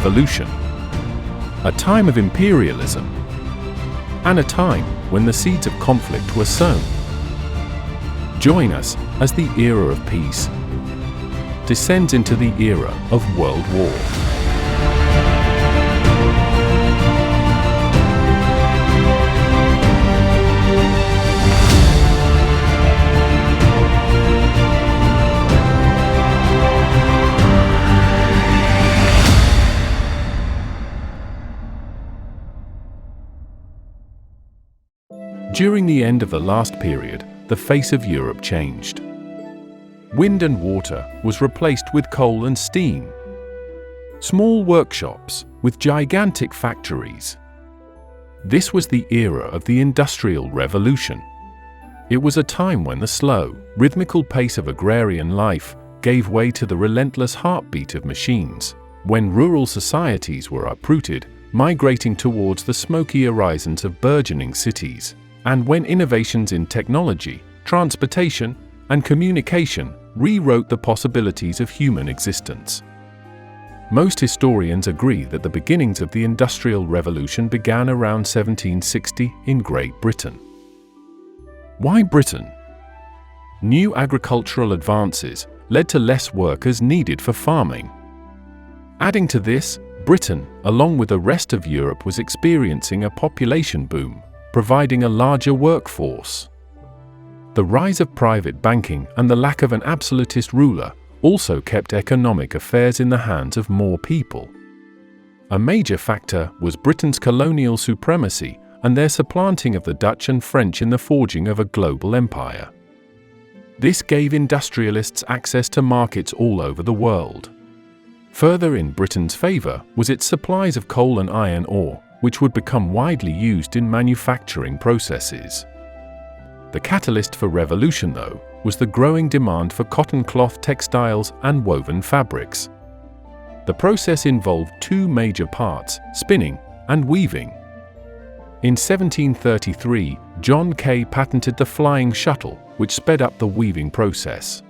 Revolution, a time of imperialism, and a time when the seeds of conflict were sown. Join us as the era of peace descends into the era of World War. During the end of the last period, the face of Europe changed. Wind and water was replaced with coal and steam. Small workshops with gigantic factories. This was the era of the Industrial Revolution. It was a time when the slow, rhythmical pace of agrarian life gave way to the relentless heartbeat of machines, when rural societies were uprooted, migrating towards the smoky horizons of burgeoning cities, and when innovations in technology, transportation, and communication rewrote the possibilities of human existence. Most historians agree that the beginnings of the Industrial Revolution began around 1760 in Great Britain. Why Britain? New agricultural advances led to less workers needed for farming. Adding to this, Britain, along with the rest of Europe, was experiencing a population boom, providing a larger workforce. The rise of private banking and the lack of an absolutist ruler also kept economic affairs in the hands of more people. A major factor was Britain's colonial supremacy and their supplanting of the Dutch and French in the forging of a global empire. This gave industrialists access to markets all over the world. Further in Britain's favor was its supplies of coal and iron ore, which would become widely used in manufacturing processes. The catalyst for revolution, though, was the growing demand for cotton cloth textiles and woven fabrics. The process involved two major parts, spinning and weaving. In 1733, John Kay patented the flying shuttle, which sped up the weaving process.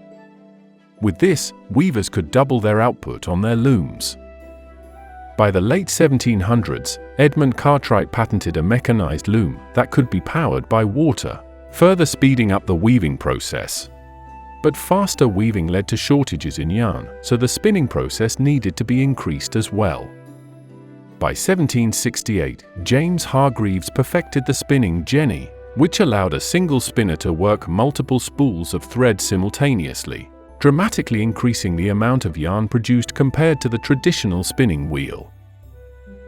With this, weavers could double their output on their looms. By the late 1700s, Edmund Cartwright patented a mechanized loom that could be powered by water, further speeding up the weaving process. But faster weaving led to shortages in yarn, so the spinning process needed to be increased as well. By 1768, James Hargreaves perfected the spinning jenny, which allowed a single spinner to work multiple spools of thread simultaneously, dramatically increasing the amount of yarn produced compared to the traditional spinning wheel.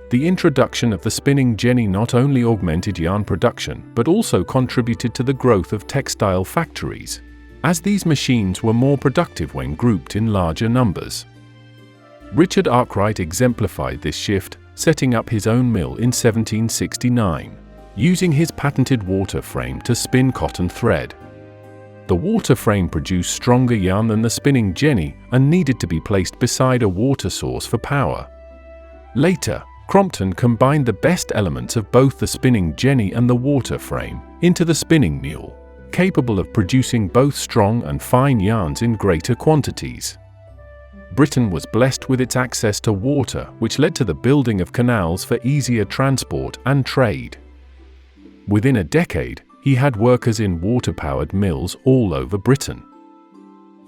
The introduction of the spinning jenny not only augmented yarn production, but also contributed to the growth of textile factories, as these machines were more productive when grouped in larger numbers. Richard Arkwright exemplified this shift, setting up his own mill in 1769, using his patented water frame to spin cotton thread. The water frame produced stronger yarn than the spinning jenny and needed to be placed beside a water source for power. Later, Crompton combined the best elements of both the spinning jenny and the water frame into the spinning mule, capable of producing both strong and fine yarns in greater quantities. Britain was blessed with its access to water, which led to the building of canals for easier transport and trade. Within a decade, he had workers in water-powered mills all over Britain.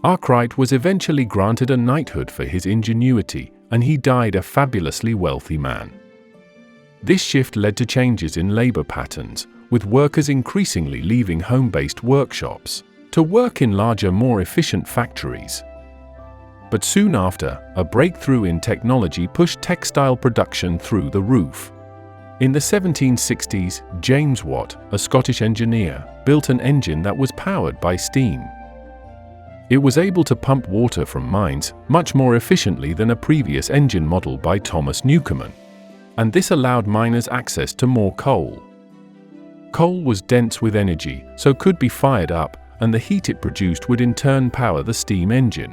Arkwright was eventually granted a knighthood for his ingenuity, and he died a fabulously wealthy man. This shift led to changes in labor patterns, with workers increasingly leaving home-based workshops to work in larger, more efficient factories. But soon after, a breakthrough in technology pushed textile production through the roof. In the 1760s, James Watt, a Scottish engineer, built an engine that was powered by steam. It was able to pump water from mines much more efficiently than a previous engine model by Thomas Newcomen, and this allowed miners access to more coal. Coal was dense with energy, so could be fired up, and the heat it produced would in turn power the steam engine.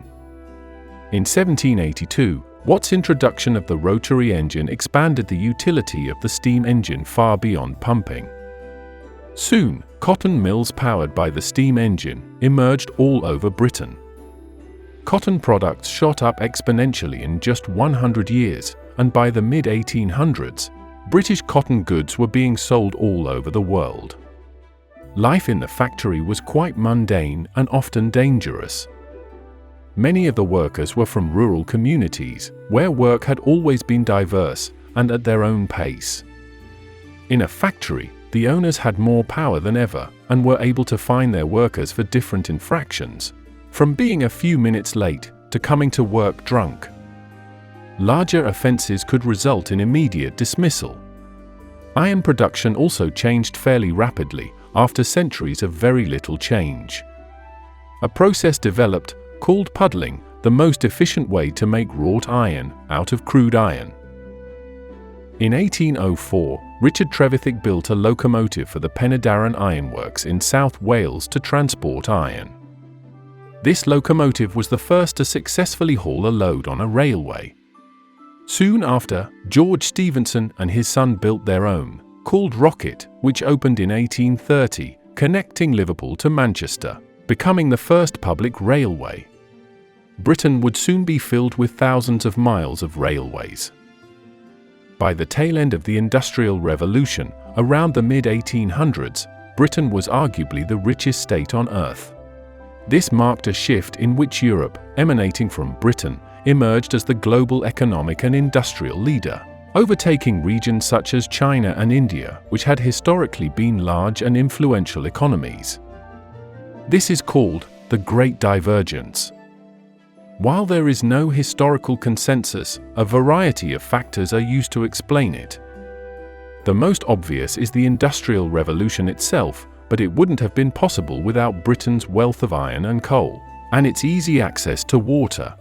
In 1782, Watt's introduction of the rotary engine expanded the utility of the steam engine far beyond pumping. Soon, cotton mills powered by the steam engine emerged all over Britain. Cotton products shot up exponentially in just 100 years, and by the mid-1800s, British cotton goods were being sold all over the world. Life in the factory was quite mundane and often dangerous. Many of the workers were from rural communities, where work had always been diverse and at their own pace. In a factory, the owners had more power than ever and were able to fine their workers for different infractions, from being a few minutes late to coming to work drunk. Larger offenses could result in immediate dismissal. Iron production also changed fairly rapidly after centuries of very little change. A process developed called puddling, the most efficient way to make wrought iron out of crude iron. In 1804, Richard Trevithick built a locomotive for the Penydarren Ironworks in South Wales to transport iron. This locomotive was the first to successfully haul a load on a railway. Soon after, George Stephenson and his son built their own, called Rocket, which opened in 1830, connecting Liverpool to Manchester, becoming the first public railway. Britain would soon be filled with thousands of miles of railways. By the tail end of the Industrial Revolution, around the mid-1800s, Britain was arguably the richest state on earth. This marked a shift in which Europe, emanating from Britain, emerged as the global economic and industrial leader, overtaking regions such as China and India, which had historically been large and influential economies. This is called the Great Divergence. While there is no historical consensus, a variety of factors are used to explain it. The most obvious is the Industrial Revolution itself, but it wouldn't have been possible without Britain's wealth of iron and coal, and its easy access to water.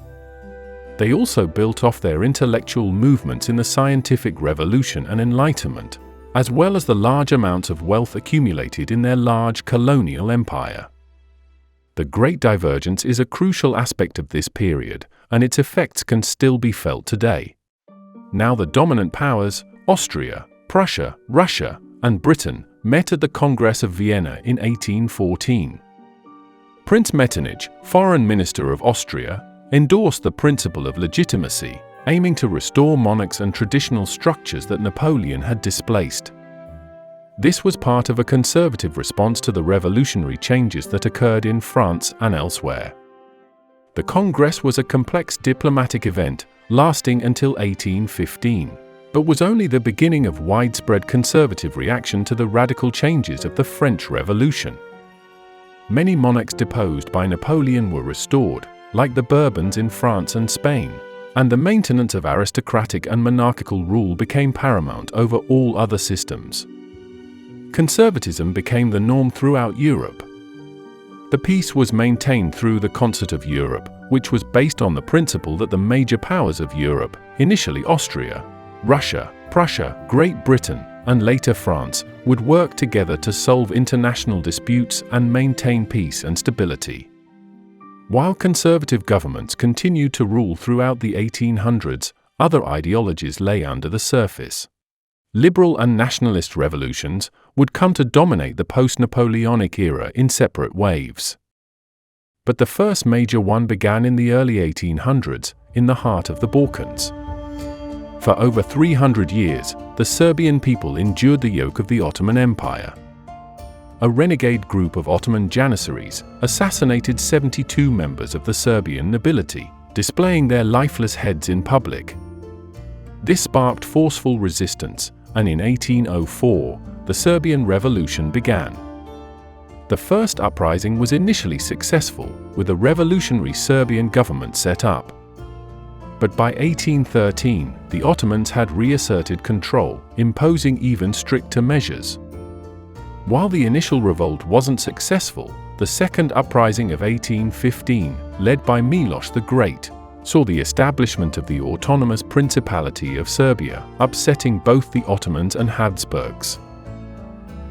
They also built off their intellectual movements in the scientific revolution and Enlightenment, as well as the large amounts of wealth accumulated in their large colonial empire. The Great Divergence is a crucial aspect of this period, and its effects can still be felt today. Now the dominant powers, Austria, Prussia, Russia, and Britain, met at the Congress of Vienna in 1814. Prince Metternich, Foreign Minister of Austria, endorsed the principle of legitimacy, aiming to restore monarchs and traditional structures that Napoleon had displaced. This was part of a conservative response to the revolutionary changes that occurred in France and elsewhere. The Congress was a complex diplomatic event, lasting until 1815, but was only the beginning of widespread conservative reaction to the radical changes of the French Revolution. Many monarchs deposed by Napoleon were restored, like the Bourbons in France and Spain, and the maintenance of aristocratic and monarchical rule became paramount over all other systems. Conservatism became the norm throughout Europe. The peace was maintained through the Concert of Europe, which was based on the principle that the major powers of Europe, initially Austria, Russia, Prussia, Great Britain, and later France, would work together to solve international disputes and maintain peace and stability. While conservative governments continued to rule throughout the 1800s, other ideologies lay under the surface. Liberal and nationalist revolutions would come to dominate the post-Napoleonic era in separate waves. But the first major one began in the early 1800s, in the heart of the Balkans. For over 300 years, the Serbian people endured the yoke of the Ottoman Empire. A renegade group of Ottoman janissaries assassinated 72 members of the Serbian nobility, displaying their lifeless heads in public. This sparked forceful resistance, and in 1804, the Serbian Revolution began. The first uprising was initially successful, with a revolutionary Serbian government set up. But by 1813, the Ottomans had reasserted control, imposing even stricter measures. While the initial revolt wasn't successful, the second uprising of 1815, led by Miloš the Great, saw the establishment of the autonomous Principality of Serbia, upsetting both the Ottomans and Habsburgs.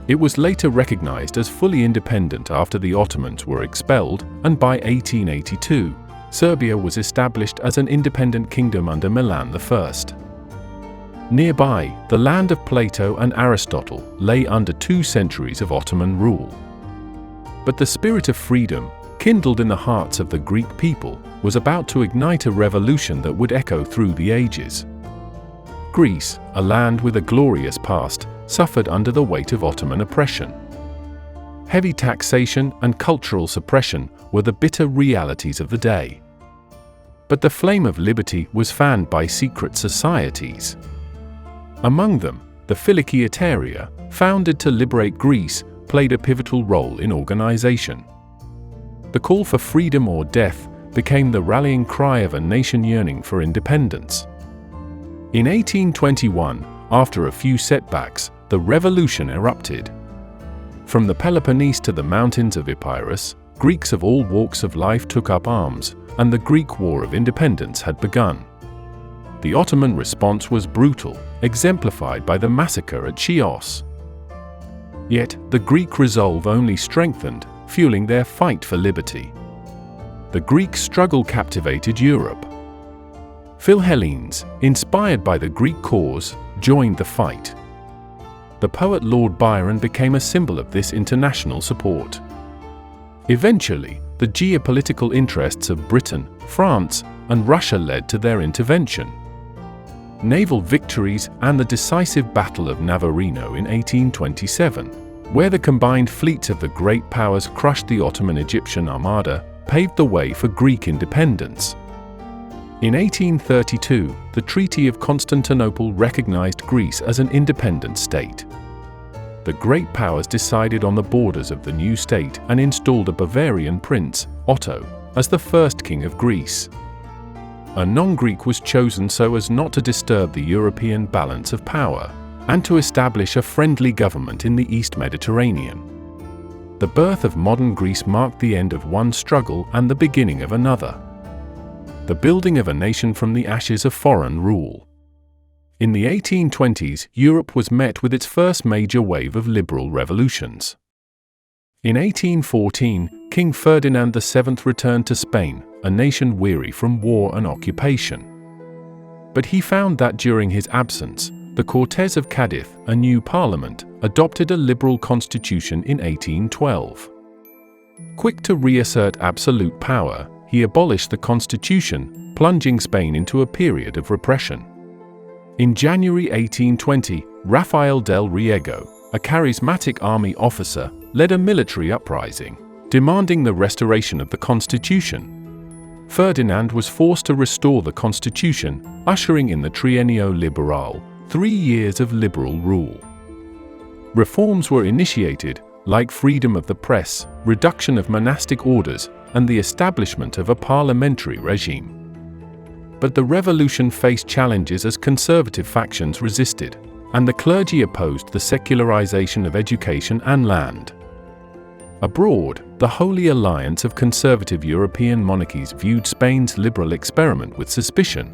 It was later recognized as fully independent after the Ottomans were expelled, and by 1882, Serbia was established as an independent kingdom under Milan I. Nearby, the land of Plato and Aristotle lay under 2 centuries of Ottoman rule. But the spirit of freedom, kindled in the hearts of the Greek people, was about to ignite a revolution that would echo through the ages. Greece, a land with a glorious past, suffered under the weight of Ottoman oppression. Heavy taxation and cultural suppression were the bitter realities of the day. But the flame of liberty was fanned by secret societies. Among them, the Philiki, founded to liberate Greece, played a pivotal role in organization. The call for freedom or death became the rallying cry of a nation yearning for independence. In 1821, after a few setbacks, the revolution erupted. From the Peloponnese to the mountains of Epirus, Greeks of all walks of life took up arms, and the Greek War of Independence had begun. The Ottoman response was brutal, exemplified by the massacre at Chios. Yet, the Greek resolve only strengthened, fueling their fight for liberty. The Greek struggle captivated Europe. Philhellenes, inspired by the Greek cause, joined the fight. The poet Lord Byron became a symbol of this international support. Eventually, the geopolitical interests of Britain, France, and Russia led to their intervention. Naval victories and the decisive Battle of Navarino in 1827, where the combined fleets of the great powers crushed the Ottoman-Egyptian Armada, paved the way for Greek independence. In 1832, the Treaty of Constantinople recognized Greece as an independent state. The great powers decided on the borders of the new state and installed a Bavarian prince, Otto, as the first king of Greece. A non-Greek was chosen so as not to disturb the European balance of power, and to establish a friendly government in the East Mediterranean. The birth of modern Greece marked the end of one struggle and the beginning of another. The building of a nation from the ashes of foreign rule. In the 1820s, Europe was met with its first major wave of liberal revolutions. In 1814, King Ferdinand VII returned to Spain, a nation weary from war and occupation. But he found that during his absence, the Cortes of Cadiz, a new parliament, adopted a liberal constitution in 1812. Quick to reassert absolute power, he abolished the constitution, plunging Spain into a period of repression. In January 1820, Rafael del Riego, a charismatic army officer, led a military uprising, demanding the restoration of the constitution. Ferdinand was forced to restore the constitution, ushering in the Triennio Liberal, 3 years of liberal rule. Reforms were initiated, like freedom of the press, reduction of monastic orders, and the establishment of a parliamentary regime. But the revolution faced challenges as conservative factions resisted, and the clergy opposed the secularization of education and land. Abroad, the Holy Alliance of conservative European monarchies viewed Spain's liberal experiment with suspicion.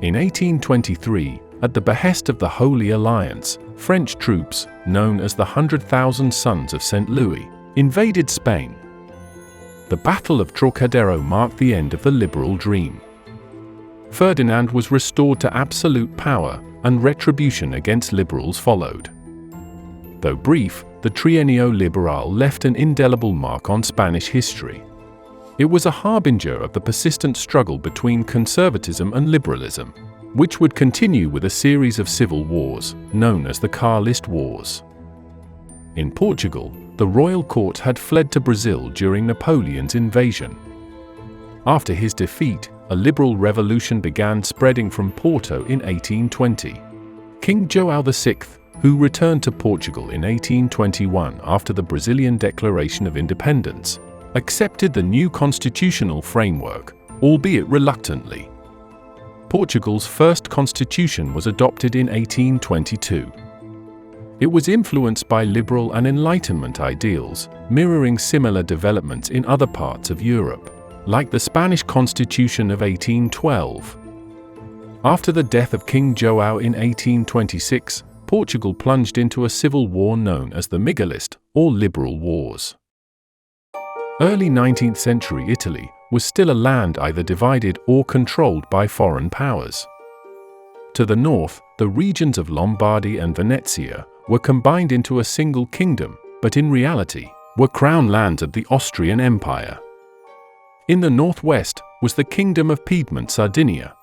In 1823, at the behest of the Holy Alliance, French troops, known as the 100,000 Sons of St. Louis, invaded Spain. The Battle of Trocadero marked the end of the liberal dream. Ferdinand was restored to absolute power, and retribution against liberals followed. Though brief, the Triennio Liberal left an indelible mark on Spanish history. It was a harbinger of the persistent struggle between conservatism and liberalism, which would continue with a series of civil wars, known as the Carlist Wars. In Portugal, the royal court had fled to Brazil during Napoleon's invasion. After his defeat, a liberal revolution began spreading from Porto in 1820. King João VI, who returned to Portugal in 1821 after the Brazilian Declaration of Independence, accepted the new constitutional framework, albeit reluctantly. Portugal's first constitution was adopted in 1822. It was influenced by liberal and Enlightenment ideals, mirroring similar developments in other parts of Europe, like the Spanish Constitution of 1812. After the death of King João in 1826, Portugal plunged into a civil war known as the Miguelist, or Liberal Wars. Early 19th century Italy was still a land either divided or controlled by foreign powers. To the north, the regions of Lombardy and Venetia were combined into a single kingdom, but in reality, were crown lands of the Austrian Empire. In the northwest was the Kingdom of Piedmont Sardinia.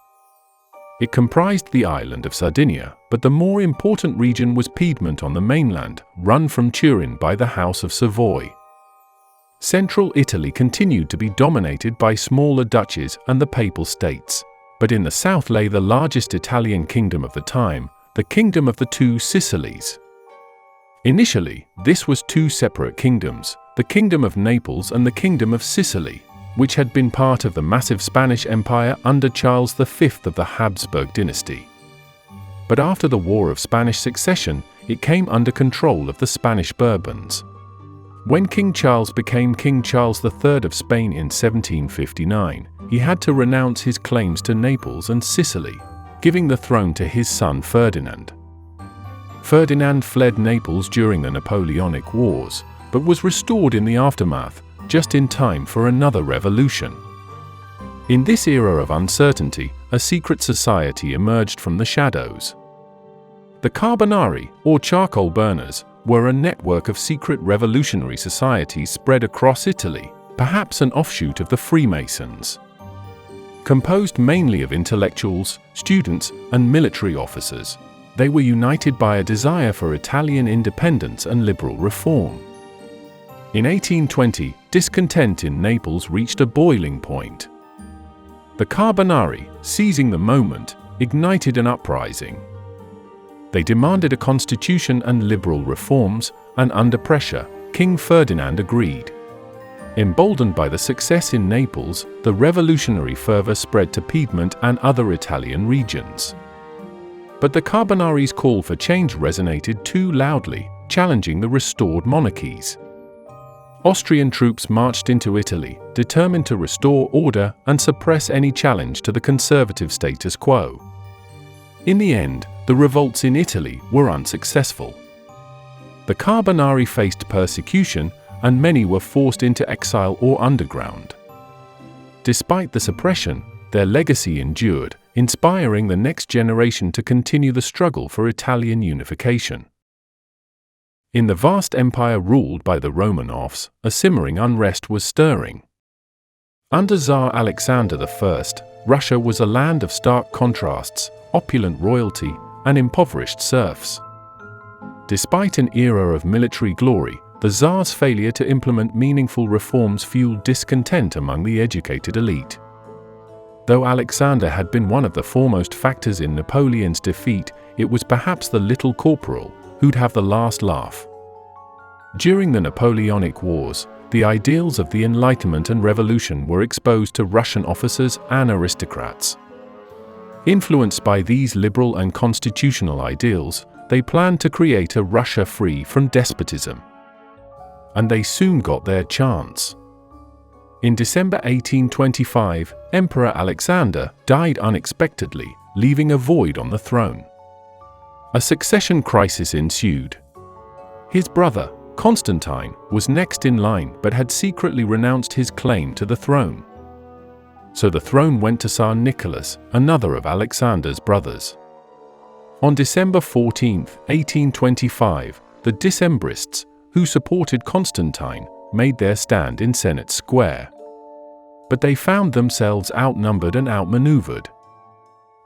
It comprised the island of Sardinia, but the more important region was Piedmont on the mainland, run from Turin by the House of Savoy. Central Italy continued to be dominated by smaller duchies and the Papal States, but in the south lay the largest Italian kingdom of the time, the Kingdom of the Two Sicilies. Initially, this was two separate kingdoms, the Kingdom of Naples and the Kingdom of Sicily, which had been part of the massive Spanish Empire under Charles V of the Habsburg dynasty. But after the War of Spanish Succession, it came under control of the Spanish Bourbons. When King Charles became King Charles III of Spain in 1759, he had to renounce his claims to Naples and Sicily, giving the throne to his son Ferdinand. Ferdinand fled Naples during the Napoleonic Wars, but was restored in the aftermath, just in time for another revolution. In this era of uncertainty, a secret society emerged from the shadows. The Carbonari, or charcoal burners, were a network of secret revolutionary societies spread across Italy, perhaps an offshoot of the Freemasons. Composed mainly of intellectuals, students, and military officers, they were united by a desire for Italian independence and liberal reform. In 1820, discontent in Naples reached a boiling point. The Carbonari, seizing the moment, ignited an uprising. They demanded a constitution and liberal reforms, and under pressure, King Ferdinand agreed. Emboldened by the success in Naples, the revolutionary fervor spread to Piedmont and other Italian regions. But the Carbonari's call for change resonated too loudly, challenging the restored monarchies. Austrian troops marched into Italy, determined to restore order and suppress any challenge to the conservative status quo. In the end, the revolts in Italy were unsuccessful. The Carbonari faced persecution, and many were forced into exile or underground. Despite the suppression, their legacy endured, inspiring the next generation to continue the struggle for Italian unification. In the vast empire ruled by the Romanovs, a simmering unrest was stirring. Under Tsar Alexander I, Russia was a land of stark contrasts, opulent royalty, and impoverished serfs. Despite an era of military glory, the Tsar's failure to implement meaningful reforms fueled discontent among the educated elite. Though Alexander had been one of the foremost factors in Napoleon's defeat, it was perhaps the little corporal who'd have the last laugh. During the Napoleonic Wars, the ideals of the Enlightenment and Revolution were exposed to Russian officers and aristocrats. Influenced by these liberal and constitutional ideals, they planned to create a Russia free from despotism. And they soon got their chance. In December 1825, Emperor Alexander died unexpectedly, leaving a void on the throne. A succession crisis ensued. His brother, Constantine, was next in line but had secretly renounced his claim to the throne. So the throne went to Tsar Nicholas, another of Alexander's brothers. On December 14, 1825, the Decembrists, who supported Constantine, made their stand in Senate Square. But they found themselves outnumbered and outmaneuvered.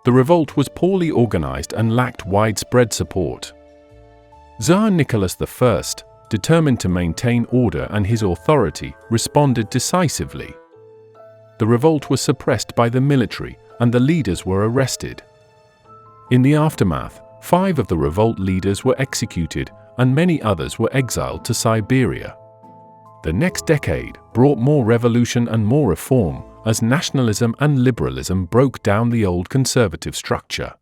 The revolt was poorly organized and lacked widespread support. Tsar Nicholas I, determined to maintain order and his authority, responded decisively. The revolt was suppressed by the military, and the leaders were arrested. In the aftermath, 5 of the revolt leaders were executed, and many others were exiled to Siberia. The next decade brought more revolution and more reform, as nationalism and liberalism broke down the old conservative structure.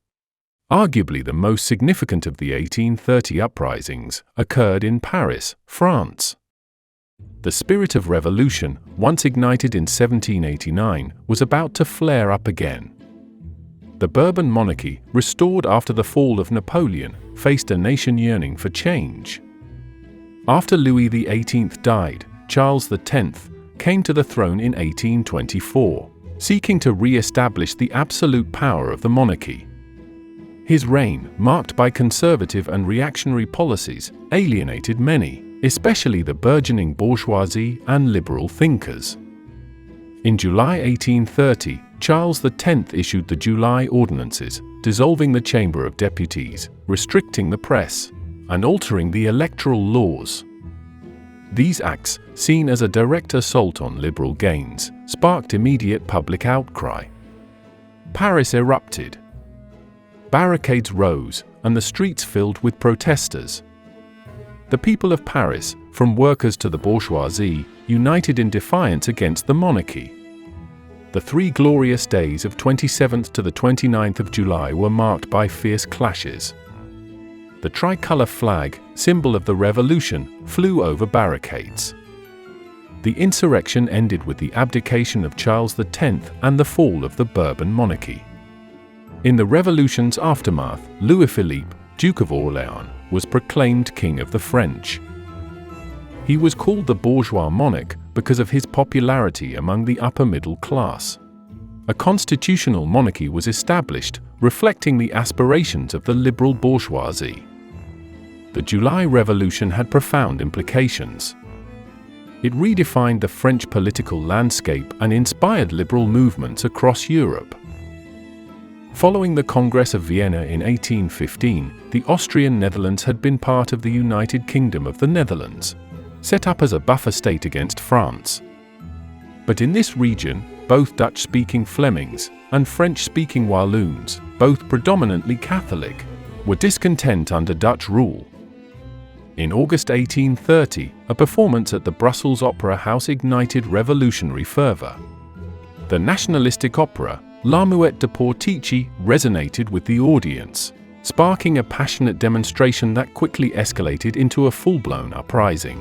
Arguably the most significant of the 1830 uprisings occurred in Paris, France. The spirit of revolution, once ignited in 1789, was about to flare up again. The Bourbon monarchy, restored after the fall of Napoleon, faced a nation yearning for change. After Louis XVIII died, Charles X came to the throne in 1824, seeking to re-establish the absolute power of the monarchy. His reign, marked by conservative and reactionary policies, alienated many, especially the burgeoning bourgeoisie and liberal thinkers. In July 1830, Charles X issued the July Ordinances, dissolving the Chamber of Deputies, restricting the press, and altering the electoral laws. These acts, seen as a direct assault on liberal gains, sparked immediate public outcry. Paris erupted. Barricades rose, and the streets filled with protesters. The people of Paris, from workers to the bourgeoisie, united in defiance against the monarchy. The 3 glorious days of 27th to the 29th of July were marked by fierce clashes. The tricolour flag, symbol of the revolution, flew over barricades. The insurrection ended with the abdication of Charles X and the fall of the Bourbon monarchy. In the revolution's aftermath, Louis-Philippe, Duke of Orléans, was proclaimed King of the French. He was called the bourgeois monarch because of his popularity among the upper middle class. A constitutional monarchy was established, reflecting the aspirations of the liberal bourgeoisie. The July Revolution had profound implications. It redefined the French political landscape and inspired liberal movements across Europe. Following the Congress of Vienna in 1815, the Austrian Netherlands had been part of the United Kingdom of the Netherlands, set up as a buffer state against France. But in this region, both Dutch-speaking Flemings and French-speaking Walloons, both predominantly Catholic, were discontent under Dutch rule. In August 1830, a performance at the Brussels Opera House ignited revolutionary fervour. The nationalistic opera, La Muette de Portici, resonated with the audience, sparking a passionate demonstration that quickly escalated into a full-blown uprising.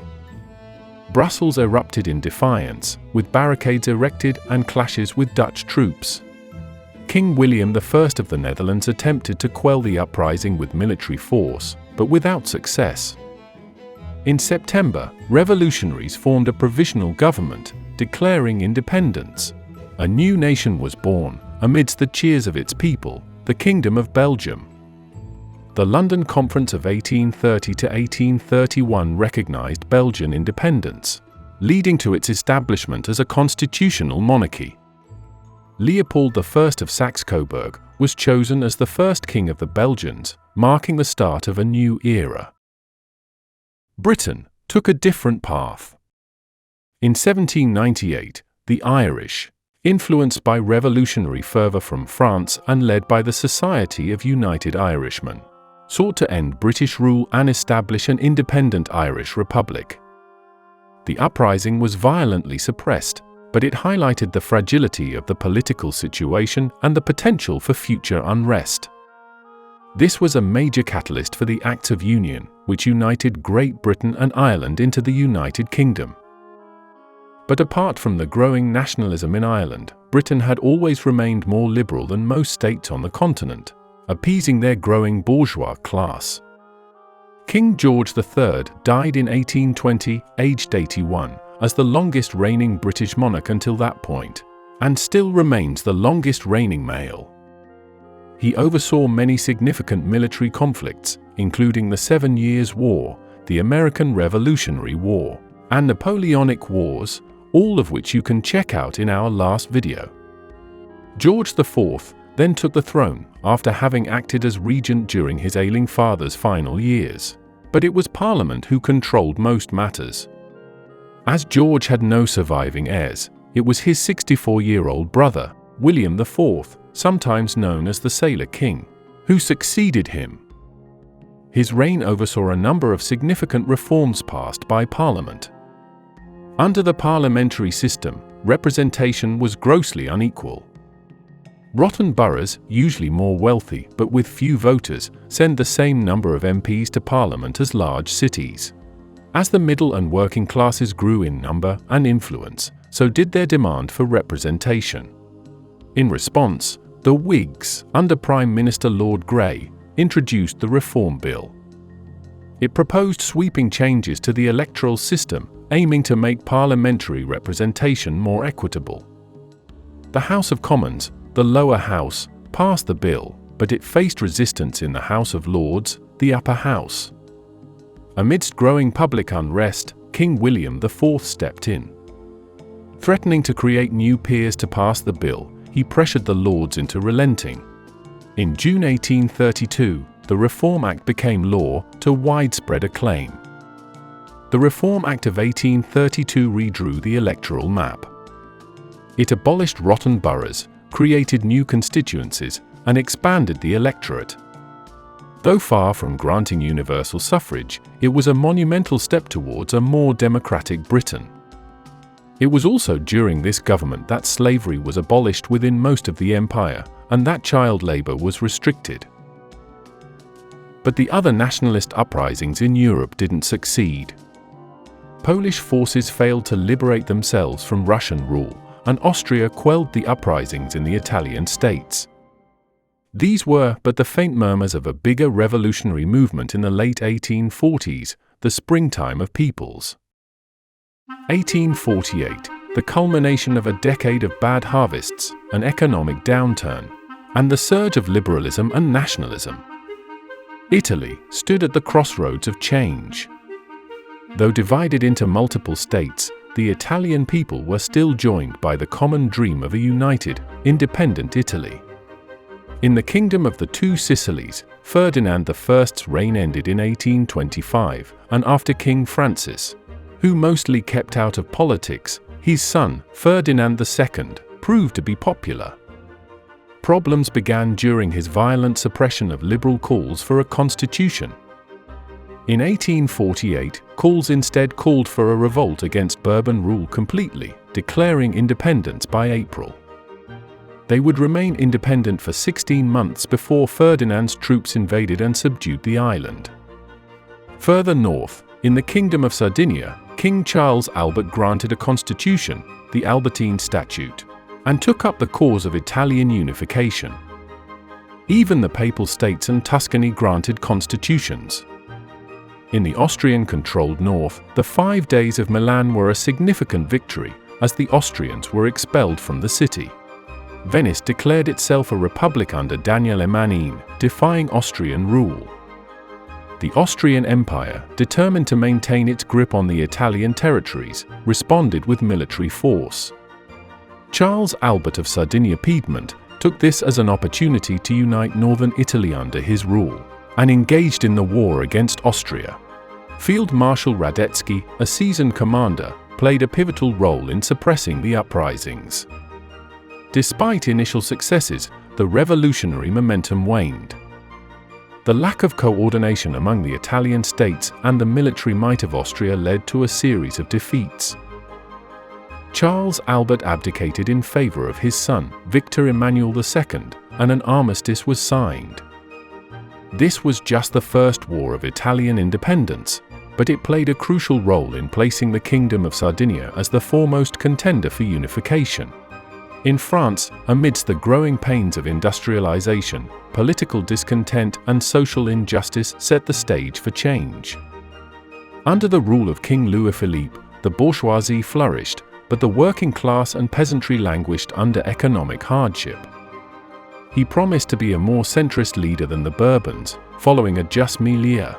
Brussels erupted in defiance, with barricades erected and clashes with Dutch troops. King William I of the Netherlands attempted to quell the uprising with military force, but without success. In September, revolutionaries formed a provisional government, declaring independence. A new nation was born, amidst the cheers of its people, the Kingdom of Belgium. The London Conference of 1830 to 1831 recognized Belgian independence, leading to its establishment as a constitutional monarchy. Leopold I of Saxe-Coburg was chosen as the first king of the Belgians, marking the start of a new era. Britain took a different path. In 1798, the Irish, influenced by revolutionary fervour from France and led by the Society of United Irishmen, sought to end British rule and establish an independent Irish republic. The uprising was violently suppressed, but it highlighted the fragility of the political situation and the potential for future unrest. This was a major catalyst for the Acts of Union, which united Great Britain and Ireland into the United Kingdom. But apart from the growing nationalism in Ireland, Britain had always remained more liberal than most states on the continent, appeasing their growing bourgeois class. King George III died in 1820, aged 81, as the longest reigning British monarch until that point, and still remains the longest reigning male. He oversaw many significant military conflicts, including the 7 Years' War, the American Revolutionary War, and Napoleonic Wars, all of which you can check out in our last video. George IV then took the throne after having acted as regent during his ailing father's final years, but it was Parliament who controlled most matters. As George had no surviving heirs, it was his 64-year-old brother, William IV, sometimes known as the Sailor King, who succeeded him. His reign oversaw a number of significant reforms passed by Parliament. Under the parliamentary system, representation was grossly unequal. Rotten boroughs, usually more wealthy but with few voters, send the same number of MPs to Parliament as large cities. As the middle and working classes grew in number and influence, so did their demand for representation. In response, the Whigs, under Prime Minister Lord Grey, introduced the Reform Bill. It proposed sweeping changes to the electoral system, aiming to make parliamentary representation more equitable. The House of Commons, the lower house, passed the bill, but it faced resistance in the House of Lords, the upper house. Amidst growing public unrest, King William IV stepped in. Threatening to create new peers to pass the bill, he pressured the lords into relenting. In June 1832, the Reform Act became law to widespread acclaim. The Reform Act of 1832 redrew the electoral map. It abolished rotten boroughs, created new constituencies, and expanded the electorate. Though far from granting universal suffrage, it was a monumental step towards a more democratic Britain. It was also during this government that slavery was abolished within most of the empire, and that child labor was restricted. But the other nationalist uprisings in Europe didn't succeed. Polish forces failed to liberate themselves from Russian rule, and Austria quelled the uprisings in the Italian states. These were but the faint murmurs of a bigger revolutionary movement in the late 1840s, the springtime of peoples. 1848, the culmination of a decade of bad harvests, an economic downturn, and the surge of liberalism and nationalism. Italy stood at the crossroads of change. Though divided into multiple states, the Italian people were still joined by the common dream of a united, independent Italy. In the Kingdom of the Two Sicilies, Ferdinand I's reign ended in 1825, and after King Francis, who mostly kept out of politics, his son, Ferdinand II, proved to be popular. Problems began during his violent suppression of liberal calls for a constitution. In 1848, calls instead called for a revolt against Bourbon rule completely, declaring independence by April. They would remain independent for 16 months before Ferdinand's troops invaded and subdued the island. Further north, in the Kingdom of Sardinia, King Charles Albert granted a constitution, the Albertine Statute, and took up the cause of Italian unification. Even the Papal States and Tuscany granted constitutions. In the Austrian-controlled north, the 5 days of Milan were a significant victory, as the Austrians were expelled from the city. Venice declared itself a republic under Daniele Manin, defying Austrian rule. The Austrian Empire, determined to maintain its grip on the Italian territories, responded with military force. Charles Albert of Sardinia-Piedmont took this as an opportunity to unite northern Italy under his rule, and engaged in the war against Austria. Field Marshal Radetzky, a seasoned commander, played a pivotal role in suppressing the uprisings. Despite initial successes, the revolutionary momentum waned. The lack of coordination among the Italian states and the military might of Austria led to a series of defeats. Charles Albert abdicated in favor of his son, Victor Emmanuel II, and an armistice was signed. This was just the first war of Italian independence, but it played a crucial role in placing the Kingdom of Sardinia as the foremost contender for unification. In France, amidst the growing pains of industrialization, political discontent and social injustice set the stage for change. Under the rule of King Louis-Philippe, the bourgeoisie flourished, but the working class and peasantry languished under economic hardship. He promised to be a more centrist leader than the Bourbons, following a juste milieu.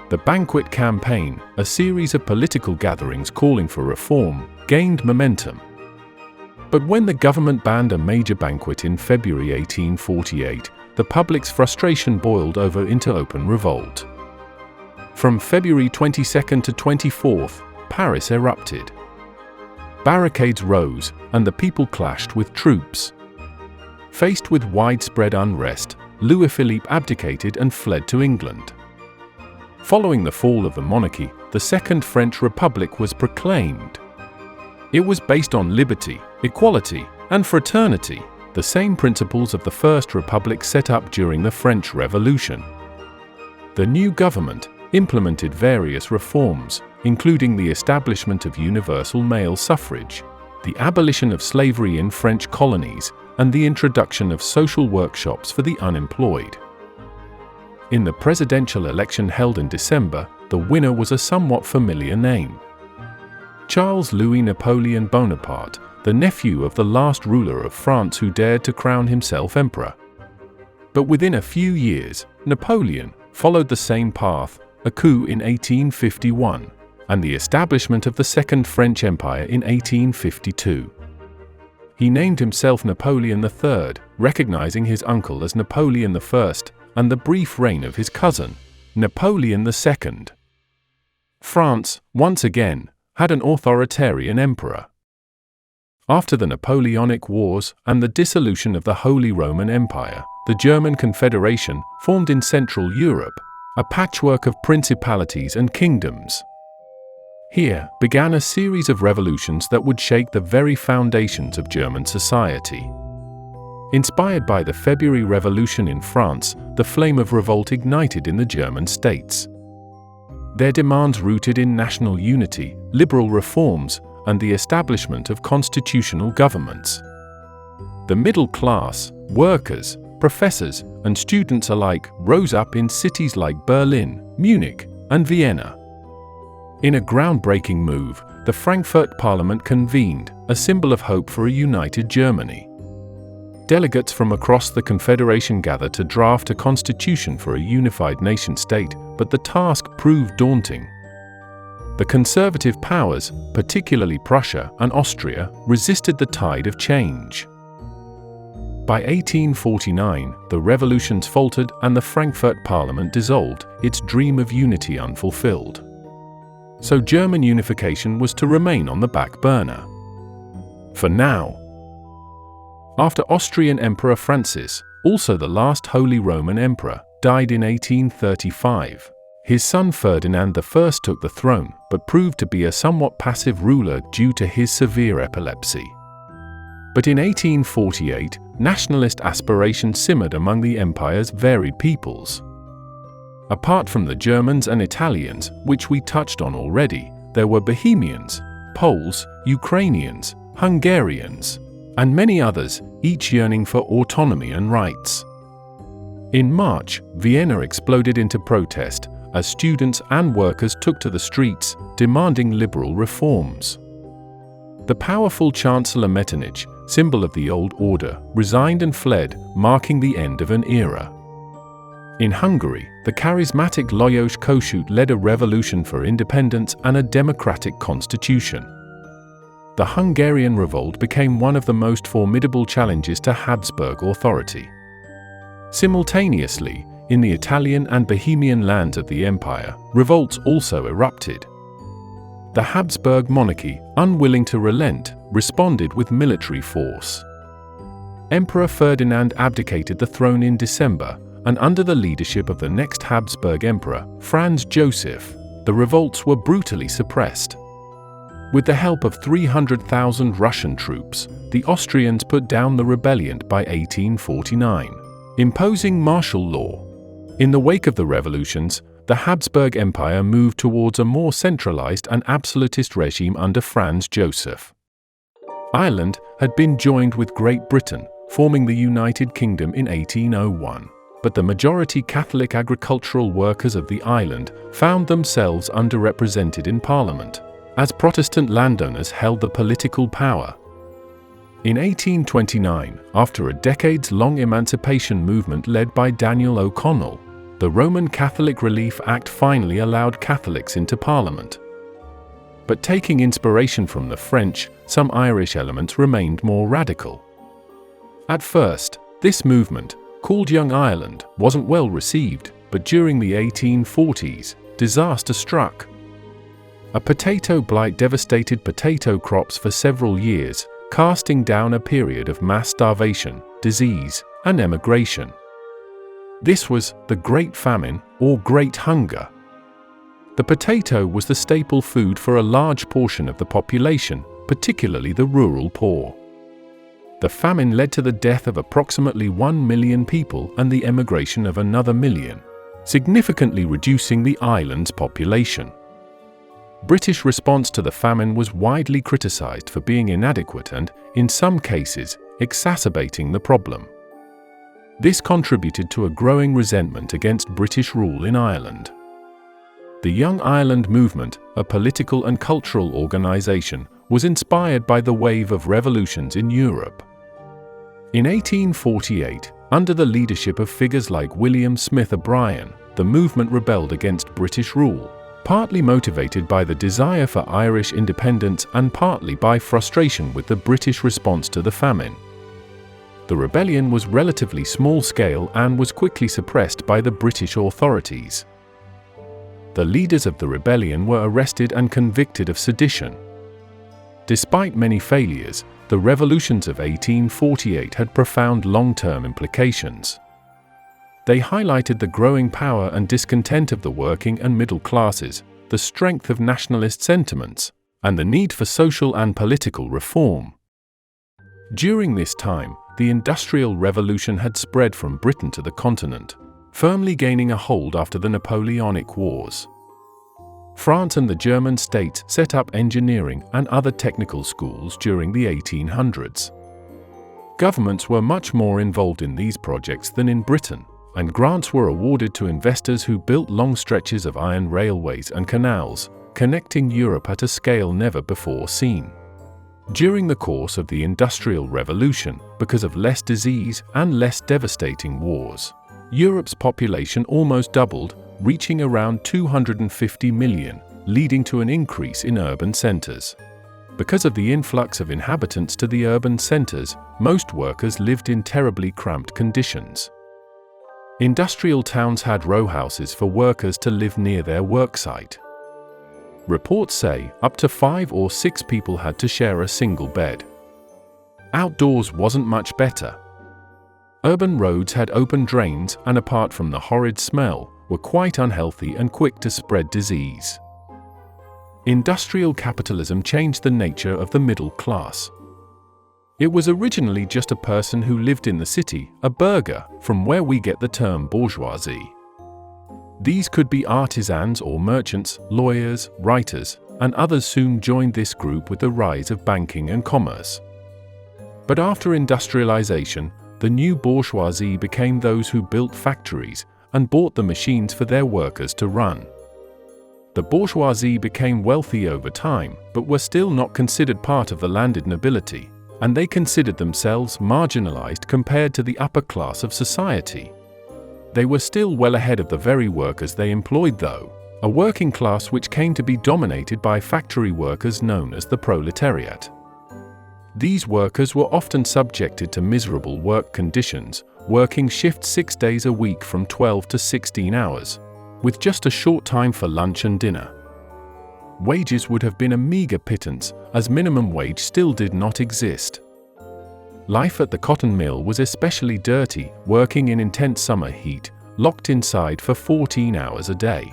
The Banquet Campaign, a series of political gatherings calling for reform, gained momentum. But when the government banned a major banquet in February 1848, the public's frustration boiled over into open revolt. From February 22nd to 24th, Paris erupted. Barricades rose, and the people clashed with troops. Faced with widespread unrest, Louis-Philippe abdicated and fled to England. Following the fall of the monarchy, the Second French Republic was proclaimed. It was based on liberty, equality, and fraternity, the same principles of the First Republic set up during the French Revolution. The new government implemented various reforms, including the establishment of universal male suffrage, the abolition of slavery in French colonies, and the introduction of social workshops for the unemployed. In the presidential election held in December, the winner was a somewhat familiar name: Charles Louis Napoleon Bonaparte, the nephew of the last ruler of France who dared to crown himself emperor. But within a few years, Napoleon followed the same path, a coup in 1851, and the establishment of the Second French Empire in 1852. he named himself Napoleon III, recognizing his uncle as Napoleon I and the brief reign of his cousin, Napoleon II. France, once again, had an authoritarian emperor. After the Napoleonic Wars and the dissolution of the Holy Roman Empire, the German Confederation formed in Central Europe, a patchwork of principalities and kingdoms. Here began a series of revolutions that would shake the very foundations of German society. Inspired by the February Revolution in France, the flame of revolt ignited in the German states. Their demands rooted in national unity, liberal reforms, and the establishment of constitutional governments. The middle class, workers, professors, and students alike rose up in cities like Berlin, Munich, and Vienna. In a groundbreaking move, the Frankfurt Parliament convened, a symbol of hope for a united Germany. Delegates from across the Confederation gathered to draft a constitution for a unified nation-state, but the task proved daunting. The conservative powers, particularly Prussia and Austria, resisted the tide of change. By 1849, the revolutions faltered and the Frankfurt Parliament dissolved, its dream of unity unfulfilled. So German unification was to remain on the back burner. For now. After Austrian Emperor Francis, also the last Holy Roman Emperor, died in 1835, his son Ferdinand I took the throne, but proved to be a somewhat passive ruler due to his severe epilepsy. But in 1848, nationalist aspiration simmered among the empire's varied peoples. Apart from the Germans and Italians, which we touched on already, there were Bohemians, Poles, Ukrainians, Hungarians, and many others, each yearning for autonomy and rights. In March, Vienna exploded into protest, as students and workers took to the streets, demanding liberal reforms. The powerful Chancellor Metternich, symbol of the old order, resigned and fled, marking the end of an era. In Hungary, the charismatic Lajos Kossuth led a revolution for independence and a democratic constitution. The Hungarian revolt became one of the most formidable challenges to Habsburg authority. Simultaneously, in the Italian and Bohemian lands of the empire, revolts also erupted. The Habsburg monarchy, unwilling to relent, responded with military force. Emperor Ferdinand abdicated the throne in December, and under the leadership of the next Habsburg emperor, Franz Joseph, the revolts were brutally suppressed. With the help of 300,000 Russian troops, the Austrians put down the rebellion by 1849, imposing martial law. In the wake of the revolutions, the Habsburg Empire moved towards a more centralized and absolutist regime under Franz Joseph. Ireland had been joined with Great Britain, forming the United Kingdom in 1801. But the majority Catholic agricultural workers of the island found themselves underrepresented in Parliament, as Protestant landowners held the political power. In 1829, after a decades-long emancipation movement led by Daniel O'Connell, the Roman Catholic Relief Act finally allowed Catholics into Parliament. But taking inspiration from the French, some Irish elements remained more radical. At first, this movement, called Young Ireland, wasn't well received, but during the 1840s, disaster struck. A potato blight devastated potato crops for several years, casting down a period of mass starvation, disease, and emigration. This was the Great Famine, or Great Hunger. The potato was the staple food for a large portion of the population, particularly the rural poor. The famine led to the death of approximately 1 million people and the emigration of another million, significantly reducing the island's population. British response to the famine was widely criticized for being inadequate and, in some cases, exacerbating the problem. This contributed to a growing resentment against British rule in Ireland. The Young Ireland movement, a political and cultural organization, was inspired by the wave of revolutions in Europe. In 1848, under the leadership of figures like William Smith O'Brien, the movement rebelled against British rule, partly motivated by the desire for Irish independence and partly by frustration with the British response to the famine. The rebellion was relatively small-scale and was quickly suppressed by the British authorities. The leaders of the rebellion were arrested and convicted of sedition. Despite many failures, the revolutions of 1848 had profound long-term implications. They highlighted the growing power and discontent of the working and middle classes, the strength of nationalist sentiments, and the need for social and political reform. During this time, the Industrial Revolution had spread from Britain to the continent, firmly gaining a hold after the Napoleonic Wars. France and the German states set up engineering and other technical schools during the 1800s. Governments were much more involved in these projects than in Britain, and grants were awarded to investors who built long stretches of iron railways and canals, connecting Europe at a scale never before seen. During the course of the Industrial Revolution, because of less disease and less devastating wars, Europe's population almost doubled, reaching around 250 million, leading to an increase in urban centers. Because of the influx of inhabitants to the urban centers, most workers lived in terribly cramped conditions. Industrial towns had row houses for workers to live near their worksite. Reports say up to 5 or 6 people had to share a single bed. Outdoors wasn't much better. Urban roads had open drains and, apart from the horrid smell, were quite unhealthy and quick to spread disease. Industrial capitalism changed the nature of the middle class. It was originally just a person who lived in the city, a burgher, from where we get the term bourgeoisie. These could be artisans or merchants, lawyers, writers, and others soon joined this group with the rise of banking and commerce. But after industrialization, the new bourgeoisie became those who built factories and bought the machines for their workers to run. The bourgeoisie became wealthy over time, but were still not considered part of the landed nobility, and they considered themselves marginalized compared to the upper class of society. They were still well ahead of the very workers they employed, though, a working class which came to be dominated by factory workers known as the proletariat. These workers were often subjected to miserable work conditions, working shifts 6 days a week from 12 to 16 hours, with just a short time for lunch and dinner. Wages would have been a meager pittance, as minimum wage still did not exist. Life at the cotton mill was especially dirty, working in intense summer heat, locked inside for 14 hours a day.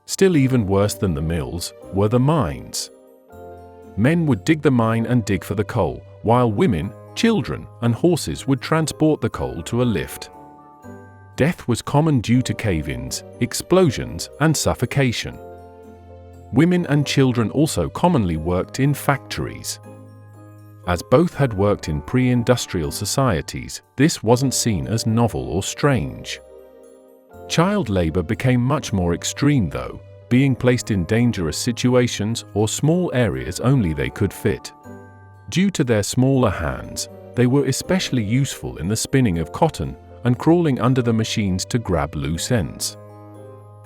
Still even worse than the mills were the mines. Men would dig the mine and dig for the coal, while women, children, and horses would transport the coal to a lift. Death was common due to cave-ins, explosions, and suffocation. Women and children also commonly worked in factories. As both had worked in pre-industrial societies, this wasn't seen as novel or strange. Child labor became much more extreme, though, being placed in dangerous situations or small areas only they could fit. Due to their smaller hands, they were especially useful in the spinning of cotton and crawling under the machines to grab loose ends.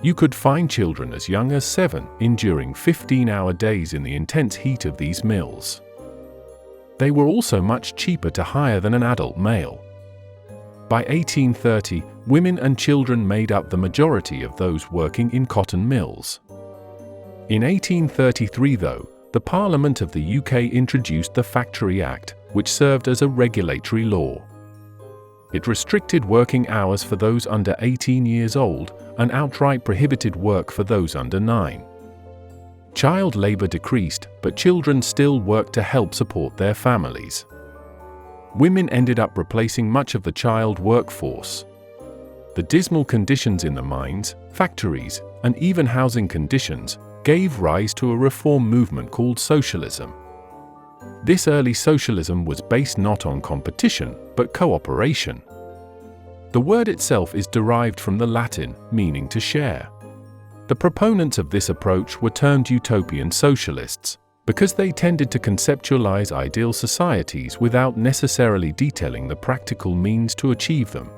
You could find children as young as 7 enduring 15-hour days in the intense heat of these mills. They were also much cheaper to hire than an adult male. By 1830, women and children made up the majority of those working in cotton mills. In 1833, though, the Parliament of the UK introduced the Factory Act, which served as a regulatory law. It restricted working hours for those under 18 years old and outright prohibited work for those under 9. Child labor decreased, but children still worked to help support their families. Women ended up replacing much of the child workforce. The dismal conditions in the mines, factories, and even housing conditions gave rise to a reform movement called socialism. This early socialism was based not on competition, but cooperation. The word itself is derived from the Latin, meaning to share. The proponents of this approach were termed utopian socialists, because they tended to conceptualize ideal societies without necessarily detailing the practical means to achieve them.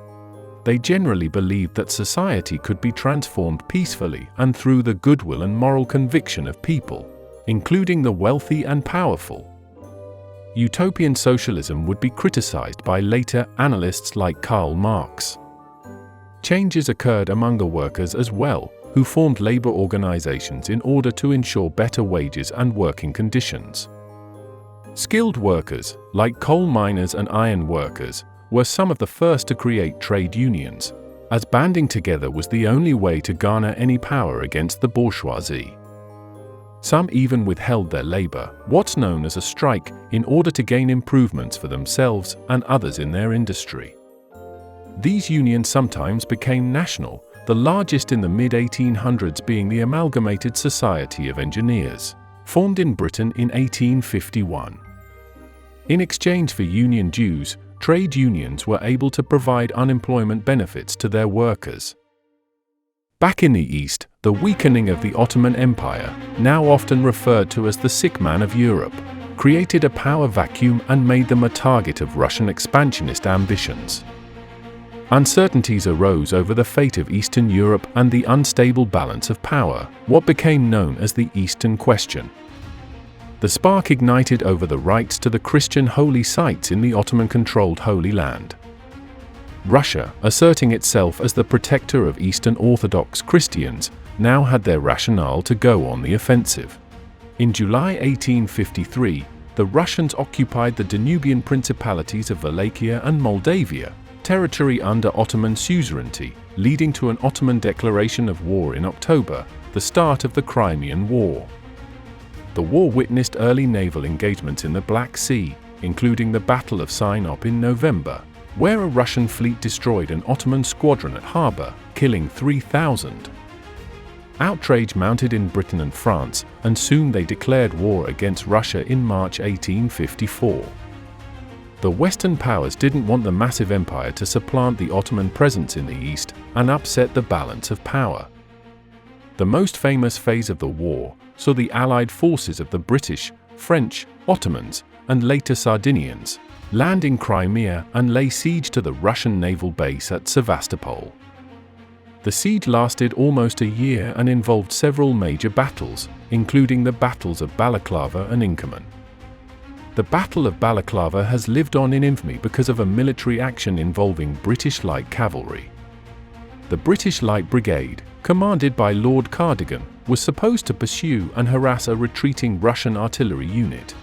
they generally believed that society could be transformed peacefully and through the goodwill and moral conviction of people, including the wealthy and powerful. Utopian socialism would be criticized by later analysts like Karl Marx. Changes occurred among the workers as well, who formed labor organizations in order to ensure better wages and working conditions. Skilled workers, like coal miners and iron workers, were some of the first to create trade unions, as banding together was the only way to garner any power against the bourgeoisie. Some even withheld their labor, what's known as a strike, in order to gain improvements for themselves and others in their industry. These unions sometimes became national, the largest in the mid-1800s being the Amalgamated Society of Engineers, formed in Britain in 1851. In exchange for union dues, trade unions were able to provide unemployment benefits to their workers. Back in the East, the weakening of the Ottoman Empire, now often referred to as the sick man of Europe, created a power vacuum and made them a target of Russian expansionist ambitions. Uncertainties arose over the fate of Eastern Europe and the unstable balance of power, what became known as the Eastern Question. The spark ignited over the rights to the Christian holy sites in the Ottoman-controlled Holy Land. Russia, asserting itself as the protector of Eastern Orthodox Christians, now had their rationale to go on the offensive. In July 1853, the Russians occupied the Danubian principalities of Wallachia and Moldavia, territory under Ottoman suzerainty, leading to an Ottoman declaration of war in October, the start of the Crimean War. The war witnessed early naval engagements in the Black Sea, including the Battle of Sinop in November, where a Russian fleet destroyed an Ottoman squadron at harbour, killing 3,000. Outrage mounted in Britain and France, and soon they declared war against Russia in March 1854. The Western powers didn't want the massive empire to supplant the Ottoman presence in the East and upset the balance of power. The most famous phase of the war saw the Allied forces of the British, French, Ottomans, and later Sardinians land in Crimea and lay siege to the Russian naval base at Sevastopol. The siege lasted almost a year and involved several major battles, including the battles of Balaclava and Inkerman. The Battle of Balaclava has lived on in infamy because of a military action involving British light cavalry. The British Light Brigade, commanded by Lord Cardigan, was supposed to pursue and harass a retreating Russian artillery unit.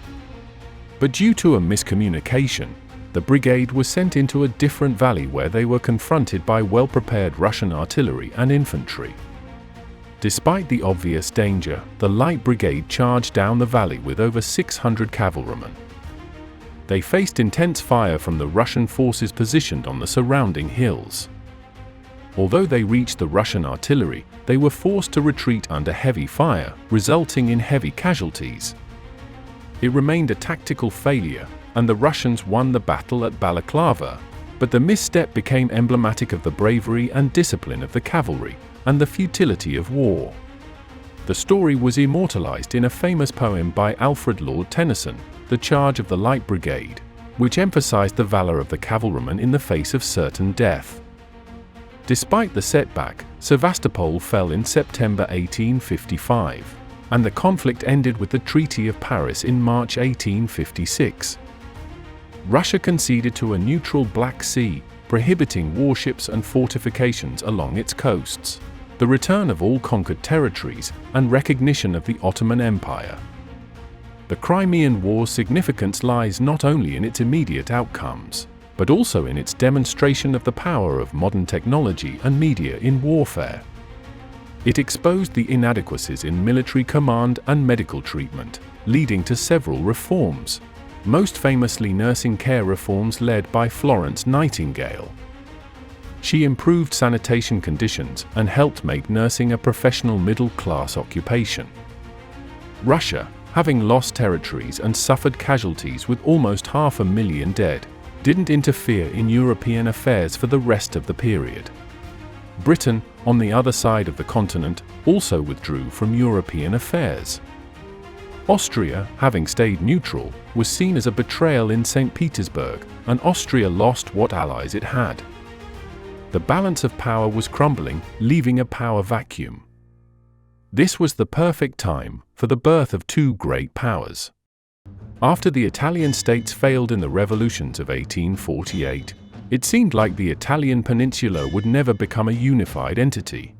But due to a miscommunication, the brigade was sent into a different valley where they were confronted by well-prepared Russian artillery and infantry. Despite the obvious danger, the Light Brigade charged down the valley with over 600 cavalrymen. They faced intense fire from the Russian forces positioned on the surrounding hills. Although they reached the Russian artillery, they were forced to retreat under heavy fire, resulting in heavy casualties. It remained a tactical failure, and the Russians won the battle at Balaclava, but the misstep became emblematic of the bravery and discipline of the cavalry, and the futility of war. The story was immortalized in a famous poem by Alfred Lord Tennyson, The Charge of the Light Brigade, which emphasized the valor of the cavalrymen in the face of certain death. Despite the setback, Sevastopol fell in September 1855, and the conflict ended with the Treaty of Paris in March 1856. Russia conceded to a neutral Black Sea, prohibiting warships and fortifications along its coasts, the return of all conquered territories, and recognition of the Ottoman Empire. The Crimean War's significance lies not only in its immediate outcomes, but also in its demonstration of the power of modern technology and media in warfare. It exposed the inadequacies in military command and medical treatment, leading to several reforms, most famously nursing care reforms led by Florence Nightingale. She improved sanitation conditions and helped make nursing a professional middle-class occupation. Russia, having lost territories and suffered casualties with almost 500,000 dead, didn't interfere in European affairs for the rest of the period. Britain, on the other side of the continent, also withdrew from European affairs. Austria, having stayed neutral, was seen as a betrayal in St. Petersburg, and Austria lost what allies it had. The balance of power was crumbling, leaving a power vacuum. This was the perfect time for the birth of two great powers. After the Italian states failed in the revolutions of 1848, it seemed like the Italian peninsula would never become a unified entity.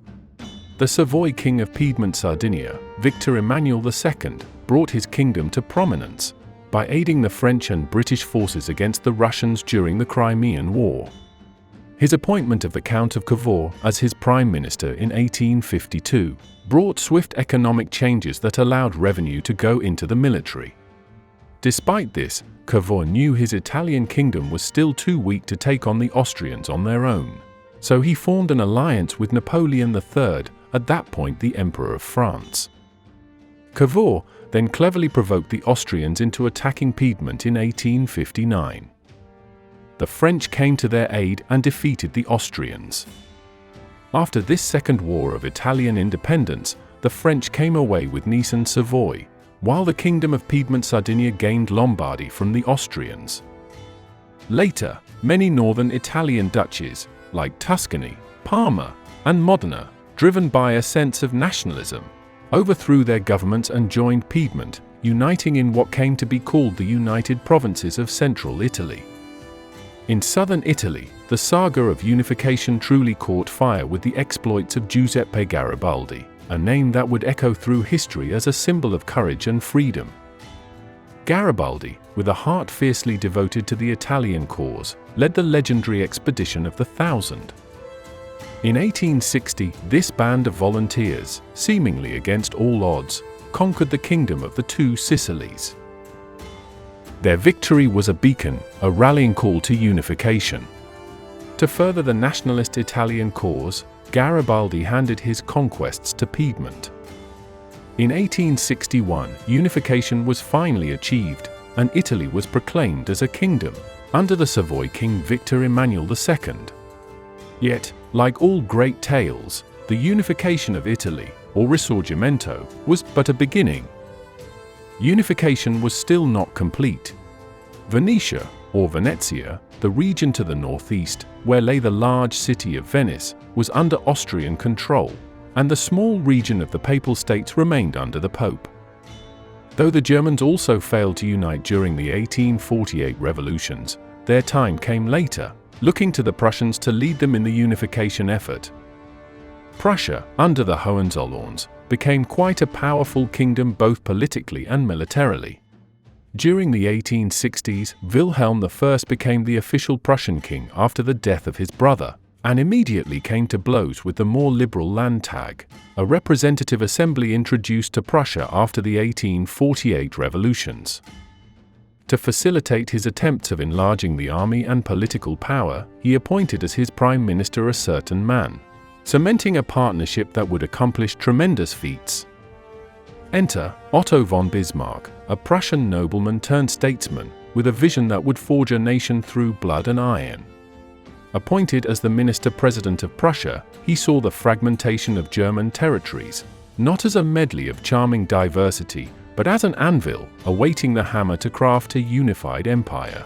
The Savoy King of Piedmont Sardinia, Victor Emmanuel II, brought his kingdom to prominence by aiding the French and British forces against the Russians during the Crimean War. His appointment of the Count of Cavour as his prime minister in 1852 brought swift economic changes that allowed revenue to go into the military. Despite this, Cavour knew his Italian kingdom was still too weak to take on the Austrians on their own, so he formed an alliance with Napoleon III, at that point the Emperor of France. Cavour then cleverly provoked the Austrians into attacking Piedmont in 1859. The French came to their aid and defeated the Austrians. After this Second War of Italian independence, the French came away with Nice and Savoy, while the Kingdom of Piedmont Sardinia gained Lombardy from the Austrians. Later, many northern Italian duchies, like Tuscany, Parma, and Modena, driven by a sense of nationalism, overthrew their governments and joined Piedmont, uniting in what came to be called the United Provinces of Central Italy. In southern Italy, the saga of unification truly caught fire with the exploits of Giuseppe Garibaldi, a name that would echo through history as a symbol of courage and freedom. Garibaldi, with a heart fiercely devoted to the Italian cause, led the legendary Expedition of the Thousand. In 1860, this band of volunteers, seemingly against all odds, conquered the kingdom of the Two Sicilies. Their victory was a beacon, a rallying call to unification. To further the nationalist Italian cause, Garibaldi handed his conquests to Piedmont. In 1861, unification was finally achieved, and Italy was proclaimed as a kingdom, under the Savoy King Victor Emmanuel II. Yet, like all great tales, the unification of Italy, or Risorgimento, was but a beginning. Unification was still not complete. Venetia, or Venezia, the region to the northeast, where lay the large city of Venice, was under Austrian control, and the small region of the Papal States remained under the Pope. Though the Germans also failed to unite during the 1848 revolutions, their time came later, looking to the Prussians to lead them in the unification effort. Prussia, under the Hohenzollerns, became quite a powerful kingdom both politically and militarily. During the 1860s, Wilhelm I became the official Prussian king after the death of his brother, and immediately came to blows with the more liberal Landtag, a representative assembly introduced to Prussia after the 1848 revolutions. To facilitate his attempts of enlarging the army and political power, he appointed as his prime minister a certain man, cementing a partnership that would accomplish tremendous feats. Enter Otto von Bismarck, a Prussian nobleman turned statesman, with a vision that would forge a nation through blood and iron. Appointed as the minister-president of Prussia, he saw the fragmentation of German territories, not as a medley of charming diversity, but as an anvil awaiting the hammer to craft a unified empire.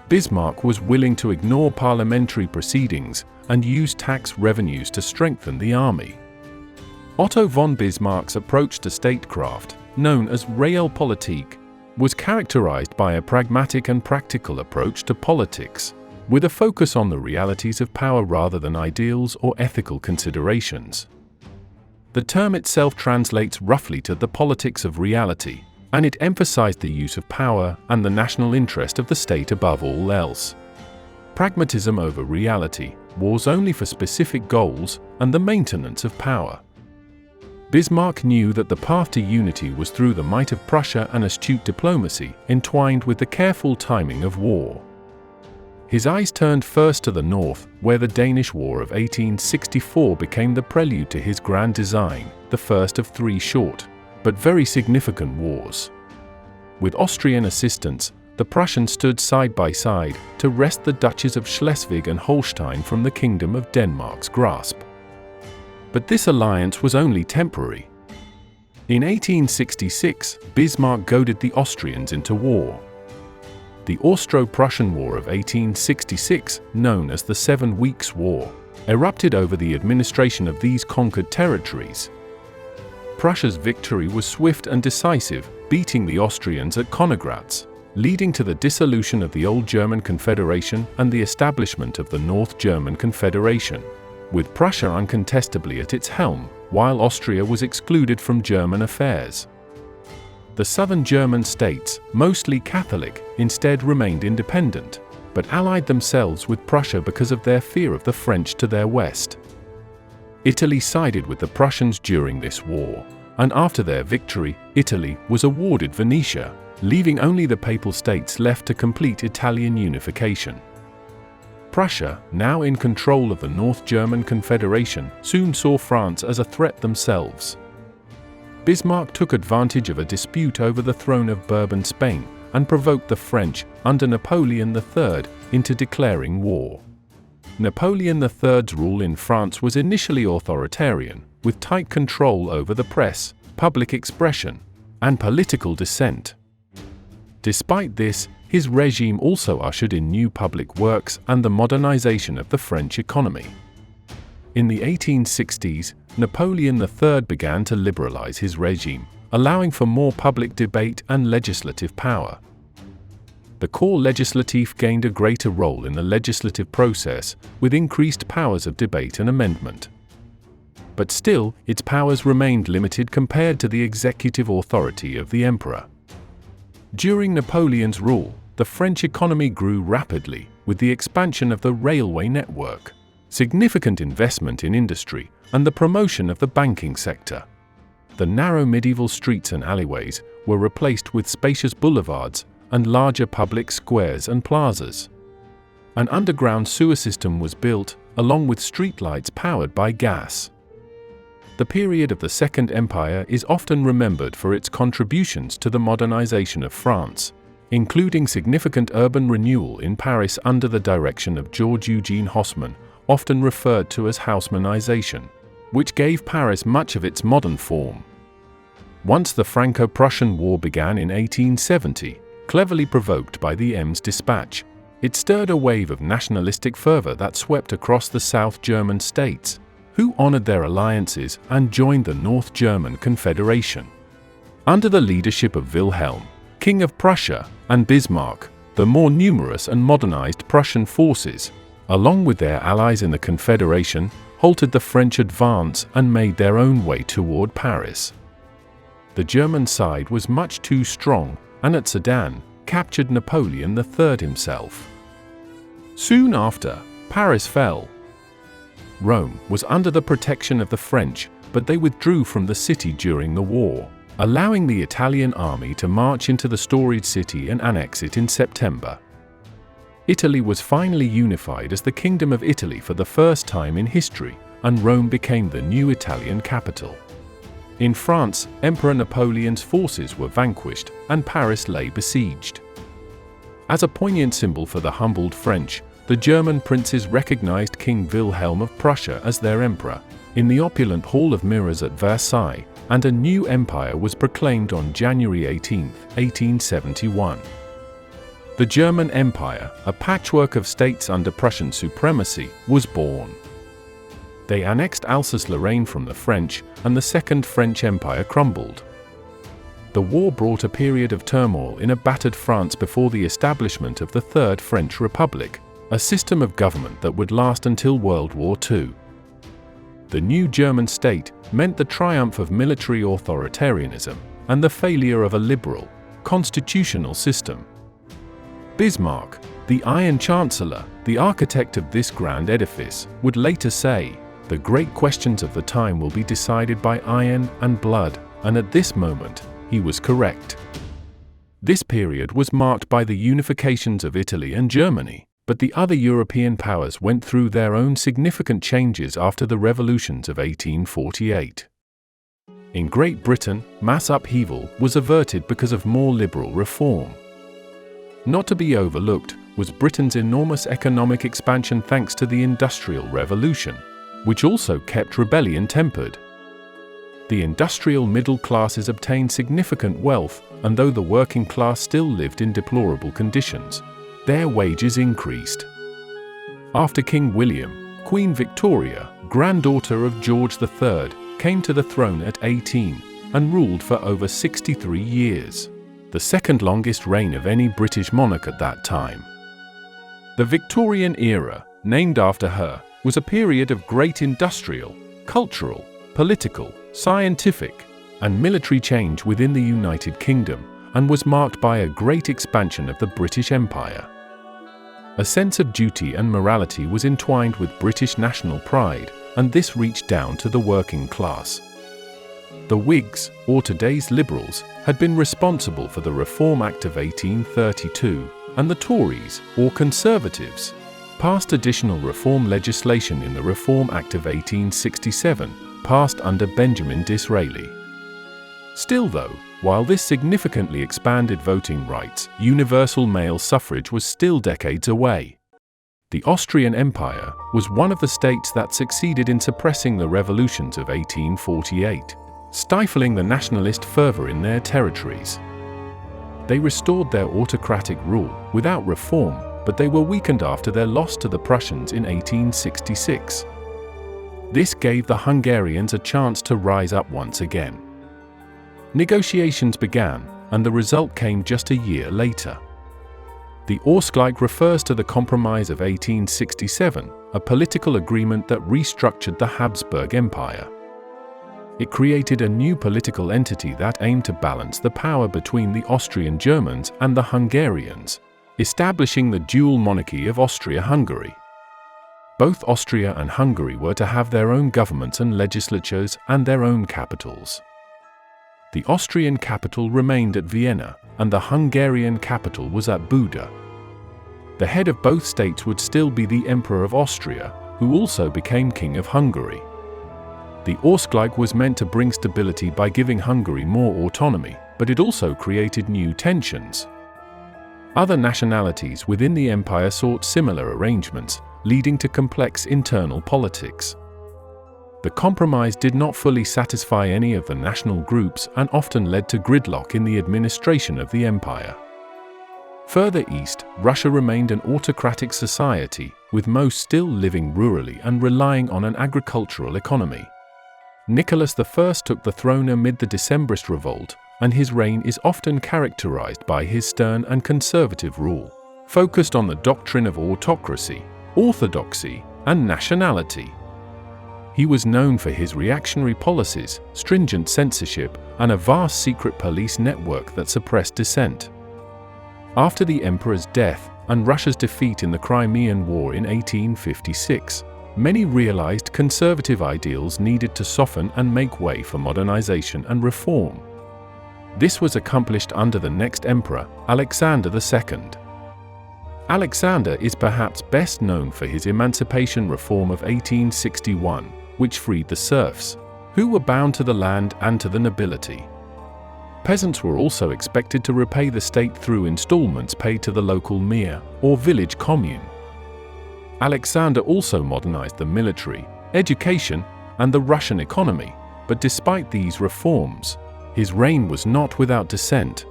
Bismarck was willing to ignore parliamentary proceedings and use tax revenues to strengthen the army. Otto von Bismarck's approach to statecraft, known as Realpolitik, was characterized by a pragmatic and practical approach to politics, with a focus on the realities of power rather than ideals or ethical considerations. The term itself translates roughly to the politics of reality, and it emphasized the use of power and the national interest of the state above all else. Pragmatism over reality, wars only for specific goals, and the maintenance of power. Bismarck knew that the path to unity was through the might of Prussia and astute diplomacy, entwined with the careful timing of war. His eyes turned first to the north, where the Danish War of 1864 became the prelude to his grand design, the first of three short, but very significant wars. With Austrian assistance, the Prussians stood side by side to wrest the duchies of Schleswig and Holstein from the Kingdom of Denmark's grasp. But this alliance was only temporary. In 1866, Bismarck goaded the Austrians into war. The Austro-Prussian War of 1866, known as the 7 Weeks' War, erupted over the administration of these conquered territories. Prussia's victory was swift and decisive, beating the Austrians at Königgrätz, leading to the dissolution of the old German Confederation and the establishment of the North German Confederation, with Prussia uncontestably at its helm, while Austria was excluded from German affairs. The southern German states, mostly Catholic, instead remained independent, but allied themselves with Prussia because of their fear of the French to their west. Italy sided with the Prussians during this war, and after their victory, Italy was awarded Venetia, leaving only the Papal States left to complete Italian unification. Prussia, now in control of the North German Confederation, soon saw France as a threat themselves. Bismarck took advantage of a dispute over the throne of Bourbon Spain and provoked the French, under Napoleon III, into declaring war. Napoleon III's rule in France was initially authoritarian, with tight control over the press, public expression, and political dissent. Despite this, his regime also ushered in new public works and the modernization of the French economy. In the 1860s, Napoleon III began to liberalize his regime, allowing for more public debate and legislative power. The Corps Legislatif gained a greater role in the legislative process, with increased powers of debate and amendment. But still, its powers remained limited compared to the executive authority of the emperor. During Napoleon's rule, the French economy grew rapidly, with the expansion of the railway network, significant investment in industry, and the promotion of the banking sector. The narrow medieval streets and alleyways were replaced with spacious boulevards and larger public squares and plazas. An underground sewer system was built, along with streetlights powered by gas. The period of the Second Empire is often remembered for its contributions to the modernization of France, including significant urban renewal in Paris under the direction of Georges-Eugène Haussmann, often referred to as Haussmannization, which gave Paris much of its modern form. Once the Franco-Prussian War began in 1870, cleverly provoked by the Ems dispatch, it stirred a wave of nationalistic fervor that swept across the South German states, who honored their alliances and joined the North German Confederation. Under the leadership of Wilhelm, King of Prussia, and Bismarck, the more numerous and modernized Prussian forces, along with their allies in the Confederation, halted the French advance and made their own way toward Paris. The German side was much too strong, and at Sedan, captured Napoleon III himself. Soon after, Paris fell. Rome was under the protection of the French, but they withdrew from the city during the war, allowing the Italian army to march into the storied city and annex it in September. Italy was finally unified as the Kingdom of Italy for the first time in history, and Rome became the new Italian capital. In France, Emperor Napoleon's forces were vanquished, and Paris lay besieged. As a poignant symbol for the humbled French, the German princes recognized King Wilhelm of Prussia as their emperor, in the opulent Hall of Mirrors at Versailles, and a new empire was proclaimed on January 18, 1871. The German Empire, a patchwork of states under Prussian supremacy, was born. They annexed Alsace-Lorraine from the French, and the Second French Empire crumbled. The war brought a period of turmoil in a battered France before the establishment of the Third French Republic, a system of government that would last until World War II. The new German state meant the triumph of military authoritarianism and the failure of a liberal, constitutional system. Bismarck, the Iron Chancellor, the architect of this grand edifice, would later say, "The great questions of the time will be decided by iron and blood," and at this moment, he was correct. This period was marked by the unifications of Italy and Germany, but the other European powers went through their own significant changes after the revolutions of 1848. In Great Britain, mass upheaval was averted because of more liberal reform. Not to be overlooked was Britain's enormous economic expansion thanks to the Industrial Revolution, which also kept rebellion tempered. The industrial middle classes obtained significant wealth, and though the working class still lived in deplorable conditions, their wages increased. After King William, Queen Victoria, granddaughter of George III, came to the throne at 18 and ruled for over 63 years, the second longest reign of any British monarch at that time. The Victorian era, named after her, was a period of great industrial, cultural, political, scientific, and military change within the United Kingdom, and was marked by a great expansion of the British Empire. A sense of duty and morality was entwined with British national pride, and this reached down to the working class. The Whigs, or today's Liberals, had been responsible for the Reform Act of 1832, and the Tories, or Conservatives, passed additional reform legislation in the Reform Act of 1867, passed under Benjamin Disraeli. Still though, while this significantly expanded voting rights, universal male suffrage was still decades away. The Austrian Empire was one of the states that succeeded in suppressing the revolutions of 1848, stifling the nationalist fervor in their territories. They restored their autocratic rule without reform, but they were weakened after their loss to the Prussians in 1866. This gave the Hungarians a chance to rise up once again. Negotiations began, and the result came just a year later. The Ausgleich refers to the Compromise of 1867, a political agreement that restructured the Habsburg Empire. It created a new political entity that aimed to balance the power between the Austrian Germans and the Hungarians, establishing the dual monarchy of Austria-Hungary. Both Austria and Hungary were to have their own governments and legislatures and their own capitals. The Austrian capital remained at Vienna, and the Hungarian capital was at Buda. The head of both states would still be the Emperor of Austria, who also became King of Hungary. The Ausgleich was meant to bring stability by giving Hungary more autonomy, but it also created new tensions. Other nationalities within the empire sought similar arrangements, leading to complex internal politics. The compromise did not fully satisfy any of the national groups and often led to gridlock in the administration of the empire. Further east, Russia remained an autocratic society, with most still living rurally and relying on an agricultural economy. Nicholas I took the throne amid the Decembrist revolt, and his reign is often characterized by his stern and conservative rule, focused on the doctrine of autocracy, orthodoxy, and nationality. He was known for his reactionary policies, stringent censorship, and a vast secret police network that suppressed dissent. After the emperor's death and Russia's defeat in the Crimean War in 1856, many realized conservative ideals needed to soften and make way for modernization and reform. This was accomplished under the next emperor, Alexander II. Alexander is perhaps best known for his emancipation reform of 1861, which freed the serfs, who were bound to the land and to the nobility. Peasants were also expected to repay the state through installments paid to the local mir, or village commune. Alexander also modernized the military, education, and the Russian economy, but despite these reforms, his reign was not without dissent.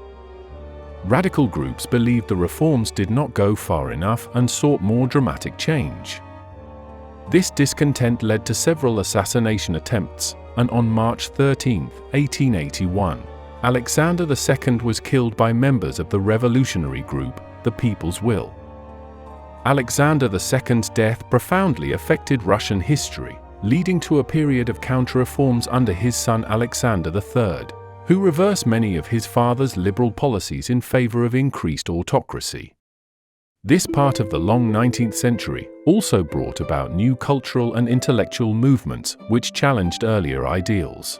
Radical groups believed the reforms did not go far enough and sought more dramatic change. This discontent led to several assassination attempts, and on March 13, 1881, Alexander II was killed by members of the revolutionary group, the People's Will. Alexander II's death profoundly affected Russian history, leading to a period of counter-reforms under his son Alexander III, who reversed many of his father's liberal policies in favor of increased autocracy. This part of the long 19th century also brought about new cultural and intellectual movements which challenged earlier ideals.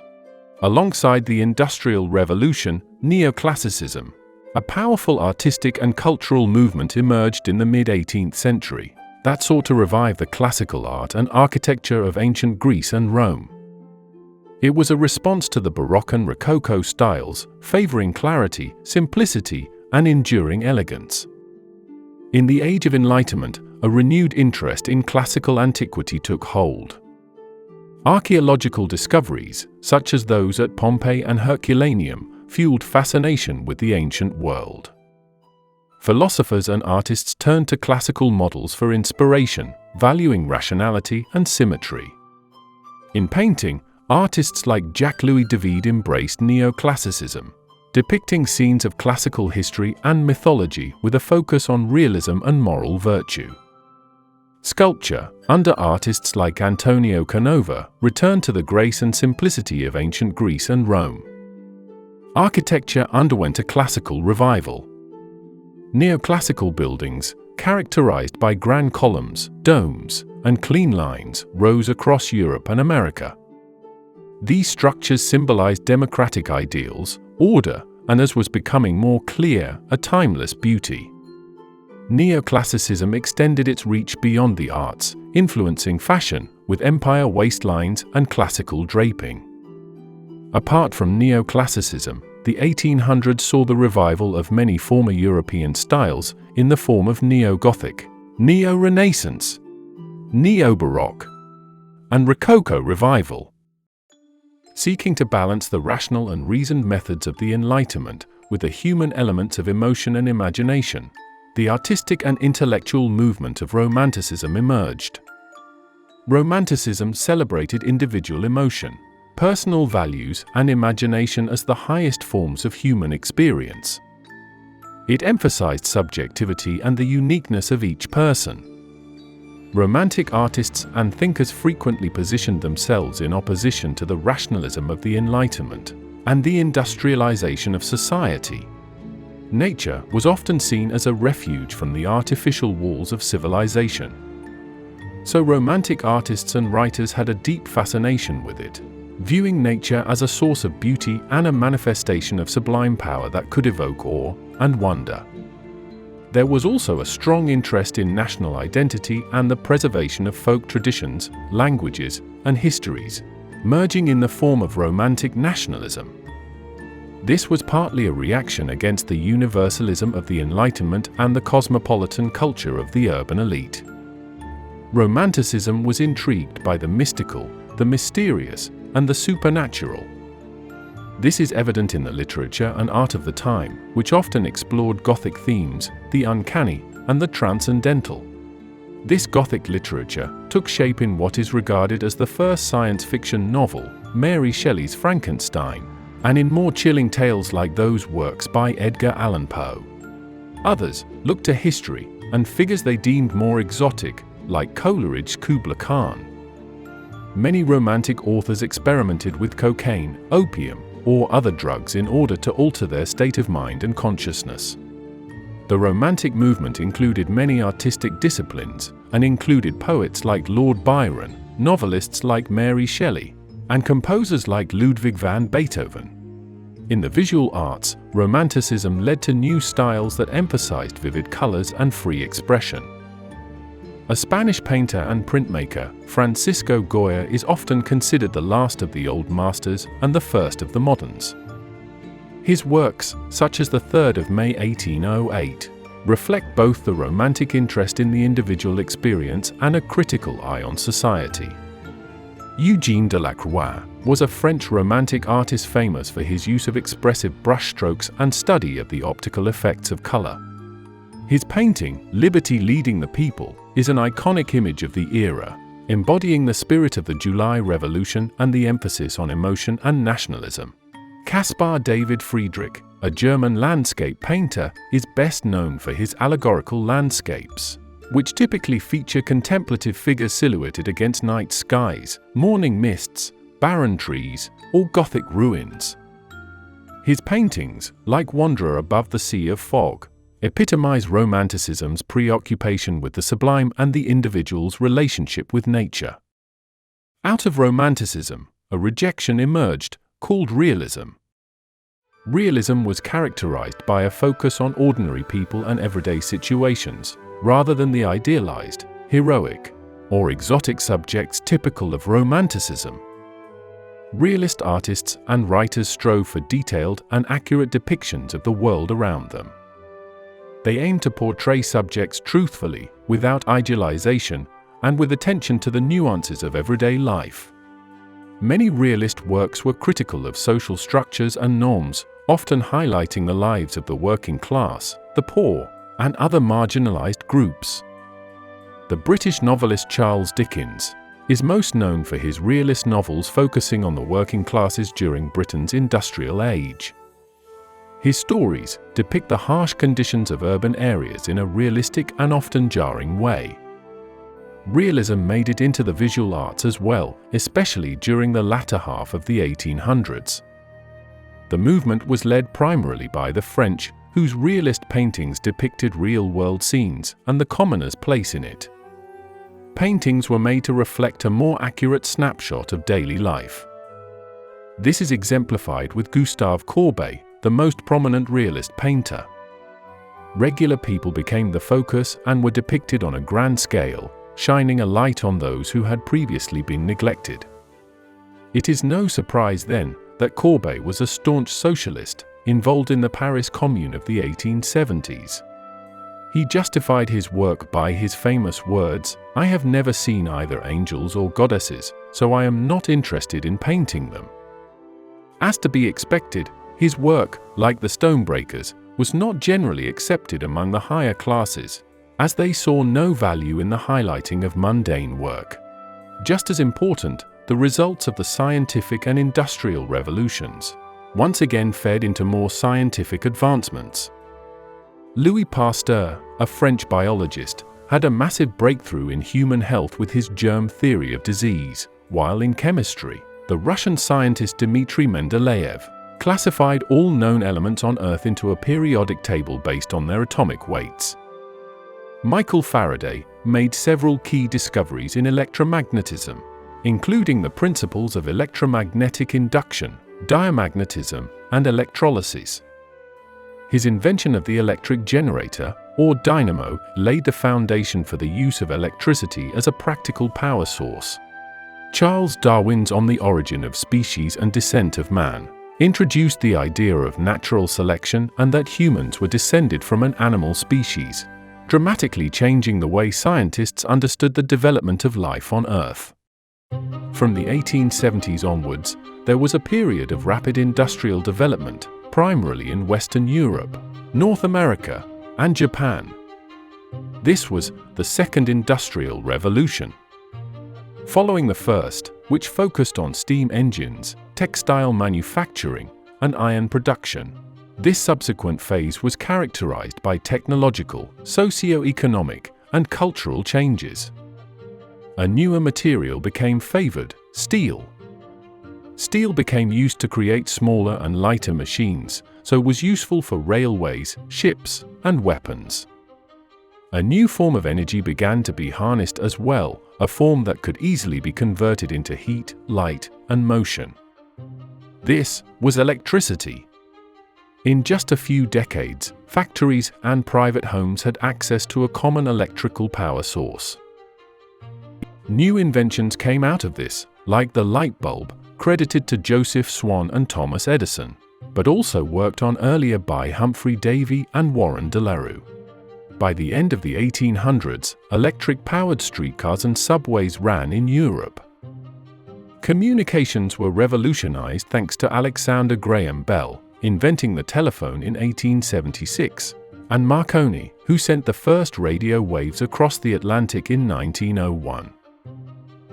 Alongside the Industrial Revolution, Neoclassicism, a powerful artistic and cultural movement emerged in the mid-18th century that sought to revive the classical art and architecture of ancient Greece and Rome. It was a response to the Baroque and Rococo styles, favoring clarity, simplicity, and enduring elegance. In the Age of Enlightenment, a renewed interest in classical antiquity took hold. Archaeological discoveries, such as those at Pompeii and Herculaneum, fueled fascination with the ancient world. Philosophers and artists turned to classical models for inspiration, valuing rationality and symmetry. In painting, artists like Jacques-Louis David embraced neoclassicism, depicting scenes of classical history and mythology with a focus on realism and moral virtue. Sculpture, under artists like Antonio Canova, returned to the grace and simplicity of ancient Greece and Rome. Architecture underwent a classical revival. Neoclassical buildings, characterized by grand columns, domes, and clean lines, rose across Europe and America. These structures symbolized democratic ideals, order, and, as was becoming more clear, a timeless beauty. Neoclassicism extended its reach beyond the arts, influencing fashion, with empire waistlines and classical draping. Apart from neoclassicism, the 1800s saw the revival of many former European styles in the form of neo-Gothic, neo-Renaissance, neo-Baroque, and Rococo revival. Seeking to balance the rational and reasoned methods of the Enlightenment with the human elements of emotion and imagination, the artistic and intellectual movement of Romanticism emerged. Romanticism celebrated individual emotion, personal values, and imagination as the highest forms of human experience. It emphasized subjectivity and the uniqueness of each person. Romantic artists and thinkers frequently positioned themselves in opposition to the rationalism of the Enlightenment and the industrialization of society. Nature was often seen as a refuge from the artificial walls of civilization. So Romantic artists and writers had a deep fascination with it, viewing nature as a source of beauty and a manifestation of sublime power that could evoke awe and wonder. There was also a strong interest in national identity and the preservation of folk traditions, languages, and histories, merging in the form of Romantic nationalism. This was partly a reaction against the universalism of the Enlightenment and the cosmopolitan culture of the urban elite. Romanticism was intrigued by the mystical, the mysterious, and the supernatural. This is evident in the literature and art of the time, which often explored Gothic themes, the uncanny, and the transcendental. This Gothic literature took shape in what is regarded as the first science fiction novel, Mary Shelley's Frankenstein, and in more chilling tales like those works by Edgar Allan Poe. Others looked to history and figures they deemed more exotic, like Coleridge's Kubla Khan. Many Romantic authors experimented with cocaine, opium, or other drugs in order to alter their state of mind and consciousness. The Romantic movement included many artistic disciplines and included poets like Lord Byron, novelists like Mary Shelley, and composers like Ludwig van Beethoven. In the visual arts, Romanticism led to new styles that emphasized vivid colors and free expression. A Spanish painter and printmaker, Francisco Goya, is often considered the last of the old masters and the first of the moderns. His works, such as the 3rd of May 1808, reflect both the Romantic interest in the individual experience and a critical eye on society. Eugène Delacroix was a French Romantic artist famous for his use of expressive brushstrokes and study of the optical effects of color. His painting, Liberty Leading the People, is an iconic image of the era, embodying the spirit of the July Revolution and the emphasis on emotion and nationalism. Caspar David Friedrich, a German landscape painter, is best known for his allegorical landscapes, which typically feature contemplative figures silhouetted against night skies, morning mists, barren trees, or Gothic ruins. His paintings, like Wanderer Above the Sea of Fog, epitomize Romanticism's preoccupation with the sublime and the individual's relationship with nature. Out of Romanticism, a rejection emerged, called Realism. Realism was characterized by a focus on ordinary people and everyday situations, rather than the idealized, heroic, or exotic subjects typical of Romanticism. Realist artists and writers strove for detailed and accurate depictions of the world around them. They aimed to portray subjects truthfully, without idealization, and with attention to the nuances of everyday life. Many realist works were critical of social structures and norms, often highlighting the lives of the working class, the poor, and other marginalized groups. The British novelist Charles Dickens is most known for his realist novels focusing on the working classes during Britain's industrial age. His stories depict the harsh conditions of urban areas in a realistic and often jarring way. Realism made it into the visual arts as well, especially during the latter half of the 1800s. The movement was led primarily by the French, whose realist paintings depicted real-world scenes and the commoner's place in it. Paintings were made to reflect a more accurate snapshot of daily life. This is exemplified with Gustave Courbet, the most prominent realist painter. Regular people became the focus and were depicted on a grand scale, shining a light on those who had previously been neglected. It is no surprise then that Courbet was a staunch socialist, involved in the Paris Commune of the 1870s. He justified his work by his famous words, "I have never seen either angels or goddesses, so I am not interested in painting them." As to be expected, his work, like the Stonebreakers, was not generally accepted among the higher classes, as they saw no value in the highlighting of mundane work. Just as important, the results of the scientific and industrial revolutions once again fed into more scientific advancements. Louis Pasteur, a French biologist, had a massive breakthrough in human health with his germ theory of disease, while in chemistry, the Russian scientist Dmitry Mendeleev classified all known elements on Earth into a periodic table based on their atomic weights. Michael Faraday made several key discoveries in electromagnetism, including the principles of electromagnetic induction, diamagnetism, and electrolysis. His invention of the electric generator, or dynamo, laid the foundation for the use of electricity as a practical power source. Charles Darwin's On the Origin of Species and Descent of Man introduced the idea of natural selection and that humans were descended from an animal species, dramatically changing the way scientists understood the development of life on Earth. From the 1870s onwards, there was a period of rapid industrial development, primarily in Western Europe, North America, and Japan. This was the Second Industrial Revolution. Following the first, which focused on steam engines, textile manufacturing, and iron production, this subsequent phase was characterized by technological, socio-economic, and cultural changes. A newer material became favored, steel. Steel became used to create smaller and lighter machines, so was useful for railways, ships, and weapons. A new form of energy began to be harnessed as well, a form that could easily be converted into heat, light, and motion. This was electricity. In just a few decades, factories and private homes had access to a common electrical power source. New inventions came out of this, like the light bulb, credited to Joseph Swan and Thomas Edison, but also worked on earlier by Humphrey Davy and Warren de la Rue. By the end of the 1800s, electric-powered streetcars and subways ran in Europe. Communications were revolutionized thanks to Alexander Graham Bell, inventing the telephone in 1876, and Marconi, who sent the first radio waves across the Atlantic in 1901.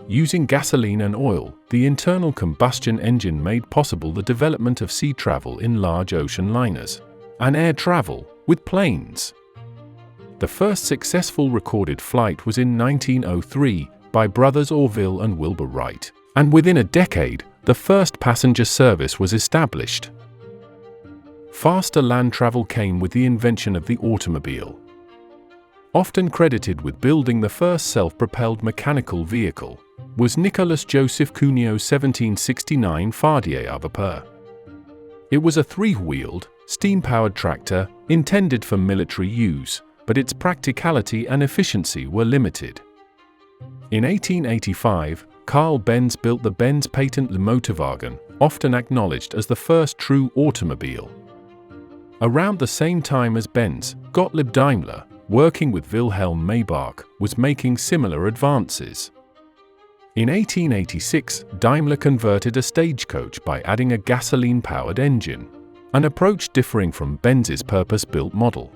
Using gasoline and oil, the internal combustion engine made possible the development of sea travel in large ocean liners, and air travel with planes. The first successful recorded flight was in 1903 by brothers Orville and Wilbur Wright, and within a decade, the first passenger service was established. Faster land travel came with the invention of the automobile. Often credited with building the first self-propelled mechanical vehicle, was Nicolas Joseph Cugnot's 1769 Fardier à vapeur. It was a three-wheeled, steam-powered tractor intended for military use, but its practicality and efficiency were limited. In 1885, Carl Benz built the Benz patent Le Motorwagen, often acknowledged as the first true automobile. Around the same time as Benz, Gottlieb Daimler, working with Wilhelm Maybach, was making similar advances. In 1886, Daimler converted a stagecoach by adding a gasoline-powered engine, an approach differing from Benz's purpose-built model.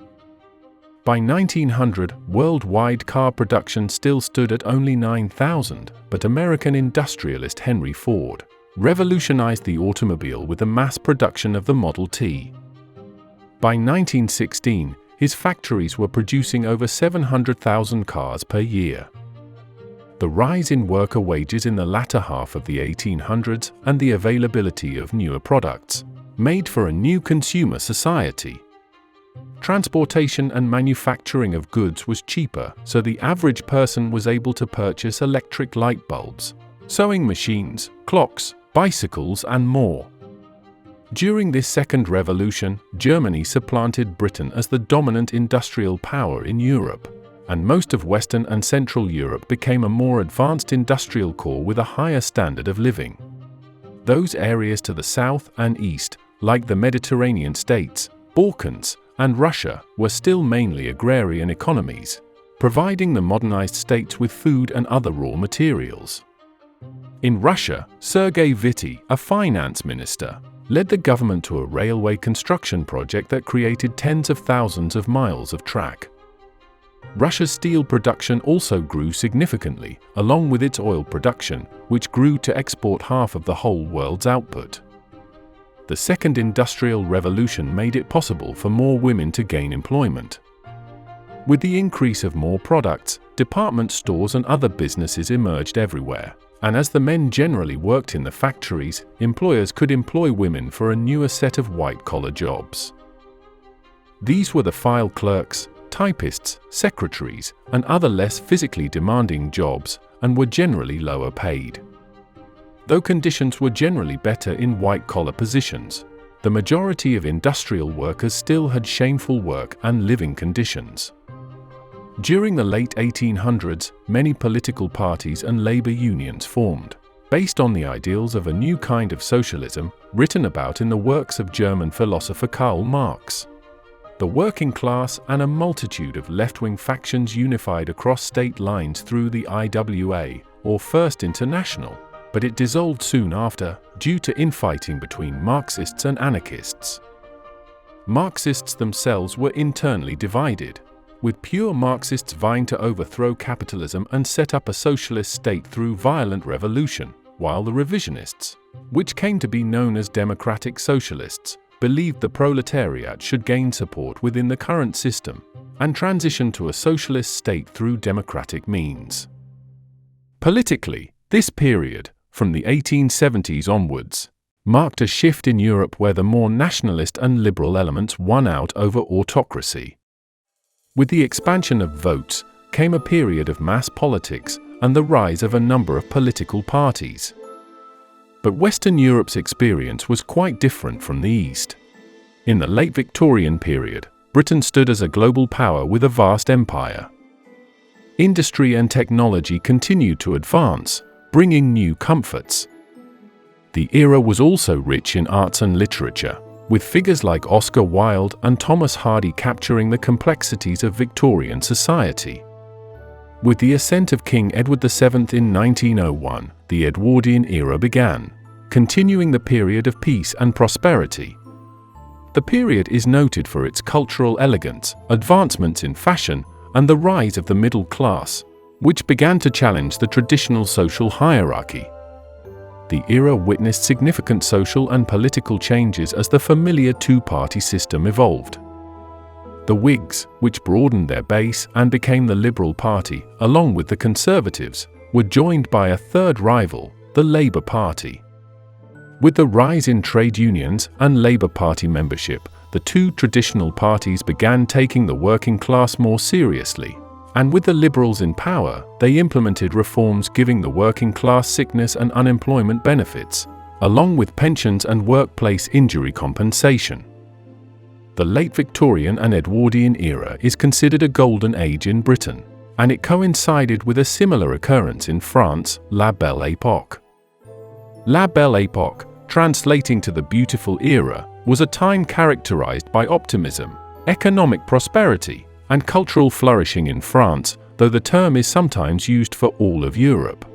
By 1900, worldwide car production still stood at only 9,000, but American industrialist Henry Ford revolutionized the automobile with the mass production of the Model T. By 1916, his factories were producing over 700,000 cars per year. The rise in worker wages in the latter half of the 1800s and the availability of newer products made for a new consumer society. Transportation and manufacturing of goods was cheaper, so the average person was able to purchase electric light bulbs, sewing machines, clocks, bicycles, and more. During this second revolution, Germany supplanted Britain as the dominant industrial power in Europe, and most of Western and Central Europe became a more advanced industrial core with a higher standard of living. Those areas to the south and east, like the Mediterranean states, Balkans, and Russia, were still mainly agrarian economies, providing the modernized states with food and other raw materials. In Russia, Sergei Witte, a finance minister, led the government to a railway construction project that created tens of thousands of miles of track. Russia's steel production also grew significantly, along with its oil production, which grew to export half of the whole world's output. The Second Industrial Revolution made it possible for more women to gain employment. With the increase of more products, department stores and other businesses emerged everywhere, and as the men generally worked in the factories, employers could employ women for a newer set of white-collar jobs. These were the file clerks, typists, secretaries, and other less physically demanding jobs, and were generally lower paid. Though conditions were generally better in white-collar positions, the majority of industrial workers still had shameful work and living conditions. During the late 1800s, many political parties and labor unions formed, based on the ideals of a new kind of socialism written about in the works of German philosopher Karl Marx. The working class and a multitude of left-wing factions unified across state lines through the IWA, or First International, but it dissolved soon after, due to infighting between Marxists and anarchists. Marxists themselves were internally divided, with pure Marxists vying to overthrow capitalism and set up a socialist state through violent revolution, while the revisionists, which came to be known as democratic socialists, believed the proletariat should gain support within the current system and transition to a socialist state through democratic means. Politically, this period, from the 1870s onwards, marked a shift in Europe where the more nationalist and liberal elements won out over autocracy. With the expansion of votes came a period of mass politics and the rise of a number of political parties. But Western Europe's experience was quite different from the East. In the late Victorian period, Britain stood as a global power with a vast empire. Industry and technology continued to advance, bringing new comforts. The era was also rich in arts and literature, with figures like Oscar Wilde and Thomas Hardy capturing the complexities of Victorian society. With the ascent of King Edward VII in 1901, the Edwardian era began, continuing the period of peace and prosperity. The period is noted for its cultural elegance, advancements in fashion, and the rise of the middle class, which began to challenge the traditional social hierarchy. The era witnessed significant social and political changes as the familiar two-party system evolved. The Whigs, which broadened their base and became the Liberal Party, along with the Conservatives, were joined by a third rival, the Labour Party. With the rise in trade unions and Labour Party membership, the two traditional parties began taking the working class more seriously. And with the Liberals in power, they implemented reforms giving the working class sickness and unemployment benefits, along with pensions and workplace injury compensation. The late Victorian and Edwardian era is considered a golden age in Britain, and it coincided with a similar occurrence in France, La Belle Époque. La Belle Époque, translating to the beautiful era, was a time characterized by optimism, economic prosperity, and cultural flourishing in France, though the term is sometimes used for all of Europe.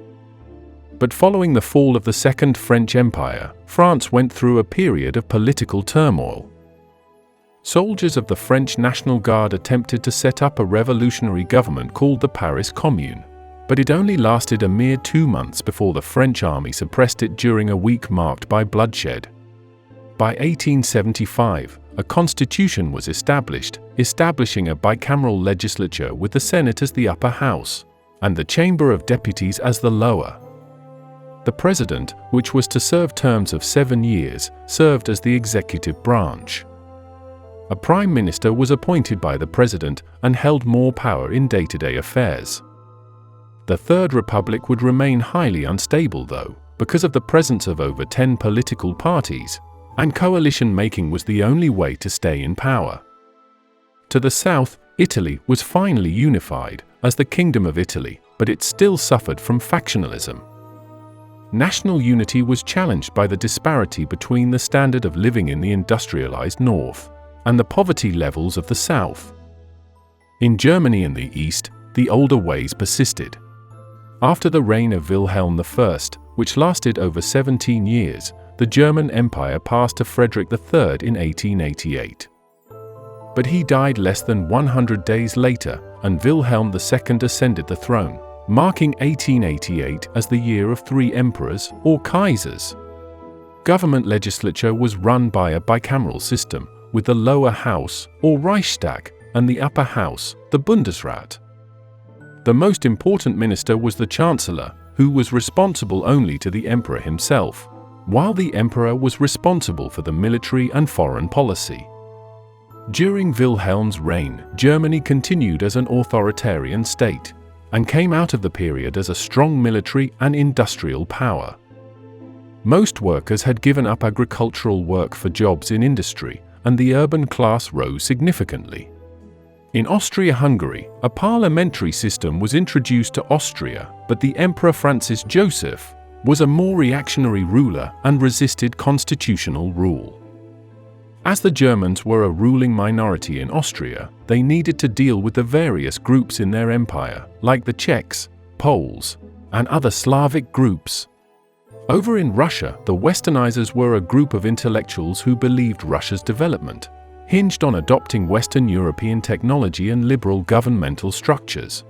But following the fall of the Second French Empire, France went through a period of political turmoil. Soldiers of the French National Guard attempted to set up a revolutionary government called the Paris Commune, but it only lasted a mere 2 months before the French army suppressed it during a week marked by bloodshed. By 1875, a constitution was established, establishing a bicameral legislature with the Senate as the upper house, and the Chamber of Deputies as the lower. The president, which was to serve terms of 7 years, served as the executive branch. A prime minister was appointed by the president and held more power in day-to-day affairs. The Third Republic would remain highly unstable, though, because of the presence of over 10 political parties, and coalition making was the only way to stay in power. To the south, Italy was finally unified as the Kingdom of Italy, but it still suffered from factionalism. National unity was challenged by the disparity between the standard of living in the industrialized north and the poverty levels of the south. In Germany and the east, the older ways persisted. After the reign of Wilhelm I, which lasted over 17 years, the German Empire passed to Frederick III in 1888. But he died less than 100 days later, and Wilhelm II ascended the throne, marking 1888 as the year of 3 emperors, or Kaisers. Government legislature was run by a bicameral system, with the lower house, or Reichstag, and the upper house, the Bundesrat. The most important minister was the Chancellor, who was responsible only to the emperor himself, while the emperor was responsible for the military and foreign policy. During Wilhelm's reign, Germany continued as an authoritarian state, and came out of the period as a strong military and industrial power. Most workers had given up agricultural work for jobs in industry, and the urban class rose significantly. In Austria-Hungary, a parliamentary system was introduced to Austria, but the Emperor Francis Joseph was a more reactionary ruler and resisted constitutional rule. As the Germans were a ruling minority in Austria, they needed to deal with the various groups in their empire, like the Czechs, Poles, and other Slavic groups. Over in Russia, the Westernizers were a group of intellectuals who believed Russia's development hinged on adopting Western European technology and liberal governmental structures.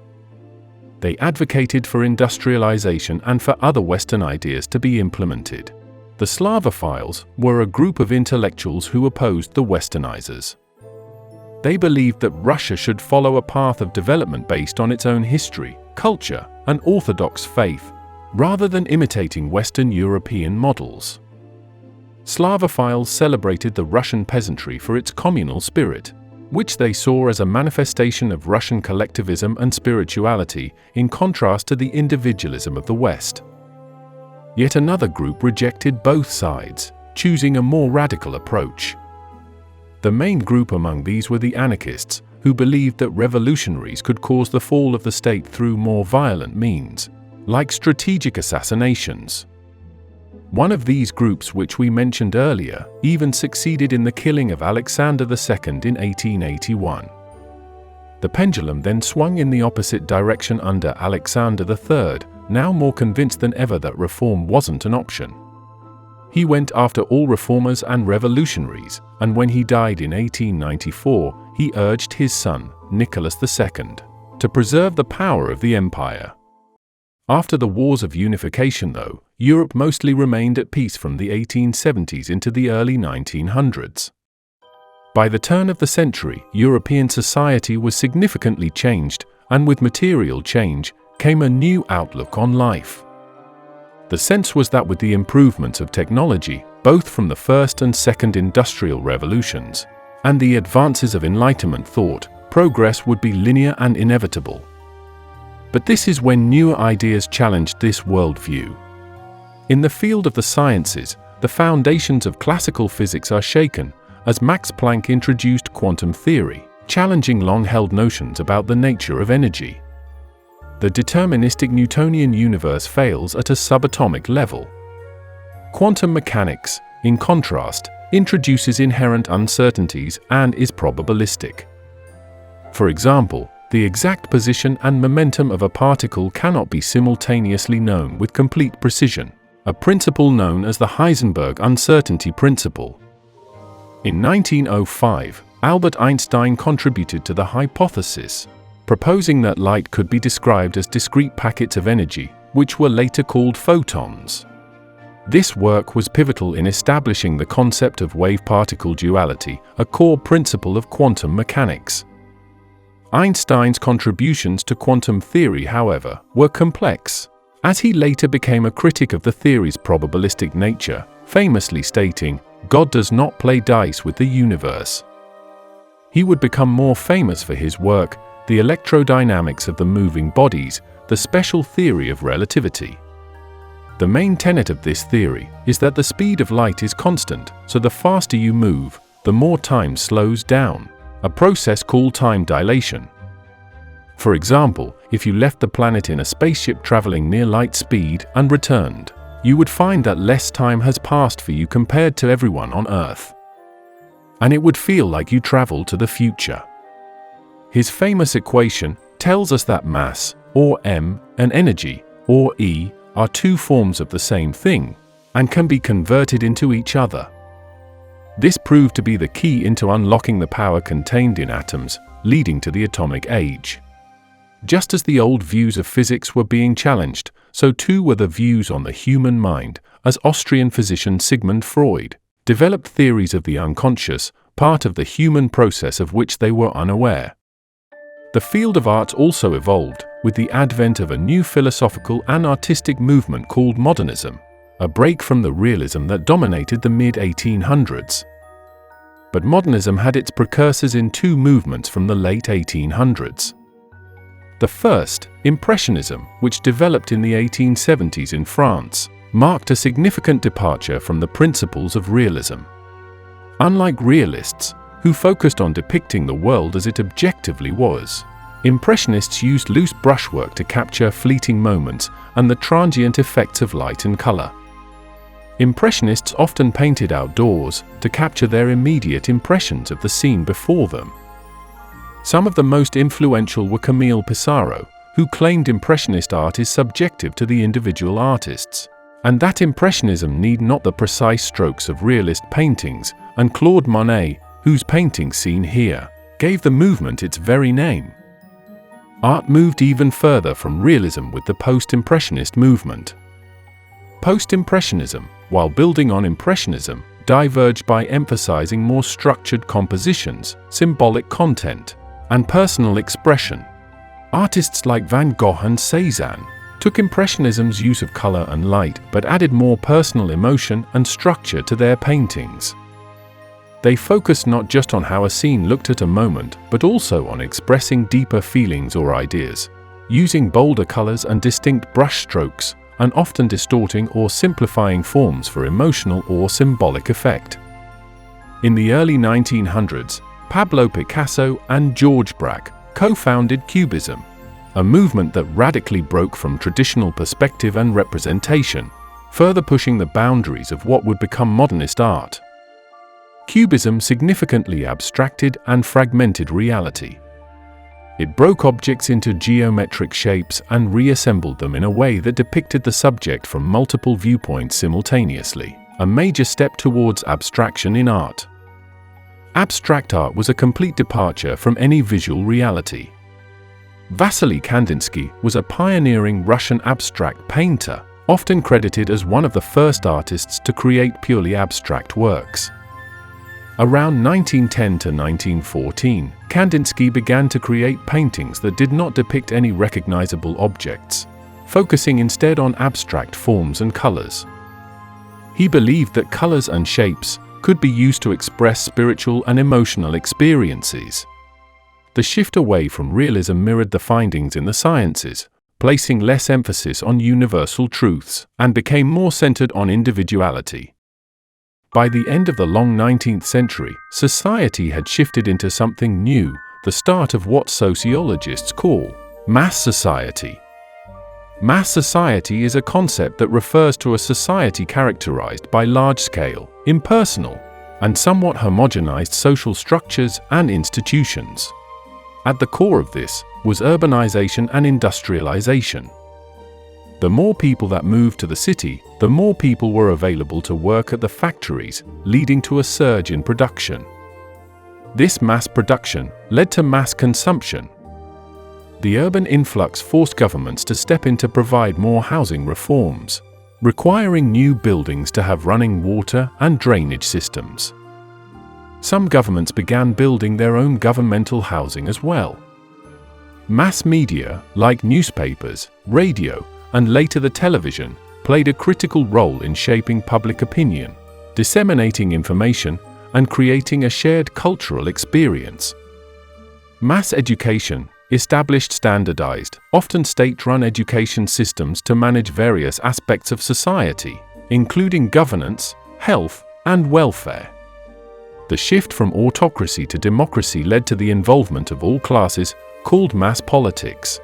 They advocated for industrialization and for other Western ideas to be implemented. The Slavophiles were a group of intellectuals who opposed the Westernizers. They believed that Russia should follow a path of development based on its own history, culture, and orthodox faith, rather than imitating Western European models. Slavophiles celebrated the Russian peasantry for its communal spirit, which they saw as a manifestation of Russian collectivism and spirituality, in contrast to the individualism of the West. Yet another group rejected both sides, choosing a more radical approach. The main group among these were the anarchists, who believed that revolutionaries could cause the fall of the state through more violent means, like strategic assassinations. One of these groups, which we mentioned earlier, even succeeded in the killing of Alexander II in 1881. The pendulum then swung in the opposite direction under Alexander III, now more convinced than ever that reform wasn't an option. He went after all reformers and revolutionaries, and when he died in 1894, he urged his son, Nicholas II, to preserve the power of the empire. After the wars of unification, though, Europe mostly remained at peace from the 1870s into the early 1900s. By the turn of the century, European society was significantly changed, and with material change came a new outlook on life. The sense was that with the improvements of technology, both from the first and second industrial revolutions, and the advances of Enlightenment thought, progress would be linear and inevitable. But this is when newer ideas challenged this worldview. In the field of the sciences, the foundations of classical physics are shaken, as Max Planck introduced quantum theory, challenging long-held notions about the nature of energy. The deterministic Newtonian universe fails at a subatomic level. Quantum mechanics, in contrast, introduces inherent uncertainties and is probabilistic. For example, the exact position and momentum of a particle cannot be simultaneously known with complete precision, a principle known as the Heisenberg uncertainty principle. In 1905, Albert Einstein contributed to the hypothesis, proposing that light could be described as discrete packets of energy, which were later called photons. This work was pivotal in establishing the concept of wave-particle duality, a core principle of quantum mechanics. Einstein's contributions to quantum theory, however, were complex, as he later became a critic of the theory's probabilistic nature, famously stating, "God does not play dice with the universe." He would become more famous for his work, The Electrodynamics of the Moving Bodies, the Special Theory of Relativity. The main tenet of this theory is that the speed of light is constant, so the faster you move, the more time slows down, a process called time dilation. For example, if you left the planet in a spaceship traveling near light speed and returned, you would find that less time has passed for you compared to everyone on Earth. And it would feel like you traveled to the future. His famous equation tells us that mass, or m, and energy, or E, are two forms of the same thing, and can be converted into each other. This proved to be the key into unlocking the power contained in atoms, leading to the atomic age. Just as the old views of physics were being challenged, so too were the views on the human mind, as Austrian physician Sigmund Freud developed theories of the unconscious, part of the human process of which they were unaware. The field of art also evolved, with the advent of a new philosophical and artistic movement called modernism, a break from the realism that dominated the mid-1800s. But modernism had its precursors in two movements from the late 1800s. The first, Impressionism, which developed in the 1870s in France, marked a significant departure from the principles of realism. Unlike realists, who focused on depicting the world as it objectively was, Impressionists used loose brushwork to capture fleeting moments and the transient effects of light and color. Impressionists often painted outdoors to capture their immediate impressions of the scene before them. Some of the most influential were Camille Pissarro, who claimed Impressionist art is subjective to the individual artists, and that Impressionism need not the precise strokes of realist paintings, and Claude Monet, whose paintings seen here, gave the movement its very name. Art moved even further from realism with the post-impressionist movement. Post-impressionism, while building on Impressionism, diverged by emphasizing more structured compositions, symbolic content, and personal expression. Artists like Van Gogh and Cézanne took Impressionism's use of color and light but added more personal emotion and structure to their paintings. They focused not just on how a scene looked at a moment, but also on expressing deeper feelings or ideas, using bolder colors and distinct brush strokes, and often distorting or simplifying forms for emotional or symbolic effect. In the early 1900s, Pablo Picasso and George Braque co-founded Cubism, a movement that radically broke from traditional perspective and representation, further pushing the boundaries of what would become modernist art. Cubism significantly abstracted and fragmented reality. It broke objects into geometric shapes and reassembled them in a way that depicted the subject from multiple viewpoints simultaneously, a major step towards abstraction in art. Abstract art was a complete departure from any visual reality. Vasily Kandinsky was a pioneering Russian abstract painter, often credited as one of the first artists to create purely abstract works. Around 1910 to 1914, Kandinsky began to create paintings that did not depict any recognizable objects, focusing instead on abstract forms and colors. He believed that colors and shapes could be used to express spiritual and emotional experiences. The shift away from realism mirrored the findings in the sciences, placing less emphasis on universal truths, and became more centered on individuality. By the end of the long 19th century, society had shifted into something new, the start of what sociologists call mass society. Mass society is a concept that refers to a society characterized by large-scale, impersonal, and somewhat homogenized social structures and institutions. At the core of this was urbanization and industrialization. The more people that moved to the city, the more people were available to work at the factories, leading to a surge in production. This mass production led to mass consumption. The urban influx forced governments to step in to provide more housing reforms, requiring new buildings to have running water and drainage systems. Some governments began building their own governmental housing as well. Mass media, like newspapers, radio, and later the television, played a critical role in shaping public opinion, disseminating information, and creating a shared cultural experience. Mass education established standardized, often state-run education systems to manage various aspects of society, including governance, health, and welfare. The shift from autocracy to democracy led to the involvement of all classes, called mass politics.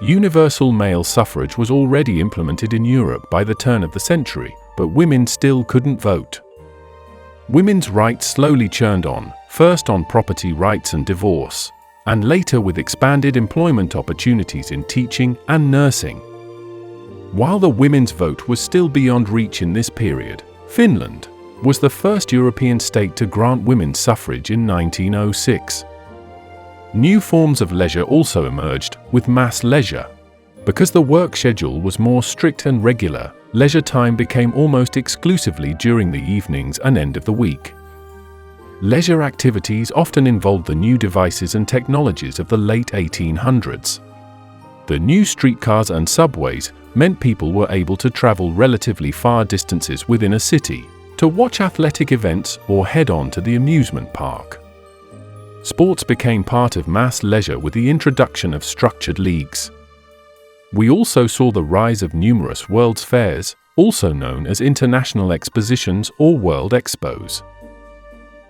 Universal male suffrage was already implemented in Europe by the turn of the century, but women still couldn't vote. Women's rights slowly churned on, first on property rights and divorce, and later with expanded employment opportunities in teaching and nursing. While the women's vote was still beyond reach in this period, Finland was the first European state to grant women suffrage in 1906. New forms of leisure also emerged, with mass leisure. Because the work schedule was more strict and regular, leisure time became almost exclusively during the evenings and end of the week. Leisure activities often involved the new devices and technologies of the late 1800s. The new streetcars and subways meant people were able to travel relatively far distances within a city, to watch athletic events or head on to the amusement park. Sports became part of mass leisure with the introduction of structured leagues. We also saw the rise of numerous World's Fairs, also known as international expositions or World Expos.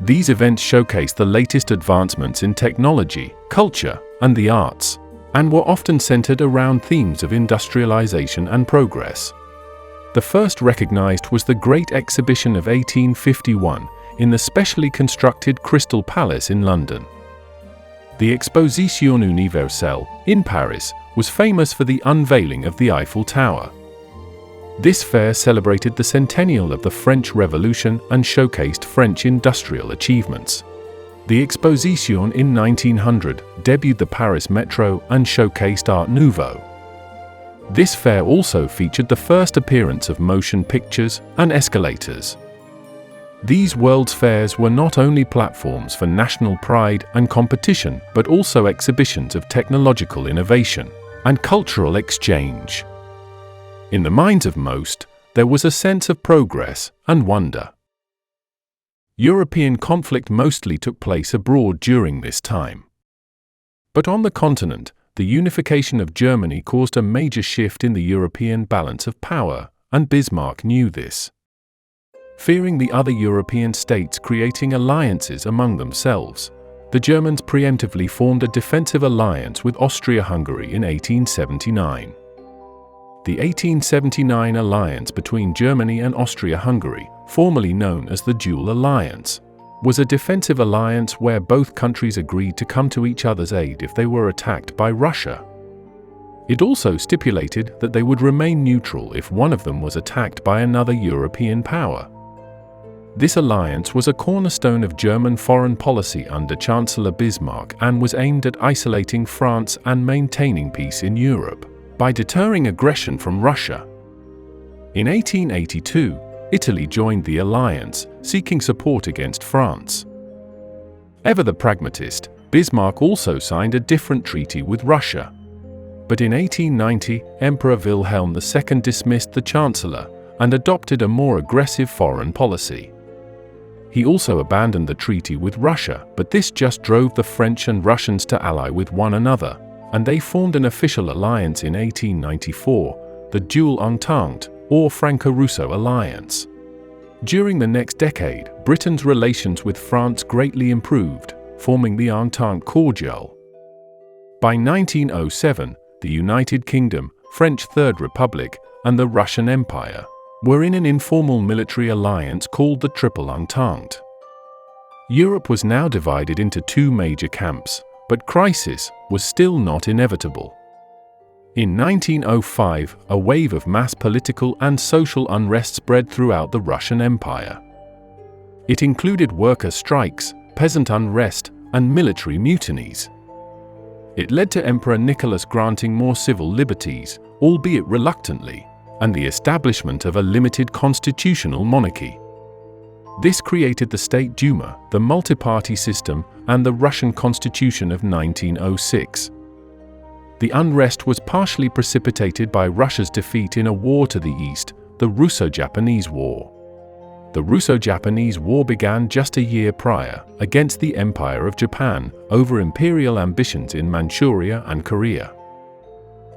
These events showcased the latest advancements in technology, culture, and the arts, and were often centered around themes of industrialization and progress. The first recognized was the Great Exhibition of 1851 in the specially constructed Crystal Palace in London. The Exposition Universelle, in Paris, was famous for the unveiling of the Eiffel Tower. This fair celebrated the centennial of the French Revolution and showcased French industrial achievements. The Exposition in 1900 debuted the Paris Metro and showcased Art Nouveau. This fair also featured the first appearance of motion pictures and escalators. These World's Fairs were not only platforms for national pride and competition, but also exhibitions of technological innovation and cultural exchange. In the minds of most, there was a sense of progress and wonder. European conflict mostly took place abroad during this time. But on the continent, the unification of Germany caused a major shift in the European balance of power, and Bismarck knew this. Fearing the other European states creating alliances among themselves, the Germans preemptively formed a defensive alliance with Austria-Hungary in 1879. The 1879 alliance between Germany and Austria-Hungary, formerly known as the Dual Alliance, was a defensive alliance where both countries agreed to come to each other's aid if they were attacked by Russia. It also stipulated that they would remain neutral if one of them was attacked by another European power. This alliance was a cornerstone of German foreign policy under Chancellor Bismarck and was aimed at isolating France and maintaining peace in Europe by deterring aggression from Russia. In 1882, Italy joined the alliance, seeking support against France. Ever the pragmatist, Bismarck also signed a different treaty with Russia. But in 1890, Emperor Wilhelm II dismissed the Chancellor and adopted a more aggressive foreign policy. He also abandoned the treaty with Russia, but this just drove the French and Russians to ally with one another, and they formed an official alliance in 1894, the Dual Entente, or Franco-Russo alliance. During the next decade, Britain's relations with France greatly improved, forming the Entente Cordiale. By 1907, the United Kingdom, French Third Republic, and the Russian Empire were in an informal military alliance called the Triple Entente. Europe was now divided into two major camps, But crisis was still not inevitable. In 1905, a wave of mass political and social unrest spread throughout the Russian Empire. It included worker strikes, peasant unrest, and military mutinies. It led to Emperor Nicholas granting more civil liberties, albeit reluctantly, and the establishment of a limited constitutional monarchy. This created the State Duma, the multi-party system, and the Russian Constitution of 1906. The unrest was partially precipitated by Russia's defeat in a war to the east, the Russo-Japanese War. The Russo-Japanese War began just a year prior, against the Empire of Japan, over imperial ambitions in Manchuria and Korea.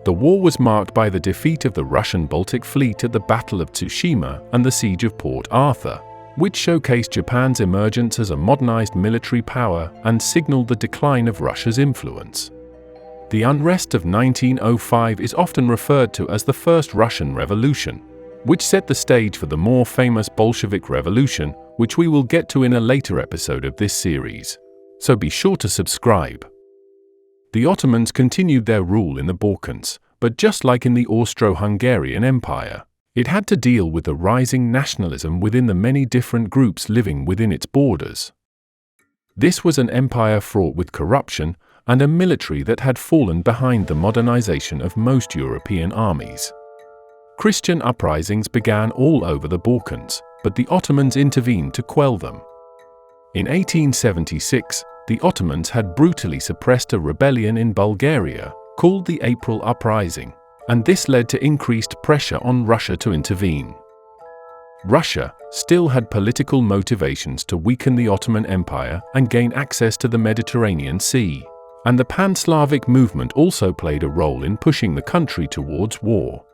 The war was marked by the defeat of the Russian Baltic Fleet at the Battle of Tsushima and the Siege of Port Arthur, which showcased Japan's emergence as a modernized military power and signaled the decline of Russia's influence. The unrest of 1905 is often referred to as the First Russian Revolution, which set the stage for the more famous Bolshevik Revolution, which we will get to in a later episode of this series. So be sure to subscribe. The Ottomans continued their rule in the Balkans, but just like in the Austro-Hungarian Empire, it had to deal with the rising nationalism within the many different groups living within its borders. This was an empire fraught with corruption and a military that had fallen behind the modernization of most European armies. Christian uprisings began all over the Balkans, but the Ottomans intervened to quell them. In 1876, the Ottomans had brutally suppressed a rebellion in Bulgaria, called the April Uprising, and this led to increased pressure on Russia to intervene. Russia still had political motivations to weaken the Ottoman Empire and gain access to the Mediterranean Sea, and the Pan-Slavic movement also played a role in pushing the country towards war.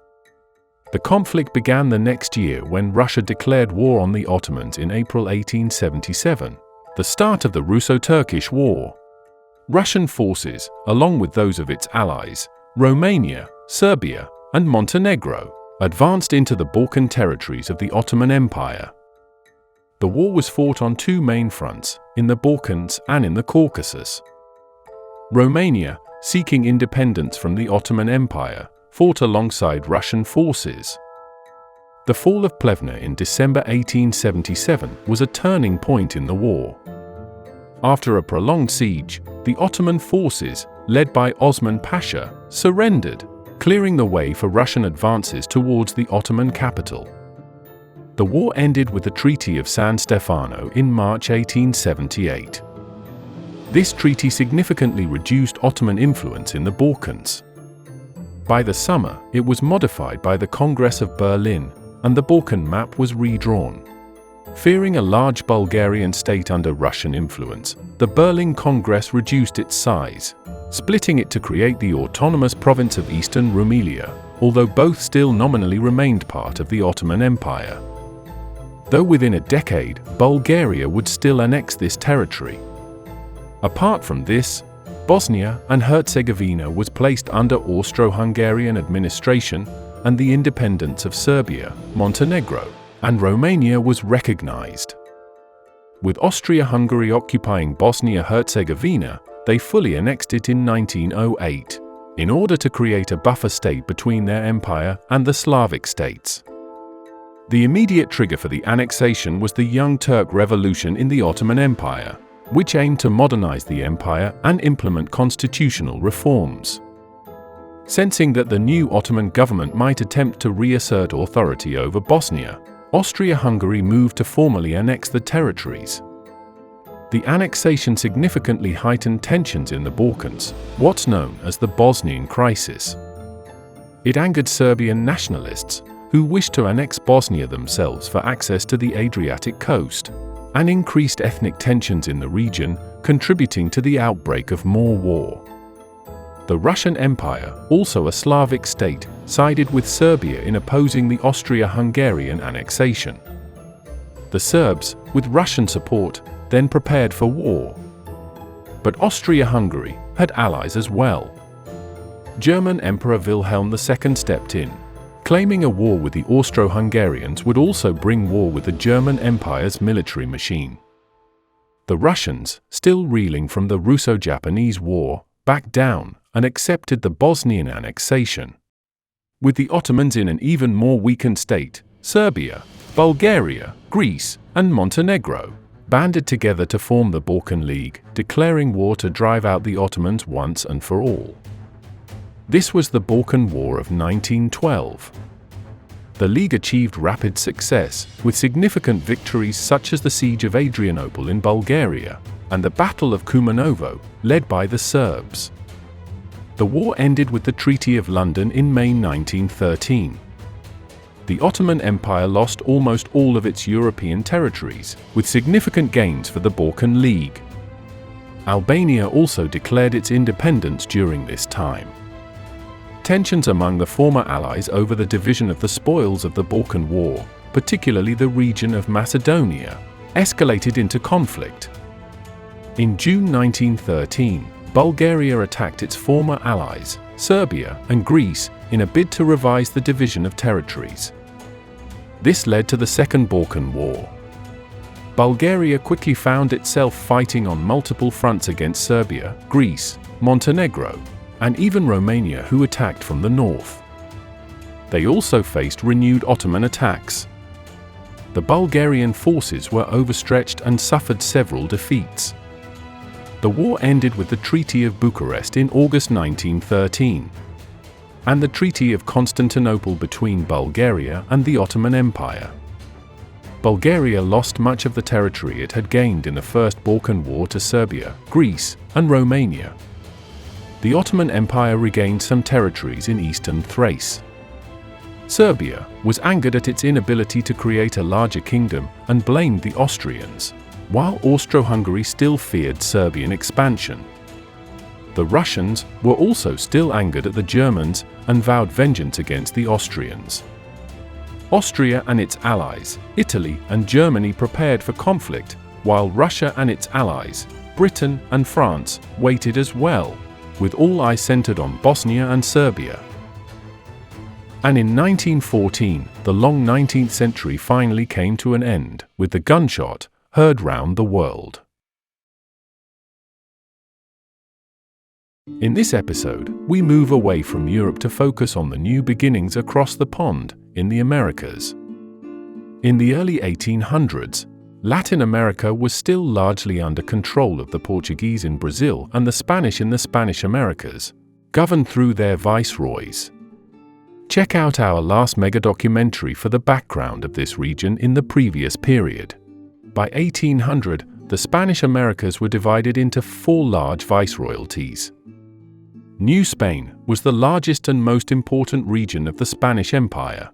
The conflict began the next year when Russia declared war on the Ottomans in April 1877, the start of the Russo-Turkish War. Russian forces, along with those of its allies, Romania, Serbia, and Montenegro, advanced into the Balkan territories of the Ottoman Empire. The war was fought on two main fronts, in the Balkans and in the Caucasus. Romania, seeking independence from the Ottoman Empire, fought alongside Russian forces. The fall of Plevna in December 1877 was a turning point in the war. After a prolonged siege, the Ottoman forces, led by Osman Pasha, surrendered, clearing the way for Russian advances towards the Ottoman capital. The war ended with the Treaty of San Stefano in March 1878. This treaty significantly reduced Ottoman influence in the Balkans. By the summer, it was modified by the Congress of Berlin, and the Balkan map was redrawn. Fearing a large Bulgarian state under Russian influence, the Berlin Congress reduced its size, splitting it to create the autonomous province of Eastern Rumelia, although both still nominally remained part of the Ottoman Empire. Though within a decade, Bulgaria would still annex this territory. Apart from this, Bosnia and Herzegovina was placed under Austro-Hungarian administration, and the independence of Serbia, Montenegro, and Romania was recognized. With Austria-Hungary occupying Bosnia-Herzegovina, they fully annexed it in 1908, in order to create a buffer state between their empire and the Slavic states. The immediate trigger for the annexation was the Young Turk Revolution in the Ottoman Empire, which aimed to modernize the empire and implement constitutional reforms. Sensing that the new Ottoman government might attempt to reassert authority over Bosnia, Austria-Hungary moved to formally annex the territories. The annexation significantly heightened tensions in the Balkans, what's known as the Bosnian Crisis. It angered Serbian nationalists, who wished to annex Bosnia themselves for access to the Adriatic coast, and increased ethnic tensions in the region, contributing to the outbreak of more war. The Russian Empire, also a Slavic state, sided with Serbia in opposing the Austria-Hungarian annexation. The Serbs, with Russian support, then prepared for war. But Austria-Hungary had allies as well. German Emperor Wilhelm II stepped in, claiming a war with the Austro-Hungarians would also bring war with the German Empire's military machine. The Russians, still reeling from the Russo-Japanese War, backed down and accepted the Bosnian annexation. With the Ottomans in an even more weakened state, Serbia, Bulgaria, Greece, and Montenegro banded together to form the Balkan League, declaring war to drive out the Ottomans once and for all. This was the Balkan War of 1912. The League achieved rapid success, with significant victories such as the Siege of Adrianople in Bulgaria and the Battle of Kumanovo, led by the Serbs. The war ended with the Treaty of London in May 1913. The Ottoman Empire lost almost all of its European territories, with significant gains for the Balkan League. Albania also declared its independence during this time. Tensions among the former allies over the division of the spoils of the Balkan War, particularly the region of Macedonia, escalated into conflict. In June 1913, Bulgaria attacked its former allies, Serbia and Greece, in a bid to revise the division of territories. This led to the Second Balkan War. Bulgaria quickly found itself fighting on multiple fronts against Serbia, Greece, Montenegro, and even Romania, who attacked from the north. They also faced renewed Ottoman attacks. The Bulgarian forces were overstretched and suffered several defeats. The war ended with the Treaty of Bucharest in August 1913, and the Treaty of Constantinople between Bulgaria and the Ottoman Empire. Bulgaria lost much of the territory it had gained in the First Balkan War to Serbia, Greece, and Romania. The Ottoman Empire regained some territories in eastern Thrace. Serbia was angered at its inability to create a larger kingdom and blamed the Austrians, while Austro-Hungary still feared Serbian expansion. The Russians were also still angered at the Germans and vowed vengeance against the Austrians. Austria and its allies, Italy and Germany, prepared for conflict, while Russia and its allies, Britain and France, waited as well, with all eyes centered on Bosnia and Serbia. And in 1914, the long 19th century finally came to an end, with the gunshot heard round the world. In this episode, we move away from Europe to focus on the new beginnings across the pond, in the Americas. In the early 1800s, Latin America was still largely under control of the Portuguese in Brazil and the Spanish in the Spanish Americas, governed through their viceroys. Check out our last megadocumentary for the background of this region in the previous period. By 1800, the Spanish Americas were divided into 4 large viceroyalties. New Spain was the largest and most important region of the Spanish Empire.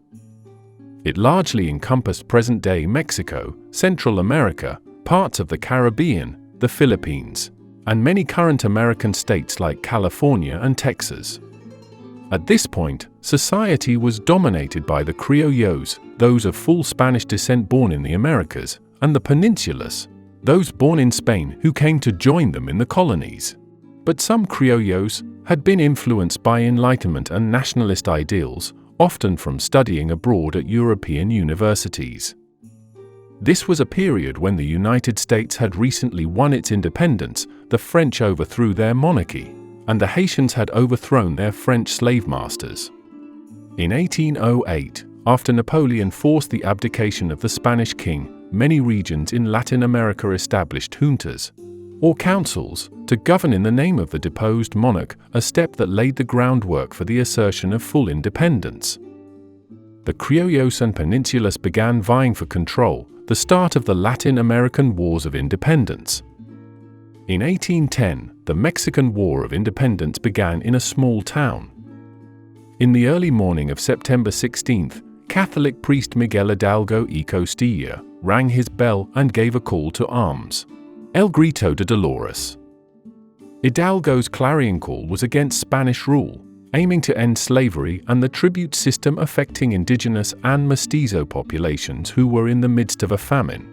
It largely encompassed present-day Mexico, Central America, parts of the Caribbean, the Philippines, and many current American states like California and Texas. At this point, society was dominated by the criollos, those of full Spanish descent born in the Americas, and the peninsulas, those born in Spain who came to join them in the colonies. But some criollos had been influenced by Enlightenment and nationalist ideals, often from studying abroad at European universities. This was a period when the United States had recently won its independence, the French overthrew their monarchy, and the Haitians had overthrown their French slave masters. In 1808, after Napoleon forced the abdication of the Spanish king, many regions in Latin America established juntas, or councils, to govern in the name of the deposed monarch, a step that laid the groundwork for the assertion of full independence. The criollos and peninsulas began vying for control, the start of the Latin American Wars of Independence. In 1810, the Mexican War of Independence began in a small town. In the early morning of September 16th, Catholic priest Miguel Hidalgo y Costilla rang his bell and gave a call to arms. El Grito de Dolores. Hidalgo's clarion call was against Spanish rule, aiming to end slavery and the tribute system affecting indigenous and mestizo populations who were in the midst of a famine.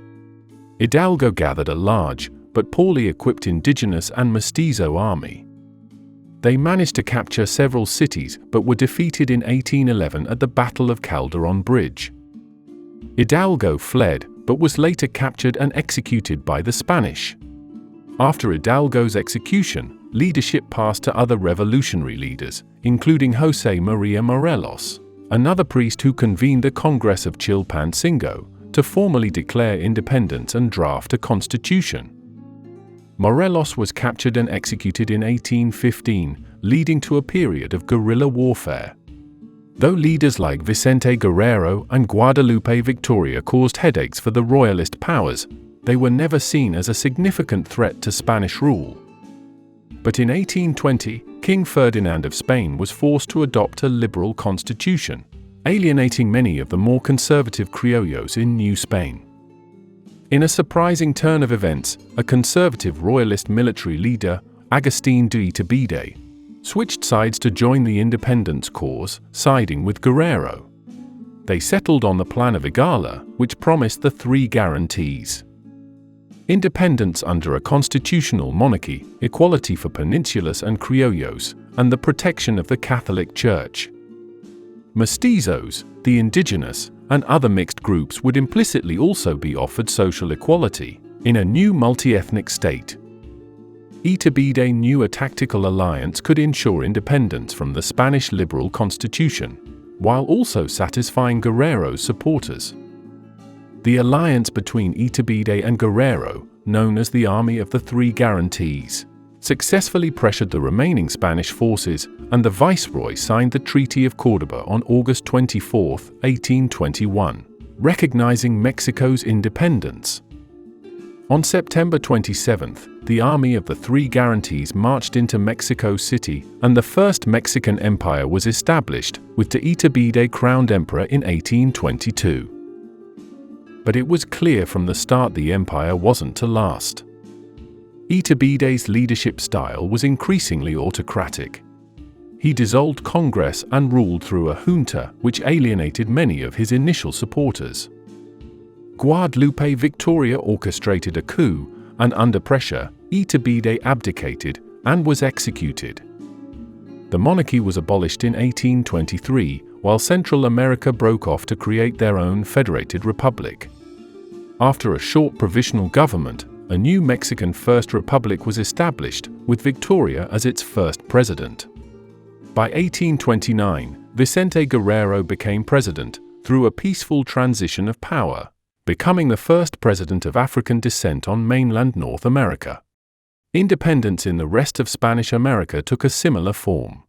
Hidalgo gathered a large, but poorly equipped indigenous and mestizo army. They managed to capture several cities but were defeated in 1811 at the Battle of Calderon Bridge. Hidalgo fled, but was later captured and executed by the Spanish. After Hidalgo's execution, leadership passed to other revolutionary leaders, including José María Morelos, another priest who convened the Congress of Chilpancingo to formally declare independence and draft a constitution. Morelos was captured and executed in 1815, leading to a period of guerrilla warfare. Though leaders like Vicente Guerrero and Guadalupe Victoria caused headaches for the royalist powers, they were never seen as a significant threat to Spanish rule. But in 1820, King Ferdinand of Spain was forced to adopt a liberal constitution, alienating many of the more conservative criollos in New Spain. In a surprising turn of events, a conservative royalist military leader, Agustín de Iturbide, switched sides to join the independence cause, siding with Guerrero. They settled on the Plan of Igala, which promised the three guarantees: independence under a constitutional monarchy, equality for peninsulas and criollos, and the protection of the Catholic Church. Mestizos, the indigenous, and other mixed groups would implicitly also be offered social equality in a new multi-ethnic state. Iturbide knew a tactical alliance could ensure independence from the Spanish liberal constitution, while also satisfying Guerrero's supporters. The alliance between Iturbide and Guerrero, known as the Army of the Three Guarantees, successfully pressured the remaining Spanish forces, and the viceroy signed the Treaty of Córdoba on August 24, 1821, recognizing Mexico's independence. On September 27, the Army of the Three Guarantees marched into Mexico City, and the First Mexican Empire was established, with de Iturbide crowned emperor in 1822. But it was clear from the start the empire wasn't to last. Iturbide's leadership style was increasingly autocratic. He dissolved Congress and ruled through a junta which alienated many of his initial supporters. Guadalupe Victoria orchestrated a coup, and under pressure, Iturbide abdicated and was executed. The monarchy was abolished in 1823, while Central America broke off to create their own federated republic. After a short provisional government, a new Mexican First Republic was established, with Victoria as its first president. By 1829, Vicente Guerrero became president, through a peaceful transition of power, becoming the first president of African descent on mainland North America. Independence in the rest of Spanish America took a similar form.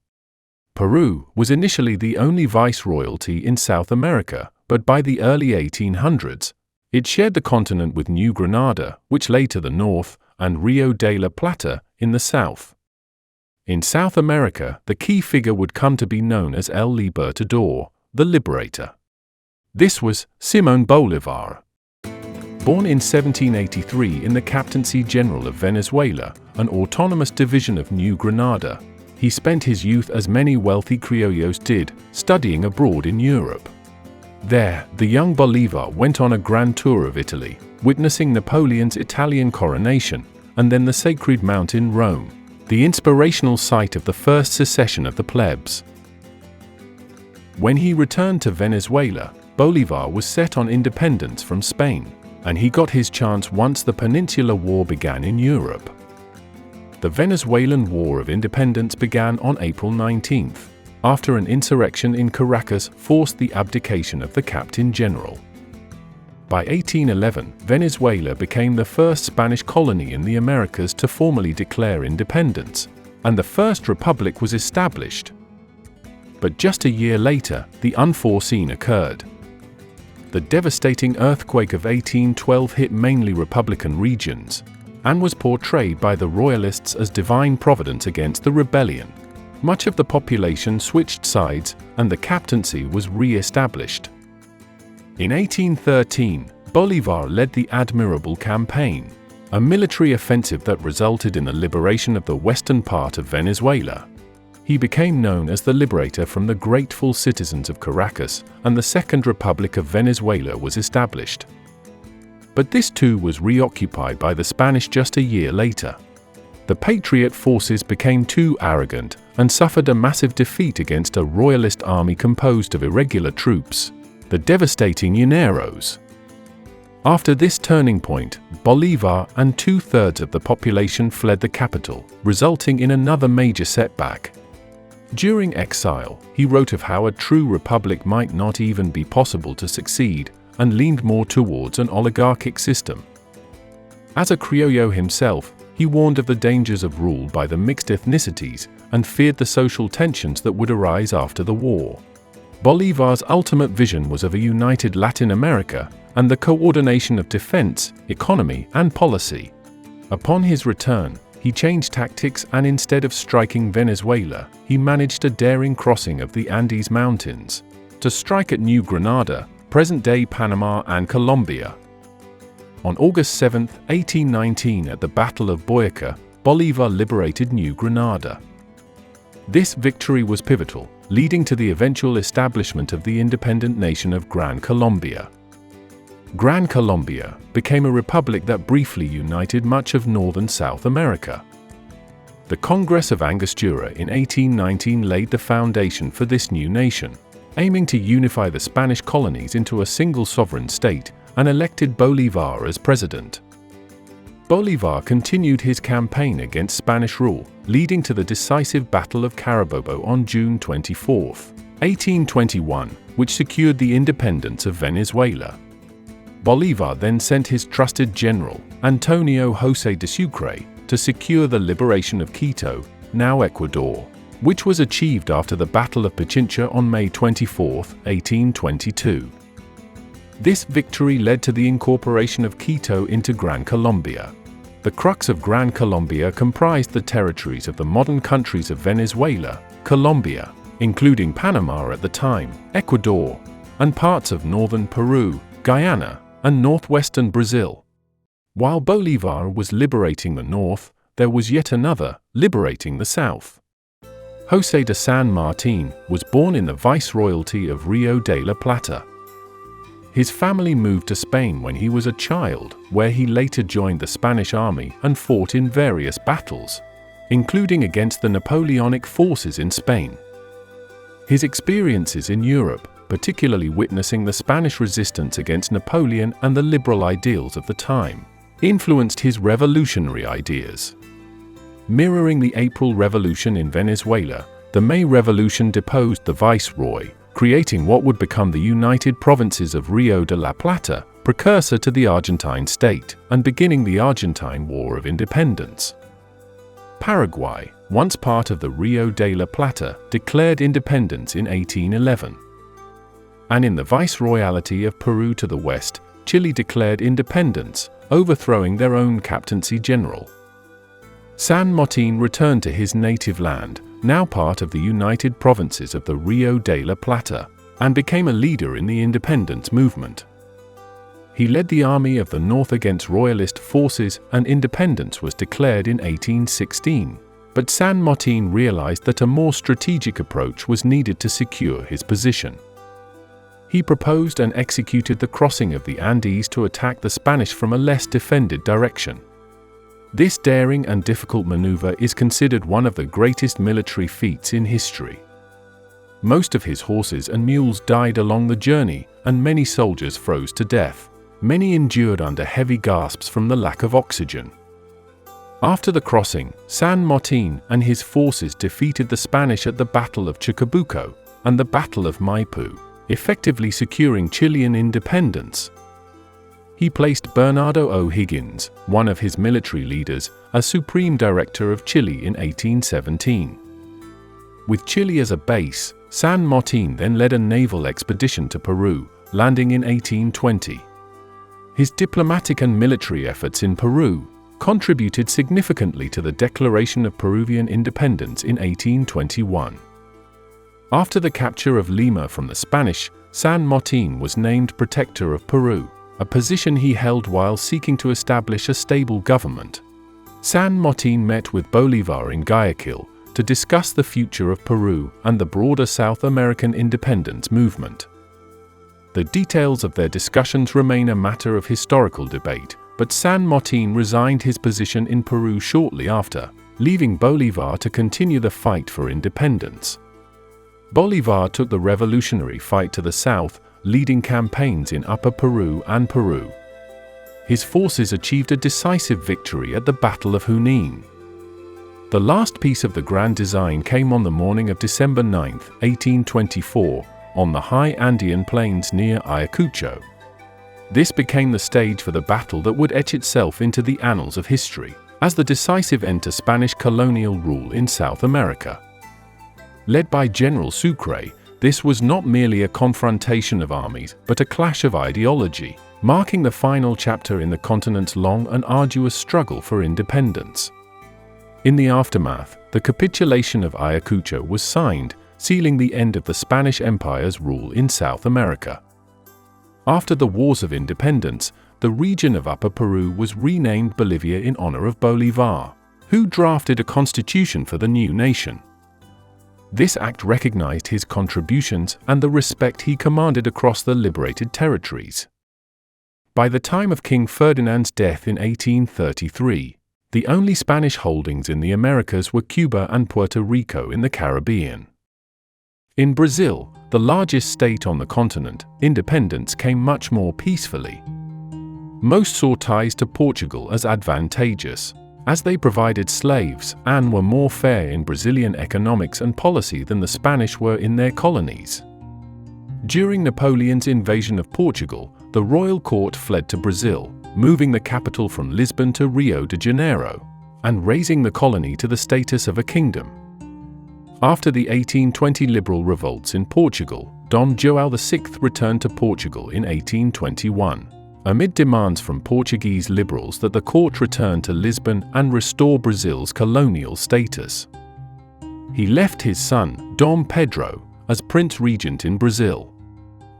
Peru was initially the only viceroyalty in South America, but by the early 1800s, it shared the continent with New Granada, which lay to the north, and Rio de la Plata in the south. In South America, the key figure would come to be known as El Libertador, the liberator. This was Simón Bolívar. Born in 1783 in the Captaincy General of Venezuela, an autonomous division of New Granada, he spent his youth, as many wealthy criollos did, studying abroad in Europe. There, the young Bolívar went on a grand tour of Italy, witnessing Napoleon's Italian coronation, and then the Sacred Mount in Rome, the inspirational site of the first secession of the plebs. When he returned to Venezuela, Bolívar was set on independence from Spain, and he got his chance once the Peninsular War began in Europe. The Venezuelan War of Independence began on April 19th. After an insurrection in Caracas forced the abdication of the Captain General. By 1811, Venezuela became the first Spanish colony in the Americas to formally declare independence, and the First Republic was established. But just a year later, the unforeseen occurred. The devastating earthquake of 1812 hit mainly Republican regions, and was portrayed by the Royalists as divine providence against the rebellion. Much of the population switched sides, and the captaincy was re-established. In 1813, Bolívar led the Admirable Campaign, a military offensive that resulted in the liberation of the western part of Venezuela. He became known as the liberator from the grateful citizens of Caracas, and the Second Republic of Venezuela was established. But this too was reoccupied by the Spanish just a year later. The Patriot forces became too arrogant and suffered a massive defeat against a royalist army composed of irregular troops, the devastating Llaneros. After this turning point, Bolívar and 2/3 of the population fled the capital, resulting in another major setback. During exile, he wrote of how a true republic might not even be possible to succeed, and leaned more towards an oligarchic system. As a criollo himself, he warned of the dangers of rule by the mixed ethnicities, and feared the social tensions that would arise after the war. Bolívar's ultimate vision was of a united Latin America, and the coordination of defense, economy, and policy. Upon his return, he changed tactics, and instead of striking Venezuela, he managed a daring crossing of the Andes Mountains to strike at New Granada, present-day Panama and Colombia. On August 7, 1819, at the Battle of Boyaca, Bolívar liberated New Granada. This victory was pivotal, leading to the eventual establishment of the independent nation of Gran Colombia. Gran Colombia became a republic that briefly united much of northern South America. The Congress of Angostura in 1819 laid the foundation for this new nation, aiming to unify the Spanish colonies into a single sovereign state, and elected Bolívar as president. Bolívar continued his campaign against Spanish rule, leading to the decisive Battle of Carabobo on June 24, 1821, which secured the independence of Venezuela. Bolívar then sent his trusted general, Antonio José de Sucre, to secure the liberation of Quito, now Ecuador, which was achieved after the Battle of Pichincha on May 24, 1822. This victory led to the incorporation of Quito into Gran Colombia. The crux of Gran Colombia comprised the territories of the modern countries of Venezuela, Colombia, including Panama at the time, Ecuador, and parts of northern Peru, Guyana, and northwestern Brazil. While Bolívar was liberating the north, there was yet another, liberating the south. José de San Martín was born in the Viceroyalty of Rio de la Plata. His family moved to Spain when he was a child, where he later joined the Spanish army and fought in various battles, including against the Napoleonic forces in Spain. His experiences in Europe, particularly witnessing the Spanish resistance against Napoleon and the liberal ideals of the time, influenced his revolutionary ideas. Mirroring the April Revolution in Venezuela, the May Revolution deposed the viceroy, creating what would become the United Provinces of Rio de la Plata, precursor to the Argentine state, and beginning the Argentine War of Independence. Paraguay, once part of the Rio de la Plata, declared independence in 1811. And in the Viceroyalty of Peru to the west, Chile declared independence, overthrowing their own captaincy general. San Martín returned to his native land, now part of the United Provinces of the Rio de la Plata, and became a leader in the independence movement. He led the Army of the North against royalist forces, and independence was declared in 1816. But San Martín realized that a more strategic approach was needed to secure his position. He proposed and executed the crossing of the Andes to attack the Spanish from a less defended direction. This daring and difficult maneuver is considered one of the greatest military feats in history. Most of his horses and mules died along the journey, and many soldiers froze to death. Many endured under heavy gasps from the lack of oxygen. After the crossing, San Martín and his forces defeated the Spanish at the Battle of Chacabuco and the Battle of Maipú, effectively securing Chilean independence. He placed Bernardo O'Higgins, one of his military leaders, as Supreme Director of Chile in 1817. With Chile as a base, San Martín then led a naval expedition to Peru, landing in 1820. His diplomatic and military efforts in Peru contributed significantly to the declaration of Peruvian independence in 1821. After the capture of Lima from the Spanish, San Martín was named Protector of Peru, a position he held while seeking to establish a stable government. San Martín met with Bolívar in Guayaquil to discuss the future of Peru and the broader South American independence movement. The details of their discussions remain a matter of historical debate, but San Martín resigned his position in Peru shortly after, leaving Bolívar to continue the fight for independence. Bolívar took the revolutionary fight to the south, leading campaigns in Upper Peru and Peru. his forces achieved a decisive victory at the Battle of Junín. The last piece of the grand design came on the morning of December 9, 1824, on the high Andean plains near Ayacucho. This became the stage for the battle that would etch itself into the annals of history as the decisive end to Spanish colonial rule in South America. Led by General Sucre, this was not merely a confrontation of armies, but a clash of ideology, marking the final chapter in the continent's long and arduous struggle for independence. In the aftermath, the capitulation of Ayacucho was signed, sealing the end of the Spanish Empire's rule in South America. After the Wars of Independence, the region of Upper Peru was renamed Bolivia in honor of Bolívar, who drafted a constitution for the new nation. This act recognized his contributions and the respect he commanded across the liberated territories. By the time of King Ferdinand's death in 1833, the only Spanish holdings in the Americas were Cuba and Puerto Rico in the Caribbean. In Brazil, the largest state on the continent, independence came much more peacefully. Most saw ties to Portugal as advantageous, as they provided slaves and were more fair in Brazilian economics and policy than the Spanish were in their colonies. During Napoleon's invasion of Portugal, the royal court fled to Brazil, moving the capital from Lisbon to Rio de Janeiro, and raising the colony to the status of a kingdom. After the 1820 liberal revolts in Portugal, Dom João VI returned to Portugal in 1821, amid demands from Portuguese liberals that the court return to Lisbon and restore Brazil's colonial status. He left his son, Dom Pedro, as Prince Regent in Brazil.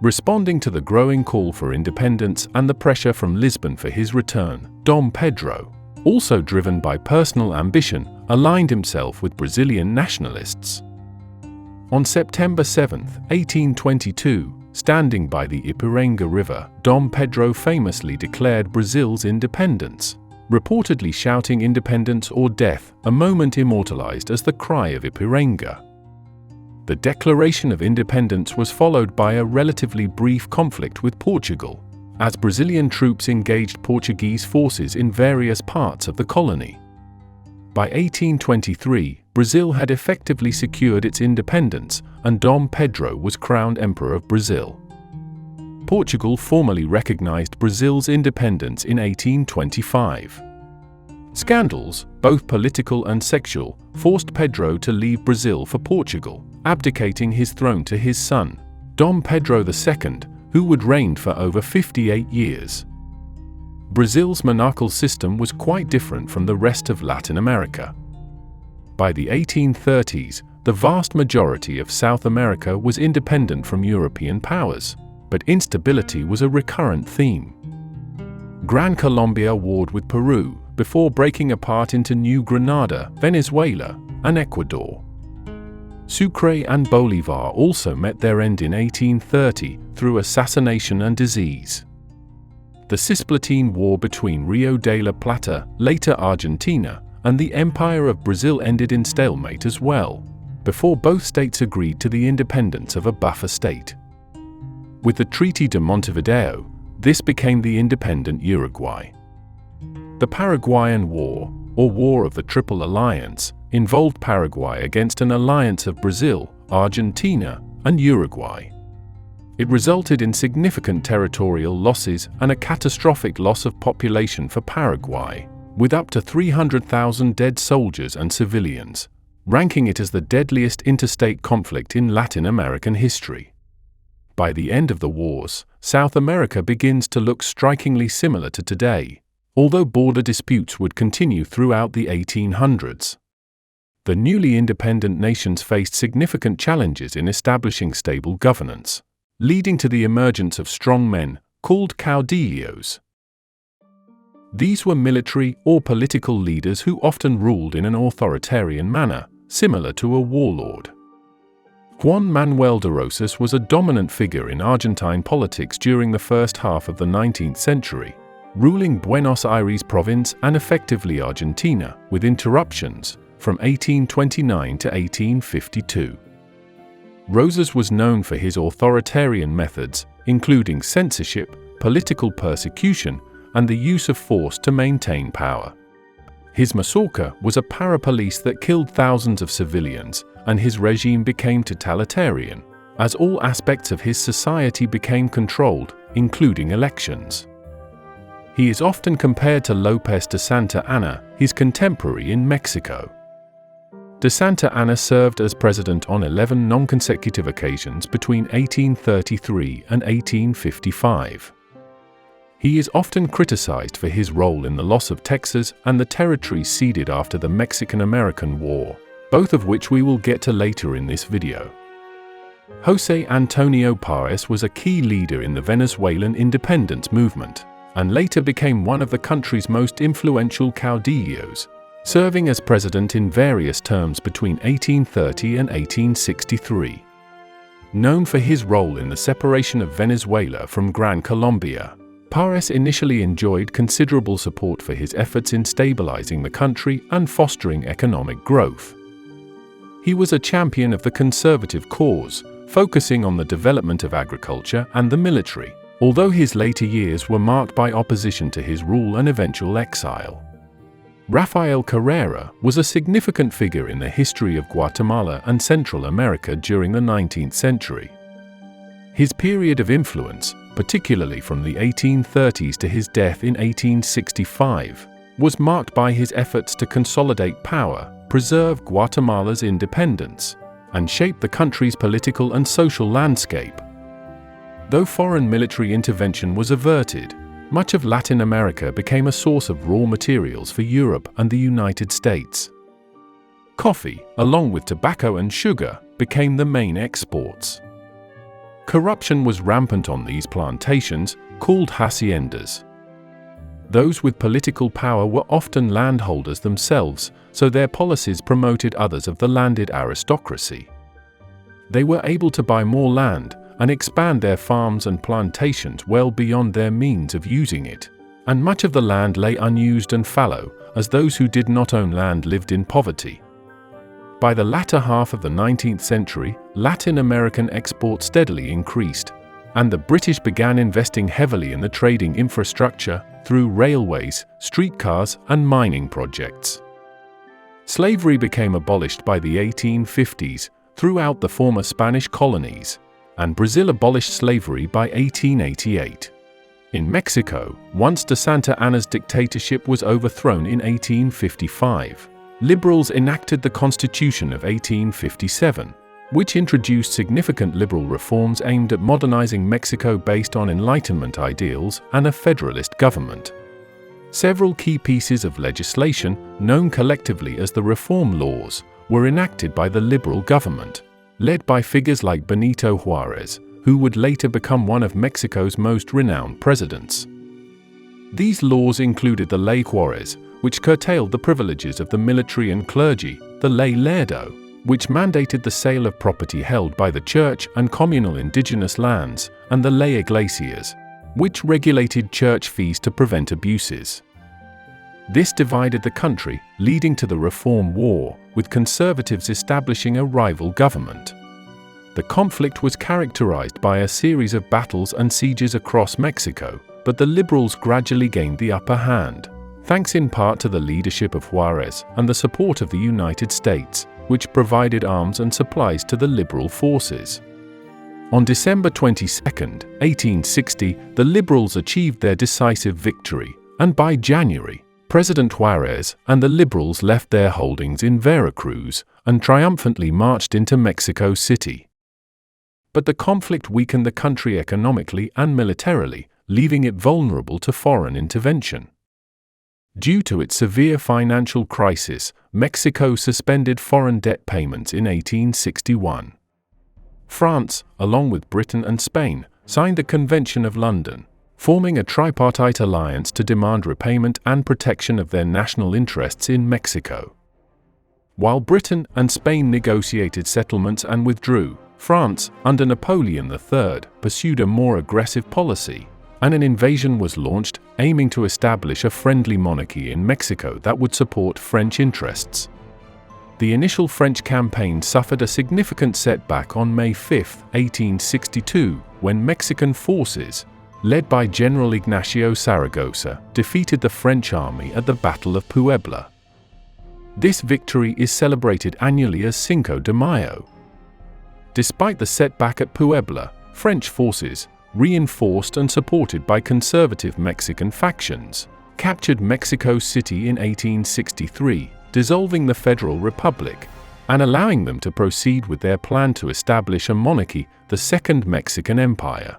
Responding to the growing call for independence and the pressure from Lisbon for his return, Dom Pedro, also driven by personal ambition, aligned himself with Brazilian nationalists. On September 7, 1822, standing by the Ipiranga River, Dom Pedro famously declared Brazil's independence, reportedly shouting "independence or death," a moment immortalized as the Cry of Ipiranga. The declaration of independence was followed by a relatively brief conflict with Portugal, as Brazilian troops engaged Portuguese forces in various parts of the colony. By 1823, Brazil had effectively secured its independence, and Dom Pedro was crowned Emperor of Brazil. Portugal formally recognized Brazil's independence in 1825. Scandals, both political and sexual, forced Pedro to leave Brazil for Portugal, abdicating his throne to his son, Dom Pedro II, who would reign for over 58 years. Brazil's monarchical system was quite different from the rest of Latin America. By the 1830s, the vast majority of South America was independent from European powers, but instability was a recurrent theme. Gran Colombia warred with Peru before breaking apart into New Granada, Venezuela, and Ecuador. Sucre and Bolívar also met their end in 1830 through assassination and disease. The Cisplatin War between Rio de la Plata, later Argentina, and the Empire of Brazil ended in stalemate as well, before both states agreed to the independence of a buffer state. With the Treaty de Montevideo, this became the independent Uruguay. The Paraguayan War, or War of the Triple Alliance, involved Paraguay against an alliance of Brazil, Argentina, and Uruguay. It resulted in significant territorial losses and a catastrophic loss of population for Paraguay, with up to 300,000 dead soldiers and civilians, ranking it as the deadliest interstate conflict in Latin American history. By the end of the wars, South America begins to look strikingly similar to today, although border disputes would continue throughout the 1800s. The newly independent nations faced significant challenges in establishing stable governance, leading to the emergence of strong men, called caudillos. These were military or political leaders who often ruled in an authoritarian manner, similar to a warlord. Juan Manuel de Rosas was a dominant figure in Argentine politics during the first half of the 19th century, ruling Buenos Aires province and effectively Argentina, with interruptions, from 1829 to 1852. Rosas was known for his authoritarian methods, including censorship, political persecution, and the use of force to maintain power. His mazorca was a para-police that killed thousands of civilians, and his regime became totalitarian, as all aspects of his society became controlled, including elections. He is often compared to López de Santa Anna, his contemporary in Mexico. De Santa Anna served as president on 11 non-consecutive occasions between 1833 and 1855. He is often criticized for his role in the loss of Texas and the territories ceded after the Mexican-American War, both of which we will get to later in this video. José Antonio Páez was a key leader in the Venezuelan independence movement, and later became one of the country's most influential caudillos, serving as president in various terms between 1830 and 1863. Known for his role in the separation of Venezuela from Gran Colombia, Páez initially enjoyed considerable support for his efforts in stabilizing the country and fostering economic growth. He was a champion of the conservative cause, focusing on the development of agriculture and the military, although his later years were marked by opposition to his rule and eventual exile. Rafael Carrera was a significant figure in the history of Guatemala and Central America during the 19th century. His period of influence, particularly from the 1830s to his death in 1865, was marked by his efforts to consolidate power, preserve Guatemala's independence, and shape the country's political and social landscape. Though foreign military intervention was averted, much of Latin America became a source of raw materials for Europe and the United States. Coffee, along with tobacco and sugar, became the main exports. Corruption was rampant on these plantations, called haciendas. Those with political power were often landholders themselves, so their policies promoted others of the landed aristocracy. They were able to buy more land and expand their farms and plantations well beyond their means of using it, and much of the land lay unused and fallow, as those who did not own land lived in poverty. By the latter half of the 19th century, Latin American exports steadily increased, and the British began investing heavily in the trading infrastructure through railways, streetcars, and mining projects. Slavery became abolished by the 1850s throughout the former Spanish colonies, and Brazil abolished slavery by 1888. In Mexico, once de Santa Anna's dictatorship was overthrown in 1855, liberals enacted the Constitution of 1857, which introduced significant liberal reforms aimed at modernizing Mexico based on Enlightenment ideals and a federalist government. Several key pieces of legislation, known collectively as the Reform Laws, were enacted by the liberal government, led by figures like Benito Juárez, who would later become one of Mexico's most renowned presidents. These laws included the Ley Juárez, which curtailed the privileges of the military and clergy, the Ley Lerdo, which mandated the sale of property held by the church and communal indigenous lands, and the Ley Iglesias, which regulated church fees to prevent abuses. This divided the country, leading to the Reform War, with conservatives establishing a rival government. The conflict was characterized by a series of battles and sieges across Mexico, but the liberals gradually gained the upper hand, thanks in part to the leadership of Juárez and the support of the United States, which provided arms and supplies to the liberal forces. On December 22, 1860, the liberals achieved their decisive victory, and by January, President Juárez and the liberals left their holdings in Veracruz and triumphantly marched into Mexico City. But the conflict weakened the country economically and militarily, leaving it vulnerable to foreign intervention. Due to its severe financial crisis, Mexico suspended foreign debt payments in 1861. France, along with Britain and Spain, signed the Convention of London, forming a tripartite alliance to demand repayment and protection of their national interests in Mexico. While Britain and Spain negotiated settlements and withdrew, France, under Napoleon III, pursued a more aggressive policy, and an invasion was launched, aiming to establish a friendly monarchy in Mexico that would support French interests. The initial French campaign suffered a significant setback on May 5, 1862, when Mexican forces, led by General Ignacio Zaragoza, defeated the French army at the Battle of Puebla. This victory is celebrated annually as Cinco de Mayo. Despite the setback at Puebla, French forces, reinforced and supported by conservative Mexican factions, captured Mexico City in 1863, dissolving the Federal Republic, and allowing them to proceed with their plan to establish a monarchy, the Second Mexican Empire.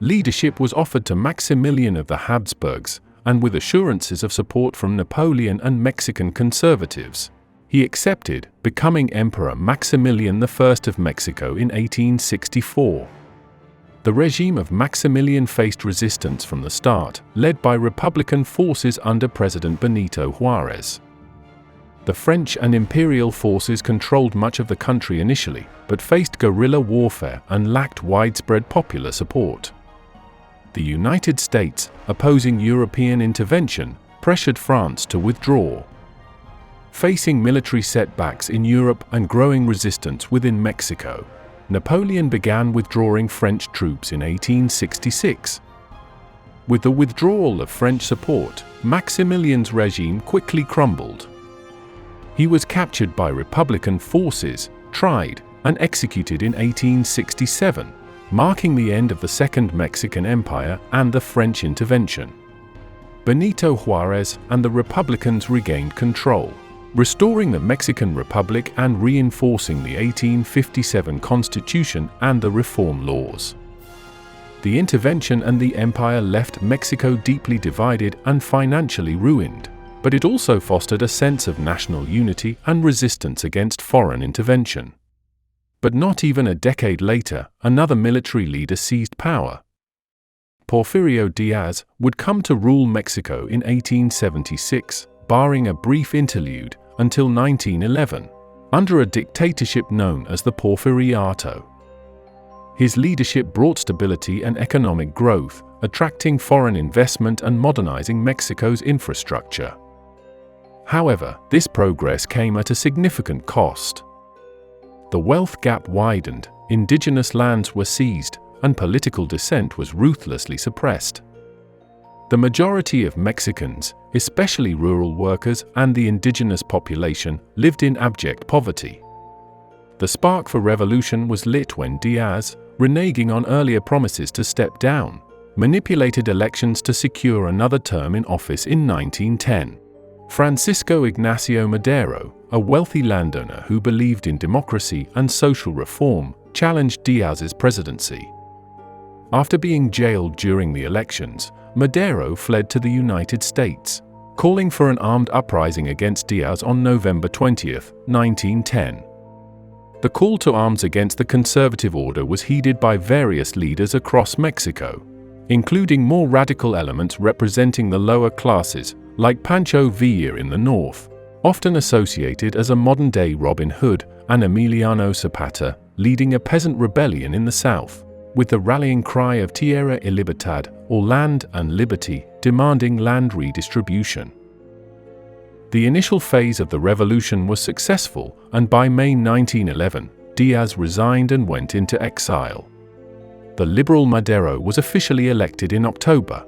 Leadership was offered to Maximilian of the Habsburgs, and with assurances of support from Napoleon and Mexican conservatives, he accepted, becoming Emperor Maximilian I of Mexico in 1864. The regime of Maximilian faced resistance from the start, led by Republican forces under President Benito Juárez. The French and Imperial forces controlled much of the country initially, but faced guerrilla warfare and lacked widespread popular support. The United States, opposing European intervention, pressured France to withdraw. Facing military setbacks in Europe and growing resistance within Mexico, Napoleon began withdrawing French troops in 1866. With the withdrawal of French support, Maximilian's regime quickly crumbled. He was captured by Republican forces, tried, and executed in 1867, marking the end of the Second Mexican Empire and the French intervention. Benito Juárez and the Republicans regained control, restoring the Mexican Republic and reinforcing the 1857 Constitution and the reform laws. The intervention and the empire left Mexico deeply divided and financially ruined, but it also fostered a sense of national unity and resistance against foreign intervention. But not even a decade later, another military leader seized power. Porfirio Diaz would come to rule Mexico in 1876, barring a brief interlude, until 1911, under a dictatorship known as the Porfiriato. His leadership brought stability and economic growth, attracting foreign investment and modernizing Mexico's infrastructure. However, this progress came at a significant cost. The wealth gap widened, indigenous lands were seized, and political dissent was ruthlessly suppressed. The majority of Mexicans, especially rural workers and the indigenous population, lived in abject poverty. The spark for revolution was lit when Diaz, reneging on earlier promises to step down, manipulated elections to secure another term in office in 1910. Francisco Ignacio Madero, a wealthy landowner who believed in democracy and social reform, challenged Diaz's presidency. After being jailed during the elections, Madero fled to the United States, calling for an armed uprising against Diaz on November 20, 1910. The call to arms against the conservative order was heeded by various leaders across Mexico, including more radical elements representing the lower classes, like Pancho Villa in the north, often associated as a modern-day Robin Hood, and Emiliano Zapata, leading a peasant rebellion in the south, with the rallying cry of Tierra y Libertad, or land and liberty, demanding land redistribution. The initial phase of the revolution was successful, and by May 1911, Diaz resigned and went into exile. The liberal Madero was officially elected in October.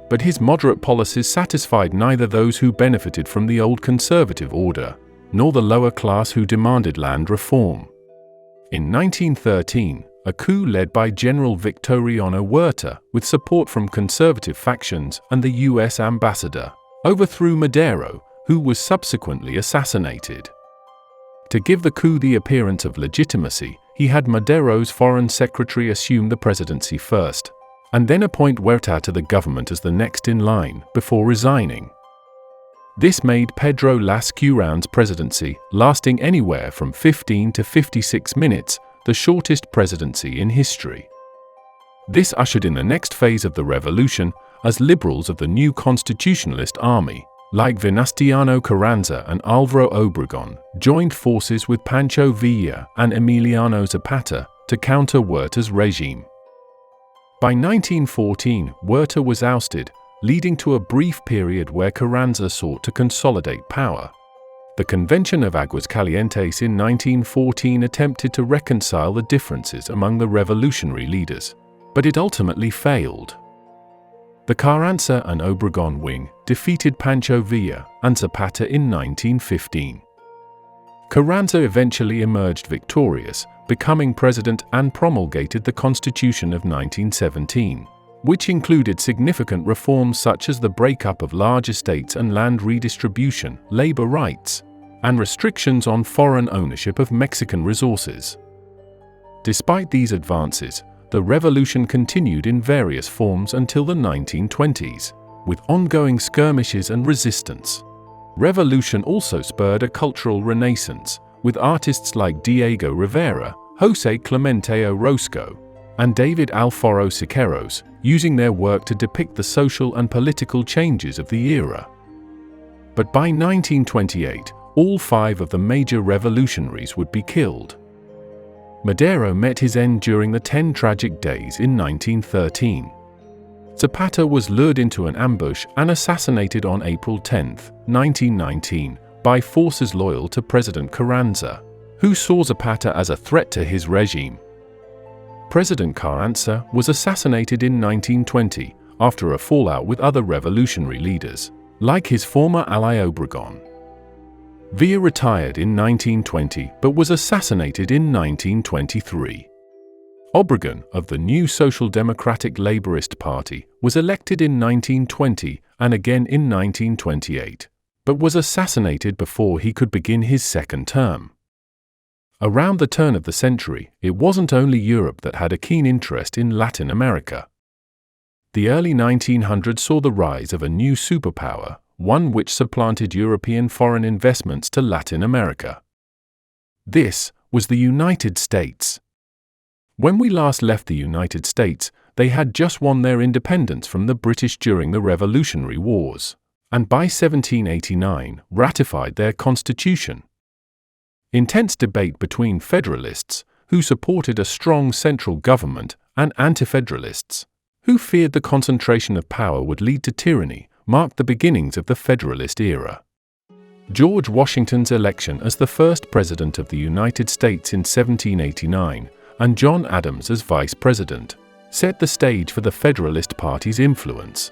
But his moderate policies satisfied neither those who benefited from the old conservative order, nor the lower class who demanded land reform. In 1913, a coup led by General Victoriano Huerta, with support from conservative factions and the US ambassador, overthrew Madero, who was subsequently assassinated. To give the coup the appearance of legitimacy, he had Madero's foreign secretary assume the presidency first, and then appoint Huerta to the government as the next in line, before resigning. This made Pedro Lascurain's presidency, lasting anywhere from 15 to 56 minutes, the shortest presidency in history. This ushered in the next phase of the revolution, as liberals of the new constitutionalist army, like Venustiano Carranza and Álvaro Obregón, joined forces with Pancho Villa and Emiliano Zapata to counter Huerta's regime. By 1914, Huerta was ousted, leading to a brief period where Carranza sought to consolidate power. The Convention of Aguascalientes in 1914 attempted to reconcile the differences among the revolutionary leaders, but it ultimately failed. The Carranza and Obregón wing defeated Pancho Villa and Zapata in 1915. Carranza eventually emerged victorious, becoming president, and promulgated the Constitution of 1917, which included significant reforms such as the breakup of large estates and land redistribution, labor rights, and restrictions on foreign ownership of Mexican resources. Despite these advances, the revolution continued in various forms until the 1920s, with ongoing skirmishes and resistance. Revolution also spurred a cultural renaissance, with artists like Diego Rivera, José Clemente Orozco, and David Alfaro Siqueiros using their work to depict the social and political changes of the era. But by 1928, all 5 of the major revolutionaries would be killed. Madero met his end during the 10 tragic days in 1913. Zapata was lured into an ambush and assassinated on April 10, 1919, by forces loyal to President Carranza, who saw Zapata as a threat to his regime. President Carranza was assassinated in 1920 after a fallout with other revolutionary leaders, like his former ally Obregón. Villa retired in 1920 but was assassinated in 1923. Obregón, of the new Social Democratic Laborist Party, was elected in 1920 and again in 1928, but was assassinated before he could begin his second term. Around the turn of the century, it wasn't only Europe that had a keen interest in Latin America. The early 1900s saw the rise of a new superpower, one which supplanted European foreign investments to Latin America. This was the United States. When we last left the United States, they had just won their independence from the British during the Revolutionary Wars, and by 1789 ratified their constitution. Intense debate between Federalists, who supported a strong central government, and Anti-Federalists, who feared the concentration of power would lead to tyranny, marked the beginnings of the Federalist era. George Washington's election as the first President of the United States in 1789, and John Adams as Vice President, set the stage for the Federalist Party's influence.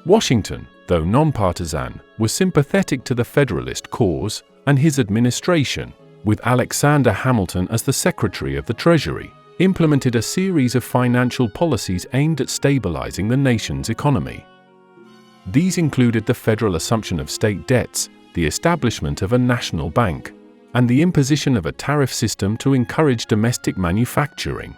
Washington, though nonpartisan, was sympathetic to the Federalist cause, and his administration, with Alexander Hamilton as the Secretary of the Treasury, implemented a series of financial policies aimed at stabilizing the nation's economy. These included the federal assumption of state debts, the establishment of a national bank, and the imposition of a tariff system to encourage domestic manufacturing.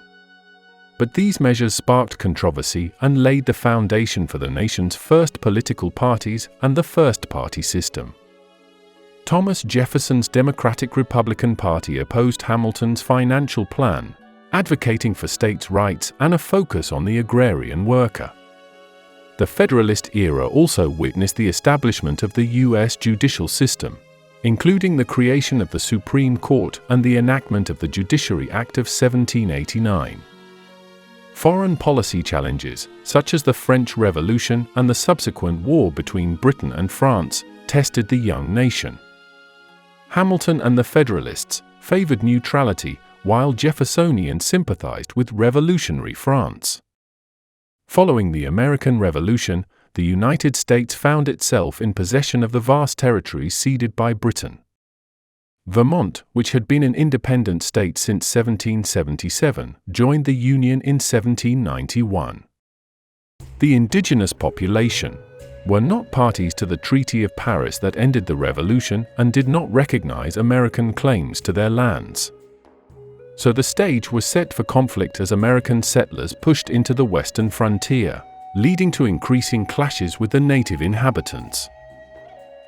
But these measures sparked controversy and laid the foundation for the nation's first political parties and the first-party system. Thomas Jefferson's Democratic-Republican Party opposed Hamilton's financial plan, advocating for states' rights and a focus on the agrarian worker. The Federalist era also witnessed the establishment of the U.S. judicial system, including the creation of the Supreme Court and the enactment of the Judiciary Act of 1789. Foreign policy challenges, such as the French Revolution and the subsequent war between Britain and France, tested the young nation. Hamilton and the Federalists favored neutrality, while Jeffersonians sympathized with revolutionary France. Following the American Revolution, the United States found itself in possession of the vast territories ceded by Britain. Vermont, which had been an independent state since 1777, joined the Union in 1791. The indigenous population were not parties to the Treaty of Paris that ended the Revolution and did not recognize American claims to their lands. So the stage was set for conflict as American settlers pushed into the western frontier, leading to increasing clashes with the native inhabitants.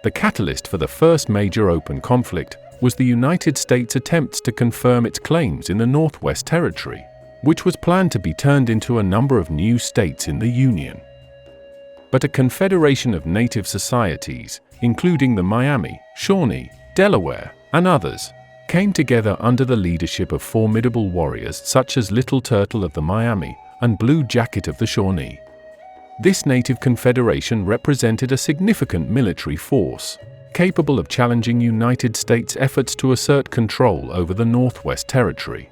The catalyst for the first major open conflict was the United States' attempts to confirm its claims in the Northwest Territory, which was planned to be turned into a number of new states in the Union. But a confederation of native societies, including the Miami, Shawnee, Delaware, and others, came together under the leadership of formidable warriors such as Little Turtle of the Miami and Blue Jacket of the Shawnee. This native confederation represented a significant military force, capable of challenging United States efforts to assert control over the Northwest Territory.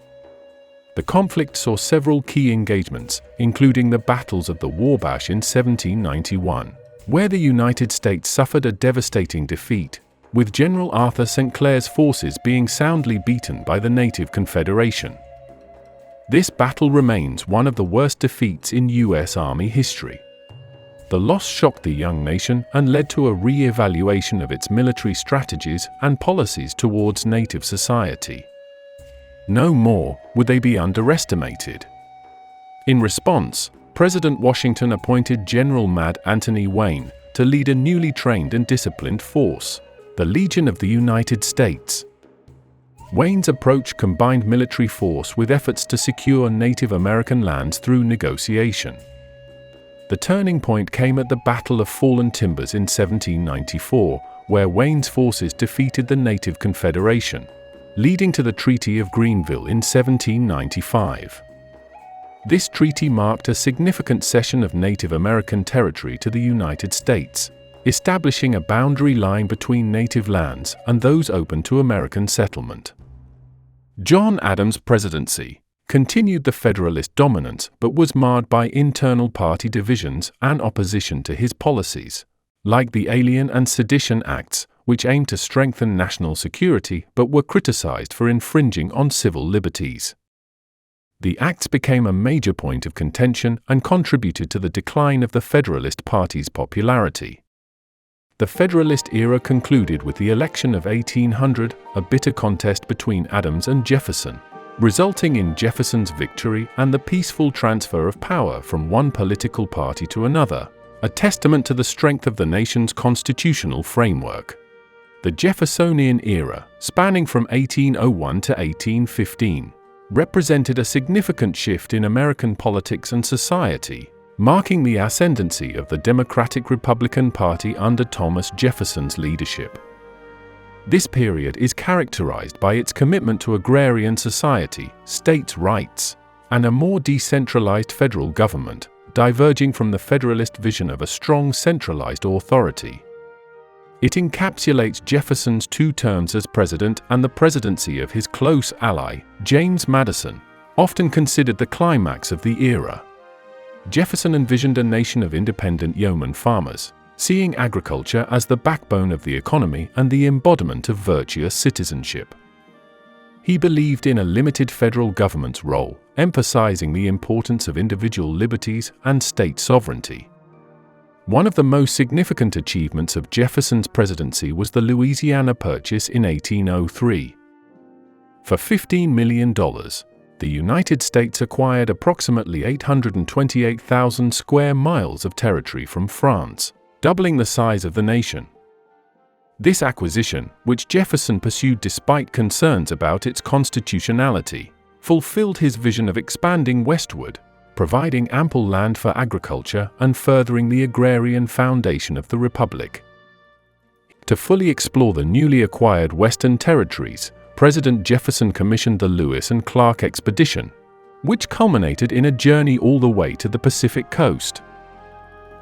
The conflict saw several key engagements, including the battles of the Wabash in 1791, where the United States suffered a devastating defeat, with General Arthur St. Clair's forces being soundly beaten by the Native Confederation. This battle remains one of the worst defeats in U.S. Army history. The loss shocked the young nation and led to a re-evaluation of its military strategies and policies towards Native society. No more would they be underestimated. In response, President Washington appointed General Mad Anthony Wayne to lead a newly trained and disciplined force, the Legion of the United States. Wayne's approach combined military force with efforts to secure Native American lands through negotiation. The turning point came at the Battle of Fallen Timbers in 1794, where Wayne's forces defeated the Native Confederation, leading to the Treaty of Greenville in 1795. This treaty marked a significant cession of Native American territory to the United States, establishing a boundary line between native lands and those open to American settlement. John Adams' presidency continued the Federalist dominance but was marred by internal party divisions and opposition to his policies, like the Alien and Sedition Acts, which aimed to strengthen national security but were criticized for infringing on civil liberties. The acts became a major point of contention and contributed to the decline of the Federalist Party's popularity. The Federalist era concluded with the election of 1800, a bitter contest between Adams and Jefferson, resulting in Jefferson's victory and the peaceful transfer of power from one political party to another, a testament to the strength of the nation's constitutional framework. The Jeffersonian era, spanning from 1801 to 1815, represented a significant shift in American politics and society, marking the ascendancy of the Democratic-Republican Party under Thomas Jefferson's leadership. This period is characterized by its commitment to agrarian society, states' rights, and a more decentralized federal government, diverging from the Federalist vision of a strong centralized authority. It encapsulates Jefferson's 2 terms as president and the presidency of his close ally, James Madison, often considered the climax of the era. Jefferson envisioned a nation of independent yeoman farmers, seeing agriculture as the backbone of the economy and the embodiment of virtuous citizenship. He believed in a limited federal government's role, emphasizing the importance of individual liberties and state sovereignty. One of the most significant achievements of Jefferson's presidency was the Louisiana Purchase in 1803. For $15 million, the United States acquired approximately 828,000 square miles of territory from France, doubling the size of the nation. This acquisition, which Jefferson pursued despite concerns about its constitutionality, fulfilled his vision of expanding westward, providing ample land for agriculture and furthering the agrarian foundation of the Republic. To fully explore the newly acquired Western territories, President Jefferson commissioned the Lewis and Clark Expedition, which culminated in a journey all the way to the Pacific coast.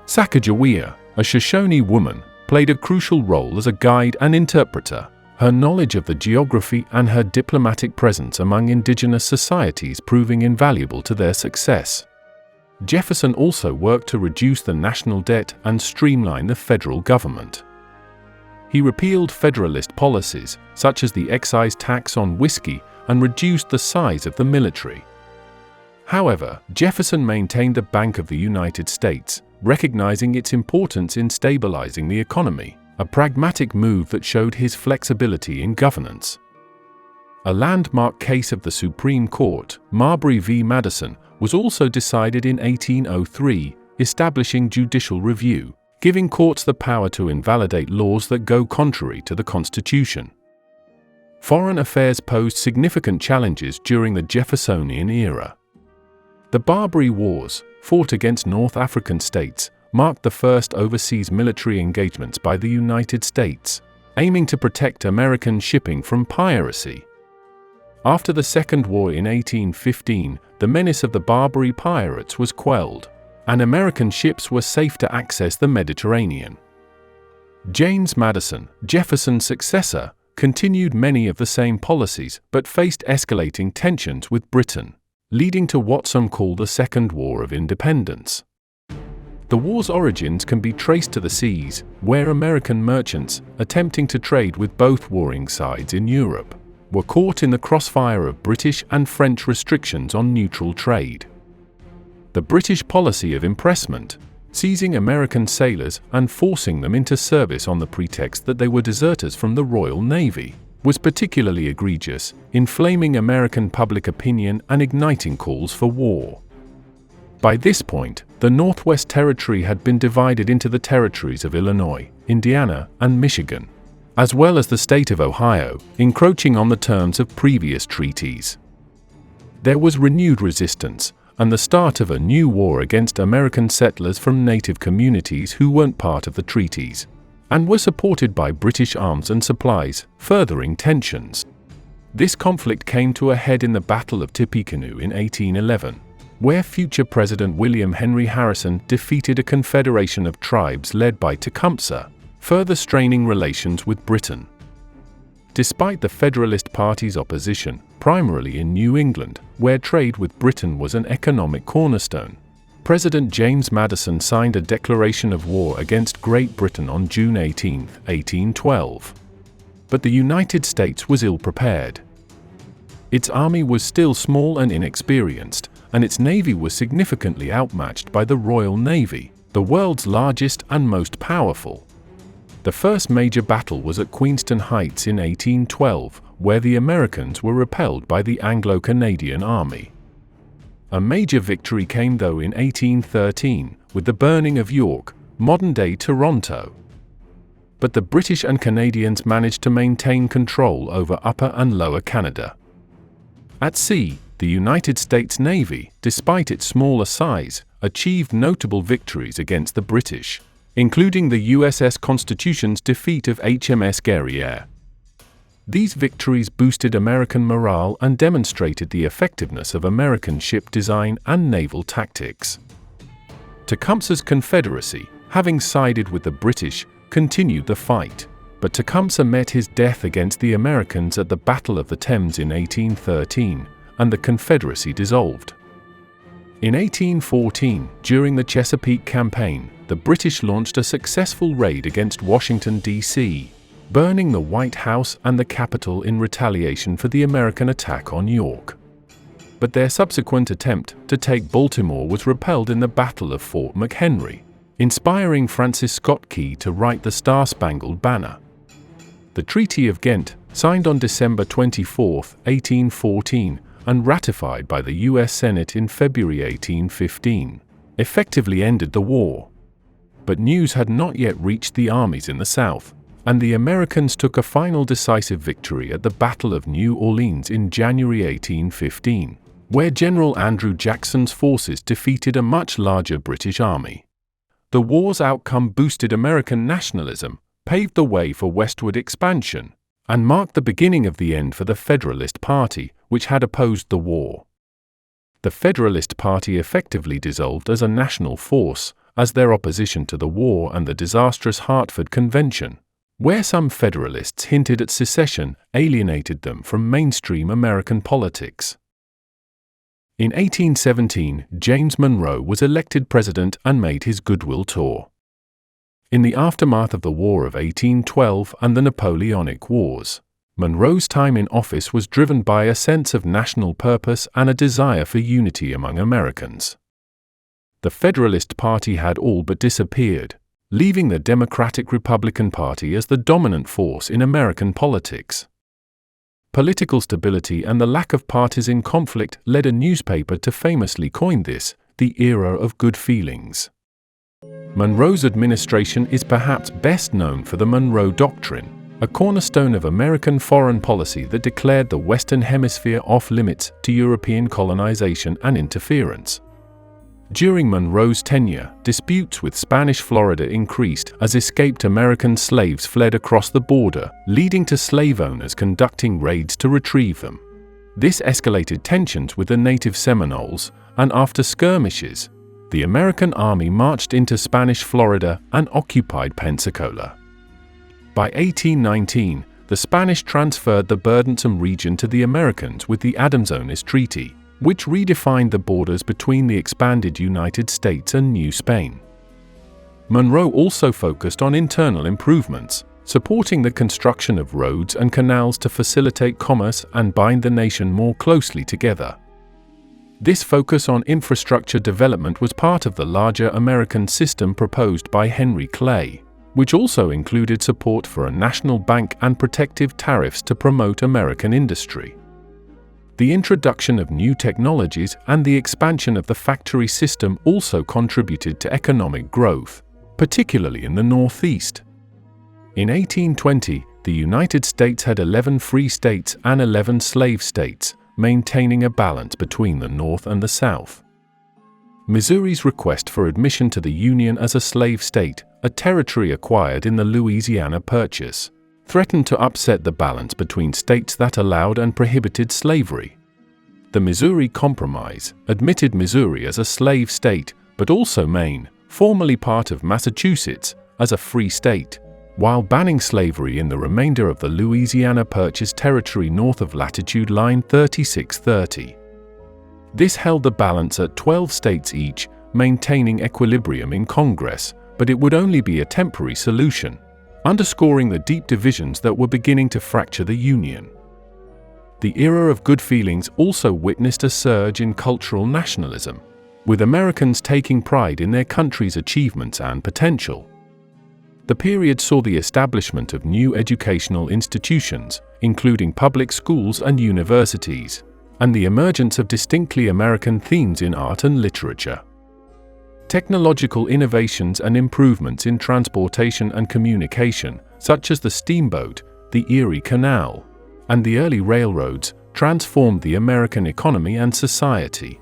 Sacagawea, a Shoshone woman, played a crucial role as a guide and interpreter, her knowledge of the geography and her diplomatic presence among indigenous societies proving invaluable to their success. Jefferson also worked to reduce the national debt and streamline the federal government. He repealed Federalist policies, such as the excise tax on whiskey, and reduced the size of the military. However, Jefferson maintained the Bank of the United States, recognizing its importance in stabilizing the economy, a pragmatic move that showed his flexibility in governance. A landmark case of the Supreme Court, Marbury v. Madison, was also decided in 1803, establishing judicial review, giving courts the power to invalidate laws that go contrary to the Constitution. Foreign affairs posed significant challenges during the Jeffersonian era. The Barbary Wars, fought against North African states, marked the first overseas military engagements by the United States, aiming to protect American shipping from piracy. After the Second War in 1815, the menace of the Barbary pirates was quelled, and American ships were safe to access the Mediterranean. James Madison, Jefferson's successor, continued many of the same policies but faced escalating tensions with Britain. leading to what some call the Second War of Independence. The war's origins can be traced to the seas, where American merchants, attempting to trade with both warring sides in Europe, were caught in the crossfire of British and French restrictions on neutral trade. The British policy of impressment, seizing American sailors and forcing them into service on the pretext that they were deserters from the Royal Navy, was particularly egregious, inflaming American public opinion and igniting calls for war. By this point, the Northwest Territory had been divided into the territories of Illinois, Indiana, and Michigan, as well as the state of Ohio, encroaching on the terms of previous treaties. There was renewed resistance, and the start of a new war against American settlers from native communities who weren't part of the treaties, and were supported by British arms and supplies, furthering tensions. This conflict came to a head in the Battle of Tippecanoe in 1811, where future President William Henry Harrison defeated a confederation of tribes led by Tecumseh, further straining relations with Britain. Despite the Federalist Party's opposition, primarily in New England, where trade with Britain was an economic cornerstone, President James Madison signed a declaration of war against Great Britain on June 18, 1812. But the United States was ill-prepared. Its army was still small and inexperienced, and its navy was significantly outmatched by the Royal Navy, the world's largest and most powerful. The first major battle was at Queenston Heights in 1812, where the Americans were repelled by the Anglo-Canadian Army. A major victory came though in 1813, with the burning of York, modern-day Toronto. But the British and Canadians managed to maintain control over Upper and Lower Canada. At sea, the United States Navy, despite its smaller size, achieved notable victories against the British, including the USS Constitution's defeat of HMS Guerriere. These victories boosted American morale and demonstrated the effectiveness of American ship design and naval tactics. Tecumseh's Confederacy, having sided with the British, continued the fight, but Tecumseh met his death against the Americans at the Battle of the Thames in 1813, and the Confederacy dissolved. In 1814, during the Chesapeake Campaign, the British launched a successful raid against Washington, D.C., burning the White House and the Capitol in retaliation for the American attack on York. But their subsequent attempt to take Baltimore was repelled in the Battle of Fort McHenry, inspiring Francis Scott Key to write the Star-Spangled Banner. The Treaty of Ghent, signed on December 24, 1814, and ratified by the U.S. Senate in February 1815, effectively ended the war. But news had not yet reached the armies in the South, and the Americans took a final decisive victory at the Battle of New Orleans in January 1815, where General Andrew Jackson's forces defeated a much larger British army. The war's outcome boosted American nationalism, paved the way for westward expansion, and marked the beginning of the end for the Federalist Party, which had opposed the war. The Federalist Party effectively dissolved as a national force, as their opposition to the war and the disastrous Hartford Convention, where some Federalists hinted at secession, alienated them from mainstream American politics. In 1817, James Monroe was elected president and made his goodwill tour. In the aftermath of the War of 1812 and the Napoleonic Wars, Monroe's time in office was driven by a sense of national purpose and a desire for unity among Americans. The Federalist Party had all but disappeared, leaving the Democratic-Republican Party as the dominant force in American politics. Political stability and the lack of partisan conflict led a newspaper to famously coin this, the era of good feelings. Monroe's administration is perhaps best known for the Monroe Doctrine, a cornerstone of American foreign policy that declared the Western Hemisphere off-limits to European colonization and interference. During Monroe's tenure, disputes with Spanish Florida increased as escaped American slaves fled across the border, leading to slave owners conducting raids to retrieve them. This escalated tensions with the native Seminoles, and after skirmishes, the American army marched into Spanish Florida and occupied Pensacola. By 1819, the Spanish transferred the burdensome region to the Americans with the Adams-Onis Treaty, which redefined the borders between the expanded United States and New Spain. Monroe also focused on internal improvements, supporting the construction of roads and canals to facilitate commerce and bind the nation more closely together. This focus on infrastructure development was part of the larger American system proposed by Henry Clay, which also included support for a national bank and protective tariffs to promote American industry. The introduction of new technologies and the expansion of the factory system also contributed to economic growth, particularly in the Northeast. In 1820, the United States had 11 free states and 11 slave states, maintaining a balance between the North and the South. Missouri's request for admission to the Union as a slave state, a territory acquired in the Louisiana Purchase, threatened to upset the balance between states that allowed and prohibited slavery. The Missouri Compromise admitted Missouri as a slave state, but also Maine, formerly part of Massachusetts, as a free state, while banning slavery in the remainder of the Louisiana Purchase territory north of latitude line 3630. This held the balance at 12 states each, maintaining equilibrium in Congress, but it would only be a temporary solution, underscoring the deep divisions that were beginning to fracture the Union. The era of good feelings also witnessed a surge in cultural nationalism, with Americans taking pride in their country's achievements and potential. The period saw the establishment of new educational institutions, including public schools and universities, and the emergence of distinctly American themes in art and literature. Technological innovations and improvements in transportation and communication, such as the steamboat, the Erie Canal, and the early railroads, transformed the American economy and society.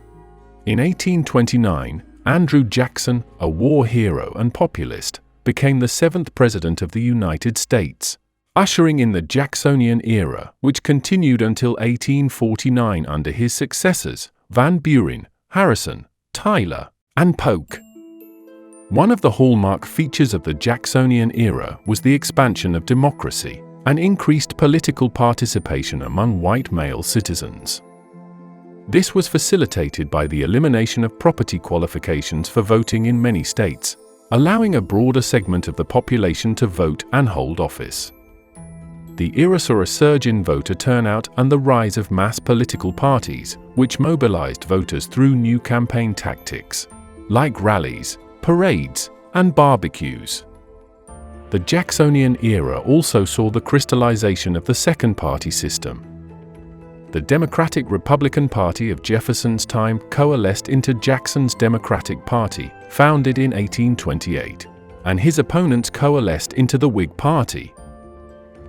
In 1829, Andrew Jackson, a war hero and populist, became the 7th President of the United States, ushering in the Jacksonian era, which continued until 1849 under his successors, Van Buren, Harrison, Tyler, and Polk. One of the hallmark features of the Jacksonian era was the expansion of democracy and increased political participation among white male citizens. This was facilitated by the elimination of property qualifications for voting in many states, allowing a broader segment of the population to vote and hold office. The era saw a surge in voter turnout and the rise of mass political parties, which mobilized voters through new campaign tactics, like rallies, parades, and barbecues. The Jacksonian era also saw the crystallization of the second-party system. The Democratic-Republican Party of Jefferson's time coalesced into Jackson's Democratic Party, founded in 1828, and his opponents coalesced into the Whig Party.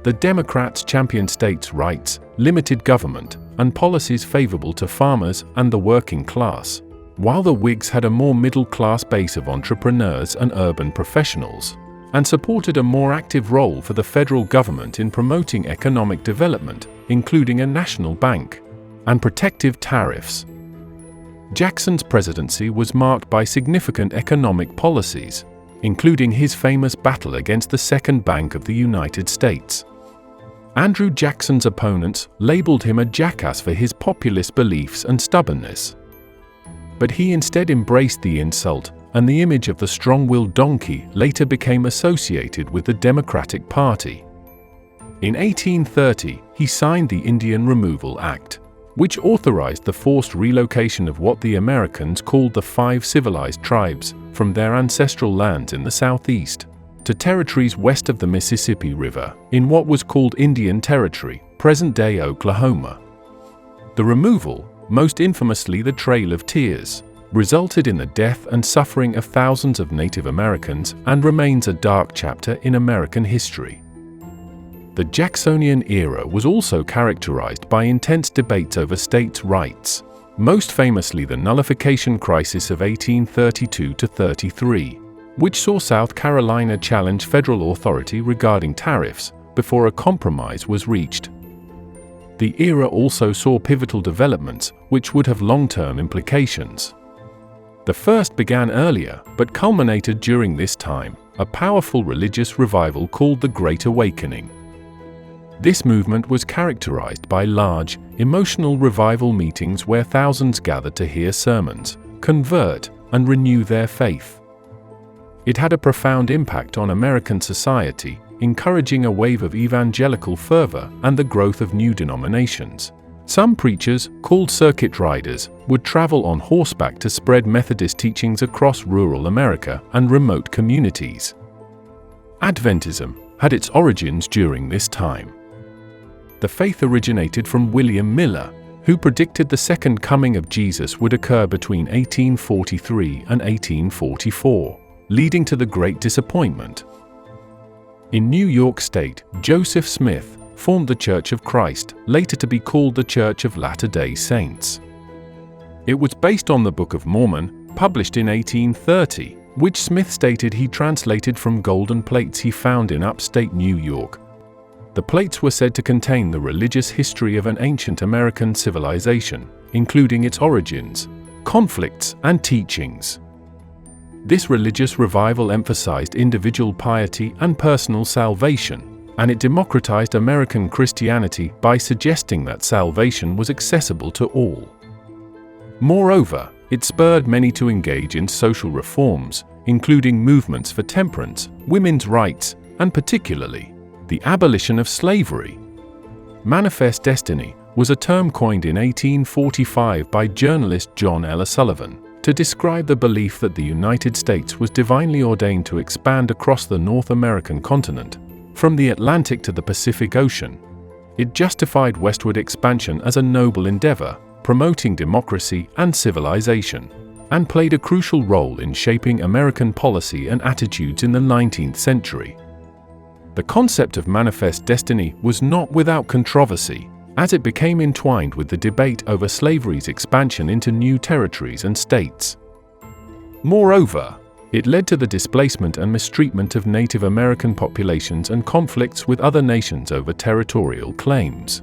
The Democrats championed states' rights, limited government, and policies favorable to farmers and the working class, while the Whigs had a more middle-class base of entrepreneurs and urban professionals, and supported a more active role for the federal government in promoting economic development, including a national bank, and protective tariffs. Jackson's presidency was marked by significant economic policies, including his famous battle against the Second Bank of the United States. Andrew Jackson's opponents labeled him a jackass for his populist beliefs and stubbornness. But he instead embraced the insult, and the image of the strong-willed donkey later became associated with the Democratic Party. In 1830, he signed the Indian Removal Act, which authorized the forced relocation of what the Americans called the 5 civilized tribes from their ancestral lands in the southeast to territories west of the Mississippi River, in what was called Indian Territory, present-day Oklahoma. The removal, most infamously the Trail of Tears, resulted in the death and suffering of thousands of Native Americans and remains a dark chapter in American history. The Jacksonian era was also characterized by intense debates over states' rights, most famously the nullification crisis of 1832–33, which saw South Carolina challenge federal authority regarding tariffs before a compromise was reached. The era also saw pivotal developments which would have long-term implications. The first began earlier, but culminated during this time, a powerful religious revival called the Great Awakening. This movement was characterized by large, emotional revival meetings where thousands gathered to hear sermons, convert, and renew their faith. It had a profound impact on American society, encouraging a wave of evangelical fervor and the growth of new denominations. Some preachers, called circuit riders, would travel on horseback to spread Methodist teachings across rural America and remote communities. Adventism had its origins during this time. The faith originated from William Miller, who predicted the second coming of Jesus would occur between 1843 and 1844, leading to the Great Disappointment. In New York State, Joseph Smith formed the Church of Christ, later to be called the Church of Latter-day Saints. It was based on the Book of Mormon, published in 1830, which Smith stated he translated from golden plates he found in upstate New York. The plates were said to contain the religious history of an ancient American civilization, including its origins, conflicts, and teachings. This religious revival emphasized individual piety and personal salvation, and it democratized American Christianity by suggesting that salvation was accessible to all. Moreover, it spurred many to engage in social reforms, including movements for temperance, women's rights, and particularly, the abolition of slavery. Manifest destiny was a term coined in 1845 by journalist John L. Sullivan to describe the belief that the United States was divinely ordained to expand across the North American continent, from the Atlantic to the Pacific Ocean. It justified westward expansion as a noble endeavor, promoting democracy and civilization, and played a crucial role in shaping American policy and attitudes in the 19th century. The concept of manifest destiny was not without controversy, as it became entwined with the debate over slavery's expansion into new territories and states. Moreover, it led to the displacement and mistreatment of Native American populations and conflicts with other nations over territorial claims.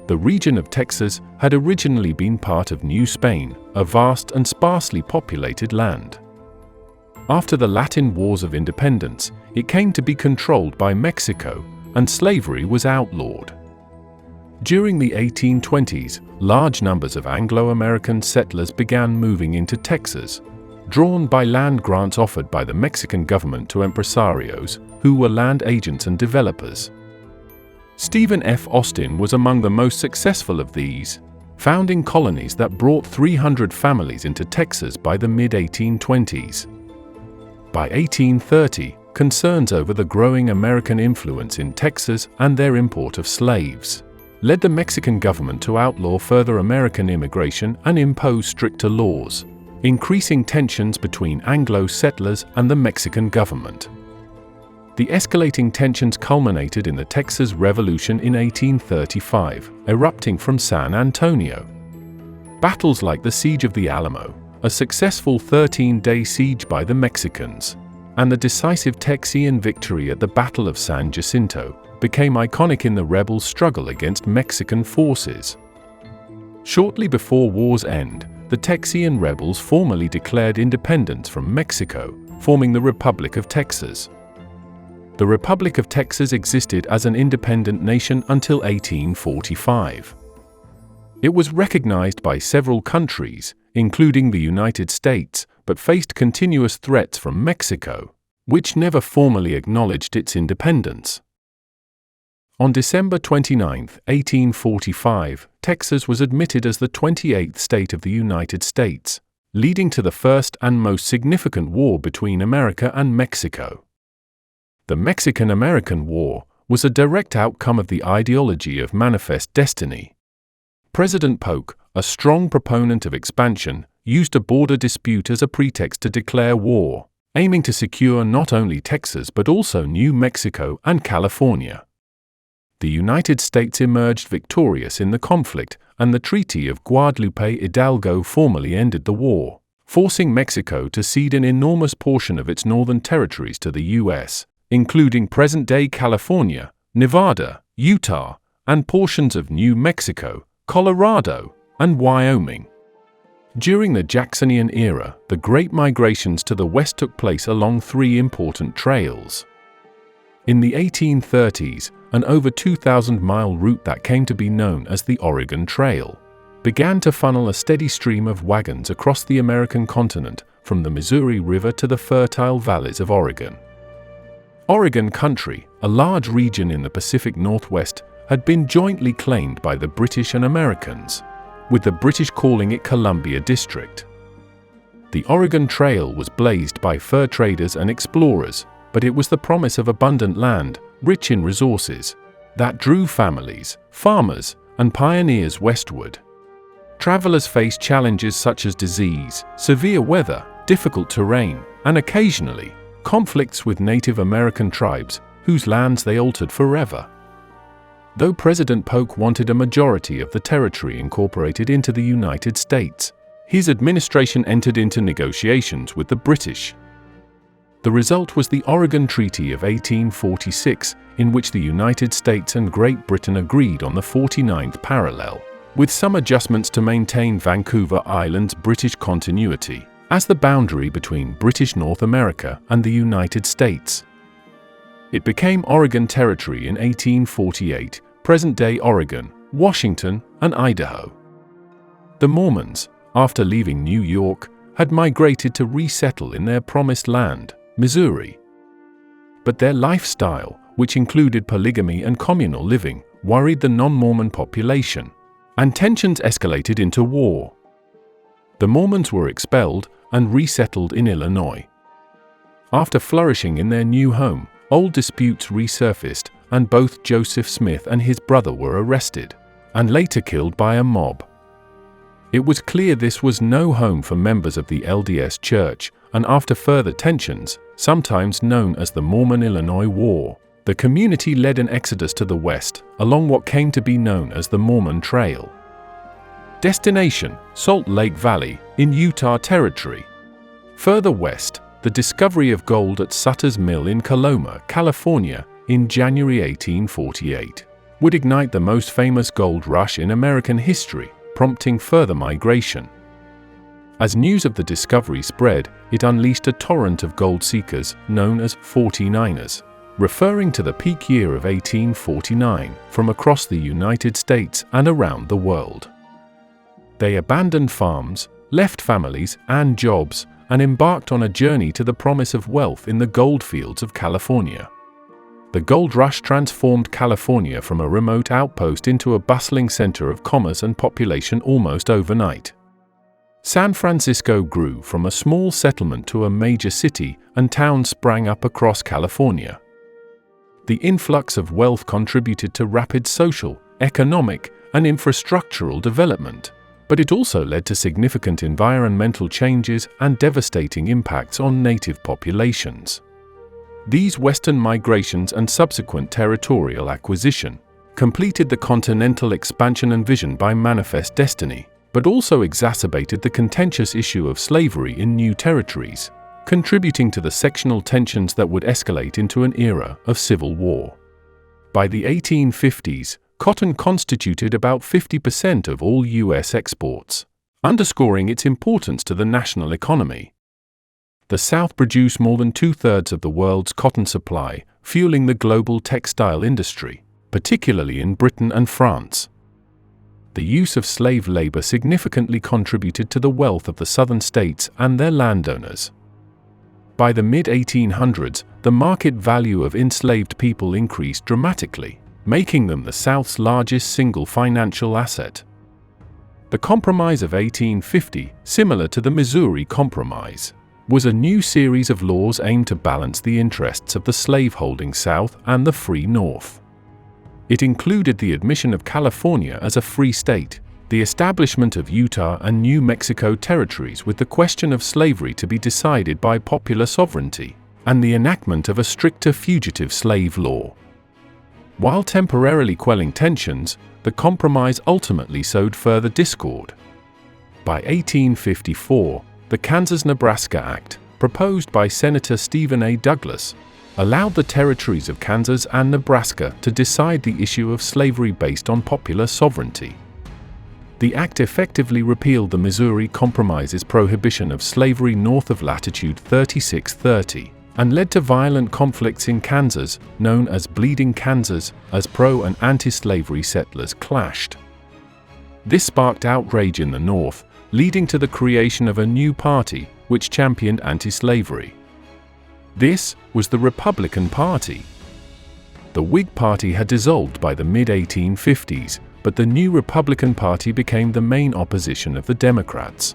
The region of Texas had originally been part of New Spain, a vast and sparsely populated land. After the Latin Wars of Independence, it came to be controlled by Mexico, and slavery was outlawed. During the 1820s, large numbers of Anglo-American settlers began moving into Texas, drawn by land grants offered by the Mexican government to impresarios, who were land agents and developers. Stephen F. Austin was among the most successful of these, founding colonies that brought 300 families into Texas by the mid-1820s. By 1830, concerns over the growing American influence in Texas and their import of slaves led the Mexican government to outlaw further American immigration and impose stricter laws, increasing tensions between Anglo settlers and the Mexican government. The escalating tensions culminated in the Texas Revolution in 1835, erupting from San Antonio. Battles like the Siege of the Alamo, a successful 13-day siege by the Mexicans, and the decisive Texian victory at the Battle of San Jacinto became iconic in the rebel struggle against Mexican forces. Shortly before war's end, the Texian rebels formally declared independence from Mexico, forming the Republic of Texas. The Republic of Texas existed as an independent nation until 1845. It was recognized by several countries, including the United States, but faced continuous threats from Mexico, which never formally acknowledged its independence. On December 29, 1845, Texas was admitted as the 28th state of the United States, leading to the first and most significant war between America and Mexico. The Mexican-American War was a direct outcome of the ideology of manifest destiny. President Polk, a strong proponent of expansion, used a border dispute as a pretext to declare war, aiming to secure not only Texas but also New Mexico and California. The United States emerged victorious in the conflict, and the Treaty of Guadalupe Hidalgo formally ended the war, forcing Mexico to cede an enormous portion of its northern territories to the U.S., including present-day California, Nevada, Utah, and portions of New Mexico, Colorado, and Wyoming. During the Jacksonian era, the Great Migrations to the west took place along three important trails. In the 1830s, an over 2,000-mile route that came to be known as the Oregon Trail began to funnel a steady stream of wagons across the American continent from the Missouri River to the fertile valleys of Oregon. Oregon Country, a large region in the Pacific Northwest, had been jointly claimed by the British and Americans, with the British calling it Columbia District. The Oregon Trail was blazed by fur traders and explorers, but it was the promise of abundant land, rich in resources, that drew families, farmers, and pioneers westward. Travelers faced challenges such as disease, severe weather, difficult terrain, and occasionally, conflicts with Native American tribes, whose lands they altered forever. Though President Polk wanted a majority of the territory incorporated into the United States, his administration entered into negotiations with the British. The result was the Oregon Treaty of 1846, in which the United States and Great Britain agreed on the 49th parallel, with some adjustments to maintain Vancouver Island's British continuity as the boundary between British North America and the United States. It became Oregon Territory in 1848, present-day Oregon, Washington, and Idaho. The Mormons, after leaving New York, had migrated to resettle in their promised land, Missouri. But their lifestyle, which included polygamy and communal living, worried the non-Mormon population, and tensions escalated into war. The Mormons were expelled and resettled in Illinois. After flourishing in their new home, old disputes resurfaced, and both Joseph Smith and his brother were arrested, and later killed by a mob. It was clear this was no home for members of the LDS Church, and after further tensions, sometimes known as the Mormon-Illinois War, the community led an exodus to the west, along what came to be known as the Mormon Trail. Destination: Salt Lake Valley, in Utah Territory. Further west, the discovery of gold at Sutter's Mill in Coloma, California, in January 1848, would ignite the most famous gold rush in American history, prompting further migration. As news of the discovery spread, it unleashed a torrent of gold seekers known as 49ers, referring to the peak year of 1849 from across the United States and around the world. They abandoned farms, left families and jobs, and embarked on a journey to the promise of wealth in the gold fields of California. The gold rush transformed California from a remote outpost into a bustling center of commerce and population almost overnight. San Francisco grew from a small settlement to a major city, and towns sprang up across California. The influx of wealth contributed to rapid social, economic, and infrastructural development, but it also led to significant environmental changes and devastating impacts on native populations. These western migrations and subsequent territorial acquisition completed the continental expansion envisioned by Manifest Destiny, but also exacerbated the contentious issue of slavery in new territories, contributing to the sectional tensions that would escalate into an era of civil war. By the 1850s, cotton constituted about 50% of all U.S. exports, underscoring its importance to the national economy. The South produced more than two-thirds of the world's cotton supply, fueling the global textile industry, particularly in Britain and France. The use of slave labor significantly contributed to the wealth of the southern states and their landowners. By the mid-1800s, the market value of enslaved people increased dramatically, making them the South's largest single financial asset. The Compromise of 1850, similar to the Missouri Compromise, was a new series of laws aimed to balance the interests of the slaveholding South and the free North. It included the admission of California as a free state, the establishment of Utah and New Mexico territories with the question of slavery to be decided by popular sovereignty, and the enactment of a stricter fugitive slave law. While temporarily quelling tensions, the compromise ultimately sowed further discord. By 1854, the Kansas-Nebraska Act, proposed by Senator Stephen A. Douglas, allowed the territories of Kansas and Nebraska to decide the issue of slavery based on popular sovereignty. The act effectively repealed the Missouri Compromise's prohibition of slavery north of latitude 3630, and led to violent conflicts in Kansas, known as Bleeding Kansas, as pro- and anti-slavery settlers clashed. This sparked outrage in the North, leading to the creation of a new party which championed anti-slavery. This was the Republican Party. The Whig Party had dissolved by the mid-1850s, but the new Republican Party became the main opposition of the Democrats.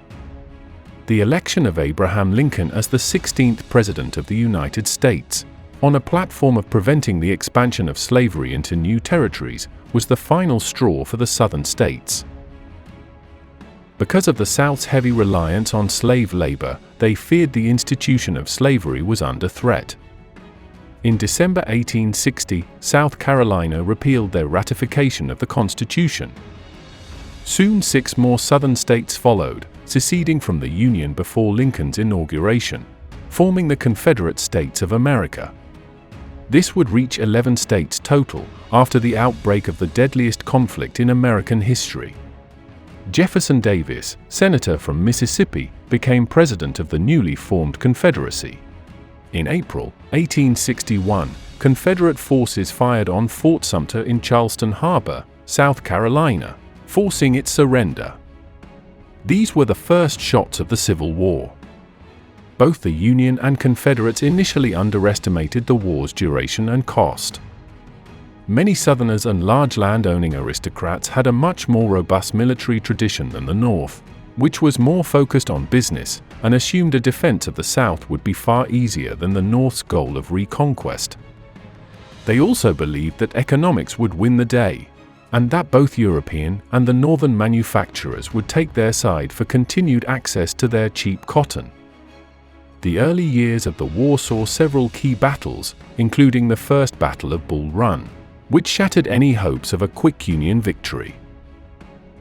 The election of Abraham Lincoln as the 16th President of the United States, on a platform of preventing the expansion of slavery into new territories, was the final straw for the Southern states. Because of the South's heavy reliance on slave labor, they feared the institution of slavery was under threat. In December 1860, South Carolina repealed their ratification of the Constitution. Soon 6 more Southern states followed, seceding from the Union before Lincoln's inauguration, forming the Confederate States of America. This would reach 11 states total after the outbreak of the deadliest conflict in American history. Jefferson Davis, senator from Mississippi, became president of the newly formed Confederacy. In April 1861, Confederate forces fired on Fort Sumter in Charleston Harbor, South Carolina, forcing its surrender. These were the first shots of the Civil War. Both the Union and Confederates initially underestimated the war's duration and cost. Many Southerners and large land-owning aristocrats had a much more robust military tradition than the North, which was more focused on business and assumed a defense of the South would be far easier than the North's goal of reconquest. They also believed that economics would win the day, and that both European and the Northern manufacturers would take their side for continued access to their cheap cotton. The early years of the war saw several key battles, including the First Battle of Bull Run, which shattered any hopes of a quick Union victory.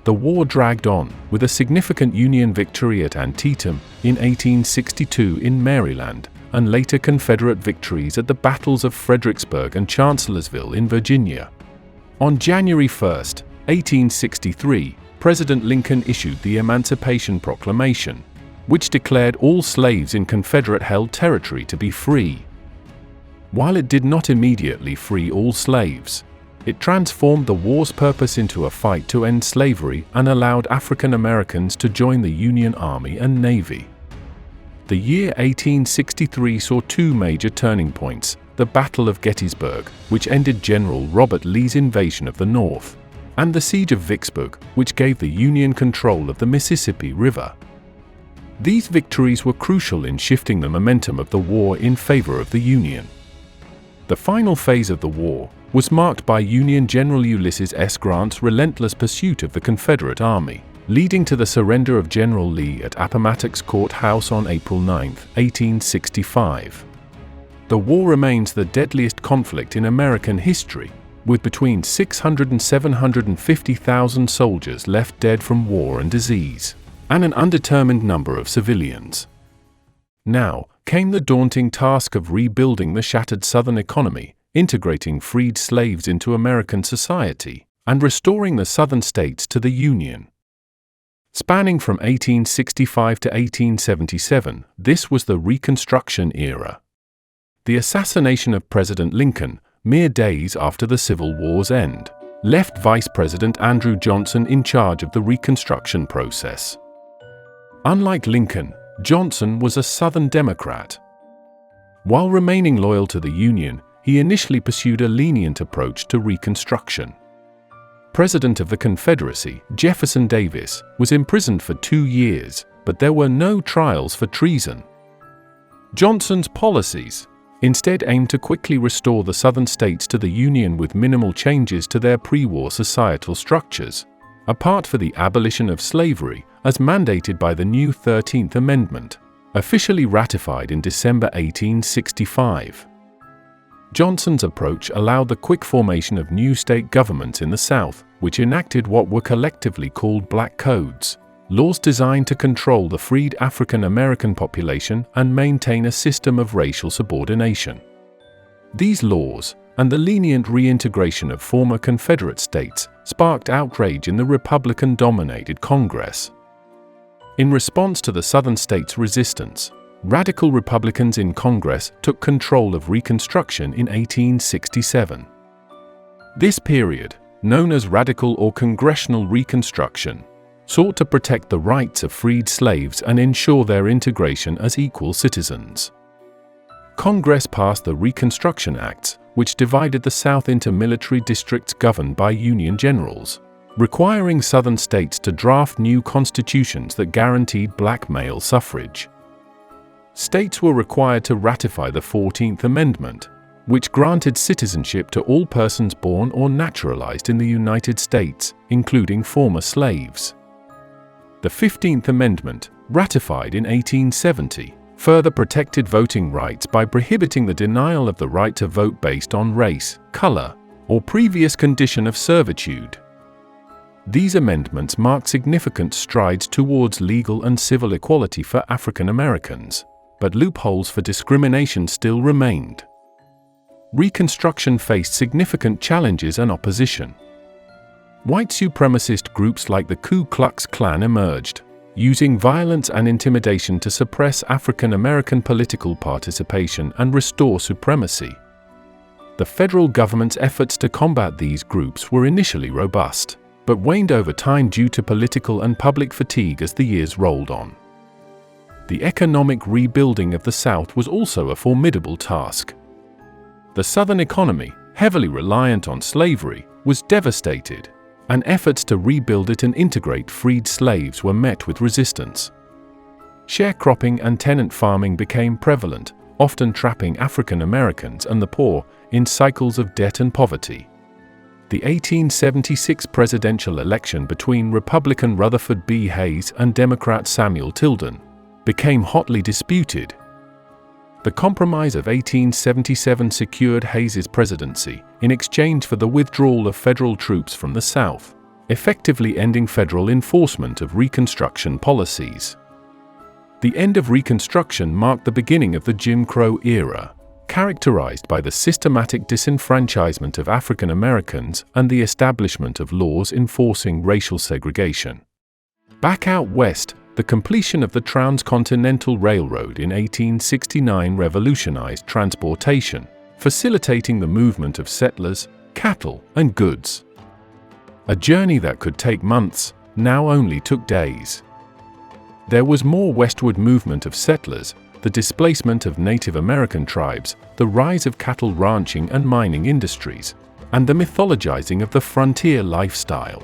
The war dragged on, with a significant Union victory at Antietam in 1862 in Maryland, and later Confederate victories at the battles of Fredericksburg and Chancellorsville in Virginia. On January 1, 1863, President Lincoln issued the Emancipation Proclamation, which declared all slaves in Confederate-held territory to be free. While it did not immediately free all slaves, it transformed the war's purpose into a fight to end slavery and allowed African Americans to join the Union Army and Navy. The year 1863 saw 2 major turning points: the Battle of Gettysburg, which ended General Robert Lee's invasion of the North, and the Siege of Vicksburg, which gave the Union control of the Mississippi River. These victories were crucial in shifting the momentum of the war in favor of the Union. The final phase of the war was marked by Union General Ulysses S. Grant's relentless pursuit of the Confederate Army, leading to the surrender of General Lee at Appomattox Courthouse on April 9, 1865. The war remains the deadliest conflict in American history, with between 600,000 and 750,000 soldiers left dead from war and disease, and an undetermined number of civilians. Now came the daunting task of rebuilding the shattered Southern economy, integrating freed slaves into American society, and restoring the Southern states to the Union. Spanning from 1865 to 1877, this was the Reconstruction era. The assassination of President Lincoln, mere days after the Civil War's end, left Vice President Andrew Johnson in charge of the Reconstruction process. Unlike Lincoln, Johnson was a Southern Democrat. While remaining loyal to the Union, he initially pursued a lenient approach to Reconstruction. President of the Confederacy, Jefferson Davis, was imprisoned for 2 years, but there were no trials for treason. Johnson's policies instead aimed to quickly restore the Southern states to the Union with minimal changes to their pre-war societal structures, apart from the abolition of slavery as mandated by the new 13th Amendment, officially ratified in December 1865. Johnson's approach allowed the quick formation of new state governments in the South, which enacted what were collectively called Black Codes, laws designed to control the freed African American population and maintain a system of racial subordination. These laws, and the lenient reintegration of former Confederate states, sparked outrage in the Republican-dominated Congress. In response to the Southern states' resistance, Radical Republicans in Congress took control of Reconstruction in 1867. This period, known as Radical or Congressional Reconstruction, sought to protect the rights of freed slaves and ensure their integration as equal citizens. Congress passed the Reconstruction Acts, which divided the South into military districts governed by Union generals, requiring Southern states to draft new constitutions that guaranteed black male suffrage. States were required to ratify the 14th Amendment, which granted citizenship to all persons born or naturalized in the United States, including former slaves. The 15th Amendment, ratified in 1870, further protected voting rights by prohibiting the denial of the right to vote based on race, color, or previous condition of servitude. These amendments marked significant strides towards legal and civil equality for African Americans, but loopholes for discrimination still remained. Reconstruction faced significant challenges and opposition. White supremacist groups like the Ku Klux Klan emerged, using violence and intimidation to suppress African American political participation and restore supremacy. The federal government's efforts to combat these groups were initially robust, but waned over time due to political and public fatigue as the years rolled on. The economic rebuilding of the South was also a formidable task. The Southern economy, heavily reliant on slavery, was devastated, and efforts to rebuild it and integrate freed slaves were met with resistance. Sharecropping and tenant farming became prevalent, often trapping African Americans and the poor in cycles of debt and poverty. The 1876 presidential election between Republican Rutherford B. Hayes and Democrat Samuel Tilden became hotly disputed. The Compromise of 1877 secured Hayes's presidency in exchange for the withdrawal of federal troops from the South, effectively ending federal enforcement of Reconstruction policies. The end of Reconstruction marked the beginning of the Jim Crow era, characterized by the systematic disenfranchisement of African Americans and the establishment of laws enforcing racial segregation. Back out west, the completion of the Transcontinental Railroad in 1869 revolutionized transportation, facilitating the movement of settlers, cattle, and goods. A journey that could take months now only took days. There was more westward movement of settlers, the displacement of Native American tribes, the rise of cattle ranching and mining industries, and the mythologizing of the frontier lifestyle.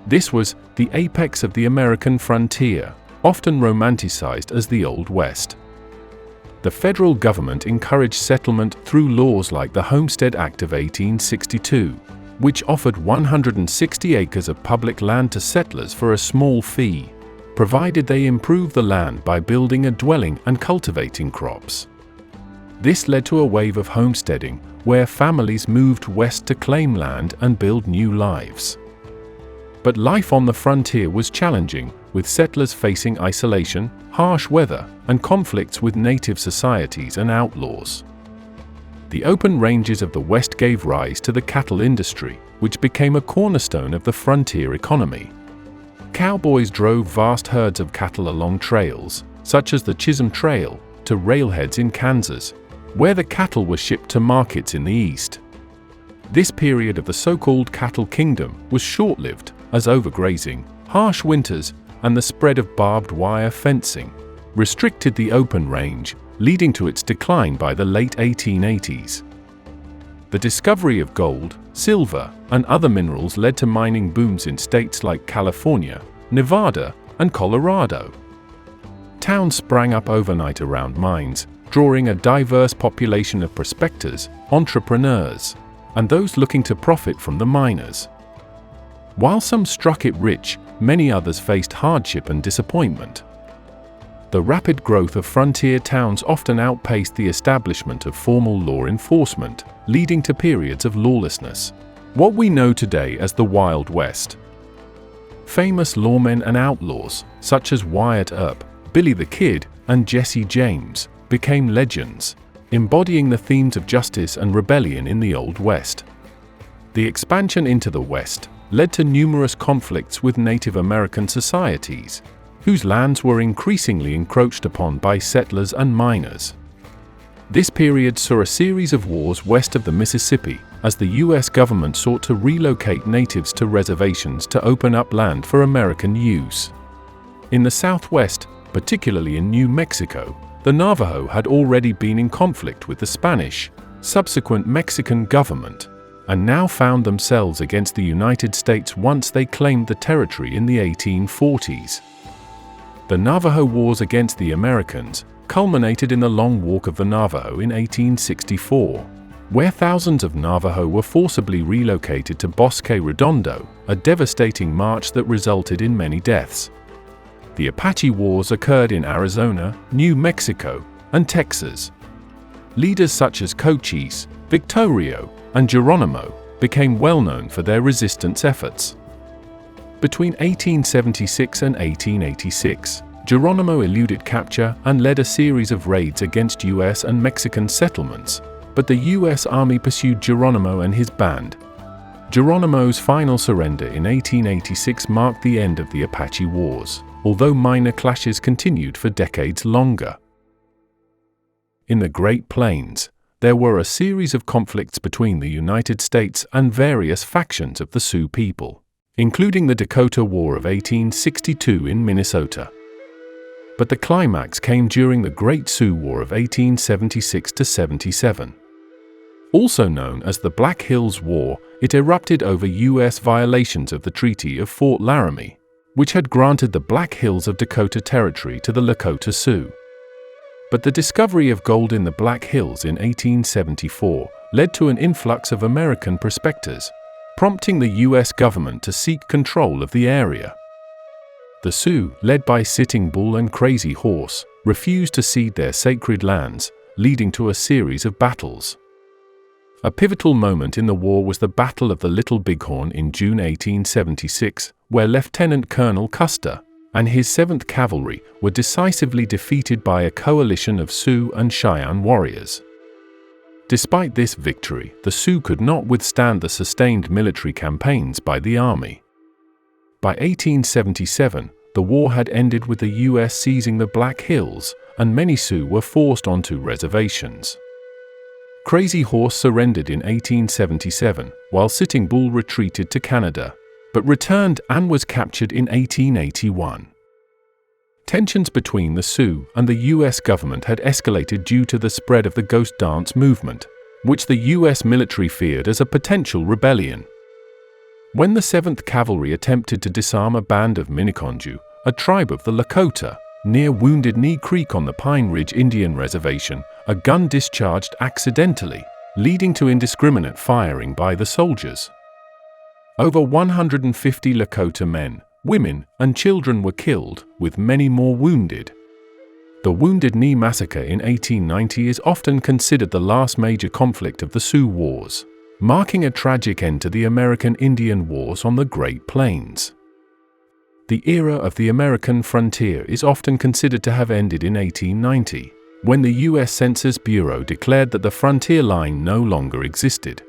This was the apex of the American frontier, often romanticized as the Old West. The federal government encouraged settlement through laws like the Homestead Act of 1862, which offered 160 acres of public land to settlers for a small fee, provided they improve the land by building a dwelling and cultivating crops. This led to a wave of homesteading, where families moved west to claim land and build new lives. But life on the frontier was challenging, with settlers facing isolation, harsh weather, and conflicts with native societies and outlaws. The open ranges of the West gave rise to the cattle industry, which became a cornerstone of the frontier economy. Cowboys drove vast herds of cattle along trails, such as the Chisholm Trail, to railheads in Kansas, where the cattle were shipped to markets in the east. This period of the so-called Cattle Kingdom was short-lived, as overgrazing, harsh winters, and the spread of barbed wire fencing restricted the open range, leading to its decline by the late 1880s. The discovery of gold, silver, and other minerals led to mining booms in states like California, Nevada, and Colorado. Towns sprang up overnight around mines, drawing a diverse population of prospectors, entrepreneurs, and those looking to profit from the miners. While some struck it rich, many others faced hardship and disappointment. The rapid growth of frontier towns often outpaced the establishment of formal law enforcement, leading to periods of lawlessness, what we know today as the Wild West. Famous lawmen and outlaws, such as Wyatt Earp, Billy the Kid, and Jesse James, became legends, embodying the themes of justice and rebellion in the Old West. The expansion into the West led to numerous conflicts with Native American societies, whose lands were increasingly encroached upon by settlers and miners. This period saw a series of wars west of the Mississippi, as the U.S. government sought to relocate natives to reservations to open up land for American use. In the Southwest, particularly in New Mexico, the Navajo had already been in conflict with the Spanish, subsequent Mexican government, and now found themselves against the United States once they claimed the territory in the 1840s. The Navajo Wars against the Americans culminated in the Long Walk of the Navajo in 1864, where thousands of Navajo were forcibly relocated to Bosque Redondo, a devastating march that resulted in many deaths. The Apache Wars occurred in Arizona, New Mexico, and Texas. Leaders such as Cochise, Victorio, and Geronimo became well known for their resistance efforts. Between 1876 and 1886, Geronimo eluded capture and led a series of raids against U.S. and Mexican settlements, but the U.S. Army pursued Geronimo and his band. Geronimo's final surrender in 1886 marked the end of the Apache Wars, although minor clashes continued for decades longer. In the Great Plains, there were a series of conflicts between the United States and various factions of the Sioux people, including the Dakota War of 1862 in Minnesota. But the climax came during the Great Sioux War of 1876–77. Also known as the Black Hills War, it erupted over U.S. violations of the Treaty of Fort Laramie, which had granted the Black Hills of Dakota Territory to the Lakota Sioux. But the discovery of gold in the Black Hills in 1874 led to an influx of American prospectors, prompting the U.S. government to seek control of the area. The Sioux, led by Sitting Bull and Crazy Horse, refused to cede their sacred lands, leading to a series of battles. A pivotal moment in the war was the Battle of the Little Bighorn in June 1876, where Lieutenant Colonel Custer and his 7th Cavalry were decisively defeated by a coalition of Sioux and Cheyenne warriors. Despite this victory, the Sioux could not withstand the sustained military campaigns by the Army. By 1877, the war had ended with the U.S. seizing the Black Hills, and many Sioux were forced onto reservations. Crazy Horse surrendered in 1877, while Sitting Bull retreated to Canada, but returned and was captured in 1881. Tensions between the Sioux and the U.S. government had escalated due to the spread of the Ghost Dance movement, which the U.S. military feared as a potential rebellion. When the 7th Cavalry attempted to disarm a band of Miniconjou, a tribe of the Lakota, near Wounded Knee Creek on the Pine Ridge Indian Reservation, a gun discharged accidentally, leading to indiscriminate firing by the soldiers. Over 150 Lakota men, women, and children were killed, with many more wounded. The Wounded Knee Massacre in 1890 is often considered the last major conflict of the Sioux Wars, marking a tragic end to the American Indian Wars on the Great Plains. The era of the American frontier is often considered to have ended in 1890, when the U.S. Census Bureau declared that the frontier line no longer existed.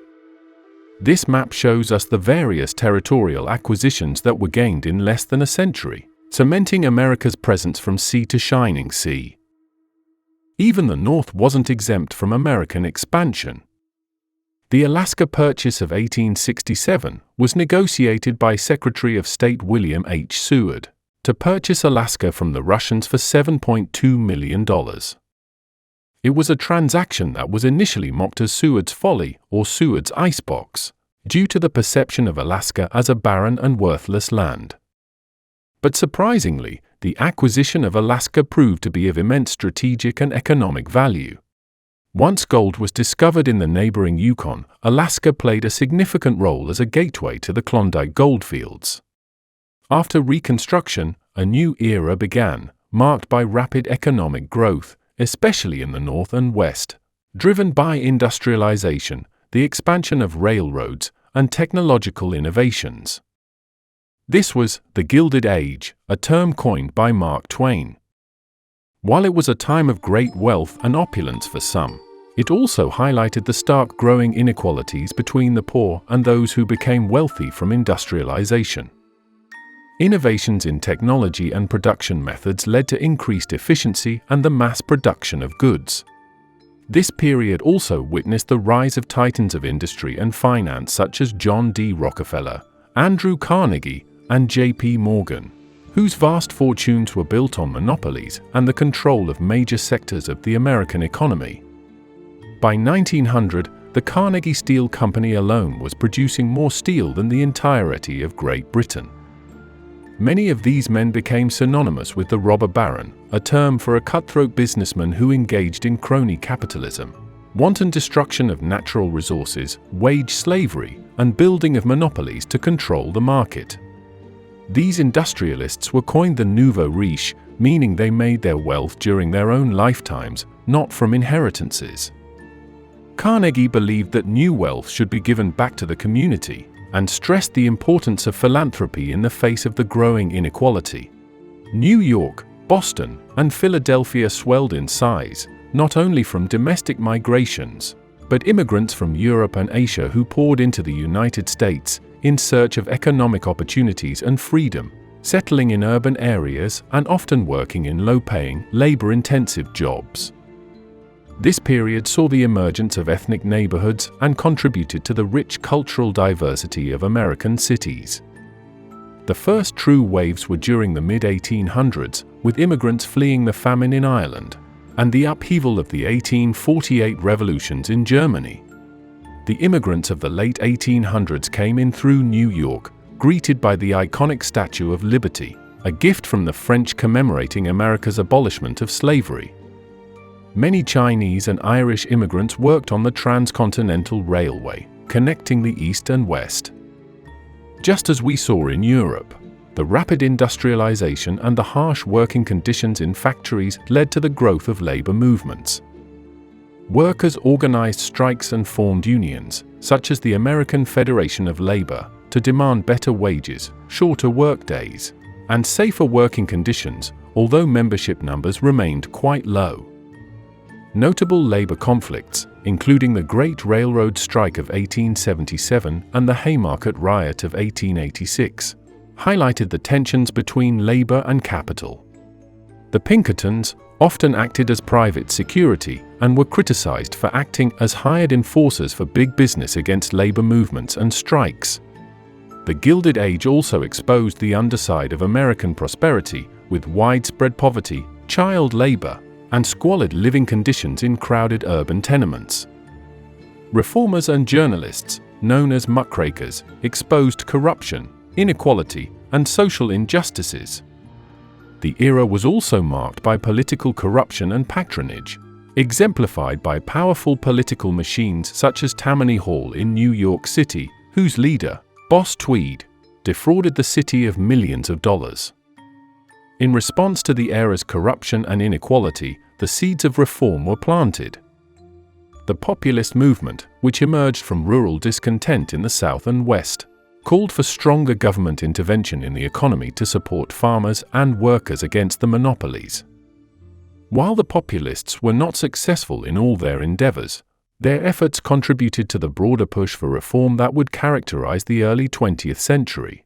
This map shows us the various territorial acquisitions that were gained in less than a century, cementing America's presence from sea to shining sea. Even the North wasn't exempt from American expansion. The Alaska Purchase of 1867 was negotiated by Secretary of State William H. Seward to purchase Alaska from the Russians for $7.2 million. It was a transaction that was initially mocked as Seward's Folly or Seward's Icebox, due to the perception of Alaska as a barren and worthless land. But surprisingly, the acquisition of Alaska proved to be of immense strategic and economic value. Once gold was discovered in the neighboring Yukon, Alaska played a significant role as a gateway to the Klondike goldfields. After Reconstruction, a new era began, marked by rapid economic growth, especially in the North and West, driven by industrialization, the expansion of railroads, and technological innovations. This was the Gilded Age, a term coined by Mark Twain. While it was a time of great wealth and opulence for some, it also highlighted the stark growing inequalities between the poor and those who became wealthy from industrialization. Innovations in technology and production methods led to increased efficiency and the mass production of goods. This period also witnessed the rise of titans of industry and finance such as John D. Rockefeller, Andrew Carnegie, and J.P. Morgan, whose vast fortunes were built on monopolies and the control of major sectors of the American economy. By 1900, the Carnegie Steel Company alone was producing more steel than the entirety of Great Britain. Many of these men became synonymous with the robber baron, a term for a cutthroat businessman who engaged in crony capitalism, wanton destruction of natural resources, wage slavery, and building of monopolies to control the market. These industrialists were coined the nouveau riche, meaning they made their wealth during their own lifetimes, not from inheritances. Carnegie believed that new wealth should be given back to the community, and stressed the importance of philanthropy in the face of the growing inequality. New York, Boston, and Philadelphia swelled in size, not only from domestic migrations, but immigrants from Europe and Asia who poured into the United States in search of economic opportunities and freedom, settling in urban areas and often working in low-paying, labor-intensive jobs. This period saw the emergence of ethnic neighborhoods and contributed to the rich cultural diversity of American cities. The first true waves were during the mid-1800s, with immigrants fleeing the famine in Ireland, and the upheaval of the 1848 revolutions in Germany. The immigrants of the late 1800s came in through New York, greeted by the iconic Statue of Liberty, a gift from the French commemorating America's abolishment of slavery. Many Chinese and Irish immigrants worked on the transcontinental railway, connecting the East and West. Just as we saw in Europe, the rapid industrialization and the harsh working conditions in factories led to the growth of labor movements. Workers organized strikes and formed unions, such as the American Federation of Labor, to demand better wages, shorter workdays, and safer working conditions, although membership numbers remained quite low. Notable labor conflicts, including the Great Railroad Strike of 1877 and the Haymarket Riot of 1886, highlighted the tensions between labor and capital. The Pinkertons often acted as private security and were criticized for acting as hired enforcers for big business against labor movements and strikes. The Gilded Age also exposed the underside of American prosperity, with widespread poverty, child labor, and squalid living conditions in crowded urban tenements. Reformers and journalists, known as muckrakers, exposed corruption, inequality, and social injustices. The era was also marked by political corruption and patronage, exemplified by powerful political machines such as Tammany Hall in New York City, whose leader, Boss Tweed, defrauded the city of millions of dollars. In response to the era's corruption and inequality, the seeds of reform were planted. The populist movement, which emerged from rural discontent in the South and West, called for stronger government intervention in the economy to support farmers and workers against the monopolies. While the populists were not successful in all their endeavors, their efforts contributed to the broader push for reform that would characterize the early 20th century.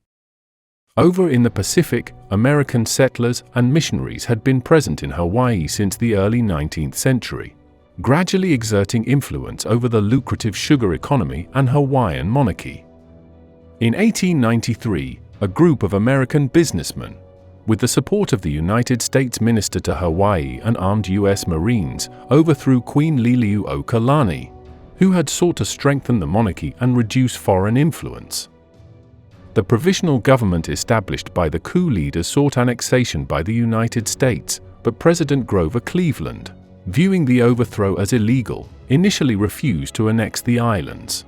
Over in the Pacific, American settlers and missionaries had been present in Hawaii since the early 19th century, gradually exerting influence over the lucrative sugar economy and Hawaiian monarchy. In 1893, a group of American businessmen, with the support of the United States Minister to Hawaii and armed U.S. Marines, overthrew Queen Liliuokalani, who had sought to strengthen the monarchy and reduce foreign influence. The provisional government established by the coup leaders sought annexation by the United States, but President Grover Cleveland, viewing the overthrow as illegal, initially refused to annex the islands.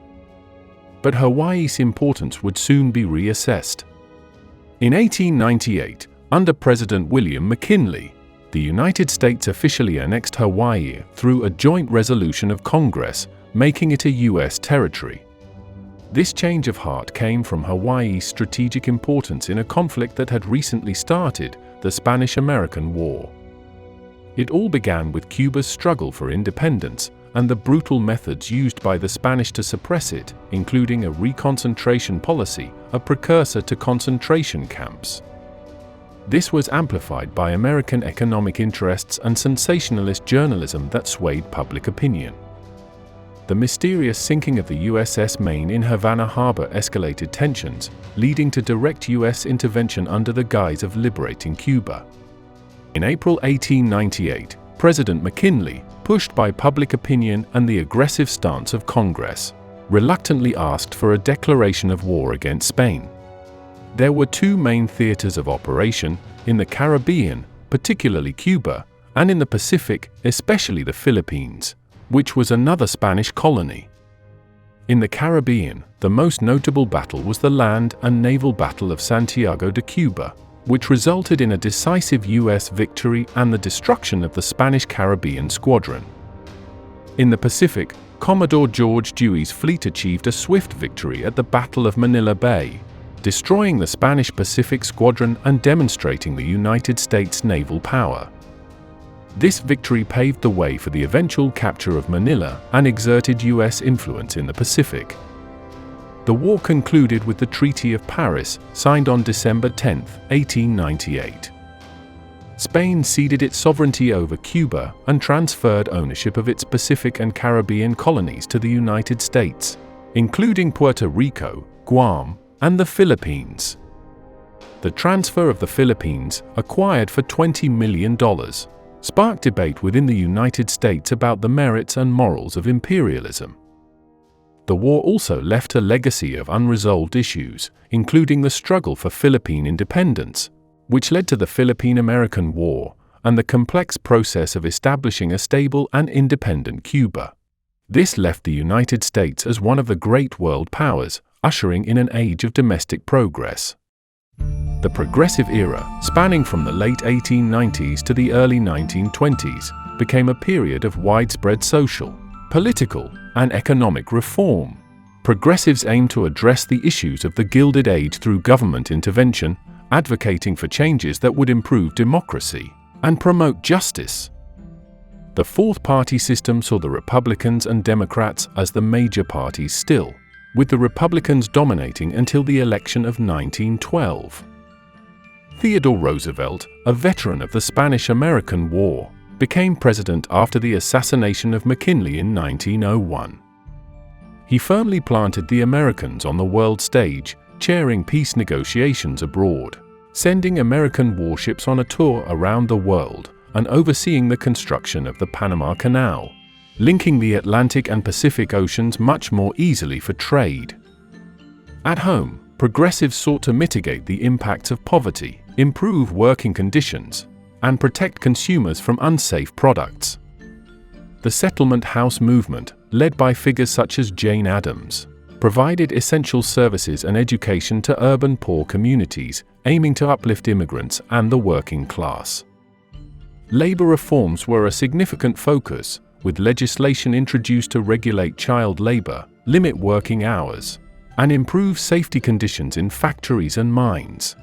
But Hawaii's importance would soon be reassessed. In 1898, under President William McKinley, the United States officially annexed Hawaii through a joint resolution of Congress, making it a U.S. territory. This change of heart came from Hawaii's strategic importance in a conflict that had recently started, the Spanish-American War. It all began with Cuba's struggle for independence and the brutal methods used by the Spanish to suppress it, including a reconcentration policy, a precursor to concentration camps, This was amplified by American economic interests and sensationalist journalism that swayed public opinion. The mysterious sinking of the USS Maine in Havana Harbor escalated tensions, leading to direct US intervention under the guise of liberating Cuba. In April 1898, President McKinley, pushed by public opinion and the aggressive stance of Congress, reluctantly asked for a declaration of war against Spain. There were two main theaters of operation, in the Caribbean, particularly Cuba, and in the Pacific, especially the Philippines, which was another Spanish colony. In the Caribbean, the most notable battle was the land and naval Battle of Santiago de Cuba, which resulted in a decisive US victory and the destruction of the Spanish Caribbean Squadron. In the Pacific, Commodore George Dewey's fleet achieved a swift victory at the Battle of Manila Bay, destroying the Spanish Pacific Squadron and demonstrating the United States naval power. This victory paved the way for the eventual capture of Manila and exerted US influence in the Pacific. The war concluded with the Treaty of Paris, signed on December 10, 1898. Spain ceded its sovereignty over Cuba and transferred ownership of its Pacific and Caribbean colonies to the United States, including Puerto Rico, Guam, and the Philippines. The transfer of the Philippines, acquired for $20 million, sparked debate within the United States about the merits and morals of imperialism. The war also left a legacy of unresolved issues, including the struggle for Philippine independence, which led to the Philippine-American War, and the complex process of establishing a stable and independent Cuba. This left the United States as one of the great world powers, ushering in an age of domestic progress. The Progressive Era, spanning from the late 1890s to the early 1920s, became a period of widespread social, political, and economic reform. Progressives aimed to address the issues of the Gilded Age through government intervention, advocating for changes that would improve democracy and promote justice. The Fourth Party system saw the Republicans and Democrats as the major parties still, with the Republicans dominating until the election of 1912. Theodore Roosevelt, a veteran of the Spanish-American War, became president after the assassination of McKinley in 1901. He firmly planted the Americans on the world stage, chairing peace negotiations abroad, sending American warships on a tour around the world, and overseeing the construction of the Panama Canal, linking the Atlantic and Pacific Oceans much more easily for trade. At home, progressives sought to mitigate the impacts of poverty, improve working conditions, and protect consumers from unsafe products. The settlement house movement, led by figures such as Jane Addams, provided essential services and education to urban poor communities, aiming to uplift immigrants and the working class. Labor reforms were a significant focus, with legislation introduced to regulate child labor, limit working hours, and improve safety conditions in factories and mines.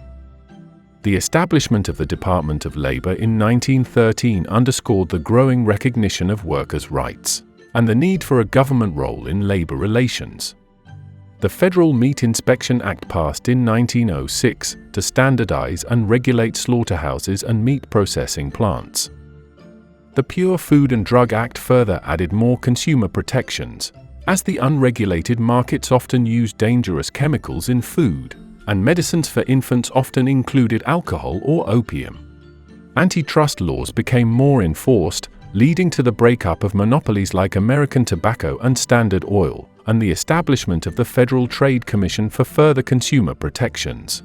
The establishment of the Department of Labor in 1913 underscored the growing recognition of workers' rights and the need for a government role in labor relations. The Federal Meat Inspection Act passed in 1906 to standardize and regulate slaughterhouses and meat processing plants. The Pure Food and Drug Act further added more consumer protections, as the unregulated markets often used dangerous chemicals in food, and medicines for infants often included alcohol or opium. Antitrust laws became more enforced, leading to the breakup of monopolies like American Tobacco and Standard Oil, and the establishment of the Federal Trade Commission for further consumer protections.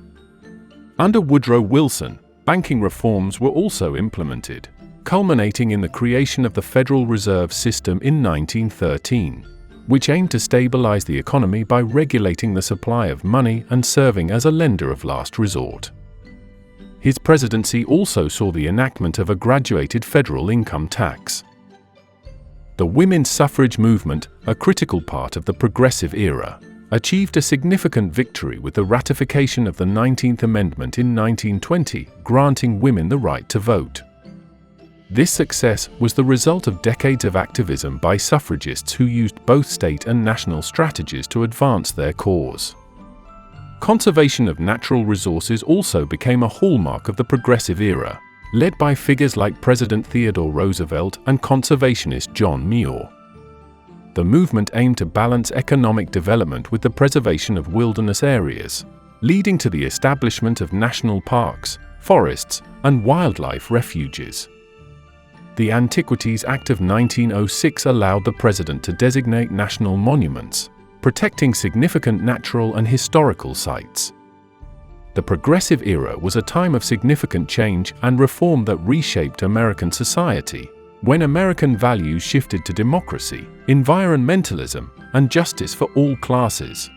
Under Woodrow Wilson, banking reforms were also implemented, culminating in the creation of the Federal Reserve System in 1913, which aimed to stabilize the economy by regulating the supply of money and serving as a lender of last resort. His presidency also saw the enactment of a graduated federal income tax. The women's suffrage movement, a critical part of the Progressive Era, achieved a significant victory with the ratification of the 19th Amendment in 1920, granting women the right to vote. This success was the result of decades of activism by suffragists who used both state and national strategies to advance their cause. Conservation of natural resources also became a hallmark of the progressive era, led by figures like President Theodore Roosevelt and conservationist John Muir. The movement aimed to balance economic development with the preservation of wilderness areas, leading to the establishment of national parks, forests, and wildlife refuges. The Antiquities Act of 1906 allowed the president to designate national monuments, protecting significant natural and historical sites. The Progressive Era was a time of significant change and reform that reshaped American society, when American values shifted to democracy, environmentalism, and justice for all classes.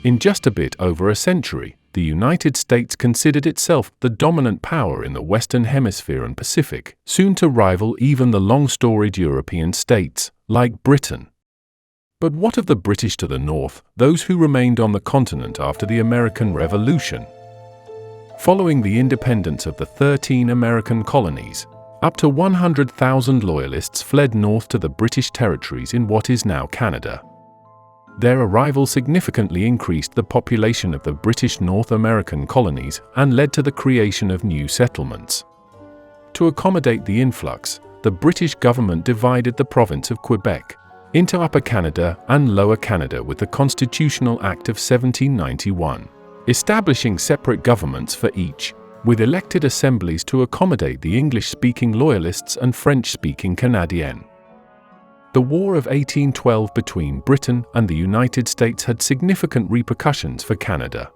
In just a bit over a century, the United States considered itself the dominant power in the Western Hemisphere and Pacific, soon to rival even the long-storied European states, like Britain. But what of the British to the north, those who remained on the continent after the American Revolution? Following the independence of the 13 American colonies, up to 100,000 Loyalists fled north to the British territories in what is now Canada. Their arrival significantly increased the population of the British North American colonies and led to the creation of new settlements. To accommodate the influx, the British government divided the province of Quebec into Upper Canada and Lower Canada with the Constitutional Act of 1791, establishing separate governments for each, with elected assemblies to accommodate the English-speaking Loyalists and French-speaking Canadiens. The War of 1812 between Britain and the United States had significant repercussions for Canada.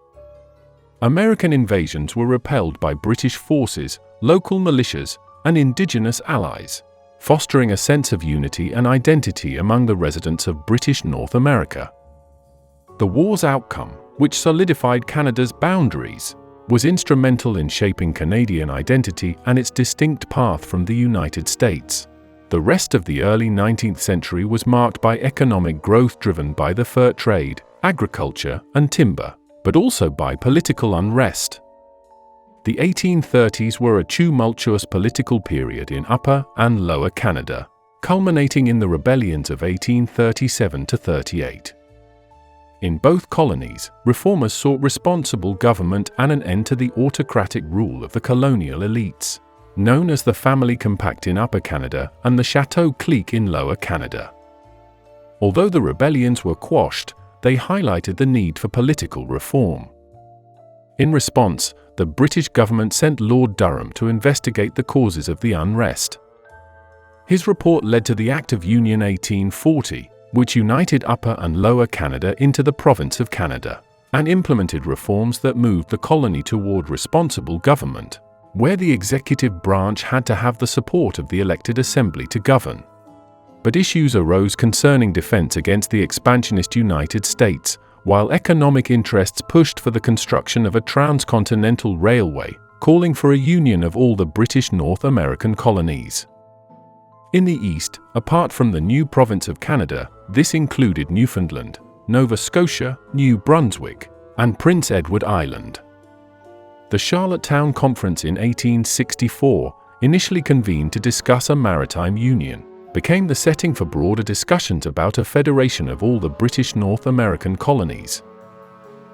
American invasions were repelled by British forces, local militias, and indigenous allies, fostering a sense of unity and identity among the residents of British North America. The war's outcome, which solidified Canada's boundaries, was instrumental in shaping Canadian identity and its distinct path from the United States. The rest of the early 19th century was marked by economic growth driven by the fur trade, agriculture, and timber, but also by political unrest. The 1830s were a tumultuous political period in Upper and Lower Canada, culminating in the rebellions of 1837 to 38. In both colonies, reformers sought responsible government and an end to the autocratic rule of the colonial elites, known as the Family Compact in Upper Canada and the Chateau Clique in Lower Canada. Although the rebellions were quashed, they highlighted the need for political reform. In response, the British government sent Lord Durham to investigate the causes of the unrest. His report led to the Act of Union 1840, which united Upper and Lower Canada into the Province of Canada, and implemented reforms that moved the colony toward responsible government, where the executive branch had to have the support of the elected assembly to govern. But issues arose concerning defense against the expansionist United States, while economic interests pushed for the construction of a transcontinental railway, calling for a union of all the British North American colonies. In the east, apart from the new province of Canada, this included Newfoundland, Nova Scotia, New Brunswick, and Prince Edward Island. The Charlottetown Conference in 1864, initially convened to discuss a maritime union, became the setting for broader discussions about a federation of all the British North American colonies.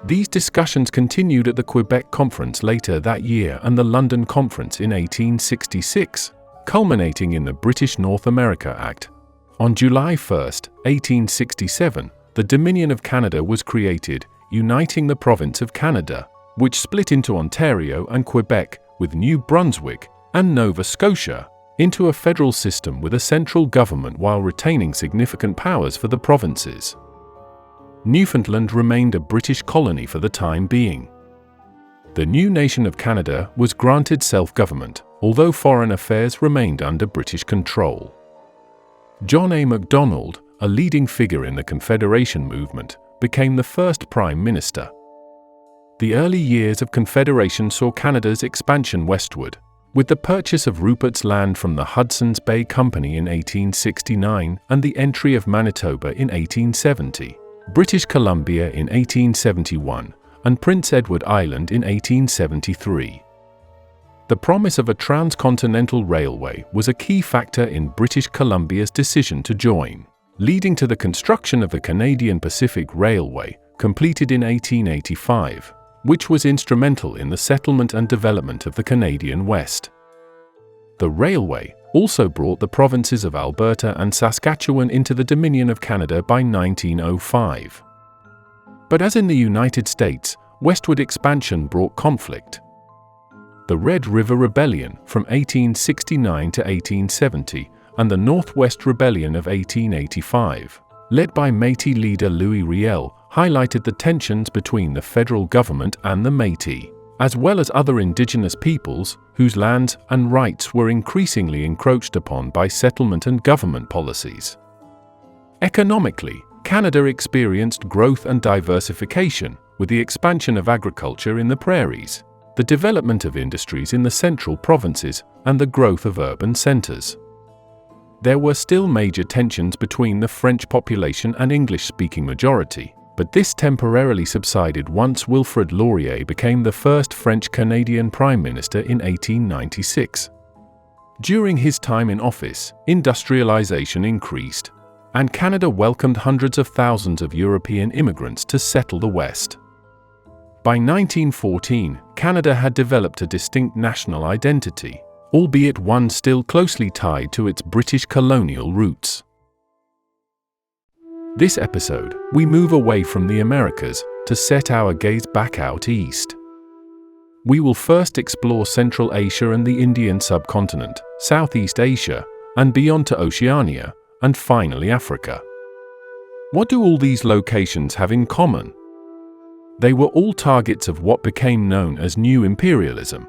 These discussions continued at the Quebec Conference later that year and the London Conference in 1866, culminating in the British North America Act. On July 1, 1867, the Dominion of Canada was created, uniting the province of Canada, which split into Ontario and Quebec, with New Brunswick and Nova Scotia, into a federal system with a central government while retaining significant powers for the provinces. Newfoundland remained a British colony for the time being. The new nation of Canada was granted self-government, although foreign affairs remained under British control. John A. Macdonald, a leading figure in the Confederation movement, became the first Prime Minister. The early years of Confederation saw Canada's expansion westward, with the purchase of Rupert's Land from the Hudson's Bay Company in 1869 and the entry of Manitoba in 1870, British Columbia in 1871, and Prince Edward Island in 1873. The promise of a transcontinental railway was a key factor in British Columbia's decision to join, leading to the construction of the Canadian Pacific Railway, completed in 1885, which was instrumental in the settlement and development of the Canadian West. The railway also brought the provinces of Alberta and Saskatchewan into the Dominion of Canada by 1905. But as in the United States, westward expansion brought conflict. The Red River Rebellion from 1869 to 1870 and the Northwest Rebellion of 1885, led by Métis leader Louis Riel, highlighted the tensions between the federal government and the Métis, as well as other indigenous peoples whose lands and rights were increasingly encroached upon by settlement and government policies. Economically, Canada experienced growth and diversification with the expansion of agriculture in the prairies, the development of industries in the central provinces, and the growth of urban centers. There were still major tensions between the French population and English-speaking majority, but this temporarily subsided once Wilfrid Laurier became the first French-Canadian Prime Minister in 1896. During his time in office, industrialization increased, and Canada welcomed hundreds of thousands of European immigrants to settle the West. By 1914, Canada had developed a distinct national identity, albeit one still closely tied to its British colonial roots. This episode, we move away from the Americas to set our gaze back out east. We will first explore Central Asia and the Indian subcontinent, Southeast Asia, and beyond to Oceania, and finally Africa. What do all these locations have in common? They were all targets of what became known as New Imperialism.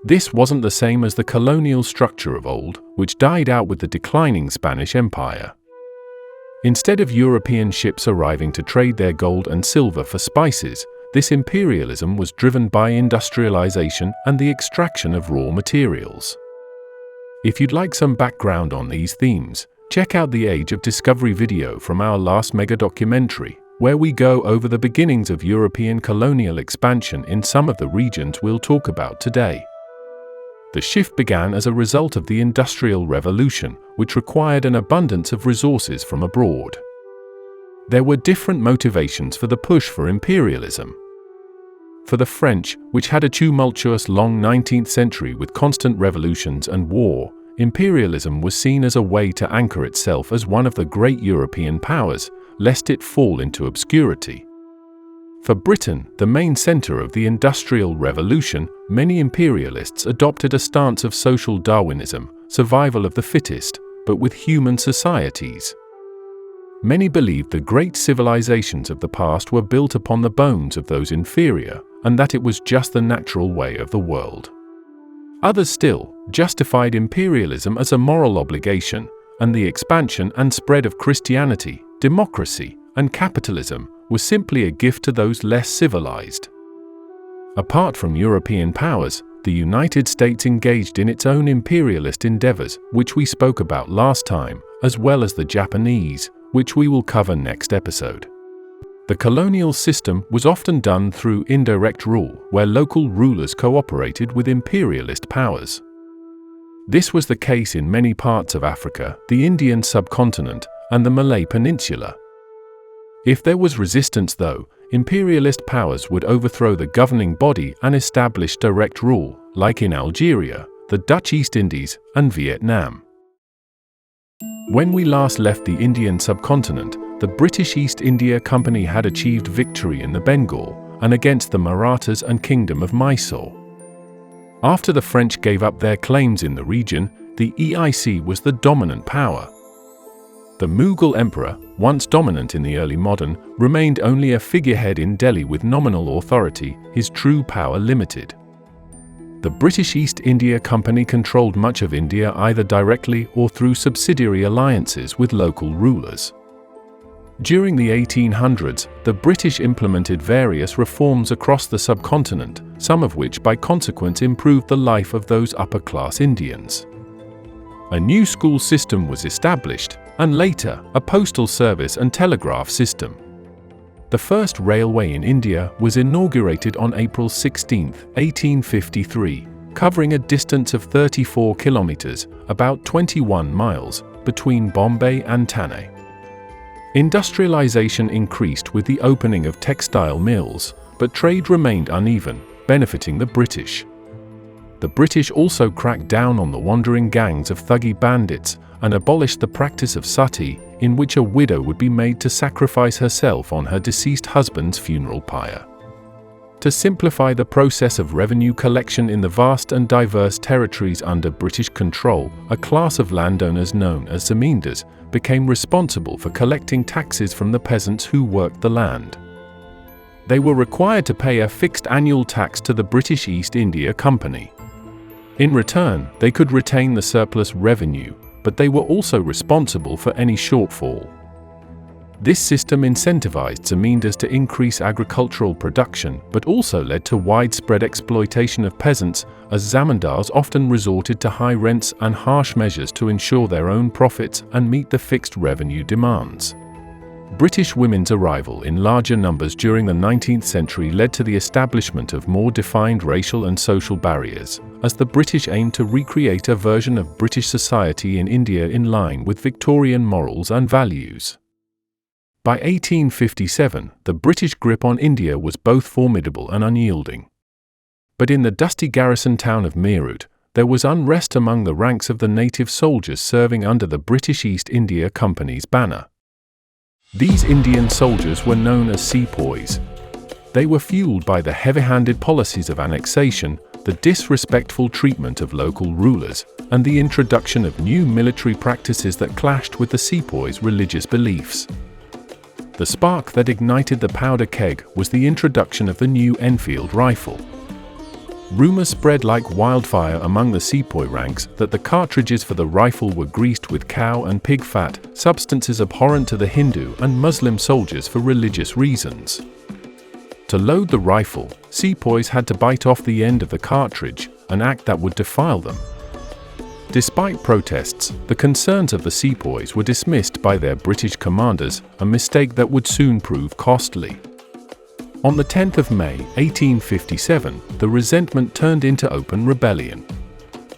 This wasn't the same as the colonial structure of old, which died out with the declining Spanish Empire. Instead of European ships arriving to trade their gold and silver for spices, this imperialism was driven by industrialization and the extraction of raw materials. If you'd like some background on these themes, check out the Age of Discovery video from our last megadocumentary, where we go over the beginnings of European colonial expansion in some of the regions we'll talk about today. The shift began as a result of the Industrial Revolution, which required an abundance of resources from abroad. There were different motivations for the push for imperialism. For the French, which had a tumultuous long 19th century with constant revolutions and war, imperialism was seen as a way to anchor itself as one of the great European powers, lest it fall into obscurity. For Britain, the main center of the Industrial Revolution, many imperialists adopted a stance of social Darwinism, survival of the fittest, but with human societies. Many believed the great civilizations of the past were built upon the bones of those inferior, and that it was just the natural way of the world. Others still justified imperialism as a moral obligation, and the expansion and spread of Christianity, democracy, and capitalism was simply a gift to those less civilized. Apart from European powers, the United States engaged in its own imperialist endeavors, which we spoke about last time, as well as the Japanese, which we will cover next episode. The colonial system was often done through indirect rule, where local rulers cooperated with imperialist powers. This was the case in many parts of Africa, the Indian subcontinent, and the Malay Peninsula. If there was resistance, though, imperialist powers would overthrow the governing body and establish direct rule, like in Algeria, the Dutch East Indies, and Vietnam. When we last left the Indian subcontinent, the British East India Company had achieved victory in the Bengal and against the Marathas and Kingdom of Mysore. After the French gave up their claims in the region, the EIC was the dominant power. The Mughal emperor, once dominant in the early modern, remained only a figurehead in Delhi with nominal authority, his true power limited. The British East India Company controlled much of India either directly or through subsidiary alliances with local rulers. During the 1800s, the British implemented various reforms across the subcontinent, some of which by consequence improved the life of those upper-class Indians. A new school system was established, and later, a postal service and telegraph system. The first railway in India was inaugurated on April 16, 1853, covering a distance of 34 kilometers, about 21 miles, between Bombay and Thane. Industrialization increased with the opening of textile mills, but trade remained uneven, benefiting the British. The British also cracked down on the wandering gangs of Thuggee bandits and abolished the practice of sati, in which a widow would be made to sacrifice herself on her deceased husband's funeral pyre. To simplify the process of revenue collection in the vast and diverse territories under British control, a class of landowners known as zamindars became responsible for collecting taxes from the peasants who worked the land. They were required to pay a fixed annual tax to the British East India Company. In return, they could retain the surplus revenue, but they were also responsible for any shortfall. This system incentivized zamindars to increase agricultural production, but also led to widespread exploitation of peasants, as zamindars often resorted to high rents and harsh measures to ensure their own profits and meet the fixed revenue demands. British women's arrival in larger numbers during the 19th century led to the establishment of more defined racial and social barriers, as the British aimed to recreate a version of British society in India in line with Victorian morals and values. By 1857, the British grip on India was both formidable and unyielding. But in the dusty garrison town of Meerut, there was unrest among the ranks of the native soldiers serving under the British East India Company's banner. These Indian soldiers were known as sepoys. They were fueled by the heavy-handed policies of annexation, the disrespectful treatment of local rulers, and the introduction of new military practices that clashed with the sepoys' religious beliefs. The spark that ignited the powder keg was the introduction of the new Enfield rifle. Rumors spread like wildfire among the sepoy ranks that the cartridges for the rifle were greased with cow and pig fat, substances abhorrent to the Hindu and Muslim soldiers for religious reasons. To load the rifle, sepoys had to bite off the end of the cartridge, an act that would defile them. Despite protests, the concerns of the sepoys were dismissed by their British commanders, a mistake that would soon prove costly. On the 10th of May, 1857, the resentment turned into open rebellion.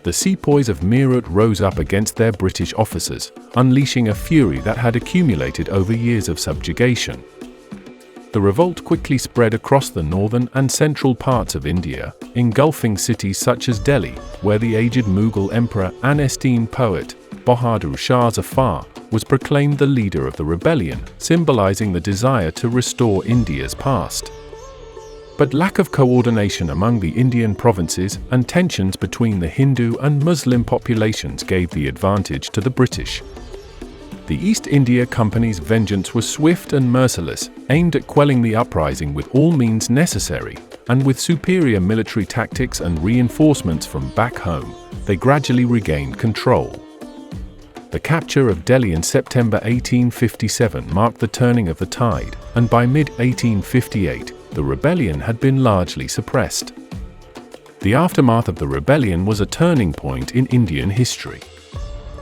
The sepoys of Meerut rose up against their British officers, unleashing a fury that had accumulated over years of subjugation. The revolt quickly spread across the northern and central parts of India, engulfing cities such as Delhi, where the aged Mughal emperor and esteemed poet, Bahadur Shah Zafar, was proclaimed the leader of the rebellion, symbolizing the desire to restore India's past. But lack of coordination among the Indian provinces and tensions between the Hindu and Muslim populations gave the advantage to the British. The East India Company's vengeance was swift and merciless, aimed at quelling the uprising with all means necessary, and with superior military tactics and reinforcements from back home, they gradually regained control. The capture of Delhi in September 1857 marked the turning of the tide, and by mid-1858, the rebellion had been largely suppressed. The aftermath of the rebellion was a turning point in Indian history.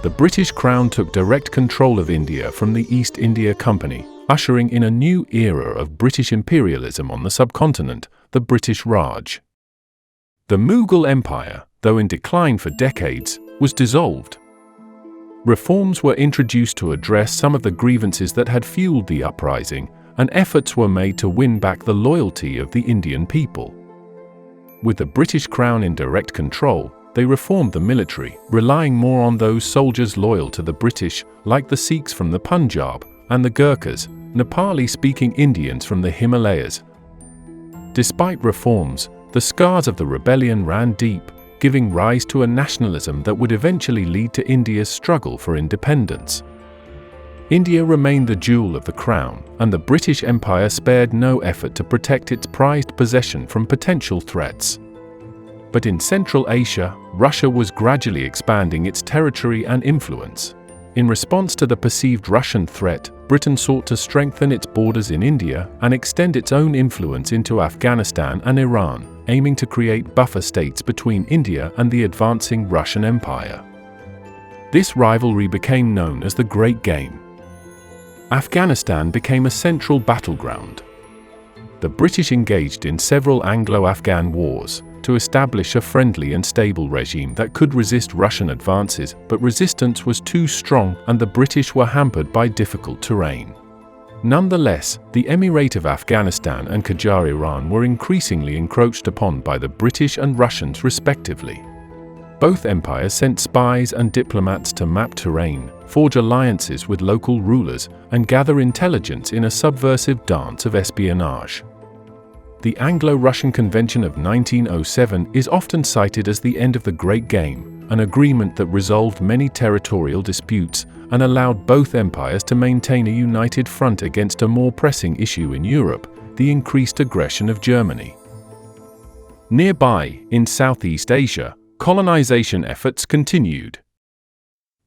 The British Crown took direct control of India from the East India Company, ushering in a new era of British imperialism on the subcontinent, the British Raj. The Mughal Empire, though in decline for decades, was dissolved. Reforms were introduced to address some of the grievances that had fueled the uprising, and efforts were made to win back the loyalty of the Indian people. With the British Crown in direct control, they reformed the military, relying more on those soldiers loyal to the British, like the Sikhs from the Punjab, and the Gurkhas, Nepali-speaking Indians from the Himalayas. Despite reforms, the scars of the rebellion ran deep, giving rise to a nationalism that would eventually lead to India's struggle for independence. India remained the jewel of the crown, and the British Empire spared no effort to protect its prized possession from potential threats. But in Central Asia, Russia was gradually expanding its territory and influence. In response to the perceived Russian threat, Britain sought to strengthen its borders in India and extend its own influence into Afghanistan and Iran, aiming to create buffer states between India and the advancing Russian Empire. This rivalry became known as the Great Game. Afghanistan became a central battleground. The British engaged in several Anglo-Afghan wars to establish a friendly and stable regime that could resist Russian advances, but resistance was too strong and the British were hampered by difficult terrain. Nonetheless, the Emirate of Afghanistan and Qajar Iran were increasingly encroached upon by the British and Russians respectively. Both empires sent spies and diplomats to map terrain, forge alliances with local rulers, and gather intelligence in a subversive dance of espionage. The Anglo-Russian Convention of 1907 is often cited as the end of the Great Game, an agreement that resolved many territorial disputes and allowed both empires to maintain a united front against a more pressing issue in Europe, the increased aggression of Germany. Nearby, in Southeast Asia, colonization efforts continued.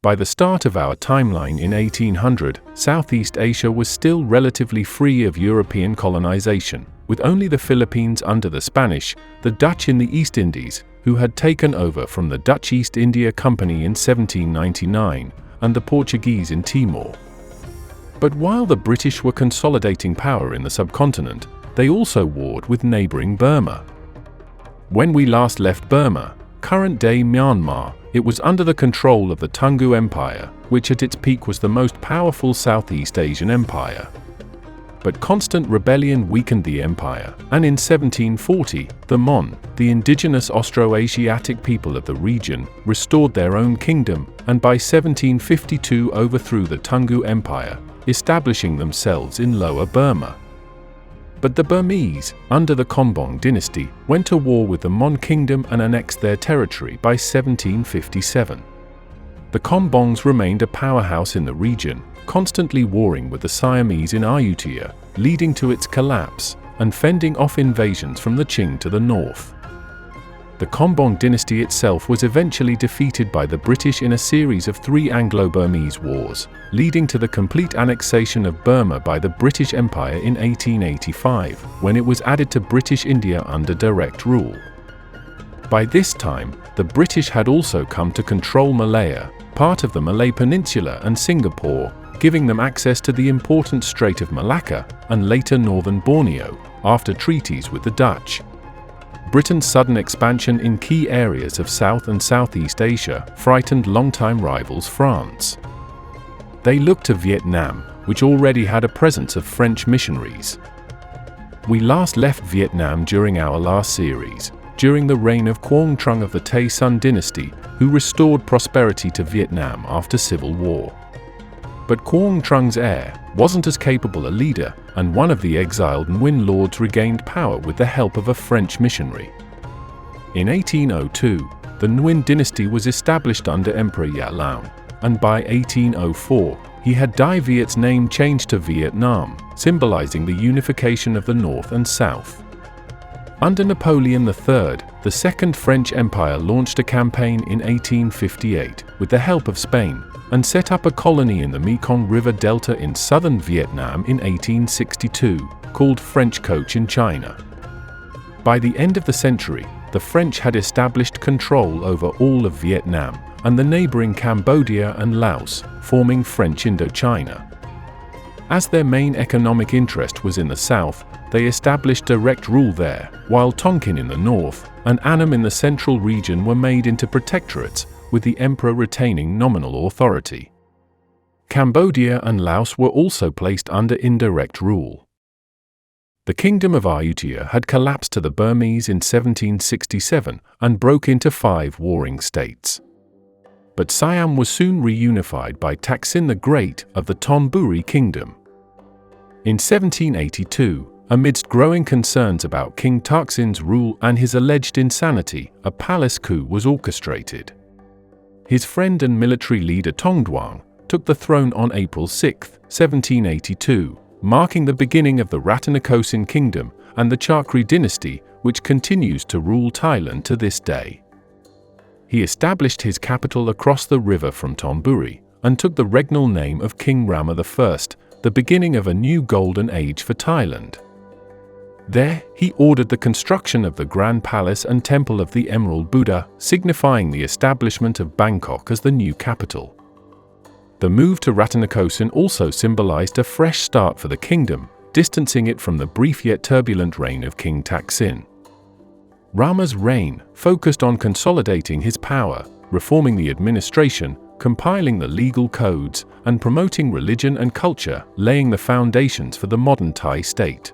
By the start of our timeline in 1800, Southeast Asia was still relatively free of European colonization, with only the Philippines under the Spanish, the Dutch in the East Indies, who had taken over from the Dutch East India Company in 1799, and the Portuguese in Timor. But while the British were consolidating power in the subcontinent, they also warred with neighboring Burma. When we last left Burma, current-day Myanmar, it was under the control of the Qing Empire, which at its peak was the most powerful Southeast Asian empire. But constant rebellion weakened the empire, and in 1740, the Mon, the indigenous Austroasiatic people of the region, restored their own kingdom, and by 1752 overthrew the Qing Empire, establishing themselves in Lower Burma. But the Burmese, under the Konbaung dynasty, went to war with the Mon kingdom and annexed their territory by 1757. The Konbaungs remained a powerhouse in the region, constantly warring with the Siamese in Ayutthaya, leading to its collapse, and fending off invasions from the Qing to the north. The Konbaung dynasty itself was eventually defeated by the British in a series of 3 Anglo-Burmese wars, leading to the complete annexation of Burma by the British Empire in 1885, when it was added to British India under direct rule. By this time, the British had also come to control Malaya, part of the Malay Peninsula, and Singapore, giving them access to the important Strait of Malacca and later northern Borneo, after treaties with the Dutch. Britain's sudden expansion in key areas of South and Southeast Asia frightened longtime rivals France. They looked to Vietnam, which already had a presence of French missionaries. We last left Vietnam during our last series, during the reign of Quang Trung of the Tay Son dynasty, who restored prosperity to Vietnam after civil war. But Quang Trung's heir wasn't as capable a leader, and one of the exiled Nguyen lords regained power with the help of a French missionary. In 1802, the Nguyen dynasty was established under Emperor Ya Laon, and by 1804, he had Dai Viet's name changed to Vietnam, symbolizing the unification of the North and South. Under Napoleon III, the Second French Empire launched a campaign in 1858 with the help of Spain, and set up a colony in the Mekong River Delta in southern Vietnam in 1862, called French Cochin China. By the end of the century, the French had established control over all of Vietnam and the neighboring Cambodia and Laos, forming French Indochina. As their main economic interest was in the south, they established direct rule there, while Tonkin in the north and Annam in the central region were made into protectorates, with the emperor retaining nominal authority. Cambodia and Laos were also placed under indirect rule. The Kingdom of Ayutthaya had collapsed to the Burmese in 1767 and broke into 5 warring states. But Siam was soon reunified by Taksin the Great of the Thonburi Kingdom. In 1782, amidst growing concerns about King Taksin's rule and his alleged insanity, a palace coup was orchestrated. His friend and military leader Tongduang took the throne on April 6, 1782, marking the beginning of the Ratanakosin Kingdom and the Chakri dynasty, which continues to rule Thailand to this day. He established his capital across the river from Thonburi and took the regnal name of King Rama I, the beginning of a new golden age for Thailand. There, he ordered the construction of the Grand Palace and Temple of the Emerald Buddha, signifying the establishment of Bangkok as the new capital. The move to Ratanakosin also symbolized a fresh start for the kingdom, distancing it from the brief yet turbulent reign of King Taksin. Rama's reign focused on consolidating his power, reforming the administration, compiling the legal codes, and promoting religion and culture, laying the foundations for the modern Thai state.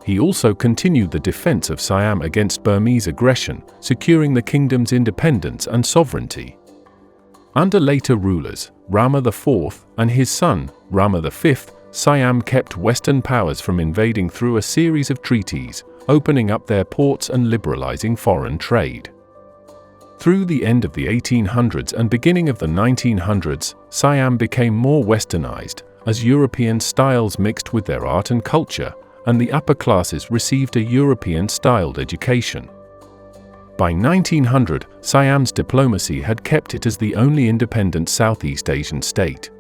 He also continued the defense of Siam against Burmese aggression, securing the kingdom's independence and sovereignty. Under later rulers, Rama IV and his son, Rama V, Siam kept Western powers from invading through a series of treaties, opening up their ports and liberalizing foreign trade. Through the end of the 1800s and beginning of the 1900s, Siam became more westernized, as European styles mixed with their art and culture, and the upper classes received a European-styled education. By 1900, Siam's diplomacy had kept it as the only independent Southeast Asian state.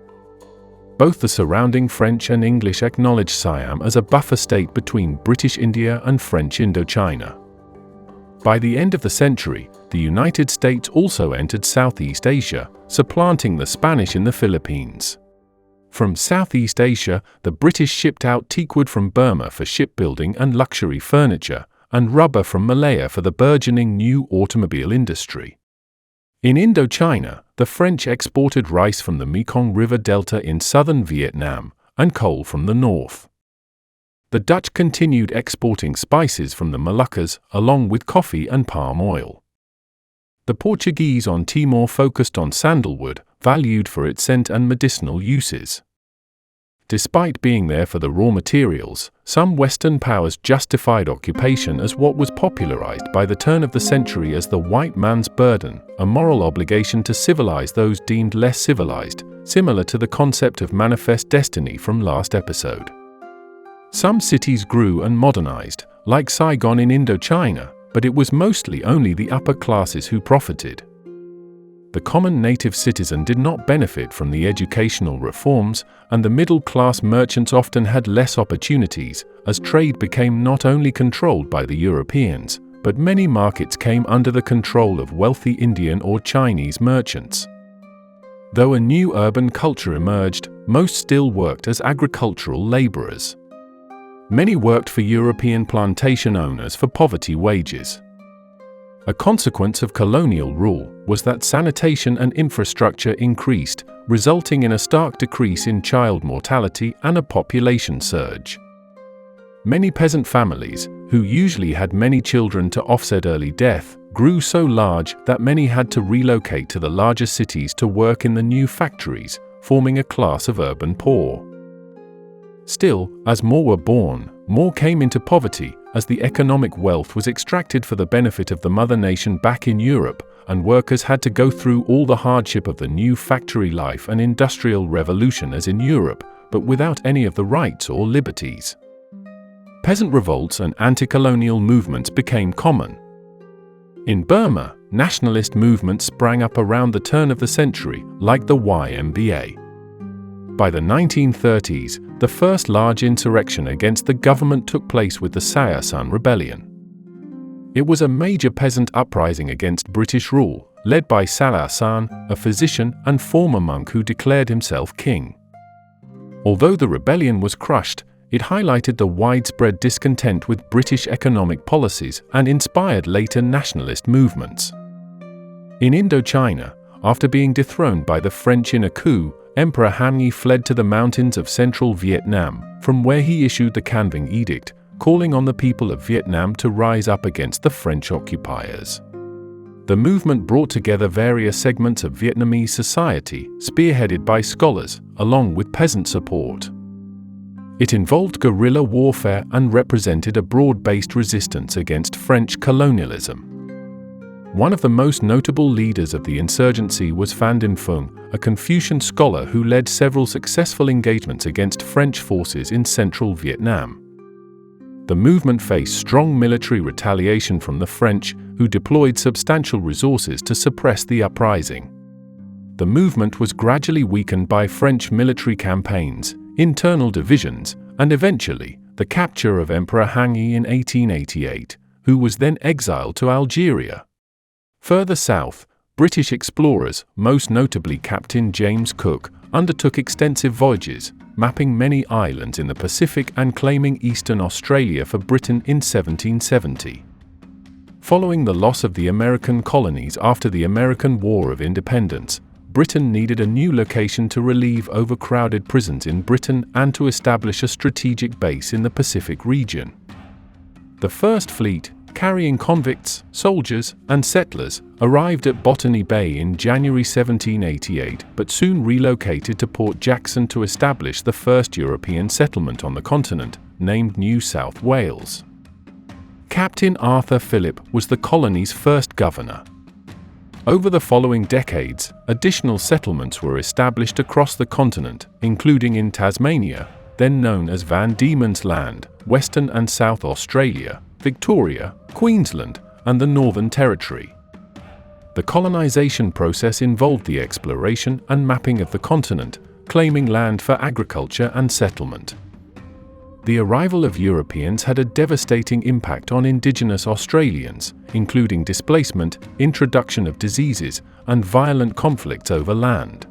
Both the surrounding French and English acknowledged Siam as a buffer state between British India and French Indochina. By the end of the century, the United States also entered Southeast Asia, supplanting the Spanish in the Philippines. From Southeast Asia, the British shipped out teakwood from Burma for shipbuilding and luxury furniture, and rubber from Malaya for the burgeoning new automobile industry. In Indochina, the French exported rice from the Mekong River Delta in southern Vietnam, and coal from the north. The Dutch continued exporting spices from the Moluccas, along with coffee and palm oil. The Portuguese on Timor focused on sandalwood, valued for its scent and medicinal uses. Despite being there for the raw materials, some Western powers justified occupation as what was popularized by the turn of the century as the white man's burden, a moral obligation to civilize those deemed less civilized, similar to the concept of manifest destiny from last episode. Some cities grew and modernized, like Saigon in Indochina, but it was mostly only the upper classes who profited. The common native citizen did not benefit from the educational reforms, and the middle-class merchants often had less opportunities, as trade became not only controlled by the Europeans, but many markets came under the control of wealthy Indian or Chinese merchants. Though a new urban culture emerged, most still worked as agricultural laborers. Many worked for European plantation owners for poverty wages. A consequence of colonial rule was that sanitation and infrastructure increased, resulting in a stark decrease in child mortality and a population surge. Many peasant families, who usually had many children to offset early death, grew so large that many had to relocate to the larger cities to work in the new factories, forming a class of urban poor. Still, as more were born, more came into poverty, as the economic wealth was extracted for the benefit of the mother nation back in Europe, and workers had to go through all the hardship of the new factory life and industrial revolution as in Europe, but without any of the rights or liberties. Peasant revolts and anti-colonial movements became common. In Burma, nationalist movements sprang up around the turn of the century, like the YMBA. By the 1930s, the first large insurrection against the government took place with the Sayasan Rebellion. It was a major peasant uprising against British rule, led by Salasan, a physician and former monk who declared himself king. Although the rebellion was crushed, it highlighted the widespread discontent with British economic policies and inspired later nationalist movements. In Indochina, after being dethroned by the French in a coup, Emperor Hanyi fled to the mountains of central Vietnam, from where he issued the Canving Edict, calling on the people of Vietnam to rise up against the French occupiers. The movement brought together various segments of Vietnamese society, spearheaded by scholars, along with peasant support. It involved guerrilla warfare and represented a broad-based resistance against French colonialism. One of the most notable leaders of the insurgency was Phan Dinh Phung, a Confucian scholar who led several successful engagements against French forces in central Vietnam. The movement faced strong military retaliation from the French, who deployed substantial resources to suppress the uprising. The movement was gradually weakened by French military campaigns, internal divisions, and eventually, the capture of Emperor Hanyi in 1888, who was then exiled to Algeria. Further south, British explorers, most notably Captain James Cook, undertook extensive voyages, mapping many islands in the Pacific and claiming eastern Australia for Britain in 1770. Following the loss of the American colonies after the American War of Independence, Britain needed a new location to relieve overcrowded prisons in Britain and to establish a strategic base in the Pacific region. The First Fleet, carrying convicts, soldiers, and settlers, arrived at Botany Bay in January 1788, but soon relocated to Port Jackson to establish the first European settlement on the continent, named New South Wales. Captain Arthur Phillip was the colony's first governor. Over the following decades, additional settlements were established across the continent, including in Tasmania, then known as Van Diemen's Land, Western and South Australia, Victoria, Queensland, and the Northern Territory. The colonization process involved the exploration and mapping of the continent, claiming land for agriculture and settlement. The arrival of Europeans had a devastating impact on indigenous Australians, including displacement, introduction of diseases, and violent conflicts over land.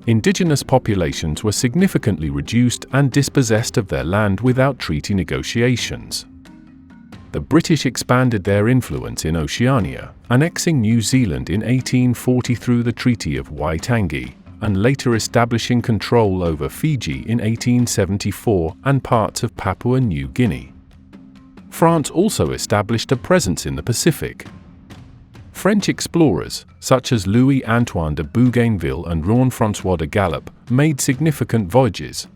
Indigenous populations were significantly reduced and dispossessed of their land without treaty negotiations. The British expanded their influence in Oceania, annexing New Zealand in 1840 through the Treaty of Waitangi, and later establishing control over Fiji in 1874 and parts of Papua New Guinea. France also established a presence in the Pacific. French explorers, such as Louis-Antoine de Bougainville and Jean-François de Galaup, made significant voyages.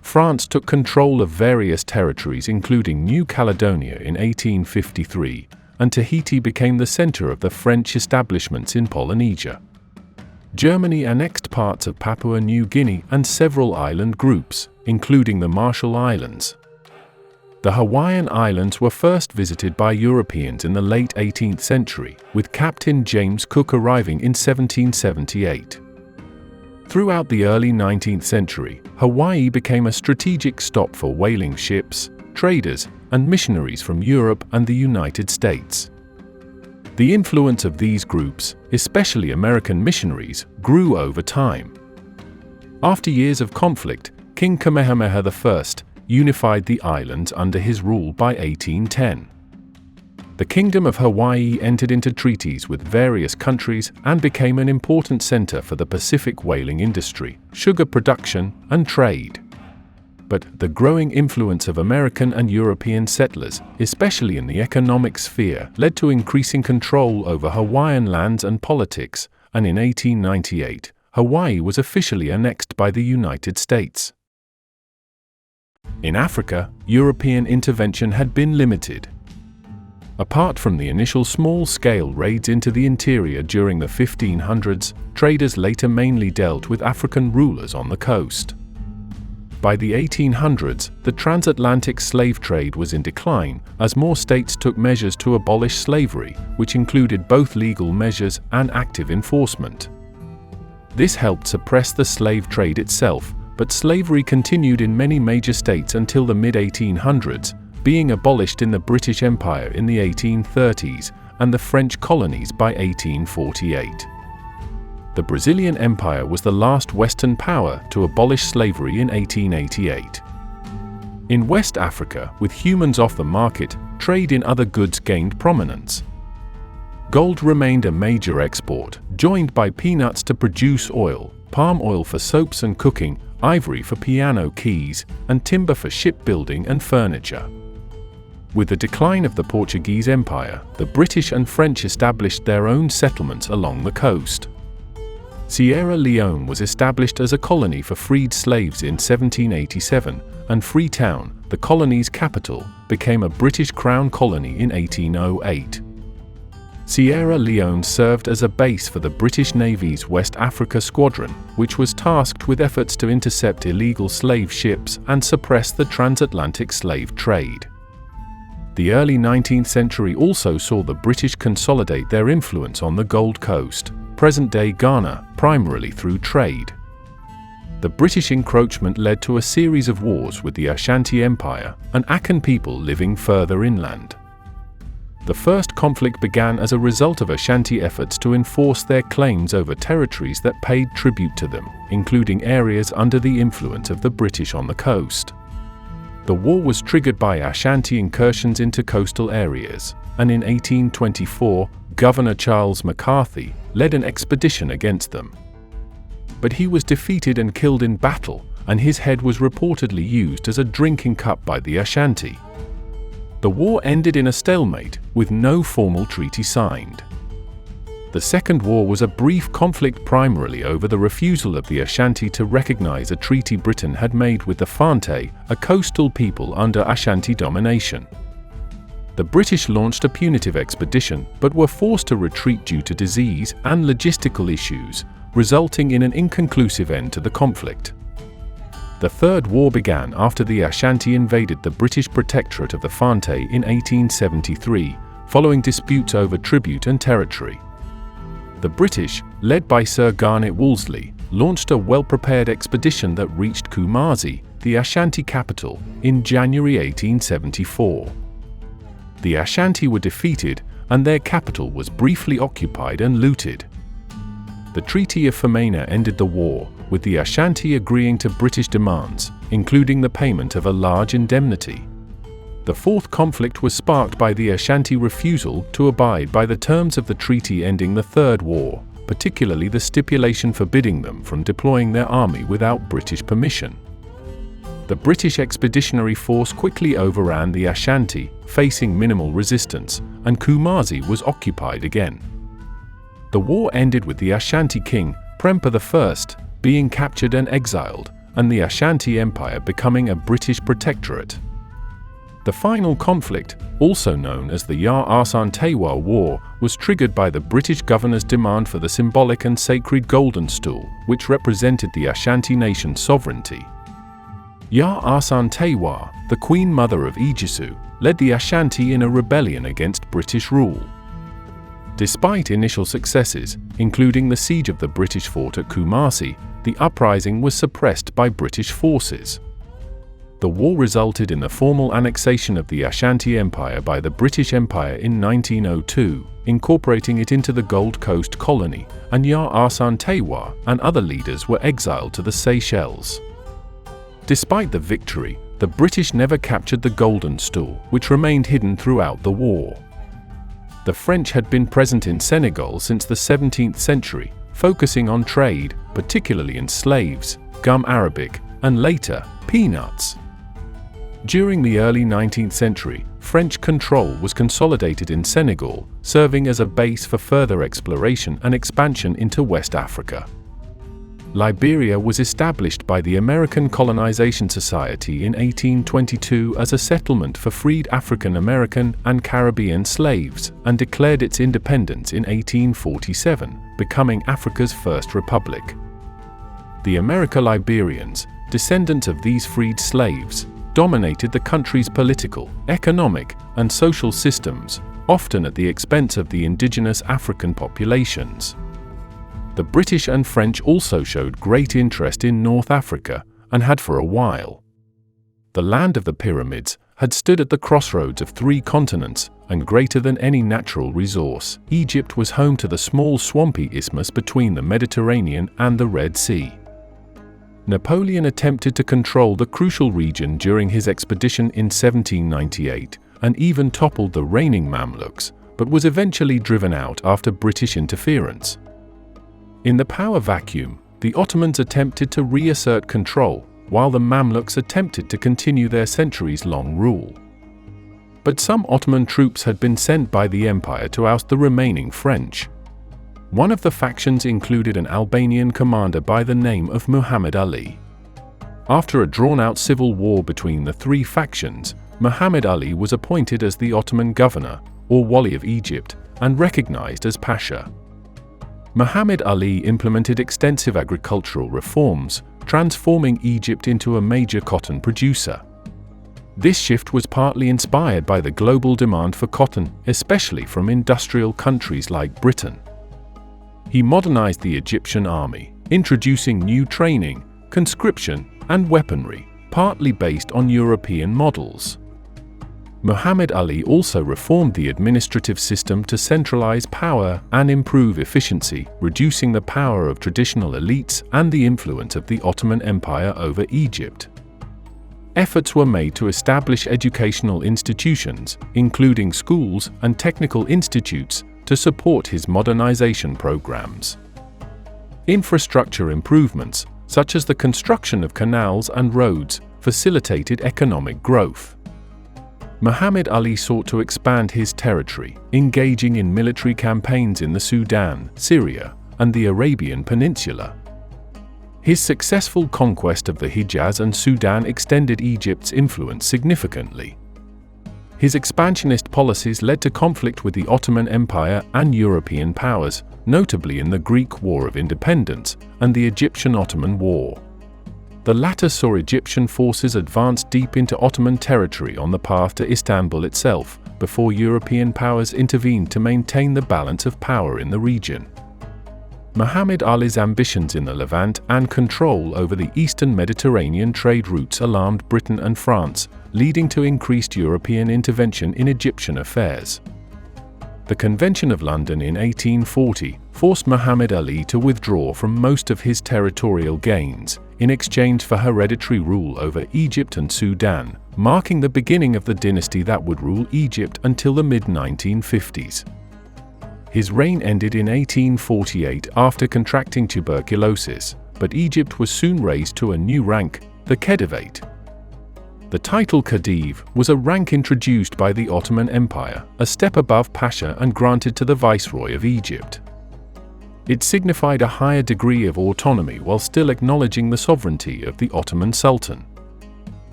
France took control of various territories including New Caledonia in 1853, and Tahiti became the center of the French establishments in Polynesia. Germany annexed parts of Papua New Guinea and several island groups, including the Marshall Islands. The Hawaiian Islands were first visited by Europeans in the late 18th century, with Captain James Cook arriving in 1778. Throughout the early 19th century, Hawaii became a strategic stop for whaling ships, traders, and missionaries from Europe and the United States. The influence of these groups, especially American missionaries, grew over time. After years of conflict, King Kamehameha I unified the islands under his rule by 1810. The Kingdom of Hawaii entered into treaties with various countries and became an important center for the Pacific whaling industry, sugar production, and trade. But the growing influence of American and European settlers, especially in the economic sphere, led to increasing control over Hawaiian lands and politics, and in 1898, Hawaii was officially annexed by the United States. In Africa, European intervention had been limited. Apart from the initial small-scale raids into the interior during the 1500s, traders later mainly dealt with African rulers on the coast. By the 1800s, the transatlantic slave trade was in decline, as more states took measures to abolish slavery, which included both legal measures and active enforcement. This helped suppress the slave trade itself, but slavery continued in many major states until the mid-1800s, being abolished in the British Empire in the 1830s and the French colonies by 1848. The Brazilian Empire was the last Western power to abolish slavery in 1888. In West Africa, with humans off the market, trade in other goods gained prominence. Gold remained a major export, joined by peanuts to produce oil, palm oil for soaps and cooking, ivory for piano keys, and timber for shipbuilding and furniture. With the decline of the Portuguese Empire, the British and French established their own settlements along the coast. Sierra Leone was established as a colony for freed slaves in 1787, and Freetown, the colony's capital, became a British Crown colony in 1808. Sierra Leone served as a base for the British Navy's West Africa Squadron, which was tasked with efforts to intercept illegal slave ships and suppress the transatlantic slave trade. The early 19th century also saw the British consolidate their influence on the Gold Coast, present-day Ghana, primarily through trade. The British encroachment led to a series of wars with the Ashanti Empire and Akan people living further inland. The first conflict began as a result of Ashanti efforts to enforce their claims over territories that paid tribute to them, including areas under the influence of the British on the coast. The war was triggered by Ashanti incursions into coastal areas, and in 1824, Governor Charles McCarthy, led an expedition against them. But he was defeated and killed in battle, and his head was reportedly used as a drinking cup by the Ashanti. The war ended in a stalemate, with no formal treaty signed. The Second War was a brief conflict primarily over the refusal of the Ashanti to recognize a treaty Britain had made with the Fante, a coastal people under Ashanti domination. The British launched a punitive expedition, but were forced to retreat due to disease and logistical issues, resulting in an inconclusive end to the conflict. The Third War began after the Ashanti invaded the British Protectorate of the Fante in 1873, following disputes over tribute and territory. The British, led by Sir Garnet Wolseley, launched a well-prepared expedition that reached Kumasi, the Ashanti capital, in January 1874. The Ashanti were defeated, and their capital was briefly occupied and looted. The Treaty of Fermanagh ended the war, with the Ashanti agreeing to British demands, including the payment of a large indemnity. The fourth conflict was sparked by the Ashanti refusal to abide by the terms of the treaty ending the Third War, particularly the stipulation forbidding them from deploying their army without British permission. The British Expeditionary Force quickly overran the Ashanti, facing minimal resistance, and Kumasi was occupied again. The war ended with the Ashanti king, Prempeh I, being captured and exiled, and the Ashanti Empire becoming a British protectorate. The final conflict, also known as the Ya Asantewaa War, was triggered by the British governor's demand for the symbolic and sacred golden stool, which represented the Ashanti nation's sovereignty. Ya Asantewaa, the Queen Mother of Ijisu, led the Ashanti in a rebellion against British rule. Despite initial successes, including the siege of the British fort at Kumasi, the uprising was suppressed by British forces. The war resulted in the formal annexation of the Ashanti Empire by the British Empire in 1902, incorporating it into the Gold Coast colony, and Ya Asantewaa and other leaders were exiled to the Seychelles. Despite the victory, the British never captured the Golden Stool, which remained hidden throughout the war. The French had been present in Senegal since the 17th century, focusing on trade, particularly in slaves, gum arabic, and later, peanuts. During the early 19th century, French control was consolidated in Senegal, serving as a base for further exploration and expansion into West Africa. Liberia was established by the American Colonization Society in 1822 as a settlement for freed African American and Caribbean slaves, and declared its independence in 1847, becoming Africa's first republic. The Americo-Liberians, descendants of these freed slaves, dominated the country's political, economic, and social systems, often at the expense of the indigenous African populations. The British and French also showed great interest in North Africa, and had for a while. The land of the pyramids had stood at the crossroads of three continents, and greater than any natural resource, Egypt was home to the small swampy isthmus between the Mediterranean and the Red Sea. Napoleon attempted to control the crucial region during his expedition in 1798, and even toppled the reigning Mamluks, but was eventually driven out after British interference. In the power vacuum, the Ottomans attempted to reassert control, while the Mamluks attempted to continue their centuries-long rule. But some Ottoman troops had been sent by the empire to oust the remaining French. One of the factions included an Albanian commander by the name of Muhammad Ali. After a drawn-out civil war between the three factions, Muhammad Ali was appointed as the Ottoman governor, or Wali of Egypt, and recognized as Pasha. Muhammad Ali implemented extensive agricultural reforms, transforming Egypt into a major cotton producer. This shift was partly inspired by the global demand for cotton, especially from industrial countries like Britain. He modernized the Egyptian army, introducing new training, conscription, and weaponry, partly based on European models. Muhammad Ali also reformed the administrative system to centralize power and improve efficiency, reducing the power of traditional elites and the influence of the Ottoman Empire over Egypt. Efforts were made to establish educational institutions, including schools and technical institutes, to support his modernization programs. Infrastructure improvements, such as the construction of canals and roads, facilitated economic growth. Muhammad Ali sought to expand his territory, engaging in military campaigns in the Sudan, Syria, and the Arabian Peninsula. His successful conquest of the Hijaz and Sudan extended Egypt's influence significantly. His expansionist policies led to conflict with the Ottoman Empire and European powers, notably in the Greek War of Independence and the Egyptian-Ottoman War. The latter saw Egyptian forces advance deep into Ottoman territory on the path to Istanbul itself, before European powers intervened to maintain the balance of power in the region. Muhammad Ali's ambitions in the Levant and control over the eastern Mediterranean trade routes alarmed Britain and France, leading to increased European intervention in Egyptian affairs. The Convention of London in 1840 forced Muhammad Ali to withdraw from most of his territorial gains, in exchange for hereditary rule over Egypt and Sudan, marking the beginning of the dynasty that would rule Egypt until the mid-1950s. His reign ended in 1848 after contracting tuberculosis, but Egypt was soon raised to a new rank, the Khedivate. The title Khedive was a rank introduced by the Ottoman Empire, a step above Pasha and granted to the Viceroy of Egypt. It signified a higher degree of autonomy while still acknowledging the sovereignty of the Ottoman Sultan.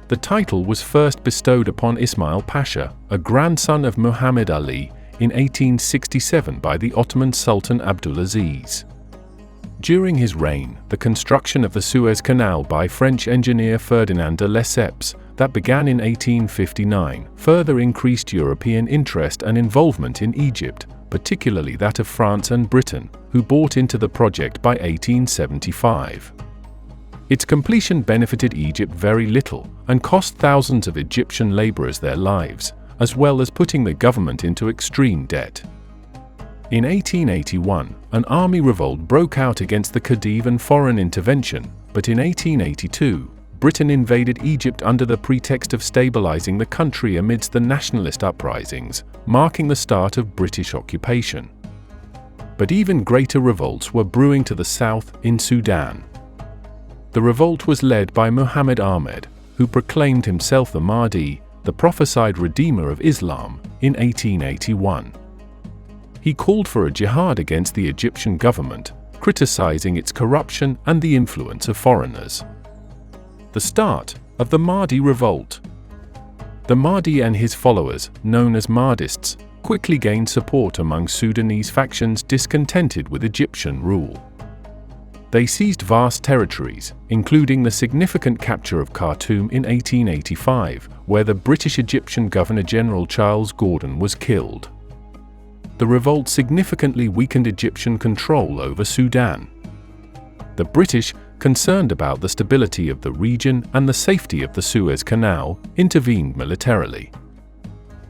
The title was first bestowed upon Ismail Pasha, a grandson of Muhammad Ali, in 1867 by the Ottoman Sultan Abdulaziz. During his reign, the construction of the Suez Canal by French engineer Ferdinand de Lesseps, that began in 1859, further increased European interest and involvement in Egypt, particularly that of France and Britain, who bought into the project by 1875. Its completion benefited Egypt very little and cost thousands of Egyptian laborers their lives, as well as putting the government into extreme debt. In 1881, an army revolt broke out against the Khedive and foreign intervention, but in 1882, Britain invaded Egypt under the pretext of stabilizing the country amidst the nationalist uprisings, marking the start of British occupation. But even greater revolts were brewing to the south, in Sudan. The revolt was led by Muhammad Ahmed, who proclaimed himself the Mahdi, the prophesied redeemer of Islam, in 1881. He called for a jihad against the Egyptian government, criticizing its corruption and the influence of foreigners. The start of the Mahdi revolt. The Mahdi and his followers, known as Mahdists, quickly gained support among Sudanese factions discontented with Egyptian rule. They seized vast territories, including the significant capture of Khartoum in 1885, where the British Egyptian Governor-General Charles Gordon was killed. The revolt significantly weakened Egyptian control over Sudan. The British, concerned about the stability of the region and the safety of the Suez Canal, intervened militarily.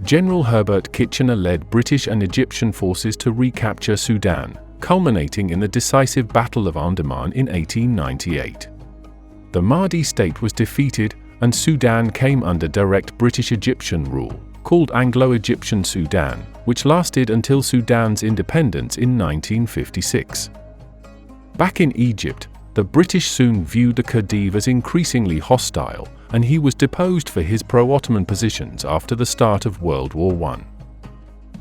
General Herbert Kitchener led British and Egyptian forces to recapture Sudan, culminating in the decisive Battle of Omdurman in 1898. The Mahdi state was defeated, and Sudan came under direct British-Egyptian rule, called Anglo-Egyptian Sudan, which lasted until Sudan's independence in 1956. Back in Egypt, the British soon viewed the Khedive as increasingly hostile, and he was deposed for his pro-Ottoman positions after the start of World War I.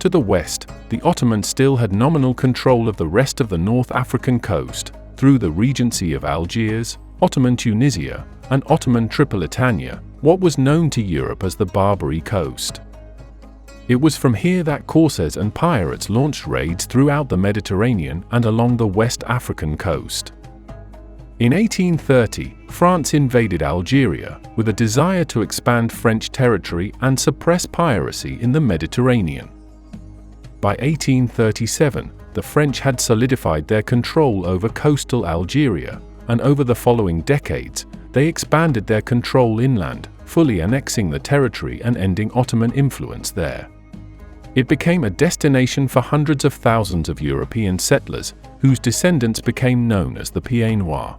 To the west, the Ottomans still had nominal control of the rest of the North African coast, through the Regency of Algiers, Ottoman Tunisia, and Ottoman Tripolitania, what was known to Europe as the Barbary Coast. It was from here that corsairs and pirates launched raids throughout the Mediterranean and along the West African coast. In 1830, France invaded Algeria, with a desire to expand French territory and suppress piracy in the Mediterranean. By 1837, the French had solidified their control over coastal Algeria, and over the following decades, they expanded their control inland, fully annexing the territory and ending Ottoman influence there. It became a destination for hundreds of thousands of European settlers, whose descendants became known as the Pieds Noirs.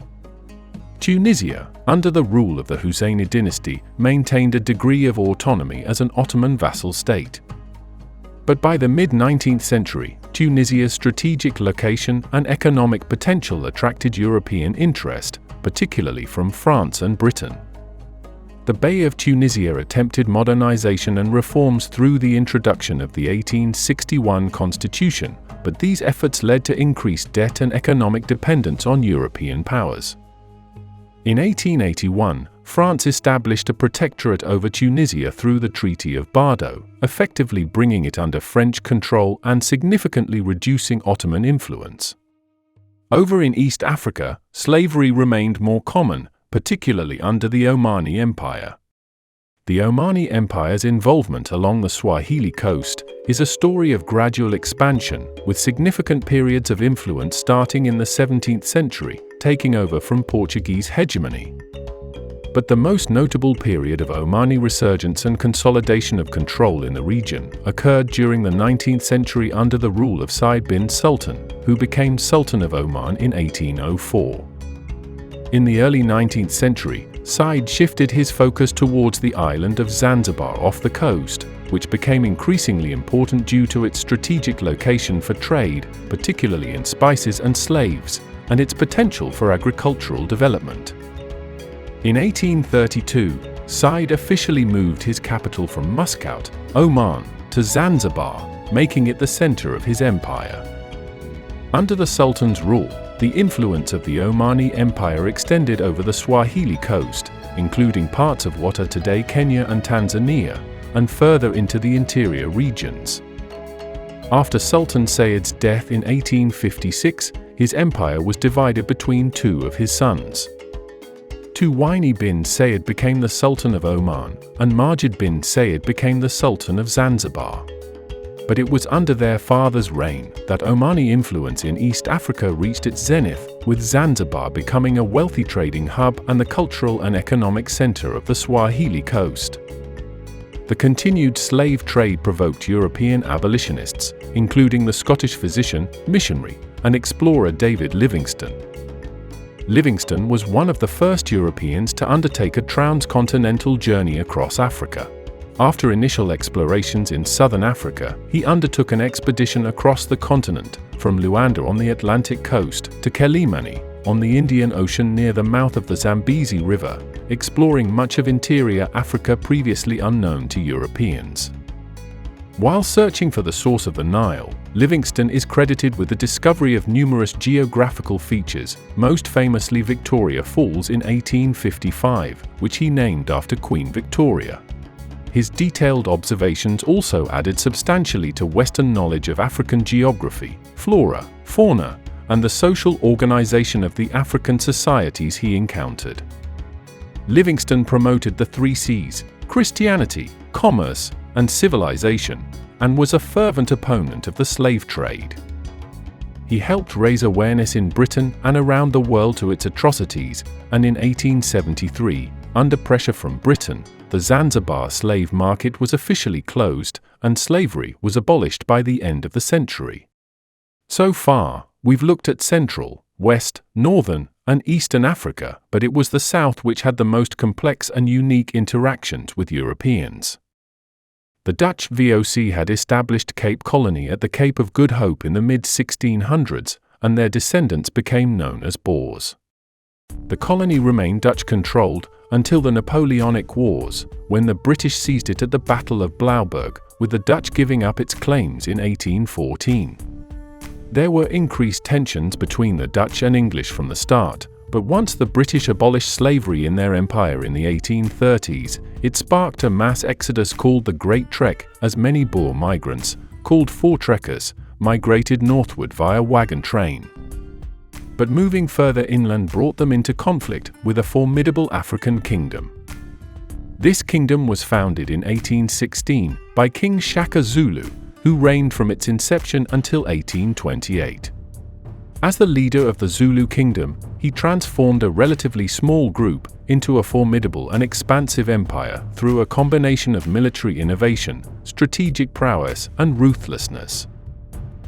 Tunisia, under the rule of the Husseini dynasty, maintained a degree of autonomy as an Ottoman vassal state. But by the mid-19th century, Tunisia's strategic location and economic potential attracted European interest, particularly from France and Britain. The Bey of Tunisia attempted modernization and reforms through the introduction of the 1861 constitution, but these efforts led to increased debt and economic dependence on European powers. In 1881, France established a protectorate over Tunisia through the Treaty of Bardo, effectively bringing it under French control and significantly reducing Ottoman influence. Over in East Africa, slavery remained more common, particularly under the Omani Empire. The Omani Empire's involvement along the Swahili coast is a story of gradual expansion, with significant periods of influence starting in the 17th century, taking over from Portuguese hegemony. But the most notable period of Omani resurgence and consolidation of control in the region occurred during the 19th century under the rule of Said bin Sultan, who became Sultan of Oman in 1804. In the early 19th century, Said shifted his focus towards the island of Zanzibar off the coast, which became increasingly important due to its strategic location for trade, particularly in spices and slaves, and its potential for agricultural development. In 1832, Said officially moved his capital from Muscat, Oman, to Zanzibar, making it the center of his empire. Under the Sultan's rule, the influence of the Omani Empire extended over the Swahili coast, including parts of what are today Kenya and Tanzania, and further into the interior regions. After Sultan Said's death in 1856, his empire was divided between two of his sons. Tuwaini bin Said became the Sultan of Oman, and Majid bin Said became the Sultan of Zanzibar. But it was under their father's reign that Omani influence in East Africa reached its zenith, with Zanzibar becoming a wealthy trading hub and the cultural and economic center of the Swahili coast. The continued slave trade provoked European abolitionists, including the Scottish physician, missionary, and explorer David Livingstone. Livingstone was one of the first Europeans to undertake a transcontinental journey across Africa. After initial explorations in southern Africa, he undertook an expedition across the continent, from Luanda on the Atlantic coast to Quelimane, on the Indian Ocean near the mouth of the Zambezi River, exploring much of interior Africa previously unknown to Europeans. While searching for the source of the Nile, Livingstone is credited with the discovery of numerous geographical features, most famously Victoria Falls in 1855, which he named after Queen Victoria. His detailed observations also added substantially to Western knowledge of African geography, flora, fauna, and the social organization of the African societies he encountered. Livingstone promoted the three C's: Christianity, commerce, and civilization, and was a fervent opponent of the slave trade. He helped raise awareness in Britain and around the world to its atrocities, and in 1873, under pressure from Britain, the Zanzibar slave market was officially closed, and slavery was abolished by the end of the century. So far, we've looked at Central, West, Northern, and Eastern Africa, but it was the South which had the most complex and unique interactions with Europeans. The Dutch VOC had established Cape Colony at the Cape of Good Hope in the mid-1600s, and their descendants became known as Boers. The colony remained Dutch-controlled until the Napoleonic Wars, when the British seized it at the Battle of Blouberg, with the Dutch giving up its claims in 1814. There were increased tensions between the Dutch and English from the start, but once the British abolished slavery in their empire in the 1830s, it sparked a mass exodus called the Great Trek, as many Boer migrants, called voortrekkers, migrated northward via wagon train. But moving further inland brought them into conflict with a formidable African kingdom. This kingdom was founded in 1816 by King Shaka Zulu, who reigned from its inception until 1828. As the leader of the Zulu kingdom, he transformed a relatively small group into a formidable and expansive empire through a combination of military innovation, strategic prowess, and ruthlessness.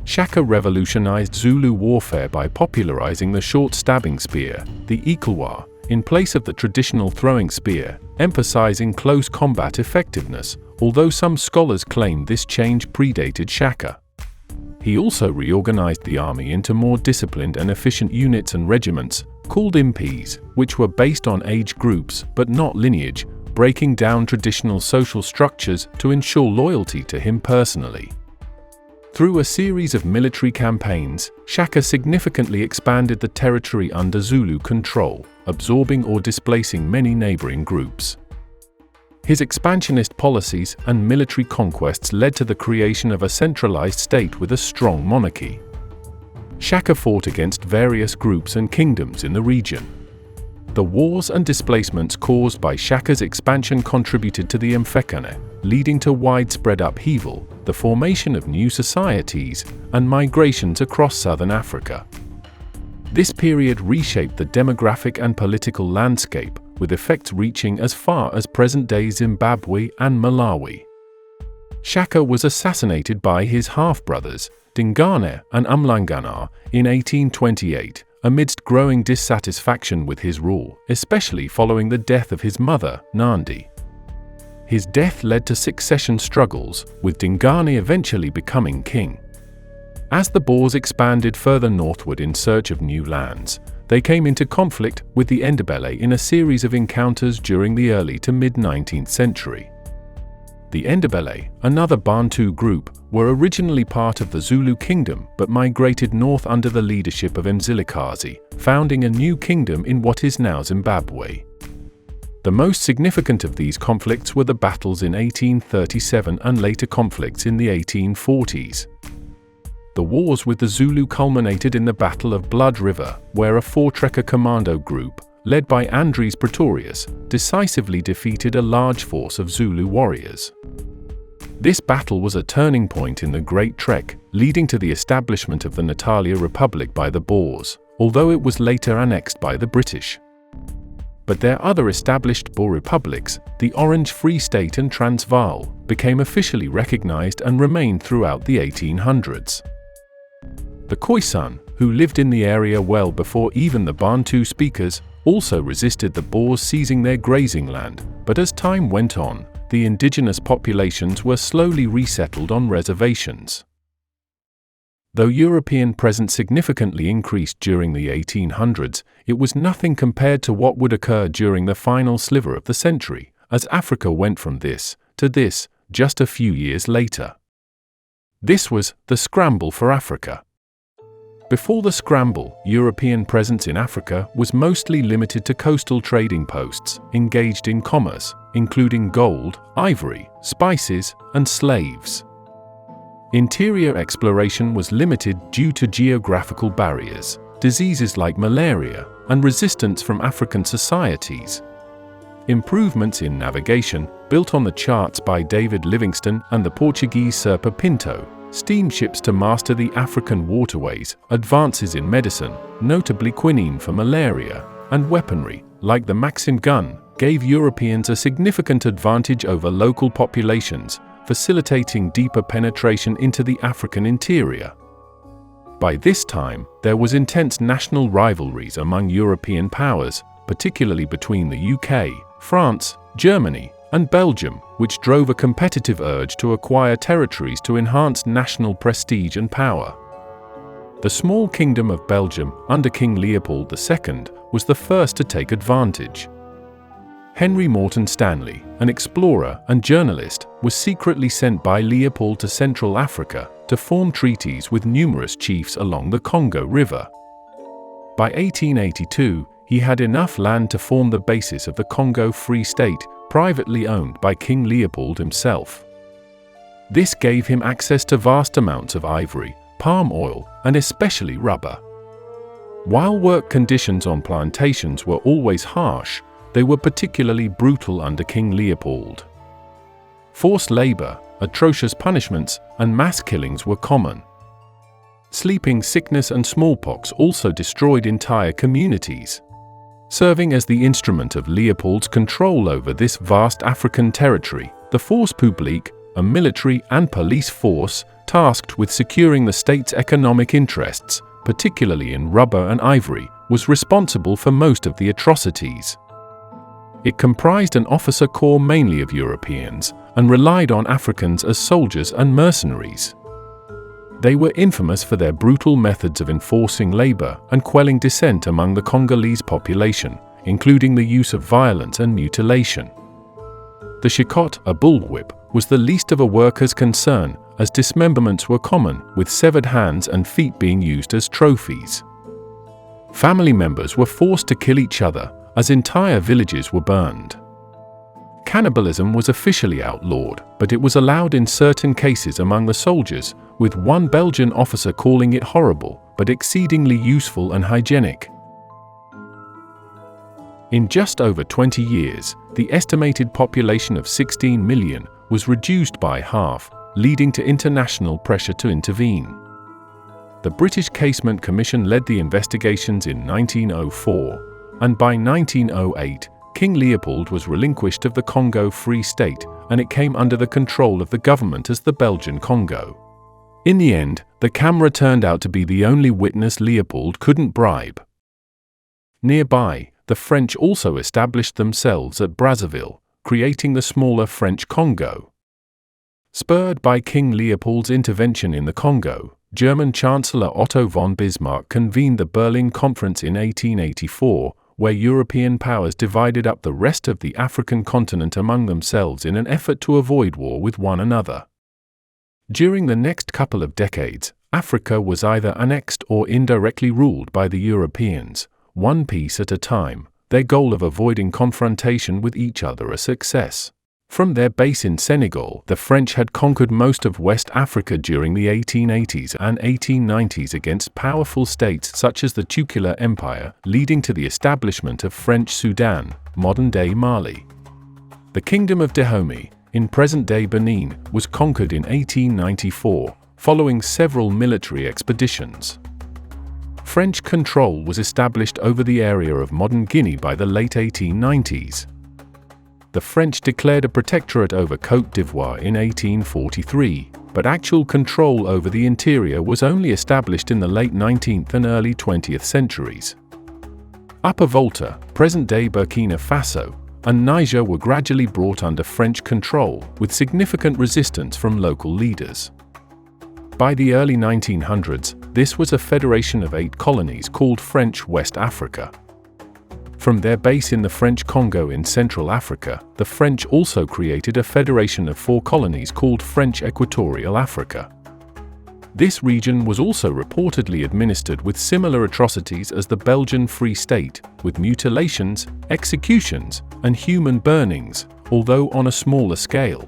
Shaka revolutionized Zulu warfare by popularizing the short stabbing spear, the Interwar, in place of the traditional throwing spear, emphasizing close combat effectiveness, although some scholars claim this change predated Shaka. He also reorganized the army into more disciplined and efficient units and regiments, called Impies, which were based on age groups but not lineage, breaking down traditional social structures to ensure loyalty to him personally. Through a series of military campaigns, Shaka significantly expanded the territory under Zulu control, absorbing or displacing many neighboring groups. His expansionist policies and military conquests led to the creation of a centralized state with a strong monarchy. Shaka fought against various groups and kingdoms in the region. The wars and displacements caused by Shaka's expansion contributed to the Mfecane, leading to widespread upheaval, the formation of new societies, and migrations across southern Africa. This period reshaped the demographic and political landscape, with effects reaching as far as present-day Zimbabwe and Malawi. Shaka was assassinated by his half-brothers, Dingane and Umhlangana, in 1828, amidst growing dissatisfaction with his rule, especially following the death of his mother, Nandi. His death led to succession struggles, with Dingane eventually becoming king. As the Boers expanded further northward in search of new lands, they came into conflict with the Ndebele in a series of encounters during the early to mid-19th century. The Ndebele, another Bantu group, were originally part of the Zulu kingdom but migrated north under the leadership of Mzilikazi, founding a new kingdom in what is now Zimbabwe. The most significant of these conflicts were the battles in 1837 and later conflicts in the 1840s. The wars with the Zulu culminated in the Battle of Blood River, where a Voortrekker commando group, led by Andries Pretorius, decisively defeated a large force of Zulu warriors. This battle was a turning point in the Great Trek, leading to the establishment of the Natalia Republic by the Boers, although it was later annexed by the British. But their other established Boer republics, the Orange Free State and Transvaal, became officially recognized and remained throughout the 1800s. The Khoisan, who lived in the area well before even the Bantu speakers, also resisted the Boers seizing their grazing land, but as time went on, the indigenous populations were slowly resettled on reservations. Though European presence significantly increased during the 1800s, it was nothing compared to what would occur during the final sliver of the century, as Africa went from this to this just a few years later. This was the scramble for Africa. Before the scramble, European presence in Africa was mostly limited to coastal trading posts engaged in commerce, including gold, ivory, spices, and slaves. Interior exploration was limited due to geographical barriers, diseases like malaria, and resistance from African societies. Improvements in navigation, built on the charts by David Livingstone and the Portuguese Serpa Pinto, steamships to master the African waterways, advances in medicine, notably quinine for malaria, and weaponry, like the Maxim gun, gave Europeans a significant advantage over local populations, facilitating deeper penetration into the African interior. By this time, there was intense national rivalries among European powers, particularly between the UK, France, Germany, and Belgium, which drove a competitive urge to acquire territories to enhance national prestige and power. The small kingdom of Belgium, under King Leopold II, was the first to take advantage. Henry Morton Stanley, an explorer and journalist, was secretly sent by Leopold to Central Africa to form treaties with numerous chiefs along the Congo River. By 1882, he had enough land to form the basis of the Congo Free State, privately owned by King Leopold himself. This gave him access to vast amounts of ivory, palm oil, and especially rubber. While work conditions on plantations were always harsh, they were particularly brutal under King Leopold. Forced labor, atrocious punishments, and mass killings were common. Sleeping sickness and smallpox also destroyed entire communities. Serving as the instrument of Leopold's control over this vast African territory, the Force Publique, a military and police force tasked with securing the state's economic interests, particularly in rubber and ivory, was responsible for most of the atrocities. It comprised an officer corps mainly of Europeans, and relied on Africans as soldiers and mercenaries. They were infamous for their brutal methods of enforcing labor and quelling dissent among the Congolese population, including the use of violence and mutilation. The shikot, a bullwhip, was the least of a worker's concern, as dismemberments were common, with severed hands and feet being used as trophies. Family members were forced to kill each other, as entire villages were burned. Cannibalism was officially outlawed, but it was allowed in certain cases among the soldiers, with one Belgian officer calling it horrible, but exceedingly useful and hygienic. In just over 20 years, the estimated population of 16 million was reduced by half, leading to international pressure to intervene. The British Casement Commission led the investigations in 1904, and by 1908, King Leopold was relinquished of the Congo Free State, and it came under the control of the government as the Belgian Congo. In the end, the camera turned out to be the only witness Leopold couldn't bribe. Nearby, the French also established themselves at Brazzaville, creating the smaller French Congo. Spurred by King Leopold's intervention in the Congo, German Chancellor Otto von Bismarck convened the Berlin Conference in 1884, where European powers divided up the rest of the African continent among themselves in an effort to avoid war with one another. During the next couple of decades, Africa was either annexed or indirectly ruled by the Europeans, one piece at a time, their goal of avoiding confrontation with each other a success. From their base in Senegal, the French had conquered most of West Africa during the 1880s and 1890s against powerful states such as the Qing Empire, leading to the establishment of French Sudan, modern-day Mali. The Kingdom of Dahomey, in present-day Benin, was conquered in 1894, following several military expeditions. French control was established over the area of modern Guinea by the late 1890s. The French declared a protectorate over Côte d'Ivoire in 1843, but actual control over the interior was only established in the late 19th and early 20th centuries. Upper Volta, present-day Burkina Faso, and Niger were gradually brought under French control, with significant resistance from local leaders. By the early 1900s, this was a federation of 8 colonies called French West Africa. From their base in the French Congo in Central Africa, the French also created a federation of 4 colonies called French Equatorial Africa. This region was also reportedly administered with similar atrocities as the Belgian Free State, with mutilations, executions, and human burnings, although on a smaller scale.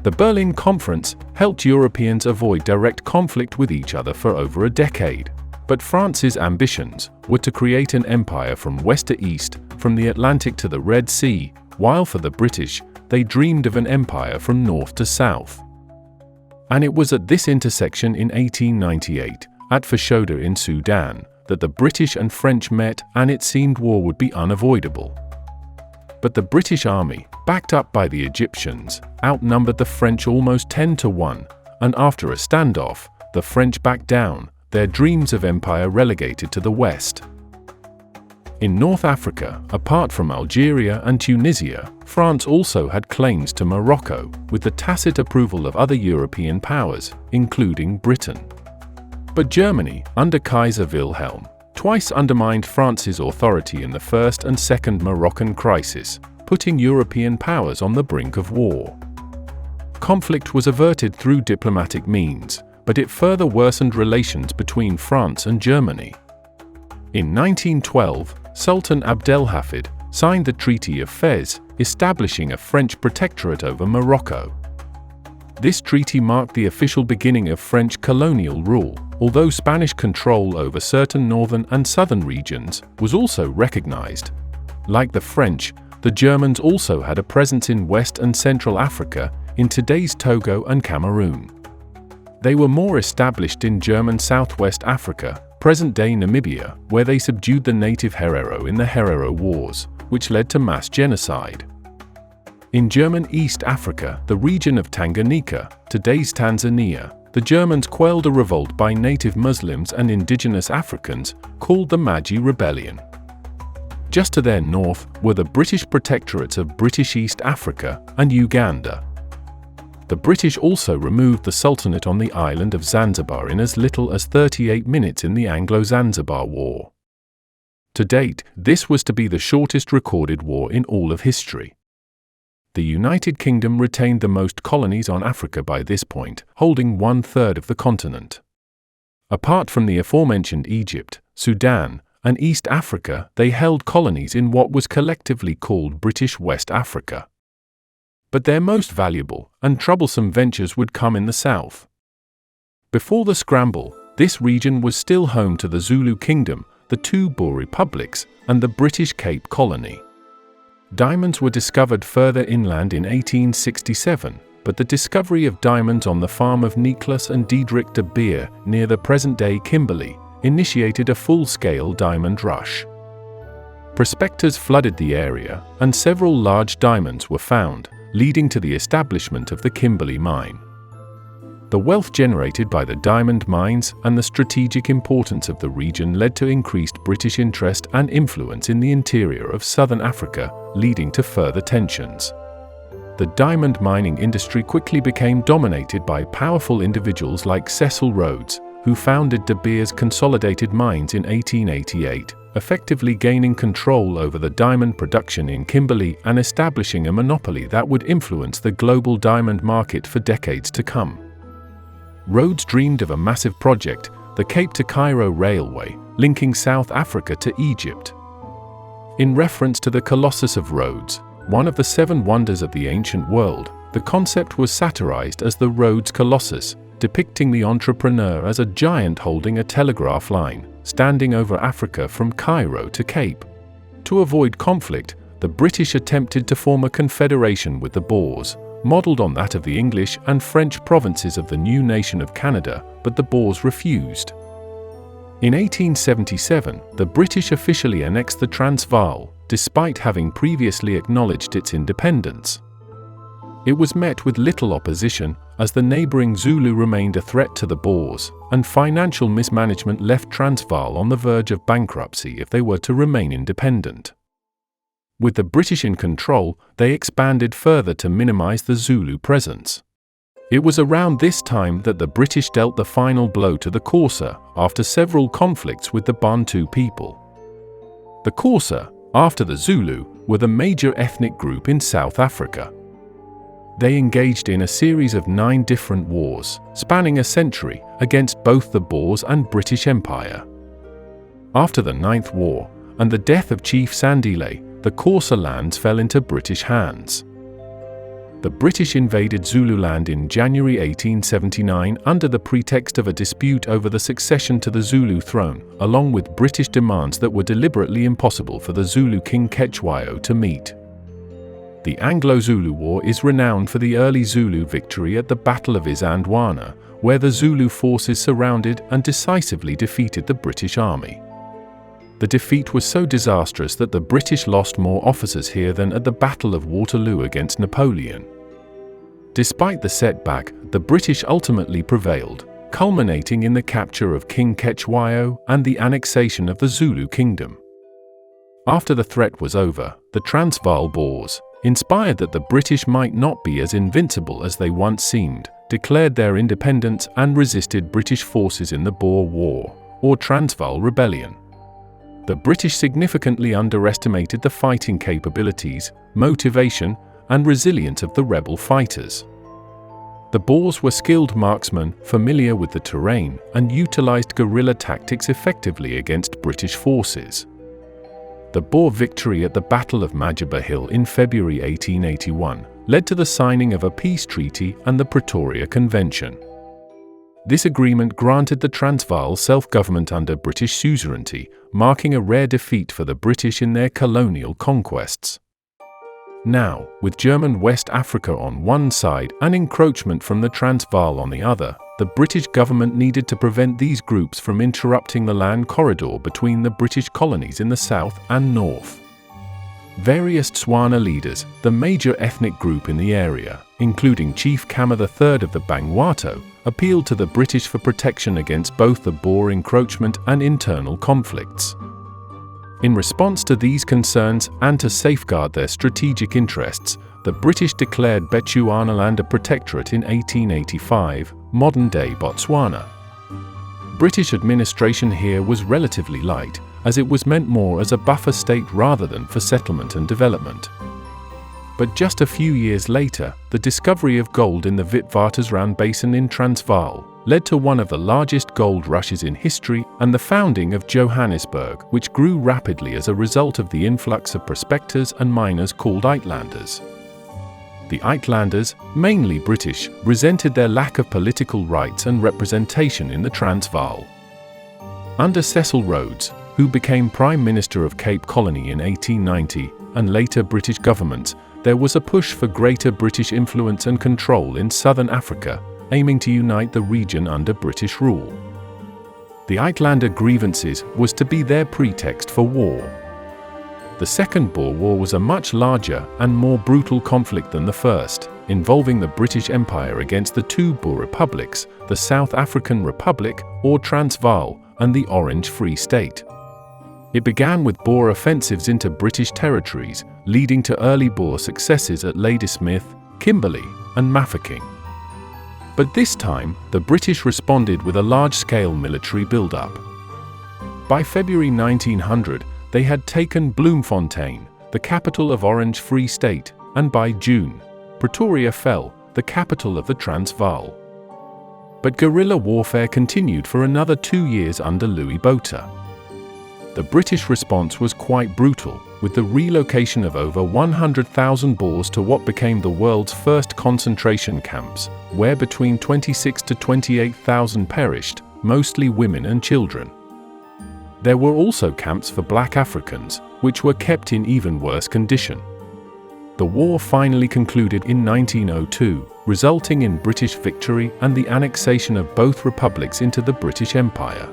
The Berlin Conference helped Europeans avoid direct conflict with each other for over a decade. But France's ambitions were to create an empire from west to east, from the Atlantic to the Red Sea, while for the British, they dreamed of an empire from north to south. And it was at this intersection in 1898, at Fashoda in Sudan, that the British and French met, and it seemed war would be unavoidable. But the British army, backed up by the Egyptians, outnumbered the French almost 10 to 1, and after a standoff, the French backed down, their dreams of empire relegated to the west. In North Africa, apart from Algeria and Tunisia, France also had claims to Morocco, with the tacit approval of other European powers, including Britain. But Germany, under Kaiser Wilhelm, twice undermined France's authority in the First and Second Moroccan crisis, putting European powers on the brink of war. Conflict was averted through diplomatic means, but it further worsened relations between France and Germany. In 1912, Sultan Abdelhafid signed the Treaty of Fez, establishing a French protectorate over Morocco. This treaty marked the official beginning of French colonial rule, although Spanish control over certain northern and southern regions was also recognized. Like the French, the Germans also had a presence in West and Central Africa, in today's Togo and Cameroon. They were more established in German Southwest Africa, present-day Namibia, where they subdued the native Herero in the Herero Wars, which led to mass genocide. In German East Africa, the region of Tanganyika, today's Tanzania, the Germans quelled a revolt by native Muslims and indigenous Africans, called the Meiji Rebellion. Just to their north were the British protectorates of British East Africa and Uganda. The British also removed the Sultanate on the island of Zanzibar in as little as 38 minutes in the Anglo-Zanzibar War. To date, this was to be the shortest recorded war in all of history. The United Kingdom retained the most colonies on Africa by this point, holding 1/3 of the continent. Apart from the aforementioned Egypt, Sudan, and East Africa, they held colonies in what was collectively called British West Africa. But their most valuable and troublesome ventures would come in the south. Before the scramble, this region was still home to the Zulu Kingdom, the two Boer republics, and the British Cape Colony. Diamonds were discovered further inland in 1867, but the discovery of diamonds on the farm of Nicholas and Diedrich de Beer, near the present-day Kimberley, initiated a full-scale diamond rush. Prospectors flooded the area, and several large diamonds were found, leading to the establishment of the Kimberley mine. The wealth generated by the diamond mines and the strategic importance of the region led to increased British interest and influence in the interior of southern Africa, leading to further tensions. The diamond mining industry quickly became dominated by powerful individuals like Cecil Rhodes, who founded De Beers Consolidated Mines in 1888, effectively gaining control over the diamond production in Kimberley and establishing a monopoly that would influence the global diamond market for decades to come. Rhodes dreamed of a massive project, the Cape to Cairo Railway, linking South Africa to Egypt. In reference to the Colossus of Rhodes, one of the 7 wonders of the ancient world, the concept was satirized as the Rhodes Colossus, depicting the entrepreneur as a giant holding a telegraph line, standing over Africa from Cairo to Cape. To avoid conflict, the British attempted to form a confederation with the Boers, modelled on that of the English and French provinces of the new nation of Canada, but the Boers refused. In 1877, the British officially annexed the Transvaal, despite having previously acknowledged its independence. It was met with little opposition, as the neighbouring Zulu remained a threat to the Boers, and financial mismanagement left Transvaal on the verge of bankruptcy if they were to remain independent. With the British in control, they expanded further to minimise the Zulu presence. It was around this time that the British dealt the final blow to the Xhosa, after several conflicts with the Bantu people. The Xhosa, after the Zulu, were the major ethnic group in South Africa. They engaged in a series of 9 different wars, spanning a century, against both the Boers and British Empire. After the 9th War, and the death of Chief Sandile, the Xhosa lands fell into British hands. The British invaded Zululand in January 1879 under the pretext of a dispute over the succession to the Zulu throne, along with British demands that were deliberately impossible for the Zulu king Cetshwayo to meet. The Anglo-Zulu War is renowned for the early Zulu victory at the Battle of Isandlwana, where the Zulu forces surrounded and decisively defeated the British army. The defeat was so disastrous that the British lost more officers here than at the Battle of Waterloo against Napoleon. Despite the setback, the British ultimately prevailed, culminating in the capture of King Cetshwayo and the annexation of the Zulu kingdom. After the threat was over, the Transvaal Boers, inspired that the British might not be as invincible as they once seemed, declared their independence and resisted British forces in the Boer War, or Transvaal Rebellion. The British significantly underestimated the fighting capabilities, motivation, and resilience of the rebel fighters. The Boers were skilled marksmen, familiar with the terrain, and utilized guerrilla tactics effectively against British forces. The Boer victory at the Battle of Majuba Hill in February 1881 led to the signing of a peace treaty and the Pretoria Convention. This agreement granted the Transvaal self-government under British suzerainty, marking a rare defeat for the British in their colonial conquests. Now, with German West Africa on one side and encroachment from the Transvaal on the other, the British government needed to prevent these groups from interrupting the land corridor between the British colonies in the south and north. Various Tswana leaders, the major ethnic group in the area, including Chief Khama III of the Bangwato, appealed to the British for protection against both the Boer encroachment and internal conflicts. In response to these concerns and to safeguard their strategic interests, the British declared Bechuanaland a protectorate in 1885, modern-day Botswana. British administration here was relatively light, as it was meant more as a buffer state rather than for settlement and development. But just a few years later, the discovery of gold in the Witwatersrand Basin in Transvaal led to one of the largest gold rushes in history and the founding of Johannesburg, which grew rapidly as a result of the influx of prospectors and miners called Uitlanders. The Uitlanders, mainly British, resented their lack of political rights and representation in the Transvaal. Under Cecil Rhodes, who became Prime Minister of Cape Colony in 1890, and later British governments, there was a push for greater British influence and control in southern Africa, aiming to unite the region under British rule. The Uitlander grievances was to be their pretext for war. The Second Boer War was a much larger and more brutal conflict than the first, involving the British Empire against the two Boer republics, the South African Republic, or Transvaal, and the Orange Free State. It began with Boer offensives into British territories, leading to early Boer successes at Ladysmith, Kimberley, and Mafeking. But this time, the British responded with a large-scale military build-up. By February 1900, they had taken Bloemfontein, the capital of Orange Free State, and by June, Pretoria fell, the capital of the Transvaal. But guerrilla warfare continued for another 2 years under Louis Botha. The British response was quite brutal, with the relocation of over 100,000 Boers to what became the world's first concentration camps, where between 26,000 to 28,000 perished, mostly women and children. There were also camps for black Africans, which were kept in even worse condition. The war finally concluded in 1902, resulting in British victory and the annexation of both republics into the British Empire.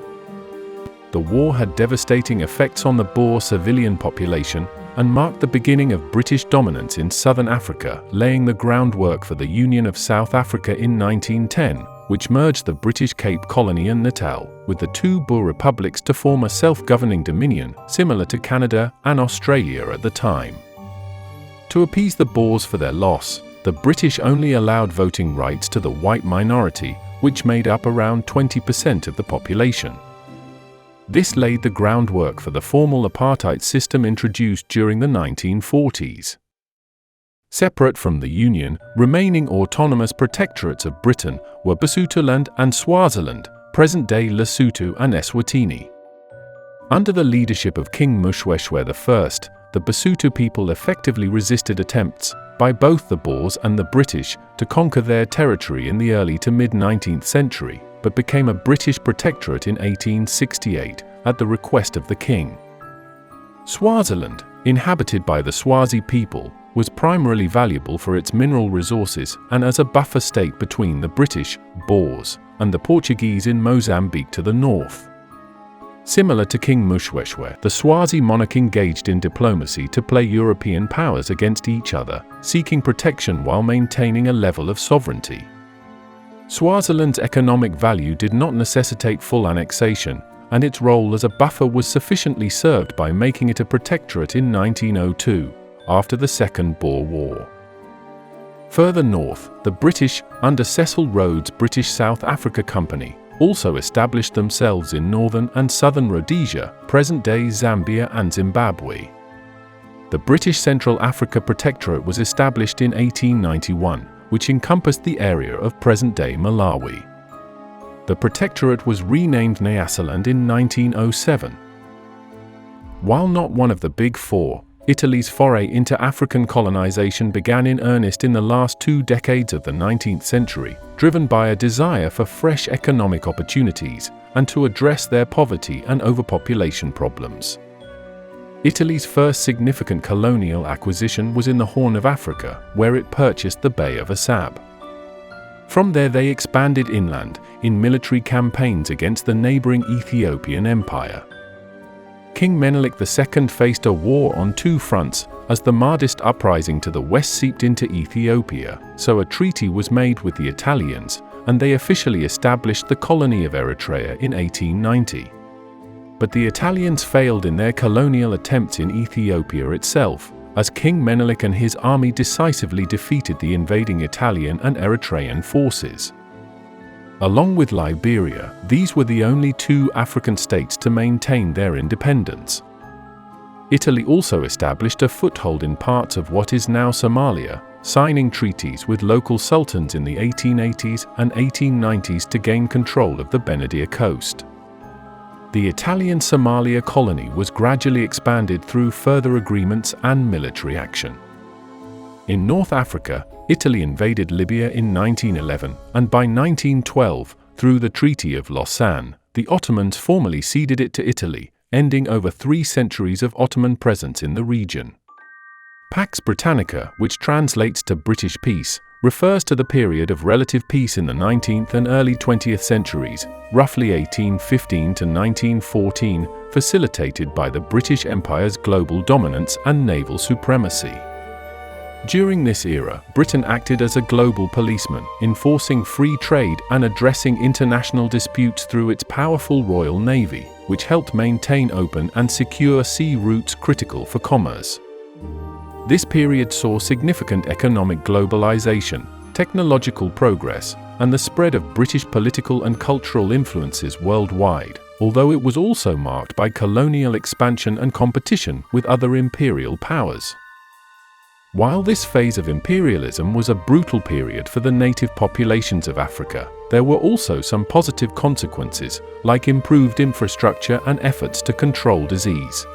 The war had devastating effects on the Boer civilian population and marked the beginning of British dominance in southern Africa, laying the groundwork for the Union of South Africa in 1910, which merged the British Cape Colony and Natal with the two Boer republics to form a self-governing dominion similar to Canada and Australia at the time. To appease the Boers for their loss, the British only allowed voting rights to the white minority, which made up around 20% of the population. This laid the groundwork for the formal apartheid system introduced during the 1940s. Separate from the Union, remaining autonomous protectorates of Britain were Basutoland and Swaziland, present-day Lesotho and Eswatini. Under the leadership of King Moshoeshoe I, the Basotho people effectively resisted attempts, by both the Boers and the British, to conquer their territory in the early to mid-19th century, but became a British protectorate in 1868 at the request of the king. Swaziland, inhabited by the Swazi people, was primarily valuable for its mineral resources and as a buffer state between the British, Boers, and the Portuguese in Mozambique to the north. Similar to King Moshoeshoe, the Swazi monarch engaged in diplomacy to play European powers against each other, seeking protection while maintaining a level of sovereignty. Swaziland's economic value did not necessitate full annexation, and its role as a buffer was sufficiently served by making it a protectorate in 1902, after the Second Boer War. Further north, the British, under Cecil Rhodes' British South Africa Company, also established themselves in northern and southern Rhodesia, present-day Zambia and Zimbabwe. The British Central Africa Protectorate was established in 1891, which encompassed the area of present-day Malawi. The protectorate was renamed Nyasaland in 1907. While not one of the Big Four, Italy's foray into African colonization began in earnest in the last 2 decades of the 19th century, driven by a desire for fresh economic opportunities and to address their poverty and overpopulation problems. Italy's first significant colonial acquisition was in the Horn of Africa, where it purchased the Bay of Assab. From there they expanded inland, in military campaigns against the neighboring Ethiopian Empire. King Menelik II faced a war on 2 fronts, as the Mahdist uprising to the west seeped into Ethiopia, so a treaty was made with the Italians, and they officially established the colony of Eritrea in 1890. But the Italians failed in their colonial attempts in Ethiopia itself, as King Menelik and his army decisively defeated the invading Italian and Eritrean forces. Along with Liberia, these were the only two African states to maintain their independence. Italy also established a foothold in parts of what is now Somalia, signing treaties with local sultans in the 1880s and 1890s to gain control of the Benadir coast. The Italian Somalia colony was gradually expanded through further agreements and military action. In North Africa, Italy invaded Libya in 1911, and by 1912, through the Treaty of Lausanne, the Ottomans formally ceded it to Italy, ending over 3 centuries of Ottoman presence in the region. Pax Britannica, which translates to British peace, refers to the period of relative peace in the 19th and early 20th centuries, roughly 1815 to 1914, facilitated by the British Empire's global dominance and naval supremacy. During this era, Britain acted as a global policeman, enforcing free trade and addressing international disputes through its powerful Royal Navy, which helped maintain open and secure sea routes critical for commerce. This period saw significant economic globalization, technological progress, and the spread of British political and cultural influences worldwide, although it was also marked by colonial expansion and competition with other imperial powers. While this phase of imperialism was a brutal period for the native populations of Africa, there were also some positive consequences, like improved infrastructure and efforts to control disease.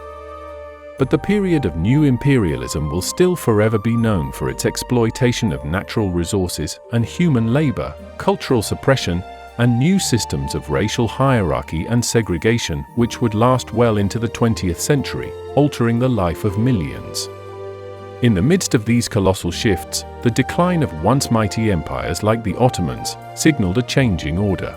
But the period of new imperialism will still forever be known for its exploitation of natural resources and human labor, cultural suppression, and new systems of racial hierarchy and segregation which would last well into the 20th century, altering the life of millions. In the midst of these colossal shifts, the decline of once mighty empires like the Ottomans signaled a changing order.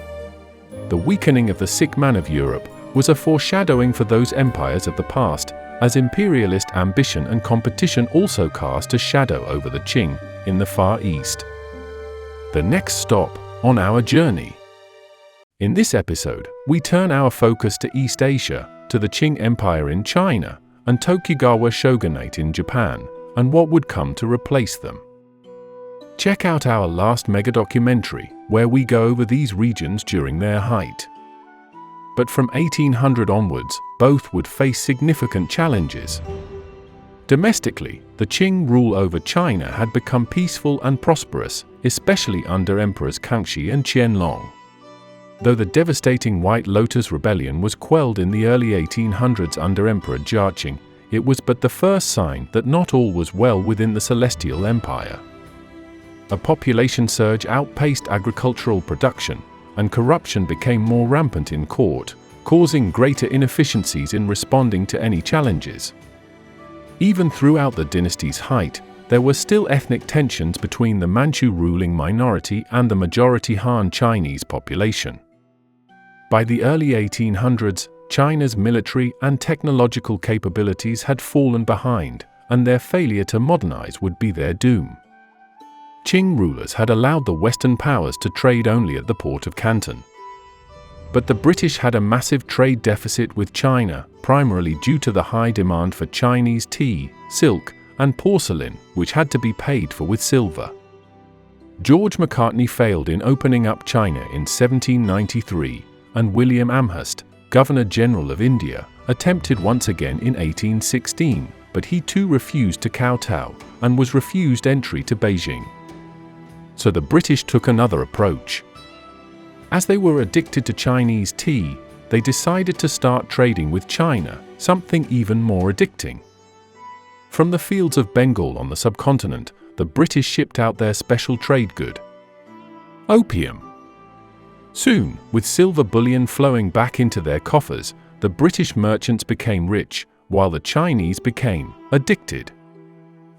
The weakening of the sick man of Europe was a foreshadowing for those empires of the past, as imperialist ambition and competition also cast a shadow over the Qing in the Far East. The next stop on our journey. In this episode, we turn our focus to East Asia, to the Qing Empire in China, and Tokugawa shogunate in Japan, and what would come to replace them. Check out our last megadocumentary, where we go over these regions during their height. But from 1800 onwards, both would face significant challenges. Domestically, the Qing rule over China had become peaceful and prosperous, especially under Emperors Kangxi and Qianlong. Though the devastating White Lotus Rebellion was quelled in the early 1800s under Emperor Jiaqing, it was but the first sign that not all was well within the Celestial Empire. A population surge outpaced agricultural production, and corruption became more rampant in court, causing greater inefficiencies in responding to any challenges. Even throughout the dynasty's height, there were still ethnic tensions between the Manchu ruling minority and the majority Han Chinese population. By the early 1800s, China's military and technological capabilities had fallen behind, and their failure to modernize would be their doom. Qing rulers had allowed the Western powers to trade only at the port of Canton. But the British had a massive trade deficit with China, primarily due to the high demand for Chinese tea, silk, and porcelain, which had to be paid for with silver. George Macartney failed in opening up China in 1793, and William Amherst, Governor-General of India, attempted once again in 1816, but he too refused to kowtow, and was refused entry to Beijing. So the British took another approach. As they were addicted to Chinese tea, they decided to start trading with China, something even more addicting. From the fields of Bengal on the subcontinent, the British shipped out their special trade good: opium. Soon, with silver bullion flowing back into their coffers, the British merchants became rich, while the Chinese became addicted.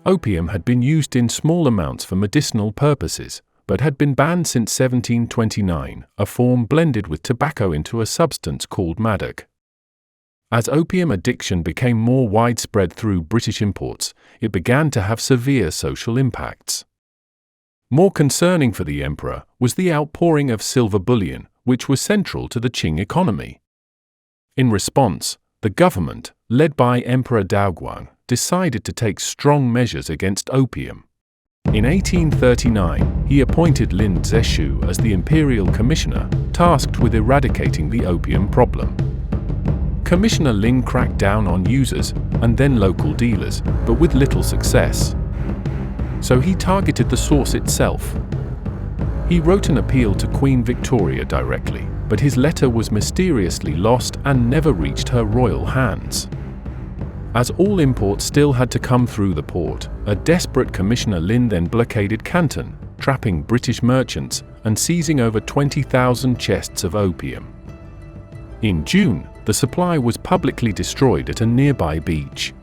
Opium had been used in small amounts for medicinal purposes, but had been banned since 1729, a form blended with tobacco into a substance called maddock. As opium addiction became more widespread through British imports, it began to have severe social impacts. More concerning for the emperor was the outpouring of silver bullion, which was central to the Qing economy. In response, the government, led by Emperor Daoguang, decided to take strong measures against opium. In 1839, he appointed Lin Zexu as the imperial commissioner, tasked with eradicating the opium problem. Commissioner Lin cracked down on users and then local dealers, but with little success. So he targeted the source itself. He wrote an appeal to Queen Victoria directly, but his letter was mysteriously lost and never reached her royal hands. As all imports still had to come through the port, a desperate Commissioner Lin then blockaded Canton, trapping British merchants and seizing over 20,000 chests of opium. In June, the supply was publicly destroyed at a nearby beach.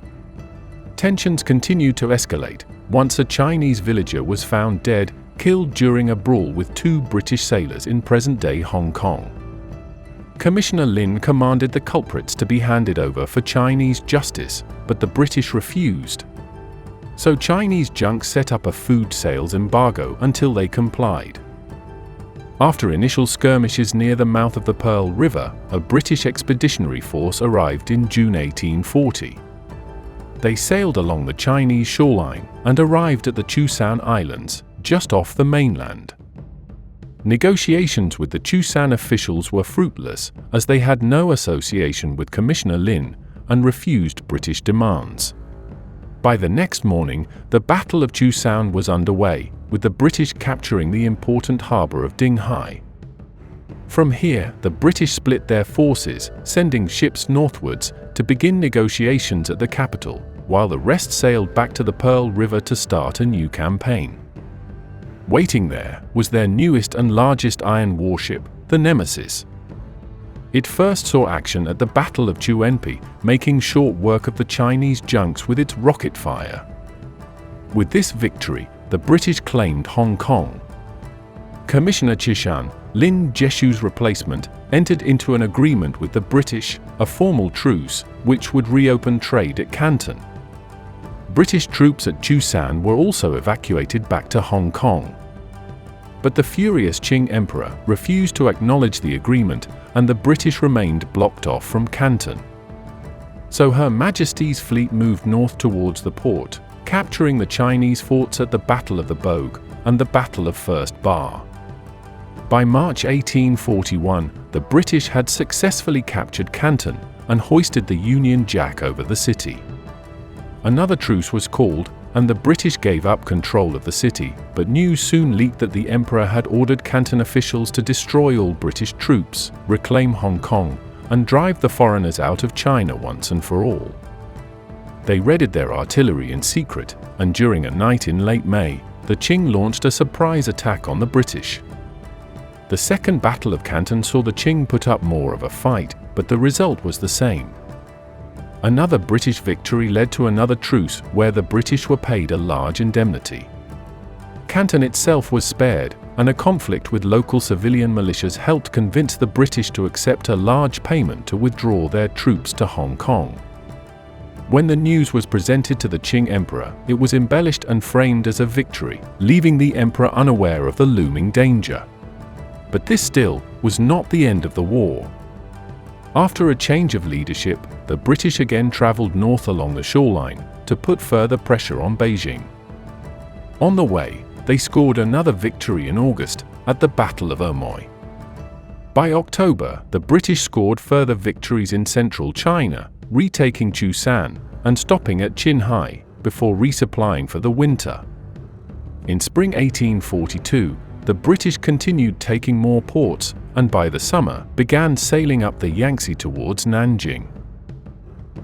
Tensions continued to escalate once a Chinese villager was found dead, killed during a brawl with 2 British sailors in present-day Hong Kong. Commissioner Lin commanded the culprits to be handed over for Chinese justice, but the British refused. So Chinese junks set up a food sales embargo until they complied. After initial skirmishes near the mouth of the Pearl River, a British expeditionary force arrived in June 1840. They sailed along the Chinese shoreline and arrived at the Chusan Islands, just off the mainland. Negotiations with the Chusan officials were fruitless, as they had no association with Commissioner Lin and refused British demands. By the next morning, the Battle of Chusan was underway, with the British capturing the important harbour of Dinghai. From here, the British split their forces, sending ships northwards to begin negotiations at the capital, while the rest sailed back to the Pearl River to start a new campaign. Waiting there was their newest and largest iron warship, the Nemesis. It first saw action at the Battle of Chuenpi, making short work of the Chinese junks with its rocket fire. With this victory, the British claimed Hong Kong. Commissioner Chishan, Lin Zexu's replacement, entered into an agreement with the British, a formal truce, which would reopen trade at Canton. British troops at Chusan were also evacuated back to Hong Kong. But the furious Qing Emperor refused to acknowledge the agreement, and the British remained blocked off from Canton. So Her Majesty's fleet moved north towards the port, capturing the Chinese forts at the Battle of the Bogue and the Battle of First Bar. By March 1841, the British had successfully captured Canton and hoisted the Union Jack over the city. Another truce was called, and the British gave up control of the city, but news soon leaked that the Emperor had ordered Canton officials to destroy all British troops, reclaim Hong Kong, and drive the foreigners out of China once and for all. They readied their artillery in secret, and during a night in late May, the Qing launched a surprise attack on the British. The Second Battle of Canton saw the Qing put up more of a fight, but the result was the same. Another British victory led to another truce where the British were paid a large indemnity. Canton itself was spared, and a conflict with local civilian militias helped convince the British to accept a large payment to withdraw their troops to Hong Kong. When the news was presented to the Qing Emperor, it was embellished and framed as a victory, leaving the Emperor unaware of the looming danger. But this still was not the end of the war. After a change of leadership, the British again travelled north along the shoreline to put further pressure on Beijing. On the way, they scored another victory in August at the Battle of Amoy. By October, the British scored further victories in central China, retaking Chusan and stopping at Qinghai before resupplying for the winter. In spring 1842, the British continued taking more ports, and by the summer began sailing up the Yangtze towards Nanjing.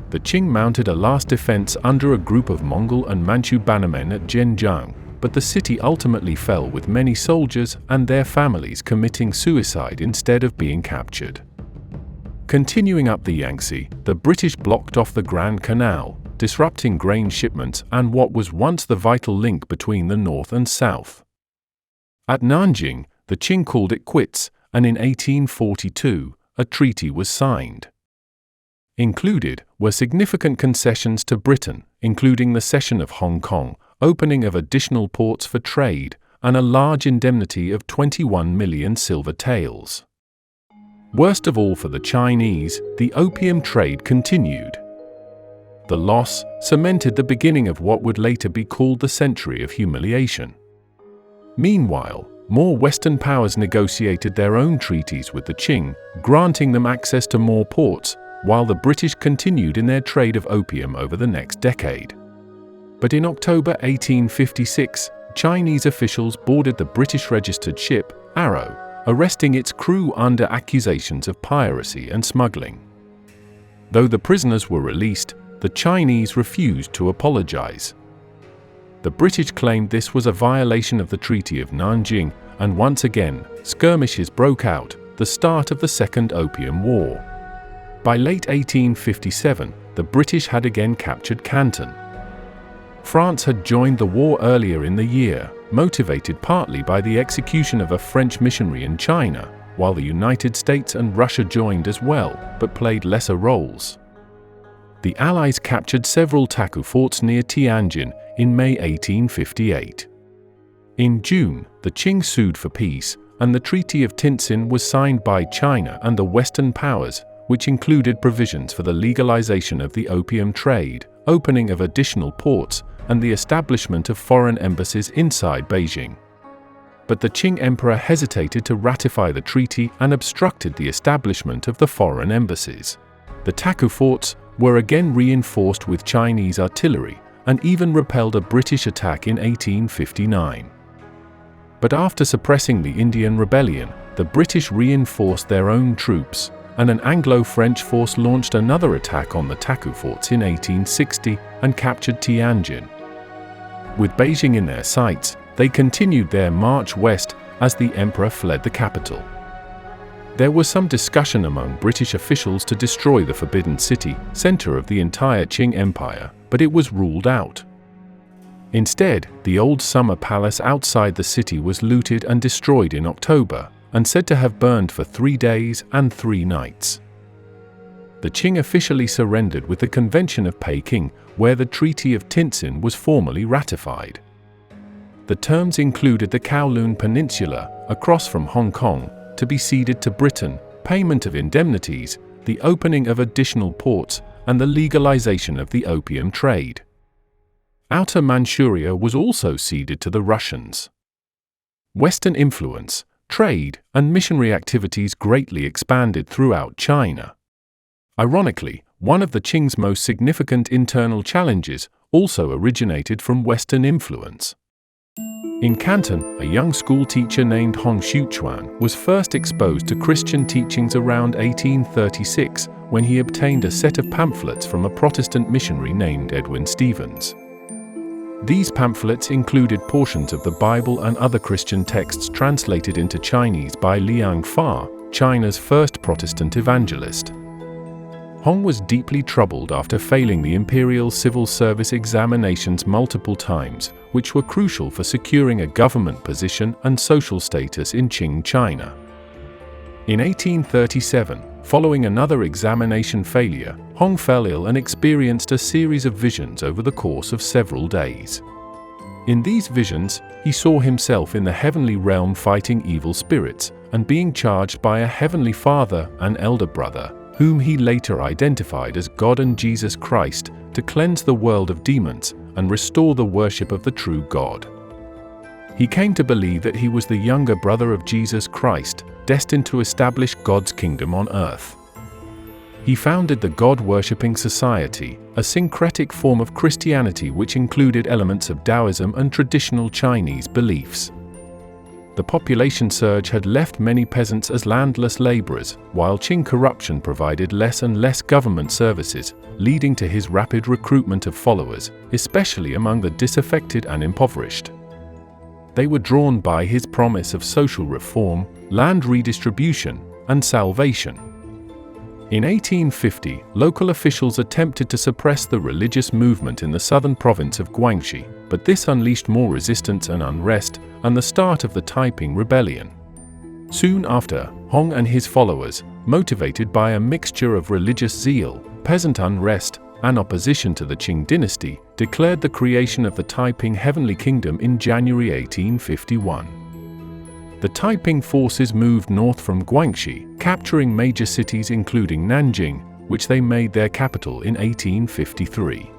The Qing mounted a last defense under a group of Mongol and Manchu bannermen at Zhenjiang, but the city ultimately fell with many soldiers and their families committing suicide instead of being captured. Continuing up the Yangtze, the British blocked off the Grand Canal, disrupting grain shipments and what was once the vital link between the north and south. At Nanjing, the Qing called it quits, and in 1842, a treaty was signed. Included were significant concessions to Britain, including the cession of Hong Kong, opening of additional ports for trade, and a large indemnity of 21 million silver taels. Worst of all for the Chinese, the opium trade continued. The loss cemented the beginning of what would later be called the Century of Humiliation. Meanwhile, more Western powers negotiated their own treaties with the Qing, granting them access to more ports, while the British continued in their trade of opium over the next decade. But in October 1856, Chinese officials boarded the British-registered ship, Arrow, arresting its crew under accusations of piracy and smuggling. Though the prisoners were released, the Chinese refused to apologize. The British claimed this was a violation of the Treaty of Nanjing, and once again, skirmishes broke out, the start of the Second Opium War. By late 1857, the British had again captured Canton. France had joined the war earlier in the year, motivated partly by the execution of a French missionary in China, while the United States and Russia joined as well, but played lesser roles. The Allies captured several Taku forts near Tianjin in May 1858. In June, the Qing sued for peace, and the Treaty of Tientsin was signed by China and the Western powers, which included provisions for the legalization of the opium trade, opening of additional ports, and the establishment of foreign embassies inside Beijing. But the Qing Emperor hesitated to ratify the treaty and obstructed the establishment of the foreign embassies. The Taku forts were again reinforced with Chinese artillery and even repelled a British attack in 1859. But after suppressing the Indian Rebellion, the British reinforced their own troops, and an Anglo-French force launched another attack on the Taku forts in 1860 and captured Tianjin. With Beijing in their sights, they continued their march west as the emperor fled the capital. There was some discussion among British officials to destroy the Forbidden City, center of the entire Qing Empire, but it was ruled out. Instead, the old summer palace outside the city was looted and destroyed in October, and said to have burned for 3 days and 3 nights. The Qing officially surrendered with the Convention of Peking, where the Treaty of Tientsin was formally ratified. The terms included the Kowloon Peninsula, across from Hong Kong, to be ceded to Britain, payment of indemnities, the opening of additional ports, and the legalization of the opium trade. Outer Manchuria was also ceded to the Russians. Western influence, trade, and missionary activities greatly expanded throughout China. Ironically, one of the Qing's most significant internal challenges also originated from Western influence. In Canton, a young school teacher named Hong Xiuquan was first exposed to Christian teachings around 1836 when he obtained a set of pamphlets from a Protestant missionary named Edwin Stevens. These pamphlets included portions of the Bible and other Christian texts translated into Chinese by Liang Fa, China's first Protestant evangelist. Hong was deeply troubled after failing the imperial civil service examinations multiple times, which were crucial for securing a government position and social status in Qing China. In 1837, following another examination failure, Hong fell ill and experienced a series of visions over the course of several days. In these visions, he saw himself in the heavenly realm fighting evil spirits and being charged by a heavenly father and elder brother, whom he later identified as God and Jesus Christ, to cleanse the world of demons and restore the worship of the true God. He came to believe that he was the younger brother of Jesus Christ, destined to establish God's kingdom on earth. He founded the God-worshipping society, a syncretic form of Christianity which included elements of Taoism and traditional Chinese beliefs. The population surge had left many peasants as landless laborers, while Qing corruption provided less and less government services, leading to his rapid recruitment of followers, especially among the disaffected and impoverished. They were drawn by his promise of social reform, land redistribution, and salvation. In 1850, local officials attempted to suppress the religious movement in the southern province of Guangxi, but this unleashed more resistance and unrest, and the start of the Taiping Rebellion. Soon after, Hong and his followers, motivated by a mixture of religious zeal, peasant unrest, and opposition to the Qing dynasty, declared the creation of the Taiping Heavenly Kingdom in January 1851. The Taiping forces moved north from Guangxi, capturing major cities including Nanjing, which they made their capital in 1853.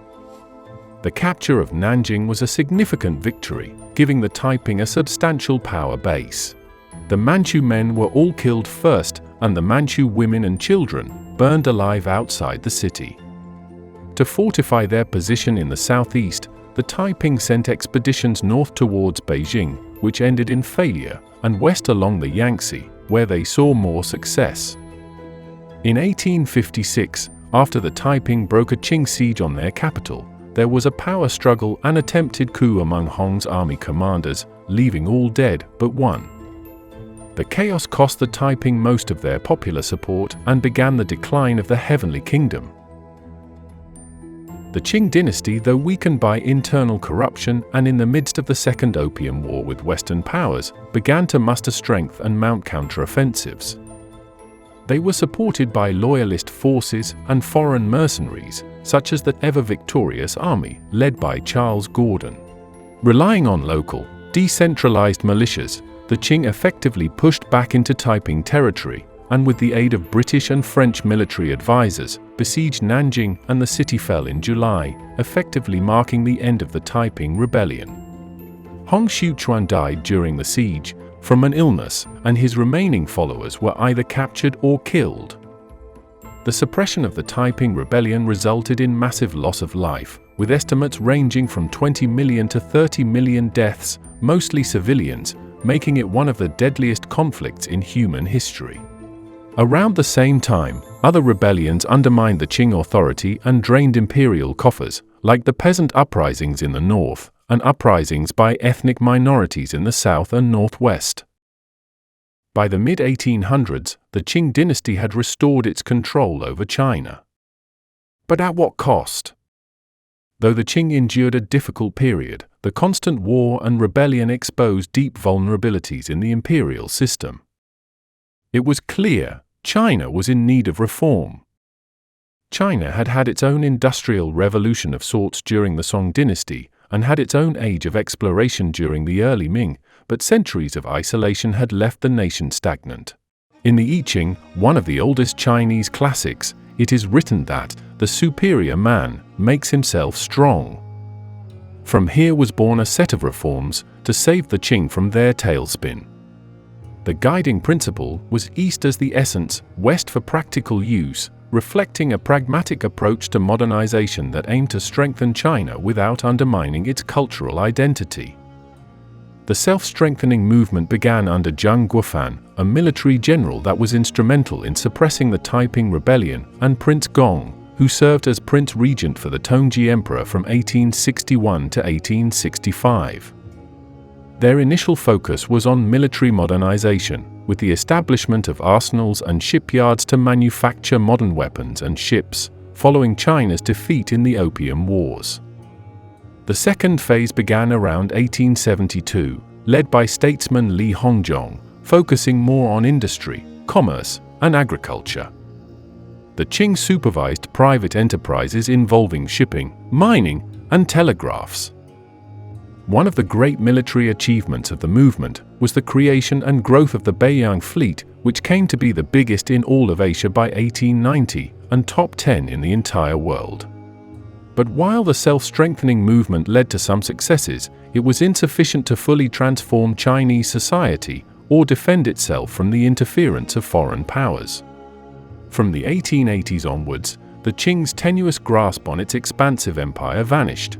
The capture of Nanjing was a significant victory, giving the Taiping a substantial power base. The Manchu men were all killed first, and the Manchu women and children burned alive outside the city. To fortify their position in the southeast, the Taiping sent expeditions north towards Beijing, which ended in failure, and west along the Yangtze, where they saw more success. In 1856, after the Taiping broke a Qing siege on their capital, there was a power struggle and attempted coup among Hong's army commanders, leaving all dead but one. The chaos cost the Taiping most of their popular support and began the decline of the Heavenly Kingdom. The Qing dynasty, though weakened by internal corruption and in the midst of the Second Opium War with Western powers, began to muster strength and mount counteroffensives. They were supported by loyalist forces and foreign mercenaries, such as the ever-victorious army led by Charles Gordon. Relying on local, decentralized militias, the Qing effectively pushed back into Taiping territory, and with the aid of British and French military advisors, besieged Nanjing, and the city fell in July, effectively marking the end of the Taiping Rebellion. Hong Xiuquan died during the siege from an illness, and his remaining followers were either captured or killed. The suppression of the Taiping Rebellion resulted in massive loss of life, with estimates ranging from 20 million to 30 million deaths, mostly civilians, making it one of the deadliest conflicts in human history. Around the same time, other rebellions undermined the Qing authority and drained imperial coffers, like the peasant uprisings in the north, and uprisings by ethnic minorities in the south and northwest. By the mid-1800s, the Qing dynasty had restored its control over China. But at what cost? Though the Qing endured a difficult period, the constant war and rebellion exposed deep vulnerabilities in the imperial system. It was clear China was in need of reform. China had had its own industrial revolution of sorts during the Song dynasty, and had its own age of exploration during the early Ming, but centuries of isolation had left the nation stagnant. In the I Ching, one of the oldest Chinese classics, it is written that the superior man makes himself strong. From here was born a set of reforms to save the Qing from their tailspin. The guiding principle was East as the essence, West for practical use, reflecting a pragmatic approach to modernization that aimed to strengthen China without undermining its cultural identity. The self-strengthening movement began under Zheng Guofan, a military general that was instrumental in suppressing the Taiping Rebellion, and Prince Gong, who served as Prince Regent for the Tongji Emperor from 1861 to 1865. Their initial focus was on military modernization, with the establishment of arsenals and shipyards to manufacture modern weapons and ships, following China's defeat in the Opium Wars. The second phase began around 1872, led by statesman Li Hongzhong, focusing more on industry, commerce, and agriculture. The Qing supervised private enterprises involving shipping, mining, and telegraphs. One of the great military achievements of the movement was the creation and growth of the Beiyang fleet, which came to be the biggest in all of Asia by 1890 and top 10 in the entire world. But while the self-strengthening movement led to some successes, it was insufficient to fully transform Chinese society or defend itself from the interference of foreign powers. From the 1880s onwards, the Qing's tenuous grasp on its expansive empire vanished.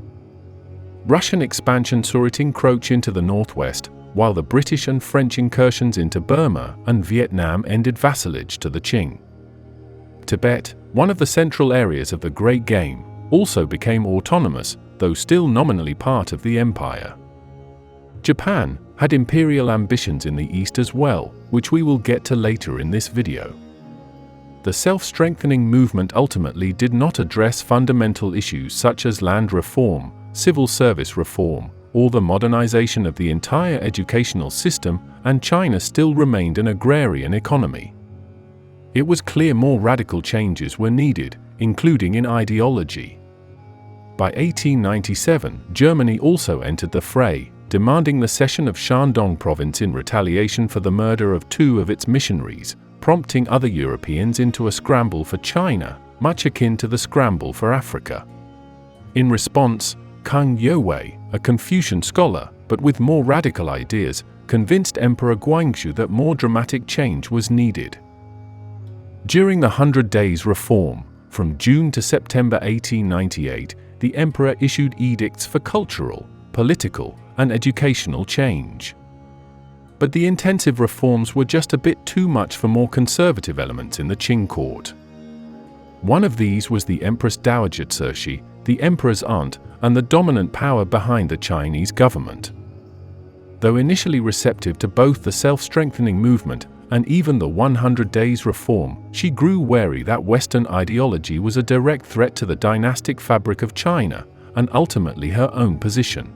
Russian expansion saw it encroach into the northwest, while the British and French incursions into Burma and Vietnam ended vassalage to the Qing. Tibet, one of the central areas of the Great Game, also became autonomous, though still nominally part of the empire. Japan had imperial ambitions in the east as well, which we will get to later in this video. The self-strengthening movement ultimately did not address fundamental issues such as land reform, civil service reform, or the modernization of the entire educational system, and China still remained an agrarian economy. It was clear more radical changes were needed, including in ideology. By 1897, Germany also entered the fray, demanding the cession of Shandong province in retaliation for the murder of 2 of its missionaries, prompting other Europeans into a scramble for China, much akin to the scramble for Africa. In response, Kang Youwei, a Confucian scholar, but with more radical ideas, convinced Emperor Guangxu that more dramatic change was needed. During the 100 Days Reform, from June to September 1898, the emperor issued edicts for cultural, political, and educational change. But the intensive reforms were just a bit too much for more conservative elements in the Qing court. One of these was the Empress Dowager Cixi, the emperor's aunt, and the dominant power behind the Chinese government. Though initially receptive to both the self-strengthening movement and even the 100 Days Reform, she grew wary that Western ideology was a direct threat to the dynastic fabric of China, and ultimately her own position.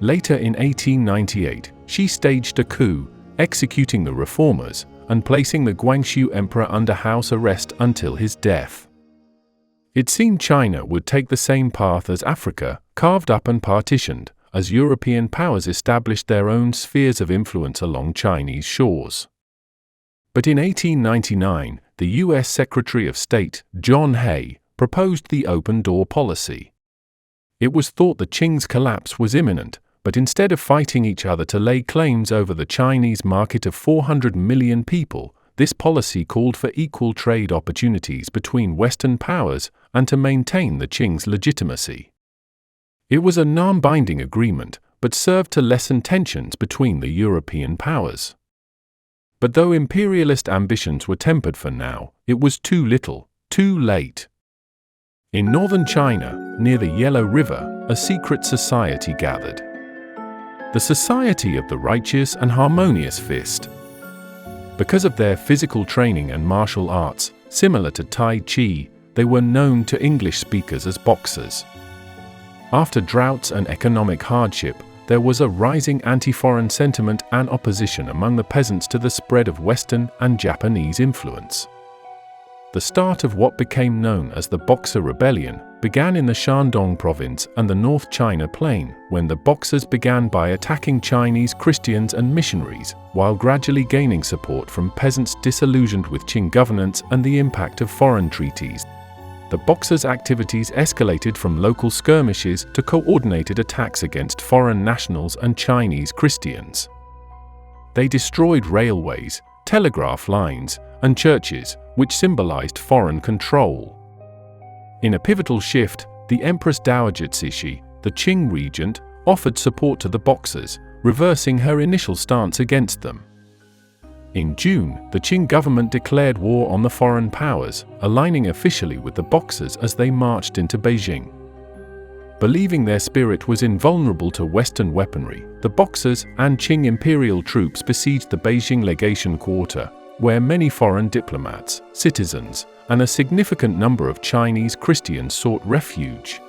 Later in 1898, she staged a coup, executing the reformers, and placing the Guangxu emperor under house arrest until his death. It seemed China would take the same path as Africa, carved up and partitioned, as European powers established their own spheres of influence along Chinese shores. But in 1899, the U.S. Secretary of State, John Hay, proposed the open door policy. It was thought the Qing's collapse was imminent, but instead of fighting each other to lay claims over the Chinese market of 400 million people, this policy called for equal trade opportunities between Western powers and to maintain the Qing's legitimacy. It was a non-binding agreement, but served to lessen tensions between the European powers. But though imperialist ambitions were tempered for now, it was too little, too late. In northern China, near the Yellow River, a secret society gathered. The Society of the Righteous and Harmonious Fist. Because of their physical training and martial arts, similar to Tai Chi, they were known to English speakers as boxers. After droughts and economic hardship, there was a rising anti-foreign sentiment and opposition among the peasants to the spread of Western and Japanese influence. The start of what became known as the Boxer Rebellion began in the Shandong province and the North China Plain, when the Boxers began by attacking Chinese Christians and missionaries, while gradually gaining support from peasants disillusioned with Qing governance and the impact of foreign treaties. The Boxers' activities escalated from local skirmishes to coordinated attacks against foreign nationals and Chinese Christians. They destroyed railways, telegraph lines, and churches, which symbolized foreign control. In a pivotal shift, the Empress Dowager Cixi, the Qing regent, offered support to the Boxers, reversing her initial stance against them. In June, the Qing government declared war on the foreign powers, aligning officially with the Boxers as they marched into Beijing. Believing their spirit was invulnerable to Western weaponry, the Boxers and Qing imperial troops besieged the Beijing legation quarter, where many foreign diplomats, citizens, and a significant number of Chinese Christians sought refuge.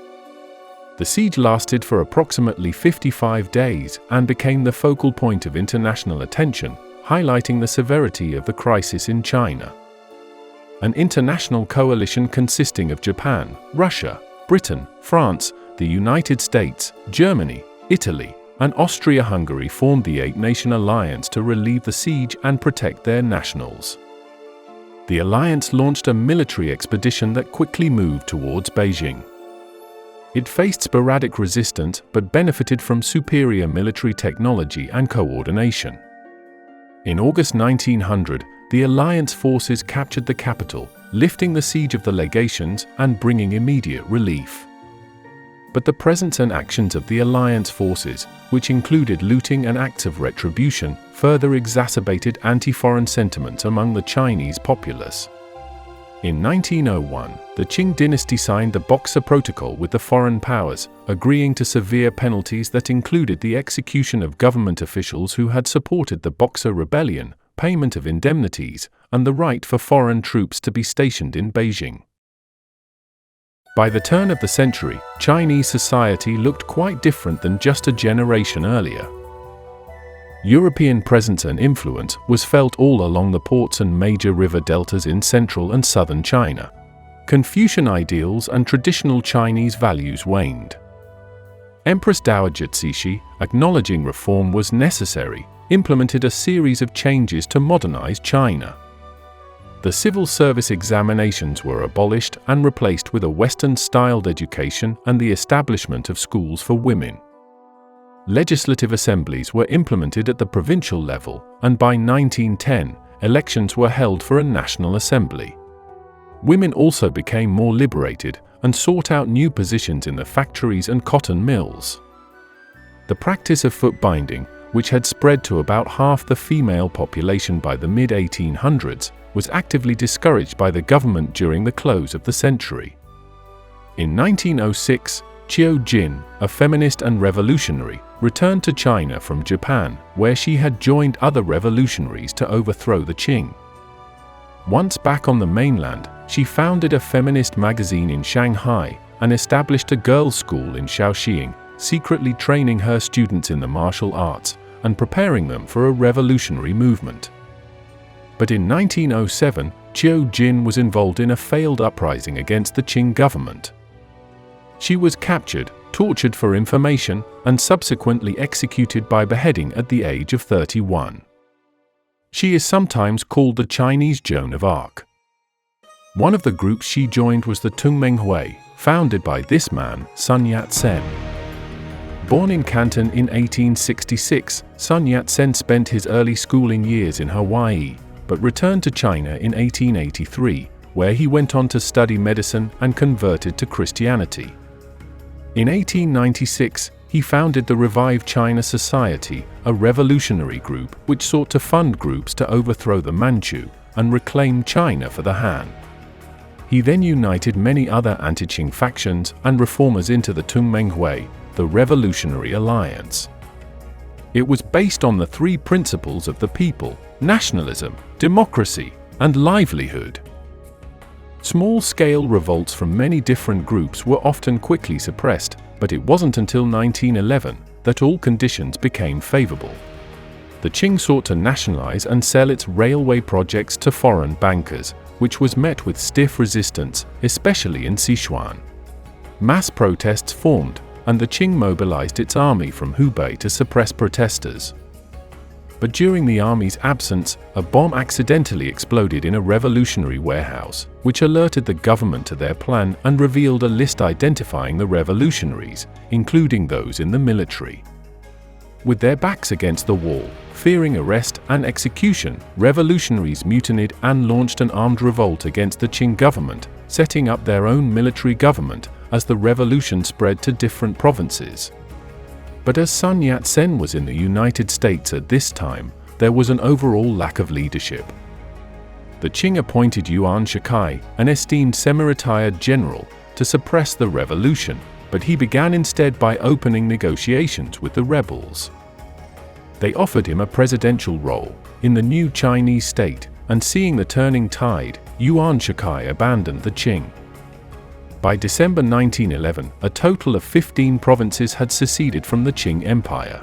The siege lasted for approximately 55 days and became the focal point of international attention, highlighting the severity of the crisis in China. An international coalition consisting of Japan, Russia, Britain, France, the United States, Germany, Italy, and Austria-Hungary formed the Eight-Nation Alliance to relieve the siege and protect their nationals. The alliance launched a military expedition that quickly moved towards Beijing. It faced sporadic resistance but benefited from superior military technology and coordination. In August 1900, the alliance forces captured the capital, lifting the siege of the legations and bringing immediate relief. But the presence and actions of the alliance forces, which included looting and acts of retribution, further exacerbated anti-foreign sentiments among the Chinese populace. In 1901, the Qing dynasty signed the Boxer Protocol with the foreign powers, agreeing to severe penalties that included the execution of government officials who had supported the Boxer Rebellion, payment of indemnities, and the right for foreign troops to be stationed in Beijing. By the turn of the century, Chinese society looked quite different than just a generation earlier. European presence and influence was felt all along the ports and major river deltas in central and southern China. Confucian ideals and traditional Chinese values waned. Empress Dowager Cixi, acknowledging reform was necessary, implemented a series of changes to modernize China. The civil service examinations were abolished and replaced with a Western-styled education and the establishment of schools for women. Legislative assemblies were implemented at the provincial level, and by 1910, elections were held for a national assembly. Women also became more liberated and sought out new positions in the factories and cotton mills. The practice of foot binding, which had spread to about half the female population by the mid-1800s, was actively discouraged by the government during the close of the century. In 1906, Qiu Jin, a feminist and revolutionary, returned to China from Japan, where she had joined other revolutionaries to overthrow the Qing. Once back on the mainland, she founded a feminist magazine in Shanghai and established a girls' school in Shaoxing, secretly training her students in the martial arts and preparing them for a revolutionary movement. But in 1907, Qiu Jin was involved in a failed uprising against the Qing government. She was captured, tortured for information, and subsequently executed by beheading at the age of 31. She is sometimes called the Chinese Joan of Arc. One of the groups she joined was the Tungmenghui, founded by this man, Sun Yat-sen. Born in Canton in 1866, Sun Yat-sen spent his early schooling years in Hawaii, but returned to China in 1883, where he went on to study medicine and converted to Christianity. In 1896, he founded the Revive China Society, a revolutionary group which sought to fund groups to overthrow the Manchu and reclaim China for the Han. He then united many other anti-Qing factions and reformers into the Tungmenghui, the Revolutionary Alliance. It was based on the three principles of the people: nationalism, democracy, and livelihood. Small-scale revolts from many different groups were often quickly suppressed, but it wasn't until 1911 that all conditions became favorable. The Qing sought to nationalize and sell its railway projects to foreign bankers, which was met with stiff resistance, especially in Sichuan. Mass protests formed, and the Qing mobilized its army from Hubei to suppress protesters. But during the army's absence, a bomb accidentally exploded in a revolutionary warehouse, which alerted the government to their plan and revealed a list identifying the revolutionaries, including those in the military. With their backs against the wall, fearing arrest and execution, revolutionaries mutinied and launched an armed revolt against the Qing government, setting up their own military government as the revolution spread to different provinces. But as Sun Yat-sen was in the United States at this time, there was an overall lack of leadership. The Qing appointed Yuan Shikai, an esteemed semi-retired general, to suppress the revolution, but he began instead by opening negotiations with the rebels. They offered him a presidential role in the new Chinese state, and seeing the turning tide, Yuan Shikai abandoned the Qing. By December 1911, a total of 15 provinces had seceded from the Qing Empire.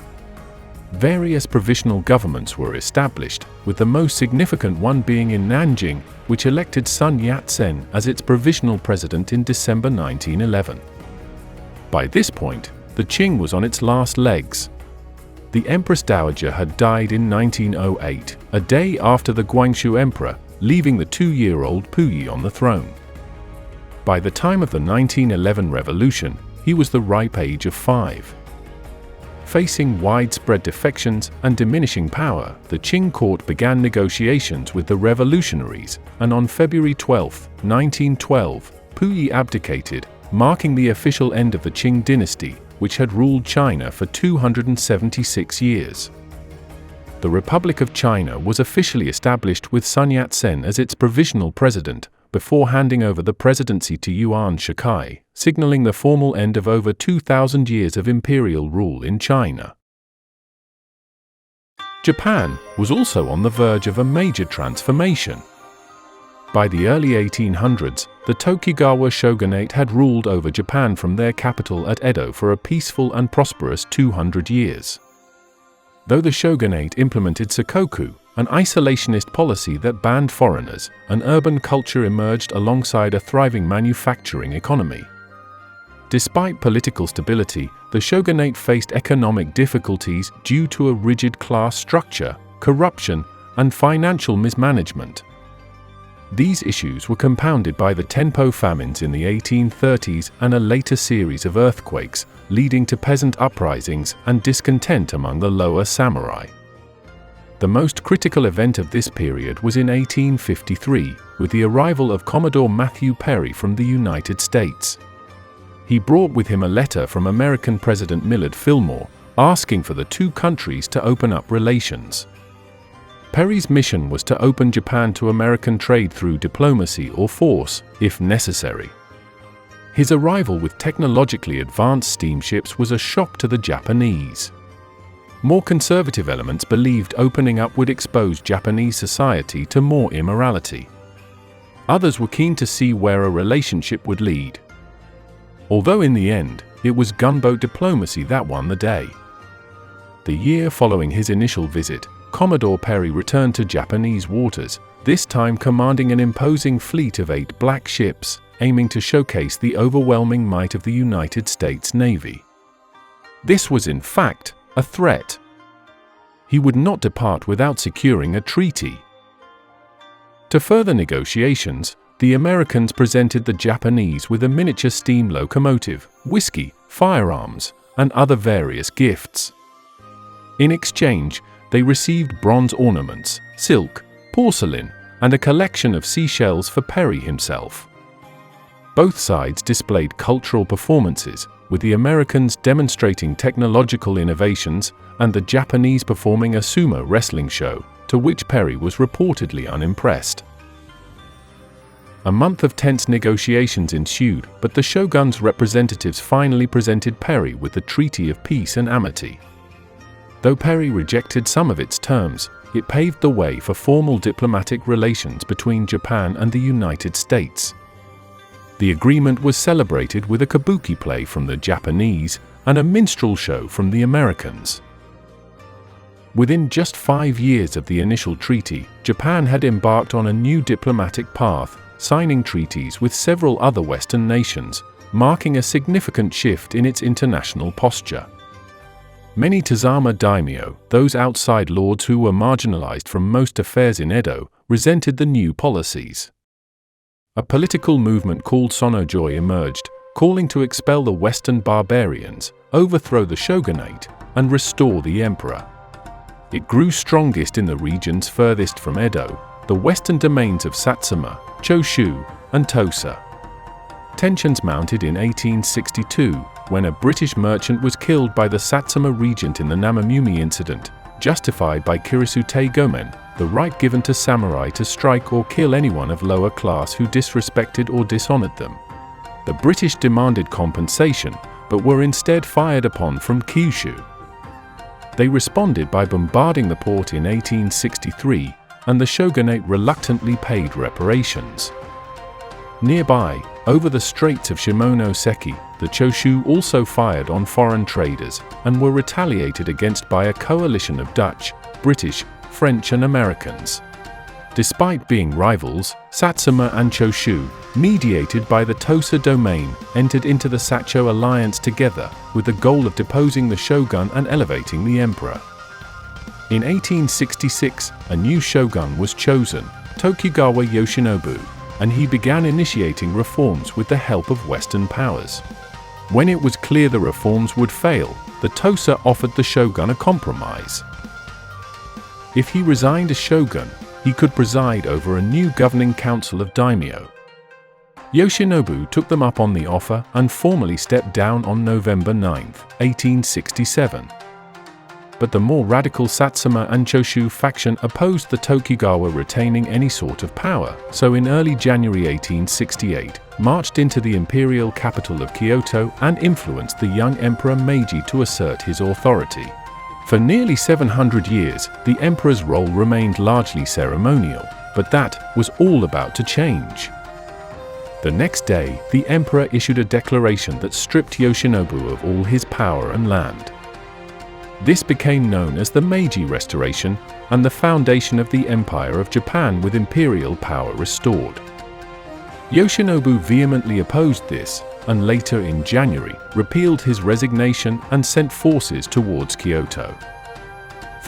Various provisional governments were established, with the most significant one being in Nanjing, which elected Sun Yat-sen as its provisional president in December 1911. By this point, the Qing was on its last legs. The Empress Dowager had died in 1908, a day after the Guangxu Emperor, leaving the 2-year-old Puyi on the throne. By the time of the 1911 revolution, he was the ripe age of 5. Facing widespread defections and diminishing power, the Qing court began negotiations with the revolutionaries, and on February 12, 1912, Puyi abdicated, marking the official end of the Qing dynasty, which had ruled China for 276 years. The Republic of China was officially established with Sun Yat-sen as its provisional president, before handing over the presidency to Yuan Shikai, signaling the formal end of over 2,000 years of imperial rule in China. Japan was also on the verge of a major transformation. By the early 1800s, the Tokugawa shogunate had ruled over Japan from their capital at Edo for a peaceful and prosperous 200 years. Though the shogunate implemented sakoku, an isolationist policy that banned foreigners, an urban culture emerged alongside a thriving manufacturing economy. Despite political stability, the shogunate faced economic difficulties due to a rigid class structure, corruption, and financial mismanagement. These issues were compounded by the Tenpo famines in the 1830s and a later series of earthquakes, leading to peasant uprisings and discontent among the lower samurai. The most critical event of this period was in 1853, with the arrival of Commodore Matthew Perry from the United States. He brought with him a letter from American President Millard Fillmore, asking for the two countries to open up relations. Perry's mission was to open Japan to American trade through diplomacy or force, if necessary. His arrival with technologically advanced steamships was a shock to the Japanese. More conservative elements believed opening up would expose Japanese society to more immorality. Others were keen to see where a relationship would lead. Although in the end, it was gunboat diplomacy that won the day. The year following his initial visit, Commodore Perry returned to Japanese waters, this time commanding an imposing fleet of 8 black ships, aiming to showcase the overwhelming might of the United States Navy. This was in fact a threat. He would not depart without securing a treaty. To further negotiations, the Americans presented the Japanese with a miniature steam locomotive, whiskey, firearms, and other various gifts. In exchange, they received bronze ornaments, silk, porcelain, and a collection of seashells for Perry himself. Both sides displayed cultural performances, with the Americans demonstrating technological innovations and the Japanese performing a sumo wrestling show, to which Perry was reportedly unimpressed. A month of tense negotiations ensued, but the shogun's representatives finally presented Perry with the Treaty of Peace and Amity. Though Perry rejected some of its terms, it paved the way for formal diplomatic relations between Japan and the United States. The agreement was celebrated with a kabuki play from the Japanese and a minstrel show from the Americans. Within just 5 years of the initial treaty, Japan had embarked on a new diplomatic path, signing treaties with several other Western nations, marking a significant shift in its international posture. Many Tazama daimyo, those outside lords who were marginalized from most affairs in Edo, resented the new policies. A political movement called Sonojoi emerged, calling to expel the Western barbarians, overthrow the shogunate, and restore the emperor. It grew strongest in the regions furthest from Edo, the western domains of Satsuma, Choshu, and Tosa. Tensions mounted in 1862, when a British merchant was killed by the Satsuma regent in the Namamumi incident, justified by Kirisute Gomen, the right given to samurai to strike or kill anyone of lower class who disrespected or dishonored them. The British demanded compensation, but were instead fired upon from Kyushu. They responded by bombarding the port in 1863, and the shogunate reluctantly paid reparations. Nearby, over the Straits of Shimonoseki, the Choshu also fired on foreign traders and were retaliated against by a coalition of Dutch, British, French and Americans. Despite being rivals, Satsuma and Choshu, mediated by the Tosa domain, entered into the Sacho alliance together with the goal of deposing the shogun and elevating the emperor. In 1866, a new shogun was chosen, Tokugawa Yoshinobu, and he began initiating reforms with the help of Western powers. When it was clear the reforms would fail, the Tosa offered the shogun a compromise. If he resigned as shogun, he could preside over a new governing council of daimyo. Yoshinobu took them up on the offer and formally stepped down on November 9, 1867. But the more radical Satsuma and Choshu faction opposed the Tokugawa retaining any sort of power, so in early January 1868, marched into the imperial capital of Kyoto and influenced the young Emperor Meiji to assert his authority. For nearly 700 years, the emperor's role remained largely ceremonial, but that was all about to change. The next day, the emperor issued a declaration that stripped Yoshinobu of all his power and land. This became known as the Meiji Restoration and the foundation of the Empire of Japan with imperial power restored. Yoshinobu vehemently opposed this, and later in January, repealed his resignation and sent forces towards Kyoto.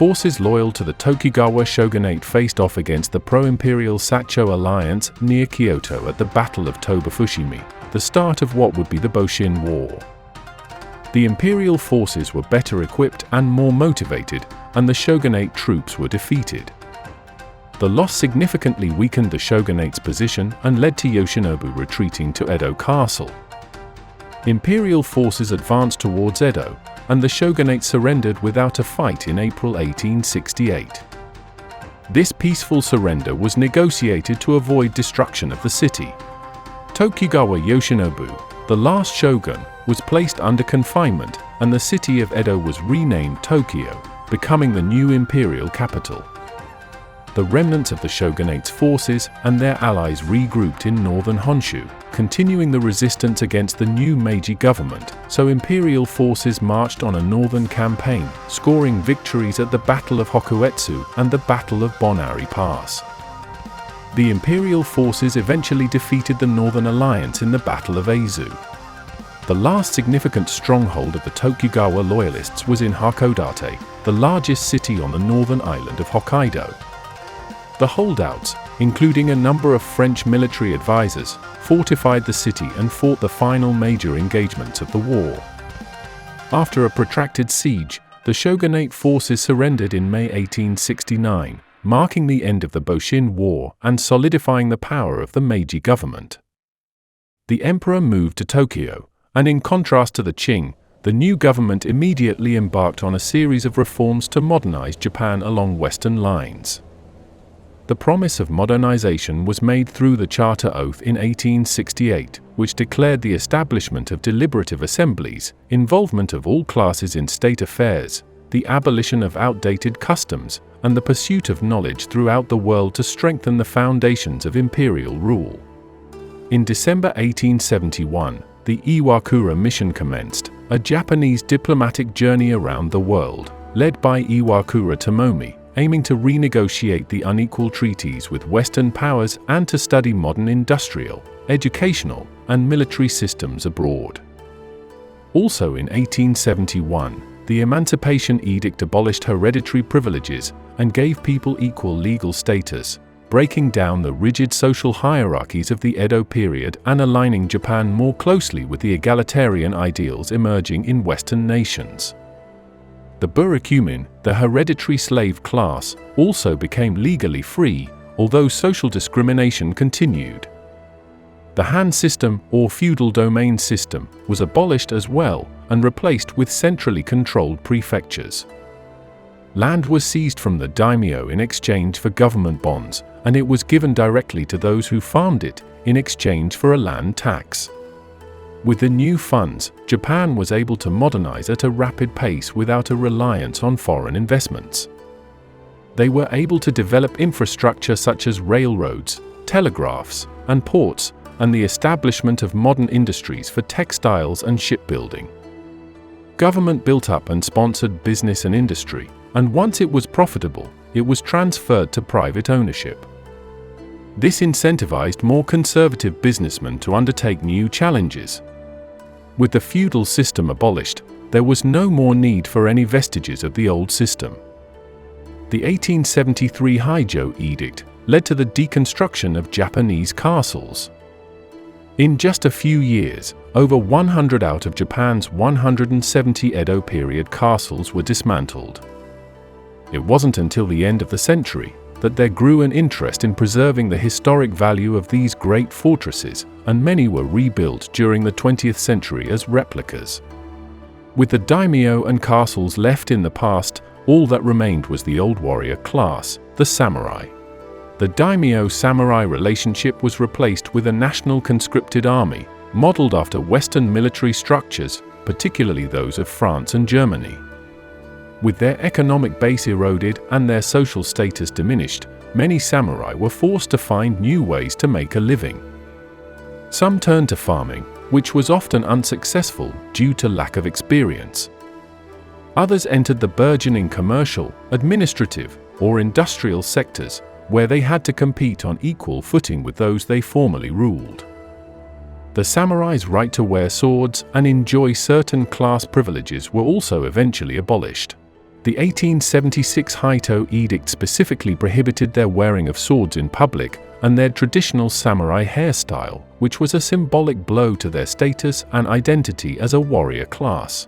Forces loyal to the Tokugawa shogunate faced off against the pro-imperial Sacho alliance near Kyoto at the Battle of Toba-Fushimi, the start of what would be the Boshin War. The imperial forces were better equipped and more motivated, and the shogunate troops were defeated. The loss significantly weakened the shogunate's position and led to Yoshinobu retreating to Edo Castle. Imperial forces advanced towards Edo, and the shogunate surrendered without a fight in April 1868. This peaceful surrender was negotiated to avoid destruction of the city. Tokugawa Yoshinobu, the last shogun, was placed under confinement, and the city of Edo was renamed Tokyo, becoming the new imperial capital. The remnants of the shogunate's forces and their allies regrouped in northern Honshu, continuing the resistance against the new Meiji government, so imperial forces marched on a northern campaign, scoring victories at the Battle of Hokuetsu and the Battle of Bonari Pass. The imperial forces eventually defeated the Northern Alliance in the Battle of Aizu. The last significant stronghold of the Tokugawa loyalists was in Hakodate, the largest city on the northern island of Hokkaido. The holdouts, including a number of French military advisors, fortified the city and fought the final major engagements of the war. After a protracted siege, the shogunate forces surrendered in May 1869, marking the end of the Boshin War and solidifying the power of the Meiji government. The emperor moved to Tokyo, and in contrast to the Qing, the new government immediately embarked on a series of reforms to modernize Japan along Western lines. The promise of modernization was made through the Charter Oath in 1868, which declared the establishment of deliberative assemblies, involvement of all classes in state affairs, the abolition of outdated customs, and the pursuit of knowledge throughout the world to strengthen the foundations of imperial rule. In December 1871, the Iwakura mission commenced, a Japanese diplomatic journey around the world, led by Iwakura Tomomi, aiming to renegotiate the unequal treaties with Western powers and to study modern industrial, educational, and military systems abroad. Also in 1871, the Emancipation Edict abolished hereditary privileges and gave people equal legal status, breaking down the rigid social hierarchies of the Edo period and aligning Japan more closely with the egalitarian ideals emerging in Western nations. The Burakumin, the hereditary slave class, also became legally free, although social discrimination continued. The Han system, or feudal domain system, was abolished as well and replaced with centrally controlled prefectures. Land was seized from the daimyo in exchange for government bonds, and it was given directly to those who farmed it in exchange for a land tax. With the new funds, Japan was able to modernize at a rapid pace without a reliance on foreign investments. They were able to develop infrastructure such as railroads, telegraphs, and ports, and the establishment of modern industries for textiles and shipbuilding. Government built up and sponsored business and industry, and once it was profitable, it was transferred to private ownership. This incentivized more conservative businessmen to undertake new challenges. With the feudal system abolished, there was no more need for any vestiges of the old system. The 1873 Heijo Edict led to the deconstruction of Japanese castles. In just a few years, over 100 out of Japan's 170 Edo period castles were dismantled. It wasn't until the end of the century that there grew an interest in preserving the historic value of these great fortresses, and many were rebuilt during the 20th century as replicas. With the daimyo and castles left in the past, all that remained was the old warrior class, the samurai. The daimyo-samurai relationship was replaced with a national conscripted army, modeled after Western military structures, particularly those of France and Germany. With their economic base eroded and their social status diminished, many samurai were forced to find new ways to make a living. Some turned to farming, which was often unsuccessful due to lack of experience. Others entered the burgeoning commercial, administrative, or industrial sectors, where they had to compete on equal footing with those they formerly ruled. The samurai's right to wear swords and enjoy certain class privileges were also eventually abolished. The 1876 Haito Edict specifically prohibited their wearing of swords in public and their traditional samurai hairstyle, which was a symbolic blow to their status and identity as a warrior class.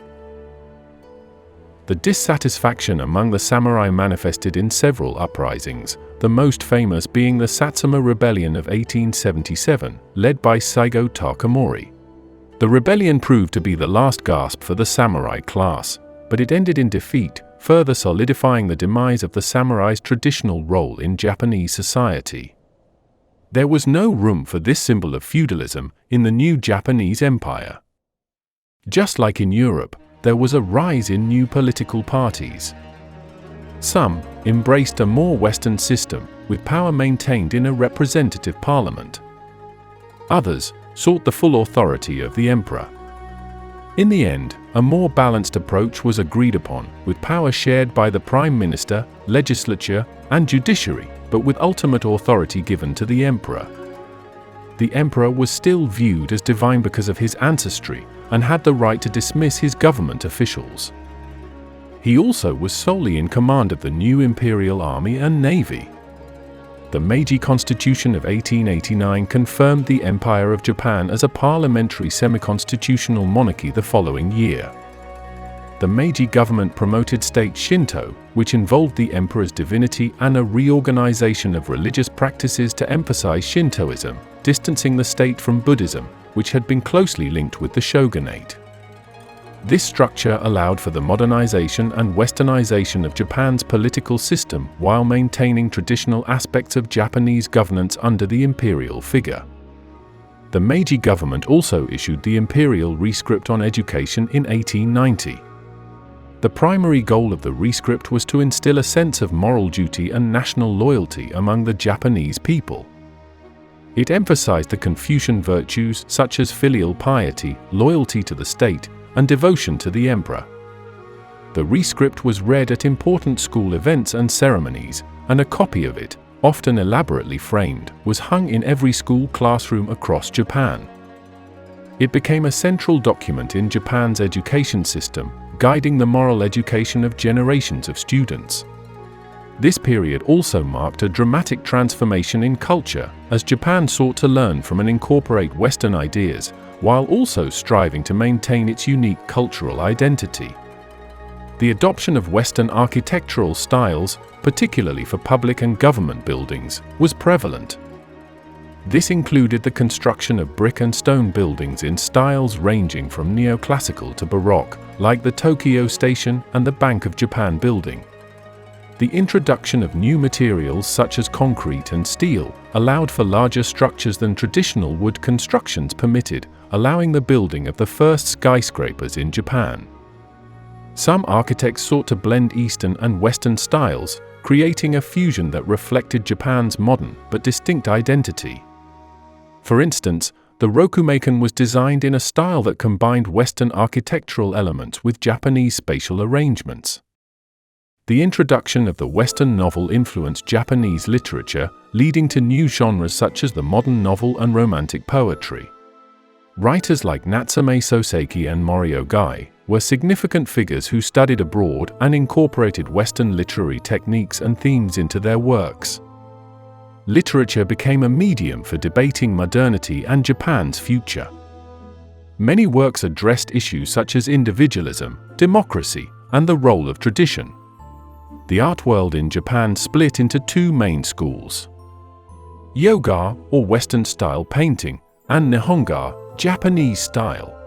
The dissatisfaction among the samurai manifested in several uprisings, the most famous being the Satsuma Rebellion of 1877, led by Saigo Takamori. The rebellion proved to be the last gasp for the samurai class, but it ended in defeat, further solidifying the demise of the samurai's traditional role in Japanese society. There was no room for this symbol of feudalism in the new Japanese empire. Just like in Europe, there was a rise in new political parties. Some embraced a more Western system, with power maintained in a representative parliament. Others sought the full authority of the emperor. In the end, a more balanced approach was agreed upon, with power shared by the prime minister, legislature, and judiciary, but with ultimate authority given to the emperor. The emperor was still viewed as divine because of his ancestry, and had the right to dismiss his government officials. He also was solely in command of the new imperial army and navy. The Meiji Constitution of 1889 confirmed the Empire of Japan as a parliamentary semi-constitutional monarchy the following year. The Meiji government promoted state Shinto, which involved the emperor's divinity and a reorganization of religious practices to emphasize Shintoism, distancing the state from Buddhism, which had been closely linked with the shogunate. This structure allowed for the modernization and westernization of Japan's political system while maintaining traditional aspects of Japanese governance under the imperial figure. The Meiji government also issued the Imperial Rescript on Education in 1890. The primary goal of the rescript was to instill a sense of moral duty and national loyalty among the Japanese people. It emphasized the Confucian virtues such as filial piety, loyalty to the state, and devotion to the emperor. The rescript was read at important school events and ceremonies, and a copy of it, often elaborately framed, was hung in every school classroom across Japan. It became a central document in Japan's education system, guiding the moral education of generations of students. This period also marked a dramatic transformation in culture, as Japan sought to learn from and incorporate Western ideas, while also striving to maintain its unique cultural identity. The adoption of Western architectural styles, particularly for public and government buildings, was prevalent. This included the construction of brick and stone buildings in styles ranging from neoclassical to Baroque, like the Tokyo Station and the Bank of Japan building. The introduction of new materials such as concrete and steel allowed for larger structures than traditional wood constructions permitted, allowing the building of the first skyscrapers in Japan. Some architects sought to blend Eastern and Western styles, creating a fusion that reflected Japan's modern but distinct identity. For instance, the Rokumekan was designed in a style that combined Western architectural elements with Japanese spatial arrangements. The introduction of the Western novel influenced Japanese literature, leading to new genres such as the modern novel and romantic poetry. Writers like Natsume Soseki and Morio Gai were significant figures who studied abroad and incorporated Western literary techniques and themes into their works. Literature became a medium for debating modernity and Japan's future. Many works addressed issues such as individualism, democracy, and the role of tradition. The art world in Japan split into two main schools: Yoga, or Western-style painting, and Nihonga, Japanese style.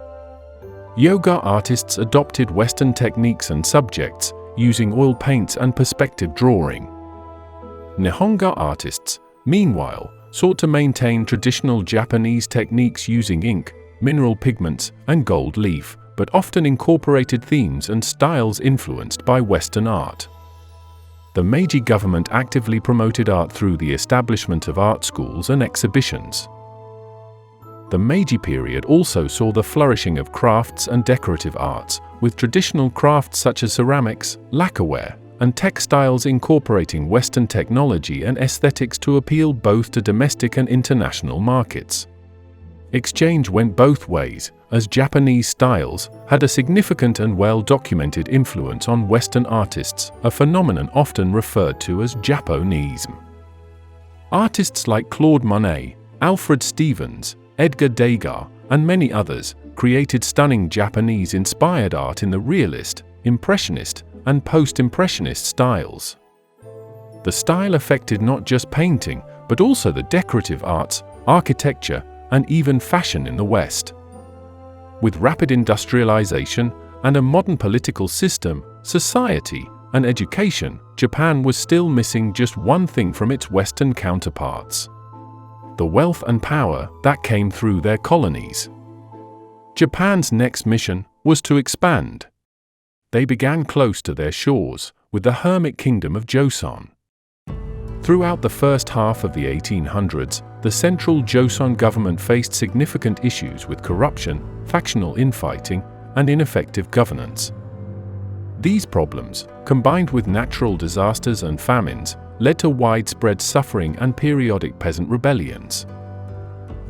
Yoga artists adopted Western techniques and subjects, using oil paints and perspective drawing. Nihonga artists, meanwhile, sought to maintain traditional Japanese techniques using ink, mineral pigments, and gold leaf, but often incorporated themes and styles influenced by Western art. The Meiji government actively promoted art through the establishment of art schools and exhibitions. The Meiji period also saw the flourishing of crafts and decorative arts, with traditional crafts such as ceramics, lacquerware, and textiles incorporating Western technology and aesthetics to appeal both to domestic and international markets. Exchange went both ways, as Japanese styles had a significant and well-documented influence on Western artists, a phenomenon often referred to as Japonism. Artists like Claude Monet, Alfred Stevens, Edgar Degas, and many others created stunning Japanese-inspired art in the realist, impressionist, and post-impressionist styles. The style affected not just painting, but also the decorative arts, architecture, and even fashion in the West. With rapid industrialization and a modern political system, society, and education, Japan was still missing just one thing from its Western counterparts: the wealth and power that came through their colonies. Japan's next mission was to expand. They began close to their shores, with the hermit kingdom of Joseon. Throughout the first half of the 1800s, the central Joseon government faced significant issues with corruption, factional infighting, and ineffective governance. These problems, combined with natural disasters and famines, led to widespread suffering and periodic peasant rebellions.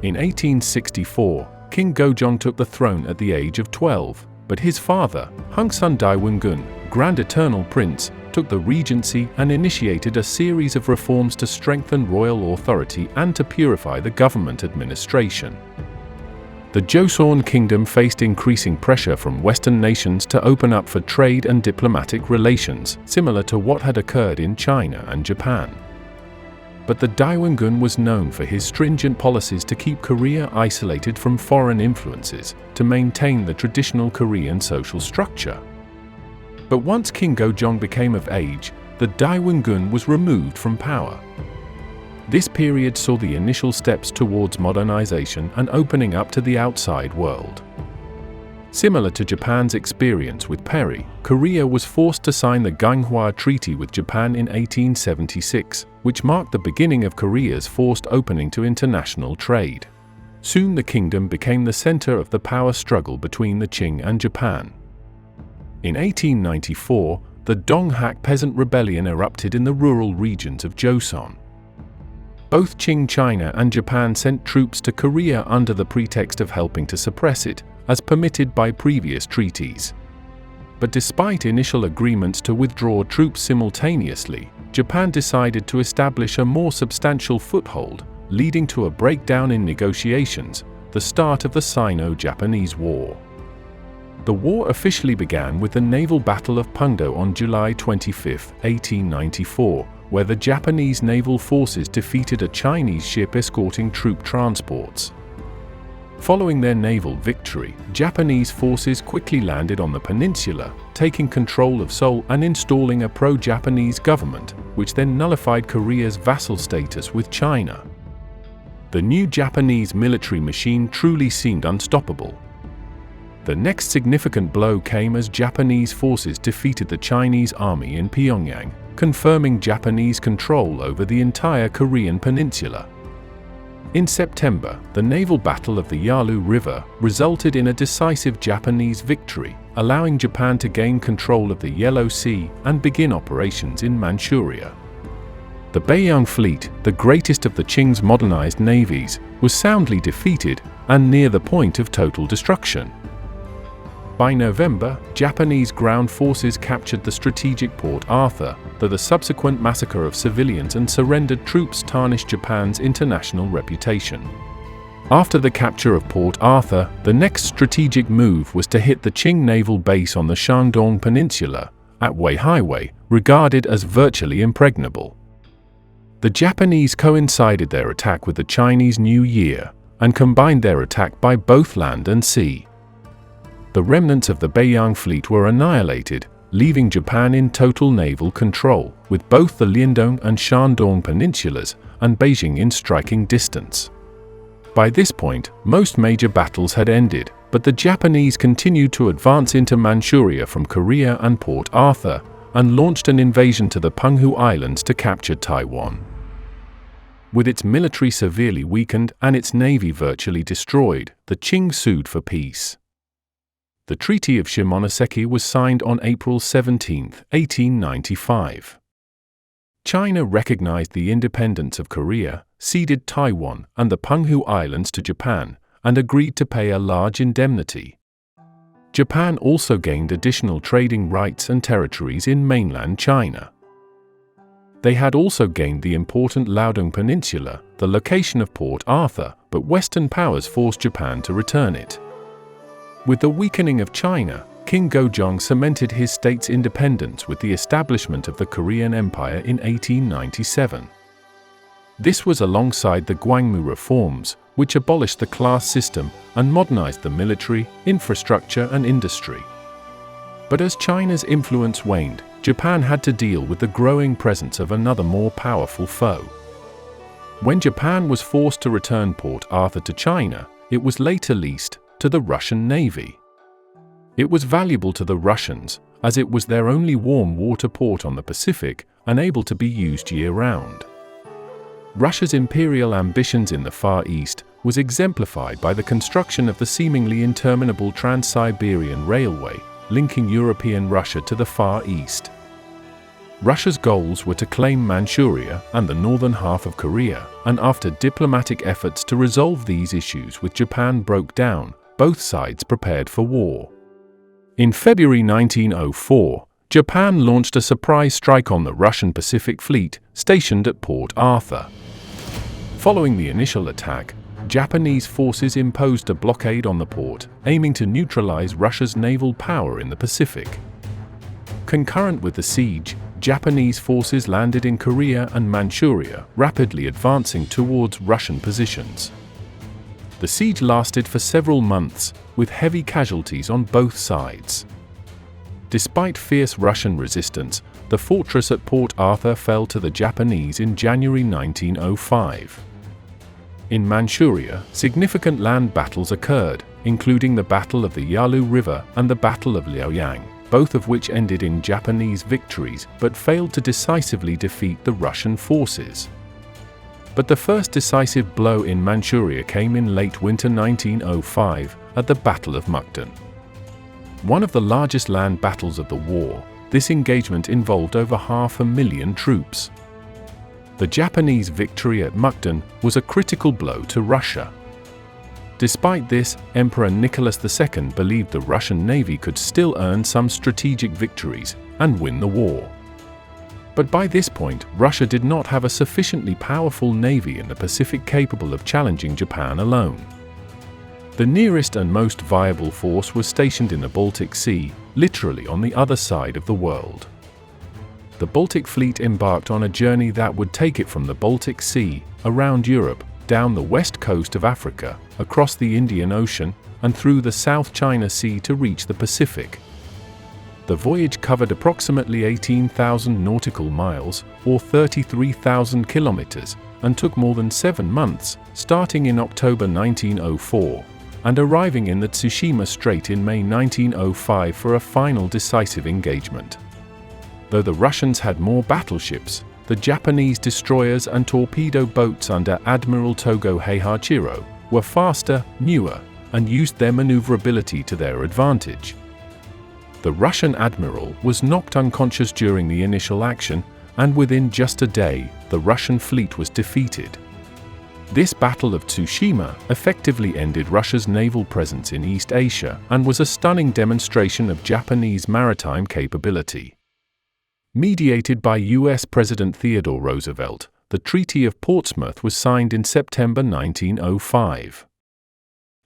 In 1864, King Gojong took the throne at the age of 12, but his father, Hungsun Daewongun, Grand Eternal Prince, took the regency and initiated a series of reforms to strengthen royal authority and to purify the government administration. The Joseon Kingdom faced increasing pressure from Western nations to open up for trade and diplomatic relations, similar to what had occurred in China and Japan. But the Daewongun was known for his stringent policies to keep Korea isolated from foreign influences, to maintain the traditional Korean social structure. But once King Gojong became of age, the Daewongun was removed from power. This period saw the initial steps towards modernization and opening up to the outside world. Similar to Japan's experience with Perry, Korea was forced to sign the Ganghwa Treaty with Japan in 1876, which marked the beginning of Korea's forced opening to international trade. Soon the kingdom became the center of the power struggle between the Qing and Japan. In 1894, the Donghak peasant rebellion erupted in the rural regions of Joseon. Both Qing China and Japan sent troops to Korea under the pretext of helping to suppress it, as permitted by previous treaties. But despite initial agreements to withdraw troops simultaneously, Japan decided to establish a more substantial foothold, leading to a breakdown in negotiations, the start of the Sino-Japanese War. The war officially began with the naval battle of Pungdo on July 25, 1894, where the Japanese naval forces defeated a Chinese ship escorting troop transports. Following their naval victory, Japanese forces quickly landed on the peninsula, taking control of Seoul and installing a pro-Japanese government, which then nullified Korea's vassal status with China. The new Japanese military machine truly seemed unstoppable. The next significant blow came as Japanese forces defeated the Chinese army in Pyongyang, confirming Japanese control over the entire Korean peninsula. In September, the naval battle of the Yalu River resulted in a decisive Japanese victory, allowing Japan to gain control of the Yellow Sea and begin operations in Manchuria. The Beiyang fleet, the greatest of the Qing's modernized navies, was soundly defeated and near the point of total destruction. By November, Japanese ground forces captured the strategic Port Arthur, though the subsequent massacre of civilians and surrendered troops tarnished Japan's international reputation. After the capture of Port Arthur, the next strategic move was to hit the Qing naval base on the Shandong Peninsula, at Weihaiwei, regarded as virtually impregnable. The Japanese coincided their attack with the Chinese New Year, and combined their attack by both land and sea. The remnants of the Beiyang fleet were annihilated, leaving Japan in total naval control, with both the Liandong and Shandong peninsulas and Beijing in striking distance. By this point, most major battles had ended, but the Japanese continued to advance into Manchuria from Korea and Port Arthur, and launched an invasion to the Penghu Islands to capture Taiwan. With its military severely weakened and its navy virtually destroyed, the Qing sued for peace. The Treaty of Shimonoseki was signed on April 17, 1895. China recognized the independence of Korea, ceded Taiwan and the Penghu Islands to Japan, and agreed to pay a large indemnity. Japan also gained additional trading rights and territories in mainland China. They had also gained the important Liaodong Peninsula, the location of Port Arthur, but Western powers forced Japan to return it. With the weakening of China, King Gojong cemented his state's independence with the establishment of the Korean Empire in 1897. This was alongside the Gwangmu reforms, which abolished the class system and modernized the military, infrastructure, and industry. But as China's influence waned, Japan had to deal with the growing presence of another more powerful foe. When Japan was forced to return Port Arthur to China, it was later leased to the Russian Navy. It was valuable to the Russians, as it was their only warm water port on the Pacific and able to be used year-round. Russia's imperial ambitions in the Far East was exemplified by the construction of the seemingly interminable Trans-Siberian Railway, linking European Russia to the Far East. Russia's goals were to claim Manchuria and the northern half of Korea, and after diplomatic efforts to resolve these issues with Japan broke down, both sides prepared for war. In February 1904, Japan launched a surprise strike on the Russian Pacific Fleet, stationed at Port Arthur. Following the initial attack, Japanese forces imposed a blockade on the port, aiming to neutralize Russia's naval power in the Pacific. Concurrent with the siege, Japanese forces landed in Korea and Manchuria, rapidly advancing towards Russian positions. The siege lasted for several months, with heavy casualties on both sides. Despite fierce Russian resistance, the fortress at Port Arthur fell to the Japanese in January 1905. In Manchuria, significant land battles occurred, including the Battle of the Yalu River and the Battle of Liaoyang, both of which ended in Japanese victories but failed to decisively defeat the Russian forces. But the first decisive blow in Manchuria came in late winter 1905 at the Battle of Mukden. One of the largest land battles of the war, this engagement involved over 500,000 troops. The Japanese victory at Mukden was a critical blow to Russia. Despite this, Emperor Nicholas II believed the Russian Navy could still earn some strategic victories and win the war. But by this point, Russia did not have a sufficiently powerful navy in the Pacific capable of challenging Japan alone. The nearest and most viable force was stationed in the Baltic Sea, literally on the other side of the world. The Baltic Fleet embarked on a journey that would take it from the Baltic Sea, around Europe, down the west coast of Africa, across the Indian Ocean, and through the South China Sea to reach the Pacific. The voyage covered approximately 18,000 nautical miles, or 33,000 kilometers, and took more than 7 months, starting in October 1904, and arriving in the Tsushima Strait in May 1905 for a final decisive engagement. Though the Russians had more battleships, the Japanese destroyers and torpedo boats under Admiral Togo Heihachiro were faster, newer, and used their maneuverability to their advantage. The Russian admiral was knocked unconscious during the initial action, and within just a day, the Russian fleet was defeated. This Battle of Tsushima effectively ended Russia's naval presence in East Asia and was a stunning demonstration of Japanese maritime capability. Mediated by U.S. President Theodore Roosevelt, the Treaty of Portsmouth was signed in September 1905.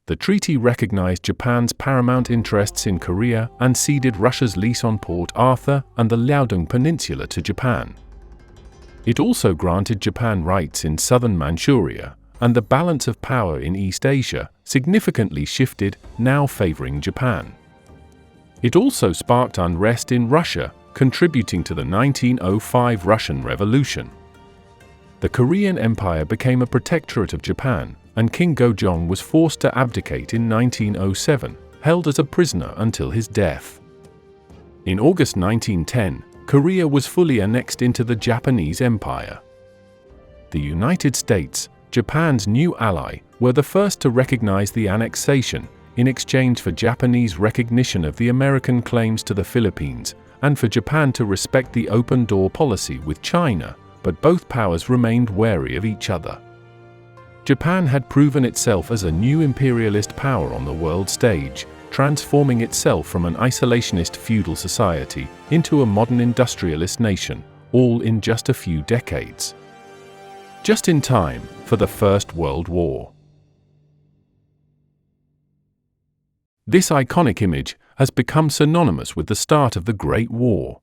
The treaty recognized Japan's paramount interests in Korea and ceded Russia's lease on Port Arthur and the Liaodong Peninsula to Japan. It also granted Japan rights in southern Manchuria, and the balance of power in East Asia significantly shifted, now favoring Japan. It also sparked unrest in Russia, contributing to the 1905 Russian Revolution. The Korean Empire became a protectorate of Japan, and King Gojong was forced to abdicate in 1907, held as a prisoner until his death. In August 1910, Korea was fully annexed into the Japanese Empire. The United States, Japan's new ally, were the first to recognize the annexation, in exchange for Japanese recognition of the American claims to the Philippines, and for Japan to respect the open-door policy with China, but both powers remained wary of each other. Japan had proven itself as a new imperialist power on the world stage, transforming itself from an isolationist feudal society into a modern industrialist nation, all in just a few decades. Just in time for the First World War. This iconic image has become synonymous with the start of the Great War.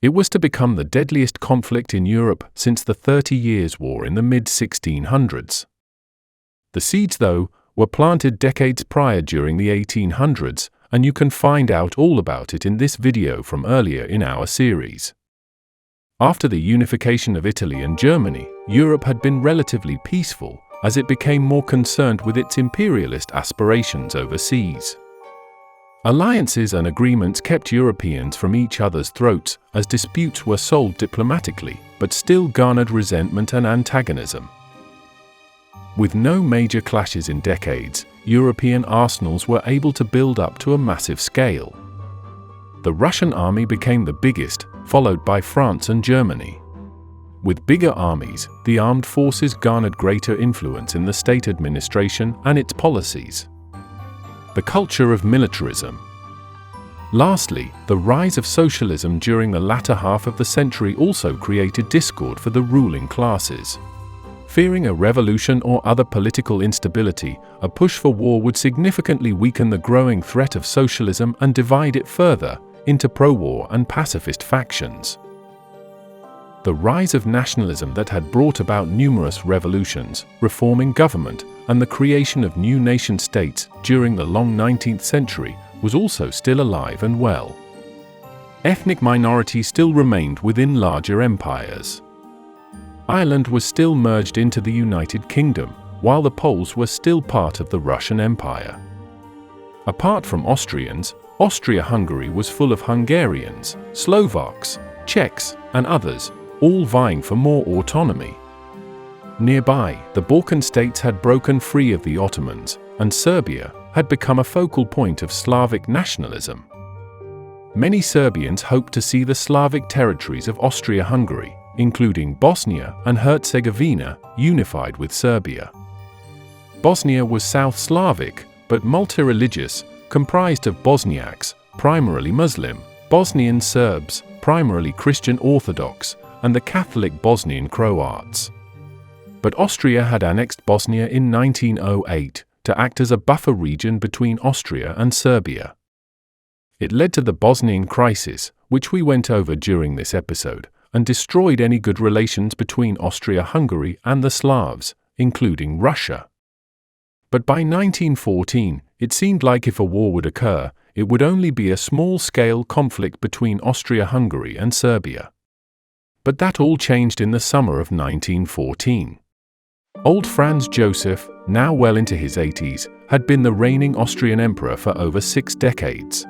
It was to become the deadliest conflict in Europe since the 30 Years' War in the mid-1600s. The seeds, though, were planted decades prior during the 1800s, and you can find out all about it in this video from earlier in our series. After the unification of Italy and Germany, Europe had been relatively peaceful, as it became more concerned with its imperialist aspirations overseas. Alliances and agreements kept Europeans from each other's throats, as disputes were solved diplomatically, but still garnered resentment and antagonism. With no major clashes in decades, European arsenals were able to build up to a massive scale. The Russian army became the biggest, followed by France and Germany. With bigger armies, the armed forces garnered greater influence in the state administration and its policies. The culture of militarism. Lastly, the rise of socialism during the latter half of the century also created discord for the ruling classes. Fearing a revolution or other political instability, a push for war would significantly weaken the growing threat of socialism and divide it further into pro-war and pacifist factions. The rise of nationalism that had brought about numerous revolutions, reforming government, and the creation of new nation-states during the long 19th century was also still alive and well. Ethnic minorities still remained within larger empires. Ireland was still merged into the United Kingdom, while the Poles were still part of the Russian Empire. Apart from Austrians, Austria-Hungary was full of Hungarians, Slovaks, Czechs, and others, all vying for more autonomy. Nearby, the Balkan states had broken free of the Ottomans, and Serbia had become a focal point of Slavic nationalism. Many Serbians hoped to see the Slavic territories of Austria-Hungary, including Bosnia and Herzegovina, unified with Serbia. Bosnia was South Slavic, but multi-religious, comprised of Bosniaks, primarily Muslim, Bosnian Serbs, primarily Christian Orthodox, and the Catholic Bosnian Croats. But Austria had annexed Bosnia in 1908 to act as a buffer region between Austria and Serbia. It led to the Bosnian crisis, which we went over during this episode, and destroyed any good relations between Austria-Hungary and the Slavs, including Russia. But by 1914, it seemed like if a war would occur, it would only be a small-scale conflict between Austria-Hungary and Serbia. But that all changed in the summer of 1914. Old Franz Joseph, now well into his 80s, had been the reigning Austrian emperor for over 6 decades.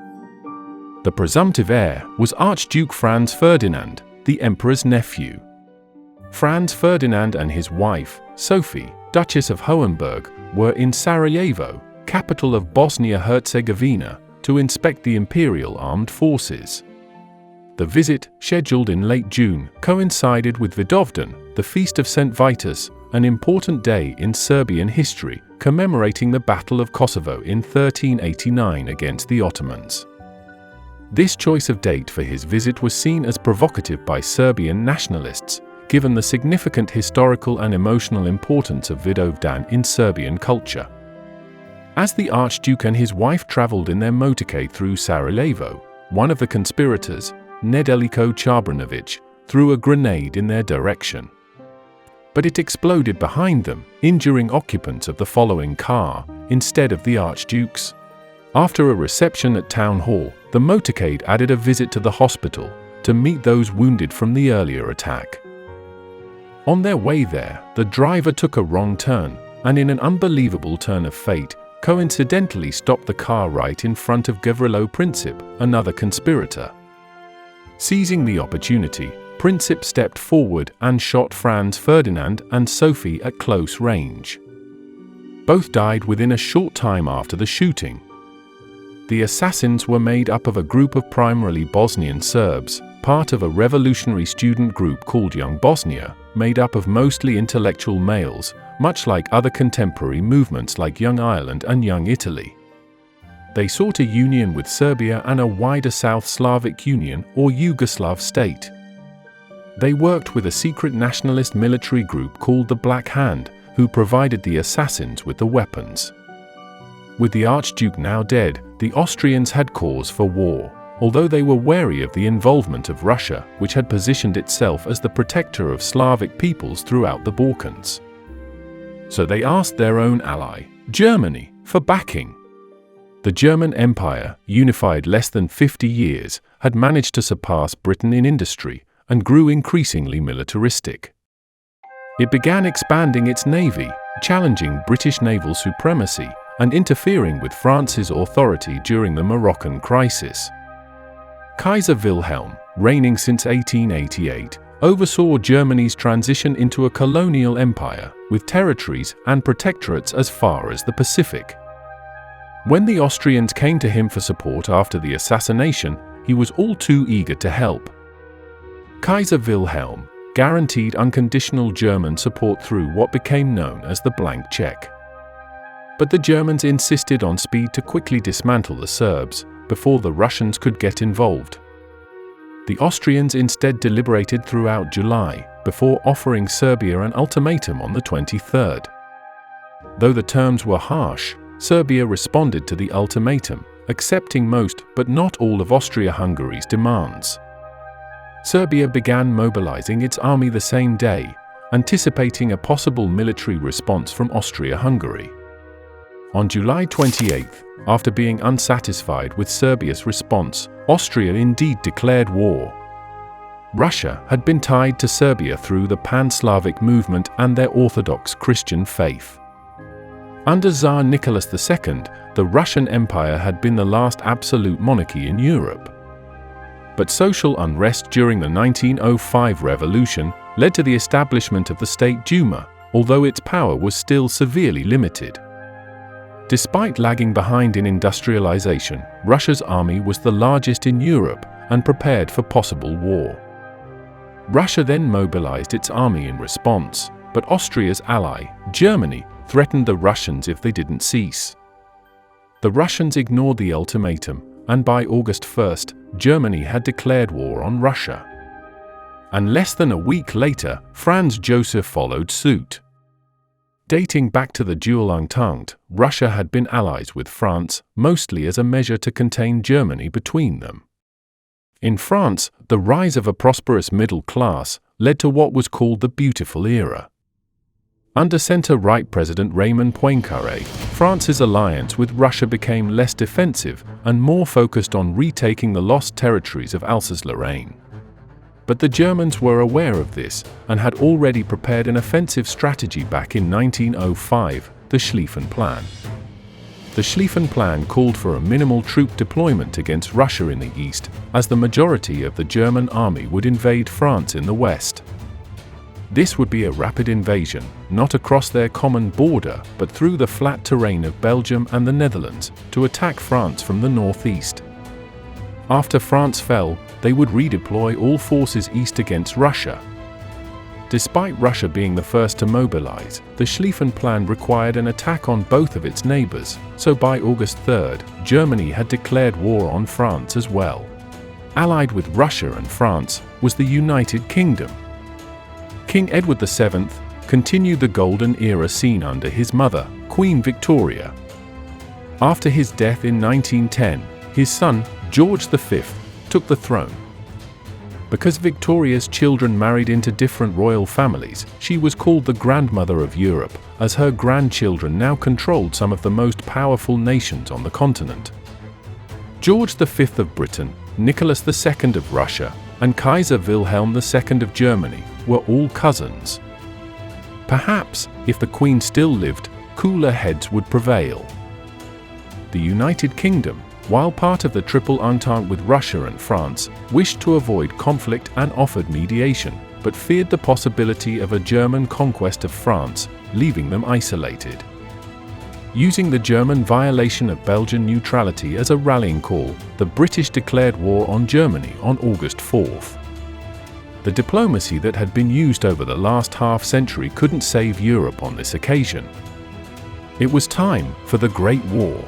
The presumptive heir was Archduke Franz Ferdinand, the emperor's nephew. Franz Ferdinand and his wife, Sophie, Duchess of Hohenberg, were in Sarajevo, capital of Bosnia-Herzegovina, to inspect the imperial armed forces. The visit, scheduled in late June, coincided with Vidovdan, the Feast of St. Vitus, an important day in Serbian history, commemorating the Battle of Kosovo in 1389 against the Ottomans. This choice of date for his visit was seen as provocative by Serbian nationalists, given the significant historical and emotional importance of Vidovdan in Serbian culture. As the Archduke and his wife traveled in their motorcade through Sarajevo, one of the conspirators, Nedeljko Čabranović, threw a grenade in their direction. But it exploded behind them, injuring occupants of the following car, instead of the Archduke's. After a reception at Town Hall, the motorcade added a visit to the hospital to meet those wounded from the earlier attack. On their way there, the driver took a wrong turn, and in an unbelievable turn of fate, coincidentally stopped the car right in front of Gavrilo Princip, another conspirator. Seizing the opportunity, Princip stepped forward and shot Franz Ferdinand and Sophie at close range. Both died within a short time after the shooting. The assassins were made up of a group of primarily Bosnian Serbs, part of a revolutionary student group called Young Bosnia, made up of mostly intellectual males, much like other contemporary movements like Young Ireland and Young Italy. They sought a union with Serbia and a wider South Slavic Union or Yugoslav state. They worked with a secret nationalist military group called the Black Hand, who provided the assassins with the weapons. With the Archduke now dead, the Austrians had cause for war, although they were wary of the involvement of Russia, which had positioned itself as the protector of Slavic peoples throughout the Balkans. So they asked their own ally, Germany, for backing. The German Empire, unified less than 50 years, had managed to surpass Britain in industry and grew increasingly militaristic. It began expanding its navy, challenging British naval supremacy, and interfering with France's authority during the Moroccan crisis. Kaiser Wilhelm, reigning since 1888, oversaw Germany's transition into a colonial empire, with territories and protectorates as far as the Pacific. When the Austrians came to him for support after the assassination, he was all too eager to help. Kaiser Wilhelm guaranteed unconditional German support through what became known as the blank check. But the Germans insisted on speed to quickly dismantle the Serbs before the Russians could get involved. The Austrians instead deliberated throughout July before offering Serbia an ultimatum on the 23rd. Though the terms were harsh, Serbia responded to the ultimatum, accepting most but not all of Austria-Hungary's demands. Serbia began mobilizing its army the same day, anticipating a possible military response from Austria-Hungary. On July 28, after being unsatisfied with Serbia's response, Austria indeed declared war. Russia had been tied to Serbia through the Pan-Slavic movement and their Orthodox Christian faith. Under Tsar Nicholas II, the Russian Empire had been the last absolute monarchy in Europe. But social unrest during the 1905 revolution led to the establishment of the State Duma, although its power was still severely limited. Despite lagging behind in industrialization, Russia's army was the largest in Europe and prepared for possible war. Russia then mobilized its army in response, but Austria's ally, Germany, threatened the Russians if they didn't cease. The Russians ignored the ultimatum, and by August 1st, Germany had declared war on Russia. And less than a week later, Franz Joseph followed suit. Dating back to the dual entente, Russia had been allies with France, mostly as a measure to contain Germany between them. In France, the rise of a prosperous middle class led to what was called the Beautiful Era. Under centre-right President Raymond Poincaré, France's alliance with Russia became less defensive and more focused on retaking the lost territories of Alsace-Lorraine. But the Germans were aware of this and had already prepared an offensive strategy back in 1905, the Schlieffen Plan. The Schlieffen Plan called for a minimal troop deployment against Russia in the east, as the majority of the German army would invade France in the west. This would be a rapid invasion, not across their common border, but through the flat terrain of Belgium and the Netherlands, to attack France from the northeast. After France fell, they would redeploy all forces east against Russia. Despite Russia being the first to mobilize, the Schlieffen Plan required an attack on both of its neighbors, so by August 3rd, Germany had declared war on France as well. Allied with Russia and France was the United Kingdom. King Edward VII continued the golden era seen under his mother, Queen Victoria. After his death in 1910, his son, George V, took the throne. Because Victoria's children married into different royal families, she was called the Grandmother of Europe, as her grandchildren now controlled some of the most powerful nations on the continent. George V of Britain, Nicholas II of Russia, and Kaiser Wilhelm II of Germany were all cousins. Perhaps, if the Queen still lived, cooler heads would prevail. The United Kingdom, while part of the Triple Entente with Russia and France, wished to avoid conflict and offered mediation, but feared the possibility of a German conquest of France, leaving them isolated. Using the German violation of Belgian neutrality as a rallying call, the British declared war on Germany on August 4th. the diplomacy that had been used over the last half-century couldn't save Europe on this occasion. It was time for the Great War.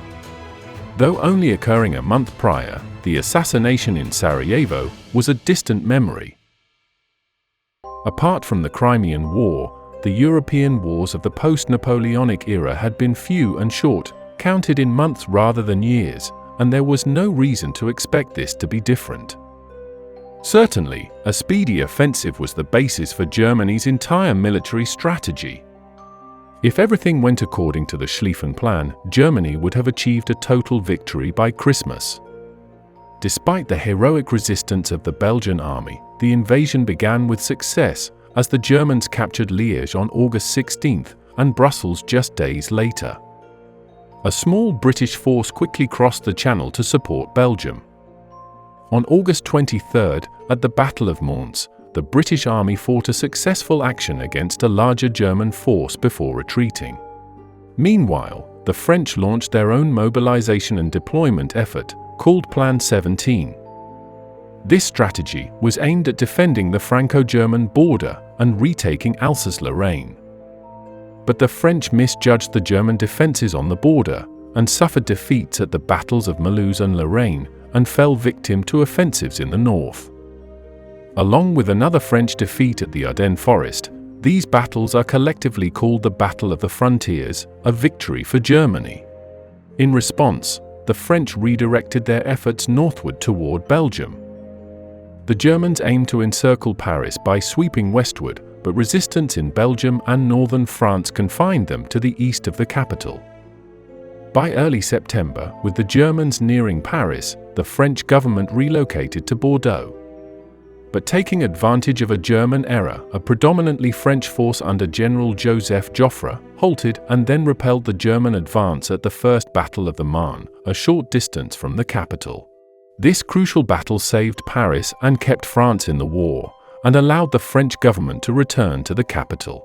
Though only occurring a month prior, the assassination in Sarajevo was a distant memory. Apart from the Crimean War, the European wars of the post-Napoleonic era had been few and short, counted in months rather than years, and there was no reason to expect this to be different. Certainly, a speedy offensive was the basis for Germany's entire military strategy. If everything went according to the Schlieffen Plan, Germany would have achieved a total victory by Christmas. Despite the heroic resistance of the Belgian army, the invasion began with success, as the Germans captured Liège on August 16th and Brussels just days later. A small British force quickly crossed the Channel to support Belgium. On August 23rd, at the Battle of Mons, the British Army fought a successful action against a larger German force before retreating. Meanwhile, the French launched their own mobilization and deployment effort, called Plan 17. This strategy was aimed at defending the Franco-German border and retaking Alsace-Lorraine. But the French misjudged the German defenses on the border and suffered defeats at the battles of Mulhouse and Lorraine, and fell victim to offensives in the north. Along with another French defeat at the Ardennes Forest, these battles are collectively called the Battle of the Frontiers, a victory for Germany. In response, the French redirected their efforts northward toward Belgium. The Germans aimed to encircle Paris by sweeping westward, but resistance in Belgium and northern France confined them to the east of the capital. By early September, with the Germans nearing Paris, the French government relocated to Bordeaux. But taking advantage of a German error, a predominantly French force under General Joseph Joffre halted and then repelled the German advance at the First Battle of the Marne, a short distance from the capital. This crucial battle saved Paris and kept France in the war, and allowed the French government to return to the capital.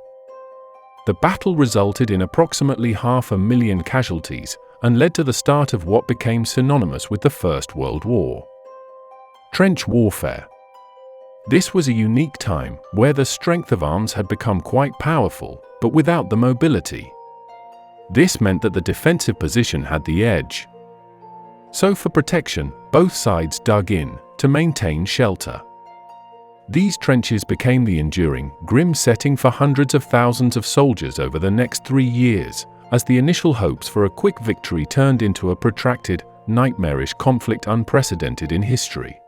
The battle resulted in approximately 500,000 casualties and led to the start of what became synonymous with the First World War. Trench warfare. This was a unique time where the strength of arms had become quite powerful, but without the mobility. This meant that the defensive position had the edge. So for protection, both sides dug in to maintain shelter. These trenches became the enduring, grim setting for hundreds of thousands of soldiers over the next 3 years, as the initial hopes for a quick victory turned into a protracted, nightmarish conflict unprecedented in history.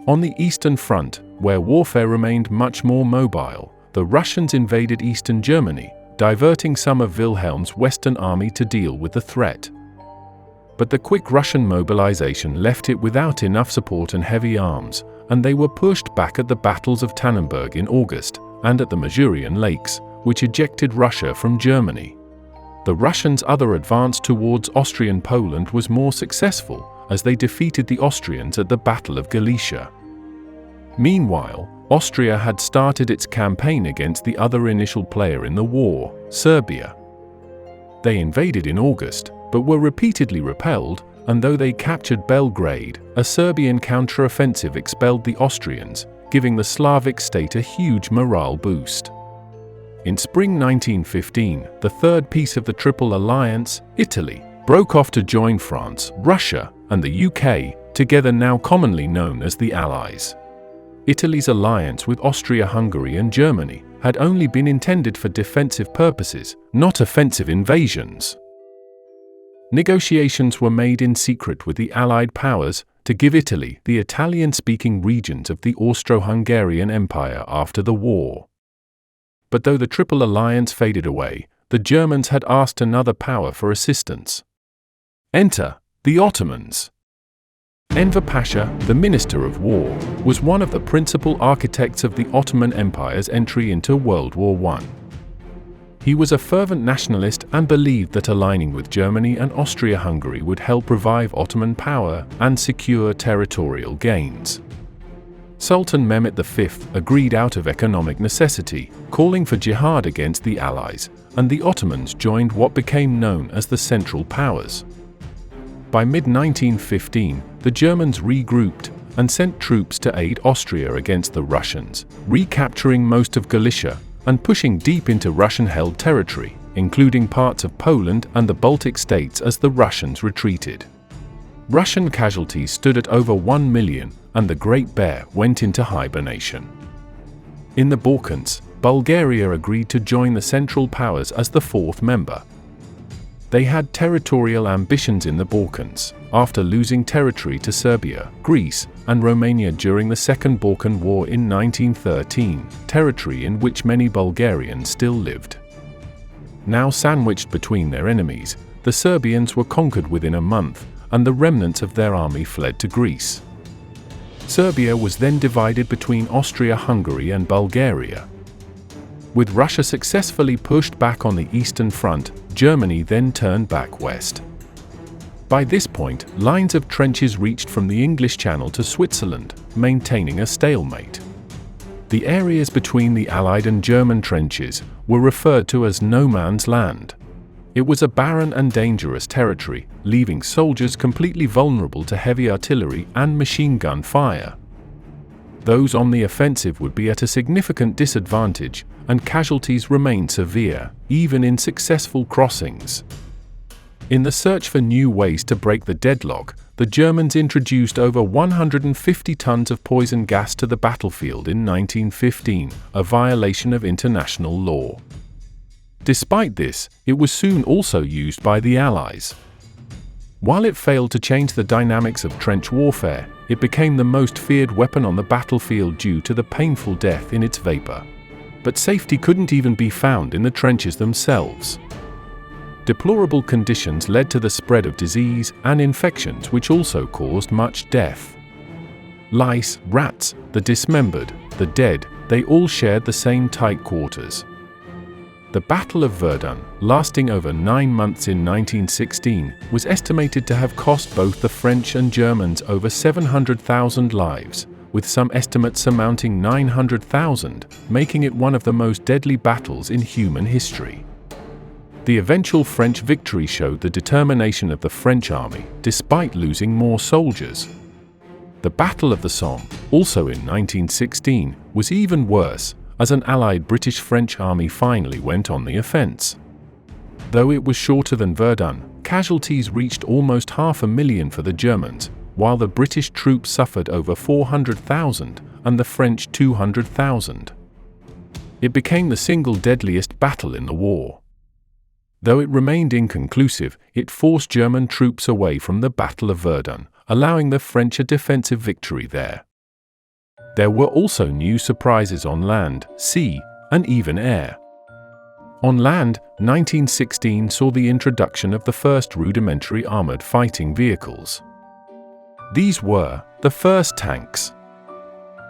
On the Eastern Front, where warfare remained much more mobile, the Russians invaded eastern Germany, diverting some of Wilhelm's Western army to deal with the threat. But the quick Russian mobilization left it without enough support and heavy arms, and they were pushed back at the battles of Tannenberg in August and at the Masurian Lakes, which ejected Russia from Germany. The Russians' other advance towards Austrian Poland was more successful, as they defeated the Austrians at the Battle of Galicia. Meanwhile, Austria had started its campaign against the other initial player in the war, Serbia. They invaded in August, but were repeatedly repelled, and though they captured Belgrade, a Serbian counteroffensive expelled the Austrians, giving the Slavic state a huge morale boost. In spring 1915, the third piece of the Triple Alliance, Italy, broke off to join France, Russia, and the UK, together now commonly known as the Allies. Italy's alliance with Austria-Hungary and Germany had only been intended for defensive purposes, not offensive invasions. Negotiations were made in secret with the Allied powers to give Italy the Italian-speaking regions of the Austro-Hungarian Empire after the war. But though the Triple Alliance faded away, the Germans had asked another power for assistance. Enter the Ottomans. Enver Pasha, the Minister of War, was one of the principal architects of the Ottoman Empire's entry into World War I. He was a fervent nationalist and believed that aligning with Germany and Austria-Hungary would help revive Ottoman power and secure territorial gains. Sultan Mehmet V agreed out of economic necessity, calling for jihad against the Allies, and the Ottomans joined what became known as the Central Powers. By mid-1915, the Germans regrouped, and sent troops to aid Austria against the Russians, recapturing most of Galicia and pushing deep into Russian-held territory, including parts of Poland and the Baltic states as the Russians retreated. Russian casualties stood at over 1 million, and the Great Bear went into hibernation. In the Balkans, Bulgaria agreed to join the Central Powers as the fourth member. They had territorial ambitions in the Balkans, after losing territory to Serbia, Greece, and Romania during the Second Balkan War in 1913, territory in which many Bulgarians still lived. Now sandwiched between their enemies, the Serbians were conquered within a month, and the remnants of their army fled to Greece. Serbia was then divided between Austria-Hungary and Bulgaria. With Russia successfully pushed back on the Eastern Front, Germany then turned back west. By this point, lines of trenches reached from the English Channel to Switzerland, maintaining a stalemate. The areas between the Allied and German trenches were referred to as no man's land. It was a barren and dangerous territory, leaving soldiers completely vulnerable to heavy artillery and machine gun fire. Those on the offensive would be at a significant disadvantage, and casualties remained severe, even in successful crossings. In the search for new ways to break the deadlock, the Germans introduced over 150 tons of poison gas to the battlefield in 1915, a violation of international law. Despite this, it was soon also used by the Allies. While it failed to change the dynamics of trench warfare, it became the most feared weapon on the battlefield due to the painful death in its vapor. But safety couldn't even be found in the trenches themselves. Deplorable conditions led to the spread of disease and infections, which also caused much death. Lice, rats, the dismembered, the dead, they all shared the same tight quarters. The Battle of Verdun, lasting over 9 months in 1916, was estimated to have cost both the French and Germans over 700,000 lives, with some estimates surmounting 900,000, making it one of the most deadly battles in human history. The eventual French victory showed the determination of the French army, despite losing more soldiers. The Battle of the Somme, also in 1916, was even worse, as an allied British-French army finally went on the offense. Though it was shorter than Verdun, casualties reached almost 500,000 for the Germans, while the British troops suffered over 400,000 and the French 200,000. It became the single deadliest battle in the war. Though it remained inconclusive, it forced German troops away from the Battle of Verdun, allowing the French a defensive victory there. There were also new surprises on land, sea, and even air. On land, 1916 saw the introduction of the first rudimentary armored fighting vehicles. These were the first tanks.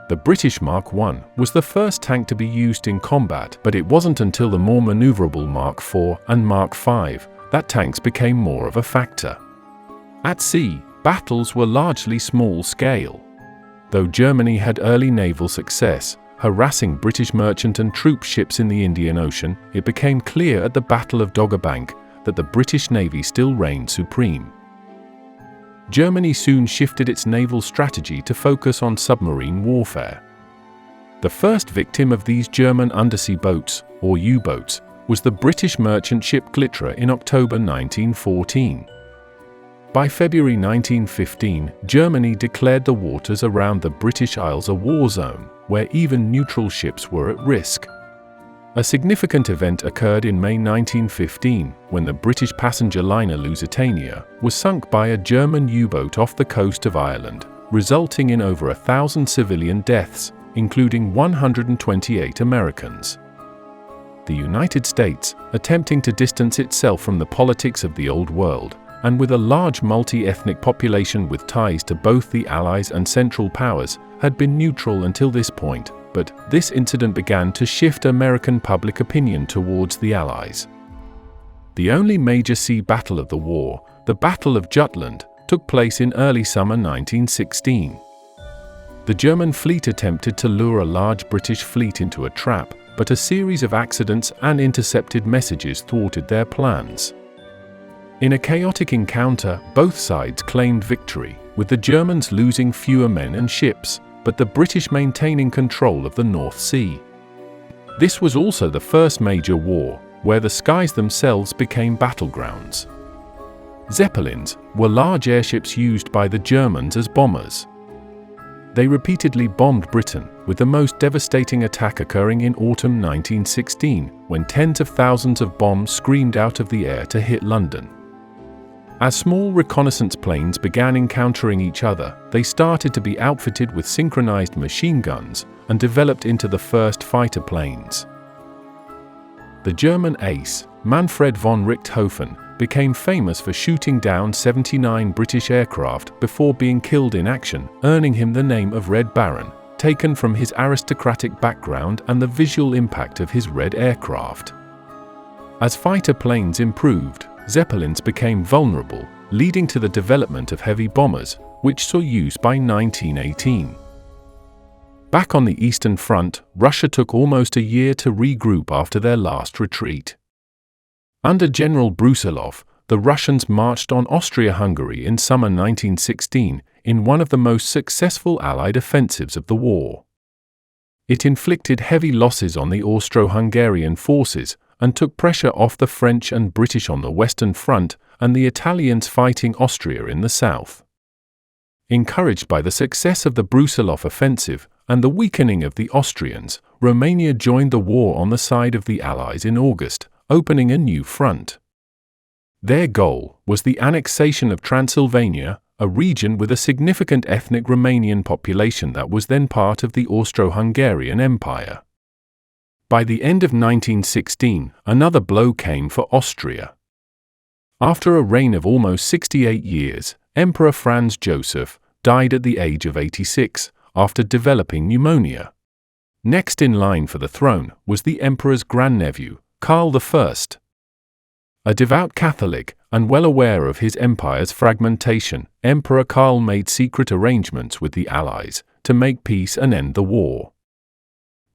The British Mark I was the first tank to be used in combat, but it wasn't until the more maneuverable Mark IV and Mark V that tanks became more of a factor. At sea, battles were largely small-scale. Though Germany had early naval success, harassing British merchant and troop ships in the Indian Ocean, it became clear at the Battle of Dogger Bank that the British Navy still reigned supreme. Germany soon shifted its naval strategy to focus on submarine warfare. The first victim of these German undersea boats, or U-boats, was the British merchant ship Glitterer in October 1914. By February 1915, Germany declared the waters around the British Isles a war zone, where even neutral ships were at risk. A significant event occurred in May 1915, when the British passenger liner Lusitania was sunk by a German U-boat off the coast of Ireland, resulting in over 1,000 civilian deaths, including 128 Americans. The United States, attempting to distance itself from the politics of the Old World, and with a large multi-ethnic population with ties to both the Allies and Central Powers, had been neutral until this point, but this incident began to shift American public opinion towards the Allies. The only major sea battle of the war, the Battle of Jutland, took place in early summer 1916. The German fleet attempted to lure a large British fleet into a trap, but a series of accidents and intercepted messages thwarted their plans. In a chaotic encounter, both sides claimed victory, with the Germans losing fewer men and ships, but the British maintaining control of the North Sea. This was also the first major war, where the skies themselves became battlegrounds. Zeppelins were large airships used by the Germans as bombers. They repeatedly bombed Britain, with the most devastating attack occurring in autumn 1916, when tens of thousands of bombs screamed out of the air to hit London. As small reconnaissance planes began encountering each other, they started to be outfitted with synchronized machine guns and developed into the first fighter planes. The German ace, Manfred von Richthofen, became famous for shooting down 79 British aircraft before being killed in action, earning him the name of Red Baron, taken from his aristocratic background and the visual impact of his red aircraft. As fighter planes improved, Zeppelins became vulnerable, leading to the development of heavy bombers, which saw use by 1918. Back on the Eastern Front, Russia took almost a year to regroup after their last retreat. Under General Brusilov, the Russians marched on Austria-Hungary in summer 1916 in one of the most successful Allied offensives of the war. It inflicted heavy losses on the Austro-Hungarian forces and took pressure off the French and British on the Western Front and the Italians fighting Austria in the south. Encouraged by the success of the Brusilov offensive and the weakening of the Austrians, Romania joined the war on the side of the Allies in August, opening a new front. Their goal was the annexation of Transylvania, a region with a significant ethnic Romanian population that was then part of the Austro-Hungarian Empire. By the end of 1916, another blow came for Austria. After a reign of almost 68 years, Emperor Franz Joseph died at the age of 86 after developing pneumonia. Next in line for the throne was the emperor's grandnephew, Karl I. A devout Catholic, and well aware of his empire's fragmentation, Emperor Karl made secret arrangements with the Allies to make peace and end the war.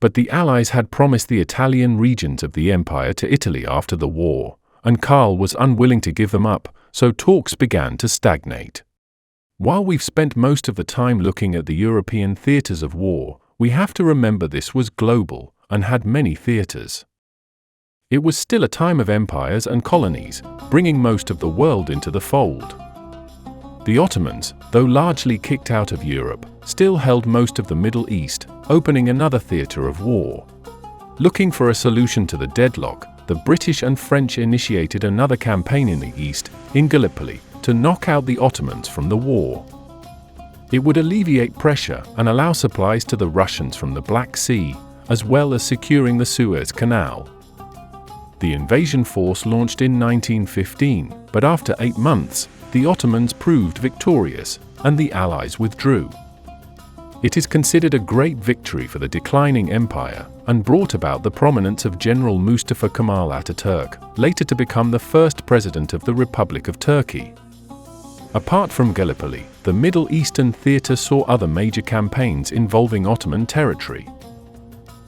But the Allies had promised the Italian regions of the empire to Italy after the war, and Karl was unwilling to give them up, so talks began to stagnate. While we've spent most of the time looking at the European theaters of war, we have to remember this was global and had many theaters. It was still a time of empires and colonies, bringing most of the world into the fold. The Ottomans, though largely kicked out of Europe, still held most of the Middle East, opening another theater of war. Looking for a solution to the deadlock, the British and French initiated another campaign in the east, in Gallipoli, to knock out the Ottomans from the war. It would alleviate pressure and allow supplies to the Russians from the Black Sea, as well as securing the Suez Canal. The invasion force launched in 1915, but after 8 months, the Ottomans proved victorious, and the Allies withdrew. It is considered a great victory for the declining empire, and brought about the prominence of General Mustafa Kemal Ataturk, later to become the first president of the Republic of Turkey. Apart from Gallipoli, the Middle Eastern theater saw other major campaigns involving Ottoman territory.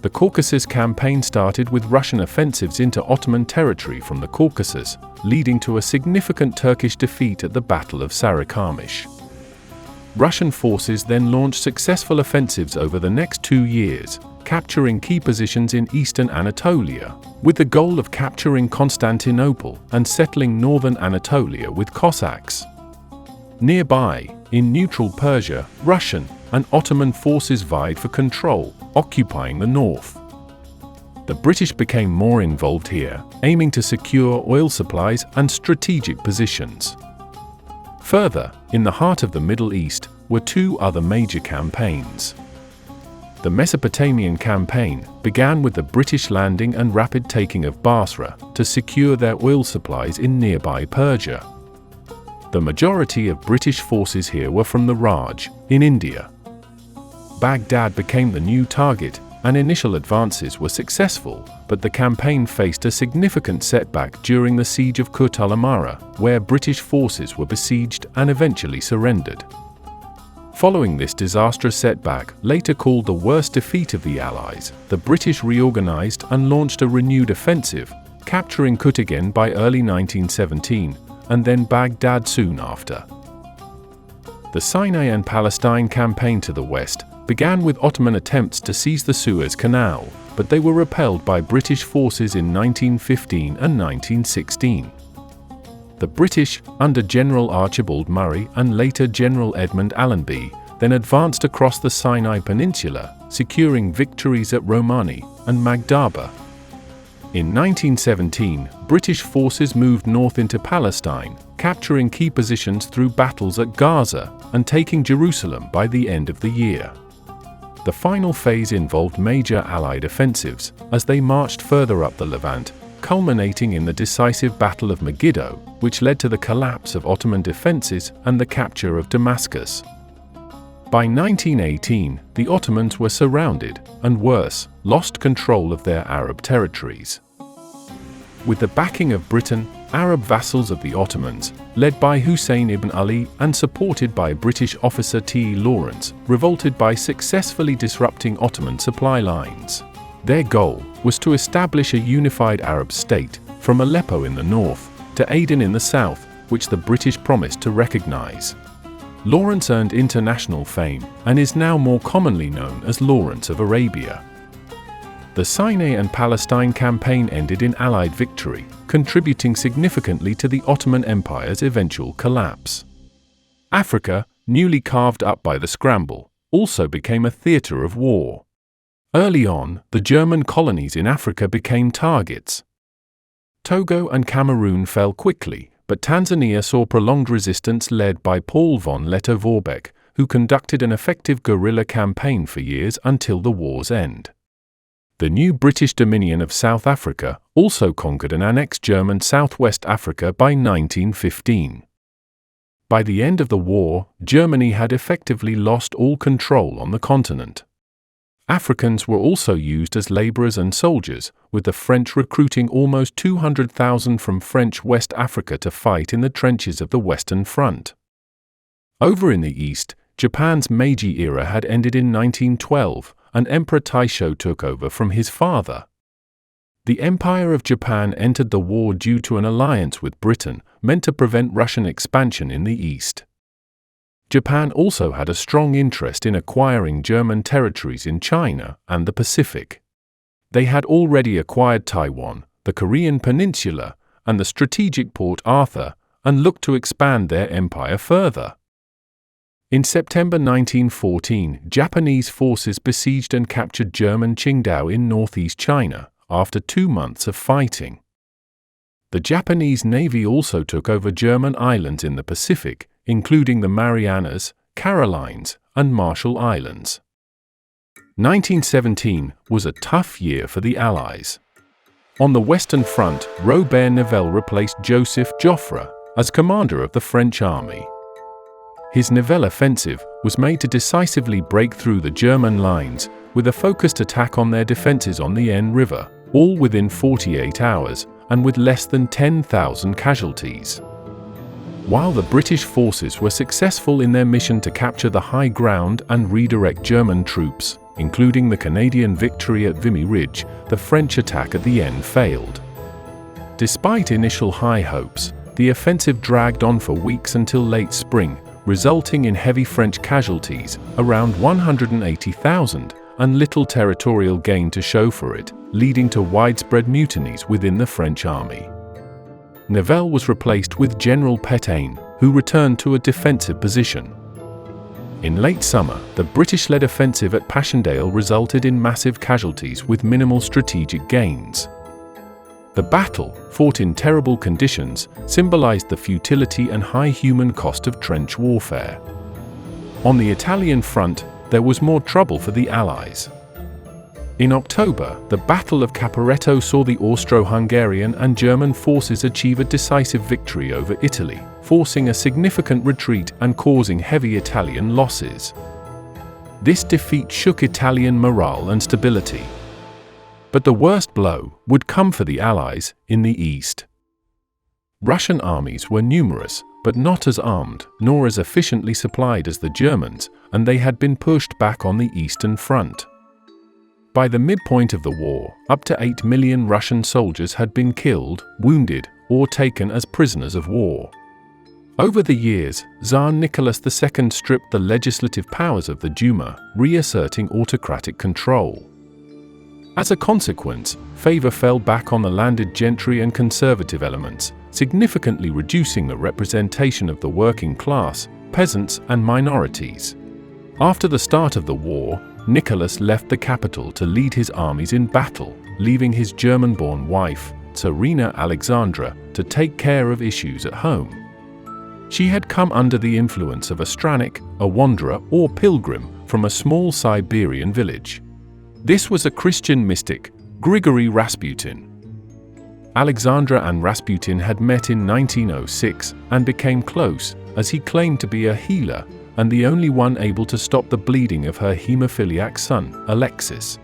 The Caucasus campaign started with Russian offensives into Ottoman territory from the Caucasus, leading to a significant Turkish defeat at the Battle of Sarıkamış. Russian forces then launched successful offensives over the next 2 years, capturing key positions in eastern Anatolia, with the goal of capturing Constantinople and settling northern Anatolia with Cossacks. Nearby, in neutral Persia, Russian and Ottoman forces vied for control, occupying the north. The British became more involved here, aiming to secure oil supplies and strategic positions. Further, in the heart of the Middle East, were 2 other major campaigns. The Mesopotamian campaign began with the British landing and rapid taking of Basra to secure their oil supplies in nearby Persia. The majority of British forces here were from the Raj, in India. Baghdad became the new target, and initial advances were successful, but the campaign faced a significant setback during the siege of Kut al-Amara, where British forces were besieged and eventually surrendered. Following this disastrous setback, later called the worst defeat of the Allies, the British reorganized and launched a renewed offensive, capturing Kut again by early 1917, and then Baghdad soon after. The Sinai and Palestine campaign to the west began with Ottoman attempts to seize the Suez Canal, but they were repelled by British forces in 1915 and 1916. The British, under General Archibald Murray and later General Edmund Allenby, then advanced across the Sinai Peninsula, securing victories at Romani and Magdaba. In 1917, British forces moved north into Palestine, capturing key positions through battles at Gaza and taking Jerusalem by the end of the year. The final phase involved major Allied offensives as they marched further up the Levant, culminating in the decisive Battle of Megiddo, which led to the collapse of Ottoman defenses and the capture of Damascus. By 1918, the Ottomans were surrounded, and worse, lost control of their Arab territories. With the backing of Britain, Arab vassals of the Ottomans, led by Hussein ibn Ali and supported by British officer T. Lawrence, revolted by successfully disrupting Ottoman supply lines. Their goal was to establish a unified Arab state, from Aleppo in the north to Aden in the south, which the British promised to recognize. Lawrence earned international fame and is now more commonly known as Lawrence of Arabia. The Sinai and Palestine campaign ended in Allied victory, contributing significantly to the Ottoman Empire's eventual collapse. Africa, newly carved up by the scramble, also became a theater of war. Early on, the German colonies in Africa became targets. Togo and Cameroon fell quickly, but Tanzania saw prolonged resistance led by Paul von Lettow-Vorbeck, who conducted an effective guerrilla campaign for years until the war's end. The new British Dominion of South Africa also conquered and annexed German Southwest Africa by 1915. By the end of the war, Germany had effectively lost all control on the continent. Africans were also used as laborers and soldiers, with the French recruiting almost 200,000 from French West Africa to fight in the trenches of the Western Front. Over in the east, Japan's Meiji era had ended in 1912, and Emperor Taisho took over from his father. The Empire of Japan entered the war due to an alliance with Britain, meant to prevent Russian expansion in the east. Japan also had a strong interest in acquiring German territories in China and the Pacific. They had already acquired Taiwan, the Korean Peninsula, and the strategic Port Arthur, and looked to expand their empire further. In September 1914, Japanese forces besieged and captured German Qingdao in northeast China, after 2 months of fighting. The Japanese Navy also took over German islands in the Pacific, including the Marianas, Carolines, and Marshall Islands. 1917 was a tough year for the Allies. On the Western Front, Robert Nivelle replaced Joseph Joffre as commander of the French army. His Nivelle offensive was made to decisively break through the German lines, with a focused attack on their defenses on the Aisne River, all within 48 hours, and with less than 10,000 casualties. While the British forces were successful in their mission to capture the high ground and redirect German troops, including the Canadian victory at Vimy Ridge, the French attack at the Aisne failed. Despite initial high hopes, the offensive dragged on for weeks until late spring, resulting in heavy French casualties, around 180,000, and little territorial gain to show for it, leading to widespread mutinies within the French army. Nivelle was replaced with General Pétain, who returned to a defensive position. In late summer, the British-led offensive at Passchendaele resulted in massive casualties with minimal strategic gains. The battle, fought in terrible conditions, symbolized the futility and high human cost of trench warfare. On the Italian front, there was more trouble for the Allies. In October, the Battle of Caporetto saw the Austro-Hungarian and German forces achieve a decisive victory over Italy, forcing a significant retreat and causing heavy Italian losses. This defeat shook Italian morale and stability. But the worst blow would come for the Allies in the east. Russian armies were numerous, but not as armed nor as efficiently supplied as the Germans, and they had been pushed back on the Eastern Front. By the midpoint of the war, up to 8 million Russian soldiers had been killed, wounded, or taken as prisoners of war. Over the years, Tsar Nicholas II stripped the legislative powers of the Duma, reasserting autocratic control. As a consequence, favor fell back on the landed gentry and conservative elements, significantly reducing the representation of the working class, peasants, and minorities. After the start of the war, Nicholas left the capital to lead his armies in battle, leaving his German-born wife, Tsarina Alexandra, to take care of issues at home. She had come under the influence of a strannik, a wanderer or pilgrim, from a small Siberian village. This was a Christian mystic, Grigory Rasputin. Alexandra and Rasputin had met in 1906 and became close, as he claimed to be a healer and the only one able to stop the bleeding of her hemophiliac son, Alexis.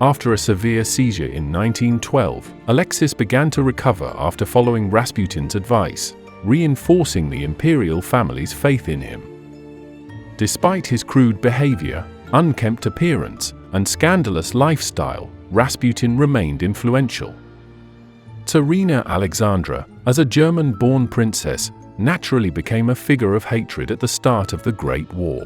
After a severe seizure in 1912, Alexis began to recover after following Rasputin's advice, reinforcing the imperial family's faith in him. Despite his crude behavior, unkempt appearance, and scandalous lifestyle, Rasputin remained influential. Tsarina Alexandra, as a German-born princess, naturally became a figure of hatred at the start of the Great War.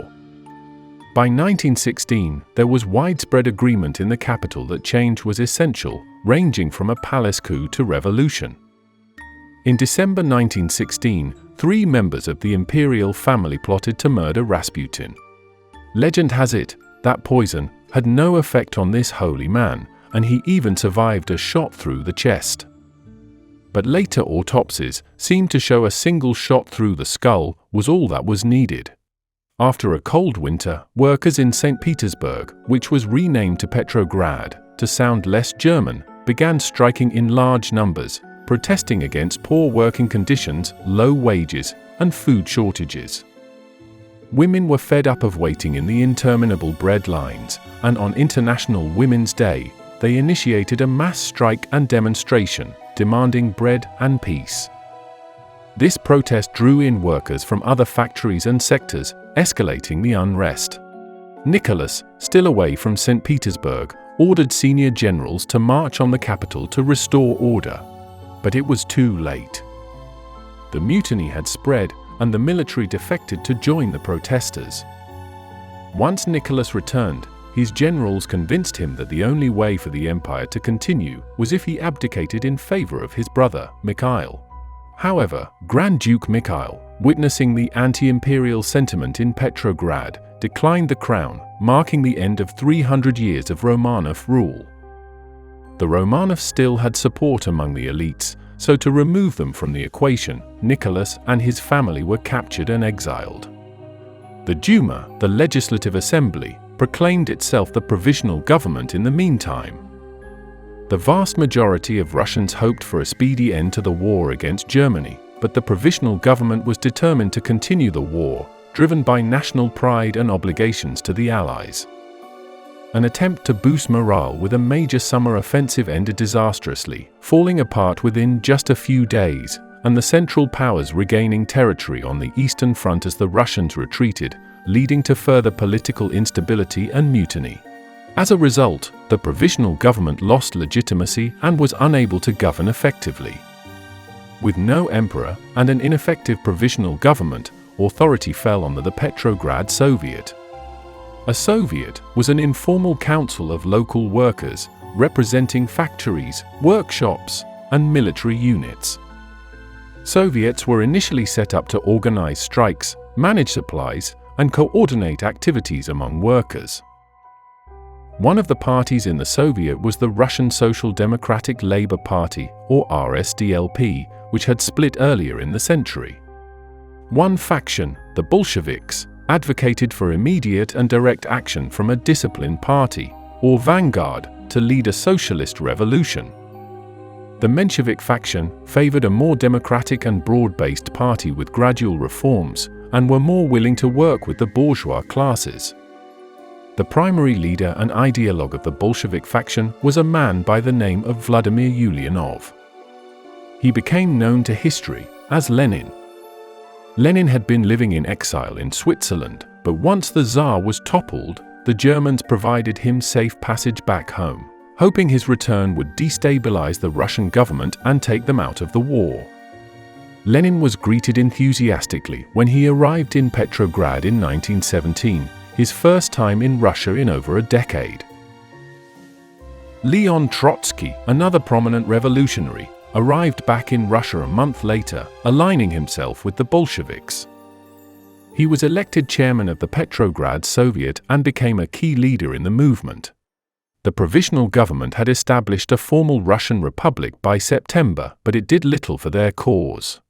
By 1916, there was widespread agreement in the capital that change was essential, ranging from a palace coup to revolution. In December 1916, 3 members of the imperial family plotted to murder Rasputin. Legend has it that poison had no effect on this holy man, and he even survived a shot through the chest. But later autopsies seemed to show a single shot through the skull was all that was needed. After a cold winter, workers in St. Petersburg, which was renamed to Petrograd to sound less German, began striking in large numbers, protesting against poor working conditions, low wages, and food shortages. Women were fed up of waiting in the interminable bread lines, and on International Women's Day, they initiated a mass strike and demonstration, demanding bread and peace. This protest drew in workers from other factories and sectors, escalating the unrest. Nicholas, still away from St. Petersburg, ordered senior generals to march on the capital to restore order. But it was too late. The mutiny had spread, and the military defected to join the protesters. Once Nicholas returned, his generals convinced him that the only way for the empire to continue was if he abdicated in favor of his brother, Mikhail. However, Grand Duke Mikhail, witnessing the anti-imperial sentiment in Petrograd, declined the crown, marking the end of 300 years of Romanov rule. The Romanovs still had support among the elites, so to remove them from the equation, Nicholas and his family were captured and exiled. The Duma, the legislative assembly, proclaimed itself the provisional government in the meantime. The vast majority of Russians hoped for a speedy end to the war against Germany, but the provisional government was determined to continue the war, driven by national pride and obligations to the Allies. An attempt to boost morale with a major summer offensive ended disastrously, falling apart within just a few days, and the Central Powers regaining territory on the Eastern Front as the Russians retreated, leading to further political instability and mutiny. As a result, the provisional government lost legitimacy and was unable to govern effectively. With no emperor and an ineffective provisional government, authority fell under the Petrograd Soviet. A Soviet was an informal council of local workers, representing factories, workshops, and military units. Soviets were initially set up to organize strikes, manage supplies, and coordinate activities among workers. One of the parties in the Soviet was the Russian Social Democratic Labour Party, or RSDLP, which had split earlier in the century. One faction, the Bolsheviks, advocated for immediate and direct action from a disciplined party, or vanguard, to lead a socialist revolution. The Menshevik faction favored a more democratic and broad-based party with gradual reforms, and were more willing to work with the bourgeois classes. The primary leader and ideologue of the Bolshevik faction was a man by the name of Vladimir Ulyanov. He became known to history as Lenin. Lenin had been living in exile in Switzerland, but once the Tsar was toppled, the Germans provided him safe passage back home, hoping his return would destabilize the Russian government and take them out of the war. Lenin was greeted enthusiastically when he arrived in Petrograd in 1917, his first time in Russia in over a decade. Leon Trotsky, another prominent revolutionary, arrived back in Russia a month later, aligning himself with the Bolsheviks. He was elected chairman of the Petrograd Soviet and became a key leader in the movement. The provisional government had established a formal Russian republic by September, but it did little for their cause.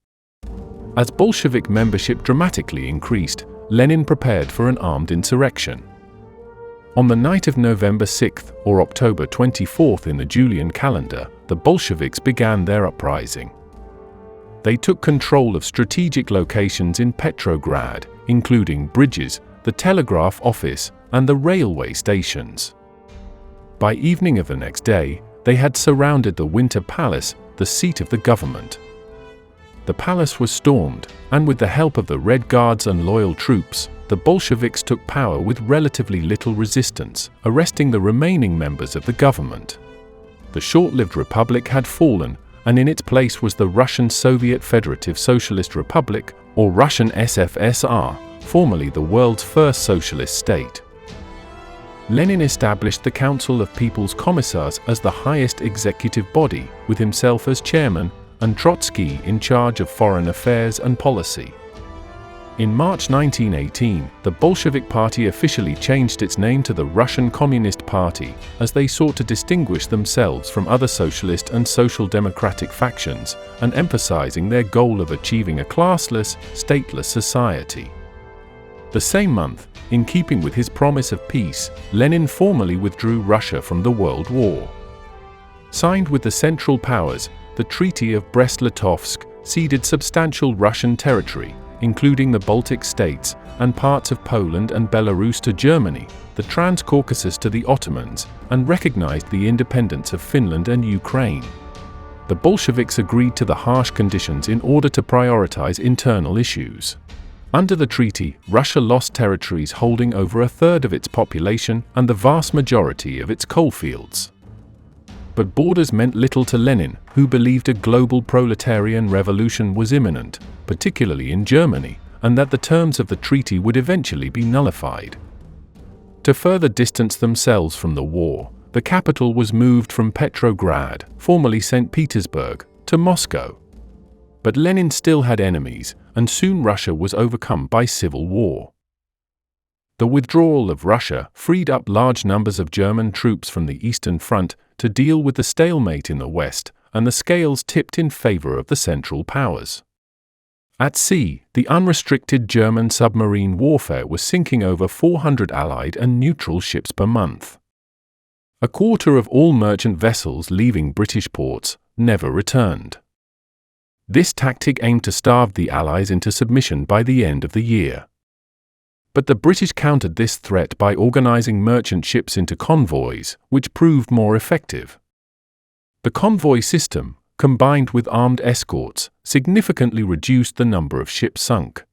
As Bolshevik membership dramatically increased, Lenin prepared for an armed insurrection. On the night of November 6 or October 24 in the Julian calendar, the Bolsheviks began their uprising. They took control of strategic locations in Petrograd, including bridges, the telegraph office, and the railway stations. By evening of the next day, they had surrounded the Winter Palace, the seat of the government. The palace was stormed, and with the help of the Red Guards and loyal troops, the Bolsheviks took power with relatively little resistance, arresting the remaining members of the government. The short-lived republic had fallen, and in its place was the Russian Soviet Federative Socialist Republic, or Russian SFSR, formerly the world's first socialist state. Lenin established the Council of People's Commissars as the highest executive body, with himself as chairman, and Trotsky in charge of foreign affairs and policy. In March 1918, the Bolshevik Party officially changed its name to the Russian Communist Party, as they sought to distinguish themselves from other socialist and social democratic factions, and emphasizing their goal of achieving a classless, stateless society. The same month, in keeping with his promise of peace, Lenin formally withdrew Russia from the World War. Signed with the Central Powers, the Treaty of Brest-Litovsk ceded substantial Russian territory, including the Baltic states and parts of Poland and Belarus to Germany, the Transcaucasus to the Ottomans, and recognized the independence of Finland and Ukraine. The Bolsheviks agreed to the harsh conditions in order to prioritize internal issues. Under the treaty, Russia lost territories holding over a third of its population and the vast majority of its coalfields. But borders meant little to Lenin, who believed a global proletarian revolution was imminent, particularly in Germany, and that the terms of the treaty would eventually be nullified. To further distance themselves from the war, the capital was moved from Petrograd, formerly St. Petersburg, to Moscow. But Lenin still had enemies, and soon Russia was overcome by civil war. The withdrawal of Russia freed up large numbers of German troops from the Eastern Front to deal with the stalemate in the West, and the scales tipped in favor of the Central Powers. At sea, the unrestricted German submarine warfare was sinking over 400 Allied and neutral ships per month. A quarter of all merchant vessels leaving British ports never returned. This tactic aimed to starve the Allies into submission by the end of the year. But the British countered this threat by organizing merchant ships into convoys, which proved more effective. The convoy system, combined with armed escorts, significantly reduced the number of ships sunk.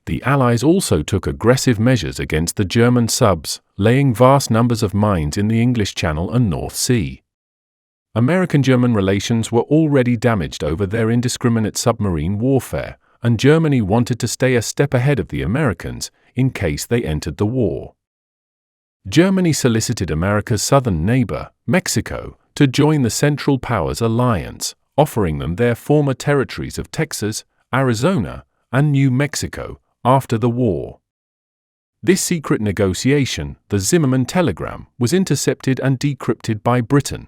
The Allies also took aggressive measures against the German subs, laying vast numbers of mines in the English Channel and North Sea. American-German relations were already damaged over their indiscriminate submarine warfare, and Germany wanted to stay a step ahead of the Americans in case they entered the war. Germany solicited America's southern neighbor, Mexico, to join the Central Powers alliance, offering them their former territories of Texas, Arizona, and New Mexico after the war. This secret negotiation, the Zimmermann telegram, was intercepted and decrypted by Britain.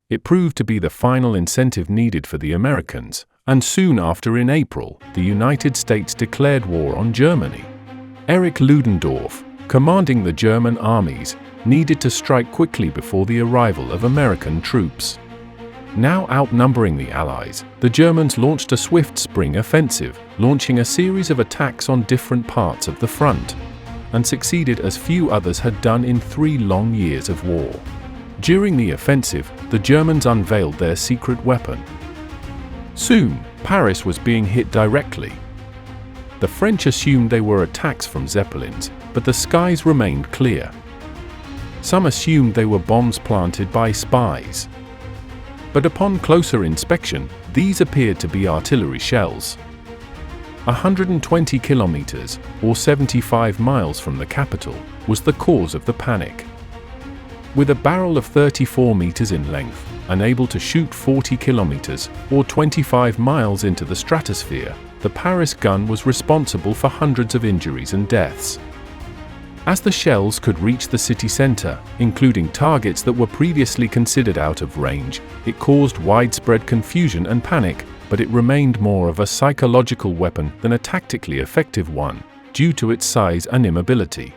It proved to be the final incentive needed for the Americans, and soon after in April, the United States declared war on Germany. Erich Ludendorff, commanding the German armies, needed to strike quickly before the arrival of American troops. Now outnumbering the Allies, the Germans launched a swift spring offensive, launching a series of attacks on different parts of the front, and succeeded as few others had done in 3 long years of war. During the offensive, the Germans unveiled their secret weapon. Soon, Paris was being hit directly. The French assumed they were attacks from Zeppelins, but the skies remained clear. Some assumed they were bombs planted by spies. But upon closer inspection, These appeared to be artillery shells. 120 kilometers, or 75 miles from the capital, was the cause of the panic. With a barrel of 34 meters in length, unable to shoot 40 kilometers, or 25 miles into the stratosphere, the Paris gun was responsible for hundreds of injuries and deaths. As the shells could reach the city center, including targets that were previously considered out of range, it caused widespread confusion and panic, but it remained more of a psychological weapon than a tactically effective one, due to its size and immobility.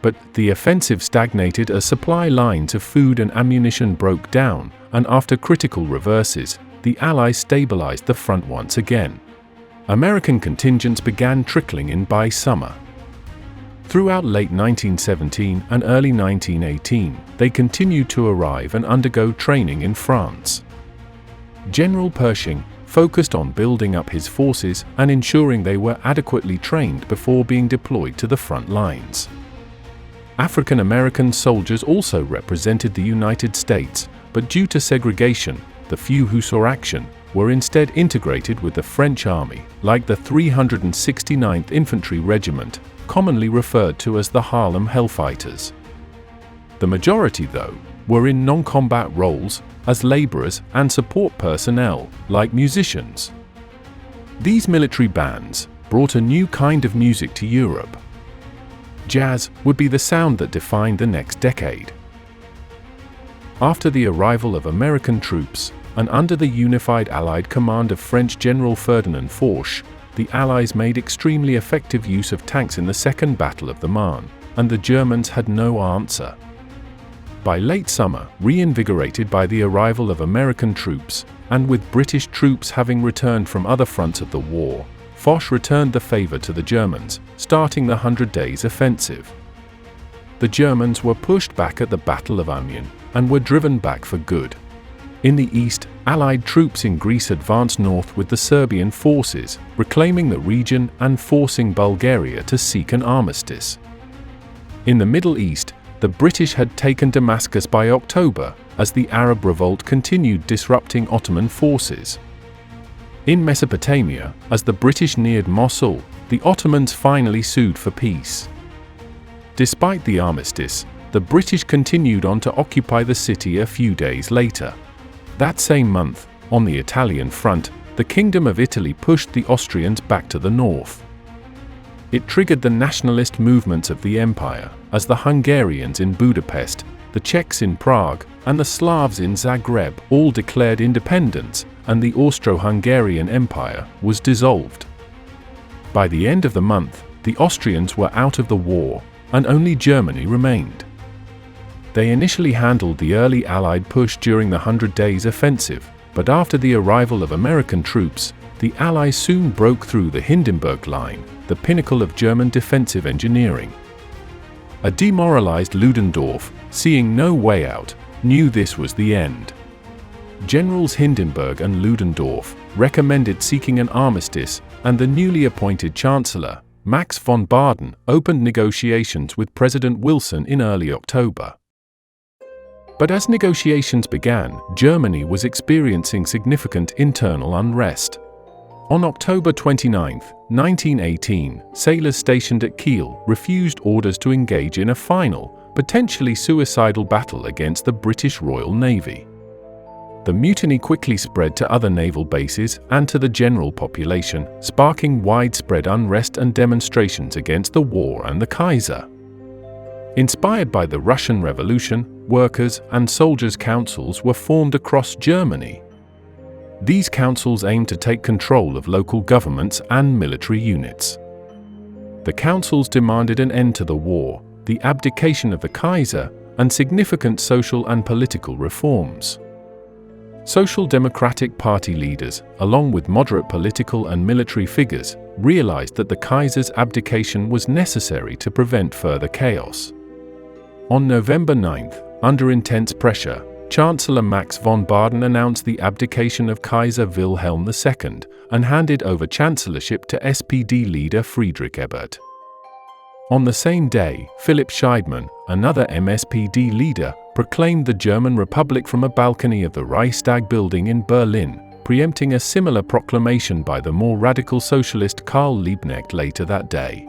But the offensive stagnated as supply lines of food and ammunition broke down, and after critical reverses, the Allies stabilized the front once again. American contingents began trickling in by summer. Throughout late 1917 and early 1918, they continued to arrive and undergo training in France. General Pershing focused on building up his forces and ensuring they were adequately trained before being deployed to the front lines. African American soldiers also represented the United States, but due to segregation, the few who saw action were instead integrated with the French army, like the 369th Infantry Regiment, commonly referred to as the Harlem Hellfighters. The majority, though, were in non-combat roles as laborers and support personnel, like musicians. These military bands brought a new kind of music to Europe. Jazz would be the sound that defined the next decade. After the arrival of American troops, and under the unified Allied command of French General Ferdinand Foch, the Allies made extremely effective use of tanks in the Second Battle of the Marne, and the Germans had no answer. By late summer, reinvigorated by the arrival of American troops, and with British troops having returned from other fronts of the war, Foch returned the favor to the Germans, starting the 100 Days Offensive. The Germans were pushed back at the Battle of Amiens, and were driven back for good. In the east, Allied troops in Greece advanced north with the Serbian forces, reclaiming the region and forcing Bulgaria to seek an armistice. In the Middle East, the British had taken Damascus by October, as the Arab revolt continued disrupting Ottoman forces. In Mesopotamia, as the British neared Mosul, the Ottomans finally sued for peace. Despite the armistice, the British continued on to occupy the city a few days later. That same month, on the Italian front, the Kingdom of Italy pushed the Austrians back to the north. It triggered the nationalist movements of the empire, as the Hungarians in Budapest, the Czechs in Prague, and the Slavs in Zagreb all declared independence, and the Austro-Hungarian Empire was dissolved. By the end of the month, the Austrians were out of the war, and only Germany remained. They initially handled the early Allied push during the 100 Days Offensive, but after the arrival of American troops, the Allies soon broke through the Hindenburg Line, the pinnacle of German defensive engineering. A demoralized Ludendorff, seeing no way out, knew this was the end. Generals Hindenburg and Ludendorff recommended seeking an armistice, and the newly appointed Chancellor, Max von Baden, opened negotiations with President Wilson in early October. But as negotiations began, Germany was experiencing significant internal unrest. On October 29, 1918, sailors stationed at Kiel refused orders to engage in a final, potentially suicidal battle against the British Royal Navy. The mutiny quickly spread to other naval bases and to the general population, sparking widespread unrest and demonstrations against the war and the Kaiser. Inspired by the Russian Revolution, workers' and soldiers' councils were formed across Germany. These councils aimed to take control of local governments and military units. The councils demanded an end to the war, the abdication of the Kaiser, and significant social and political reforms. Social Democratic Party leaders, along with moderate political and military figures, realized that the Kaiser's abdication was necessary to prevent further chaos. On November 9, under intense pressure, Chancellor Max von Baden announced the abdication of Kaiser Wilhelm II and handed over chancellorship to SPD leader Friedrich Ebert. On the same day, Philipp Scheidmann, another MSPD leader, proclaimed the German Republic from a balcony of the Reichstag building in Berlin, preempting a similar proclamation by the more radical socialist Karl Liebknecht later that day.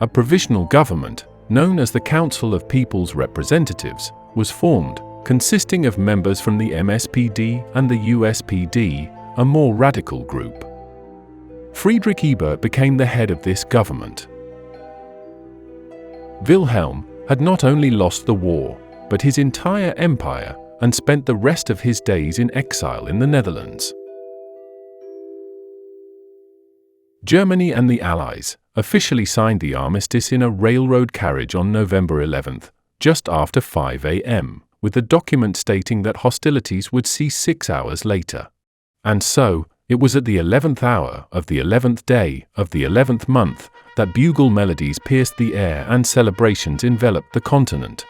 A provisional government, known as the Council of People's Representatives, was formed, consisting of members from the MSPD and the USPD, a more radical group. Friedrich Ebert became the head of this government. Wilhelm had not only lost the war, but his entire empire, and spent the rest of his days in exile in the Netherlands. Germany and the Allies officially signed the armistice in a railroad carriage on November 11, just after 5 a.m., with a document stating that hostilities would cease 6 hours later. And so, it was at the 11th hour of the 11th day of the 11th month that bugle melodies pierced the air and celebrations enveloped the continent.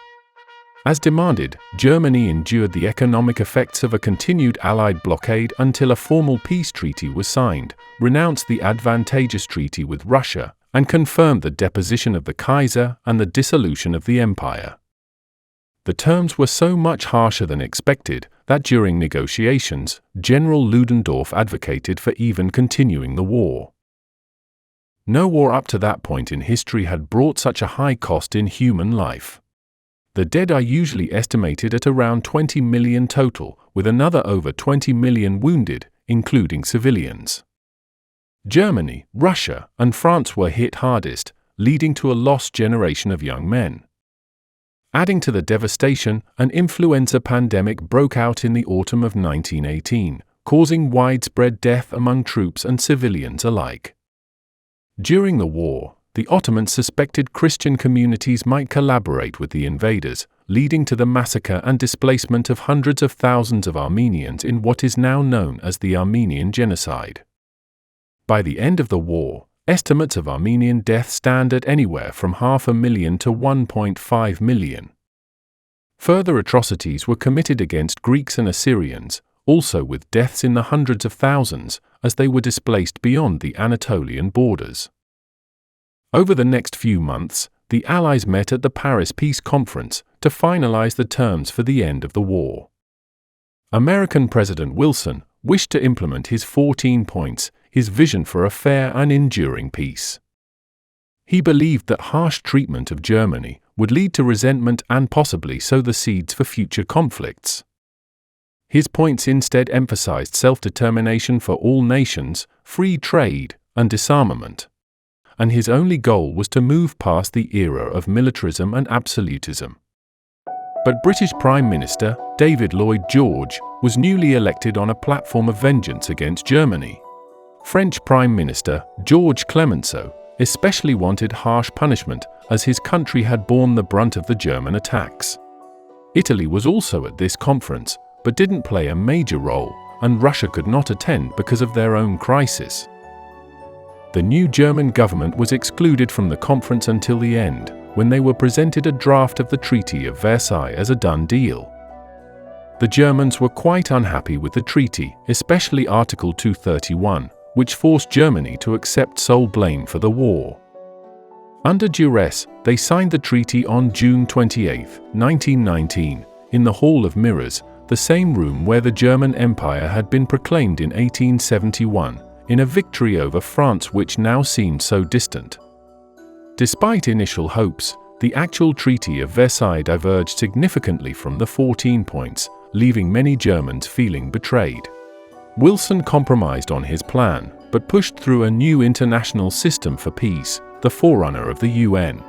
As demanded, Germany endured the economic effects of a continued Allied blockade until a formal peace treaty was signed, renounced the advantageous treaty with Russia, and confirmed the deposition of the Kaiser and the dissolution of the empire. The terms were so much harsher than expected that during negotiations, General Ludendorff advocated for even continuing the war. No war up to that point in history had brought such a high cost in human life. The dead are usually estimated at around 20 million total, with another over 20 million wounded, including civilians. Germany, Russia, and France were hit hardest, leading to a lost generation of young men. Adding to the devastation, an influenza pandemic broke out in the autumn of 1918, causing widespread death among troops and civilians alike. During the war, the Ottomans suspected Christian communities might collaborate with the invaders, leading to the massacre and displacement of hundreds of thousands of Armenians in what is now known as the Armenian Genocide. By the end of the war, estimates of Armenian deaths stand at anywhere from 500,000 to 1.5 million. Further atrocities were committed against Greeks and Assyrians, also with deaths in the hundreds of thousands, as they were displaced beyond the Anatolian borders. Over the next few months, the Allies met at the Paris Peace Conference to finalize the terms for the end of the war. American President Wilson wished to implement his 14 points, his vision for a fair and enduring peace. He believed that harsh treatment of Germany would lead to resentment and possibly sow the seeds for future conflicts. His points instead emphasized self-determination for all nations, free trade, and disarmament. And his only goal was to move past the era of militarism and absolutism. But British Prime Minister David Lloyd George was newly elected on a platform of vengeance against Germany. French Prime Minister Georges Clemenceau especially wanted harsh punishment, as his country had borne the brunt of the German attacks. Italy was also at this conference, but didn't play a major role, and Russia could not attend because of their own crisis. The new German government was excluded from the conference until the end, when they were presented a draft of the Treaty of Versailles as a done deal. The Germans were quite unhappy with the treaty, especially Article 231, which forced Germany to accept sole blame for the war. Under duress, they signed the treaty on June 28, 1919, in the Hall of Mirrors, the same room where the German Empire had been proclaimed in 1871, in a victory over France which now seemed so distant. Despite initial hopes, the actual Treaty of Versailles diverged significantly from the 14 points, leaving many Germans feeling betrayed. Wilson compromised on his plan, but pushed through a new international system for peace, the forerunner of the UN.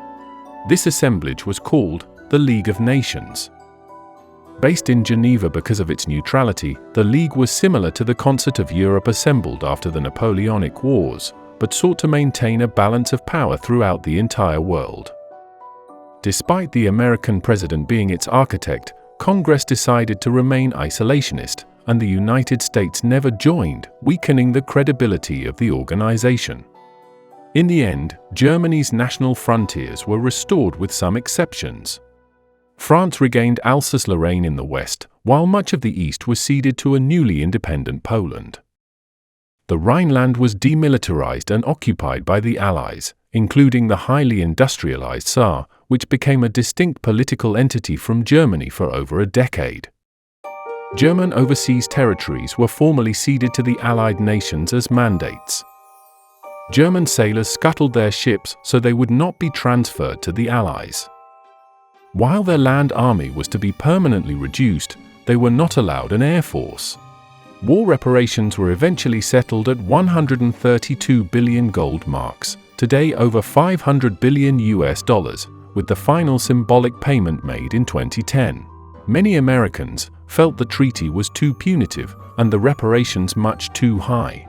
This assemblage was called the League of Nations. Based in Geneva because of its neutrality, the League was similar to the Concert of Europe assembled after the Napoleonic Wars, but sought to maintain a balance of power throughout the entire world. Despite the American president being its architect, Congress decided to remain isolationist, and the United States never joined, weakening the credibility of the organization. In the end, Germany's national frontiers were restored with some exceptions. France regained Alsace-Lorraine in the west, while much of the east was ceded to a newly independent Poland. The Rhineland was demilitarized and occupied by the Allies, including the highly industrialized Saar, which became a distinct political entity from Germany for over a decade. German overseas territories were formally ceded to the Allied nations as mandates. German sailors scuttled their ships so they would not be transferred to the Allies. While their land army was to be permanently reduced, they were not allowed an air force. War reparations were eventually settled at 132 billion gold marks, today over $500 billion, with the final symbolic payment made in 2010. Many Americans felt the treaty was too punitive and the reparations much too high.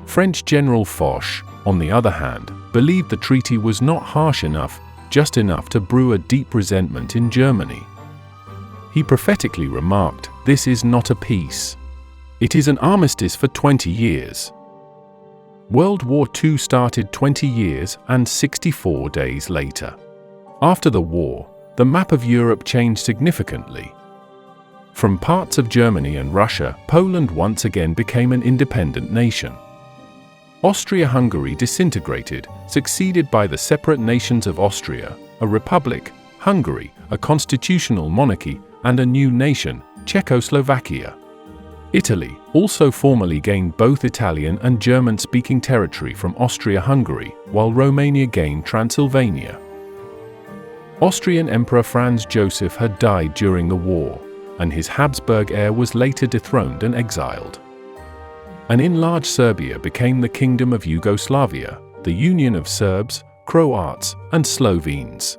French General Foch, on the other hand, believed the treaty was not harsh enough, just enough to brew a deep resentment in Germany. He prophetically remarked, "This is not a peace. It is an armistice for 20 years." World War II started 20 years and 64 days later. After the war, the map of Europe changed significantly. From parts of Germany and Russia, Poland once again became an independent nation. Austria-Hungary disintegrated, succeeded by the separate nations of Austria, a republic, Hungary, a constitutional monarchy, and a new nation, Czechoslovakia. Italy also formally gained both Italian and German-speaking territory from Austria-Hungary, while Romania gained Transylvania. Austrian Emperor Franz Joseph had died during the war, and his Habsburg heir was later dethroned and exiled. An enlarged Serbia became the Kingdom of Yugoslavia, the union of Serbs, Croats, and Slovenes.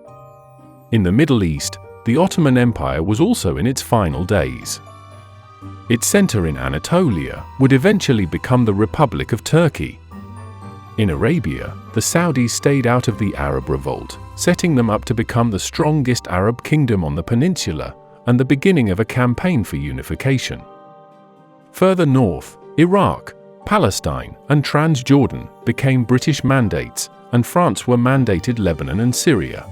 In the Middle East, the Ottoman Empire was also in its final days. Its center in Anatolia would eventually become the Republic of Turkey. In Arabia, the Saudis stayed out of the Arab Revolt, setting them up to become the strongest Arab kingdom on the peninsula and the beginning of a campaign for unification. Further north, Iraq, Palestine, and Transjordan became British mandates, and France were mandated Lebanon and Syria.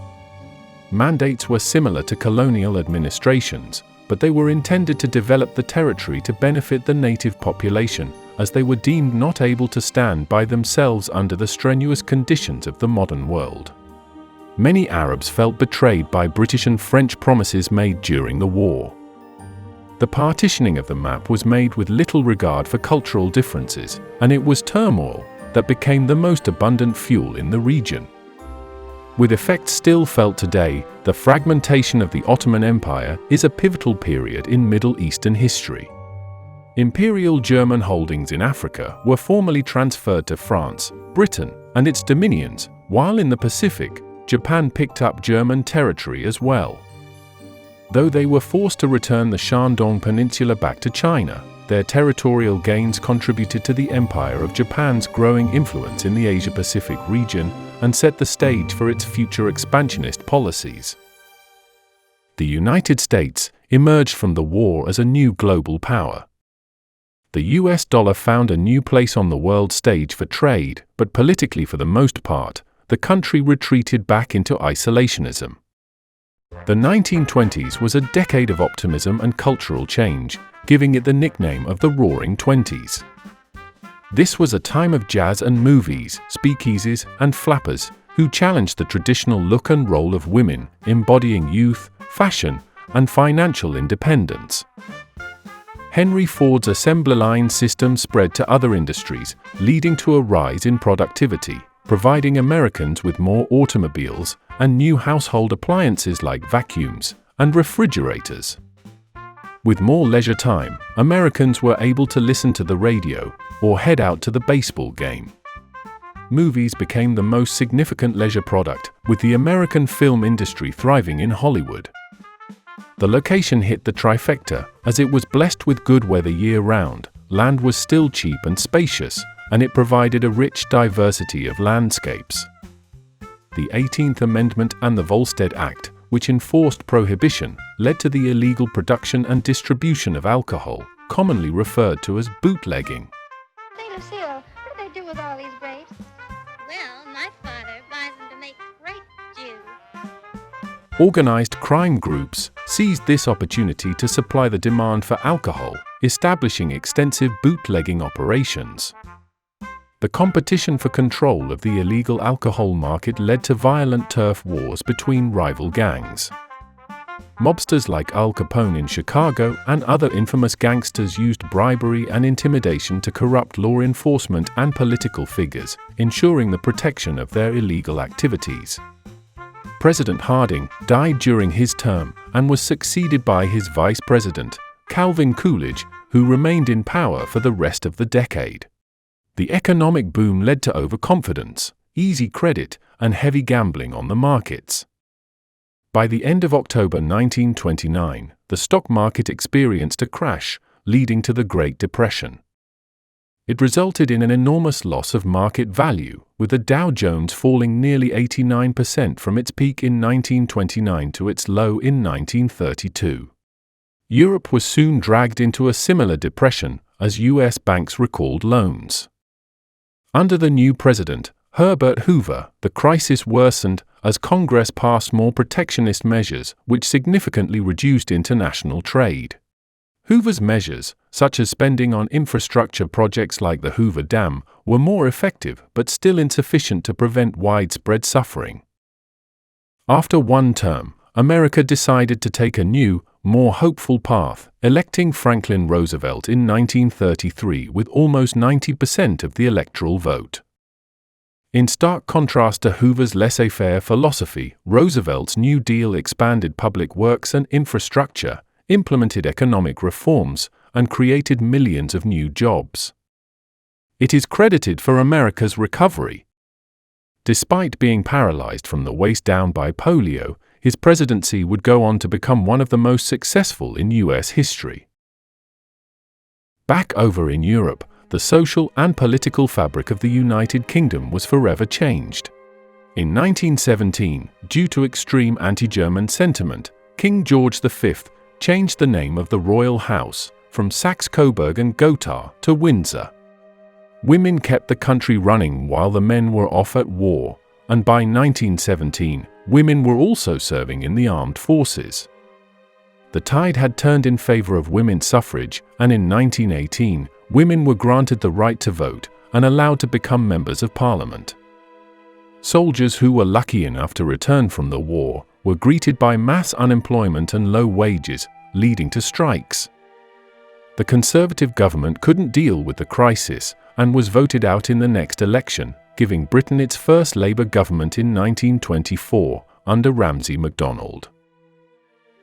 Mandates were similar to colonial administrations, but they were intended to develop the territory to benefit the native population, as they were deemed not able to stand by themselves under the strenuous conditions of the modern world. Many Arabs felt betrayed by British and French promises made during the war. The partitioning of the map was made with little regard for cultural differences, and it was turmoil that became the most abundant fuel in the region. With effects still felt today, the fragmentation of the Ottoman Empire is a pivotal period in Middle Eastern history. Imperial German holdings in Africa were formally transferred to France, Britain, and its dominions, while in the Pacific, Japan picked up German territory as well. Though they were forced to return the Shandong Peninsula back to China, their territorial gains contributed to the Empire of Japan's growing influence in the Asia-Pacific region and set the stage for its future expansionist policies. The United States emerged from the war as a new global power. The US dollar found a new place on the world stage for trade, but politically for the most part, the country retreated back into isolationism. The 1920s was a decade of optimism and cultural change, giving it the nickname of the Roaring Twenties. This was a time of jazz and movies, speakeasies, and flappers, who challenged the traditional look and role of women, embodying youth, fashion, and financial independence. Henry Ford's assembly line system spread to other industries, leading to a rise in productivity, providing Americans with more automobiles and new household appliances like vacuums and refrigerators. With more leisure time, Americans were able to listen to the radio or head out to the baseball game. Movies became the most significant leisure product, with the American film industry thriving in Hollywood. The location hit the trifecta, as it was blessed with good weather year-round, land was still cheap and spacious, and it provided a rich diversity of landscapes. The 18th Amendment and the Volstead Act, which enforced prohibition, led to the illegal production and distribution of alcohol, commonly referred to as bootlegging. Say, Lucille, what do they do with all these grapes? Well, my father buys them to make grape juice. Organized crime groups seized this opportunity to supply the demand for alcohol, establishing extensive bootlegging operations. The competition for control of the illegal alcohol market led to violent turf wars between rival gangs. mobsters like Al Capone in Chicago and other infamous gangsters used bribery and intimidation to corrupt law enforcement and political figures, ensuring the protection of their illegal activities. President Harding died during his term and was succeeded by his vice president, Calvin Coolidge, who remained in power for the rest of the decade. The economic boom led to overconfidence, easy credit, and heavy gambling on the markets. By the end of October 1929, the stock market experienced a crash, leading to the Great Depression. It resulted in an enormous loss of market value, with the Dow Jones falling nearly 89% from its peak in 1929 to its low in 1932. Europe was soon dragged into a similar depression as U.S. banks recalled loans. Under the new president, Herbert Hoover, the crisis worsened as Congress passed more protectionist measures which significantly reduced international trade. Hoover's measures, such as spending on infrastructure projects like the Hoover Dam, were more effective but still insufficient to prevent widespread suffering. After one term, America decided to take a new, more hopeful path, electing Franklin Roosevelt in 1933 with almost 90% of the electoral vote. In stark contrast to Hoover's laissez-faire philosophy, Roosevelt's New Deal expanded public works and infrastructure, implemented economic reforms, and created millions of new jobs. It is credited for America's recovery. Despite being paralyzed from the waist down by polio, his presidency would go on to become one of the most successful in U.S. history. Back over in Europe, the social and political fabric of the United Kingdom was forever changed. In 1917, due to extreme anti-German sentiment, King George V changed the name of the royal house from Saxe-Coburg and Gotha to Windsor. Women kept the country running while the men were off at war, and by 1917, women were also serving in the armed forces. The tide had turned in favor of women's suffrage, and in 1918, women were granted the right to vote and allowed to become members of parliament. Soldiers who were lucky enough to return from the war were greeted by mass unemployment and low wages, leading to strikes. The Conservative government couldn't deal with the crisis and was voted out in the next election, giving Britain its first Labour government in 1924 under Ramsay MacDonald.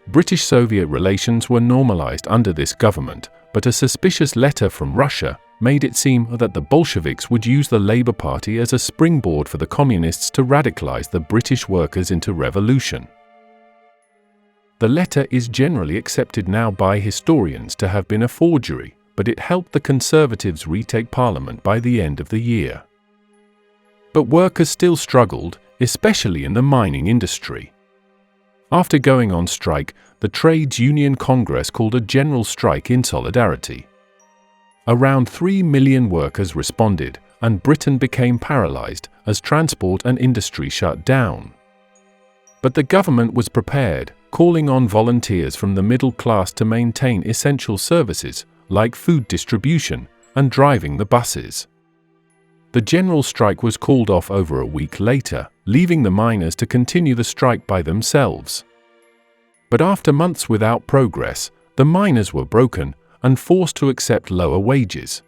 British-Soviet relations were normalized under this government, but a suspicious letter from Russia made it seem that the Bolsheviks would use the Labour Party as a springboard for the Communists to radicalize the British workers into revolution. The letter is generally accepted now by historians to have been a forgery, but it helped the Conservatives retake Parliament by the end of the year. But workers still struggled, especially in the mining industry. After going on strike, the Trades Union Congress called a general strike in solidarity. Around 3 million workers responded, and Britain became paralyzed as transport and industry shut down. But the government was prepared, calling on volunteers from the middle class to maintain essential services, like food distribution and driving the buses. The general strike was called off over a week later, leaving the miners to continue the strike by themselves. But after months without progress, the miners were broken and forced to accept lower wages.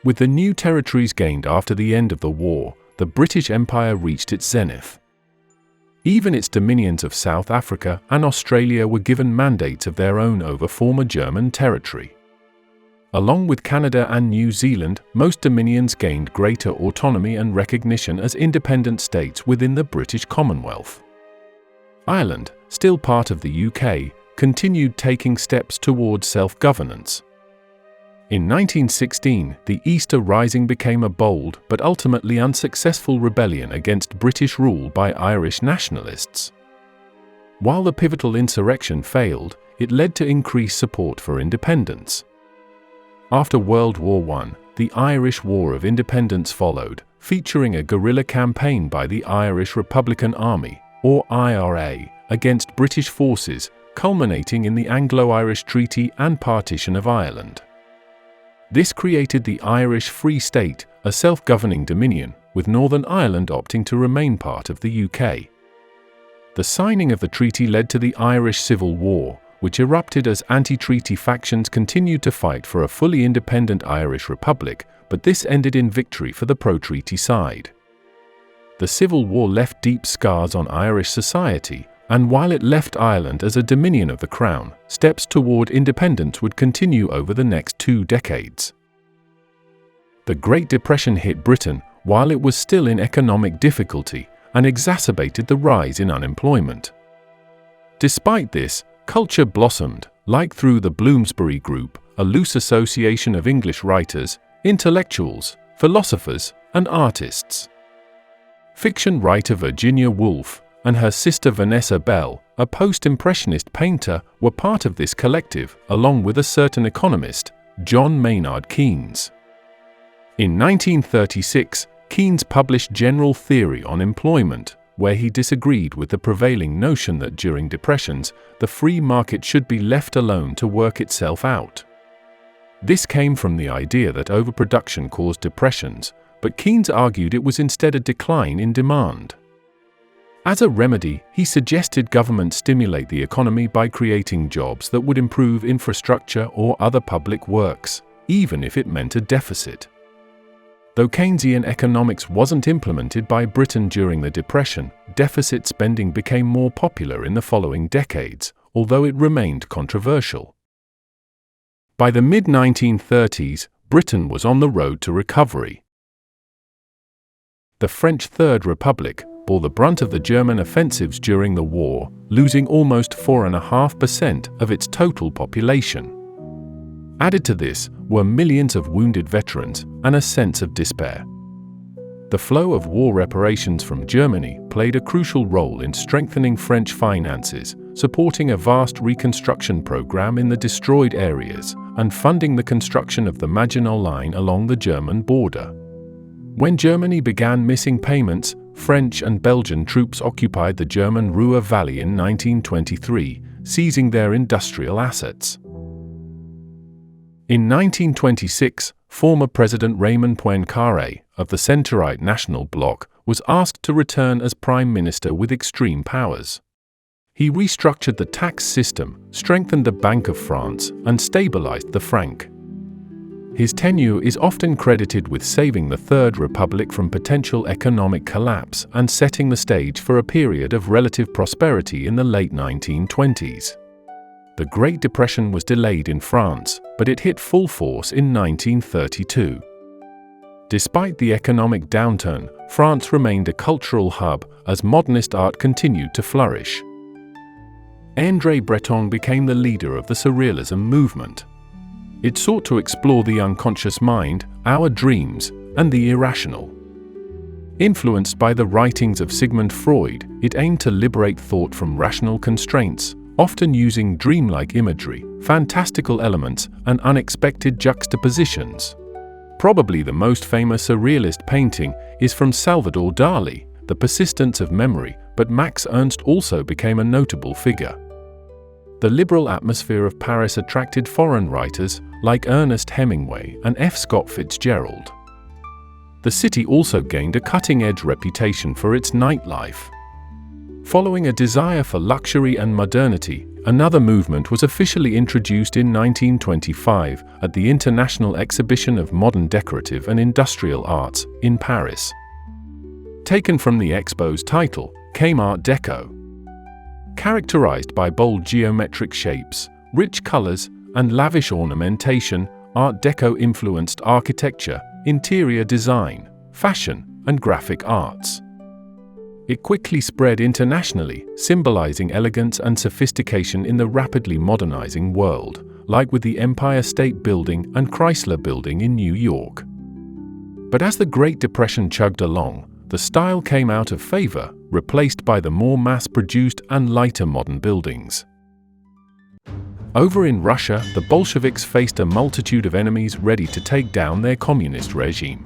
With the new territories gained after the end of the war, the British Empire reached its zenith. Even its dominions of South Africa and Australia were given mandates of their own over former German territory. Along with Canada and New Zealand, most dominions gained greater autonomy and recognition as independent states within the British Commonwealth. Ireland, still part of the UK, continued taking steps towards self-governance. In 1916, the Easter Rising became a bold but ultimately unsuccessful rebellion against British rule by Irish nationalists. While the pivotal insurrection failed, it led to increased support for independence. After World War I, the Irish War of Independence followed, featuring a guerrilla campaign by the Irish Republican Army, or IRA, against British forces, culminating in the Anglo-Irish Treaty and partition of Ireland. This created the Irish Free State, a self-governing dominion, with Northern Ireland opting to remain part of the UK. The signing of the treaty led to the Irish Civil War, which erupted as anti-treaty factions continued to fight for a fully independent Irish Republic, but this ended in victory for the pro-treaty side. The Civil War left deep scars on Irish society, and while it left Ireland as a dominion of the Crown, steps toward independence would continue over the next 2 decades. The Great Depression hit Britain while it was still in economic difficulty and exacerbated the rise in unemployment. Despite this, culture blossomed, like through the Bloomsbury Group, a loose association of English writers, intellectuals, philosophers, and artists. Fiction writer Virginia Woolf and her sister Vanessa Bell, a post-impressionist painter, were part of this collective, along with a certain economist, John Maynard Keynes. In 1936, Keynes published General Theory on Employment, where he disagreed with the prevailing notion that during depressions, the free market should be left alone to work itself out. This came from the idea that overproduction caused depressions, but Keynes argued it was instead a decline in demand. As a remedy, he suggested government stimulate the economy by creating jobs that would improve infrastructure or other public works, even if it meant a deficit. Though Keynesian economics wasn't implemented by Britain during the Depression, deficit spending became more popular in the following decades, although it remained controversial. By the mid-1930s, Britain was on the road to recovery. The French Third Republic bore the brunt of the German offensives during the war, losing almost 4.5% of its total population. Added to this were millions of wounded veterans and a sense of despair. The flow of war reparations from Germany played a crucial role in strengthening French finances, supporting a vast reconstruction program in the destroyed areas, and funding the construction of the Maginot Line along the German border. When Germany began missing payments, French and Belgian troops occupied the German Ruhr Valley in 1923, seizing their industrial assets. In 1926, former President Raymond Poincaré of the centrist National Bloc was asked to return as Prime Minister with extreme powers. He restructured the tax system, strengthened the Bank of France, and stabilized the franc. His tenure is often credited with saving the Third Republic from potential economic collapse and setting the stage for a period of relative prosperity in the late 1920s. The Great Depression was delayed in France, but it hit full force in 1932. Despite the economic downturn, France remained a cultural hub as modernist art continued to flourish. André Breton became the leader of the Surrealism movement. It sought to explore the unconscious mind, our dreams, and the irrational. Influenced by the writings of Sigmund Freud, it aimed to liberate thought from rational constraints, often using dreamlike imagery, fantastical elements, and unexpected juxtapositions. Probably the most famous surrealist painting is from Salvador Dali, The Persistence of Memory, but Max Ernst also became a notable figure. The liberal atmosphere of Paris attracted foreign writers like Ernest Hemingway and F. Scott Fitzgerald. The city also gained a cutting-edge reputation for its nightlife. Following a desire for luxury and modernity, another movement was officially introduced in 1925 at the International Exhibition of Modern Decorative and Industrial Arts in Paris. Taken from the expo's title, came Art Deco. Characterized by bold geometric shapes, rich colors, and lavish ornamentation, Art Deco influenced architecture, interior design, fashion, and graphic arts. It quickly spread internationally, symbolizing elegance and sophistication in the rapidly modernizing world, like with the Empire State Building and Chrysler Building in New York. But as the Great Depression chugged along, the style came out of favor, replaced by the more mass-produced and lighter modern buildings. Over in Russia, the Bolsheviks faced a multitude of enemies ready to take down their communist regime.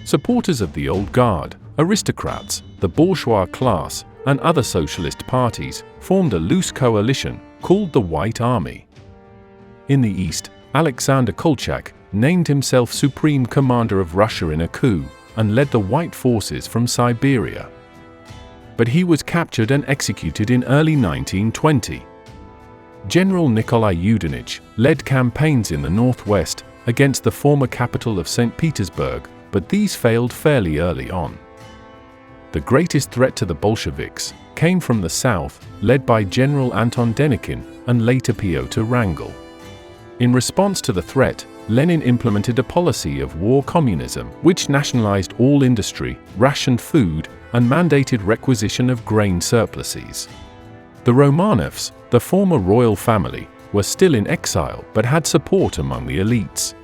Supporters of the old guard, aristocrats, the bourgeois class, and other socialist parties formed a loose coalition called the White Army. In the east, Alexander Kolchak named himself Supreme Commander of Russia in a coup and led the White forces from Siberia. but he was captured and executed in early 1920. General Nikolai Yudenich led campaigns in the northwest against the former capital of St. Petersburg, but these failed fairly early on. The greatest threat to the Bolsheviks came from the south, led by General Anton Denikin and later Pyotr Wrangel. In response to the threat, Lenin implemented a policy of war communism, which nationalized all industry, rationed food, and mandated requisition of grain surpluses. The Romanovs, the former royal family, were still in exile but had support among the elites.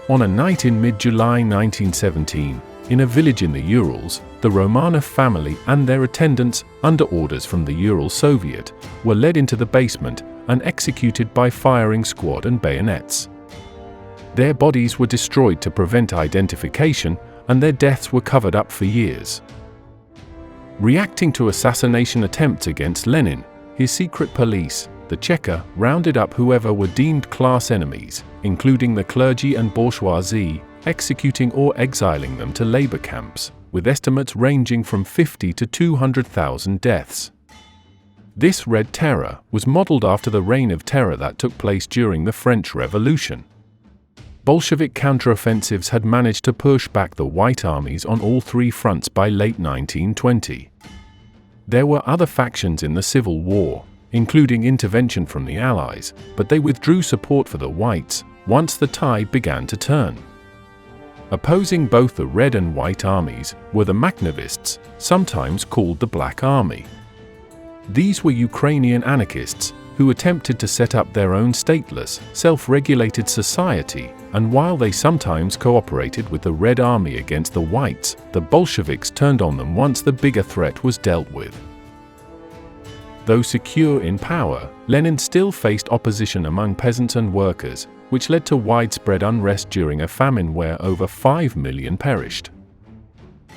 On a night in mid-July 1917, in a village in the Urals, the Romanov family and their attendants, under orders from the Ural Soviet, were led into the basement and executed by firing squad and bayonets. Their bodies were destroyed to prevent identification, and their deaths were covered up for years. Reacting to assassination attempts against Lenin, his secret police, the Cheka, rounded up whoever were deemed class enemies, including the clergy and bourgeoisie, executing or exiling them to labor camps, with estimates ranging from 50 to 200,000 deaths. This Red Terror was modeled after the Reign of Terror that took place during the French Revolution. Bolshevik counteroffensives had managed to push back the White armies on all three fronts by late 1920. There were other factions in the Civil War, including intervention from the Allies, but they withdrew support for the Whites once the tide began to turn. Opposing both the Red and White armies were the Makhnovists, sometimes called the Black Army. These were Ukrainian anarchists who attempted to set up their own stateless, self-regulated society, and while they sometimes cooperated with the Red Army against the Whites, the Bolsheviks turned on them once the bigger threat was dealt with. Though secure in power, Lenin still faced opposition among peasants and workers, which led to widespread unrest during a famine where over 5 million perished.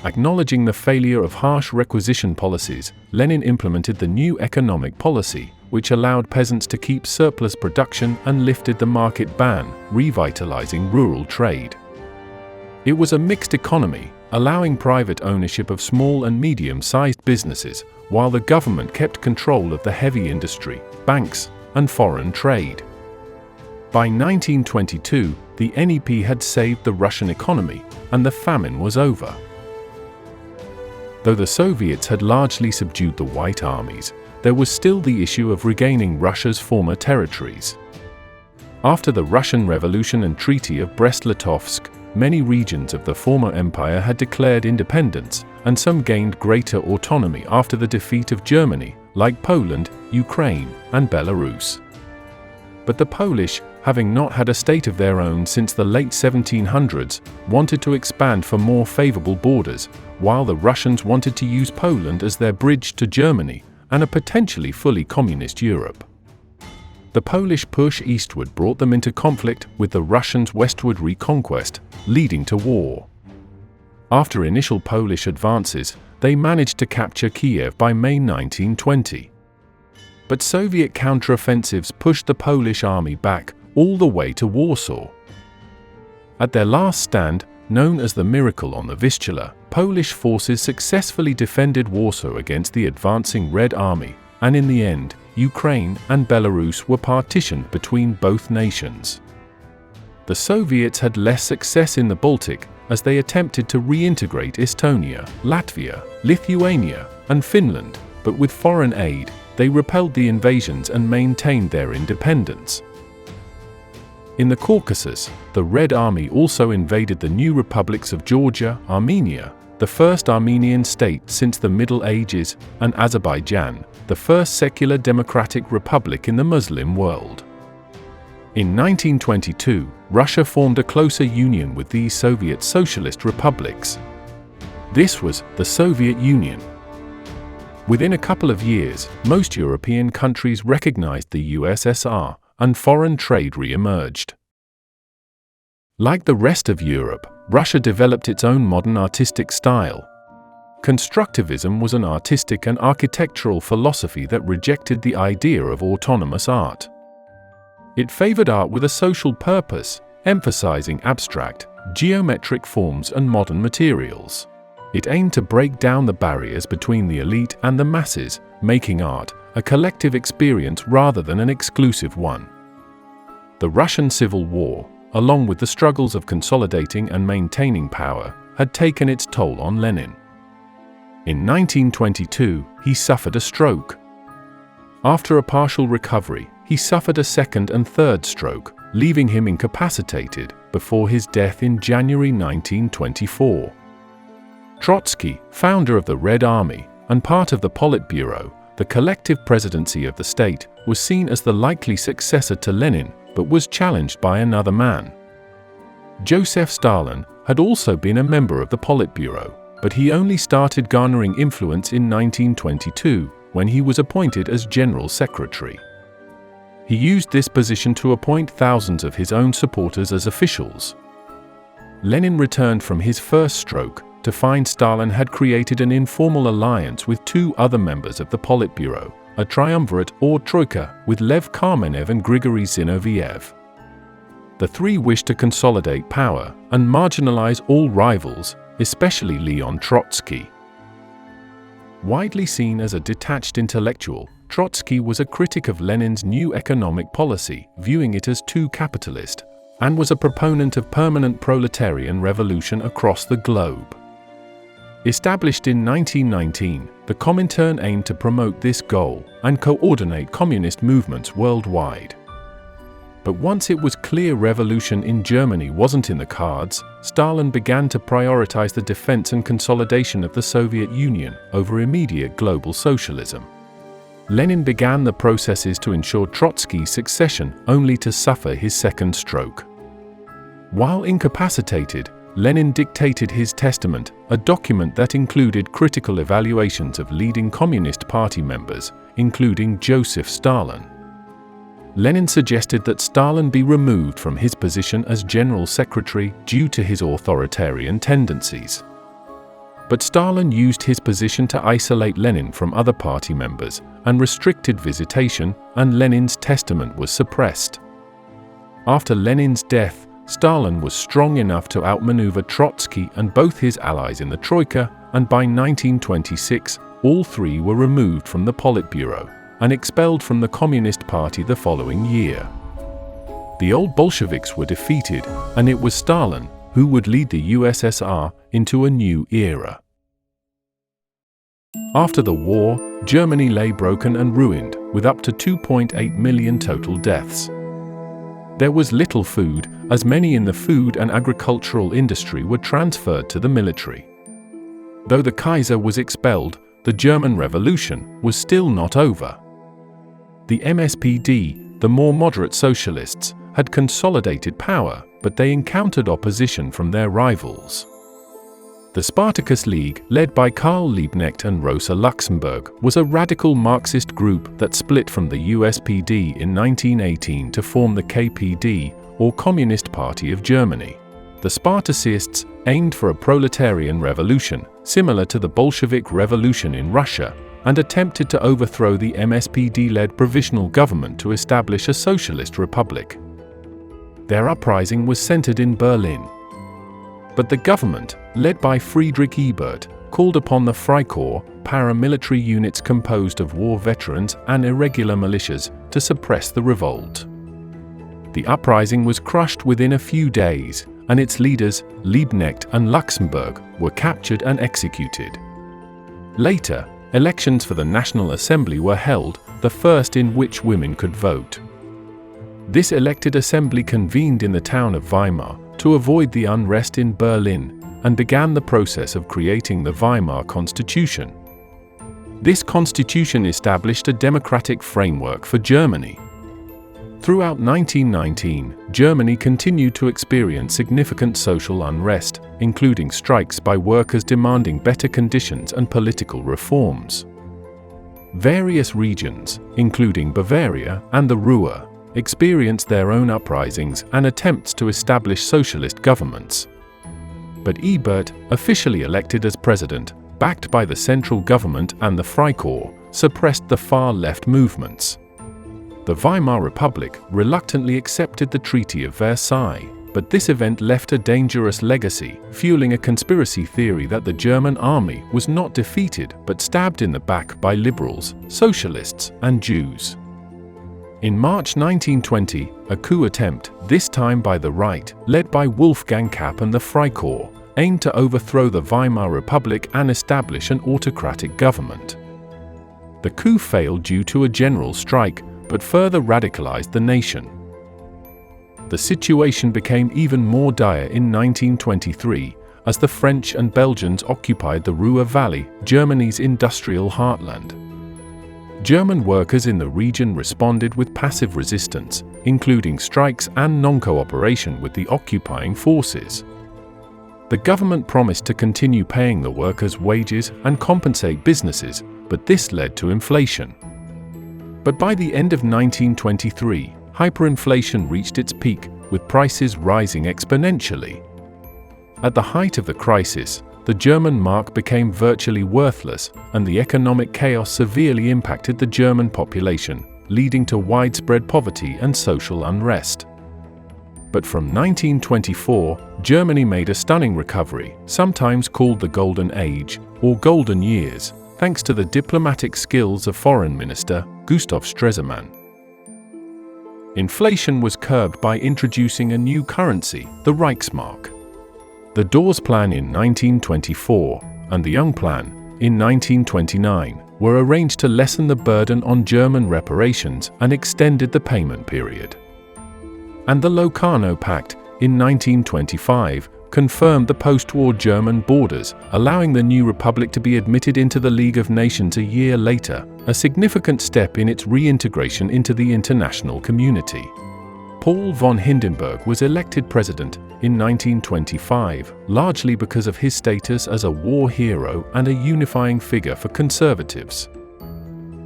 Acknowledging the failure of harsh requisition policies, Lenin implemented the new economic policy, which allowed peasants to keep surplus production and lifted the market ban, revitalizing rural trade. It was a mixed economy, allowing private ownership of small and medium-sized businesses, while the government kept control of the heavy industry, banks, and foreign trade. By 1922, the NEP had saved the Russian economy, and the famine was over. Though the Soviets had largely subdued the White armies, there was still the issue of regaining Russia's former territories. After the Russian Revolution and Treaty of Brest-Litovsk, many regions of the former empire had declared independence, and some gained greater autonomy after the defeat of Germany, like Poland, Ukraine, and Belarus. But the Polish, having not had a state of their own since the late 1700s, wanted to expand for more favorable borders, while the Russians wanted to use Poland as their bridge to Germany and a potentially fully communist Europe. The Polish push eastward brought them into conflict with the Russians' westward reconquest, leading to war. After initial Polish advances, they managed to capture Kiev by May 1920. But Soviet counteroffensives pushed the Polish army back all the way to Warsaw. At their last stand, known as the Miracle on the Vistula, Polish forces successfully defended Warsaw against the advancing Red Army, and in the end, Ukraine and Belarus were partitioned between both nations. The Soviets had less success in the Baltic as they attempted to reintegrate Estonia, Latvia, Lithuania, and Finland, but with foreign aid, they repelled the invasions and maintained their independence. In the Caucasus, the Red Army also invaded the new republics of Georgia, Armenia, the first Armenian state since the Middle Ages, and Azerbaijan, the first secular democratic republic in the Muslim world. In 1922, Russia formed a closer union with these Soviet socialist republics. This was the Soviet Union. Within a couple of years, most European countries recognized the USSR, and foreign trade re-emerged. Like the rest of Europe, Russia developed its own modern artistic style. Constructivism was an artistic and architectural philosophy that rejected the idea of autonomous art. It favored art with a social purpose, emphasizing abstract, geometric forms and modern materials. It aimed to break down the barriers between the elite and the masses, making art a collective experience rather than an exclusive one. The Russian Civil War, along with the struggles of consolidating and maintaining power, had taken its toll on Lenin. In 1922, he suffered a stroke. After a partial recovery, he suffered a second and third stroke, leaving him incapacitated before his death in January 1924. Trotsky, founder of the Red Army and part of the Politburo, the collective presidency of the state, was seen as the likely successor to Lenin, but was challenged by another man. Joseph Stalin had also been a member of the Politburo, but he only started garnering influence in 1922 when he was appointed as General Secretary. He used this position to appoint thousands of his own supporters as officials. Lenin returned from his first stroke to find Stalin had created an informal alliance with two other members of the Politburo, a triumvirate or troika with Lev Kamenev and Grigory Zinoviev. The three wished to consolidate power and marginalize all rivals, especially Leon Trotsky. Widely seen as a detached intellectual, Trotsky was a critic of Lenin's new economic policy, viewing it as too capitalist, and was a proponent of permanent proletarian revolution across the globe. Established in 1919, the Comintern aimed to promote this goal and coordinate communist movements worldwide. But once it was clear revolution in Germany wasn't in the cards, Stalin began to prioritize the defense and consolidation of the Soviet Union over immediate global socialism. Lenin began the processes to ensure Trotsky's succession, only to suffer his second stroke. While incapacitated, Lenin dictated his testament, a document that included critical evaluations of leading Communist Party members, including Joseph Stalin. Lenin suggested that Stalin be removed from his position as General Secretary due to his authoritarian tendencies. But Stalin used his position to isolate Lenin from other party members and restricted visitation, and Lenin's testament was suppressed. After Lenin's death, Stalin was strong enough to outmaneuver Trotsky and both his allies in the Troika, and by 1926, all three were removed from the Politburo and expelled from the Communist Party the following year. The old Bolsheviks were defeated, and it was Stalin who would lead the USSR into a new era. After the war, Germany lay broken and ruined, with up to 2.8 million total deaths. There was little food, as many in the food and agricultural industry were transferred to the military. Though the Kaiser was expelled, the German Revolution was still not over. The MSPD, the more moderate socialists, had consolidated power, but they encountered opposition from their rivals. The Spartacus League, led by Karl Liebknecht and Rosa Luxemburg, was a radical Marxist group that split from the USPD in 1918 to form the KPD, or Communist Party of Germany. The Spartacists aimed for a proletarian revolution, similar to the Bolshevik Revolution in Russia, and attempted to overthrow the MSPD-led provisional government to establish a socialist republic. Their uprising was centered in Berlin. But the government, led by Friedrich Ebert, called upon the Freikorps, paramilitary units composed of war veterans and irregular militias, to suppress the revolt. The uprising was crushed within a few days, and its leaders, Liebknecht and Luxemburg, were captured and executed. Later, elections for the National Assembly were held, the first in which women could vote. This elected assembly convened in the town of Weimar to avoid the unrest in Berlin, and began the process of creating the Weimar Constitution. This constitution established a democratic framework for Germany. Throughout 1919, Germany continued to experience significant social unrest, including strikes by workers demanding better conditions and political reforms. Various regions, including Bavaria and the Ruhr, experienced their own uprisings and attempts to establish socialist governments. But Ebert, officially elected as president, backed by the central government and the Freikorps, suppressed the far-left movements. The Weimar Republic reluctantly accepted the Treaty of Versailles. but this event left a dangerous legacy, fueling a conspiracy theory that the German army was not defeated but stabbed in the back by liberals, socialists, and Jews. In March 1920, a coup attempt, this time by the right, led by Wolfgang Kapp and the Freikorps, aimed to overthrow the Weimar Republic and establish an autocratic government. The coup failed due to a general strike, but further radicalized the nation. The situation became even more dire in 1923, as the French and Belgians occupied the Ruhr Valley, Germany's industrial heartland. German workers in the region responded with passive resistance, including strikes and non-cooperation with the occupying forces. The government promised to continue paying the workers' wages and compensate businesses, but this led to inflation. But by the end of 1923, hyperinflation reached its peak, with prices rising exponentially. At the height of the crisis, the German mark became virtually worthless, and the economic chaos severely impacted the German population, leading to widespread poverty and social unrest. But from 1924, Germany made a stunning recovery, sometimes called the Golden Age, or Golden Years, thanks to the diplomatic skills of Foreign Minister Gustav Stresemann. Inflation was curbed by introducing a new currency, the Reichsmark. The Dawes Plan in 1924 and the Young Plan in 1929 were arranged to lessen the burden on German reparations and extended the payment period. And the Locarno Pact in 1925 confirmed the post-war German borders, allowing the new republic to be admitted into the League of Nations a year later, a significant step in its reintegration into the international community. Paul von Hindenburg was elected president in 1925, largely because of his status as a war hero and a unifying figure for conservatives.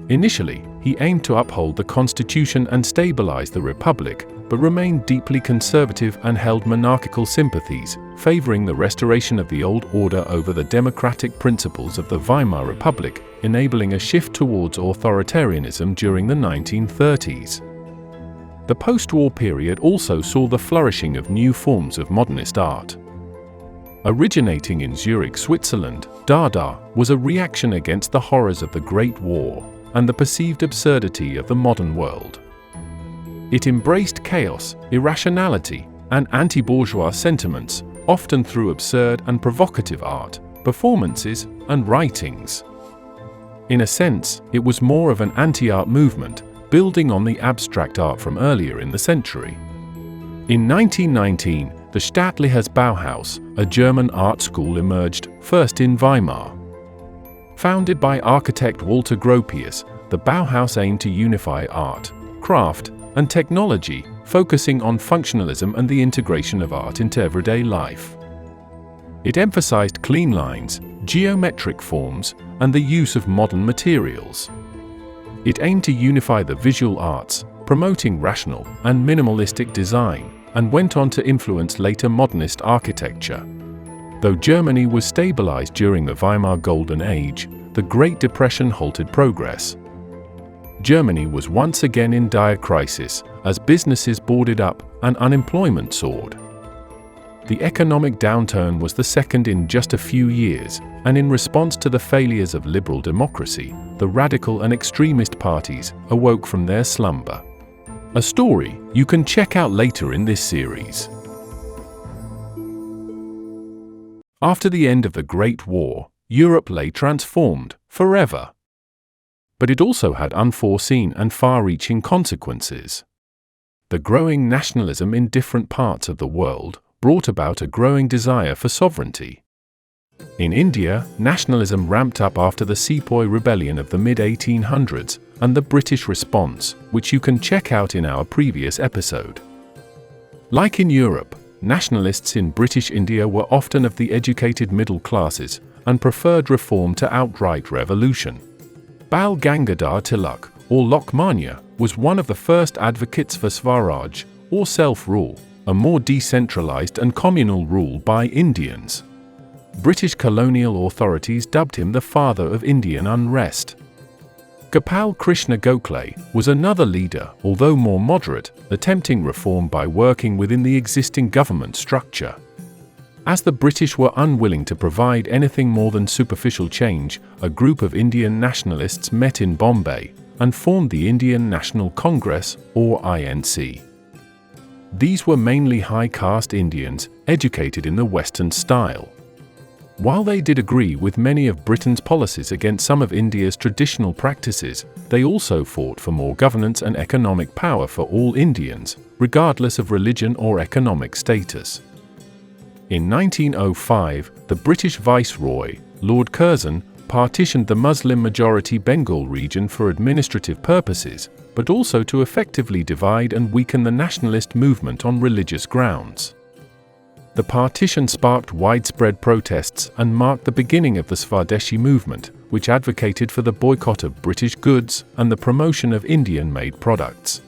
Initially, he aimed to uphold the constitution and stabilize the republic, but remained deeply conservative and held monarchical sympathies, favoring the restoration of the old order over the democratic principles of the Weimar Republic, enabling a shift towards authoritarianism during the 1930s. The post-war period also saw the flourishing of new forms of modernist art. Originating in Zurich, Switzerland, Dada was a reaction against the horrors of the Great War and the perceived absurdity of the modern world. It embraced chaos, irrationality, and anti-bourgeois sentiments, often through absurd and provocative art, performances, and writings. In a sense, it was more of an anti-art movement, building on the abstract art from earlier in the century. In 1919, the Staatliches Bauhaus, a German art school, emerged, first in Weimar. Founded by architect Walter Gropius, the Bauhaus aimed to unify art, craft, and technology, focusing on functionalism and the integration of art into everyday life. It emphasized clean lines, geometric forms, and the use of modern materials. It aimed to unify the visual arts, promoting rational and minimalistic design, and went on to influence later modernist architecture. Though Germany was stabilized during the Weimar Golden Age, the Great Depression halted progress. Germany was once again in dire crisis, as businesses boarded up and unemployment soared. The economic downturn was the second in just a few years, and in response to the failures of liberal democracy, the radical and extremist parties awoke from their slumber. A story you can check out later in this series. After the end of the Great War, Europe lay transformed forever. But it also had unforeseen and far-reaching consequences. The growing nationalism in different parts of the world brought about a growing desire for sovereignty. In India, nationalism ramped up after the Sepoy Rebellion of the mid-1800s and the British response, which you can check out in our previous episode. Like in Europe, nationalists in British India were often of the educated middle classes and preferred reform to outright revolution. Bal Gangadhar Tilak, or Lokmanya, was one of the first advocates for Swaraj, or self-rule, a more decentralized and communal rule by Indians. British colonial authorities dubbed him the father of Indian unrest. Gopal Krishna Gokhale was another leader, although more moderate, attempting reform by working within the existing government structure. As the British were unwilling to provide anything more than superficial change, a group of Indian nationalists met in Bombay and formed the Indian National Congress, or INC. These were mainly high-caste Indians, educated in the Western style. While they did agree with many of Britain's policies against some of India's traditional practices, they also fought for more governance and economic power for all Indians, regardless of religion or economic status. In 1905, the British Viceroy, Lord Curzon, partitioned the Muslim-majority Bengal region for administrative purposes, but also to effectively divide and weaken the nationalist movement on religious grounds. The partition sparked widespread protests and marked the beginning of the Swadeshi movement, which advocated for the boycott of British goods and the promotion of Indian-made products.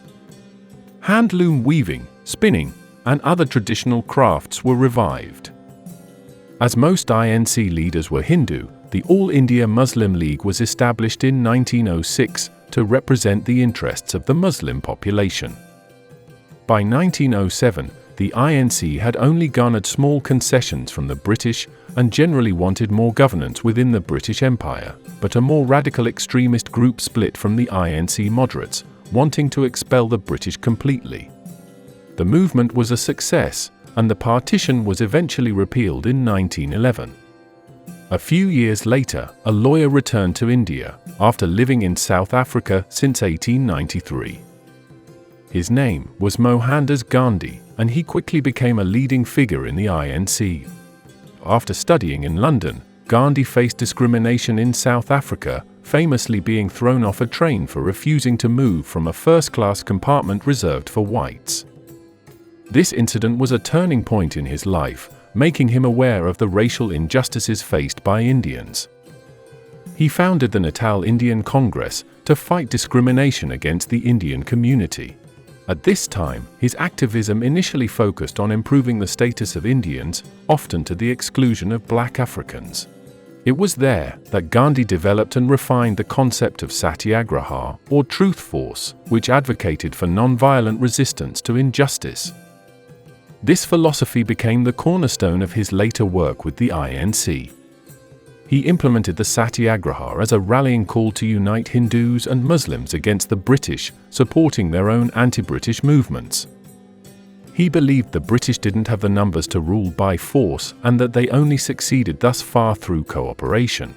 Handloom weaving, spinning, and other traditional crafts were revived. As most INC leaders were Hindu, the All India Muslim League was established in 1906 to represent the interests of the Muslim population. By 1907, the INC had only garnered small concessions from the British and generally wanted more governance within the British Empire, but a more radical extremist group split from the INC moderates, wanting to expel the British completely. The movement was a success, and the partition was eventually repealed in 1911. A few years later, a lawyer returned to India, after living in South Africa since 1893. His name was Mohandas Gandhi, and he quickly became a leading figure in the INC. After studying in London, Gandhi faced discrimination in South Africa, famously being thrown off a train for refusing to move from a first-class compartment reserved for whites. This incident was a turning point in his life, making him aware of the racial injustices faced by Indians. He founded the Natal Indian Congress to fight discrimination against the Indian community. At this time, his activism initially focused on improving the status of Indians, often to the exclusion of black Africans. It was there that Gandhi developed and refined the concept of satyagraha, or truth force, which advocated for non-violent resistance to injustice. This philosophy became the cornerstone of his later work with the INC. He implemented the Satyagraha as a rallying call to unite Hindus and Muslims against the British, supporting their own anti-British movements. He believed the British didn't have the numbers to rule by force and that they only succeeded thus far through cooperation.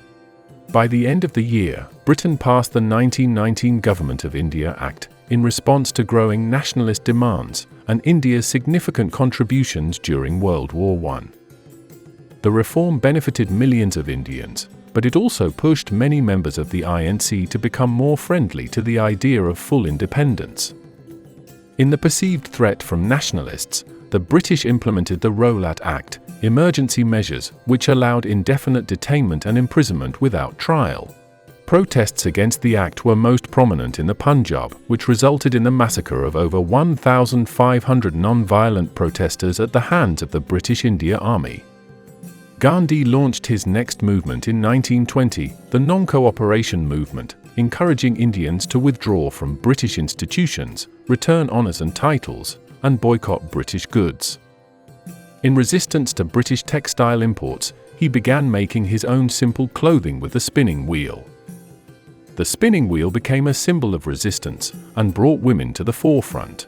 By the end of the year, Britain passed the 1919 Government of India Act in response to growing nationalist demands and India's significant contributions during World War I. The reform benefited millions of Indians, but it also pushed many members of the INC to become more friendly to the idea of full independence. In the perceived threat from nationalists, the British implemented the Rowlatt Act, emergency measures which allowed indefinite detainment and imprisonment without trial. Protests against the act were most prominent in the Punjab, which resulted in the massacre of over 1,500 non-violent protesters at the hands of the British India Army. Gandhi launched his next movement in 1920, the Non-Cooperation Movement, encouraging Indians to withdraw from British institutions, return honours and titles, and boycott British goods. In resistance to British textile imports, he began making his own simple clothing with the spinning wheel. The spinning wheel became a symbol of resistance and brought women to the forefront.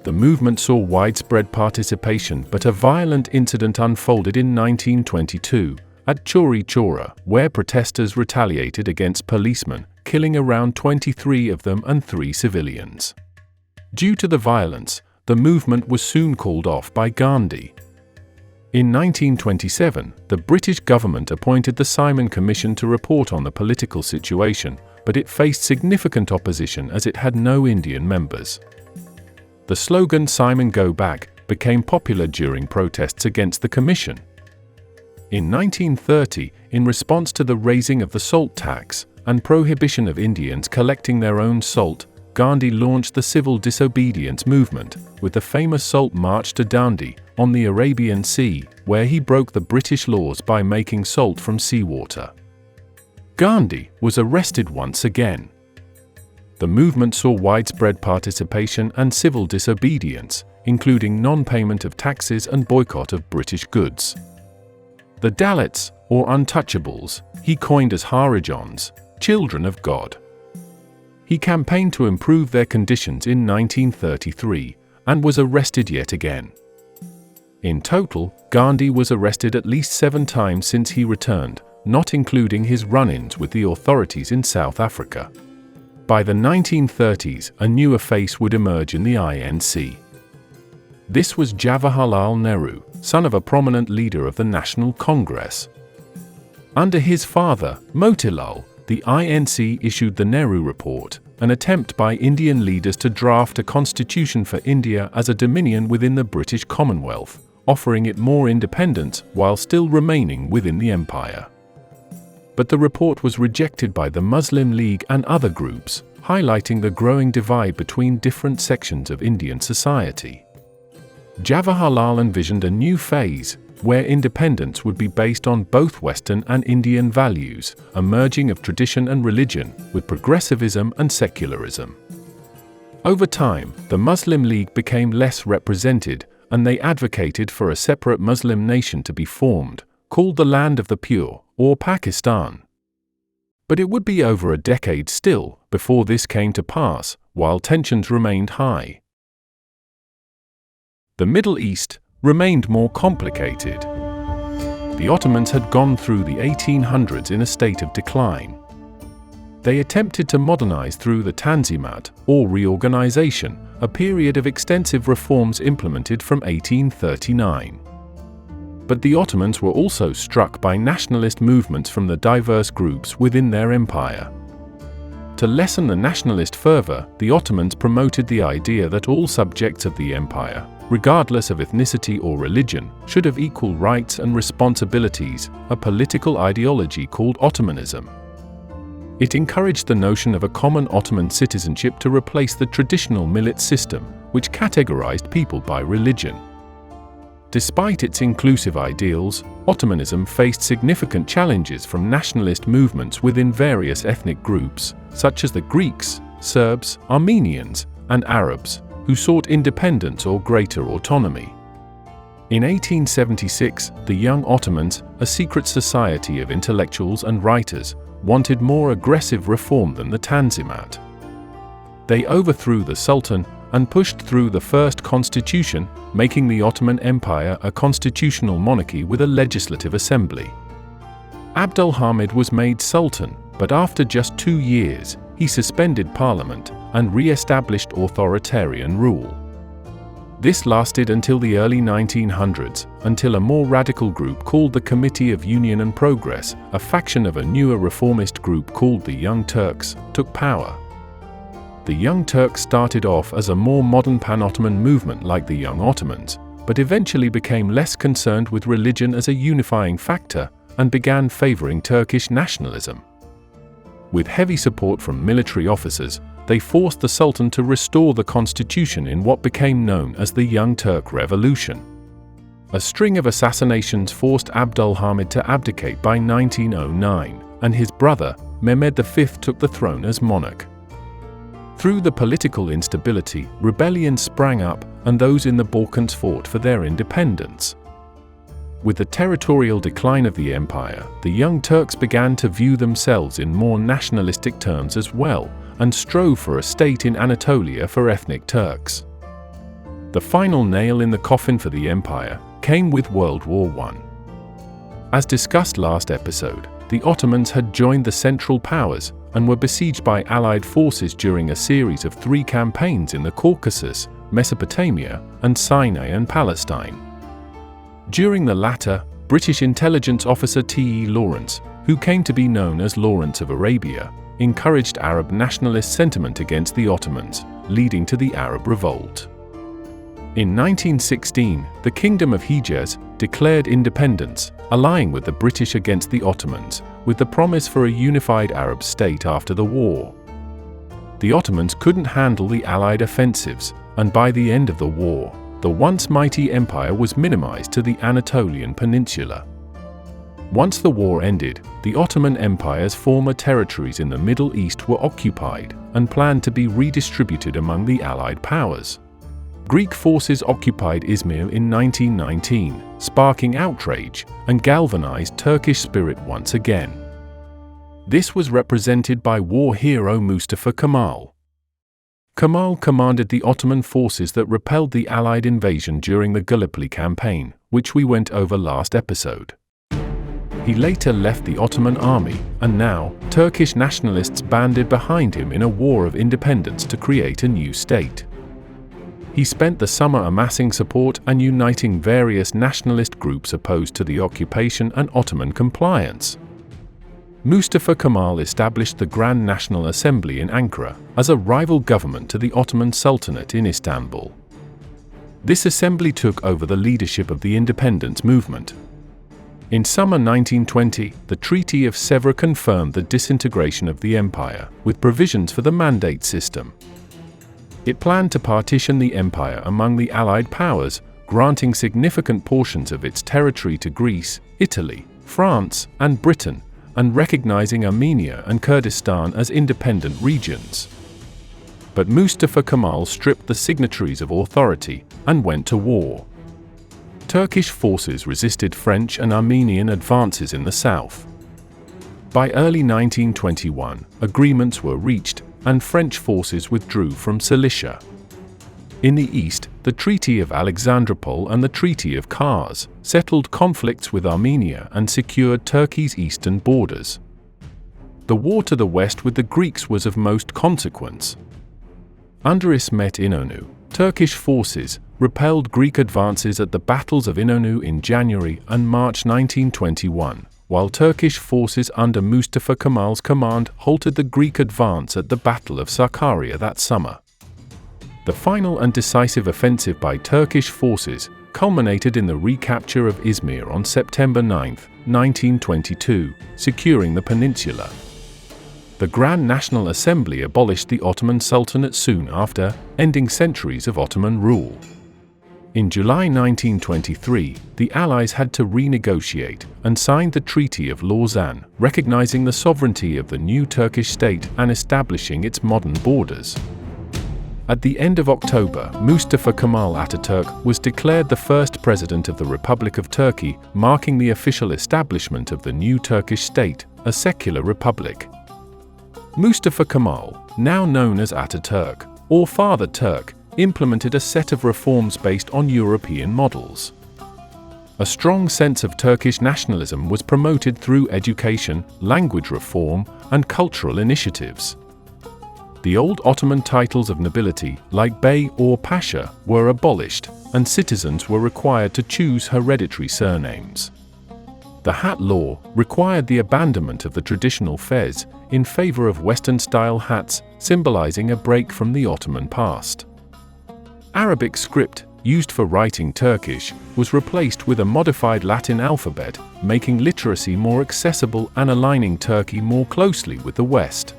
The movement saw widespread participation, but a violent incident unfolded in 1922 at Chauri Chaura, where protesters retaliated against policemen, killing around 23 of them and 3 civilians. Due to the violence, the movement was soon called off by Gandhi. In 1927, the British government appointed the Simon Commission to report on the political situation, but it faced significant opposition as it had no Indian members. The slogan "Simon Go Back" became popular during protests against the commission. In 1930, in response to the raising of the salt tax and prohibition of Indians collecting their own salt, Gandhi launched the civil disobedience movement, with the famous Salt March to Dandi, on the Arabian Sea, where he broke the British laws by making salt from seawater. Gandhi was arrested once again. The movement saw widespread participation and civil disobedience, including non-payment of taxes and boycott of British goods. The Dalits, or untouchables, he coined as Harijans, children of God. He campaigned to improve their conditions in 1933 and was arrested yet again. In total, Gandhi was arrested at least 7 times since he returned, not including his run-ins with the authorities in South Africa. By the 1930s, a newer face would emerge in the INC. This was Jawaharlal Nehru, son of a prominent leader of the National Congress. Under his father, Motilal, the INC issued the Nehru Report, an attempt by Indian leaders to draft a constitution for India as a dominion within the British Commonwealth, offering it more independence while still remaining within the empire. But the report was rejected by the Muslim League and other groups, highlighting the growing divide between different sections of Indian society. Jawaharlal envisioned a new phase, where independence would be based on both Western and Indian values, a merging of tradition and religion, with progressivism and secularism. Over time, the Muslim League became less represented, and they advocated for a separate Muslim nation to be formed, called the Land of the Pure, or Pakistan. But it would be over a decade still before this came to pass, while tensions remained high. The Middle East remained more complicated. The Ottomans had gone through the 1800s in a state of decline. They attempted to modernize through the Tanzimat, or reorganization, a period of extensive reforms implemented from 1839. But the Ottomans were also struck by nationalist movements from the diverse groups within their empire. To lessen the nationalist fervor, the Ottomans promoted the idea that all subjects of the empire, regardless of ethnicity or religion, should have equal rights and responsibilities, a political ideology called Ottomanism. It encouraged the notion of a common Ottoman citizenship to replace the traditional millet system, which categorized people by religion. Despite its inclusive ideals, Ottomanism faced significant challenges from nationalist movements within various ethnic groups, such as the Greeks, Serbs, Armenians, and Arabs, who sought independence or greater autonomy. In 1876, the Young Ottomans, a secret society of intellectuals and writers, wanted more aggressive reform than the Tanzimat. They overthrew the Sultan and pushed through the first constitution, making the Ottoman Empire a constitutional monarchy with a legislative assembly. Abdülhamid was made Sultan, but after just 2 years, he suspended parliament and re-established authoritarian rule. This lasted until the early 1900s, until a more radical group called the Committee of Union and Progress, a faction of a newer reformist group called the Young Turks, took power. The Young Turks started off as a more modern pan-Ottoman movement like the Young Ottomans, but eventually became less concerned with religion as a unifying factor and began favoring Turkish nationalism. With heavy support from military officers, they forced the Sultan to restore the constitution in what became known as the Young Turk Revolution. A string of assassinations forced Abdülhamid to abdicate by 1909, and his brother, Mehmed V, took the throne as monarch. Through the political instability, rebellions sprang up, and those in the Balkans fought for their independence. With the territorial decline of the empire, the Young Turks began to view themselves in more nationalistic terms as well, and strove for a state in Anatolia for ethnic Turks. The final nail in the coffin for the empire came with World War I. As discussed last episode, the Ottomans had joined the Central Powers and were besieged by Allied forces during a series of 3 campaigns in the Caucasus, Mesopotamia, and Sinai and Palestine. During the latter, British intelligence officer T.E. Lawrence, who came to be known as Lawrence of Arabia, encouraged Arab nationalist sentiment against the Ottomans, leading to the Arab Revolt. In 1916, the Kingdom of Hejaz declared independence, allying with the British against the Ottomans, with the promise for a unified Arab state after the war. The Ottomans couldn't handle the Allied offensives, and by the end of the war, the once mighty empire was minimized to the Anatolian peninsula. Once the war ended, the Ottoman Empire's former territories in the Middle East were occupied and planned to be redistributed among the Allied powers. Greek forces occupied Izmir in 1919, sparking outrage and galvanized Turkish spirit once again. This was represented by war hero Mustafa Kemal. Kemal commanded the Ottoman forces that repelled the Allied invasion during the Gallipoli campaign, which we went over last episode. He later left the Ottoman army, and now, Turkish nationalists banded behind him in a war of independence to create a new state. He spent the summer amassing support and uniting various nationalist groups opposed to the occupation and Ottoman compliance. Mustafa Kemal established the Grand National Assembly in Ankara as a rival government to the Ottoman Sultanate in Istanbul. This assembly took over the leadership of the independence movement. In summer 1920, the Treaty of Sèvres confirmed the disintegration of the empire, with provisions for the mandate system. It planned to partition the empire among the Allied powers, granting significant portions of its territory to Greece, Italy, France, and Britain, and recognizing Armenia and Kurdistan as independent regions. But Mustafa Kemal stripped the signatories of authority and went to war. Turkish forces resisted French and Armenian advances in the south. By early 1921, agreements were reached, and French forces withdrew from Cilicia. In the east, the Treaty of Alexandropol and the Treaty of Kars settled conflicts with Armenia and secured Turkey's eastern borders. The war to the west with the Greeks was of most consequence. Under İsmet İnönü, Turkish forces repelled Greek advances at the battles of İnönü in January and March 1921, while Turkish forces under Mustafa Kemal's command halted the Greek advance at the Battle of Sakarya that summer. The final and decisive offensive by Turkish forces culminated in the recapture of Izmir on September 9, 1922, securing the peninsula. The Grand National Assembly abolished the Ottoman Sultanate soon after, ending centuries of Ottoman rule. In July 1923, the Allies had to renegotiate and signed the Treaty of Lausanne, recognizing the sovereignty of the new Turkish state and establishing its modern borders. At the end of October, Mustafa Kemal Atatürk was declared the first president of the Republic of Turkey, marking the official establishment of the new Turkish state, a secular republic. Mustafa Kemal, now known as Atatürk, or Father Turk, implemented a set of reforms based on European models. A strong sense of Turkish nationalism was promoted through education, language reform, and cultural initiatives. The old Ottoman titles of nobility, like Bey or Pasha, were abolished, and citizens were required to choose hereditary surnames. The hat law required the abandonment of the traditional fez in favor of Western-style hats, symbolizing a break from the Ottoman past. Arabic script, used for writing Turkish, was replaced with a modified Latin alphabet, making literacy more accessible and aligning Turkey more closely with the West.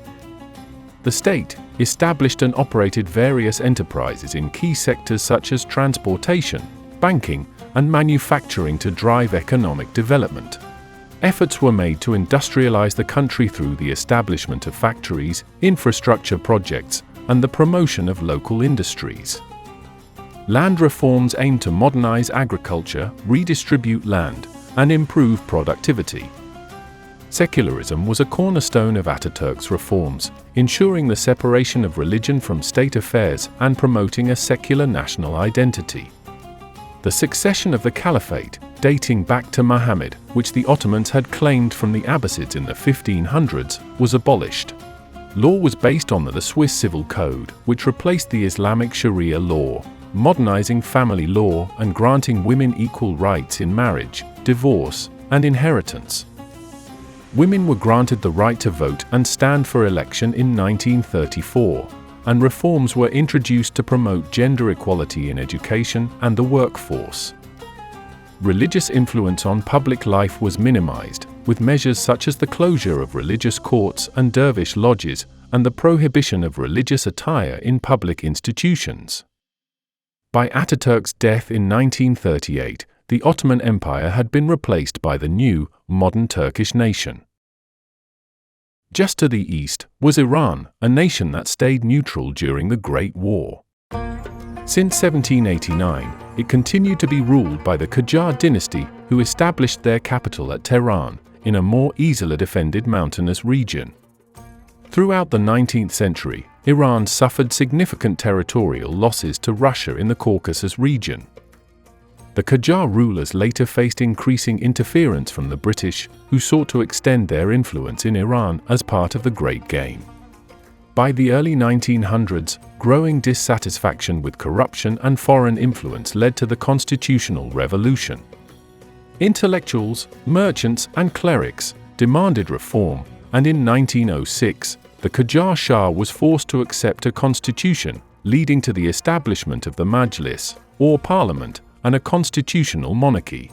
The state established and operated various enterprises in key sectors such as transportation, banking, and manufacturing to drive economic development. Efforts were made to industrialize the country through the establishment of factories, infrastructure projects, and the promotion of local industries. Land reforms aimed to modernize agriculture, redistribute land, and improve productivity. Secularism was a cornerstone of Atatürk's reforms, ensuring the separation of religion from state affairs and promoting a secular national identity. The succession of the Caliphate, dating back to Muhammad, which the Ottomans had claimed from the Abbasids in the 1500s, was abolished. Law was based on the Swiss Civil Code, which replaced the Islamic Sharia law, modernizing family law and granting women equal rights in marriage, divorce, and inheritance. Women were granted the right to vote and stand for election in 1934, and reforms were introduced to promote gender equality in education and the workforce. Religious influence on public life was minimized, with measures such as the closure of religious courts and dervish lodges, and the prohibition of religious attire in public institutions. By Atatürk's death in 1938, the Ottoman Empire had been replaced by the new, modern Turkish nation. Just to the east was Iran, a nation that stayed neutral during the Great War. Since 1789, it continued to be ruled by the Qajar dynasty, who established their capital at Tehran, in a more easily defended mountainous region. Throughout the 19th century, Iran suffered significant territorial losses to Russia in the Caucasus region. The Qajar rulers later faced increasing interference from the British, who sought to extend their influence in Iran as part of the Great Game. By the early 1900s, growing dissatisfaction with corruption and foreign influence led to the Constitutional Revolution. Intellectuals, merchants, and clerics demanded reform, and in 1906, the Qajar Shah was forced to accept a constitution, leading to the establishment of the Majlis, or parliament, and a constitutional monarchy.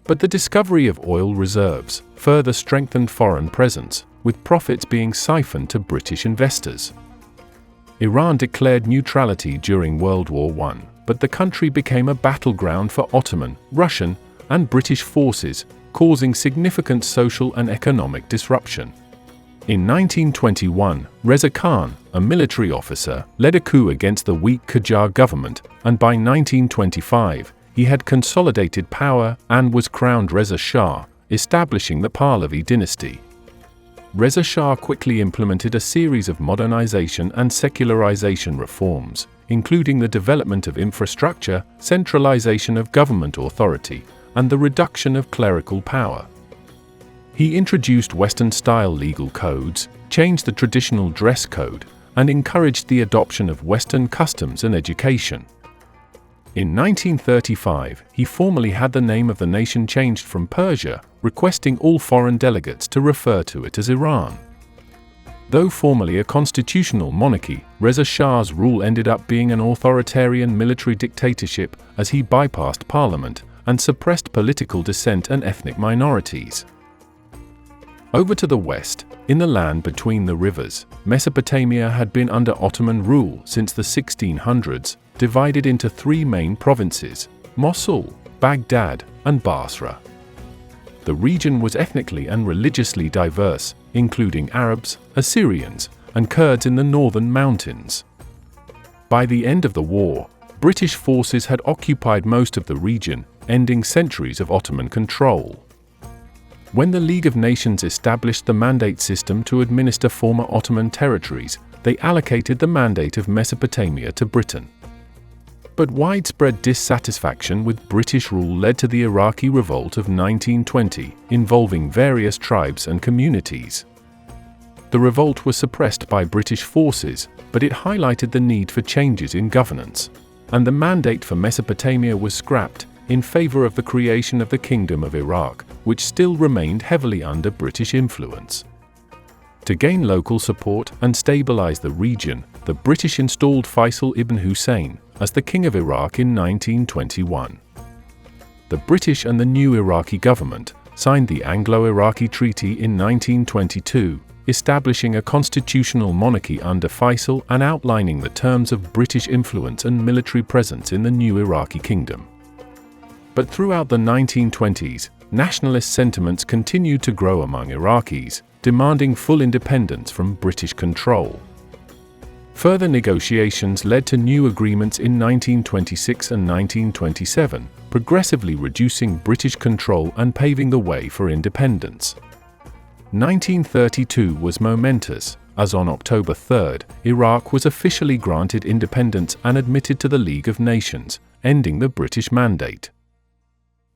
But the discovery of oil reserves further strengthened foreign presence, with profits being siphoned to British investors. Iran declared neutrality during World War I, but the country became a battleground for Ottoman, Russian, and British forces, causing significant social and economic disruption. In 1921, Reza Khan, a military officer, led a coup against the weak Qajar government, and by 1925, he had consolidated power and was crowned Reza Shah, establishing the Pahlavi dynasty. Reza Shah quickly implemented a series of modernization and secularization reforms, including the development of infrastructure, centralization of government authority, and the reduction of clerical power. He introduced Western-style legal codes, changed the traditional dress code, and encouraged the adoption of Western customs and education. In 1935, he formally had the name of the nation changed from Persia, requesting all foreign delegates to refer to it as Iran. Though formerly a constitutional monarchy, Reza Shah's rule ended up being an authoritarian military dictatorship as he bypassed parliament and suppressed political dissent and ethnic minorities. Over to the west, in the land between the rivers, Mesopotamia had been under Ottoman rule since the 1600s, divided into three main provinces: Mosul, Baghdad, and Basra. The region was ethnically and religiously diverse, including Arabs, Assyrians, and Kurds in the northern mountains. By the end of the war, British forces had occupied most of the region, ending centuries of Ottoman control. When the League of Nations established the mandate system to administer former Ottoman territories, they allocated the mandate of Mesopotamia to Britain. But widespread dissatisfaction with British rule led to the Iraqi Revolt of 1920, involving various tribes and communities. The revolt was suppressed by British forces, but it highlighted the need for changes in governance, and the mandate for Mesopotamia was scrapped in favor of the creation of the Kingdom of Iraq, which still remained heavily under British influence. To gain local support and stabilize the region, the British installed Faisal ibn Hussein as the King of Iraq in 1921. The British and the new Iraqi government signed the Anglo-Iraqi Treaty in 1922, establishing a constitutional monarchy under Faisal and outlining the terms of British influence and military presence in the new Iraqi kingdom. But throughout the 1920s, nationalist sentiments continued to grow among Iraqis, demanding full independence from British control. Further negotiations led to new agreements in 1926 and 1927, progressively reducing British control and paving the way for independence. 1932 was momentous, as on October 3, Iraq was officially granted independence and admitted to the League of Nations, ending the British mandate.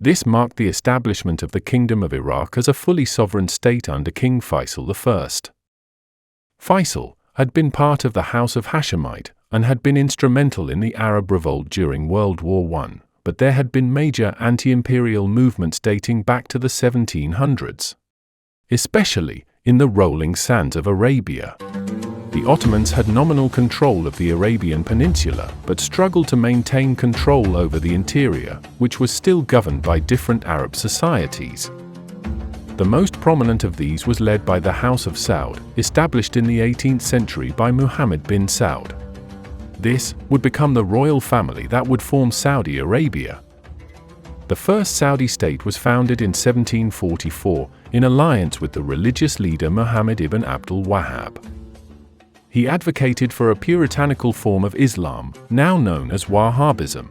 This marked the establishment of the Kingdom of Iraq as a fully sovereign state under King Faisal I. Faisal had been part of the House of Hashemite and had been instrumental in the Arab Revolt during World War I, but there had been major anti-imperial movements dating back to the 1700s, especially in the rolling sands of Arabia. The Ottomans had nominal control of the Arabian Peninsula, but struggled to maintain control over the interior, which was still governed by different Arab societies. The most prominent of these was led by the House of Saud, established in the 18th century by Muhammad bin Saud. This would become the royal family that would form Saudi Arabia. The first Saudi state was founded in 1744 in alliance with the religious leader Muhammad ibn Abdul Wahhab. He advocated for a puritanical form of Islam, now known as Wahhabism.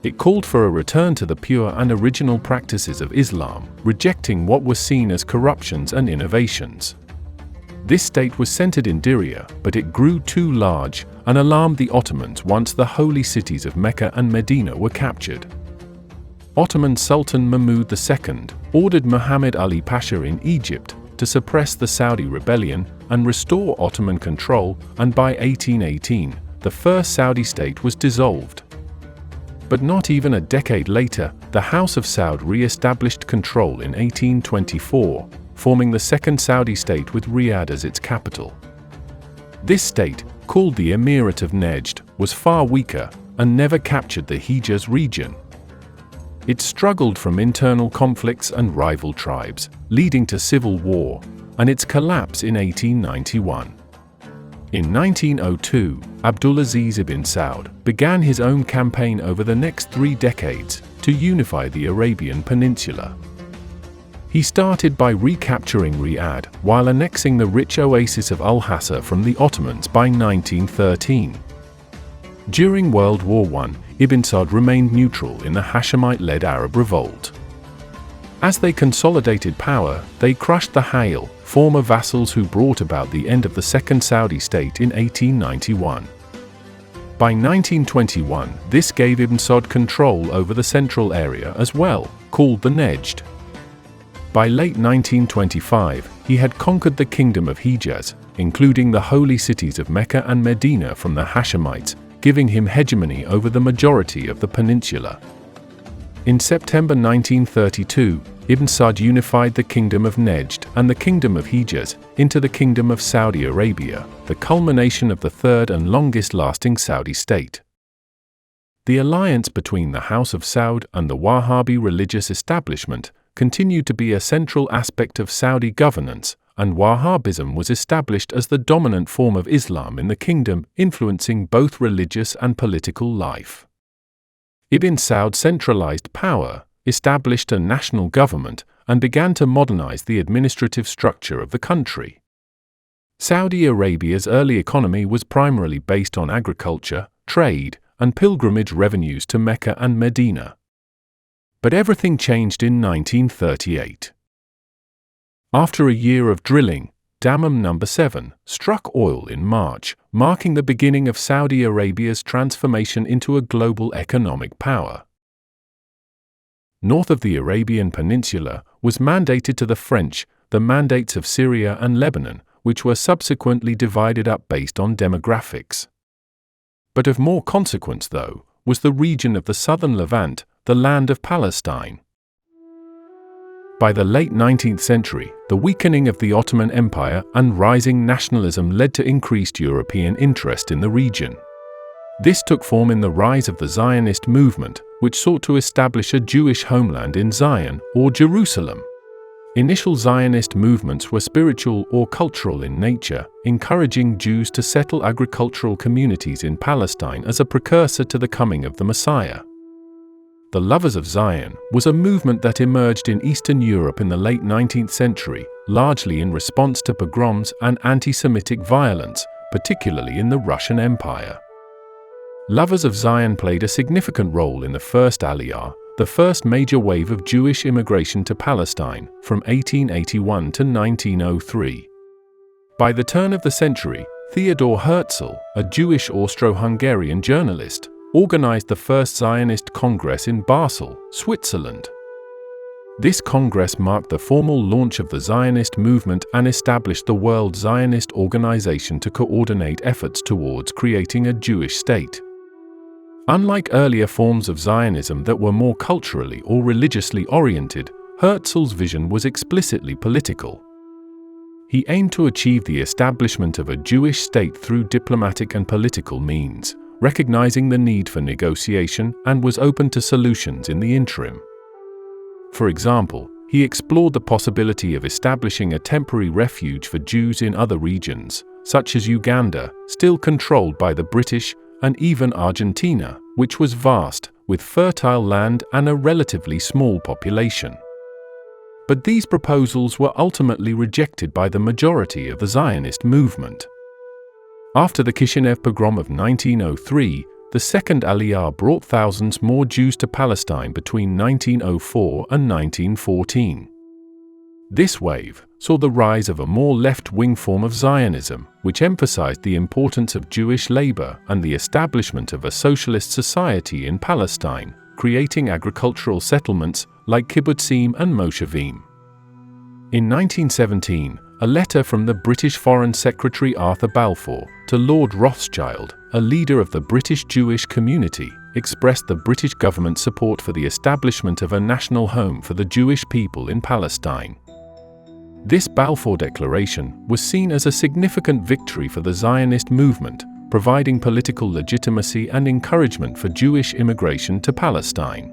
It called for a return to the pure and original practices of Islam, rejecting what was seen as corruptions and innovations. This state was centered in Diriyah, but it grew too large and alarmed the Ottomans once the holy cities of Mecca and Medina were captured. Ottoman Sultan Mahmud II ordered Muhammad Ali Pasha in Egypt to suppress the Saudi rebellion and restore Ottoman control, and by 1818, the first Saudi state was dissolved. But not even a decade later, the House of Saud re-established control in 1824, forming the second Saudi state with Riyadh as its capital. This state, called the Emirate of Nejd, was far weaker and never captured the Hijaz region. It struggled from internal conflicts and rival tribes, leading to civil war, and its collapse in 1891. In 1902, Abdulaziz ibn Saud began his own campaign over the next 3 decades to unify the Arabian Peninsula. He started by recapturing Riyadh while annexing the rich oasis of Al-Hassa from the Ottomans by 1913. During World War I, Ibn Saud remained neutral in the Hashemite-led Arab revolt. As they consolidated power, they crushed the Hayl, former vassals who brought about the end of the Second Saudi state in 1891. By 1921, this gave Ibn Saud control over the central area as well, called the Nejd. By late 1925, he had conquered the kingdom of Hijaz, including the holy cities of Mecca and Medina from the Hashemites, giving him hegemony over the majority of the peninsula. In September 1932, Ibn Saud unified the Kingdom of Nejd and the Kingdom of Hijaz into the Kingdom of Saudi Arabia, the culmination of the third and longest-lasting Saudi state. The alliance between the House of Saud and the Wahhabi religious establishment continued to be a central aspect of Saudi governance, and Wahhabism was established as the dominant form of Islam in the kingdom, influencing both religious and political life. Ibn Saud centralized power, established a national government, and began to modernize the administrative structure of the country. Saudi Arabia's early economy was primarily based on agriculture, trade, and pilgrimage revenues to Mecca and Medina. But everything changed in 1938. After a year of drilling, Dammam No. 7 struck oil in March, marking the beginning of Saudi Arabia's transformation into a global economic power. North of the Arabian Peninsula was mandated to the French the mandates of Syria and Lebanon, which were subsequently divided up based on demographics. But of more consequence, though, was the region of the southern Levant, the land of Palestine. By the late 19th century, the weakening of the Ottoman Empire and rising nationalism led to increased European interest in the region. This took form in the rise of the Zionist movement, which sought to establish a Jewish homeland in Zion, or Jerusalem. Initial Zionist movements were spiritual or cultural in nature, encouraging Jews to settle agricultural communities in Palestine as a precursor to the coming of the Messiah. The Lovers of Zion was a movement that emerged in Eastern Europe in the late 19th century, largely in response to pogroms and anti-Semitic violence, particularly in the Russian Empire. Lovers of Zion played a significant role in the First Aliyah, the first major wave of Jewish immigration to Palestine, from 1881 to 1903. By the turn of the century, Theodor Herzl, a Jewish Austro-Hungarian journalist, organized the first Zionist Congress in Basel, Switzerland. This Congress marked the formal launch of the Zionist movement and established the World Zionist Organization to coordinate efforts towards creating a Jewish state. Unlike earlier forms of Zionism that were more culturally or religiously oriented, Herzl's vision was explicitly political. He aimed to achieve the establishment of a Jewish state through diplomatic and political means, recognizing the need for negotiation, and was open to solutions in the interim. For example, he explored the possibility of establishing a temporary refuge for Jews in other regions, such as Uganda, still controlled by the British, and even Argentina, which was vast, with fertile land and a relatively small population. But these proposals were ultimately rejected by the majority of the Zionist movement. After the Kishinev pogrom of 1903, the Second Aliyah brought thousands more Jews to Palestine between 1904 and 1914. This wave saw the rise of a more left-wing form of Zionism, which emphasized the importance of Jewish labor and the establishment of a socialist society in Palestine, creating agricultural settlements like kibbutzim and moshavim. In 1917, a letter from the British Foreign Secretary Arthur Balfour to Lord Rothschild, a leader of the British Jewish community, expressed the British government's support for the establishment of a national home for the Jewish people in Palestine. This Balfour Declaration was seen as a significant victory for the Zionist movement, providing political legitimacy and encouragement for Jewish immigration to Palestine.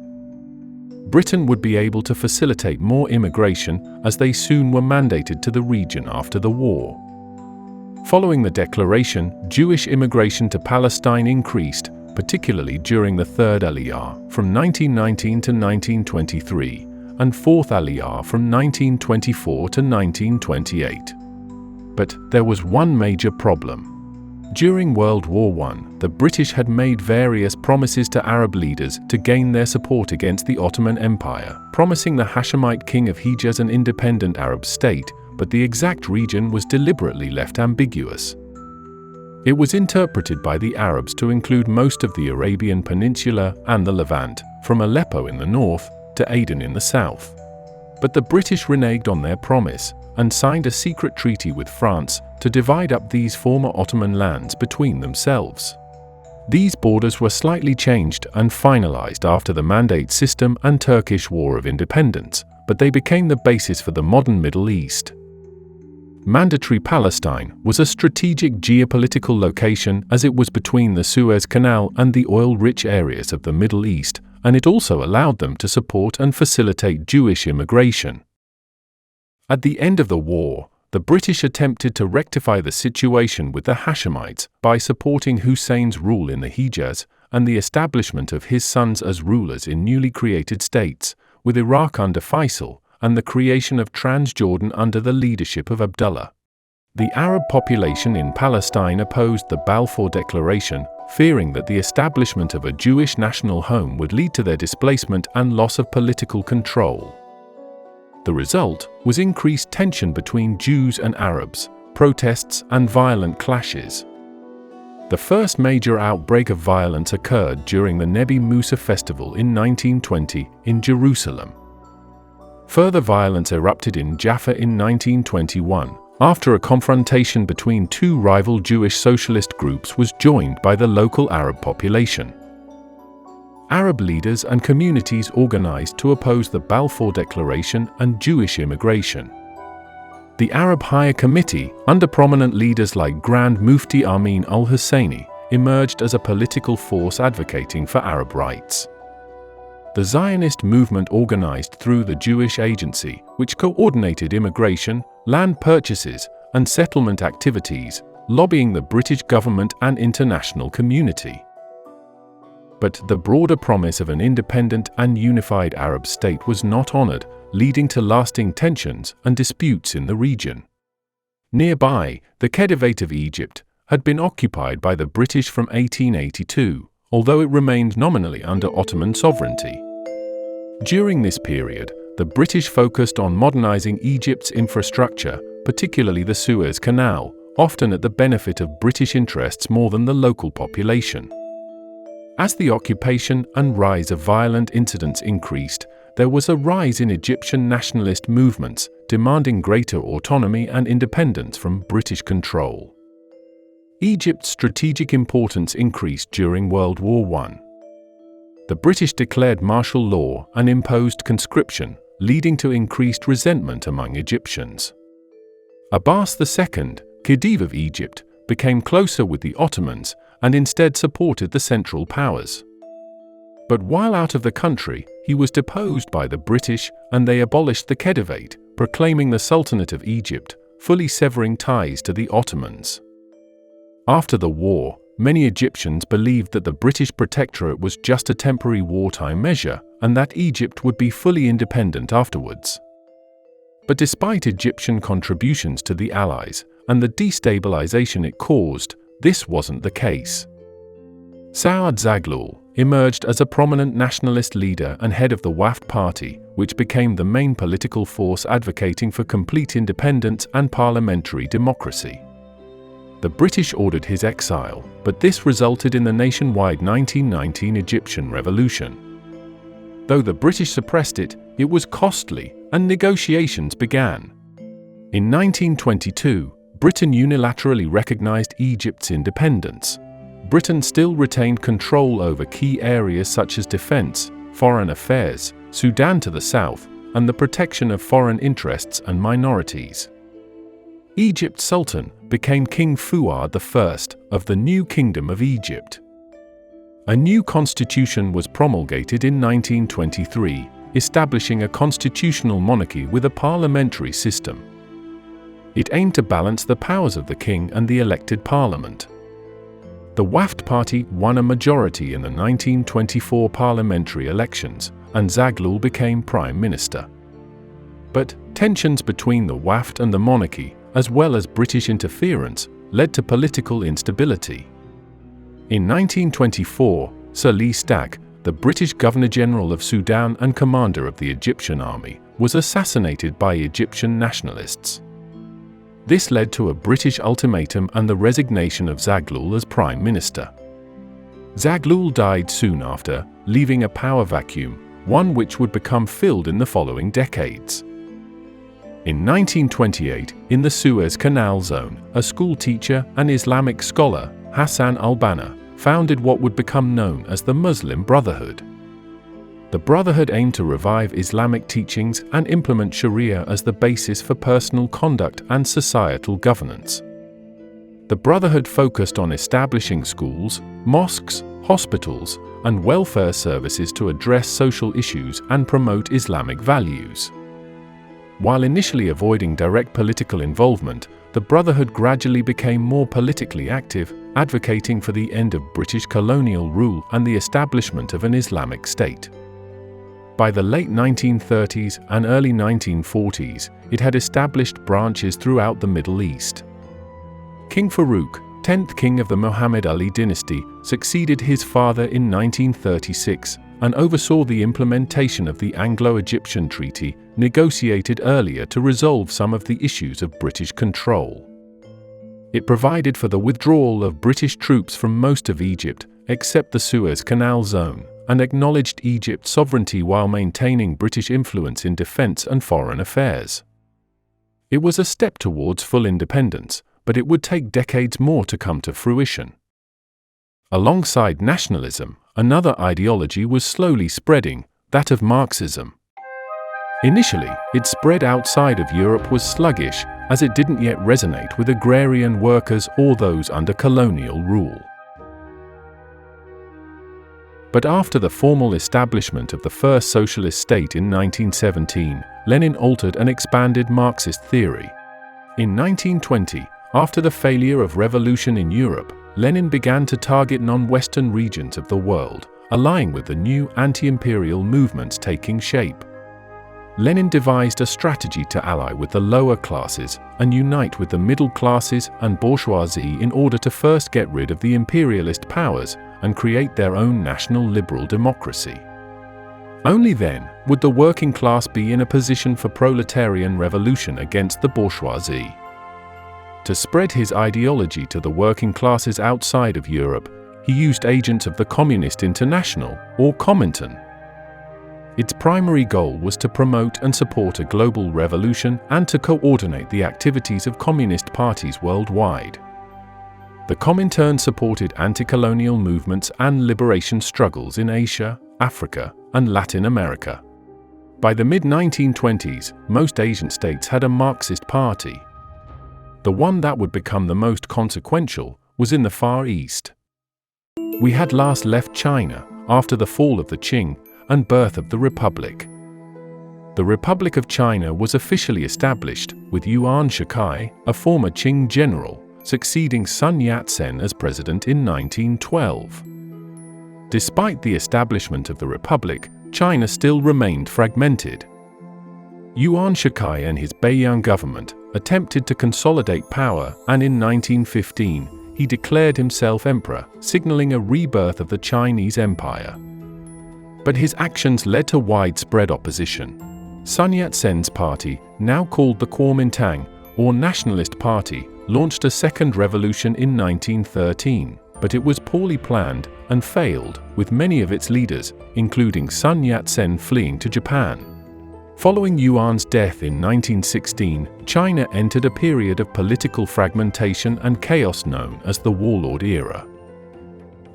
Britain would be able to facilitate more immigration as they soon were mandated to the region after the war. Following the declaration, Jewish immigration to Palestine increased, particularly during the Third Aliyah from 1919 to 1923 and Fourth Aliyah from 1924 to 1928. But there was one major problem. During World War I, the British had made various promises to Arab leaders to gain their support against the Ottoman Empire, promising the Hashemite king of Hijaz an independent Arab state, but the exact region was deliberately left ambiguous. It was interpreted by the Arabs to include most of the Arabian Peninsula and the Levant, from Aleppo in the north to Aden in the south. But the British reneged on their promise and signed a secret treaty with France to divide up these former Ottoman lands between themselves. These borders were slightly changed and finalized after the Mandate System and Turkish War of Independence, but they became the basis for the modern Middle East. Mandatory Palestine was a strategic geopolitical location as it was between the Suez Canal and the oil-rich areas of the Middle East, and it also allowed them to support and facilitate Jewish immigration. At the end of the war, the British attempted to rectify the situation with the Hashemites by supporting Hussein's rule in the Hijaz and the establishment of his sons as rulers in newly created states, with Iraq under Faisal and the creation of Transjordan under the leadership of Abdullah. The Arab population in Palestine opposed the Balfour Declaration, fearing that the establishment of a Jewish national home would lead to their displacement and loss of political control. The result was increased tension between Jews and Arabs, protests and violent clashes. The first major outbreak of violence occurred during the Nebi Musa festival in 1920 in Jerusalem. Further violence erupted in Jaffa in 1921, after a confrontation between two rival Jewish socialist groups was joined by the local Arab population. Arab leaders and communities organized to oppose the Balfour Declaration and Jewish immigration. The Arab Higher Committee, under prominent leaders like Grand Mufti Amin al-Husseini, emerged as a political force advocating for Arab rights. The Zionist movement organized through the Jewish Agency, which coordinated immigration, land purchases, and settlement activities, lobbying the British government and international community. But the broader promise of an independent and unified Arab state was not honored, leading to lasting tensions and disputes in the region. Nearby, the Khedivate of Egypt had been occupied by the British from 1882, although it remained nominally under Ottoman sovereignty. During this period, the British focused on modernizing Egypt's infrastructure, particularly the Suez Canal, often at the benefit of British interests more than the local population. As the occupation and rise of violent incidents increased, there was a rise in Egyptian nationalist movements demanding greater autonomy and independence from British control. Egypt's strategic importance increased during World War I. The British declared martial law and imposed conscription, leading to increased resentment among Egyptians. Abbas II, Khedive of Egypt, became closer with the Ottomans and instead supported the Central Powers. But while out of the country, he was deposed by the British and they abolished the Khedivate, proclaiming the Sultanate of Egypt, fully severing ties to the Ottomans. After the war, many Egyptians believed that the British protectorate was just a temporary wartime measure and that Egypt would be fully independent afterwards. But despite Egyptian contributions to the Allies and the destabilization it caused, this wasn't the case. Saad Zaghloul emerged as a prominent nationalist leader and head of the Wafd Party, which became the main political force advocating for complete independence and parliamentary democracy. The British ordered his exile, but this resulted in the nationwide 1919 Egyptian Revolution. Though the British suppressed it, it was costly, and negotiations began. In 1922, Britain unilaterally recognized Egypt's independence. Britain still retained control over key areas such as defense, foreign affairs, Sudan to the south, and the protection of foreign interests and minorities. Egypt's Sultan became King Fuad I of the new Kingdom of Egypt. A new constitution was promulgated in 1923, establishing a constitutional monarchy with a parliamentary system. It aimed to balance the powers of the king and the elected parliament. The Wafd Party won a majority in the 1924 parliamentary elections, and Zaghloul became prime minister. But tensions between the Wafd and the monarchy, as well as British interference, led to political instability. In 1924, Sir Lee Stack, the British Governor-General of Sudan and commander of the Egyptian army, was assassinated by Egyptian nationalists. This led to a British ultimatum and the resignation of Zaghloul as Prime Minister. Zaghloul died soon after, leaving a power vacuum, one which would become filled in the following decades. In 1928, in the Suez Canal zone, a school teacher and Islamic scholar, Hassan al-Banna, founded what would become known as the Muslim Brotherhood. The Brotherhood aimed to revive Islamic teachings and implement Sharia as the basis for personal conduct and societal governance. The Brotherhood focused on establishing schools, mosques, hospitals, and welfare services to address social issues and promote Islamic values. While initially avoiding direct political involvement, the Brotherhood gradually became more politically active, advocating for the end of British colonial rule and the establishment of an Islamic state. By the late 1930s and early 1940s, it had established branches throughout the Middle East. King Farouk, 10th king of the Muhammad Ali dynasty, succeeded his father in 1936 and oversaw the implementation of the Anglo-Egyptian Treaty, negotiated earlier to resolve some of the issues of British control. It provided for the withdrawal of British troops from most of Egypt, except the Suez Canal zone, and acknowledged Egypt's sovereignty while maintaining British influence in defense and foreign affairs. It was a step towards full independence, but it would take decades more to come to fruition. Alongside nationalism, another ideology was slowly spreading, that of Marxism. Initially, its spread outside of Europe was sluggish, as it didn't yet resonate with agrarian workers or those under colonial rule. But after the formal establishment of the first socialist state in 1917, Lenin altered and expanded Marxist theory. In 1920, after the failure of revolution in Europe, Lenin began to target non-Western regions of the world, aligning with the new anti-imperial movements taking shape. Lenin devised a strategy to ally with the lower classes and unite with the middle classes and bourgeoisie in order to first get rid of the imperialist powers and create their own national liberal democracy. Only then would the working class be in a position for proletarian revolution against the bourgeoisie. To spread his ideology to the working classes outside of Europe, he used agents of the Communist International, or Comintern. Its primary goal was to promote and support a global revolution and to coordinate the activities of communist parties worldwide. The Comintern supported anti-colonial movements and liberation struggles in Asia, Africa, and Latin America. By the mid-1920s, most Asian states had a Marxist party. The one that would become the most consequential was in the Far East. We had last left China after the fall of the Qing and birth of the Republic. The Republic of China was officially established, with Yuan Shikai, a former Qing general, succeeding Sun Yat-sen as president in 1912. Despite the establishment of the Republic, China still remained fragmented. Yuan Shikai and his Beiyang government attempted to consolidate power, and in 1915, he declared himself emperor, signaling a rebirth of the Chinese Empire. But his actions led to widespread opposition. Sun Yat-sen's party, now called the Kuomintang, or Nationalist Party, launched a second revolution in 1913, but it was poorly planned and failed, with many of its leaders, including Sun Yat-sen, fleeing to Japan. Following Yuan's death in 1916, China entered a period of political fragmentation and chaos known as the Warlord era.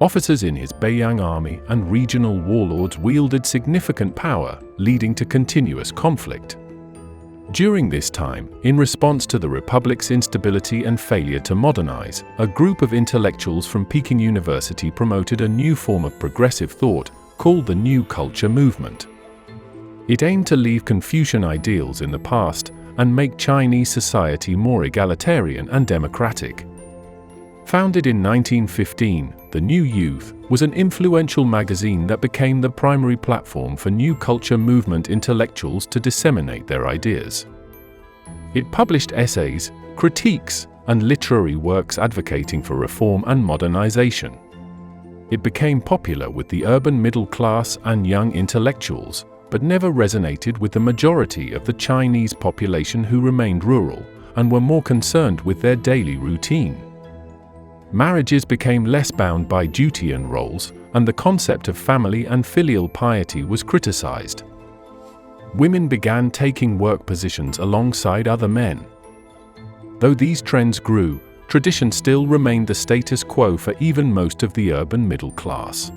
Officers in his Beiyang army and regional warlords wielded significant power, leading to continuous conflict. During this time, in response to the Republic's instability and failure to modernize, a group of intellectuals from Peking University promoted a new form of progressive thought called the New Culture Movement. It aimed to leave Confucian ideals in the past and make Chinese society more egalitarian and democratic. Founded in 1915, The New Youth was an influential magazine that became the primary platform for New Culture Movement intellectuals to disseminate their ideas. It published essays, critiques, and literary works advocating for reform and modernization. It became popular with the urban middle class and young intellectuals, but never resonated with the majority of the Chinese population who remained rural and were more concerned with their daily routine. Marriages became less bound by duty and roles, and the concept of family and filial piety was criticized. Women began taking work positions alongside other men. Though these trends grew, tradition still remained the status quo for even most of the urban middle class.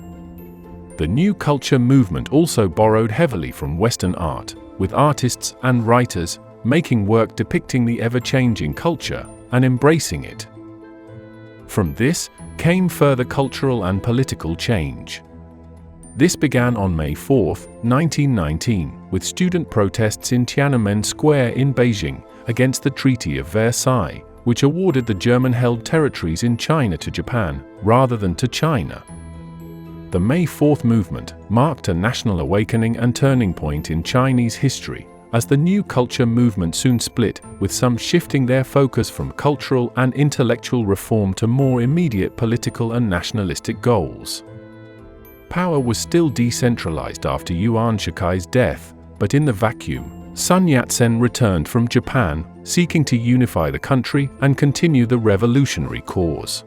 The New Culture Movement also borrowed heavily from Western art, with artists and writers making work depicting the ever-changing culture and embracing it. From this came further cultural and political change. This began on May 4, 1919, with student protests in Tiananmen Square in Beijing against the Treaty of Versailles, which awarded the German-held territories in China to Japan rather than to China. The May 4th movement marked a national awakening and turning point in Chinese history, as the New Culture Movement soon split, with some shifting their focus from cultural and intellectual reform to more immediate political and nationalistic goals. Power was still decentralized after Yuan Shikai's death, but in the vacuum, Sun Yat-sen returned from Japan, seeking to unify the country and continue the revolutionary cause.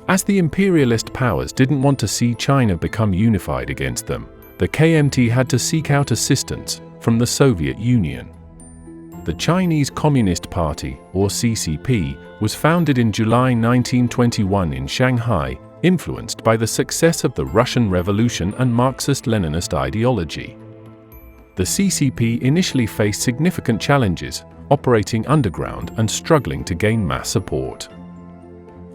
As the imperialist powers didn't want to see China become unified against them, the KMT had to seek out assistance from the Soviet Union. The Chinese Communist Party, or CCP, was founded in July 1921 in Shanghai, influenced by the success of the Russian Revolution and Marxist-Leninist ideology. The CCP initially faced significant challenges, operating underground and struggling to gain mass support.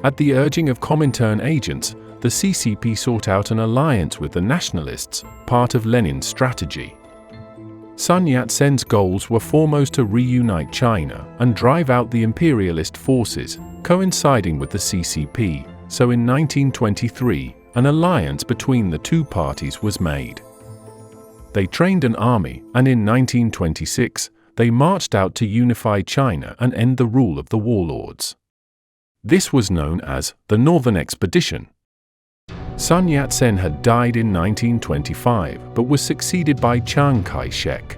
At the urging of Comintern agents, the CCP sought out an alliance with the nationalists, part of Lenin's strategy. Sun Yat-sen's goals were foremost to reunite China and drive out the imperialist forces, coinciding with the CCP, so in 1923, an alliance between the two parties was made. They trained an army, and in 1926, they marched out to unify China and end the rule of the warlords. This was known as the Northern Expedition. Sun Yat-sen had died in 1925 but was succeeded by Chiang Kai-shek.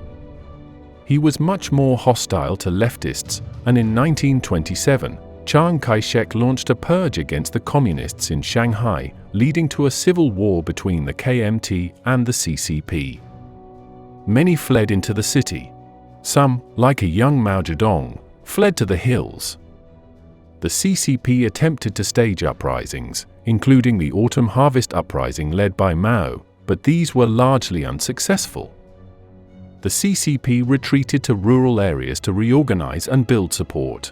He was much more hostile to leftists, and in 1927, Chiang Kai-shek launched a purge against the communists in Shanghai, leading to a civil war between the KMT and the CCP. Many fled into the city. Some, like a young Mao Zedong, fled to the hills. The CCP attempted to stage uprisings, including the Autumn Harvest Uprising led by Mao, but these were largely unsuccessful. The CCP retreated to rural areas to reorganize and build support.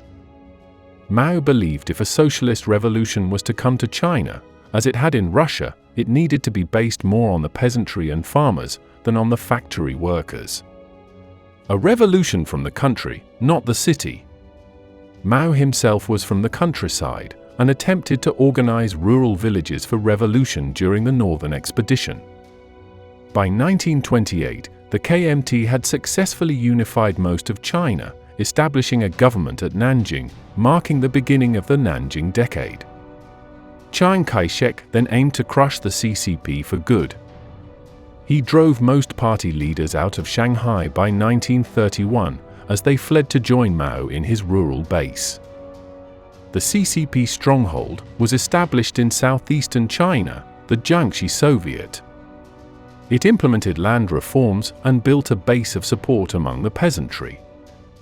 Mao believed if a socialist revolution was to come to China, as it had in Russia, it needed to be based more on the peasantry and farmers than on the factory workers. A revolution from the country, not the city. Mao himself was from the countryside and attempted to organize rural villages for revolution during the Northern Expedition. By 1928, the KMT had successfully unified most of China, establishing a government at Nanjing, marking the beginning of the Nanjing Decade. Chiang Kai-shek then aimed to crush the CCP for good. He drove most party leaders out of Shanghai by 1931 as they fled to join Mao in his rural base. The CCP stronghold was established in southeastern China, the Jiangxi Soviet. It implemented land reforms and built a base of support among the peasantry.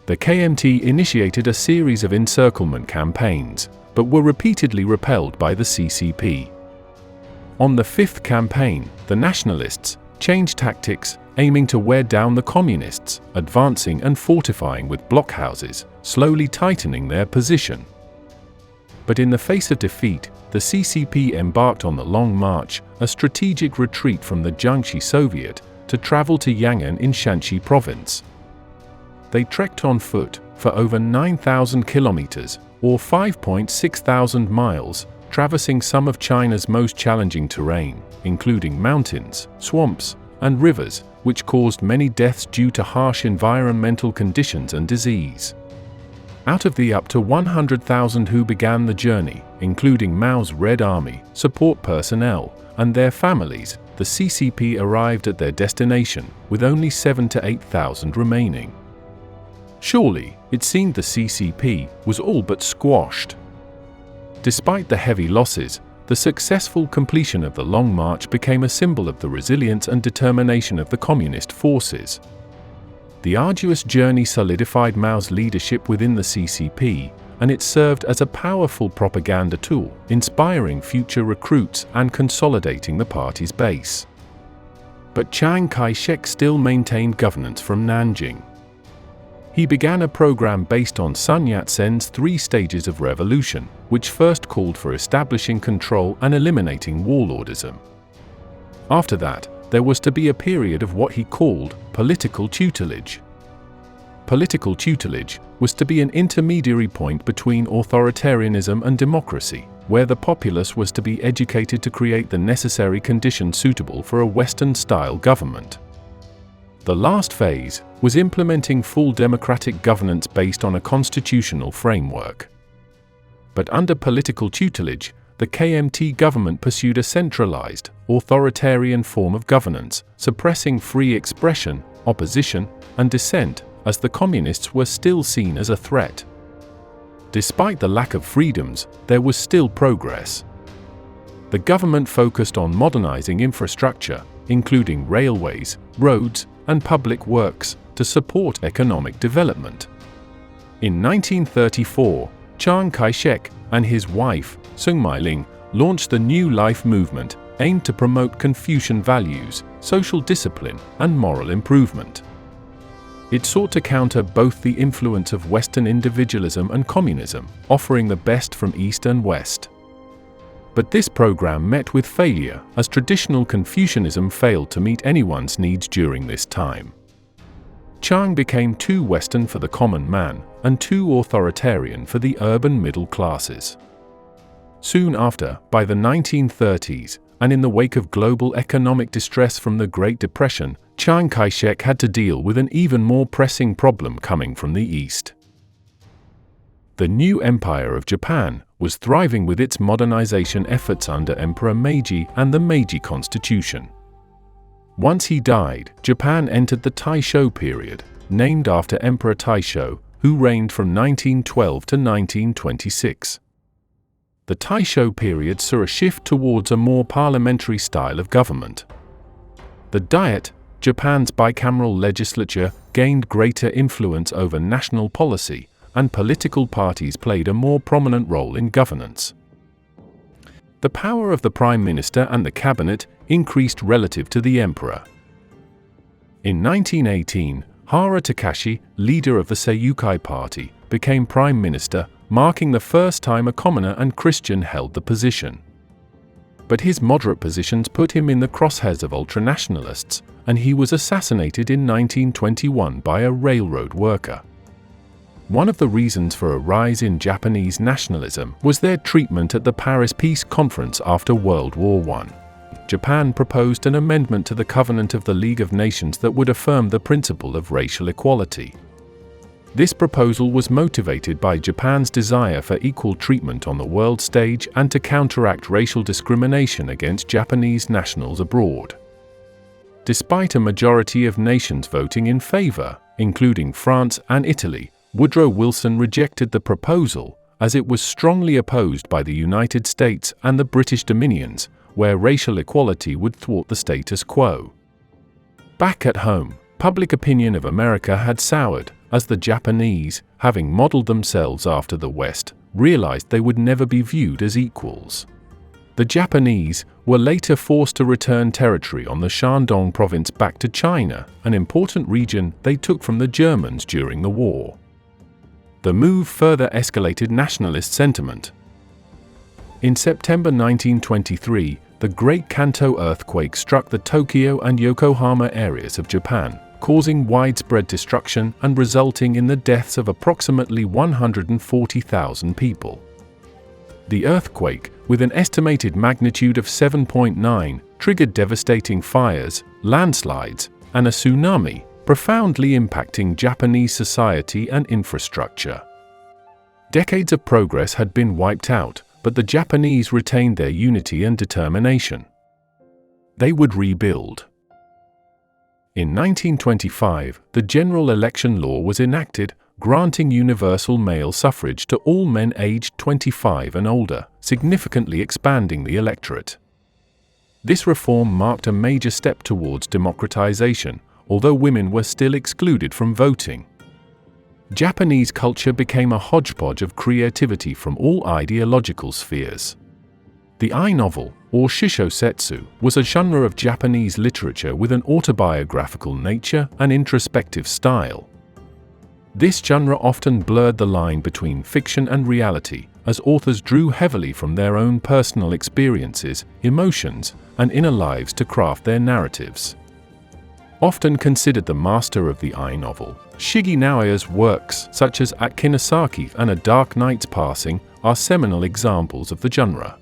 The KMT initiated a series of encirclement campaigns, but were repeatedly repelled by the CCP. On the fifth campaign, the nationalists changed tactics, aiming to wear down the communists, advancing and fortifying with blockhouses, slowly tightening their position. But in the face of defeat, the CCP embarked on the Long March, a strategic retreat from the Jiangxi Soviet, to travel to Yangon in Shanxi province. They trekked on foot for over 9,000 kilometers, or 5,600 miles, traversing some of China's most challenging terrain, including mountains, swamps, and rivers, which caused many deaths due to harsh environmental conditions and disease. Out of the up to 100,000 who began the journey, including Mao's Red Army, support personnel, and their families, the CCP arrived at their destination with only 7,000 to 8,000 remaining. Surely, it seemed the CCP was all but squashed. Despite the heavy losses, the successful completion of the Long March became a symbol of the resilience and determination of the communist forces. The arduous journey solidified Mao's leadership within the CCP, and it served as a powerful propaganda tool, inspiring future recruits and consolidating the party's base. But Chiang Kai-shek still maintained governance from Nanjing. He began a program based on Sun Yat-sen's 3 stages of revolution, which first called for establishing control and eliminating warlordism. After that, there was to be a period of what he called political tutelage. Political tutelage was to be an intermediary point between authoritarianism and democracy, where the populace was to be educated to create the necessary conditions suitable for a Western-style government. The last phase was implementing full democratic governance based on a constitutional framework. But under political tutelage, the KMT government pursued a centralized, authoritarian form of governance, suppressing free expression, opposition, and dissent, as the communists were still seen as a threat. Despite the lack of freedoms, there was still progress. The government focused on modernizing infrastructure, including railways, roads, and public works, to support economic development. In 1934, Chiang Kai-shek and his wife, Sung Mai-ling, launched the New Life movement, aimed to promote Confucian values, social discipline, and moral improvement. It sought to counter both the influence of Western individualism and communism, offering the best from East and West. But this program met with failure, as traditional Confucianism failed to meet anyone's needs during this time. Chiang became too Western for the common man, and too authoritarian for the urban middle classes. Soon after, by the 1930s, and in the wake of global economic distress from the Great Depression, Chiang Kai-shek had to deal with an even more pressing problem coming from the East. The new Empire of Japan was thriving with its modernization efforts under Emperor Meiji and the Meiji Constitution. Once he died, Japan entered the Taisho period, named after Emperor Taisho, who reigned from 1912 to 1926. The Taisho period saw a shift towards a more parliamentary style of government. The Diet, Japan's bicameral legislature, gained greater influence over national policy, and political parties played a more prominent role in governance. The power of the Prime Minister and the Cabinet increased relative to the Emperor. In 1918, Hara Takashi, leader of the Seiyukai Party, became Prime Minister, marking the first time a commoner and Christian held the position. But his moderate positions put him in the crosshairs of ultranationalists, and he was assassinated in 1921 by a railroad worker. One of the reasons for a rise in Japanese nationalism was their treatment at the Paris Peace Conference after World War I. Japan proposed an amendment to the Covenant of the League of Nations that would affirm the principle of racial equality. This proposal was motivated by Japan's desire for equal treatment on the world stage and to counteract racial discrimination against Japanese nationals abroad. Despite a majority of nations voting in favor, including France and Italy, Woodrow Wilson rejected the proposal, as it was strongly opposed by the United States and the British Dominions, where racial equality would thwart the status quo. Back at home, public opinion of America had soured, as the Japanese, having modeled themselves after the West, realized they would never be viewed as equals. The Japanese were later forced to return territory on the Shandong province back to China, an important region they took from the Germans during the war. The move further escalated nationalist sentiment. In September 1923, the Great Kanto earthquake struck the Tokyo and Yokohama areas of Japan, causing widespread destruction and resulting in the deaths of approximately 140,000 people. The earthquake, with an estimated magnitude of 7.9, triggered devastating fires, landslides, and a tsunami, profoundly impacting Japanese society and infrastructure. Decades of progress had been wiped out, but the Japanese retained their unity and determination. They would rebuild. In 1925, the general election law was enacted, granting universal male suffrage to all men aged 25 and older, significantly expanding the electorate. This reform marked a major step towards democratization, although women were still excluded from voting. Japanese culture became a hodgepodge of creativity from all ideological spheres. The I novel, or shishosetsu, was a genre of Japanese literature with an autobiographical nature and introspective style. This genre often blurred the line between fiction and reality, as authors drew heavily from their own personal experiences, emotions, and inner lives to craft their narratives. Often considered the master of the I novel, Shige Naoya's works such as At Kinosaki and A Dark Night's Passing are seminal examples of the genre.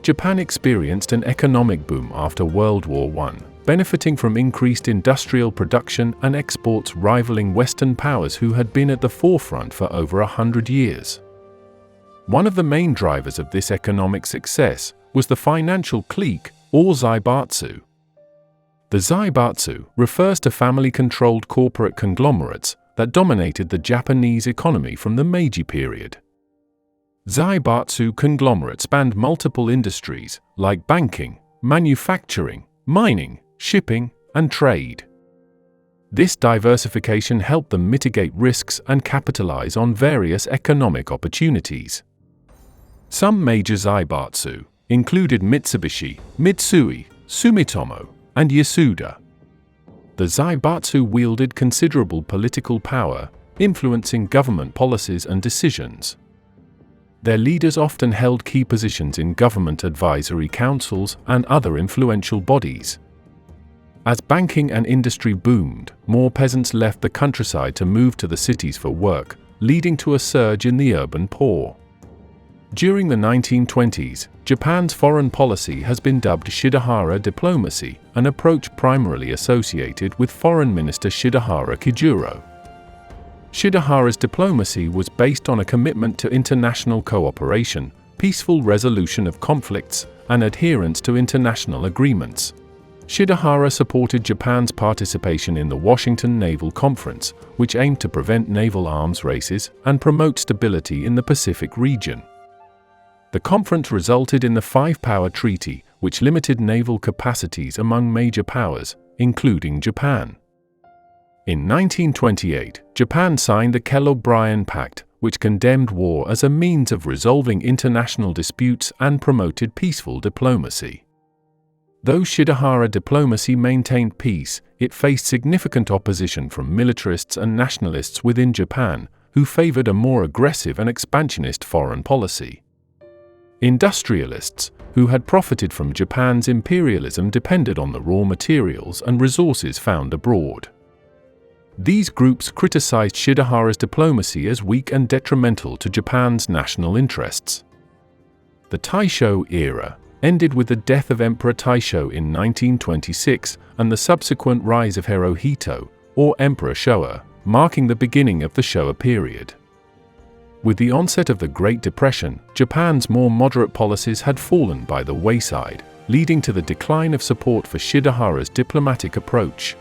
Japan experienced an economic boom after World War I, benefiting from increased industrial production and exports rivaling Western powers who had been at the forefront for over 100 years. One of the main drivers of this economic success was the financial clique, or zaibatsu. The zaibatsu refers to family-controlled corporate conglomerates that dominated the Japanese economy from the Meiji period. Zaibatsu conglomerates spanned multiple industries, like banking, manufacturing, mining, shipping, and trade. This diversification helped them mitigate risks and capitalize on various economic opportunities. Some major zaibatsu included Mitsubishi, Mitsui, Sumitomo, and Yasuda. The zaibatsu wielded considerable political power, influencing government policies and decisions. Their leaders often held key positions in government advisory councils and other influential bodies. As banking and industry boomed, more peasants left the countryside to move to the cities for work, leading to a surge in the urban poor. During the 1920s, Japan's foreign policy has been dubbed Shidahara diplomacy, an approach primarily associated with Foreign Minister Shidahara Kijuro. Shidahara's diplomacy was based on a commitment to international cooperation, peaceful resolution of conflicts, and adherence to international agreements. Shidahara supported Japan's participation in the Washington Naval Conference, which aimed to prevent naval arms races and promote stability in the Pacific region. The conference resulted in the Five-Power Treaty, which limited naval capacities among major powers, including Japan. In 1928, Japan signed the Kellogg-Briand Pact, which condemned war as a means of resolving international disputes and promoted peaceful diplomacy. Though Shidahara diplomacy maintained peace, it faced significant opposition from militarists and nationalists within Japan, who favored a more aggressive and expansionist foreign policy. Industrialists, who had profited from Japan's imperialism, depended on the raw materials and resources found abroad. These groups criticized Shidehara's diplomacy as weak and detrimental to Japan's national interests. The Taisho era ended with the death of Emperor Taisho in 1926 and the subsequent rise of Hirohito, or Emperor Showa, marking the beginning of the Showa period. With the onset of the Great Depression, Japan's more moderate policies had fallen by the wayside, leading to the decline of support for Shidehara's diplomatic approach.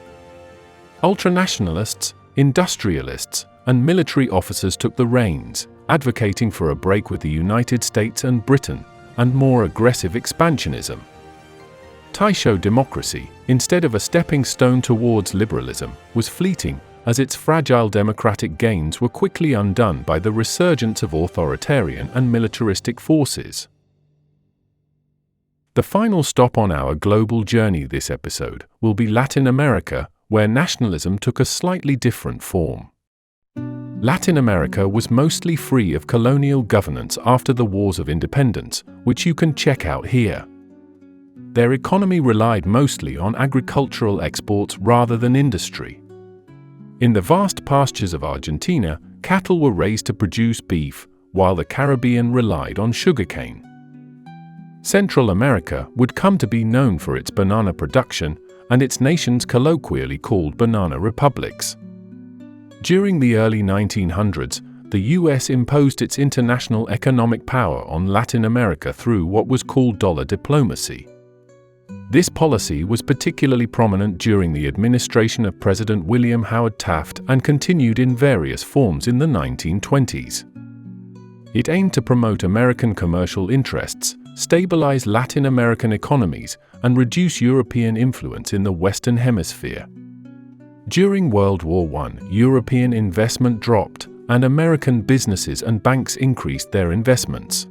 Ultranationalists, industrialists, and military officers took the reins, advocating for a break with the United States and Britain, and more aggressive expansionism. Taisho democracy, instead of a stepping stone towards liberalism, was fleeting, as its fragile democratic gains were quickly undone by the resurgence of authoritarian and militaristic forces. The final stop on our global journey this episode will be Latin America, where nationalism took a slightly different form. Latin America was mostly free of colonial governance after the Wars of Independence, which you can check out here. Their economy relied mostly on agricultural exports rather than industry. In the vast pastures of Argentina, cattle were raised to produce beef, while the Caribbean relied on sugarcane. Central America would come to be known for its banana production, and its nations colloquially called banana republics. During the early 1900s, the US imposed its international economic power on Latin America through what was called dollar diplomacy. This policy was particularly prominent during the administration of President William Howard Taft and continued in various forms in the 1920s. It aimed to promote American commercial interests, stabilize Latin American economies, and reduce European influence in the Western Hemisphere. During World War I, European investment dropped, and American businesses and banks increased their investments.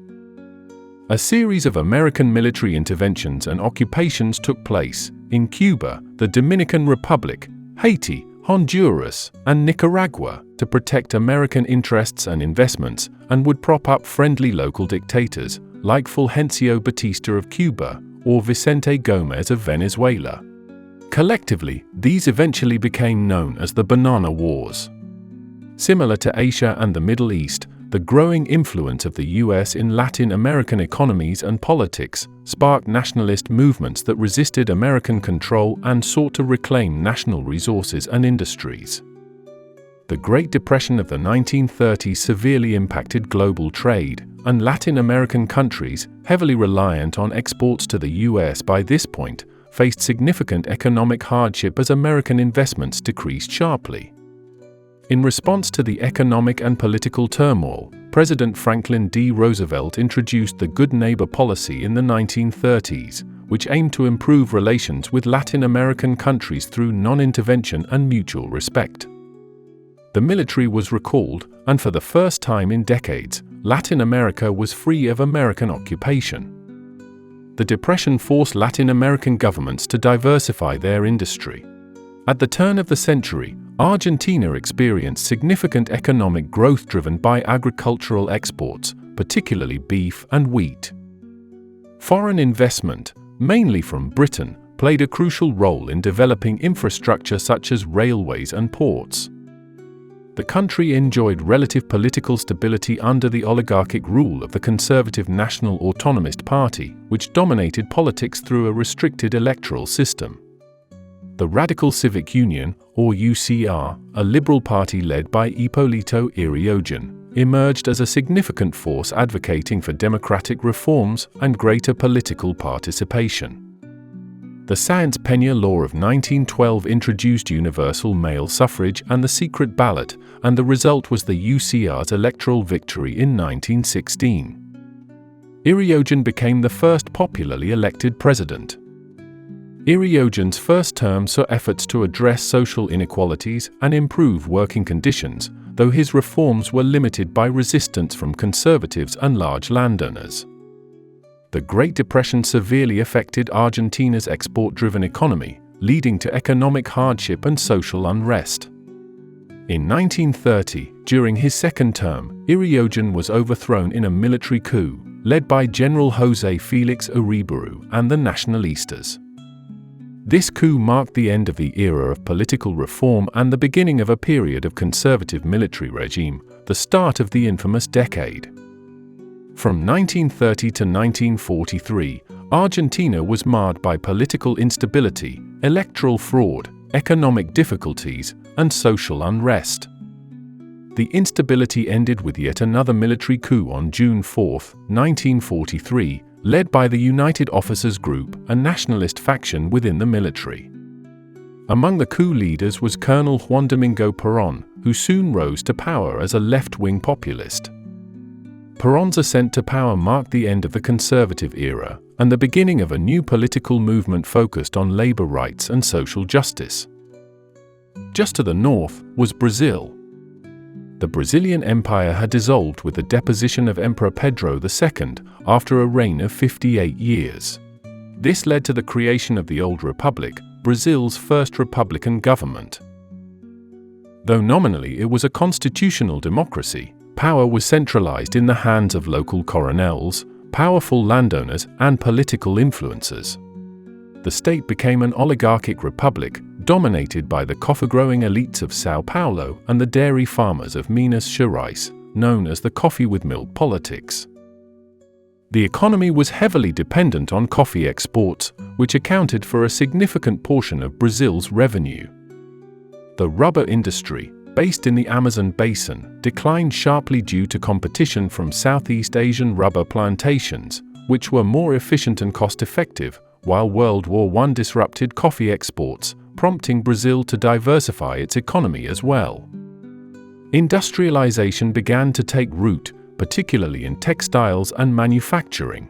A series of American military interventions and occupations took place in Cuba, the Dominican Republic, Haiti, Honduras, and Nicaragua to protect American interests and investments, and would prop up friendly local dictators like Fulgencio Batista of Cuba or Vicente Gómez of Venezuela. Collectively, these eventually became known as the Banana Wars. Similar to Asia and the Middle East, the growing influence of the US in Latin American economies and politics sparked nationalist movements that resisted American control and sought to reclaim national resources and industries. The Great Depression of the 1930s severely impacted global trade, and Latin American countries, heavily reliant on exports to the US by this point, faced significant economic hardship as American investments decreased sharply. In response to the economic and political turmoil, President Franklin D. Roosevelt introduced the Good Neighbor policy in the 1930s, which aimed to improve relations with Latin American countries through non-intervention and mutual respect. The military was recalled, and for the first time in decades, Latin America was free of American occupation. The Depression forced Latin American governments to diversify their industry. At the turn of the century, Argentina experienced significant economic growth driven by agricultural exports, particularly beef and wheat. Foreign investment, mainly from Britain, played a crucial role in developing infrastructure such as railways and ports. The country enjoyed relative political stability under the oligarchic rule of the conservative National Autonomist Party, which dominated politics through a restricted electoral system. The Radical Civic Union, or UCR, a liberal party led by Hipólito Yrigoyen, emerged as a significant force advocating for democratic reforms and greater political participation. The Sáenz-Peña Law of 1912 introduced universal male suffrage and the secret ballot, and the result was the UCR's electoral victory in 1916. Yrigoyen became the first popularly elected president. Yrigoyen's first term saw efforts to address social inequalities and improve working conditions, though his reforms were limited by resistance from conservatives and large landowners. The Great Depression severely affected Argentina's export-driven economy, leading to economic hardship and social unrest. In 1930, during his second term, Yrigoyen was overthrown in a military coup, led by General José Félix Uriburu and the Nacionalistas. This coup marked the end of the era of political reform and the beginning of a period of conservative military regime, the start of the infamous decade. From 1930 to 1943, Argentina was marred by political instability, electoral fraud, economic difficulties, and social unrest. The instability ended with yet another military coup on June 4, 1943, led by the United Officers Group, a nationalist faction within the military. Among the coup leaders was Colonel Juan Domingo Perón, who soon rose to power as a left-wing populist. Perón's ascent to power marked the end of the conservative era and the beginning of a new political movement focused on labor rights and social justice. Just to the north was Brazil. The Brazilian Empire had dissolved with the deposition of Emperor Pedro II after a reign of 58 years. This led to the creation of the Old Republic, Brazil's first republican government. Though nominally it was a constitutional democracy, power was centralized in the hands of local coronels, powerful landowners, and political influencers. The state became an oligarchic republic, dominated by the coffee-growing elites of São Paulo and the dairy farmers of Minas Gerais, known as the coffee with milk politics. The economy was heavily dependent on coffee exports, which accounted for a significant portion of Brazil's revenue. The rubber industry, based in the Amazon basin, declined sharply due to competition from Southeast Asian rubber plantations, which were more efficient and cost-effective, while World War I disrupted coffee exports, prompting Brazil to diversify its economy as well. Industrialization began to take root, particularly in textiles and manufacturing.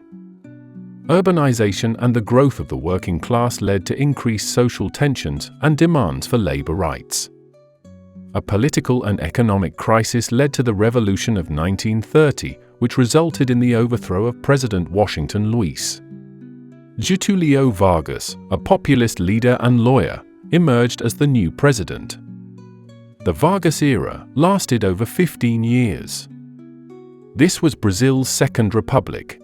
Urbanization and the growth of the working class led to increased social tensions and demands for labor rights. A political and economic crisis led to the Revolution of 1930, which resulted in the overthrow of President Washington Luiz. Getúlio Vargas, a populist leader and lawyer, emerged as the new president. The Vargas era lasted over 15 years. This was Brazil's second republic.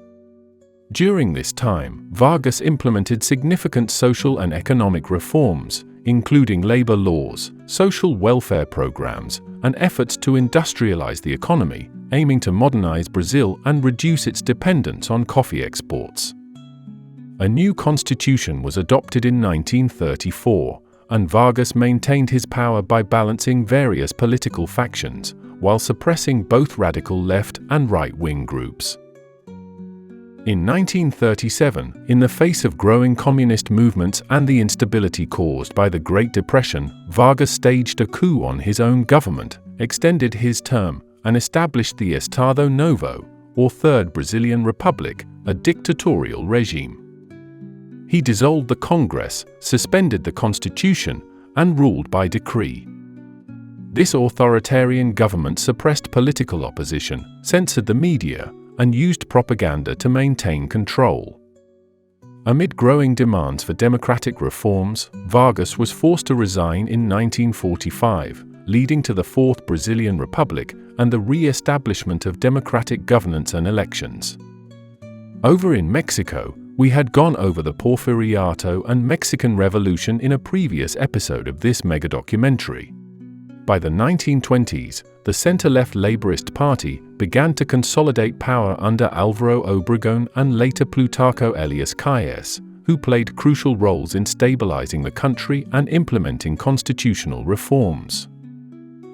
During this time, Vargas implemented significant social and economic reforms, including labor laws, social welfare programs, and efforts to industrialize the economy, aiming to modernize Brazil and reduce its dependence on coffee exports. A new constitution was adopted in 1934, and Vargas maintained his power by balancing various political factions, while suppressing both radical left and right-wing groups. In 1937, in the face of growing communist movements and the instability caused by the Great Depression, Vargas staged a coup on his own government, extended his term, and established the Estado Novo, or Third Brazilian Republic, a dictatorial regime. He dissolved the Congress, suspended the Constitution, and ruled by decree. This authoritarian government suppressed political opposition, censored the media, and used propaganda to maintain control. Amid growing demands for democratic reforms, Vargas was forced to resign in 1945, leading to the Fourth Brazilian Republic and the re-establishment of democratic governance and elections. Over in Mexico, we had gone over the Porfiriato and Mexican Revolution in a previous episode of this megadocumentary. By the 1920s, the center-left Laborist Party began to consolidate power under Álvaro Obregón and later Plutarco Elias Calles, who played crucial roles in stabilizing the country and implementing constitutional reforms.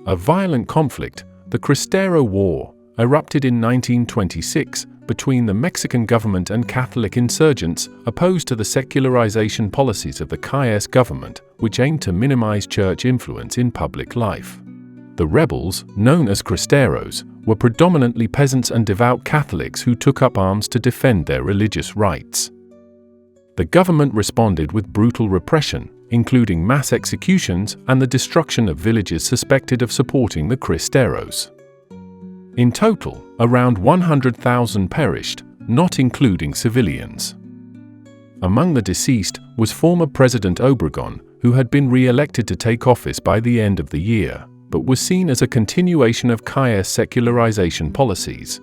A violent conflict, the Cristero War, erupted in 1926 between the Mexican government and Catholic insurgents opposed to the secularization policies of the Calles government, which aimed to minimize church influence in public life. The rebels, known as Cristeros, were predominantly peasants and devout Catholics who took up arms to defend their religious rights. The government responded with brutal repression, including mass executions and the destruction of villages suspected of supporting the Cristeros. In total, around 100,000 perished, not including civilians. Among the deceased was former President Obregón, who had been re-elected to take office by the end of the year, but was seen as a continuation of Calles' secularization policies.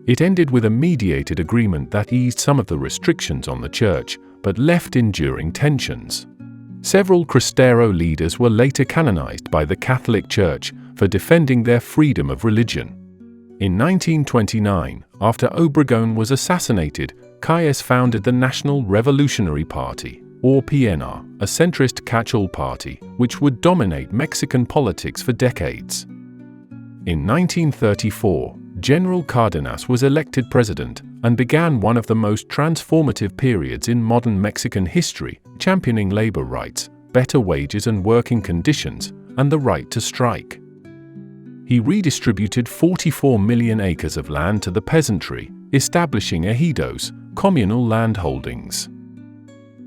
It ended with a mediated agreement that eased some of the restrictions on the church, but left enduring tensions. Several Cristero leaders were later canonized by the Catholic Church for defending their freedom of religion. In 1929, after Obregón was assassinated, Calles founded the National Revolutionary Party, or PNR, a centrist catch-all party which would dominate Mexican politics for decades. In 1934, General Cárdenas was elected president and began one of the most transformative periods in modern Mexican history, championing labor rights, better wages and working conditions, and the right to strike. He redistributed 44 million acres of land to the peasantry, establishing ejidos, communal land holdings.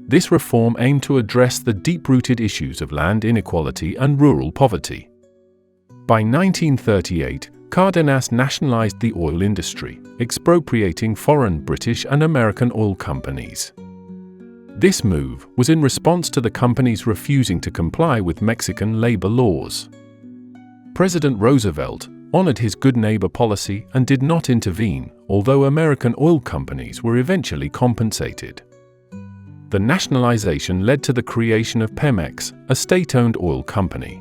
This reform aimed to address the deep-rooted issues of land inequality and rural poverty. By 1938, Cárdenas nationalized the oil industry, expropriating foreign British and American oil companies. This move was in response to the companies refusing to comply with Mexican labor laws. President Roosevelt honored his good neighbor policy and did not intervene, although American oil companies were eventually compensated. The nationalization led to the creation of Pemex, a state-owned oil company.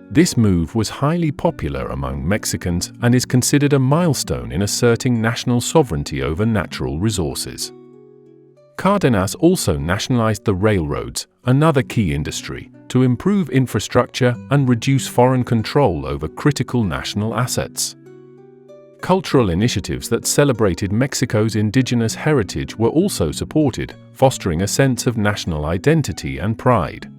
This move was highly popular among Mexicans and is considered a milestone in asserting national sovereignty over natural resources. Cárdenas also nationalized the railroads, another key industry, to improve infrastructure and reduce foreign control over critical national assets. Cultural initiatives that celebrated Mexico's indigenous heritage were also supported, fostering a sense of national identity and pride.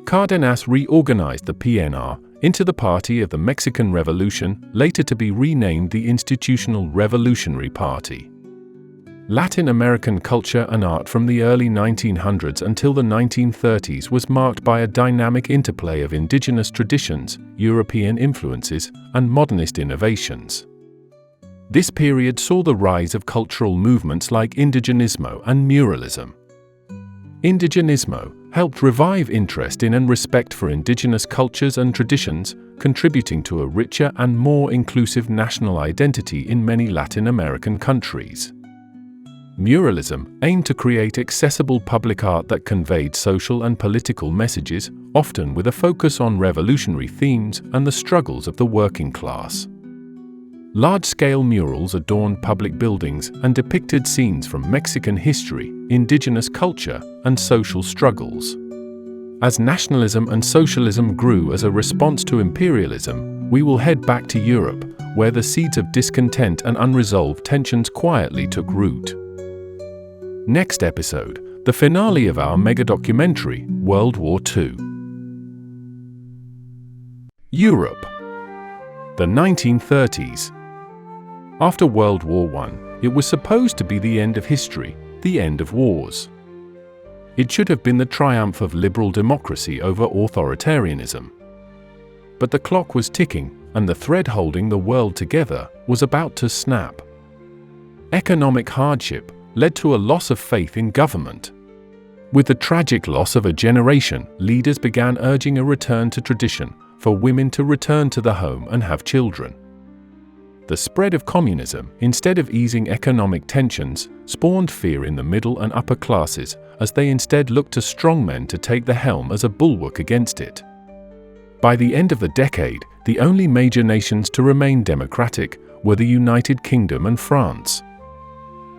Cárdenas reorganized the PNR into the Party of the Mexican Revolution, later to be renamed the Institutional Revolutionary Party. Latin American culture and art from the early 1900s until the 1930s was marked by a dynamic interplay of indigenous traditions, European influences, and modernist innovations. This period saw the rise of cultural movements like Indigenismo and Muralism. Indigenismo helped revive interest in and respect for indigenous cultures and traditions, contributing to a richer and more inclusive national identity in many Latin American countries. Muralism aimed to create accessible public art that conveyed social and political messages, often with a focus on revolutionary themes and the struggles of the working class. Large-scale murals adorned public buildings and depicted scenes from Mexican history, indigenous culture, and social struggles. As nationalism and socialism grew as a response to imperialism, we will head back to Europe, where the seeds of discontent and unresolved tensions quietly took root. Next episode, the finale of our megadocumentary, World War II. Europe. The 1930s. After World War I, it was supposed to be the end of history, the end of wars. It should have been the triumph of liberal democracy over authoritarianism. But the clock was ticking, and the thread holding the world together was about to snap. Economic hardship led to a loss of faith in government. With the tragic loss of a generation, leaders began urging a return to tradition, for women to return to the home and have children. The spread of communism, instead of easing economic tensions, spawned fear in the middle and upper classes, as they instead looked to strongmen to take the helm as a bulwark against it. By the end of the decade, the only major nations to remain democratic were the United Kingdom and France.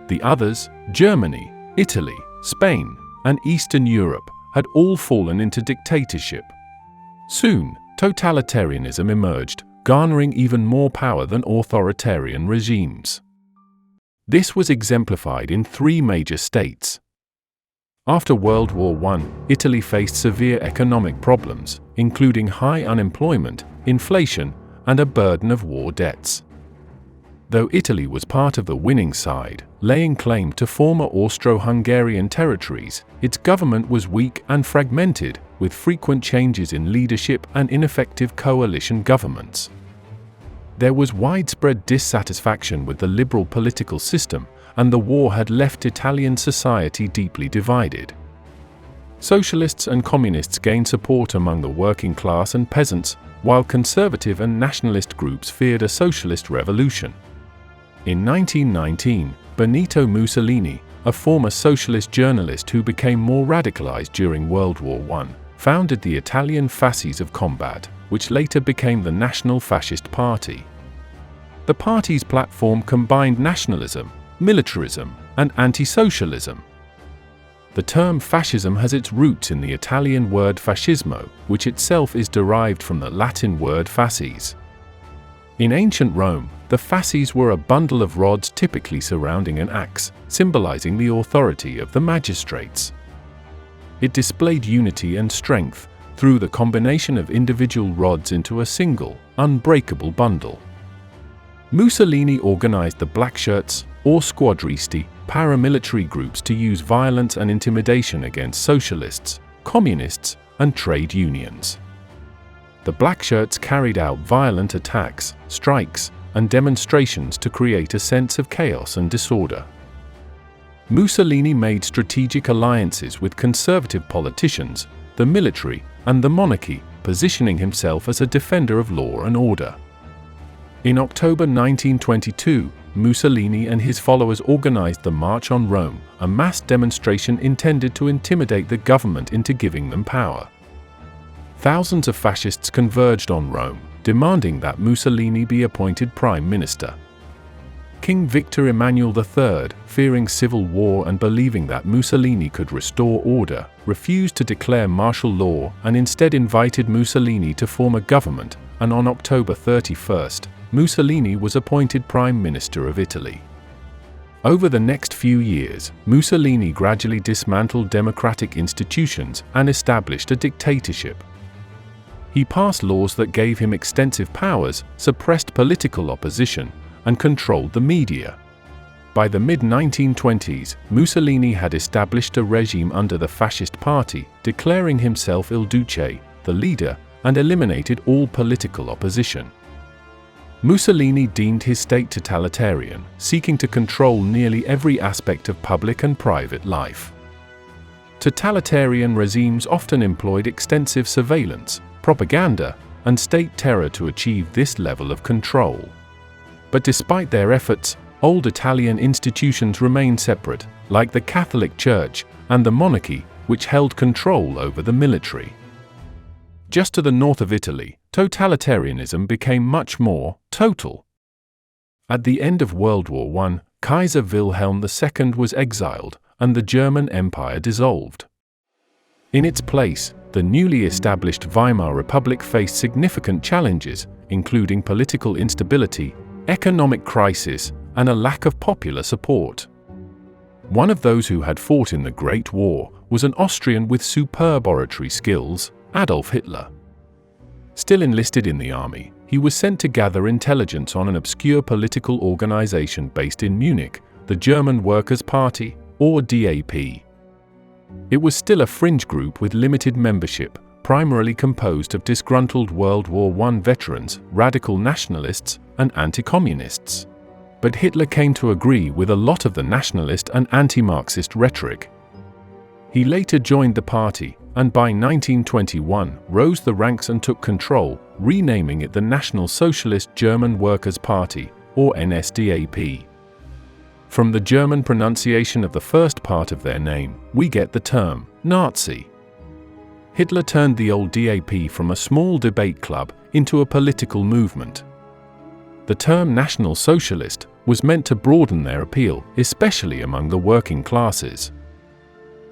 The others, Germany, Italy, Spain, and Eastern Europe, had all fallen into dictatorship. Soon, totalitarianism emerged, garnering even more power than authoritarian regimes. This was exemplified in three major states. After World War I, Italy faced severe economic problems, including high unemployment, inflation, and a burden of war debts. Though Italy was part of the winning side, laying claim to former Austro-Hungarian territories, its government was weak and fragmented, with frequent changes in leadership and ineffective coalition governments. There was widespread dissatisfaction with the liberal political system, and the war had left Italian society deeply divided. Socialists and communists gained support among the working class and peasants, while conservative and nationalist groups feared a socialist revolution. In 1919, Benito Mussolini, a former socialist journalist who became more radicalized during World War I, founded the Italian Fasces of Combat, which later became the National Fascist Party. The party's platform combined nationalism, militarism, and anti-socialism. The term fascism has its roots in the Italian word fascismo, which itself is derived from the Latin word fasces. In ancient Rome, the fasces were a bundle of rods typically surrounding an axe, symbolizing the authority of the magistrates. It displayed unity and strength through the combination of individual rods into a single, unbreakable bundle. Mussolini organized the Blackshirts, or squadristi, paramilitary groups to use violence and intimidation against socialists, communists, and trade unions. The Blackshirts carried out violent attacks, strikes, and demonstrations to create a sense of chaos and disorder. Mussolini made strategic alliances with conservative politicians, the military, and the monarchy, positioning himself as a defender of law and order. In October 1922, Mussolini and his followers organized the March on Rome, a mass demonstration intended to intimidate the government into giving them power. Thousands of fascists converged on Rome, demanding that Mussolini be appointed prime minister. King Victor Emmanuel III, fearing civil war and believing that Mussolini could restore order, refused to declare martial law and instead invited Mussolini to form a government, and on October 31st, Mussolini was appointed Prime Minister of Italy. Over the next few years, Mussolini gradually dismantled democratic institutions and established a dictatorship. He passed laws that gave him extensive powers, suppressed political opposition, and controlled the media. By the mid-1920s, Mussolini had established a regime under the Fascist Party, declaring himself Il Duce, the leader, and eliminated all political opposition. Mussolini deemed his state totalitarian, seeking to control nearly every aspect of public and private life. Totalitarian regimes often employed extensive surveillance, propaganda, and state terror to achieve this level of control. But despite their efforts, old Italian institutions remained separate, like the Catholic Church and the monarchy, which held control over the military. Just to the north of Italy, totalitarianism became much more total. At the end of World War I, Kaiser Wilhelm II was exiled, and the German Empire dissolved. In its place, the newly established Weimar Republic faced significant challenges, including political instability, economic crisis, and a lack of popular support. One of those who had fought in the Great War was an Austrian with superb oratory skills, Adolf Hitler. Still enlisted in the army, he was sent to gather intelligence on an obscure political organization based in Munich, the German Workers' Party, or DAP. It was still a fringe group with limited membership, primarily composed of disgruntled World War I veterans, radical nationalists, and anti-communists. But Hitler came to agree with a lot of the nationalist and anti-Marxist rhetoric. He later joined the party, and by 1921 rose the ranks and took control, renaming it the National Socialist German Workers' Party, or NSDAP. From the German pronunciation of the first part of their name, we get the term Nazi. Hitler turned the old DAP from a small debate club into a political movement. The term National Socialist was meant to broaden their appeal, especially among the working classes.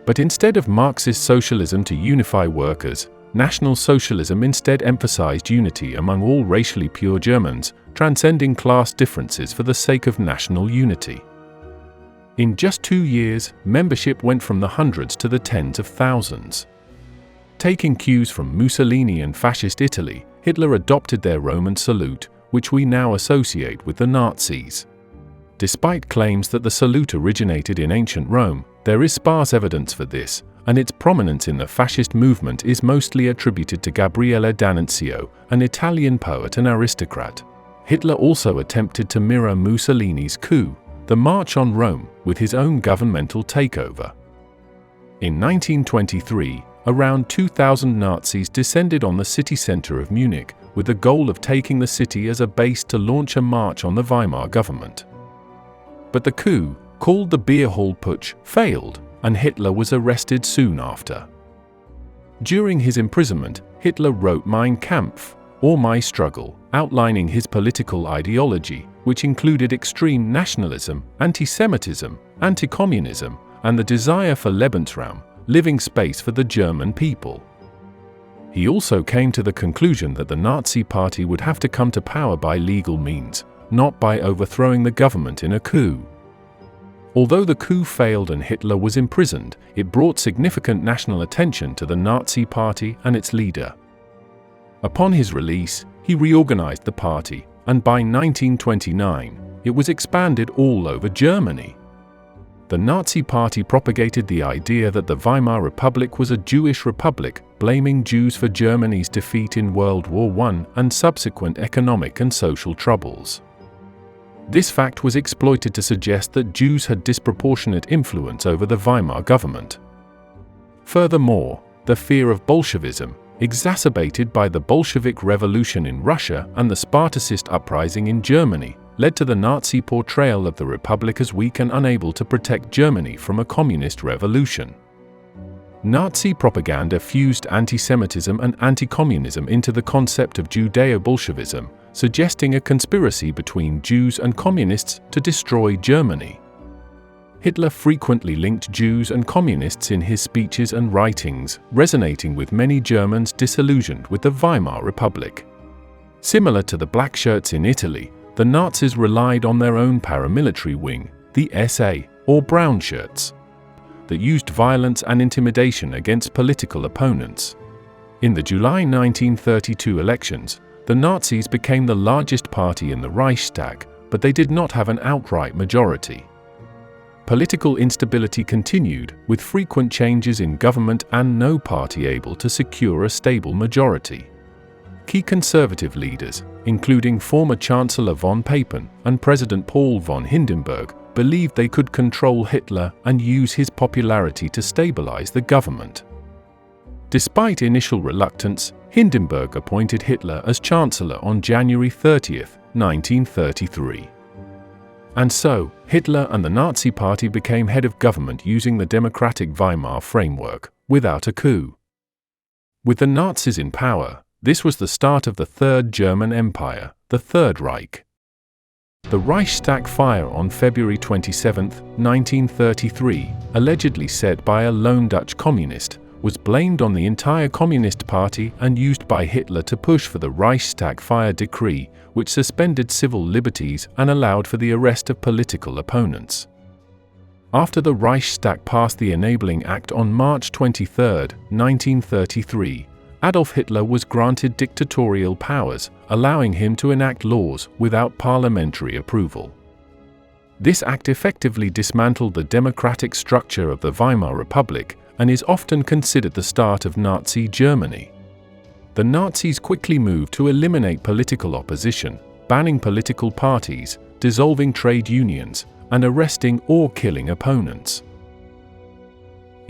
But instead of Marxist socialism to unify workers, National Socialism instead emphasized unity among all racially pure Germans, transcending class differences for the sake of national unity. In just 2 years, membership went from the hundreds to the tens of thousands. Taking cues from Mussolini and Fascist Italy, Hitler adopted their Roman salute, which we now associate with the Nazis. Despite claims that the salute originated in ancient Rome, there is sparse evidence for this, and its prominence in the fascist movement is mostly attributed to Gabriele D'Annunzio, an Italian poet and aristocrat. Hitler also attempted to mirror Mussolini's coup, the March on Rome, with his own governmental takeover. In 1923, around 2,000 Nazis descended on the city center of Munich, with the goal of taking the city as a base to launch a march on the Weimar government. But the coup, called the Beer Hall Putsch, failed, and Hitler was arrested soon after. During his imprisonment, Hitler wrote Mein Kampf, or My Struggle, outlining his political ideology, which included extreme nationalism, anti-Semitism, anti-communism, and the desire for Lebensraum, living space for the German people. He also came to the conclusion that the Nazi Party would have to come to power by legal means, not by overthrowing the government in a coup. Although the coup failed and Hitler was imprisoned, it brought significant national attention to the Nazi Party and its leader. Upon his release, he reorganized the party, and by 1929, it was expanded all over Germany. The Nazi Party propagated the idea that the Weimar Republic was a Jewish republic, blaming Jews for Germany's defeat in World War I and subsequent economic and social troubles. This fact was exploited to suggest that Jews had disproportionate influence over the Weimar government. Furthermore, the fear of Bolshevism, exacerbated by the Bolshevik Revolution in Russia and the Spartacist uprising in Germany, led to the Nazi portrayal of the Republic as weak and unable to protect Germany from a communist revolution. Nazi propaganda fused anti-Semitism and anti-communism into the concept of Judeo-Bolshevism, suggesting a conspiracy between Jews and communists to destroy Germany. Hitler frequently linked Jews and communists in his speeches and writings, resonating with many Germans disillusioned with the Weimar Republic. Similar to the black shirts in Italy, the Nazis relied on their own paramilitary wing, the SA, or brown shirts, that used violence and intimidation against political opponents. In the July 1932 elections, the Nazis became the largest party in the Reichstag, but they did not have an outright majority. Political instability continued, with frequent changes in government and no party able to secure a stable majority. Key conservative leaders, including former Chancellor von Papen and President Paul von Hindenburg, believed they could control Hitler and use his popularity to stabilize the government. Despite initial reluctance, Hindenburg appointed Hitler as Chancellor on January 30, 1933. And so, Hitler and the Nazi Party became head of government using the democratic Weimar framework, without a coup. With the Nazis in power, this was the start of the Third German Empire, the Third Reich. The Reichstag fire on February 27, 1933, allegedly set by a lone Dutch communist, was blamed on the entire Communist Party and used by Hitler to push for the Reichstag fire decree, which suspended civil liberties and allowed for the arrest of political opponents. After the Reichstag passed the Enabling Act on March 23, 1933, Adolf Hitler was granted dictatorial powers, allowing him to enact laws without parliamentary approval. This act effectively dismantled the democratic structure of the Weimar Republic and is often considered the start of Nazi Germany. The Nazis quickly moved to eliminate political opposition, banning political parties, dissolving trade unions, and arresting or killing opponents.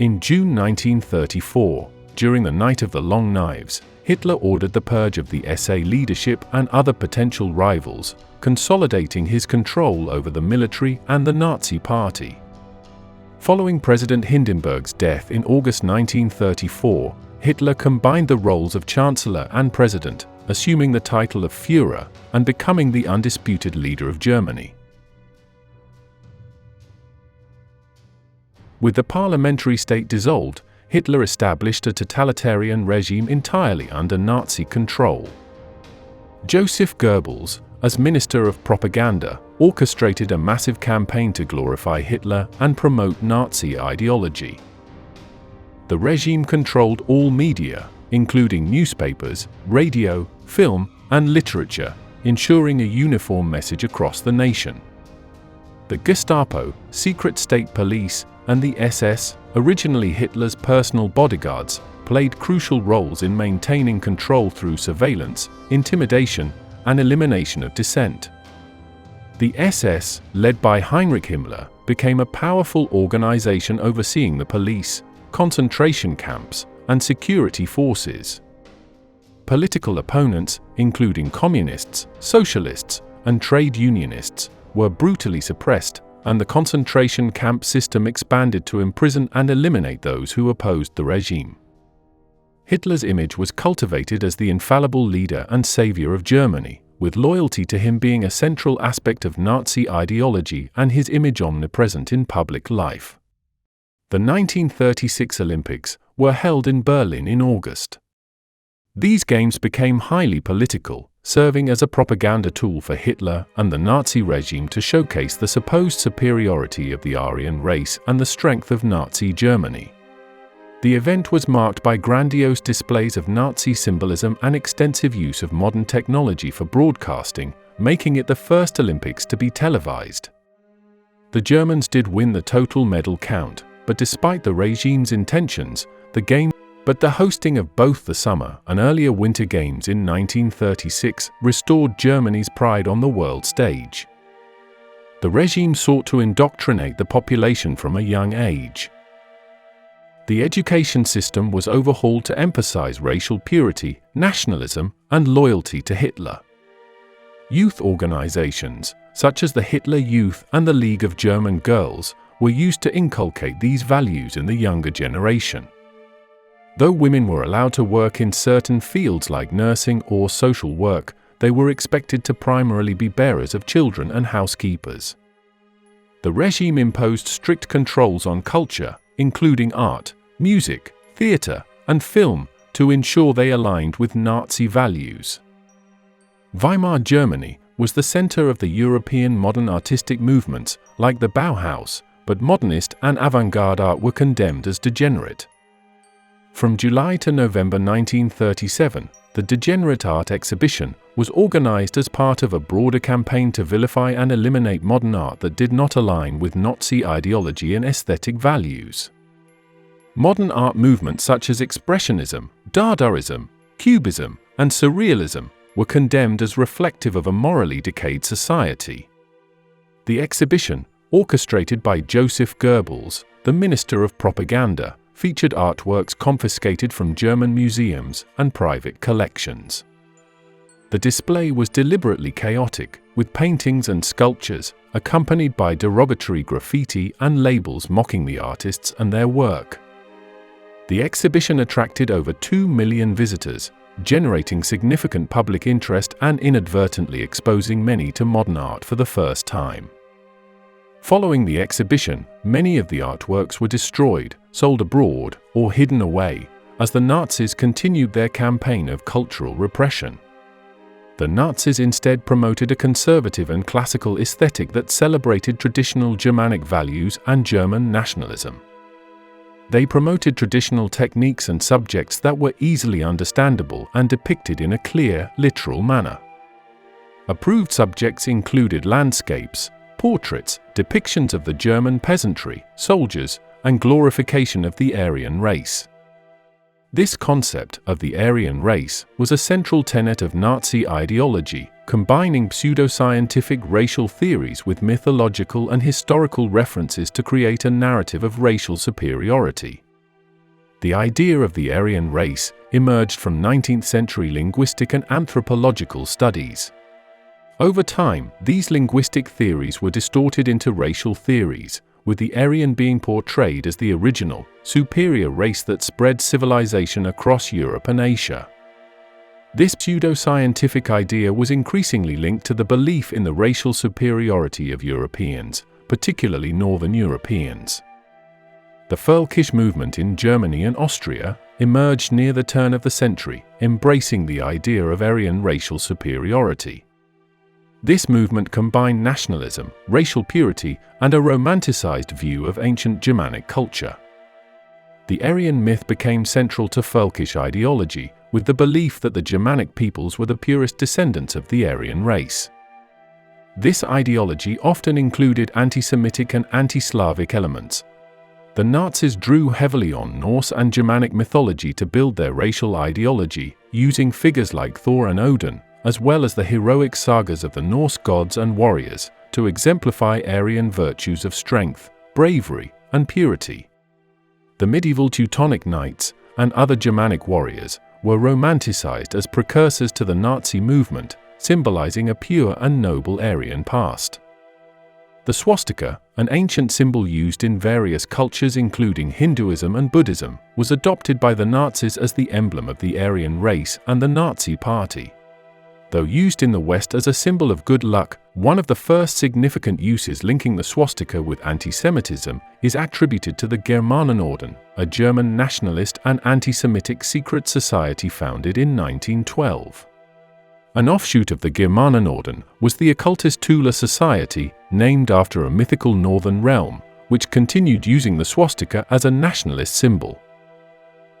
In June 1934, during the Night of the Long Knives, Hitler ordered the purge of the SA leadership and other potential rivals, consolidating his control over the military and the Nazi Party. Following President Hindenburg's death in August 1934, Hitler combined the roles of Chancellor and President, assuming the title of Führer and becoming the undisputed leader of Germany. With the parliamentary state dissolved, Hitler established a totalitarian regime entirely under Nazi control. Joseph Goebbels, as Minister of Propaganda, orchestrated a massive campaign to glorify Hitler and promote Nazi ideology. The regime controlled all media, including newspapers, radio, film, and literature, ensuring a uniform message across the nation. The Gestapo, secret state police, and the SS, originally Hitler's personal bodyguards, played crucial roles in maintaining control through surveillance, intimidation, and elimination of dissent. The SS, led by Heinrich Himmler, became a powerful organization overseeing the police, concentration camps, and security forces. Political opponents, including communists, socialists, and trade unionists, were brutally suppressed, and the concentration camp system expanded to imprison and eliminate those who opposed the regime. Hitler's image was cultivated as the infallible leader and savior of Germany, with loyalty to him being a central aspect of Nazi ideology and his image omnipresent in public life. The 1936 Olympics were held in Berlin in August. These games became highly political, serving as a propaganda tool for Hitler and the Nazi regime to showcase the supposed superiority of the Aryan race and the strength of Nazi Germany. The event was marked by grandiose displays of Nazi symbolism and extensive use of modern technology for broadcasting, making it the first Olympics to be televised. The Germans did win the total medal count, but despite the regime's intentions, the hosting of both the Summer and earlier Winter Games in 1936 restored Germany's pride on the world stage. The regime sought to indoctrinate the population from a young age. The education system was overhauled to emphasize racial purity, nationalism, and loyalty to Hitler. Youth organizations, such as the Hitler Youth and the League of German Girls, were used to inculcate these values in the younger generation. Though women were allowed to work in certain fields like nursing or social work, they were expected to primarily be bearers of children and housekeepers. The regime imposed strict controls on culture, including art, music, theater, and film, to ensure they aligned with Nazi values. Weimar Germany was the center of the European modern artistic movements, like the Bauhaus, but modernist and avant-garde art were condemned as degenerate. From July to November 1937, the Degenerate Art Exhibition was organized as part of a broader campaign to vilify and eliminate modern art that did not align with Nazi ideology and aesthetic values. Modern art movements such as Expressionism, Dadaism, Cubism, and Surrealism were condemned as reflective of a morally decayed society. The exhibition, orchestrated by Joseph Goebbels, the Minister of Propaganda, featured artworks confiscated from German museums and private collections. The display was deliberately chaotic, with paintings and sculptures, accompanied by derogatory graffiti and labels mocking the artists and their work. The exhibition attracted over 2 million visitors, generating significant public interest and inadvertently exposing many to modern art for the first time. Following the exhibition, many of the artworks were destroyed, sold abroad, or hidden away, as the Nazis continued their campaign of cultural repression. The Nazis instead promoted a conservative and classical aesthetic that celebrated traditional Germanic values and German nationalism. They promoted traditional techniques and subjects that were easily understandable and depicted in a clear, literal manner. Approved subjects included landscapes, portraits, depictions of the German peasantry, soldiers, and glorification of the Aryan race. This concept of the Aryan race was a central tenet of Nazi ideology, combining pseudoscientific racial theories with mythological and historical references to create a narrative of racial superiority. The idea of the Aryan race emerged from 19th-century linguistic and anthropological studies. Over time, these linguistic theories were distorted into racial theories, with the Aryan being portrayed as the original, superior race that spread civilization across Europe and Asia. This pseudo-scientific idea was increasingly linked to the belief in the racial superiority of Europeans, particularly Northern Europeans. The Völkisch movement in Germany and Austria emerged near the turn of the century, embracing the idea of Aryan racial superiority. This movement combined nationalism, racial purity, and a romanticized view of ancient Germanic culture. The Aryan myth became central to Völkisch ideology, with the belief that the Germanic peoples were the purest descendants of the Aryan race. This ideology often included anti-Semitic and anti-Slavic elements. The Nazis drew heavily on Norse and Germanic mythology to build their racial ideology, using figures like Thor and Odin, as well as the heroic sagas of the Norse gods and warriors, to exemplify Aryan virtues of strength, bravery, and purity. The medieval Teutonic knights and other Germanic warriors were romanticized as precursors to the Nazi movement, symbolizing a pure and noble Aryan past. The swastika, an ancient symbol used in various cultures including Hinduism and Buddhism, was adopted by the Nazis as the emblem of the Aryan race and the Nazi Party. Though used in the West as a symbol of good luck, one of the first significant uses linking the swastika with anti-Semitism is attributed to the Germanenorden, a German nationalist and anti-Semitic secret society founded in 1912. An offshoot of the Germanenorden was the occultist Tula Society, named after a mythical northern realm, which continued using the swastika as a nationalist symbol.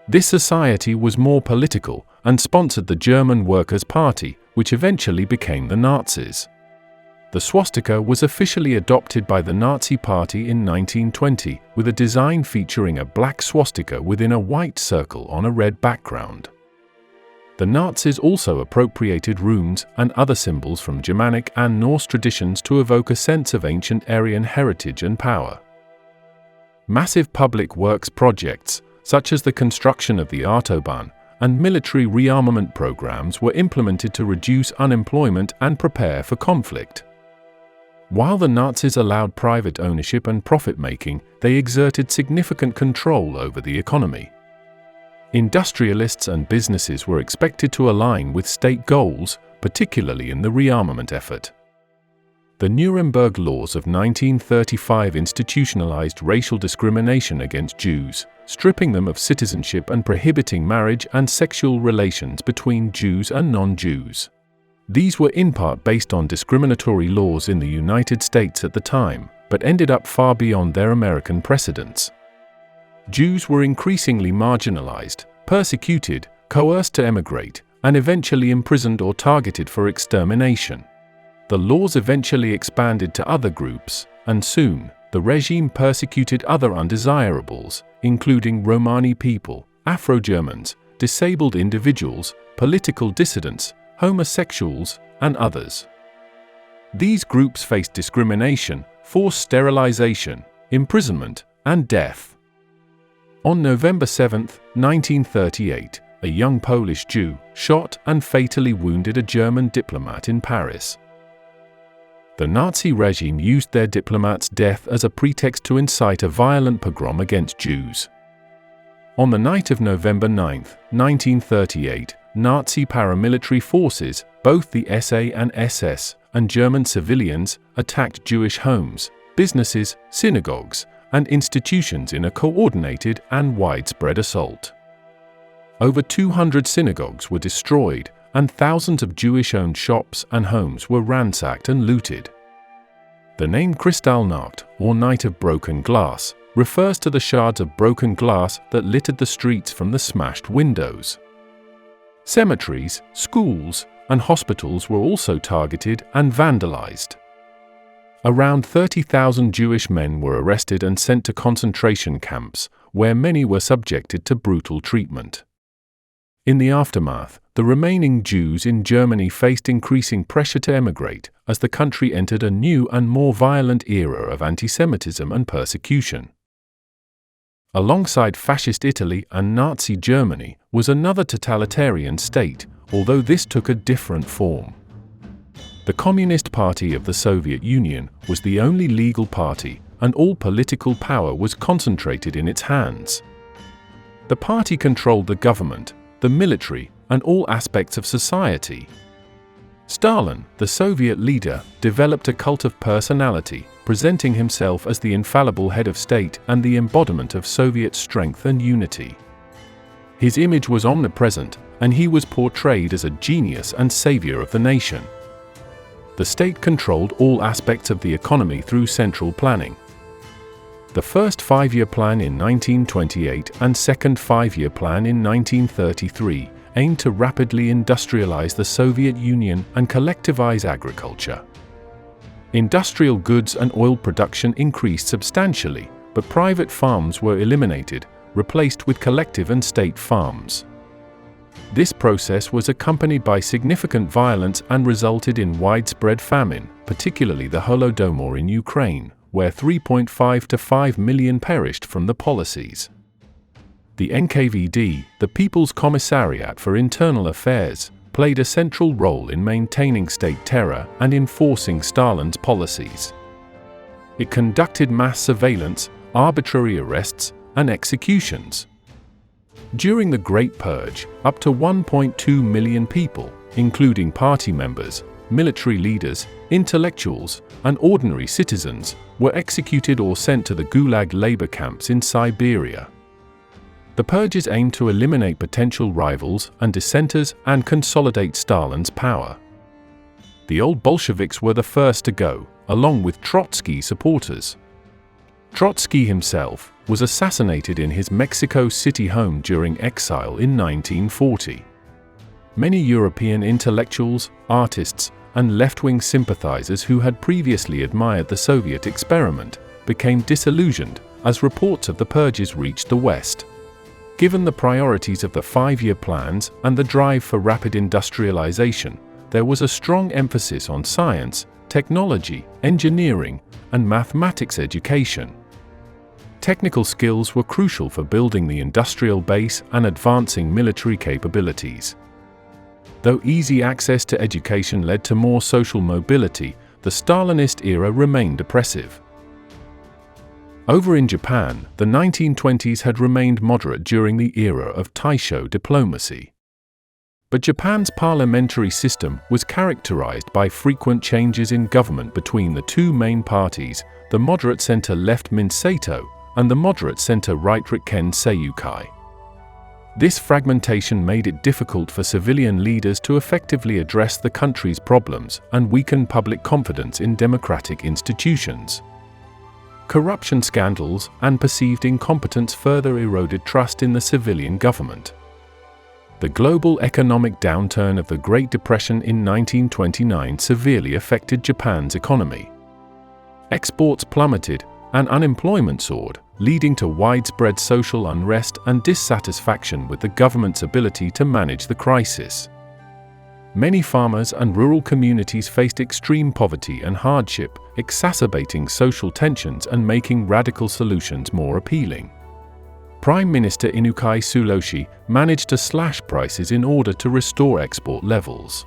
This society was more political and sponsored the German Workers' Party, which eventually became the Nazis. The swastika was officially adopted by the Nazi Party in 1920, with a design featuring a black swastika within a white circle on a red background. The Nazis also appropriated runes and other symbols from Germanic and Norse traditions to evoke a sense of ancient Aryan heritage and power. Massive public works projects, such as the construction of the Autobahn, and military rearmament programs were implemented to reduce unemployment and prepare for conflict. While the Nazis allowed private ownership and profit-making, they exerted significant control over the economy. Industrialists and businesses were expected to align with state goals, particularly in the rearmament effort. The Nuremberg Laws of 1935 institutionalized racial discrimination against Jews, stripping them of citizenship and prohibiting marriage and sexual relations between Jews and non-Jews. These were in part based on discriminatory laws in the United States at the time, but ended up far beyond their American precedents. Jews were increasingly marginalized, persecuted, coerced to emigrate, and eventually imprisoned or targeted for extermination. The laws eventually expanded to other groups, and soon, the regime persecuted other undesirables, including Romani people, Afro-Germans, disabled individuals, political dissidents, homosexuals, and others. These groups faced discrimination, forced sterilization, imprisonment, and death. On November 7, 1938, a young Polish Jew shot and fatally wounded a German diplomat in Paris. The Nazi regime used their diplomat's death as a pretext to incite a violent pogrom against Jews. On the night of November 9, 1938, Nazi paramilitary forces, both the SA and SS, and German civilians, attacked Jewish homes, businesses, synagogues, and institutions in a coordinated and widespread assault. Over 200 synagogues were destroyed, and thousands of Jewish-owned shops and homes were ransacked and looted. The name Kristallnacht, or Night of Broken Glass, refers to the shards of broken glass that littered the streets from the smashed windows. Cemeteries, schools, and hospitals were also targeted and vandalized. Around 30,000 Jewish men were arrested and sent to concentration camps, where many were subjected to brutal treatment. In the aftermath, the remaining Jews in Germany faced increasing pressure to emigrate, as the country entered a new and more violent era of anti-Semitism and persecution. Alongside Fascist Italy and Nazi Germany was another totalitarian state, although this took a different form. The Communist Party of the Soviet Union was the only legal party, and all political power was concentrated in its hands. The party controlled the government, the military, and all aspects of society. Stalin, the Soviet leader, developed a cult of personality, presenting himself as the infallible head of state and the embodiment of Soviet strength and unity. His image was omnipresent, and he was portrayed as a genius and savior of the nation. The state controlled all aspects of the economy through central planning. The first five-year plan in 1928 and second five-year plan in 1933 aimed to rapidly industrialize the Soviet Union and collectivize agriculture. Industrial goods and oil production increased substantially, but private farms were eliminated, replaced with collective and state farms. This process was accompanied by significant violence and resulted in widespread famine, particularly the Holodomor in Ukraine, where 3.5 to 5 million perished from the policies. The NKVD, the People's Commissariat for Internal Affairs, played a central role in maintaining state terror and enforcing Stalin's policies. It conducted mass surveillance, arbitrary arrests, and executions. During the Great Purge, up to 1.2 million people, including party members, military leaders, intellectuals, and ordinary citizens, were executed or sent to the Gulag labor camps in Siberia. The purges aimed to eliminate potential rivals and dissenters and consolidate Stalin's power. The old Bolsheviks were the first to go, along with Trotsky supporters. Trotsky himself was assassinated in his Mexico City home during exile in 1940. Many European intellectuals, artists, and left-wing sympathizers who had previously admired the Soviet experiment became disillusioned as reports of the purges reached the West. Given the priorities of the five-year plans and the drive for rapid industrialization, there was a strong emphasis on science, technology, engineering, and mathematics education. Technical skills were crucial for building the industrial base and advancing military capabilities. Though easy access to education led to more social mobility, the Stalinist era remained oppressive. Over in Japan, the 1920s had remained moderate during the era of Taisho diplomacy. But Japan's parliamentary system was characterized by frequent changes in government between the two main parties, the moderate center-left Minseito and the moderate center-right Rikken Seiyukai. This fragmentation made it difficult for civilian leaders to effectively address the country's problems and weaken public confidence in democratic institutions. Corruption scandals and perceived incompetence further eroded trust in the civilian government. The global economic downturn of the Great Depression in 1929 severely affected Japan's economy. Exports plummeted, and unemployment soared, leading to widespread social unrest and dissatisfaction with the government's ability to manage the crisis. Many farmers and rural communities faced extreme poverty and hardship, exacerbating social tensions and making radical solutions more appealing. Prime Minister Inukai Tsuyoshi managed to slash prices in order to restore export levels.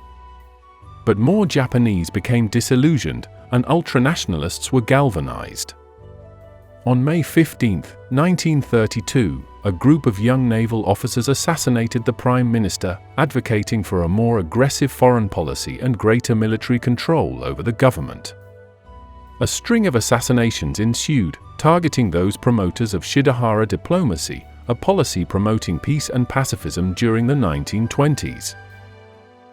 But more Japanese became disillusioned, and ultranationalists were galvanized. On May 15, 1932, a group of young naval officers assassinated the Prime Minister, advocating for a more aggressive foreign policy and greater military control over the government. A string of assassinations ensued, targeting those promoters of Shidahara diplomacy, a policy promoting peace and pacifism during the 1920s.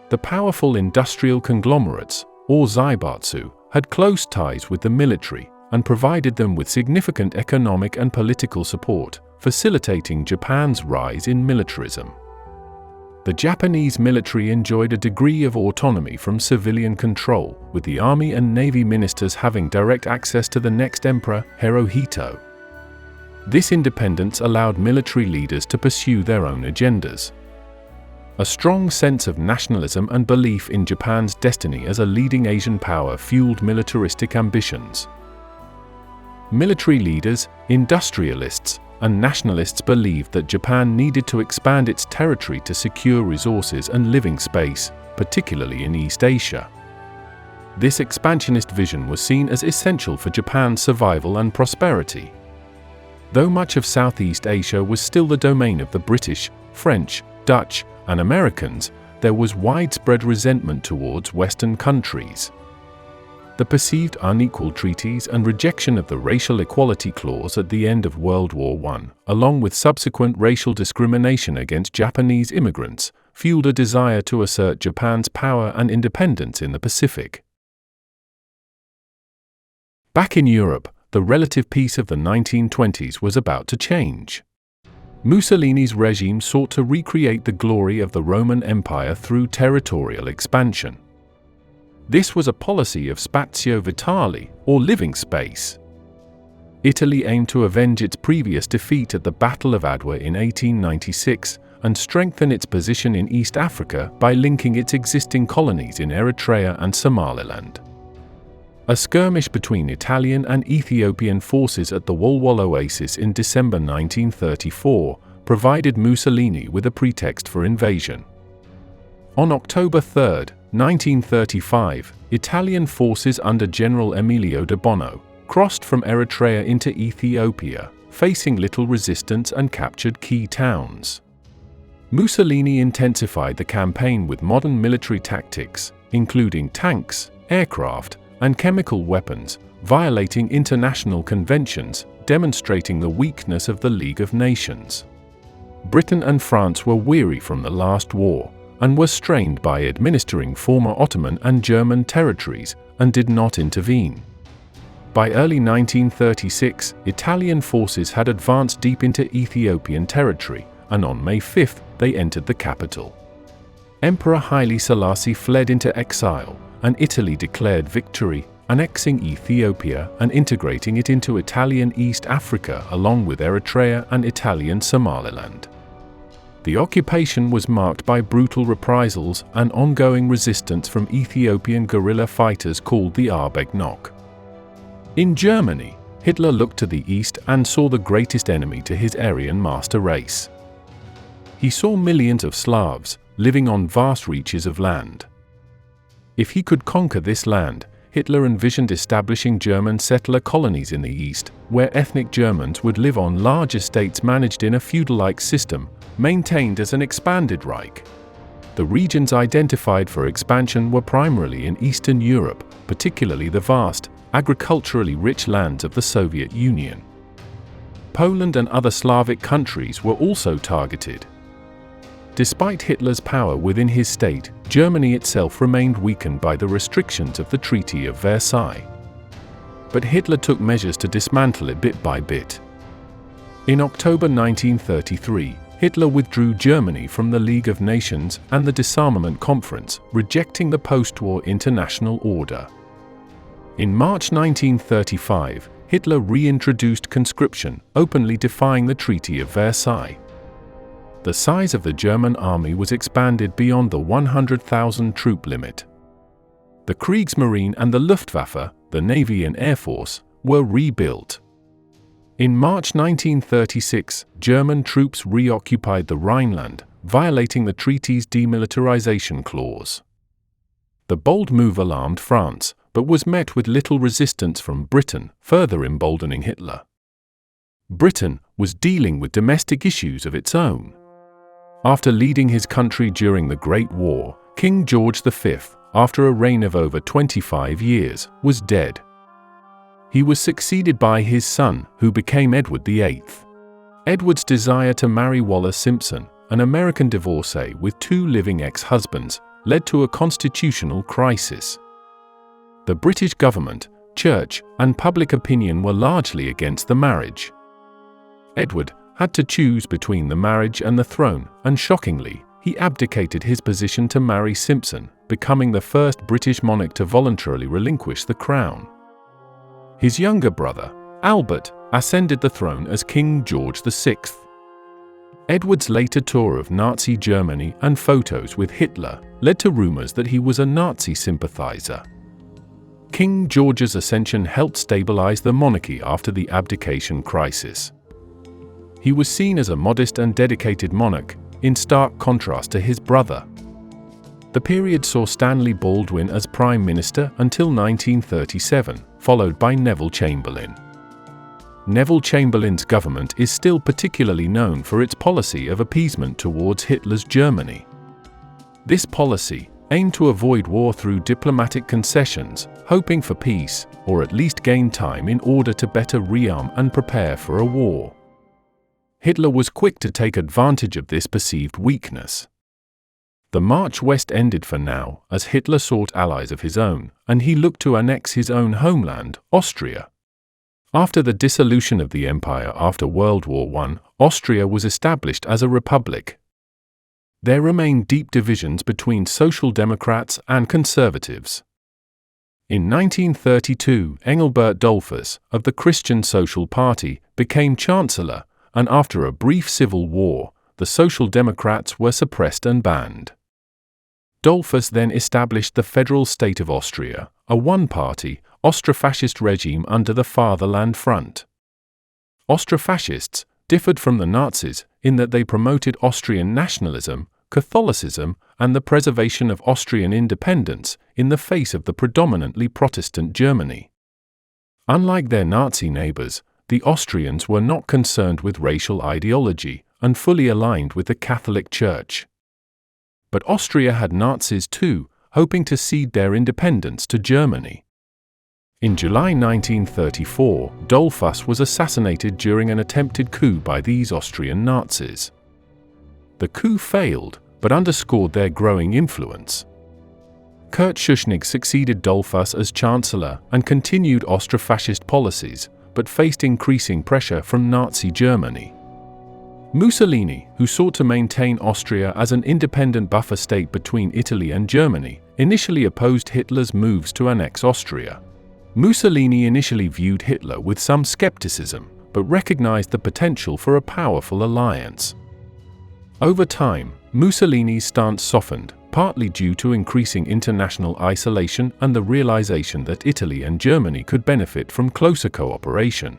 The powerful industrial conglomerates, or zaibatsu, had close ties with the military and provided them with significant economic and political support, facilitating Japan's rise in militarism. The Japanese military enjoyed a degree of autonomy from civilian control, with the army and navy ministers having direct access to the next emperor, Hirohito. This independence allowed military leaders to pursue their own agendas. A strong sense of nationalism and belief in Japan's destiny as a leading Asian power fueled militaristic ambitions. Military leaders, industrialists, and nationalists believed that Japan needed to expand its territory to secure resources and living space, particularly in East Asia. This expansionist vision was seen as essential for Japan's survival and prosperity. Though much of Southeast Asia was still the domain of the British, French, Dutch, and Americans, there was widespread resentment towards Western countries. The perceived unequal treaties and rejection of the racial equality clause at the end of World War I, along with subsequent racial discrimination against Japanese immigrants, fueled a desire to assert Japan's power and independence in the Pacific. Back in Europe, the relative peace of the 1920s was about to change. Mussolini's regime sought to recreate the glory of the Roman Empire through territorial expansion. This was a policy of spazio vitale, or living space. Italy aimed to avenge its previous defeat at the Battle of Adwa in 1896 and strengthen its position in East Africa by linking its existing colonies in Eritrea and Somaliland. A skirmish between Italian and Ethiopian forces at the Walwal Oasis in December 1934 provided Mussolini with a pretext for invasion. On October 3, 1935, Italian forces under General Emilio de Bono, crossed from Eritrea into Ethiopia, facing little resistance and captured key towns. Mussolini intensified the campaign with modern military tactics, including tanks, aircraft, and chemical weapons, violating international conventions, demonstrating the weakness of the League of Nations. Britain and France were weary from the last war, and were strained by administering former Ottoman and German territories, and did not intervene. By early 1936, Italian forces had advanced deep into Ethiopian territory, and on May 5 they entered the capital. Emperor Haile Selassie fled into exile, and Italy declared victory, annexing Ethiopia and integrating it into Italian East Africa along with Eritrea and Italian Somaliland. The occupation was marked by brutal reprisals and ongoing resistance from Ethiopian guerrilla fighters called the Arbegnok. In Germany, Hitler looked to the east and saw the greatest enemy to his Aryan master race. He saw millions of Slavs living on vast reaches of land. If he could conquer this land, Hitler envisioned establishing German settler colonies in the east, where ethnic Germans would live on large estates managed in a feudal-like system, maintained as an expanded Reich. The regions identified for expansion were primarily in Eastern Europe, particularly the vast, agriculturally rich lands of the Soviet Union. Poland and other Slavic countries were also targeted. Despite Hitler's power within his state, Germany itself remained weakened by the restrictions of the Treaty of Versailles. But Hitler took measures to dismantle it bit by bit. In October 1933, Hitler withdrew Germany from the League of Nations and the Disarmament Conference, rejecting the post-war international order. In March 1935, Hitler reintroduced conscription, openly defying the Treaty of Versailles. The size of the German army was expanded beyond the 100,000 troop limit. The Kriegsmarine and the Luftwaffe, the Navy and Air Force, were rebuilt. In March 1936, German troops reoccupied the Rhineland, violating the treaty's demilitarization clause. The bold move alarmed France, but was met with little resistance from Britain, further emboldening Hitler. Britain was dealing with domestic issues of its own. After leading his country during the Great War, King George V, after a reign of over 25 years, was dead. He was succeeded by his son, who became Edward VIII. Edward's desire to marry Wallis Simpson, an American divorcee with 2 living ex-husbands, led to a constitutional crisis. The British government, church, and public opinion were largely against the marriage. Edward had to choose between the marriage and the throne, and shockingly, he abdicated his position to marry Simpson, becoming the first British monarch to voluntarily relinquish the crown. His younger brother, Albert, ascended the throne as King George VI. Edward's later tour of Nazi Germany and photos with Hitler led to rumors that he was a Nazi sympathizer. King George's ascension helped stabilize the monarchy after the abdication crisis. He was seen as a modest and dedicated monarch, in stark contrast to his brother. The period saw Stanley Baldwin as Prime Minister until 1937, followed by Neville Chamberlain. Neville Chamberlain's government is still particularly known for its policy of appeasement towards Hitler's Germany. This policy aimed to avoid war through diplomatic concessions, hoping for peace, or at least gain time in order to better rearm and prepare for a war. Hitler was quick to take advantage of this perceived weakness. The march west ended for now, as Hitler sought allies of his own, and he looked to annex his own homeland, Austria. After the dissolution of the empire after World War I, Austria was established as a republic. There remained deep divisions between Social Democrats and Conservatives. In 1932, Engelbert Dollfuss, of the Christian Social Party, became Chancellor, and after a brief civil war, the Social Democrats were suppressed and banned. Dollfuss then established the Federal State of Austria, a one-party, Austro-fascist regime under the Fatherland Front. Austro-fascists differed from the Nazis in that they promoted Austrian nationalism, Catholicism, and the preservation of Austrian independence in the face of the predominantly Protestant Germany. Unlike their Nazi neighbors, the Austrians were not concerned with racial ideology and fully aligned with the Catholic Church. But Austria had Nazis too, hoping to cede their independence to Germany. In July 1934, Dollfuss was assassinated during an attempted coup by these Austrian Nazis. The coup failed, but underscored their growing influence. Kurt Schuschnigg succeeded Dollfuss as Chancellor and continued Austro-fascist policies, but faced increasing pressure from Nazi Germany. Mussolini, who sought to maintain Austria as an independent buffer state between Italy and Germany, initially opposed Hitler's moves to annex Austria. Mussolini initially viewed Hitler with some skepticism, but recognized the potential for a powerful alliance. Over time, Mussolini's stance softened, partly due to increasing international isolation and the realization that Italy and Germany could benefit from closer cooperation.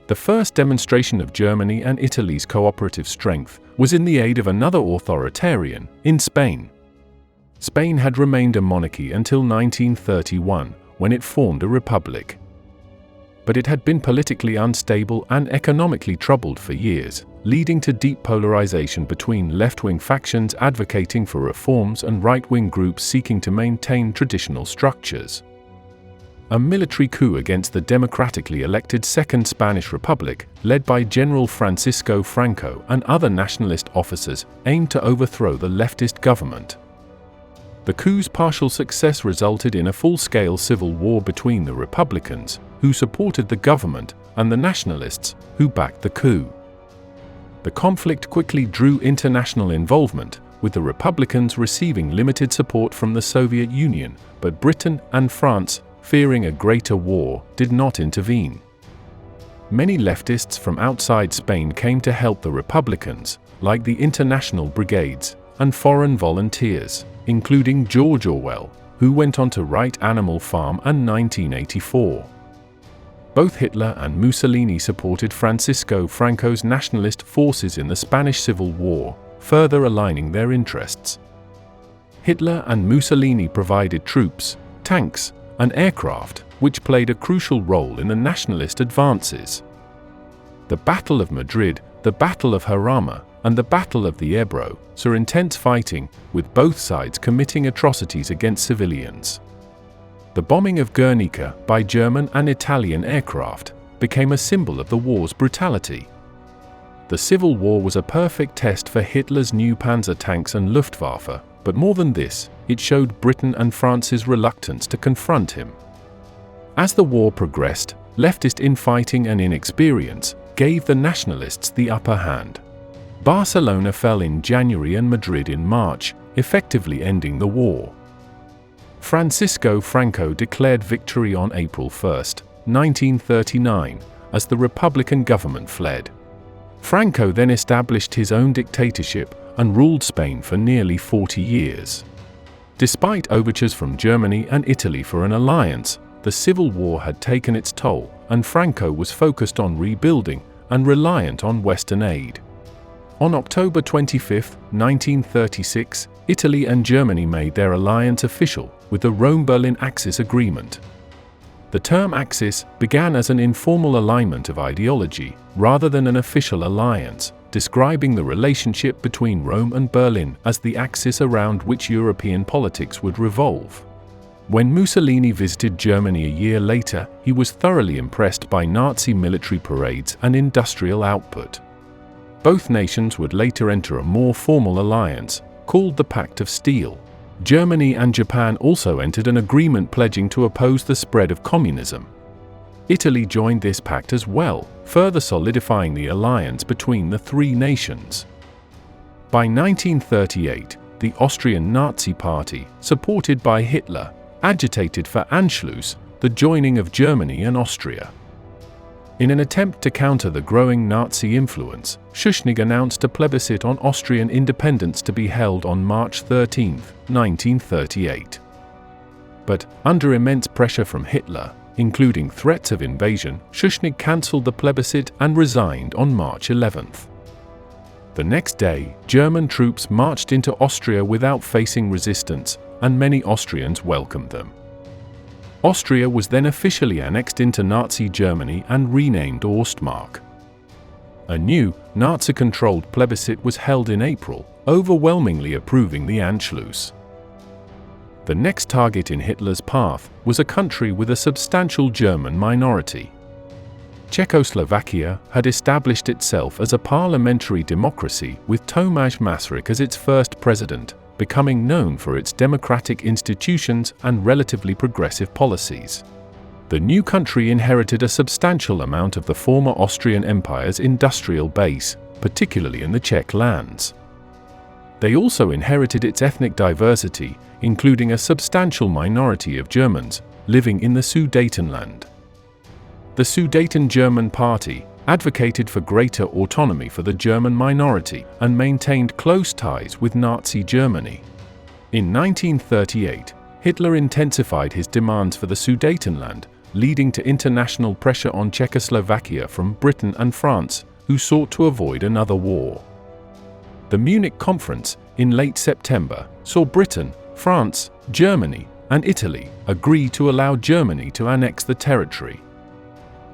The first demonstration of Germany and Italy's cooperative strength was in the aid of another authoritarian, in Spain. Spain had remained a monarchy until 1931, when it formed a republic. But it had been politically unstable and economically troubled for years, leading to deep polarization between left-wing factions advocating for reforms and right-wing groups seeking to maintain traditional structures. A military coup against the democratically elected Second Spanish Republic, led by General Francisco Franco and other nationalist officers, aimed to overthrow the leftist government. The coup's partial success resulted in a full-scale civil war between the Republicans, who supported the government, and the nationalists, who backed the coup. The conflict quickly drew international involvement, with the Republicans receiving limited support from the Soviet Union, but Britain and France, fearing a greater war, did not intervene. Many leftists from outside Spain came to help the Republicans, like the International Brigades, and foreign volunteers, including George Orwell, who went on to write Animal Farm and 1984. Both Hitler and Mussolini supported Francisco Franco's nationalist forces in the Spanish Civil War, further aligning their interests. Hitler and Mussolini provided troops, tanks, and aircraft, which played a crucial role in the nationalist advances. The Battle of Madrid, the Battle of Jarama, and the Battle of the Ebro saw intense fighting, with both sides committing atrocities against civilians. The bombing of Guernica by German and Italian aircraft became a symbol of the war's brutality. The Civil War was a perfect test for Hitler's new panzer tanks and Luftwaffe, but more than this, it showed Britain and France's reluctance to confront him. As the war progressed, leftist infighting and inexperience gave the nationalists the upper hand. Barcelona fell in January and Madrid in March, effectively ending the war. Francisco Franco declared victory on April 1, 1939, as the Republican government fled. Franco then established his own dictatorship and ruled Spain for nearly 40 years. Despite overtures from Germany and Italy for an alliance, the Civil War had taken its toll, and Franco was focused on rebuilding and reliant on Western aid. On October 25, 1936, Italy and Germany made their alliance official with the Rome-Berlin Axis Agreement. The term Axis began as an informal alignment of ideology rather than an official alliance, describing the relationship between Rome and Berlin as the axis around which European politics would revolve. When Mussolini visited Germany a year later, he was thoroughly impressed by Nazi military parades and industrial output. Both nations would later enter a more formal alliance, called the Pact of Steel. Germany and Japan also entered an agreement pledging to oppose the spread of communism. Italy joined this pact as well, further solidifying the alliance between the three nations. By 1938, the Austrian Nazi Party, supported by Hitler, agitated for Anschluss, the joining of Germany and Austria. In an attempt to counter the growing Nazi influence, Schuschnigg announced a plebiscite on Austrian independence to be held on March 13, 1938. But, under immense pressure from Hitler, including threats of invasion, Schuschnigg cancelled the plebiscite and resigned on March 11. The next day, German troops marched into Austria without facing resistance, and many Austrians welcomed them. Austria was then officially annexed into Nazi Germany and renamed Ostmark. A new, Nazi-controlled plebiscite was held in April, overwhelmingly approving the Anschluss. The next target in Hitler's path was a country with a substantial German minority. Czechoslovakia had established itself as a parliamentary democracy with Tomáš Masaryk as its first president, becoming known for its democratic institutions and relatively progressive policies. The new country inherited a substantial amount of the former Austrian Empire's industrial base, particularly in the Czech lands. They also inherited its ethnic diversity, including a substantial minority of Germans living in the Sudetenland. The Sudeten German Party advocated for greater autonomy for the German minority and maintained close ties with Nazi Germany. In 1938, Hitler intensified his demands for the Sudetenland, leading to international pressure on Czechoslovakia from Britain and France, who sought to avoid another war. The Munich Conference, in late September, saw Britain, France, Germany, and Italy agree to allow Germany to annex the territory.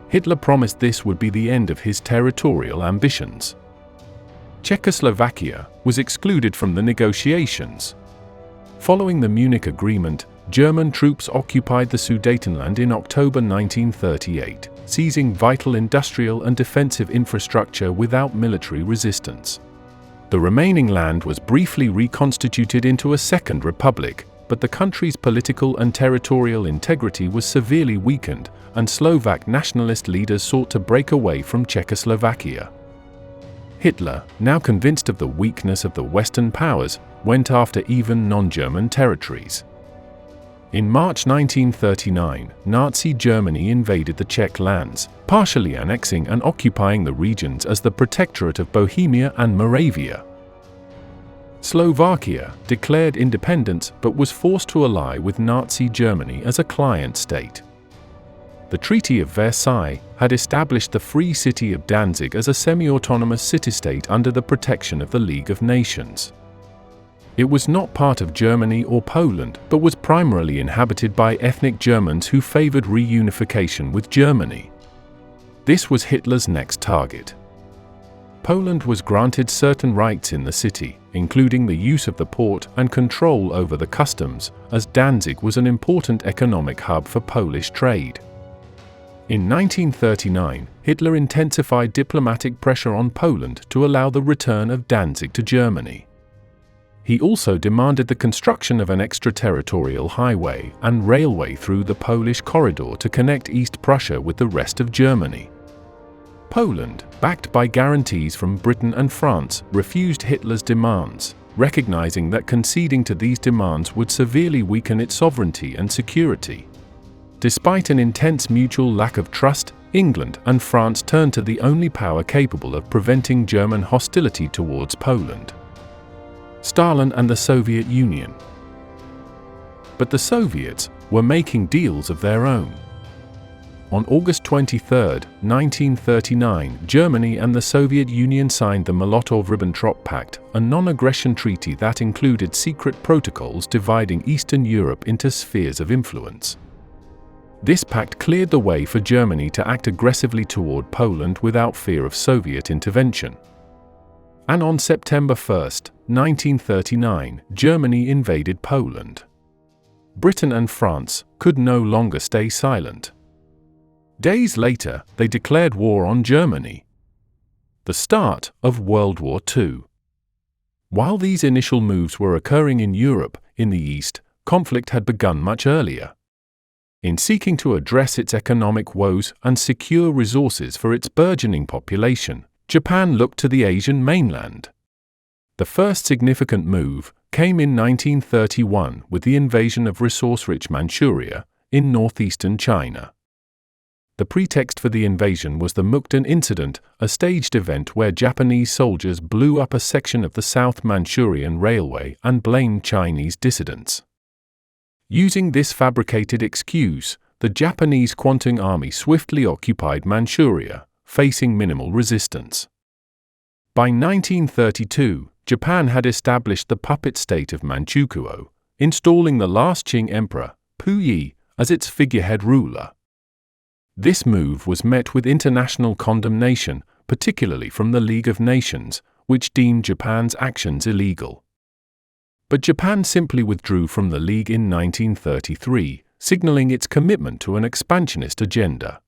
Hitler promised this would be the end of his territorial ambitions. Czechoslovakia was excluded from the negotiations. Following the Munich Agreement, German troops occupied the Sudetenland in October 1938, seizing vital industrial and defensive infrastructure without military resistance. The remaining land was briefly reconstituted into a second republic, but the country's political and territorial integrity was severely weakened, and Slovak nationalist leaders sought to break away from Czechoslovakia. Hitler, now convinced of the weakness of the Western powers, went after even non-German territories. In March 1939, Nazi Germany invaded the Czech lands, partially annexing and occupying the regions as the Protectorate of Bohemia and Moravia. Slovakia declared independence but was forced to ally with Nazi Germany as a client state. The Treaty of Versailles had established the Free City of Danzig as a semi-autonomous city-state under the protection of the League of Nations. It was not part of Germany or Poland, but was primarily inhabited by ethnic Germans who favored reunification with Germany. This was Hitler's next target. Poland was granted certain rights in the city, including the use of the port and control over the customs, as Danzig was an important economic hub for Polish trade. In 1939, Hitler intensified diplomatic pressure on Poland to allow the return of Danzig to Germany. He also demanded the construction of an extraterritorial highway and railway through the Polish corridor to connect East Prussia with the rest of Germany. Poland, backed by guarantees from Britain and France, refused Hitler's demands, recognizing that conceding to these demands would severely weaken its sovereignty and security. Despite an intense mutual lack of trust, England and France turned to the only power capable of preventing German hostility towards Poland: Stalin and the Soviet Union. But the Soviets were making deals of their own. On August 23, 1939, Germany and the Soviet Union signed the Molotov-Ribbentrop Pact, a non-aggression treaty that included secret protocols dividing Eastern Europe into spheres of influence. This pact cleared the way for Germany to act aggressively toward Poland without fear of Soviet intervention. And on September 1, 1939, Germany invaded Poland. Britain and France could no longer stay silent. Days later, they declared war on Germany. The start of World War II. While these initial moves were occurring in Europe, in the East, conflict had begun much earlier. In seeking to address its economic woes and secure resources for its burgeoning population, Japan looked to the Asian mainland. The first significant move came in 1931 with the invasion of resource-rich Manchuria in northeastern China. The pretext for the invasion was the Mukden Incident, a staged event where Japanese soldiers blew up a section of the South Manchurian Railway and blamed Chinese dissidents. Using this fabricated excuse, the Japanese Kwantung Army swiftly occupied Manchuria, facing minimal resistance. By 1932, Japan had established the puppet state of Manchukuo, installing the last Qing Emperor, Puyi, as its figurehead ruler. This move was met with international condemnation, particularly from the League of Nations, which deemed Japan's actions illegal. But Japan simply withdrew from the League in 1933, signaling its commitment to an expansionist agenda.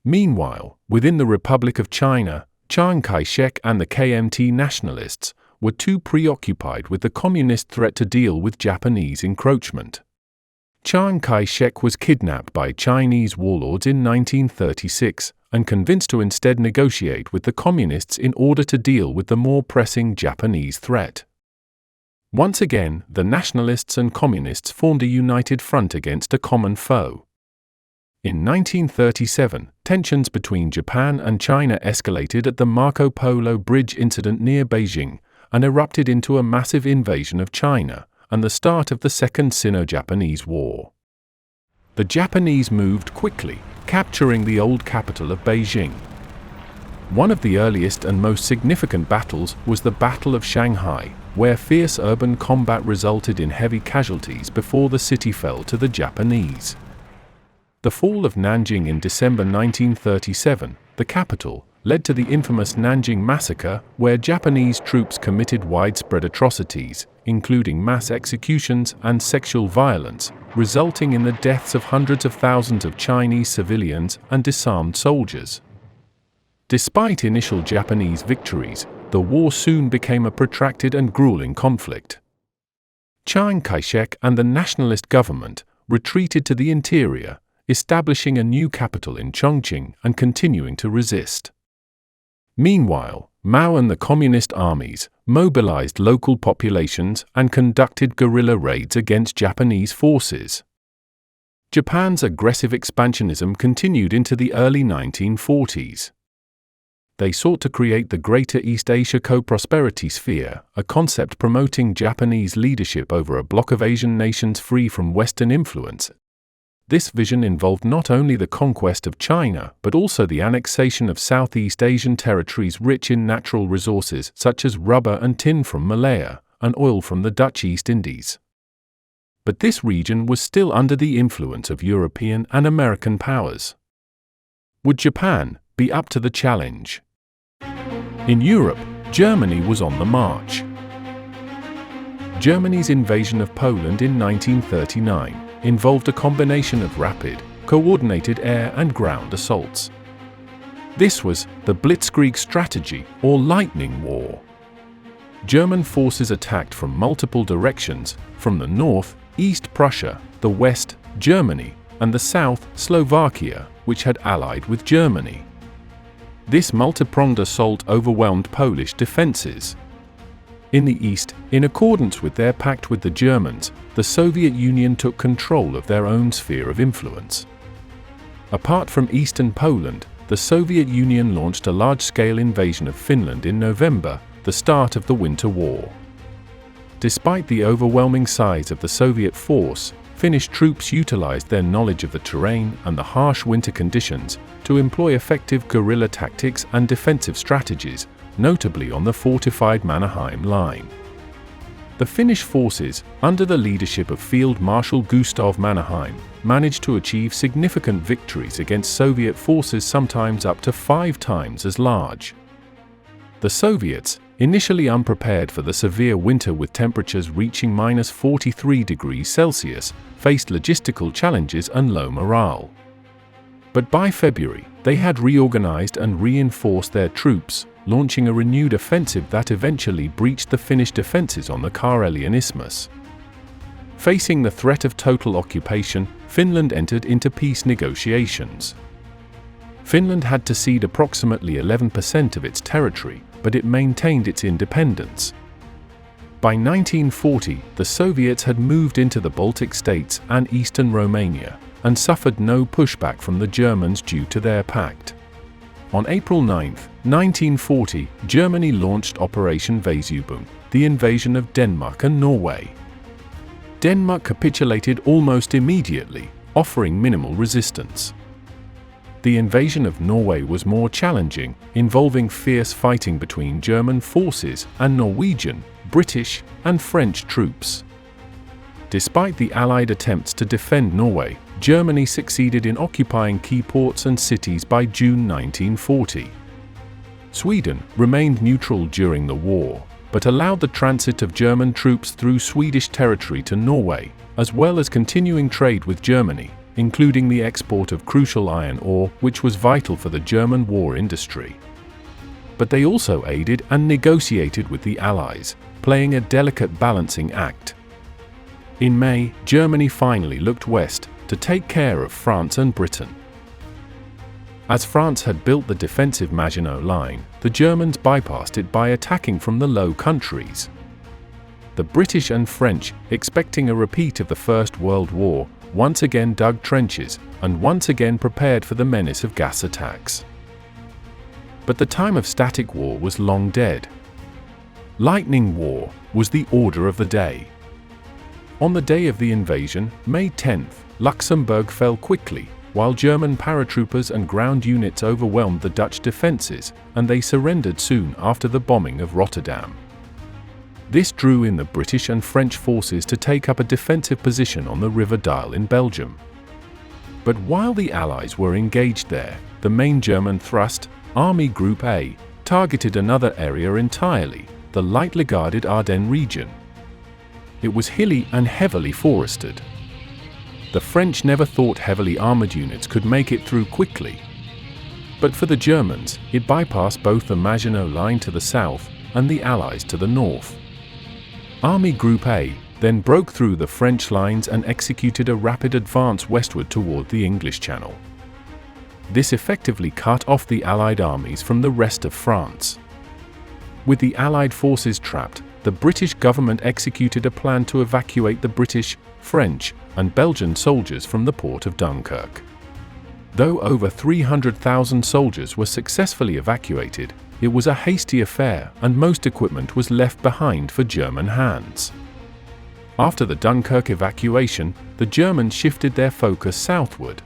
Meanwhile, within the Republic of China, Chiang Kai-shek and the KMT nationalists were too preoccupied with the communist threat to deal with Japanese encroachment. Chiang Kai-shek was kidnapped by Chinese warlords in 1936 and convinced to instead negotiate with the communists in order to deal with the more pressing Japanese threat. Once again, the nationalists and communists formed a united front against a common foe. In 1937, tensions between Japan and China escalated at the Marco Polo Bridge incident near Beijing and erupted into a massive invasion of China and the start of the Second Sino-Japanese War. The Japanese moved quickly, capturing the old capital of Beijing. One of the earliest and most significant battles was the Battle of Shanghai, where fierce urban combat resulted in heavy casualties before the city fell to the Japanese. The fall of Nanjing in December 1937, the capital, led to the infamous Nanjing Massacre, where Japanese troops committed widespread atrocities, including mass executions and sexual violence, resulting in the deaths of hundreds of thousands of Chinese civilians and disarmed soldiers. Despite initial Japanese victories, the war soon became a protracted and grueling conflict. Chiang Kai-shek and the nationalist government retreated to the interior, establishing a new capital in Chongqing and continuing to resist. Meanwhile, Mao and the communist armies mobilized local populations and conducted guerrilla raids against Japanese forces. Japan's aggressive expansionism continued into the early 1940s. They sought to create the Greater East Asia Co-Prosperity Sphere, a concept promoting Japanese leadership over a bloc of Asian nations free from Western influence. This vision involved not only the conquest of China, but also the annexation of Southeast Asian territories rich in natural resources such as rubber and tin from Malaya, and oil from the Dutch East Indies. But this region was still under the influence of European and American powers. Would Japan be up to the challenge? In Europe, Germany was on the march. Germany's invasion of Poland in 1939 involved a combination of rapid, coordinated air and ground assaults. This was the Blitzkrieg strategy, or lightning war. German forces attacked from multiple directions, from the north, East Prussia, the west, Germany, and the south, Slovakia, which had allied with Germany. This multi-pronged assault overwhelmed Polish defenses. In the east, in accordance with their pact with the Germans, the Soviet Union took control of their own sphere of influence. Apart from eastern Poland, the Soviet Union launched a large-scale invasion of Finland in November, the start of the Winter War. Despite the overwhelming size of the Soviet force, Finnish troops utilized their knowledge of the terrain and the harsh winter conditions to employ effective guerrilla tactics and defensive strategies, notably on the fortified Mannerheim line. The Finnish forces, under the leadership of Field Marshal Gustav Mannerheim, managed to achieve significant victories against Soviet forces sometimes up to 5 times as large. The Soviets, initially unprepared for the severe winter with temperatures reaching -43 degrees Celsius, faced logistical challenges and low morale. But by February, they had reorganized and reinforced their troops, launching a renewed offensive that eventually breached the Finnish defenses on the Karelian Isthmus. Facing the threat of total occupation, Finland entered into peace negotiations. Finland had to cede approximately 11% of its territory, but it maintained its independence. By 1940, the Soviets had moved into the Baltic states and eastern Romania, and suffered no pushback from the Germans due to their pact. On April 9, 1940, Germany launched Operation Vesubung, the invasion of Denmark and Norway. Denmark capitulated almost immediately, offering minimal resistance. The invasion of Norway was more challenging, involving fierce fighting between German forces and Norwegian, British, and French troops. Despite the Allied attempts to defend Norway, Germany succeeded in occupying key ports and cities by June 1940. Sweden remained neutral during the war, but allowed the transit of German troops through Swedish territory to Norway, as well as continuing trade with Germany, including the export of crucial iron ore, which was vital for the German war industry. But they also aided and negotiated with the Allies, playing a delicate balancing act. In May, Germany finally looked west to take care of France and Britain. As France had built the defensive Maginot Line, the Germans bypassed it by attacking from the Low Countries. The British and French, expecting a repeat of the First World War, once again dug trenches and once again prepared for the menace of gas attacks. But the time of static war was long dead. Lightning war was the order of the day. On the day of the invasion, May 10th, Luxembourg fell quickly, while German paratroopers and ground units overwhelmed the Dutch defenses, and they surrendered soon after the bombing of Rotterdam. This drew in the British and French forces to take up a defensive position on the River Dyle in Belgium. But while the Allies were engaged there, the main German thrust, Army Group A, targeted another area entirely, the lightly guarded Ardennes region. It was hilly and heavily forested. The French never thought heavily armored units could make it through quickly. But for the Germans, it bypassed both the Maginot Line to the south and the Allies to the north. Army Group A then broke through the French lines and executed a rapid advance westward toward the English Channel. This effectively cut off the Allied armies from the rest of France. With the Allied forces trapped, the British government executed a plan to evacuate the British, French, and Belgian soldiers from the port of Dunkirk. Though over 300,000 soldiers were successfully evacuated, it was a hasty affair and most equipment was left behind for German hands. After the Dunkirk evacuation, the Germans shifted their focus southward.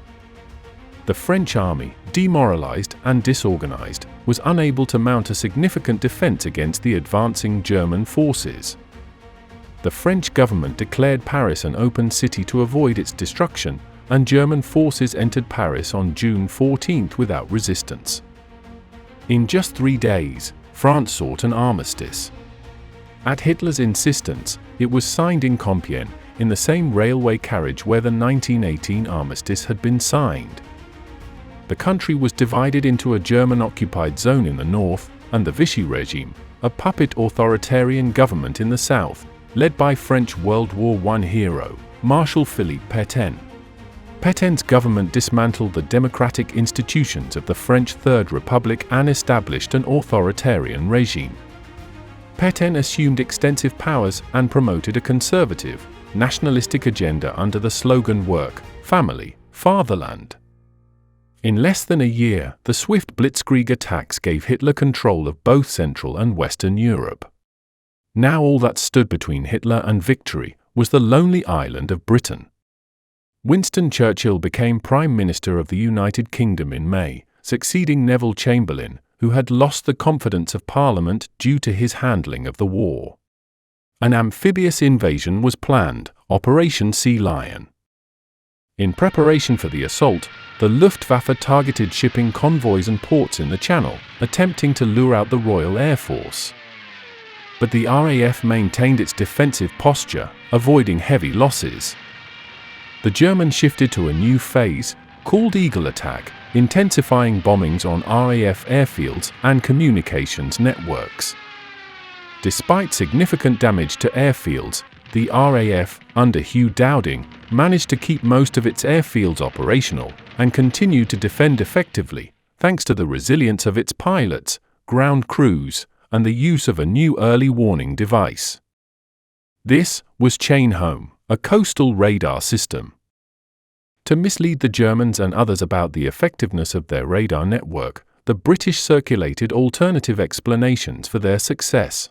The French army, demoralized and disorganized, was unable to mount a significant defense against the advancing German forces. The French government declared Paris an open city to avoid its destruction, and German forces entered Paris on June 14 without resistance. In just 3 days, France sought an armistice. At Hitler's insistence, it was signed in Compiègne, in the same railway carriage where the 1918 armistice had been signed. The country was divided into a German-occupied zone in the north, and the Vichy regime, a puppet authoritarian government in the south, led by French World War I hero, Marshal Philippe Pétain. Pétain's government dismantled the democratic institutions of the French Third Republic and established an authoritarian regime. Pétain assumed extensive powers and promoted a conservative, nationalistic agenda under the slogan Work, Family, Fatherland. In less than a year, the swift blitzkrieg attacks gave Hitler control of both Central and Western Europe. Now all that stood between Hitler and victory was the lonely island of Britain. Winston Churchill became Prime Minister of the United Kingdom in May, succeeding Neville Chamberlain, who had lost the confidence of Parliament due to his handling of the war. An amphibious invasion was planned, Operation Sea Lion. In preparation for the assault, the Luftwaffe targeted shipping convoys and ports in the Channel, attempting to lure out the Royal Air Force. But the RAF maintained its defensive posture, avoiding heavy losses. The Germans shifted to a new phase, called Eagle Attack, intensifying bombings on RAF airfields and communications networks. Despite significant damage to airfields, the RAF, under Hugh Dowding, managed to keep most of its airfields operational and continued to defend effectively, thanks to the resilience of its pilots, ground crews, and the use of a new early warning device. This was Chain Home, a coastal radar system. To mislead the Germans and others about the effectiveness of their radar network, the British circulated alternative explanations for their success.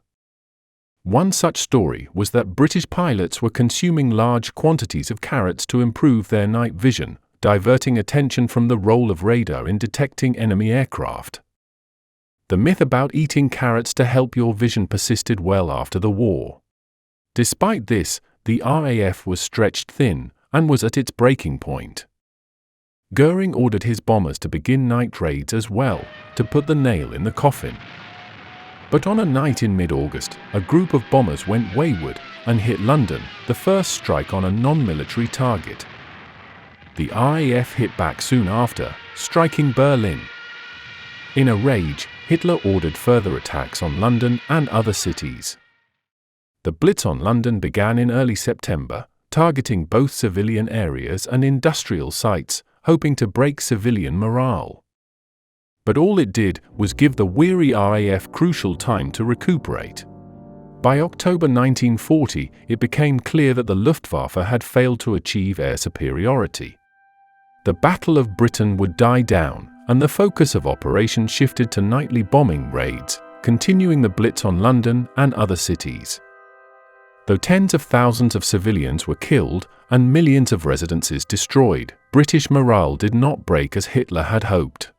One such story was that British pilots were consuming large quantities of carrots to improve their night vision, diverting attention from the role of radar in detecting enemy aircraft. The myth about eating carrots to help your vision persisted well after the war. Despite this, the RAF was stretched thin and was at its breaking point. Goering ordered his bombers to begin night raids as well, to put the nail in the coffin. But on a night in mid-August, a group of bombers went wayward and hit London, the first strike on a non-military target. The RAF hit back soon after, striking Berlin. In a rage, Hitler ordered further attacks on London and other cities. The Blitz on London began in early September, targeting both civilian areas and industrial sites, hoping to break civilian morale. But all it did was give the weary RAF crucial time to recuperate. By October 1940, it became clear that the Luftwaffe had failed to achieve air superiority. The Battle of Britain would die down, and the focus of operations shifted to nightly bombing raids, continuing the Blitz on London and other cities. Though tens of thousands of civilians were killed and millions of residences destroyed, British morale did not break as Hitler had hoped.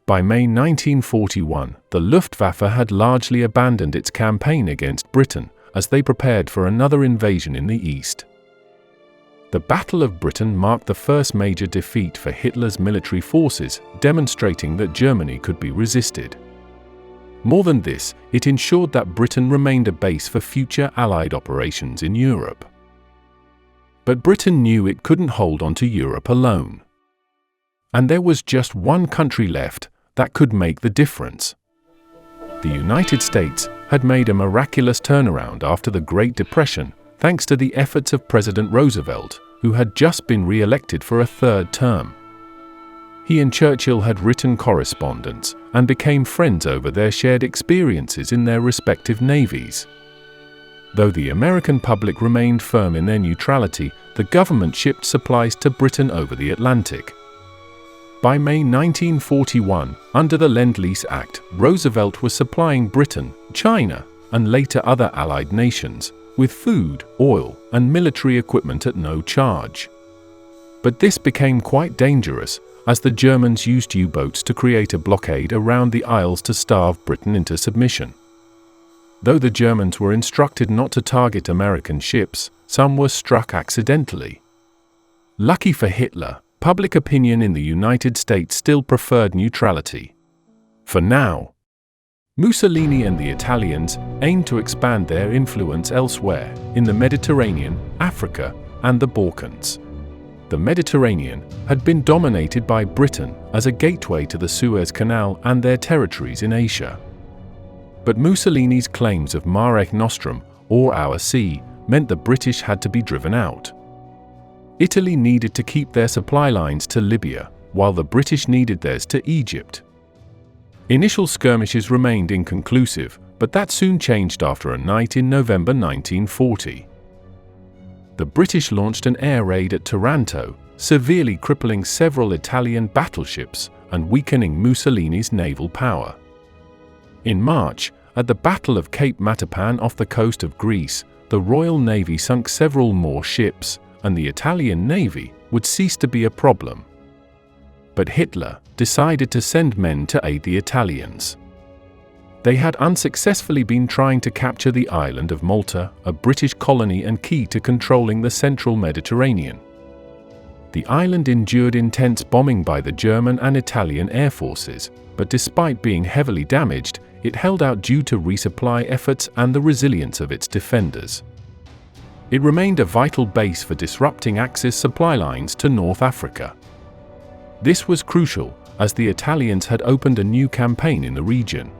By May 1941, the Luftwaffe had largely abandoned its campaign against Britain as they prepared for another invasion in the east. The Battle of Britain marked the first major defeat for Hitler's military forces, demonstrating that Germany could be resisted. More than this, it ensured that Britain remained a base for future Allied operations in Europe. But Britain knew it couldn't hold on to Europe alone. And there was just one country left that could make the difference. The United States had made a miraculous turnaround after the Great Depression, thanks to the efforts of President Roosevelt, who had just been re-elected for a third term. He and Churchill had written correspondence and became friends over their shared experiences in their respective navies. Though the American public remained firm in their neutrality, the government shipped supplies to Britain over the Atlantic. By May 1941, under the Lend-Lease Act, Roosevelt was supplying Britain, China, and later other Allied nations with food, oil, and military equipment at no charge. But this became quite dangerous, as the Germans used U-boats to create a blockade around the Isles to starve Britain into submission. Though the Germans were instructed not to target American ships, some were struck accidentally. Lucky for Hitler, public opinion in the United States still preferred neutrality. For now, Mussolini and the Italians aimed to expand their influence elsewhere, in the Mediterranean, Africa, and the Balkans. The Mediterranean had been dominated by Britain as a gateway to the Suez Canal and their territories in Asia. But Mussolini's claims of Mare Nostrum, or Our Sea, meant the British had to be driven out. Italy needed to keep their supply lines to Libya, while the British needed theirs to Egypt. Initial skirmishes remained inconclusive, but that soon changed after a night in November 1940. The British launched an air raid at Taranto, severely crippling several Italian battleships and weakening Mussolini's naval power. In March, at the Battle of Cape Matapan off the coast of Greece, the Royal Navy sunk several more ships, and the Italian Navy would cease to be a problem. But Hitler decided to send men to aid the Italians. They had unsuccessfully been trying to capture the island of Malta, a British colony and key to controlling the central Mediterranean. The island endured intense bombing by the German and Italian air forces, but despite being heavily damaged, it held out due to resupply efforts and the resilience of its defenders. It remained a vital base for disrupting Axis supply lines to North Africa. This was crucial, as the Italians had opened a new campaign in the region.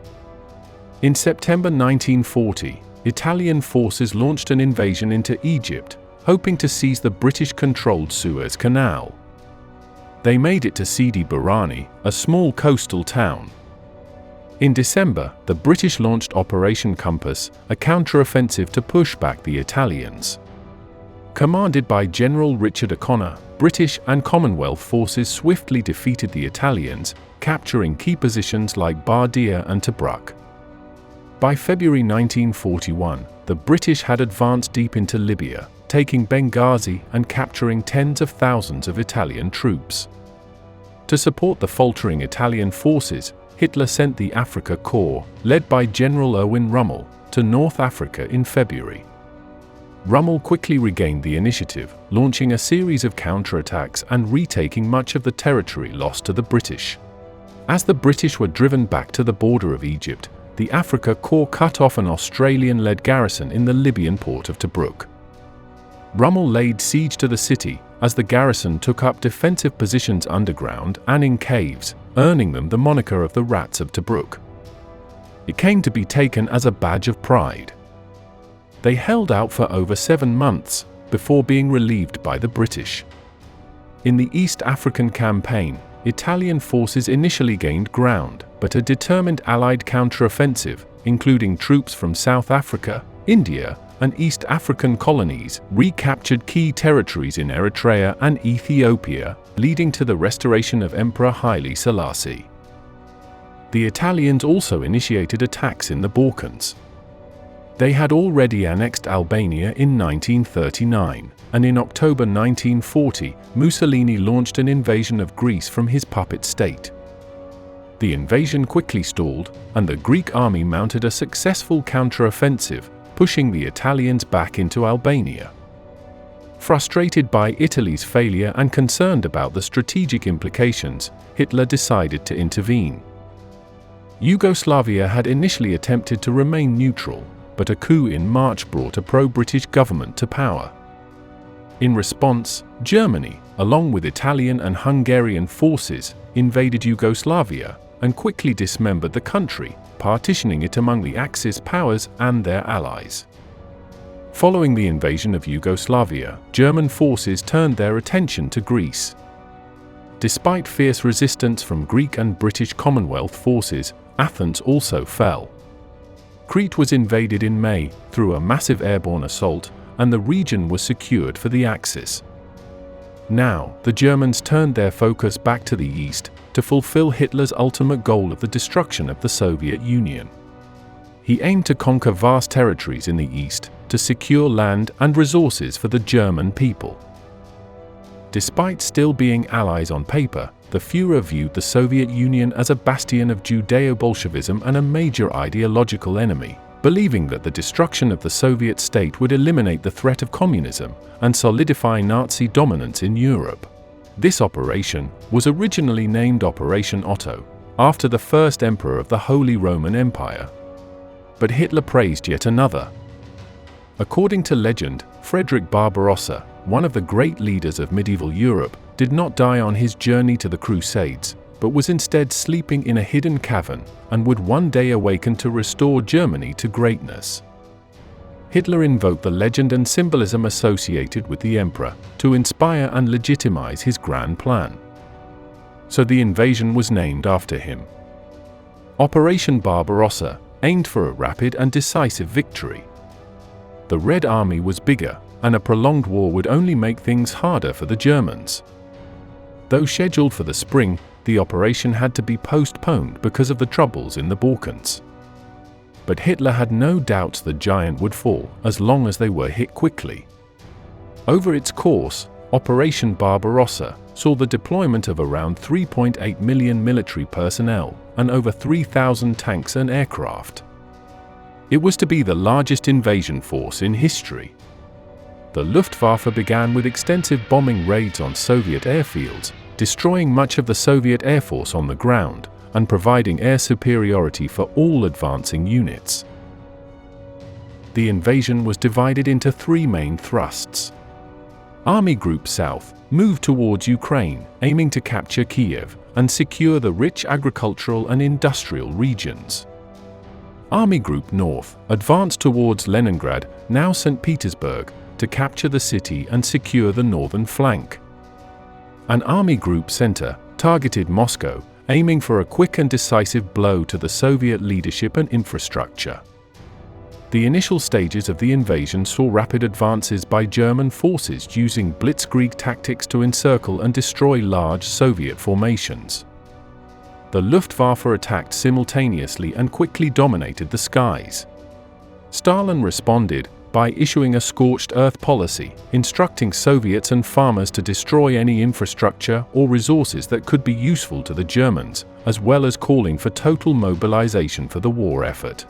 In September 1940, Italian forces launched an invasion into Egypt, hoping to seize the British-controlled Suez Canal. They made it to Sidi Barrani, a small coastal town. In December, the British launched Operation Compass, a counter-offensive to push back the Italians. Commanded by General Richard O'Connor, British and Commonwealth forces swiftly defeated the Italians, capturing key positions like Bardia and Tobruk. By February 1941, the British had advanced deep into Libya, taking Benghazi and capturing tens of thousands of Italian troops. To support the faltering Italian forces, Hitler sent the Afrika Korps, led by General Erwin Rommel, to North Africa in February. Rommel quickly regained the initiative, launching a series of counterattacks and retaking much of the territory lost to the British. As the British were driven back to the border of Egypt, the Afrika Korps cut off an Australian-led garrison in the Libyan port of Tobruk. Rommel laid siege to the city, as the garrison took up defensive positions underground and in caves, earning them the moniker of the Rats of Tobruk. It came to be taken as a badge of pride. They held out for over 7 months, before being relieved by the British. In the East African Campaign, Italian forces initially gained ground, but a determined Allied counteroffensive, including troops from South Africa, India, and East African colonies, recaptured key territories in Eritrea and Ethiopia, leading to the restoration of Emperor Haile Selassie. The Italians also initiated attacks in the Balkans. They had already annexed Albania in 1939, and in October 1940, Mussolini launched an invasion of Greece from his puppet state. The invasion quickly stalled, and the Greek army mounted a successful counteroffensive, pushing the Italians back into Albania. Frustrated by Italy's failure and concerned about the strategic implications, Hitler decided to intervene. Yugoslavia had initially attempted to remain neutral, but a coup in March brought a pro-British government to power. In response, Germany, along with Italian and Hungarian forces, invaded Yugoslavia and quickly dismembered the country, partitioning it among the Axis powers and their allies. Following the invasion of Yugoslavia, German forces turned their attention to Greece. Despite fierce resistance from Greek and British Commonwealth forces, Athens also fell. Crete was invaded in May through a massive airborne assault, and the region was secured for the Axis. Now, the Germans turned their focus back to the east to fulfill Hitler's ultimate goal of the destruction of the Soviet Union. He aimed to conquer vast territories in the east to secure land and resources for the German people. Despite still being allies on paper, the Führer viewed the Soviet Union as a bastion of Judeo-Bolshevism and a major ideological enemy, believing that the destruction of the Soviet state would eliminate the threat of communism and solidify Nazi dominance in Europe. This operation was originally named Operation Otto, after the first emperor of the Holy Roman Empire. But Hitler praised yet another. According to legend, Frederick Barbarossa, one of the great leaders of medieval Europe, did not die on his journey to the Crusades, but was instead sleeping in a hidden cavern and would one day awaken to restore Germany to greatness. Hitler invoked the legend and symbolism associated with the emperor to inspire and legitimize his grand plan. So the invasion was named after him. Operation Barbarossa aimed for a rapid and decisive victory. The Red Army was bigger, and a prolonged war would only make things harder for the Germans. Though scheduled for the spring, the operation had to be postponed because of the troubles in the Balkans. But Hitler had no doubts the giant would fall as long as they were hit quickly. Over its course, Operation Barbarossa saw the deployment of around 3.8 million military personnel and over 3,000 tanks and aircraft. It was to be the largest invasion force in history. The Luftwaffe began with extensive bombing raids on Soviet airfields, destroying much of the Soviet Air Force on the ground and providing air superiority for all advancing units. The invasion was divided into 3 main thrusts. Army Group South moved towards Ukraine, aiming to capture Kiev and secure the rich agricultural and industrial regions. Army Group North advanced towards Leningrad, now St. Petersburg, to capture the city and secure the northern flank. An Army Group Center targeted Moscow, aiming for a quick and decisive blow to the Soviet leadership and infrastructure. The initial stages of the invasion saw rapid advances by German forces using blitzkrieg tactics to encircle and destroy large Soviet formations. The Luftwaffe attacked simultaneously and quickly dominated the skies. Stalin responded by issuing a scorched earth policy, instructing Soviets and farmers to destroy any infrastructure or resources that could be useful to the Germans, as well as calling for total mobilization for the war effort.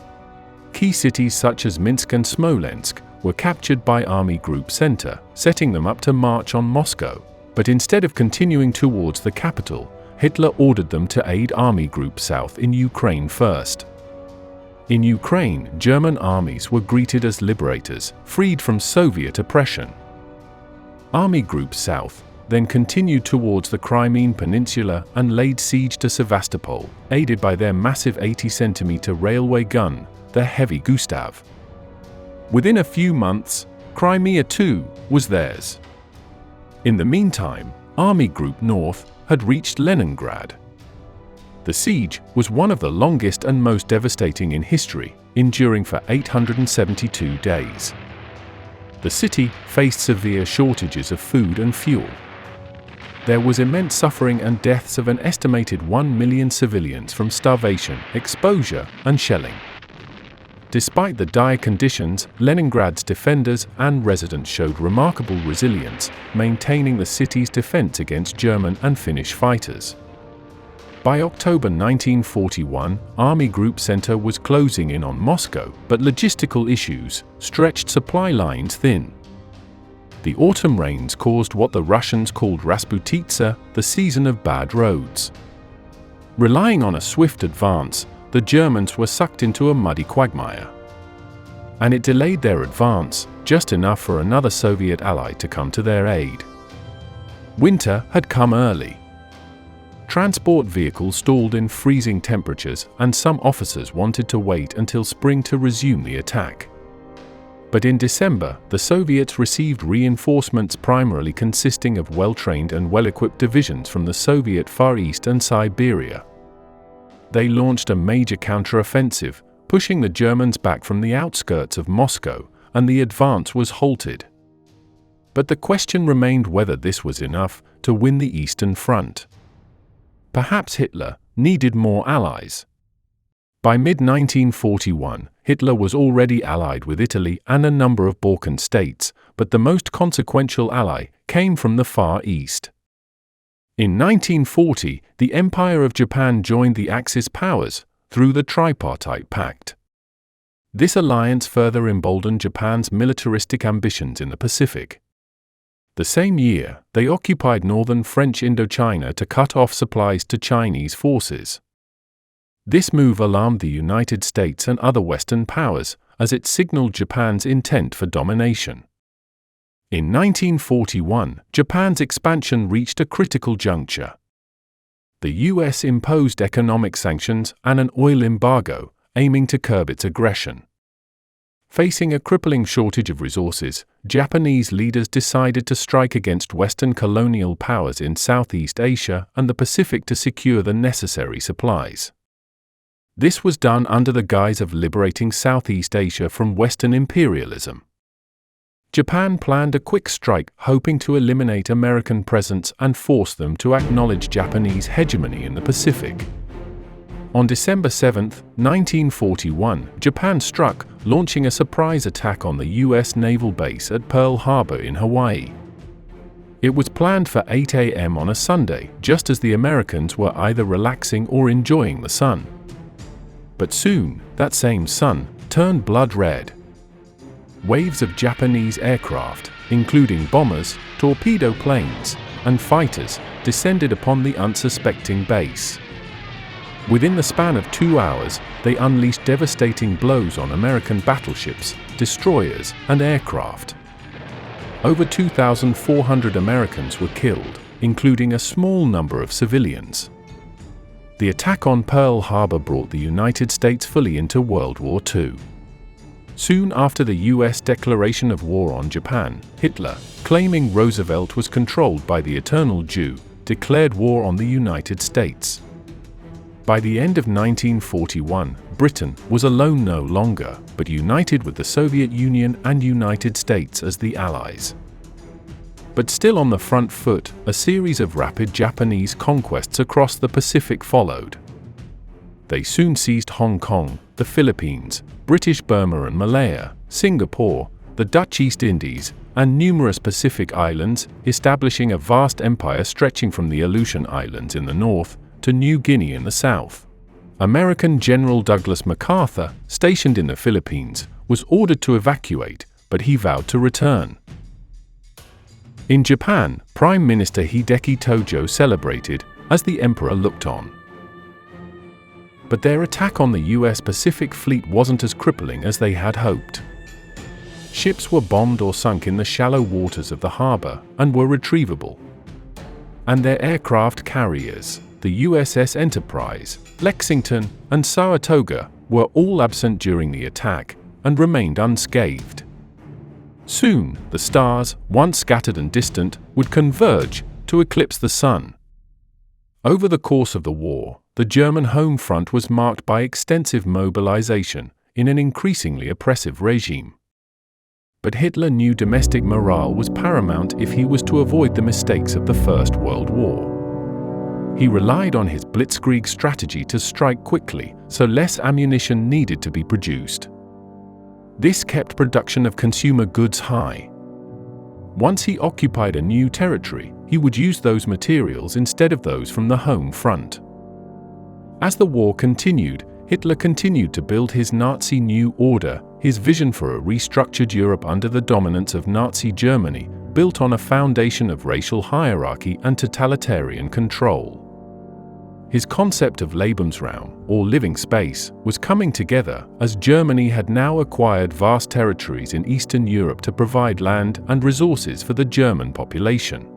Key cities such as Minsk and Smolensk were captured by Army Group Center, setting them up to march on Moscow. But instead of continuing towards the capital, Hitler ordered them to aid Army Group South in Ukraine first. In Ukraine, German armies were greeted as liberators, freed from Soviet oppression. Army Group South then continued towards the Crimean Peninsula and laid siege to Sevastopol, aided by their massive 80-centimeter railway gun, the Heavy Gustav. Within a few months, Crimea too was theirs. In the meantime, Army Group North had reached Leningrad. The siege was one of the longest and most devastating in history, enduring for 872 days. The city faced severe shortages of food and fuel. There was immense suffering and deaths of an estimated 1 million civilians from starvation, exposure, and shelling. Despite the dire conditions, Leningrad's defenders and residents showed remarkable resilience, maintaining the city's defense against German and Finnish fighters. By October 1941, Army Group Center was closing in on Moscow, but logistical issues stretched supply lines thin. The autumn rains caused what the Russians called Rasputitsa, the season of bad roads. Relying on a swift advance, the Germans were sucked into a muddy quagmire. And it delayed their advance, just enough for another Soviet ally to come to their aid. Winter had come early. Transport vehicles stalled in freezing temperatures, and some officers wanted to wait until spring to resume the attack. But in December, the Soviets received reinforcements primarily consisting of well-trained and well-equipped divisions from the Soviet Far East and Siberia. They launched a major counteroffensive, pushing the Germans back from the outskirts of Moscow, and the advance was halted. But the question remained whether this was enough to win the Eastern Front. Perhaps Hitler needed more allies. By mid-1941, Hitler was already allied with Italy and a number of Balkan states, but the most consequential ally came from the Far East. In 1940, the Empire of Japan joined the Axis powers through the Tripartite Pact. This alliance further emboldened Japan's militaristic ambitions in the Pacific. The same year, they occupied northern French Indochina to cut off supplies to Chinese forces. This move alarmed the United States and other Western powers, as it signaled Japan's intent for domination. In 1941, Japan's expansion reached a critical juncture. The US imposed economic sanctions and an oil embargo, aiming to curb its aggression. Facing a crippling shortage of resources, Japanese leaders decided to strike against Western colonial powers in Southeast Asia and the Pacific to secure the necessary supplies. This was done under the guise of liberating Southeast Asia from Western imperialism. Japan planned a quick strike, hoping to eliminate American presence and force them to acknowledge Japanese hegemony in the Pacific. On December 7, 1941, Japan struck, launching a surprise attack on the U.S. naval base at Pearl Harbor in Hawaii. It was planned for 8 a.m. on a Sunday, just as the Americans were either relaxing or enjoying the sun. But soon, that same sun turned blood red. Waves of Japanese aircraft, including bombers, torpedo planes, and fighters, descended upon the unsuspecting base. Within the span of 2 hours, they unleashed devastating blows on American battleships, destroyers, and aircraft. Over 2,400 Americans were killed, including a small number of civilians. The attack on Pearl Harbor brought the United States fully into World War II. Soon after the U.S. declaration of war on Japan, Hitler, claiming Roosevelt was controlled by the Eternal Jew, declared war on the United States. By the end of 1941, Britain was alone no longer, but united with the Soviet Union and United States as the Allies. But still on the front foot, a series of rapid Japanese conquests across the Pacific followed. They soon seized Hong Kong, the Philippines, British Burma and Malaya, Singapore, the Dutch East Indies, and numerous Pacific islands, establishing a vast empire stretching from the Aleutian Islands in the north to New Guinea in the south. American General Douglas MacArthur, stationed in the Philippines, was ordered to evacuate, but he vowed to return. In Japan, Prime Minister Hideki Tojo celebrated as the emperor looked on. But their attack on the US Pacific Fleet wasn't as crippling as they had hoped. Ships were bombed or sunk in the shallow waters of the harbor and were retrievable. And their aircraft carriers, the USS Enterprise, Lexington, and Saratoga, were all absent during the attack and remained unscathed. Soon, the stars, once scattered and distant, would converge to eclipse the sun. Over the course of the war, the German home front was marked by extensive mobilization in an increasingly oppressive regime. But Hitler knew domestic morale was paramount if he was to avoid the mistakes of the First World War. He relied on his blitzkrieg strategy to strike quickly, so less ammunition needed to be produced. This kept production of consumer goods high. Once he occupied a new territory, he would use those materials instead of those from the home front. As the war continued, Hitler continued to build his Nazi New Order, his vision for a restructured Europe under the dominance of Nazi Germany, built on a foundation of racial hierarchy and totalitarian control. His concept of Lebensraum, or living space, was coming together as Germany had now acquired vast territories in Eastern Europe to provide land and resources for the German population.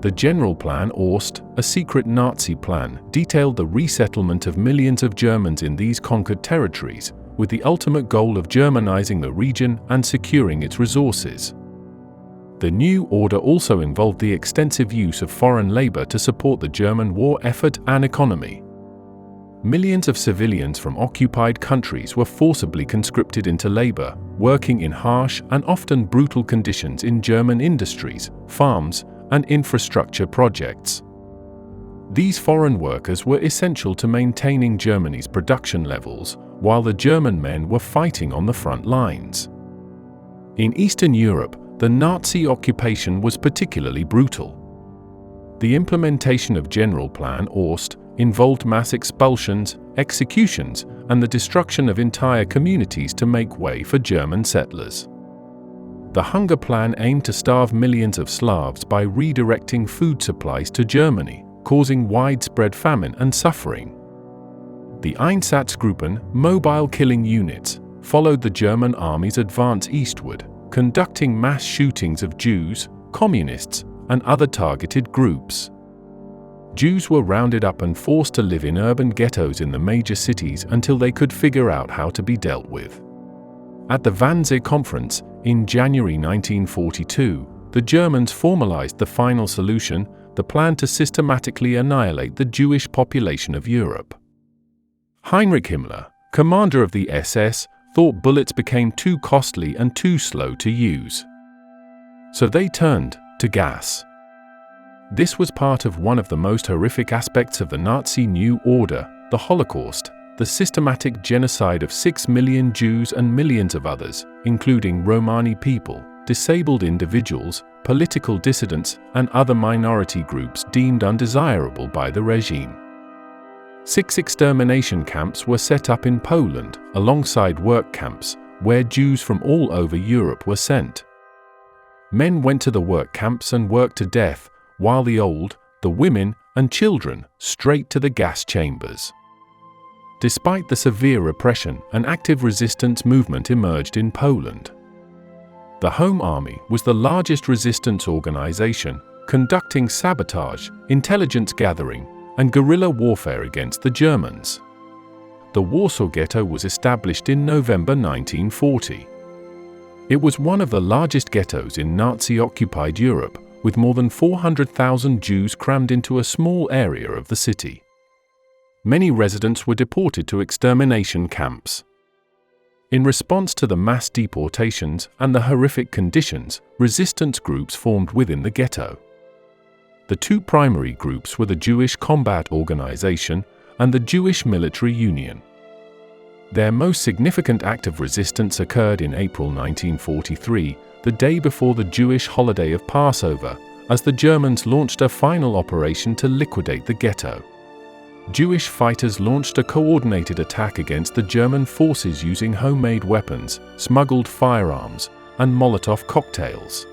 The General Plan Ost, a secret Nazi plan, detailed the resettlement of millions of Germans in these conquered territories, with the ultimate goal of Germanizing the region and securing its resources. The new order also involved the extensive use of foreign labor to support the German war effort and economy. Millions of civilians from occupied countries were forcibly conscripted into labor, working in harsh and often brutal conditions in German industries, farms, and infrastructure projects. These foreign workers were essential to maintaining Germany's production levels, while the German men were fighting on the front lines. In Eastern Europe, the Nazi occupation was particularly brutal. The implementation of General Plan Ost involved mass expulsions, executions, and the destruction of entire communities to make way for German settlers. The Hunger Plan aimed to starve millions of Slavs by redirecting food supplies to Germany, causing widespread famine and suffering. The Einsatzgruppen, mobile killing units, followed the German army's advance eastward, conducting mass shootings of Jews, communists, and other targeted groups. Jews were rounded up and forced to live in urban ghettos in the major cities until they could figure out how to be dealt with. At the Wannsee Conference, in January 1942, the Germans formalized the final solution, the plan to systematically annihilate the Jewish population of Europe. Heinrich Himmler, commander of the SS, thought bullets became too costly and too slow to use. So they turned to gas. This was part of one of the most horrific aspects of the Nazi New Order, the Holocaust, the systematic genocide of 6 million Jews and millions of others, including Romani people, disabled individuals, political dissidents, and other minority groups deemed undesirable by the regime. 6 extermination camps were set up in Poland, alongside work camps, where Jews from all over Europe were sent. Men went to the work camps and worked to death, while the old, the women, and children straight to the gas chambers. Despite the severe repression, an active resistance movement emerged in Poland. The Home Army was the largest resistance organization, conducting sabotage, intelligence gathering, and guerrilla warfare against the Germans. The Warsaw Ghetto was established in November 1940. It was one of the largest ghettos in Nazi-occupied Europe, with more than 400,000 Jews crammed into a small area of the city. Many residents were deported to extermination camps. In response to the mass deportations and the horrific conditions, resistance groups formed within the ghetto. The 2 primary groups were the Jewish Combat Organization and the Jewish Military Union. Their most significant act of resistance occurred in April 1943, the day before the Jewish holiday of Passover, as the Germans launched a final operation to liquidate the ghetto. Jewish fighters launched a coordinated attack against the German forces using homemade weapons, smuggled firearms, and Molotov cocktails.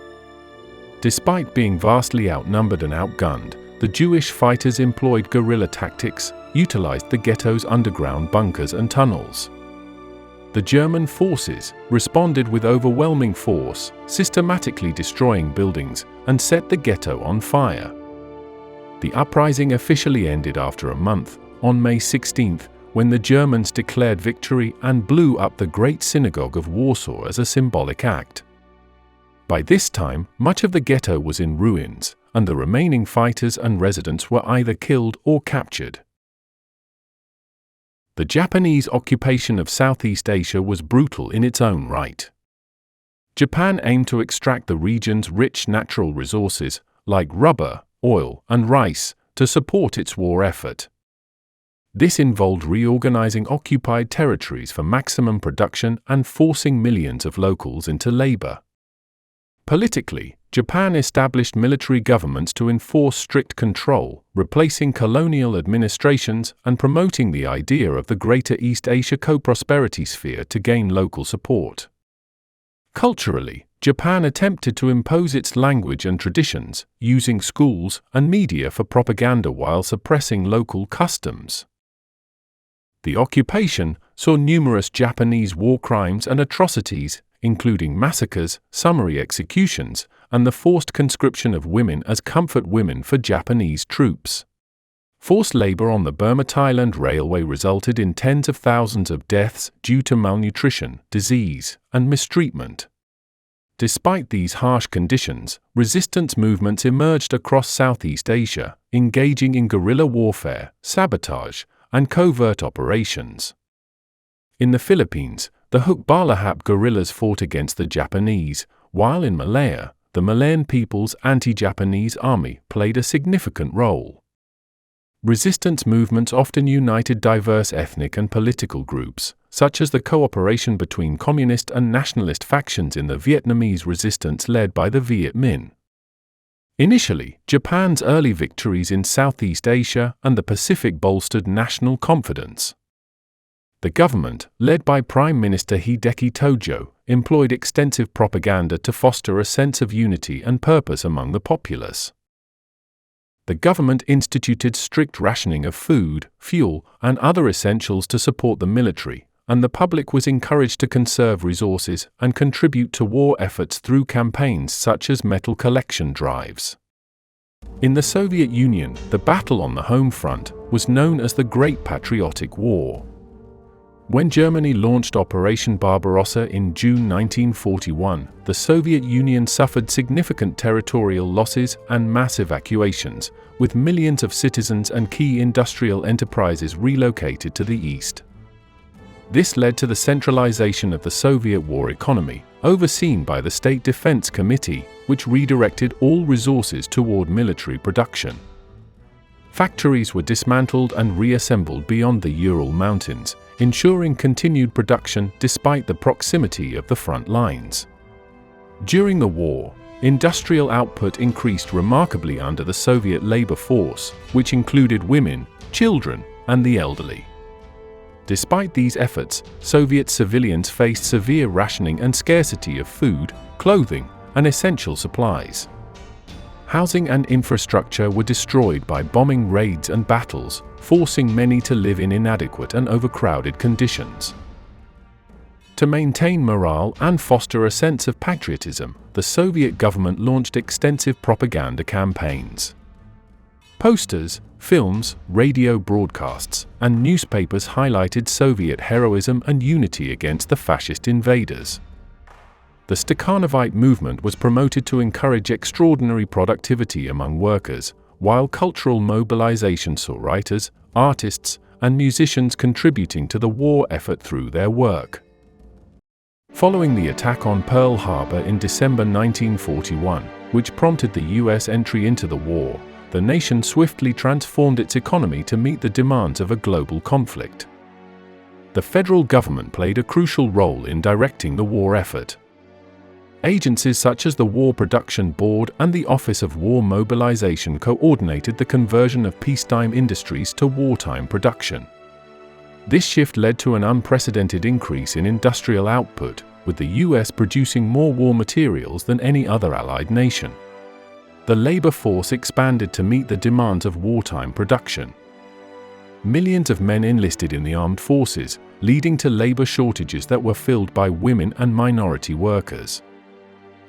Despite being vastly outnumbered and outgunned, the Jewish fighters employed guerrilla tactics, utilized the ghetto's underground bunkers and tunnels. The German forces responded with overwhelming force, systematically destroying buildings, and set the ghetto on fire. The uprising officially ended after a month, on May 16, when the Germans declared victory and blew up the Great Synagogue of Warsaw as a symbolic act. By this time, much of the ghetto was in ruins, and the remaining fighters and residents were either killed or captured. The Japanese occupation of Southeast Asia was brutal in its own right. Japan aimed to extract the region's rich natural resources, like rubber, oil, and rice, to support its war effort. This involved reorganizing occupied territories for maximum production and forcing millions of locals into labor. Politically, Japan established military governments to enforce strict control, replacing colonial administrations and promoting the idea of the Greater East Asia Co-Prosperity Sphere to gain local support. Culturally, Japan attempted to impose its language and traditions, using schools and media for propaganda while suppressing local customs. The occupation saw numerous Japanese war crimes and atrocities, including massacres, summary executions, and the forced conscription of women as comfort women for Japanese troops. Forced labor on the Burma-Thailand Railway resulted in tens of thousands of deaths due to malnutrition, disease, and mistreatment. Despite these harsh conditions, resistance movements emerged across Southeast Asia, engaging in guerrilla warfare, sabotage, and covert operations. In the Philippines, the Hukbalahap guerrillas fought against the Japanese, while in Malaya, the Malayan People's Anti-Japanese Army played a significant role. Resistance movements often united diverse ethnic and political groups, such as the cooperation between communist and nationalist factions in the Vietnamese resistance led by the Viet Minh. Initially, Japan's early victories in Southeast Asia and the Pacific bolstered national confidence. The government, led by Prime Minister Hideki Tojo, employed extensive propaganda to foster a sense of unity and purpose among the populace. The government instituted strict rationing of food, fuel, and other essentials to support the military, and the public was encouraged to conserve resources and contribute to war efforts through campaigns such as metal collection drives. In the Soviet Union, the battle on the home front was known as the Great Patriotic War. When Germany launched Operation Barbarossa in June 1941, the Soviet Union suffered significant territorial losses and mass evacuations, with millions of citizens and key industrial enterprises relocated to the east. This led to the centralization of the Soviet war economy, overseen by the State Defense Committee, which redirected all resources toward military production. Factories were dismantled and reassembled beyond the Ural Mountains, ensuring continued production despite the proximity of the front lines. During the war, industrial output increased remarkably under the Soviet labor force, which included women, children, and the elderly. Despite these efforts, Soviet civilians faced severe rationing and scarcity of food, clothing, and essential supplies. Housing and infrastructure were destroyed by bombing raids and battles, forcing many to live in inadequate and overcrowded conditions. To maintain morale and foster a sense of patriotism, the Soviet government launched extensive propaganda campaigns. Posters, films, radio broadcasts, and newspapers highlighted Soviet heroism and unity against the fascist invaders. The Stakhanovite movement was promoted to encourage extraordinary productivity among workers, while cultural mobilization saw writers, artists, and musicians contributing to the war effort through their work. Following the attack on Pearl Harbor in December 1941, which prompted the U.S. entry into the war, the nation swiftly transformed its economy to meet the demands of a global conflict. The federal government played a crucial role in directing the war effort. Agencies such as the War Production Board and the Office of War Mobilization coordinated the conversion of peacetime industries to wartime production. This shift led to an unprecedented increase in industrial output, with the US producing more war materials than any other Allied nation. The labor force expanded to meet the demands of wartime production. Millions of men enlisted in the armed forces, leading to labor shortages that were filled by women and minority workers.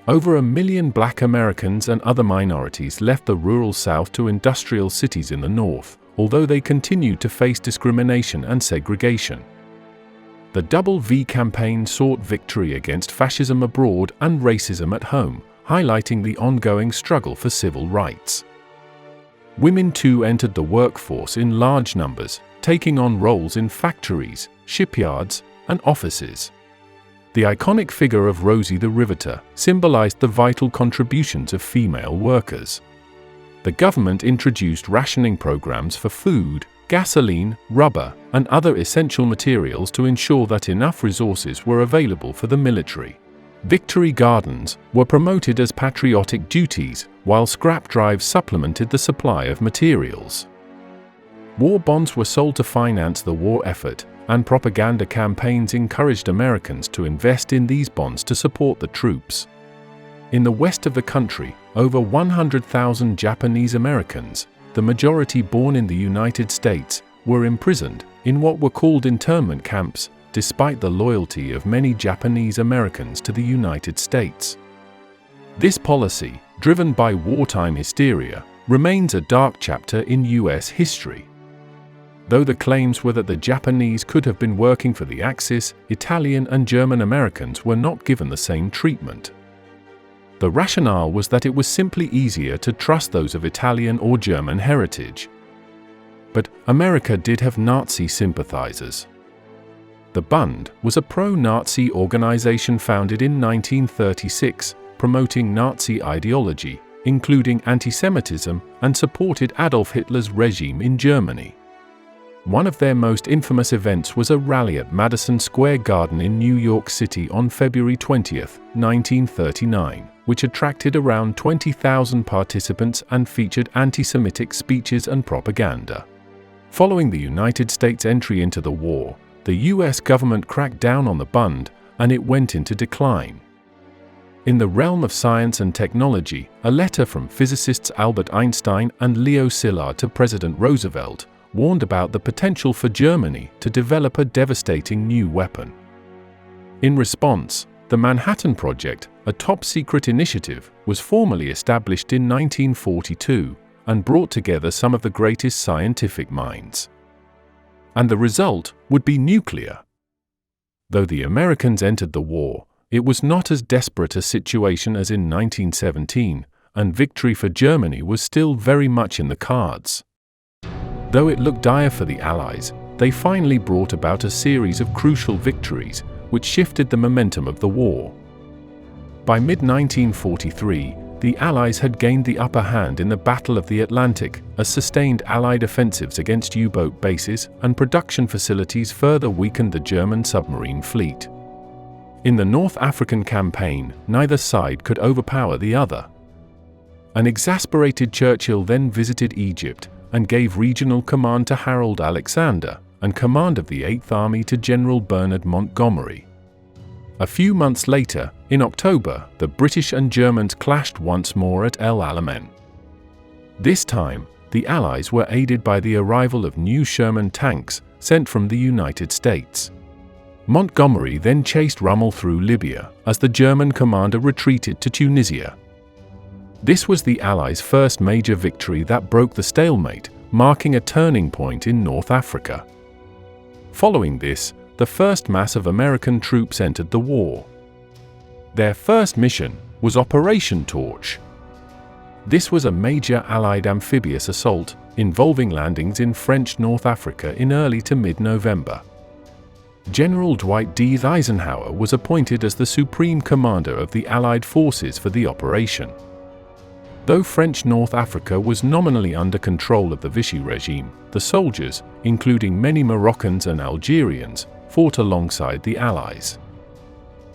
Over 1 million Black Americans and other minorities left the rural South to industrial cities in the North, although they continued to face discrimination and segregation. The WWII campaign sought victory against fascism abroad and racism at home, highlighting the ongoing struggle for civil rights. Women too entered the workforce in large numbers, taking on roles in factories, shipyards, and offices. The iconic figure of Rosie the Riveter symbolized the vital contributions of female workers. The government introduced rationing programs for food, gasoline, rubber, and other essential materials to ensure that enough resources were available for the military. Victory Gardens were promoted as patriotic duties, while scrap drives supplemented the supply of materials. War bonds were sold to finance the war effort, and propaganda campaigns encouraged Americans to invest in these bonds to support the troops. In the west of the country, over 100,000 Japanese Americans, the majority born in the United States, were imprisoned in what were called internment camps, despite the loyalty of many Japanese Americans to the United States. This policy, driven by wartime hysteria, remains a dark chapter in US history. Though the claims were that the Japanese could have been working for the Axis, Italian and German Americans were not given the same treatment. The rationale was that it was simply easier to trust those of Italian or German heritage. But America did have Nazi sympathizers. The Bund was a pro-Nazi organization founded in 1936, promoting Nazi ideology, including anti-Semitism, and supported Adolf Hitler's regime in Germany. One of their most infamous events was a rally at Madison Square Garden in New York City on February 20, 1939, which attracted around 20,000 participants and featured anti-Semitic speeches and propaganda. Following the United States' entry into the war, the US government cracked down on the Bund, and it went into decline. In the realm of science and technology, a letter from physicists Albert Einstein and Leo Szilard to President Roosevelt warned about the potential for Germany to develop a devastating new weapon. In response, the Manhattan Project, a top-secret initiative, was formally established in 1942 and brought together some of the greatest scientific minds. And the result would be nuclear. Though the Americans entered the war, it was not as desperate a situation as in 1917, and victory for Germany was still very much in the cards. Though it looked dire for the Allies, they finally brought about a series of crucial victories, which shifted the momentum of the war. By mid-1943, the Allies had gained the upper hand in the Battle of the Atlantic, as sustained Allied offensives against U-boat bases and production facilities further weakened the German submarine fleet. In the North African campaign, neither side could overpower the other. An exasperated Churchill then visited Egypt and gave regional command to Harold Alexander, and command of the 8th Army to General Bernard Montgomery. A few months later, in October, the British and Germans clashed once more at El Alamein. This time, the Allies were aided by the arrival of new Sherman tanks sent from the United States. Montgomery then chased Rommel through Libya as the German commander retreated to Tunisia. This was the Allies' first major victory that broke the stalemate, marking a turning point in North Africa. Following this, the first mass of American troops entered the war. Their first mission was Operation Torch. This was a major Allied amphibious assault, involving landings in French North Africa in early to mid-November. General Dwight D. Eisenhower was appointed as the supreme commander of the Allied forces for the operation. Though French North Africa was nominally under control of the Vichy regime, the soldiers, including many Moroccans and Algerians, fought alongside the Allies.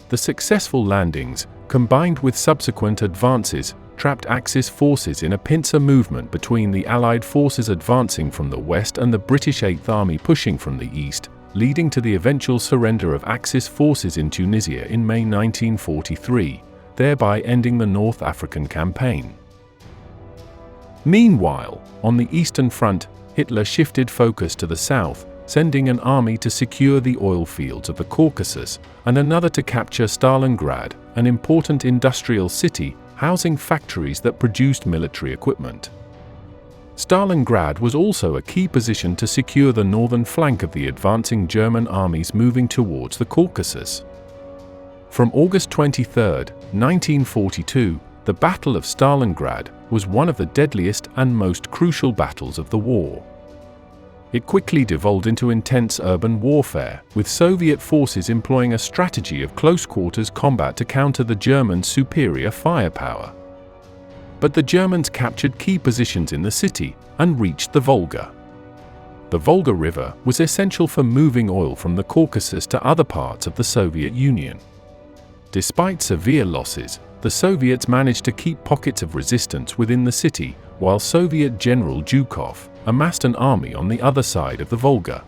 The successful landings, combined with subsequent advances, trapped Axis forces in a pincer movement between the Allied forces advancing from the west and the British 8th Army pushing from the east, leading to the eventual surrender of Axis forces in Tunisia in May 1943, thereby ending the North African campaign. Meanwhile, on the Eastern Front, Hitler shifted focus to the south, sending an army to secure the oil fields of the Caucasus and another to capture Stalingrad, an important industrial city housing factories that produced military equipment. Stalingrad was also a key position to secure the northern flank of the advancing German armies moving towards the Caucasus. From August 23, 1942, the Battle of Stalingrad was one of the deadliest and most crucial battles of the war. It quickly devolved into intense urban warfare, with Soviet forces employing a strategy of close-quarters combat to counter the Germans' superior firepower. But the Germans captured key positions in the city and reached the Volga. The Volga River was essential for moving oil from the Caucasus to other parts of the Soviet Union. Despite severe losses, the Soviets managed to keep pockets of resistance within the city, while Soviet General Zhukov amassed an army on the other side of the Volga.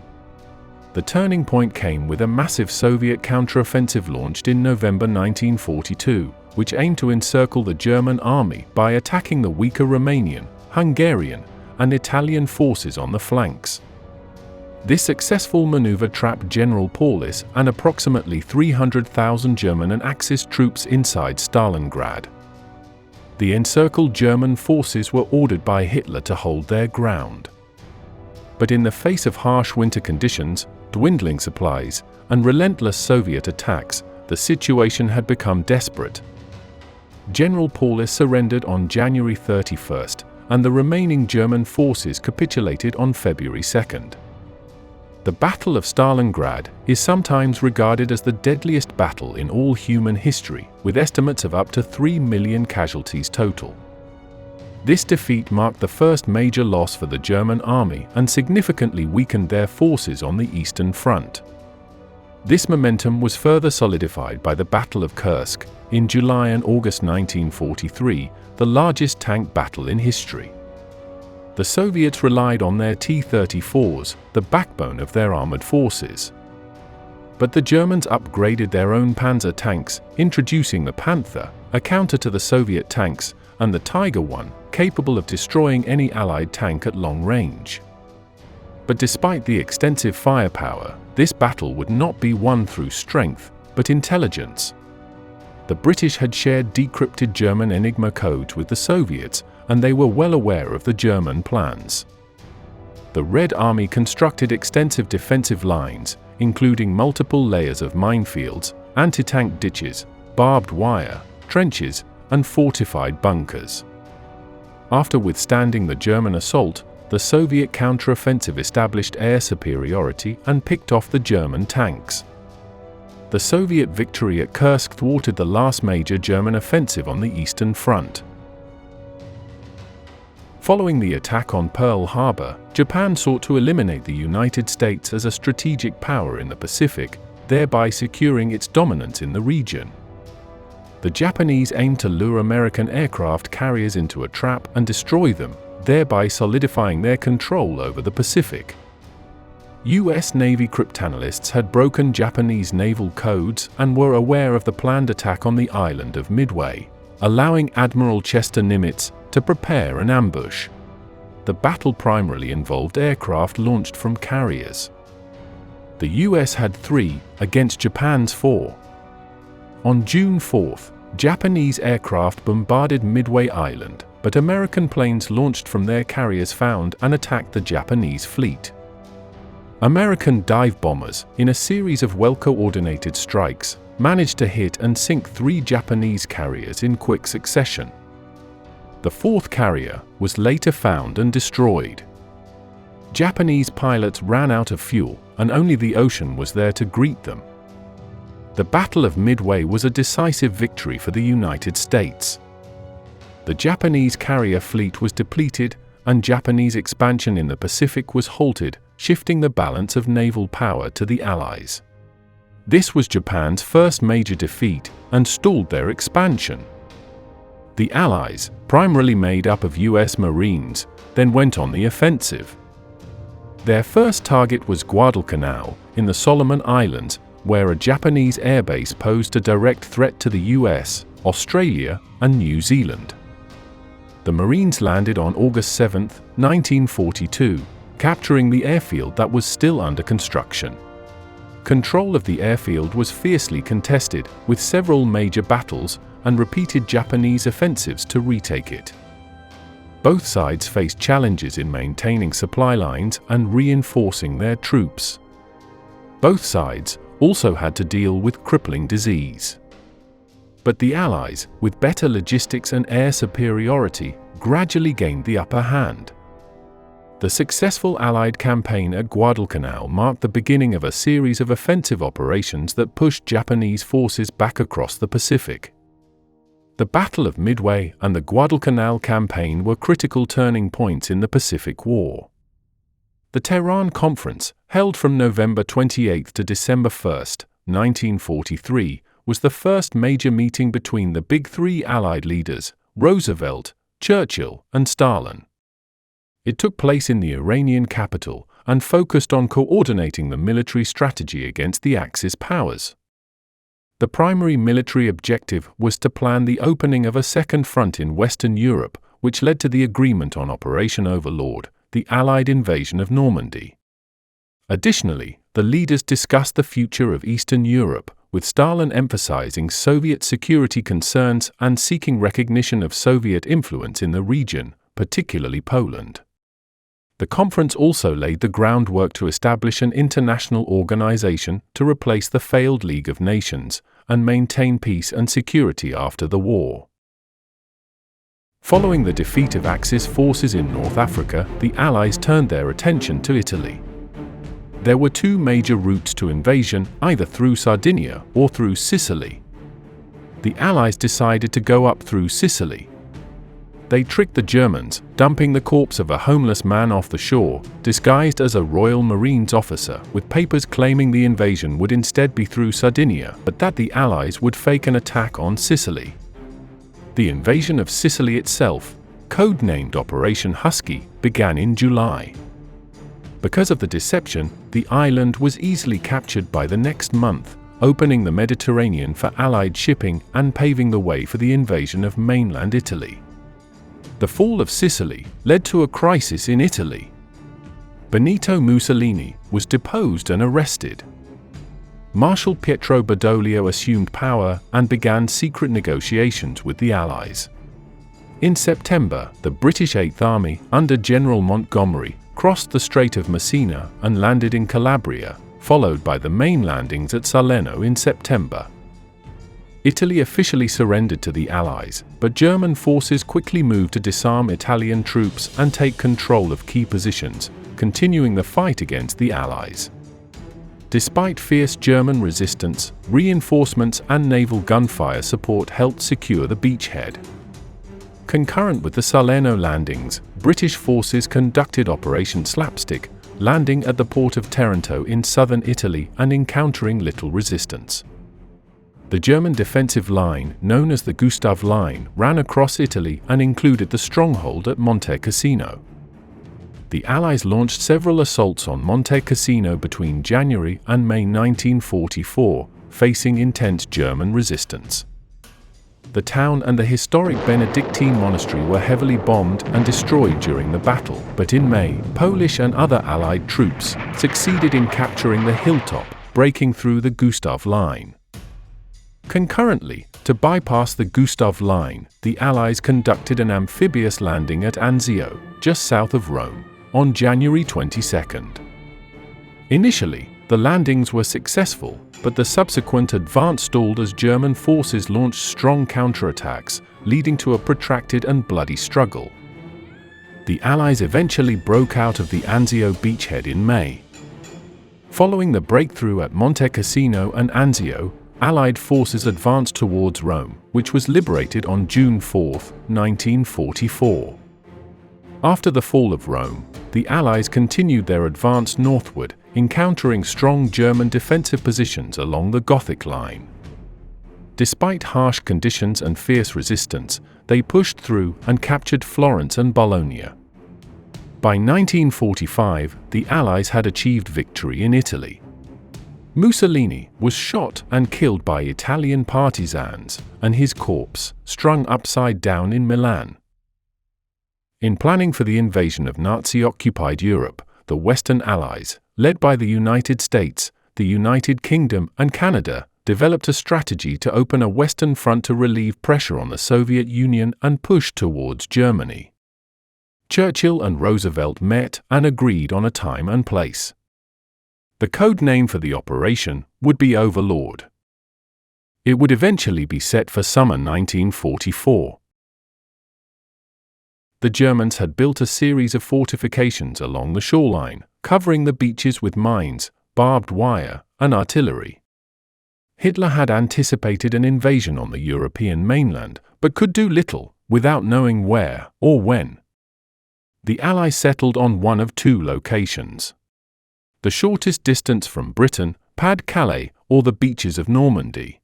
The turning point came with a massive Soviet counteroffensive launched in November 1942, which aimed to encircle the German army by attacking the weaker Romanian, Hungarian, and Italian forces on the flanks. This successful maneuver trapped General Paulus and approximately 300,000 German and Axis troops inside Stalingrad. The encircled German forces were ordered by Hitler to hold their ground. But in the face of harsh winter conditions, dwindling supplies, and relentless Soviet attacks, the situation had become desperate. General Paulus surrendered on January 31st, and the remaining German forces capitulated on February 2nd. The Battle of Stalingrad is sometimes regarded as the deadliest battle in all human history, with estimates of up to 3 million casualties total. This defeat marked the first major loss for the German army and significantly weakened their forces on the Eastern Front. This momentum was further solidified by the Battle of Kursk in July and August 1943, the largest tank battle in history. The Soviets relied on their T-34s, the backbone of their armored forces. But the Germans upgraded their own Panzer tanks, introducing the Panther, a counter to the Soviet tanks, and the Tiger I, capable of destroying any Allied tank at long range. But despite the extensive firepower, this battle would not be won through strength, but intelligence. The British had shared decrypted German Enigma codes with the Soviets, and they were well aware of the German plans. The Red Army constructed extensive defensive lines, including multiple layers of minefields, anti-tank ditches, barbed wire, trenches, and fortified bunkers. After withstanding the German assault, the Soviet counteroffensive established air superiority and picked off the German tanks. The Soviet victory at Kursk thwarted the last major German offensive on the Eastern Front. Following the attack on Pearl Harbor, Japan sought to eliminate the United States as a strategic power in the Pacific, thereby securing its dominance in the region. The Japanese aimed to lure American aircraft carriers into a trap and destroy them, thereby solidifying their control over the Pacific. U.S. Navy cryptanalysts had broken Japanese naval codes and were aware of the planned attack on the island of Midway, allowing Admiral Chester Nimitz to prepare an ambush. The battle primarily involved aircraft launched from carriers. The US had 3 against Japan's 4. On June 4th, Japanese aircraft bombarded Midway Island, but American planes launched from their carriers found and attacked the Japanese fleet. American dive bombers, in a series of well-coordinated strikes, managed to hit and sink 3 Japanese carriers in quick succession. The 4th carrier was later found and destroyed. Japanese pilots ran out of fuel, and only the ocean was there to greet them. The Battle of Midway was a decisive victory for the United States. The Japanese carrier fleet was depleted, and Japanese expansion in the Pacific was halted, shifting the balance of naval power to the Allies. This was Japan's first major defeat and stalled their expansion. The Allies, primarily made up of US Marines, then went on the offensive. Their first target was Guadalcanal, in the Solomon Islands, where a Japanese airbase posed a direct threat to the US, Australia, and New Zealand. The Marines landed on August 7, 1942, capturing the airfield that was still under construction. Control of the airfield was fiercely contested, with several major battles and repeated Japanese offensives to retake it. Both sides faced challenges in maintaining supply lines and reinforcing their troops. Both sides also had to deal with crippling disease. But the Allies, with better logistics and air superiority, gradually gained the upper hand. The successful Allied campaign at Guadalcanal marked the beginning of a series of offensive operations that pushed Japanese forces back across the Pacific. The Battle of Midway and the Guadalcanal campaign were critical turning points in the Pacific War. The Tehran Conference, held from November 28 to December 1, 1943, was the first major meeting between the big three Allied leaders, Roosevelt, Churchill, and Stalin. It took place in the Iranian capital and focused on coordinating the military strategy against the Axis powers. The primary military objective was to plan the opening of a second front in Western Europe, which led to the agreement on Operation Overlord, the Allied invasion of Normandy. Additionally, the leaders discussed the future of Eastern Europe, with Stalin emphasizing Soviet security concerns and seeking recognition of Soviet influence in the region, particularly Poland. The conference also laid the groundwork to establish an international organization to replace the failed League of Nations and maintain peace and security after the war. Following the defeat of Axis forces in North Africa, the Allies turned their attention to Italy. There were two major routes to invasion, either through Sardinia or through Sicily. The Allies decided to go up through Sicily. They tricked the Germans, dumping the corpse of a homeless man off the shore, disguised as a Royal Marines officer, with papers claiming the invasion would instead be through Sardinia, but that the Allies would fake an attack on Sicily. The invasion of Sicily itself, codenamed Operation Husky, began in July. Because of the deception, the island was easily captured by the next month, opening the Mediterranean for Allied shipping and paving the way for the invasion of mainland Italy. The fall of Sicily led to a crisis in Italy. Benito Mussolini was deposed and arrested. Marshal Pietro Badoglio assumed power and began secret negotiations with the Allies. In September, the British Eighth Army, under General Montgomery, crossed the Strait of Messina and landed in Calabria, followed by the main landings at Salerno in September. Italy officially surrendered to the Allies, but German forces quickly moved to disarm Italian troops and take control of key positions, continuing the fight against the Allies. Despite fierce German resistance, reinforcements and naval gunfire support helped secure the beachhead. Concurrent with the Salerno landings, British forces conducted Operation Slapstick, landing at the port of Taranto in southern Italy and encountering little resistance. The German defensive line, known as the Gustav Line, ran across Italy and included the stronghold at Monte Cassino. The Allies launched several assaults on Monte Cassino between January and May 1944, facing intense German resistance. The town and the historic Benedictine monastery were heavily bombed and destroyed during the battle, but in May, Polish and other Allied troops succeeded in capturing the hilltop, breaking through the Gustav Line. Concurrently, to bypass the Gustav Line, the Allies conducted an amphibious landing at Anzio, just south of Rome, on January 22. Initially, the landings were successful, but the subsequent advance stalled as German forces launched strong counterattacks, leading to a protracted and bloody struggle. The Allies eventually broke out of the Anzio beachhead in May. Following the breakthrough at Monte Cassino and Anzio, Allied forces advanced towards Rome, which was liberated on June 4, 1944. After the fall of Rome, the Allies continued their advance northward, encountering strong German defensive positions along the Gothic Line. Despite harsh conditions and fierce resistance, they pushed through and captured Florence and Bologna. By 1945, the Allies had achieved victory in Italy. Mussolini was shot and killed by Italian partisans, and his corpse strung upside down in Milan. In planning for the invasion of Nazi-occupied Europe, the Western Allies, led by the United States, the United Kingdom, and Canada, developed a strategy to open a Western front to relieve pressure on the Soviet Union and push towards Germany. Churchill and Roosevelt met and agreed on a time and place. The code name for the operation would be Overlord. It would eventually be set for summer 1944. The Germans had built a series of fortifications along the shoreline, covering the beaches with mines, barbed wire, and artillery. Hitler had anticipated an invasion on the European mainland, but could do little without knowing where or when. The Allies settled on one of two locations. The shortest distance from Britain, Pas-de-Calais, or the beaches of Normandy.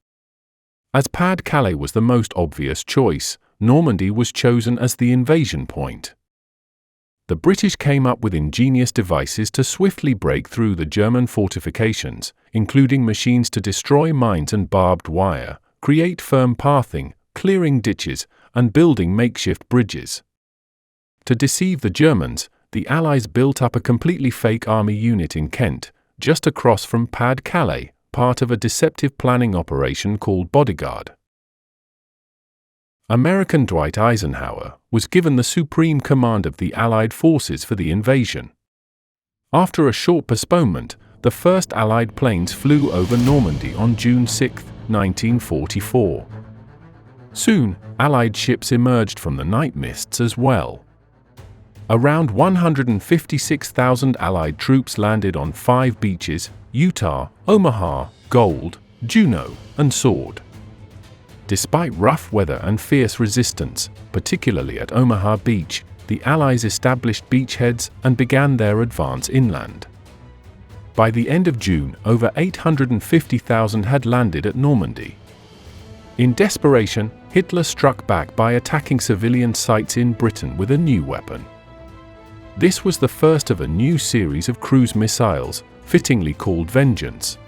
As Pas-de-Calais was the most obvious choice, Normandy was chosen as the invasion point. The British came up with ingenious devices to swiftly break through the German fortifications, including machines to destroy mines and barbed wire, create firm pathing, clearing ditches, and building makeshift bridges. To deceive the Germans, the Allies built up a completely fake army unit in Kent, just across from Pas-de-Calais, part of a deceptive planning operation called Bodyguard. American Dwight Eisenhower was given the supreme command of the Allied forces for the invasion. After a short postponement, the first Allied planes flew over Normandy on June 6, 1944. Soon, Allied ships emerged from the night mists as well. Around 156,000 Allied troops landed on 5 beaches: Utah, Omaha, Gold, Juneau, and Sword. Despite rough weather and fierce resistance, particularly at Omaha Beach, the Allies established beachheads and began their advance inland. By the end of June, over 850,000 had landed at Normandy. In desperation, Hitler struck back by attacking civilian sites in Britain with a new weapon. This was the first of a new series of cruise missiles, fittingly called Vengeance.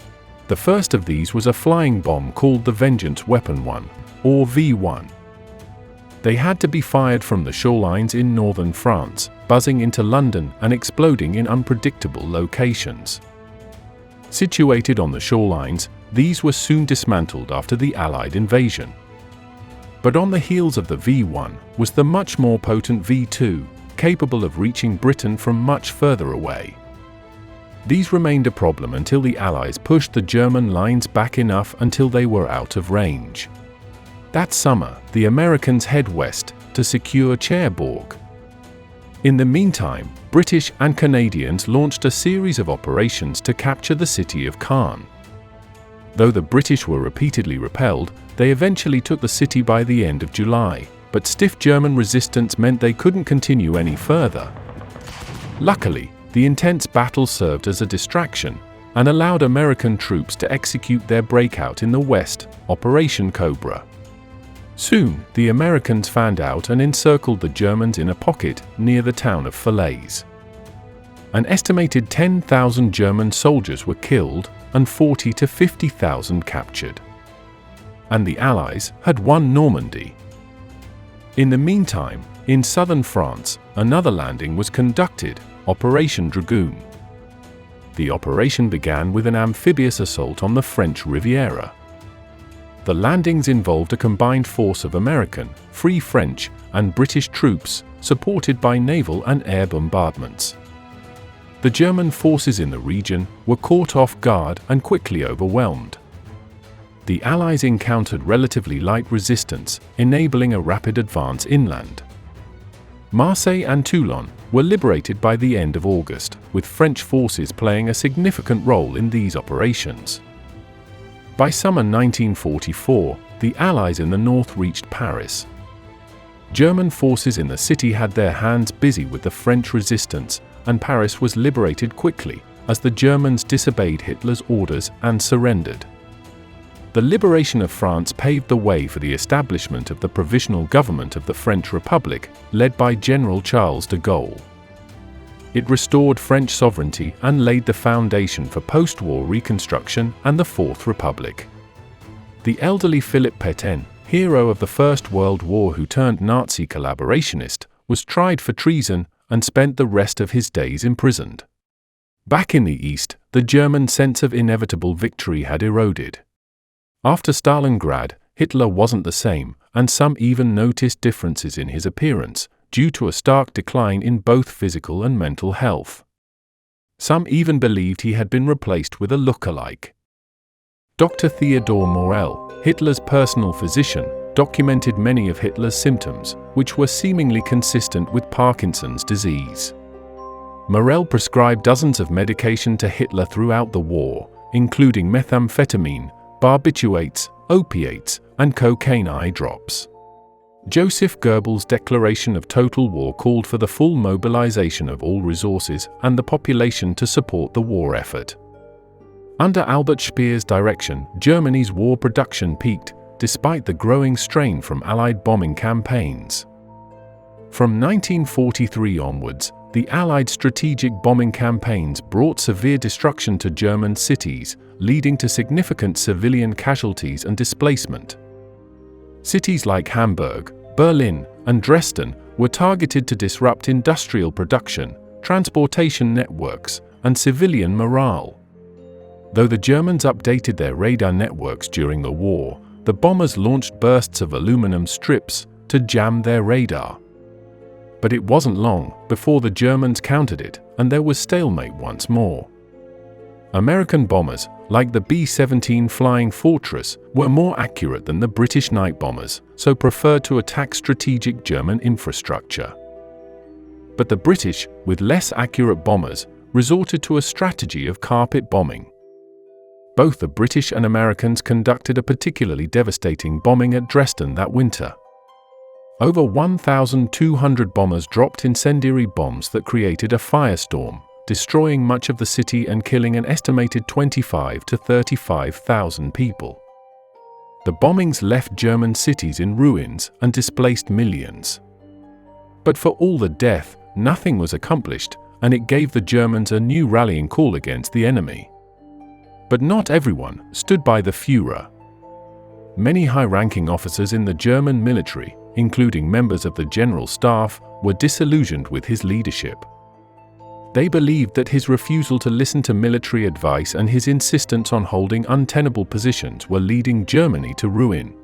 The first of these was a flying bomb called the Vengeance Weapon 1, or V1. They had to be fired from the shorelines in northern France, buzzing into London and exploding in unpredictable locations. Situated on the shorelines, these were soon dismantled after the Allied invasion. But on the heels of the V1 was the much more potent V2, capable of reaching Britain from much further away. These remained a problem until the Allies pushed the German lines back enough until they were out of range. That summer, the Americans head west to secure Cherbourg. In the meantime, British and Canadians launched a series of operations to capture the city of Caen. Though the British were repeatedly repelled, they eventually took the city by the end of July, but stiff German resistance meant they couldn't continue any further. Luckily, the intense battle served as a distraction and allowed American troops to execute their breakout in the west, Operation Cobra. Soon, the Americans fanned out and encircled the Germans in a pocket near the town of Falaise. An estimated 10,000 German soldiers were killed and 40,000 to 50,000 captured. And the Allies had won Normandy. In the meantime, in southern France, another landing was conducted, Operation Dragoon. The operation began with an amphibious assault on the French Riviera. The landings involved a combined force of American, Free French, and British troops, supported by naval and air bombardments. The German forces in the region were caught off guard and quickly overwhelmed. The Allies encountered relatively light resistance, enabling a rapid advance inland. Marseille and Toulon were liberated by the end of August, with French forces playing a significant role in these operations. By summer 1944, the Allies in the north reached Paris. German forces in the city had their hands busy with the French resistance, and Paris was liberated quickly, as the Germans disobeyed Hitler's orders and surrendered. The liberation of France paved the way for the establishment of the Provisional Government of the French Republic, led by General Charles de Gaulle. It restored French sovereignty and laid the foundation for post-war reconstruction and the Fourth Republic. The elderly Philippe Pétain, hero of the First World War who turned Nazi collaborationist, was tried for treason and spent the rest of his days imprisoned. Back in the East, the German sense of inevitable victory had eroded. After Stalingrad, Hitler wasn't the same, and some even noticed differences in his appearance, due to a stark decline in both physical and mental health. Some even believed he had been replaced with a look-alike. Dr. Theodor Morell, Hitler's personal physician, documented many of Hitler's symptoms, which were seemingly consistent with Parkinson's disease. Morell prescribed dozens of medication to Hitler throughout the war, including methamphetamine, barbiturates, opiates, and cocaine eye drops. Joseph Goebbels' declaration of total war called for the full mobilization of all resources and the population to support the war effort. Under Albert Speer's direction, Germany's war production peaked, despite the growing strain from Allied bombing campaigns. From 1943 onwards, the Allied strategic bombing campaigns brought severe destruction to German cities, leading to significant civilian casualties and displacement. Cities like Hamburg, Berlin, and Dresden were targeted to disrupt industrial production, transportation networks, and civilian morale. Though the Germans updated their radar networks during the war, the bombers launched bursts of aluminum strips to jam their radar. But it wasn't long before the Germans countered it, and there was stalemate once more. American bombers, like the B-17 Flying Fortress, were more accurate than the British night bombers, so preferred to attack strategic German infrastructure. But the British, with less accurate bombers, resorted to a strategy of carpet bombing. Both the British and Americans conducted a particularly devastating bombing at Dresden that winter. Over 1,200 bombers dropped incendiary bombs that created a firestorm, destroying much of the city and killing an estimated 25,000 to 35,000 people. The bombings left German cities in ruins and displaced millions. But for all the death, nothing was accomplished, and it gave the Germans a new rallying call against the enemy. But not everyone stood by the Führer. Many high-ranking officers in the German military, including members of the General Staff, were disillusioned with his leadership. They believed that his refusal to listen to military advice and his insistence on holding untenable positions were leading Germany to ruin.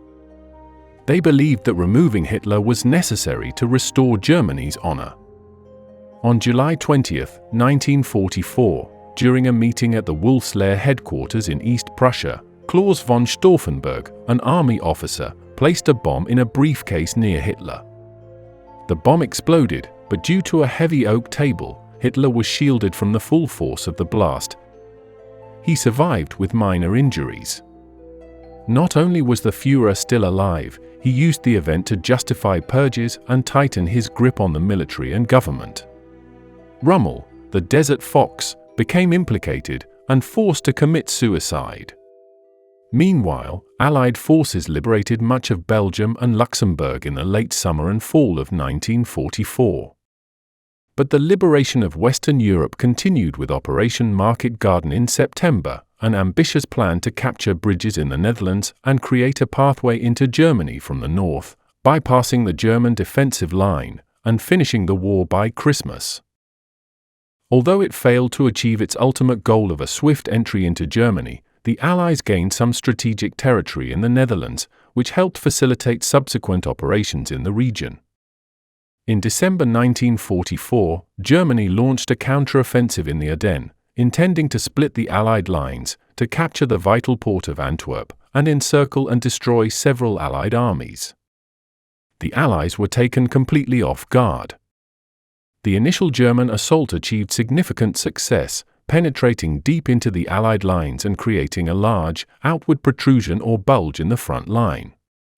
They believed that removing Hitler was necessary to restore Germany's honor. On July 20, 1944, during a meeting at the Wolfslair headquarters in East Prussia, Klaus von Stauffenberg, an army officer, placed a bomb in a briefcase near Hitler. The bomb exploded, but due to a heavy oak table, Hitler was shielded from the full force of the blast. He survived with minor injuries. Not only was the Führer still alive, he used the event to justify purges and tighten his grip on the military and government. Rommel, the Desert Fox, became implicated and forced to commit suicide. Meanwhile, Allied forces liberated much of Belgium and Luxembourg in the late summer and fall of 1944. But the liberation of Western Europe continued with Operation Market Garden in September, an ambitious plan to capture bridges in the Netherlands and create a pathway into Germany from the north, bypassing the German defensive line and finishing the war by Christmas. Although it failed to achieve its ultimate goal of a swift entry into Germany, the Allies gained some strategic territory in the Netherlands, which helped facilitate subsequent operations in the region. In December 1944, Germany launched a counter-offensive in the Ardennes, intending to split the Allied lines, to capture the vital port of Antwerp, and encircle and destroy several Allied armies. The Allies were taken completely off guard. The initial German assault achieved significant success, penetrating deep into the Allied lines and creating a large, outward protrusion or bulge in the front line.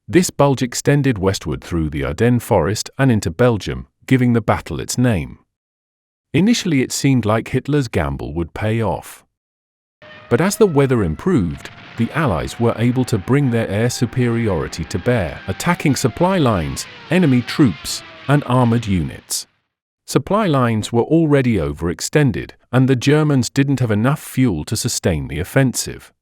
This bulge extended westward through the Ardennes forest and into Belgium, giving the battle its name. Initially it seemed like Hitler's gamble would pay off. But as the weather improved, the Allies were able to bring their air superiority to bear, attacking supply lines, enemy troops, and armored units. Supply lines were already overextended, and the Germans didn't have enough fuel to sustain the offensive.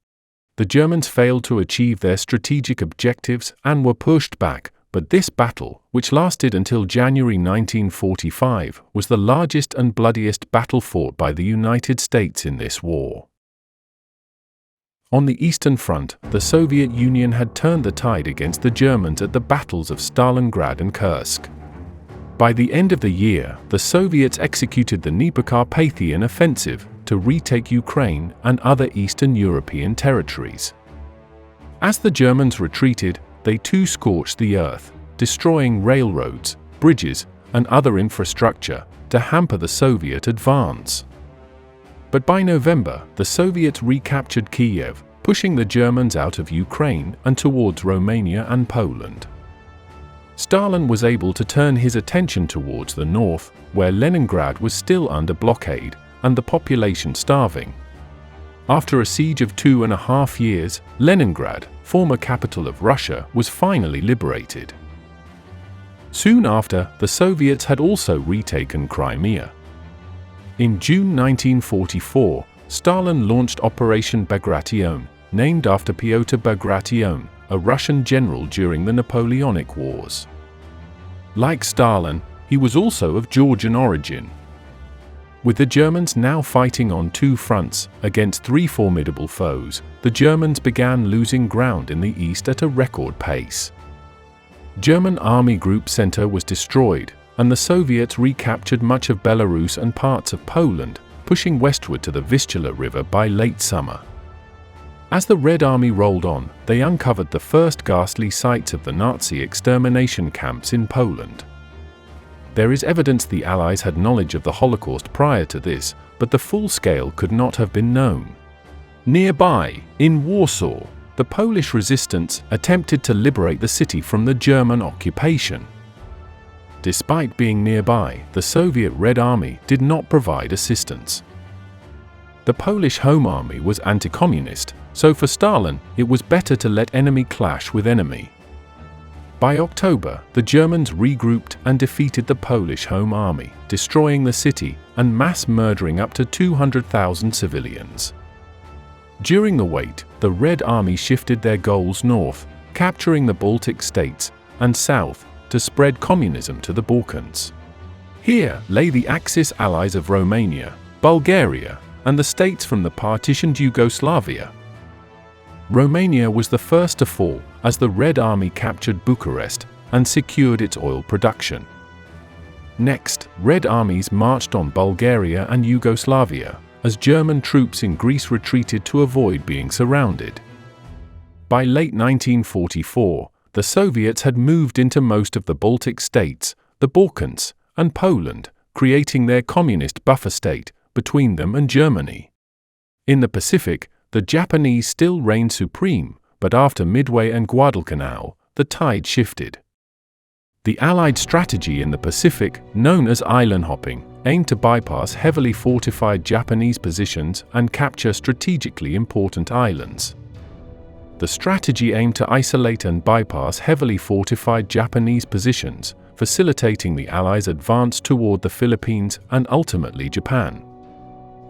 The Germans failed to achieve their strategic objectives and were pushed back, but this battle, which lasted until January 1945, was the largest and bloodiest battle fought by the United States in this war. On the Eastern Front, the Soviet Union had turned the tide against the Germans at the battles of Stalingrad and Kursk. By the end of the year, the Soviets executed the Dnieper-Carpathian offensive to retake Ukraine and other Eastern European territories. As the Germans retreated, they too scorched the earth, destroying railroads, bridges, and other infrastructure to hamper the Soviet advance. But by November, the Soviets recaptured Kiev, pushing the Germans out of Ukraine and towards Romania and Poland. Stalin was able to turn his attention towards the north, where Leningrad was still under blockade and the population starving. After a siege of 2.5 years, Leningrad, former capital of Russia, was finally liberated. Soon after, the Soviets had also retaken Crimea. In June 1944, Stalin launched Operation Bagration, named after Pyotr Bagration, a Russian general during the Napoleonic Wars. Like Stalin, he was also of Georgian origin. With the Germans now fighting on two fronts against three formidable foes, the Germans began losing ground in the east at a record pace. German Army Group Center was destroyed, and the Soviets recaptured much of Belarus and parts of Poland, pushing westward to the Vistula River by late summer. As the Red Army rolled on, they uncovered the first ghastly sites of the Nazi extermination camps in Poland. There is evidence the Allies had knowledge of the Holocaust prior to this, but the full scale could not have been known. Nearby, in Warsaw, the Polish resistance attempted to liberate the city from the German occupation. Despite being nearby, the Soviet Red Army did not provide assistance. The Polish Home Army was anti-communist, so for Stalin, it was better to let enemy clash with enemy. By October, the Germans regrouped and defeated the Polish Home Army, destroying the city and mass murdering up to 200,000 civilians. During the wait, the Red Army shifted their goals north, capturing the Baltic states, and south, to spread communism to the Balkans. Here lay the Axis allies of Romania, Bulgaria, and the states from the partitioned Yugoslavia. Romania was the first to fall as the Red Army captured Bucharest and secured its oil production. Next, Red Armies marched on Bulgaria and Yugoslavia as German troops in Greece retreated to avoid being surrounded. By late 1944, the Soviets had moved into most of the Baltic states, the Balkans, and Poland, creating their communist buffer state between them and Germany. In the Pacific, the Japanese still reigned supreme, but after Midway and Guadalcanal, the tide shifted. The Allied strategy in the Pacific, known as island hopping, aimed to bypass heavily fortified Japanese positions and capture strategically important islands. The strategy aimed to isolate and bypass heavily fortified Japanese positions, facilitating the Allies' advance toward the Philippines and ultimately Japan.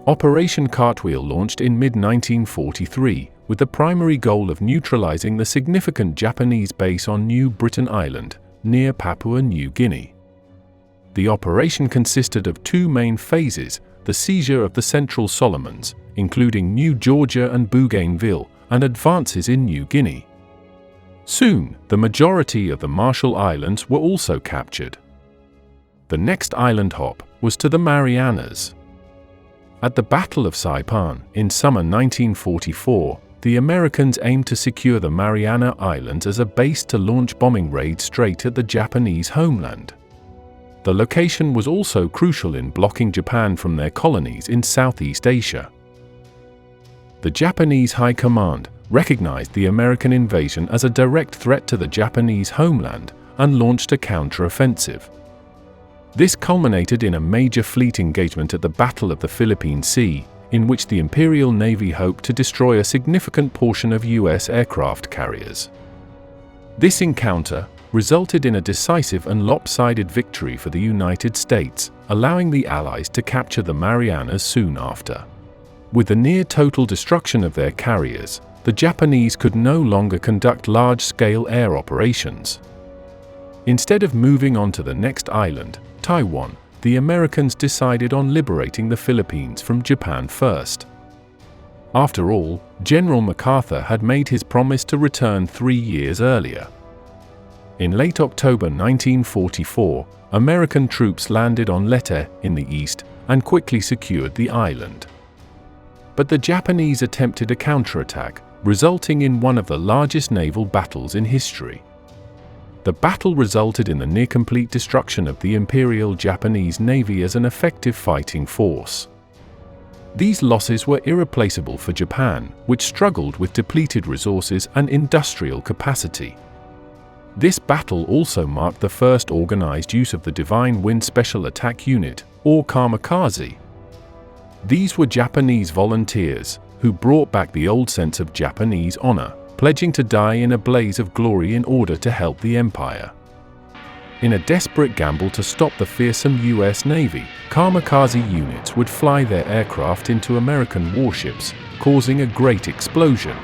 Operation Cartwheel launched in mid-1943, with the primary goal of neutralizing the significant Japanese base on New Britain Island, near Papua New Guinea. The operation consisted of two main phases: the seizure of the Central Solomons, including New Georgia and Bougainville, and advances in New Guinea. Soon, the majority of the Marshall Islands were also captured. The next island hop was to the Marianas. At the Battle of Saipan in summer 1944, the Americans aimed to secure the Mariana Islands as a base to launch bombing raids straight at the Japanese homeland. The location was also crucial in blocking Japan from their colonies in Southeast Asia. The Japanese High Command recognized the American invasion as a direct threat to the Japanese homeland and launched a counteroffensive. This culminated in a major fleet engagement at the Battle of the Philippine Sea, in which the Imperial Navy hoped to destroy a significant portion of U.S. aircraft carriers. This encounter resulted in a decisive and lopsided victory for the United States, allowing the Allies to capture the Marianas soon after. With the near-total destruction of their carriers, the Japanese could no longer conduct large-scale air operations. Instead of moving on to the next island, Taiwan, the Americans decided on liberating the Philippines from Japan first. After all, General MacArthur had made his promise to return 3 years earlier. In late October 1944, American troops landed on Leyte in the east and quickly secured the island. But the Japanese attempted a counterattack, resulting in one of the largest naval battles in history. The battle resulted in the near-complete destruction of the Imperial Japanese Navy as an effective fighting force. These losses were irreplaceable for Japan, which struggled with depleted resources and industrial capacity. This battle also marked the first organized use of the Divine Wind Special Attack Unit, or kamikaze. These were Japanese volunteers, who brought back the old sense of Japanese honor, pledging to die in a blaze of glory in order to help the empire. In a desperate gamble to stop the fearsome US Navy, kamikaze units would fly their aircraft into American warships, causing a great explosion.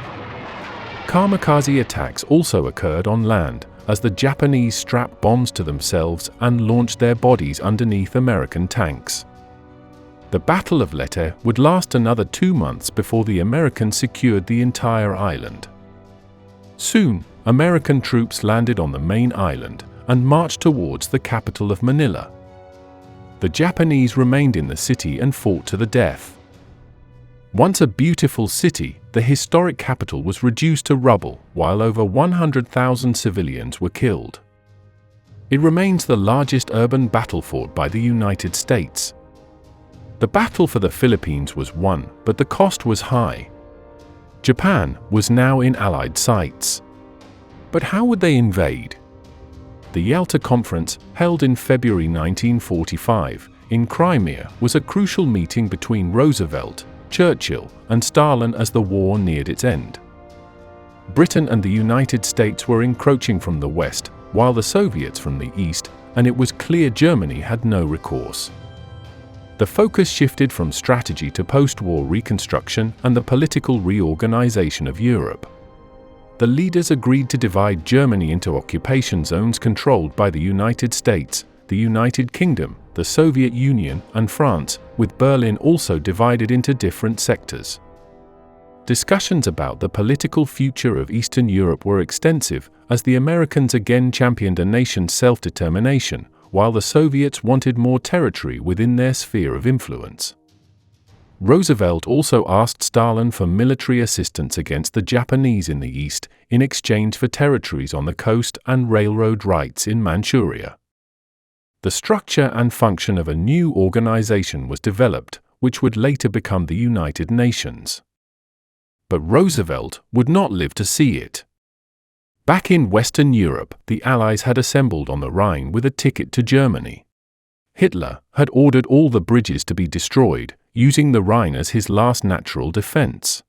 Kamikaze attacks also occurred on land, as the Japanese strapped bombs to themselves and launched their bodies underneath American tanks. The Battle of Leyte would last another 2 months before the Americans secured the entire island. Soon, American troops landed on the main island and marched towards the capital of Manila. The Japanese remained in the city and fought to the death. Once a beautiful city, the historic capital was reduced to rubble, while over 100,000 civilians were killed. It remains the largest urban battle fought by the United States. The battle for the Philippines was won, but the cost was high. Japan was now in Allied sights. But how would they invade? The Yalta Conference, held in February 1945, in Crimea, was a crucial meeting between Roosevelt, Churchill, and Stalin as the war neared its end. Britain and the United States were encroaching from the west, while the Soviets from the east, and it was clear Germany had no recourse. The focus shifted from strategy to post-war reconstruction and the political reorganization of Europe. The leaders agreed to divide Germany into occupation zones controlled by the United States, the United Kingdom, the Soviet Union, and France, with Berlin also divided into different sectors. Discussions about the political future of Eastern Europe were extensive, as the Americans again championed a nation's self-determination, while the Soviets wanted more territory within their sphere of influence. Roosevelt also asked Stalin for military assistance against the Japanese in the east, in exchange for territories on the coast and railroad rights in Manchuria. The structure and function of a new organization was developed, which would later become the United Nations. But Roosevelt would not live to see it. Back in Western Europe, the Allies had assembled on the Rhine with a ticket to Germany. Hitler had ordered all the bridges to be destroyed, using the Rhine as his last natural defense.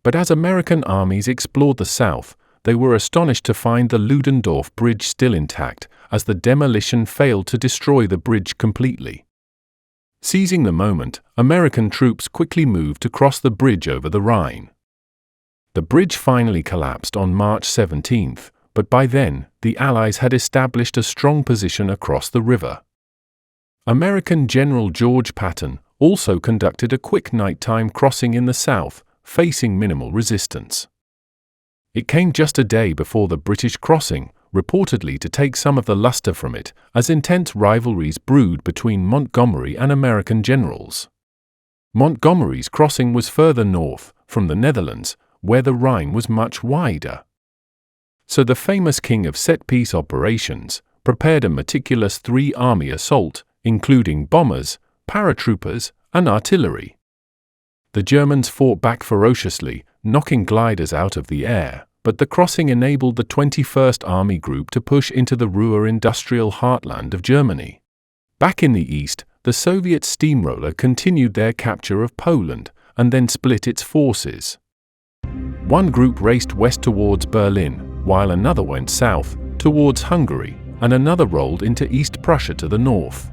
But as American armies explored the south, they were astonished to find the Ludendorff Bridge still intact, as the demolition failed to destroy the bridge completely. Seizing the moment, American troops quickly moved to cross the bridge over the Rhine. The bridge finally collapsed on March 17, but by then, the Allies had established a strong position across the river. American General George Patton also conducted a quick nighttime crossing in the south, facing minimal resistance. It came just a day before the British crossing, reportedly to take some of the luster from it, as intense rivalries brewed between Montgomery and American generals. Montgomery's crossing was further north, from the Netherlands, where the Rhine was much wider. So the famous king of set-piece operations prepared a meticulous 3-army assault, including bombers, paratroopers, and artillery. The Germans fought back ferociously, knocking gliders out of the air, but the crossing enabled the 21st Army Group to push into the Ruhr industrial heartland of Germany. Back in the east, the Soviet steamroller continued their capture of Poland, and then split its forces. One group raced west towards Berlin, while another went south, towards Hungary, and another rolled into East Prussia to the north.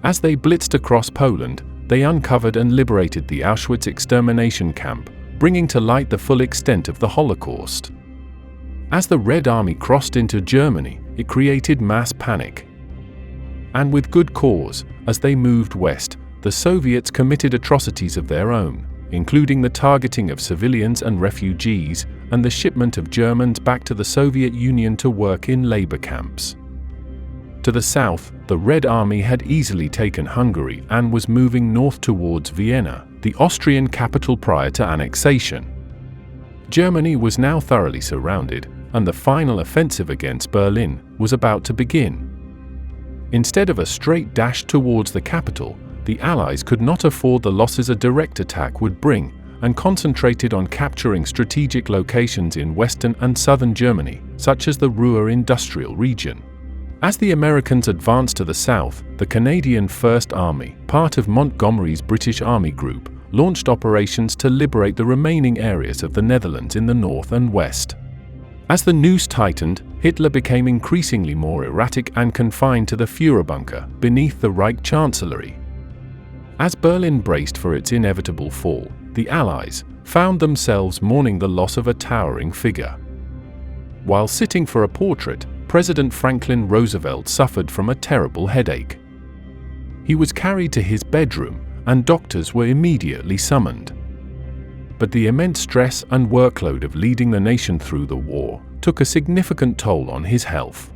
As they blitzed across Poland, they uncovered and liberated the Auschwitz extermination camp, bringing to light the full extent of the Holocaust. As the Red Army crossed into Germany, it created mass panic. And with good cause, as they moved west, the Soviets committed atrocities of their own, including the targeting of civilians and refugees, and the shipment of Germans back to the Soviet Union to work in labor camps. To the south, the Red Army had easily taken Hungary and was moving north towards Vienna, the Austrian capital prior to annexation. Germany was now thoroughly surrounded, and the final offensive against Berlin was about to begin. Instead of a straight dash towards the capital, the Allies could not afford the losses a direct attack would bring, and concentrated on capturing strategic locations in western and southern Germany, such as the Ruhr industrial region. As the Americans advanced to the south, the Canadian First Army, part of Montgomery's British Army Group, launched operations to liberate the remaining areas of the Netherlands in the north and west. As the noose tightened, Hitler became increasingly more erratic and confined to the Führerbunker beneath the Reich Chancellery. As Berlin braced for its inevitable fall, the Allies found themselves mourning the loss of a towering figure. While sitting for a portrait, President Franklin Roosevelt suffered from a terrible headache. He was carried to his bedroom, and doctors were immediately summoned. But the immense stress and workload of leading the nation through the war took a significant toll on his health.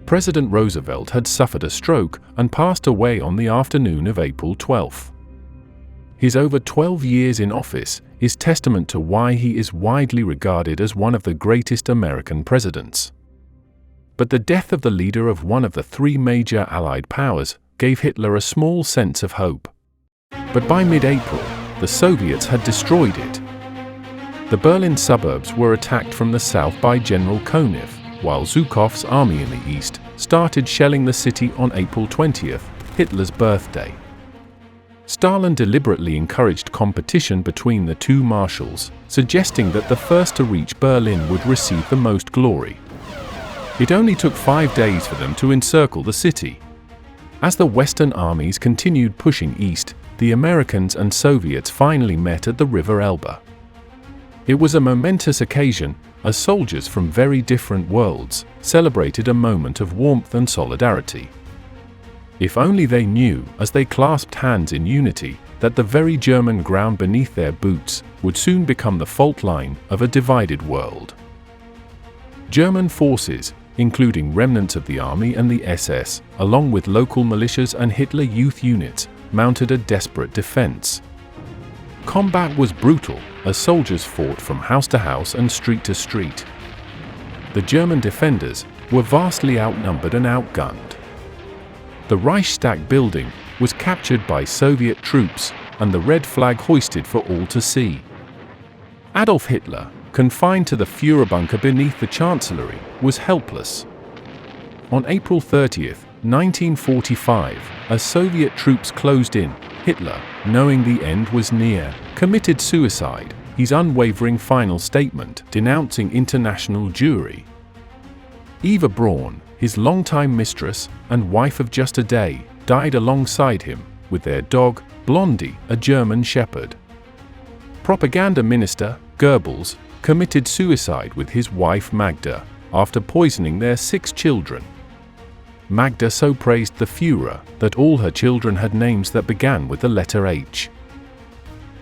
President Roosevelt had suffered a stroke and passed away on the afternoon of April 12. His over 12 years in office is testament to why he is widely regarded as one of the greatest American presidents. But the death of the leader of one of the three major Allied powers gave Hitler a small sense of hope. But by mid-April, the Soviets had destroyed it. The Berlin suburbs were attacked from the south by General Konev, while Zhukov's army in the east started shelling the city on April 20th, Hitler's birthday. Stalin deliberately encouraged competition between the two marshals, suggesting that the first to reach Berlin would receive the most glory. It only took 5 days for them to encircle the city. As the Western armies continued pushing east, the Americans and Soviets finally met at the River Elbe. It was a momentous occasion, as soldiers from very different worlds celebrated a moment of warmth and solidarity. If only they knew, as they clasped hands in unity, that the very German ground beneath their boots would soon become the fault line of a divided world. German forces, including remnants of the army and the SS, along with local militias and Hitler Youth units, mounted a desperate defense. Combat was brutal, as soldiers fought from house to house and street to street. The German defenders were vastly outnumbered and outgunned. The Reichstag building was captured by Soviet troops and the red flag hoisted for all to see. Adolf Hitler, confined to the Führerbunker beneath the Chancellery, was helpless. On April 30th, 1945, as Soviet troops closed in, Hitler, knowing the end was near, committed suicide, his unwavering final statement denouncing international Jewry. Eva Braun, his longtime mistress and wife of just a day, died alongside him, with their dog, Blondie, a German shepherd. Propaganda minister, Goebbels, committed suicide with his wife Magda, after poisoning their 6 children. Magda so praised the Führer that all her children had names that began with the letter H.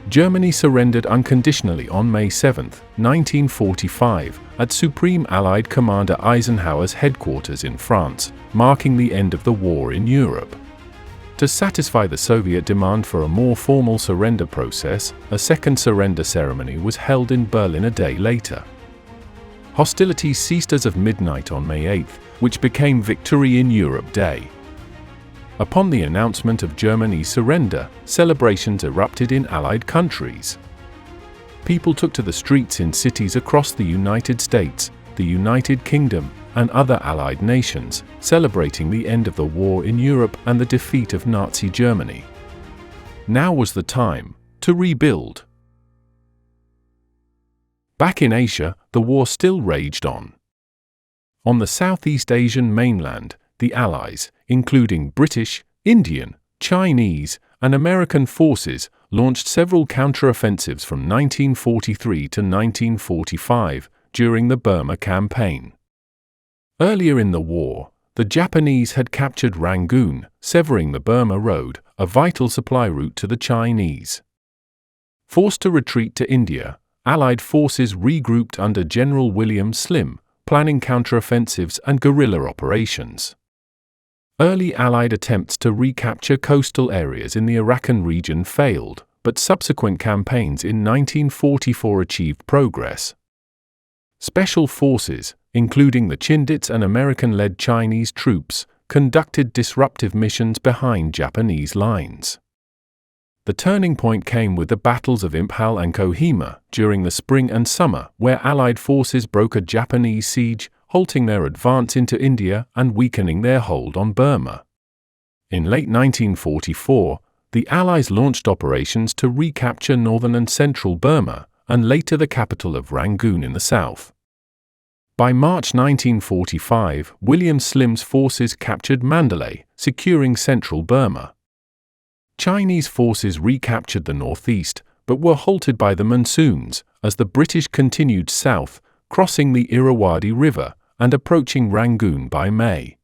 Germany surrendered unconditionally on May 7, 1945, at Supreme Allied Commander Eisenhower's headquarters in France, marking the end of the war in Europe. To satisfy the Soviet demand for a more formal surrender process, a second surrender ceremony was held in Berlin a day later. Hostilities ceased as of midnight on May 8, which became Victory in Europe Day. Upon the announcement of Germany's surrender, celebrations erupted in Allied countries. People took to the streets in cities across the United States, the United Kingdom, and other Allied nations, celebrating the end of the war in Europe and the defeat of Nazi Germany. Now was the time to rebuild. Back in Asia, the war still raged on. On the Southeast Asian mainland, the Allies, including British, Indian, Chinese, and American forces launched several counteroffensives from 1943 to 1945 during the Burma Campaign. Earlier in the war, the Japanese had captured Rangoon, severing the Burma Road, a vital supply route to the Chinese. Forced to retreat to India, Allied forces regrouped under General William Slim, planning counteroffensives and guerrilla operations. Early Allied attempts to recapture coastal areas in the Arakan region failed, but subsequent campaigns in 1944 achieved progress. Special forces, including the Chindits and American-led Chinese troops, conducted disruptive missions behind Japanese lines. The turning point came with the battles of Imphal and Kohima during the spring and summer, where Allied forces broke a Japanese siege, halting their advance into India and weakening their hold on Burma. In late 1944, the Allies launched operations to recapture northern and central Burma, and later the capital of Rangoon in the south. By March 1945, William Slim's forces captured Mandalay, securing central Burma. Chinese forces recaptured the northeast, but were halted by the monsoons as the British continued south, crossing the Irrawaddy River and approaching Rangoon by May.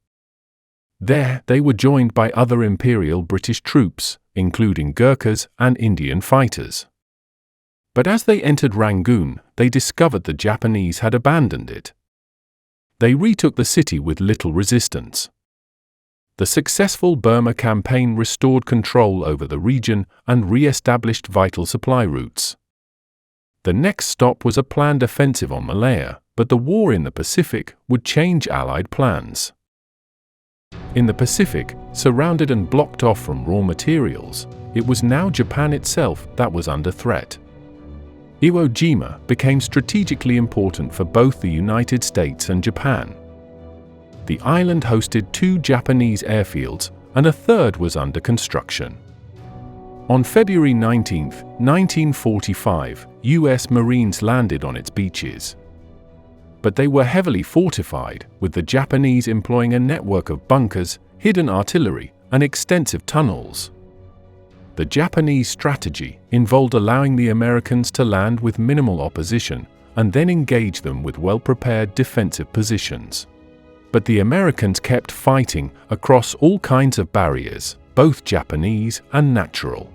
There, they were joined by other Imperial British troops, including Gurkhas and Indian fighters. But as they entered Rangoon, they discovered the Japanese had abandoned it. They retook the city with little resistance. The successful Burma campaign restored control over the region and re-established vital supply routes. The next stop was a planned offensive on Malaya, but the war in the Pacific would change Allied plans. In the Pacific, surrounded and blocked off from raw materials, it was now Japan itself that was under threat. Iwo Jima became strategically important for both the United States and Japan. The island hosted 2 Japanese airfields, and a third was under construction. On February 19, 1945, U.S. Marines landed on its beaches. But they were heavily fortified, with the Japanese employing a network of bunkers, hidden artillery, and extensive tunnels. The Japanese strategy involved allowing the Americans to land with minimal opposition and then engage them with well-prepared defensive positions. But the Americans kept fighting across all kinds of barriers, both Japanese and natural.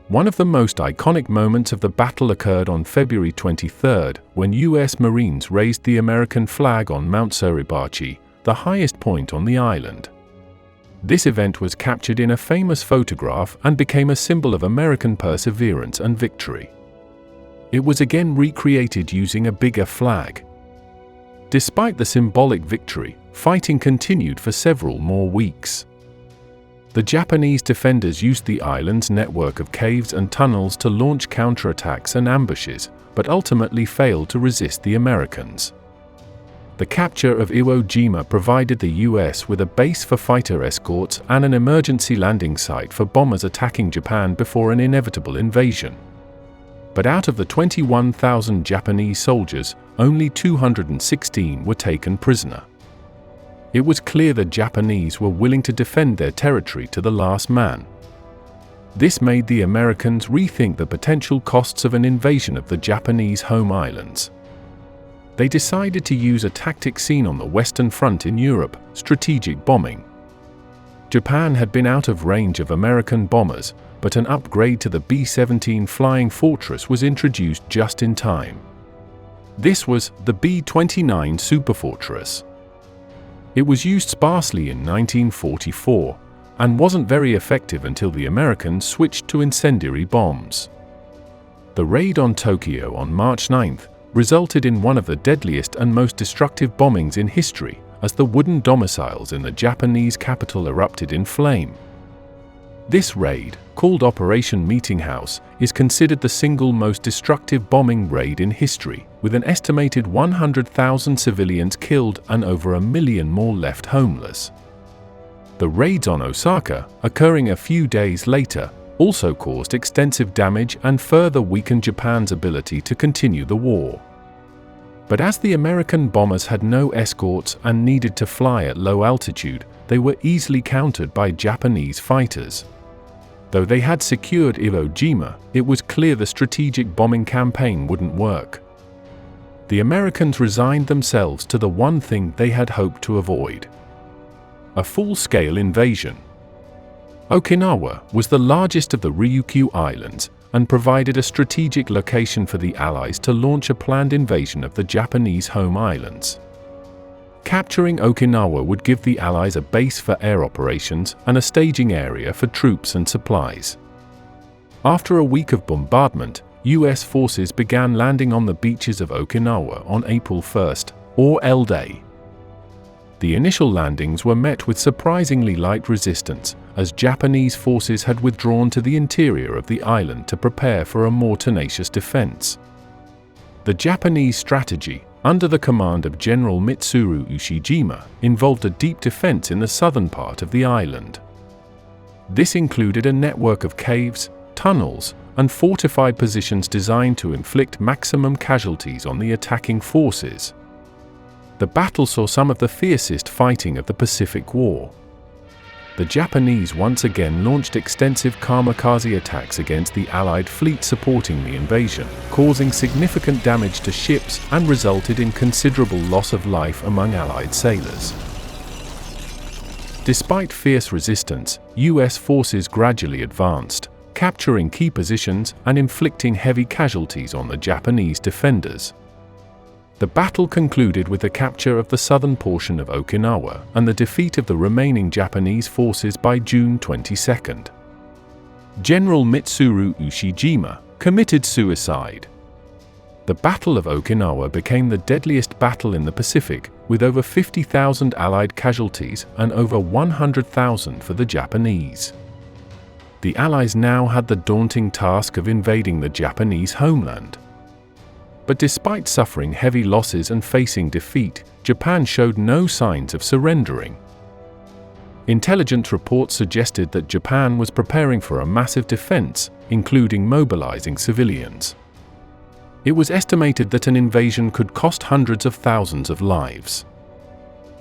One of the most iconic moments of the battle occurred on February 23 when U.S. Marines raised the American flag on Mount Suribachi, the highest point on the island. This event was captured in a famous photograph and became a symbol of American perseverance and victory. It was again recreated using a bigger flag. Despite the symbolic victory, fighting continued for several more weeks. The Japanese defenders used the island's network of caves and tunnels to launch counterattacks and ambushes, but ultimately failed to resist the Americans. The capture of Iwo Jima provided the U.S. with a base for fighter escorts and an emergency landing site for bombers attacking Japan before an inevitable invasion. But out of the 21,000 Japanese soldiers, only 216 were taken prisoner. It was clear the Japanese were willing to defend their territory to the last man. This made the Americans rethink the potential costs of an invasion of the Japanese home islands. They decided to use a tactic seen on the Western Front in Europe, strategic bombing. Japan had been out of range of American bombers, but an upgrade to the B-17 Flying Fortress was introduced just in time. This was the B-29 Superfortress. It was used sparsely in 1944, and wasn't very effective until the Americans switched to incendiary bombs. The raid on Tokyo on March 9th resulted in one of the deadliest and most destructive bombings in history, as the wooden domiciles in the Japanese capital erupted in flame. This raid, called Operation Meeting House, is considered the single most destructive bombing raid in history, with an estimated 100,000 civilians killed and over 1 million more left homeless. The raids on Osaka, occurring a few days later, also caused extensive damage and further weakened Japan's ability to continue the war. But as the American bombers had no escorts and needed to fly at low altitude, they were easily countered by Japanese fighters. Though they had secured Iwo Jima, it was clear the strategic bombing campaign wouldn't work. The Americans resigned themselves to the one thing they had hoped to avoid: a full-scale invasion. Okinawa was the largest of the Ryukyu Islands and provided a strategic location for the Allies to launch a planned invasion of the Japanese home islands. Capturing Okinawa would give the Allies a base for air operations and a staging area for troops and supplies. After a week of bombardment, US forces began landing on the beaches of Okinawa on April 1st, or L-Day. The initial landings were met with surprisingly light resistance, as Japanese forces had withdrawn to the interior of the island to prepare for a more tenacious defense. The Japanese strategy, under the command of General Mitsuru Ushijima, involved a deep defense in the southern part of the island. This included a network of caves, tunnels, and fortified positions designed to inflict maximum casualties on the attacking forces. The battle saw some of the fiercest fighting of the Pacific War. The Japanese once again launched extensive kamikaze attacks against the Allied fleet supporting the invasion, causing significant damage to ships and resulted in considerable loss of life among Allied sailors. Despite fierce resistance, US forces gradually advanced, capturing key positions and inflicting heavy casualties on the Japanese defenders. The battle concluded with the capture of the southern portion of Okinawa and the defeat of the remaining Japanese forces by June 22. General Mitsuru Ushijima committed suicide. The Battle of Okinawa became the deadliest battle in the Pacific, with over 50,000 Allied casualties and over 100,000 for the Japanese. The Allies now had the daunting task of invading the Japanese homeland. But despite suffering heavy losses and facing defeat, Japan showed no signs of surrendering. Intelligence reports suggested that Japan was preparing for a massive defense, including mobilizing civilians. It was estimated that an invasion could cost hundreds of thousands of lives.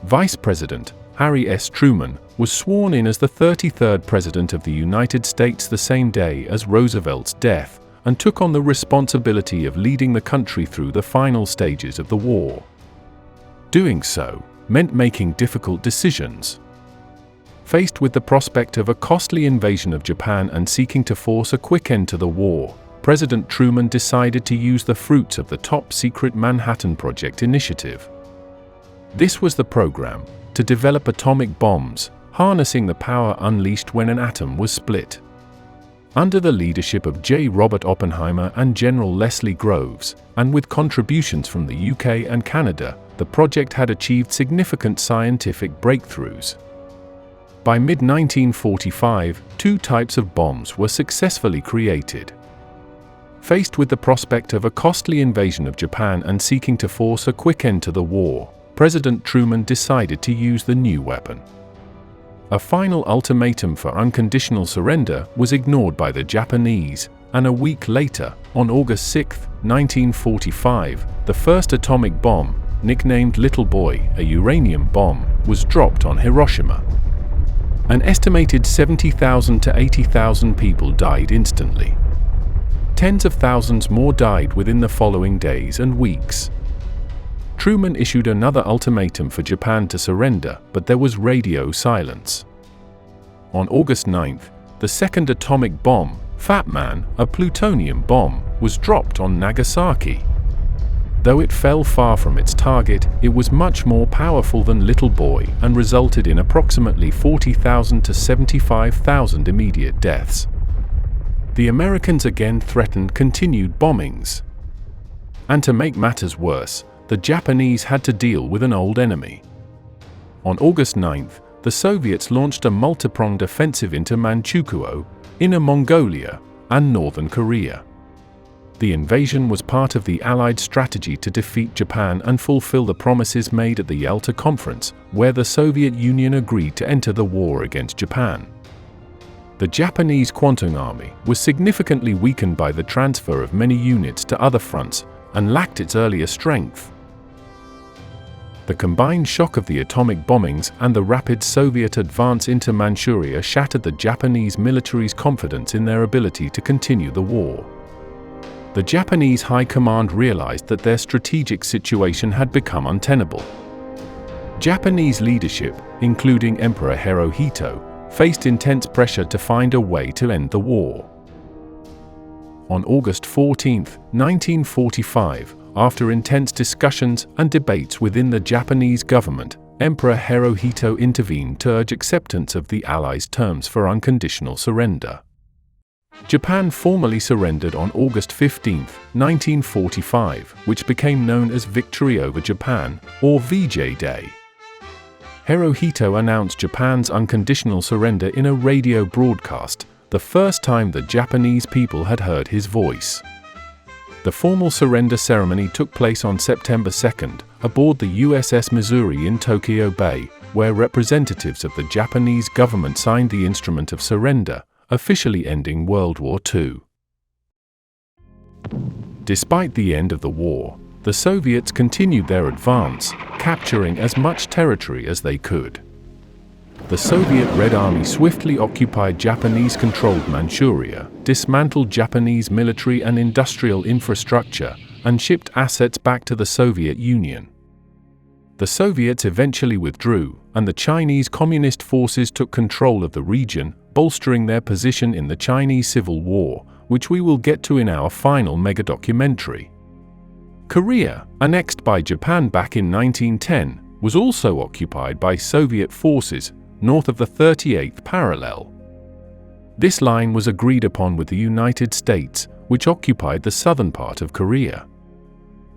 Vice President Harry S. Truman was sworn in as the 33rd President of the United States the same day as Roosevelt's death, and took on the responsibility of leading the country through the final stages of the war. Doing so meant making difficult decisions. Faced with the prospect of a costly invasion of Japan and seeking to force a quick end to the war, President Truman decided to use the fruits of the top-secret Manhattan Project initiative. This was the program to develop atomic bombs, harnessing the power unleashed when an atom was split. Under the leadership of J. Robert Oppenheimer and General Leslie Groves, and with contributions from the UK and Canada, the project had achieved significant scientific breakthroughs. By mid-1945, two types of bombs were successfully created. Faced with the prospect of a costly invasion of Japan and seeking to force a quick end to the war, President Truman decided to use the new weapon. A final ultimatum for unconditional surrender was ignored by the Japanese, and a week later, on August 6, 1945, the first atomic bomb, nicknamed Little Boy, a uranium bomb, was dropped on Hiroshima. An estimated 70,000 to 80,000 people died instantly. Tens of thousands more died within the following days and weeks. Truman issued another ultimatum for Japan to surrender, but there was radio silence. On August 9th, the second atomic bomb, Fat Man, a plutonium bomb, was dropped on Nagasaki. Though it fell far from its target, it was much more powerful than Little Boy and resulted in approximately 40,000 to 75,000 immediate deaths. The Americans again threatened continued bombings. And to make matters worse, the Japanese had to deal with an old enemy. On August 9th, the Soviets launched a multi-pronged offensive into Manchukuo, Inner Mongolia, and northern Korea. The invasion was part of the Allied strategy to defeat Japan and fulfill the promises made at the Yalta Conference, where the Soviet Union agreed to enter the war against Japan. The Japanese Kwantung Army was significantly weakened by the transfer of many units to other fronts and lacked its earlier strength. The combined shock of the atomic bombings and the rapid Soviet advance into Manchuria shattered the Japanese military's confidence in their ability to continue the war. The Japanese High Command realized that their strategic situation had become untenable. Japanese leadership, including Emperor Hirohito, faced intense pressure to find a way to end the war. On August 14, 1945, after intense discussions and debates within the Japanese government, Emperor Hirohito intervened to urge acceptance of the Allies' terms for unconditional surrender. Japan formally surrendered on August 15, 1945, which became known as Victory over Japan, or VJ Day. Hirohito announced Japan's unconditional surrender in a radio broadcast, the first time the Japanese people had heard his voice. The formal surrender ceremony took place on September 2 aboard the USS Missouri in Tokyo Bay, where representatives of the Japanese government signed the instrument of surrender, officially ending World War II. Despite the end of the war, the Soviets continued their advance, capturing as much territory as they could. The Soviet Red Army swiftly occupied Japanese-controlled Manchuria, dismantled Japanese military and industrial infrastructure, and shipped assets back to the Soviet Union. The Soviets eventually withdrew, and the Chinese Communist forces took control of the region, bolstering their position in the Chinese Civil War, which we will get to in our final megadocumentary. Korea, annexed by Japan back in 1910, was also occupied by Soviet forces north of the 38th parallel. This line was agreed upon with the United States, which occupied the southern part of Korea.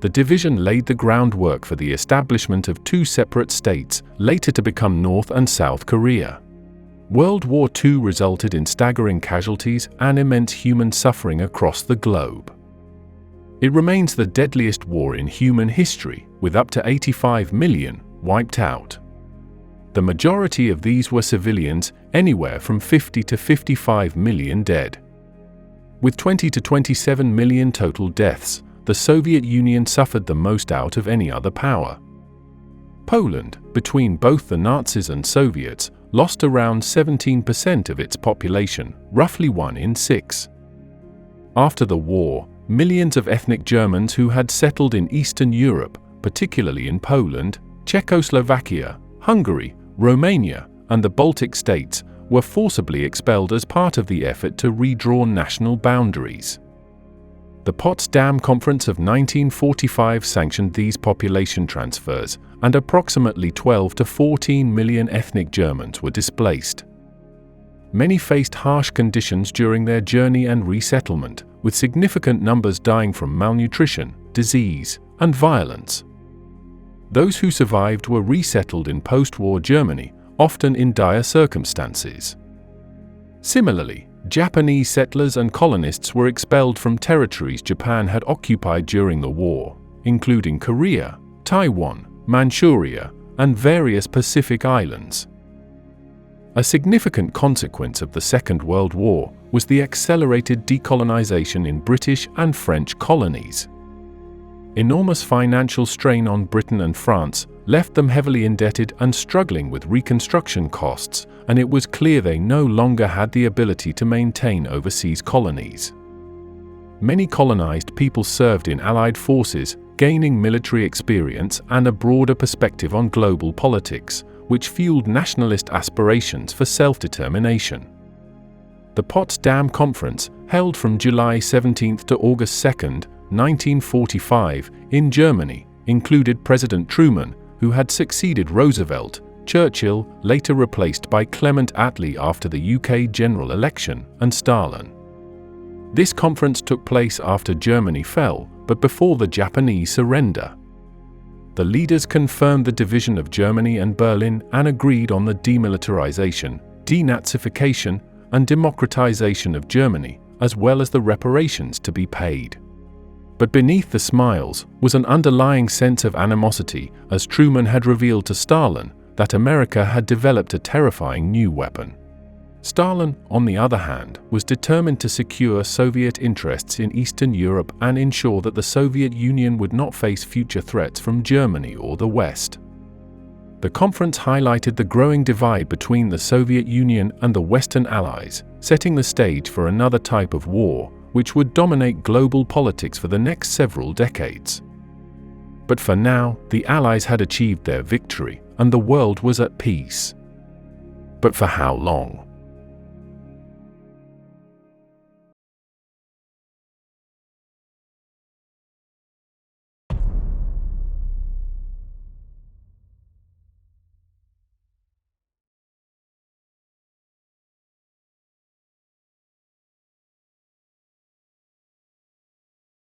The division laid the groundwork for the establishment of two separate states, later to become North and South Korea. World War II resulted in staggering casualties and immense human suffering across the globe. It remains the deadliest war in human history, with up to 85 million wiped out. The majority of these were civilians, anywhere from 50 to 55 million dead. With 20 to 27 million total deaths, the Soviet Union suffered the most out of any other power. Poland, between both the Nazis and Soviets, lost around 17% of its population, roughly 1 in 6. After the war, millions of ethnic Germans who had settled in Eastern Europe, particularly in Poland, Czechoslovakia, Hungary, Romania, and the Baltic states, were forcibly expelled as part of the effort to redraw national boundaries. The Potsdam Conference of 1945 sanctioned these population transfers, and approximately 12 to 14 million ethnic Germans were displaced. Many faced harsh conditions during their journey and resettlement, with significant numbers dying from malnutrition, disease, and violence. Those who survived were resettled in post-war Germany, often in dire circumstances. Similarly, Japanese settlers and colonists were expelled from territories Japan had occupied during the war, including Korea, Taiwan, Manchuria, and various Pacific islands. A significant consequence of the Second World War was the accelerated decolonization in British and French colonies. Enormous financial strain on Britain and France left them heavily indebted and struggling with reconstruction costs, and it was clear they no longer had the ability to maintain overseas colonies. Many colonized people served in Allied forces, gaining military experience and a broader perspective on global politics, which fueled nationalist aspirations for self-determination. The Potsdam Conference, held from July 17 to August 2, 1945, in Germany, included President Truman, who had succeeded Roosevelt, Churchill, later replaced by Clement Attlee after the UK general election, and Stalin. This conference took place after Germany fell, but before the Japanese surrender. The leaders confirmed the division of Germany and Berlin and agreed on the demilitarization, denazification, and democratization of Germany, as well as the reparations to be paid. But beneath the smiles was an underlying sense of animosity, as Truman had revealed to Stalin that America had developed a terrifying new weapon. Stalin, on the other hand, was determined to secure Soviet interests in Eastern Europe and ensure that the Soviet Union would not face future threats from Germany or the West. The conference highlighted the growing divide between the Soviet Union and the Western Allies, setting the stage for another type of war, which would dominate global politics for the next several decades. But for now, the Allies had achieved their victory, and the world was at peace. But for how long?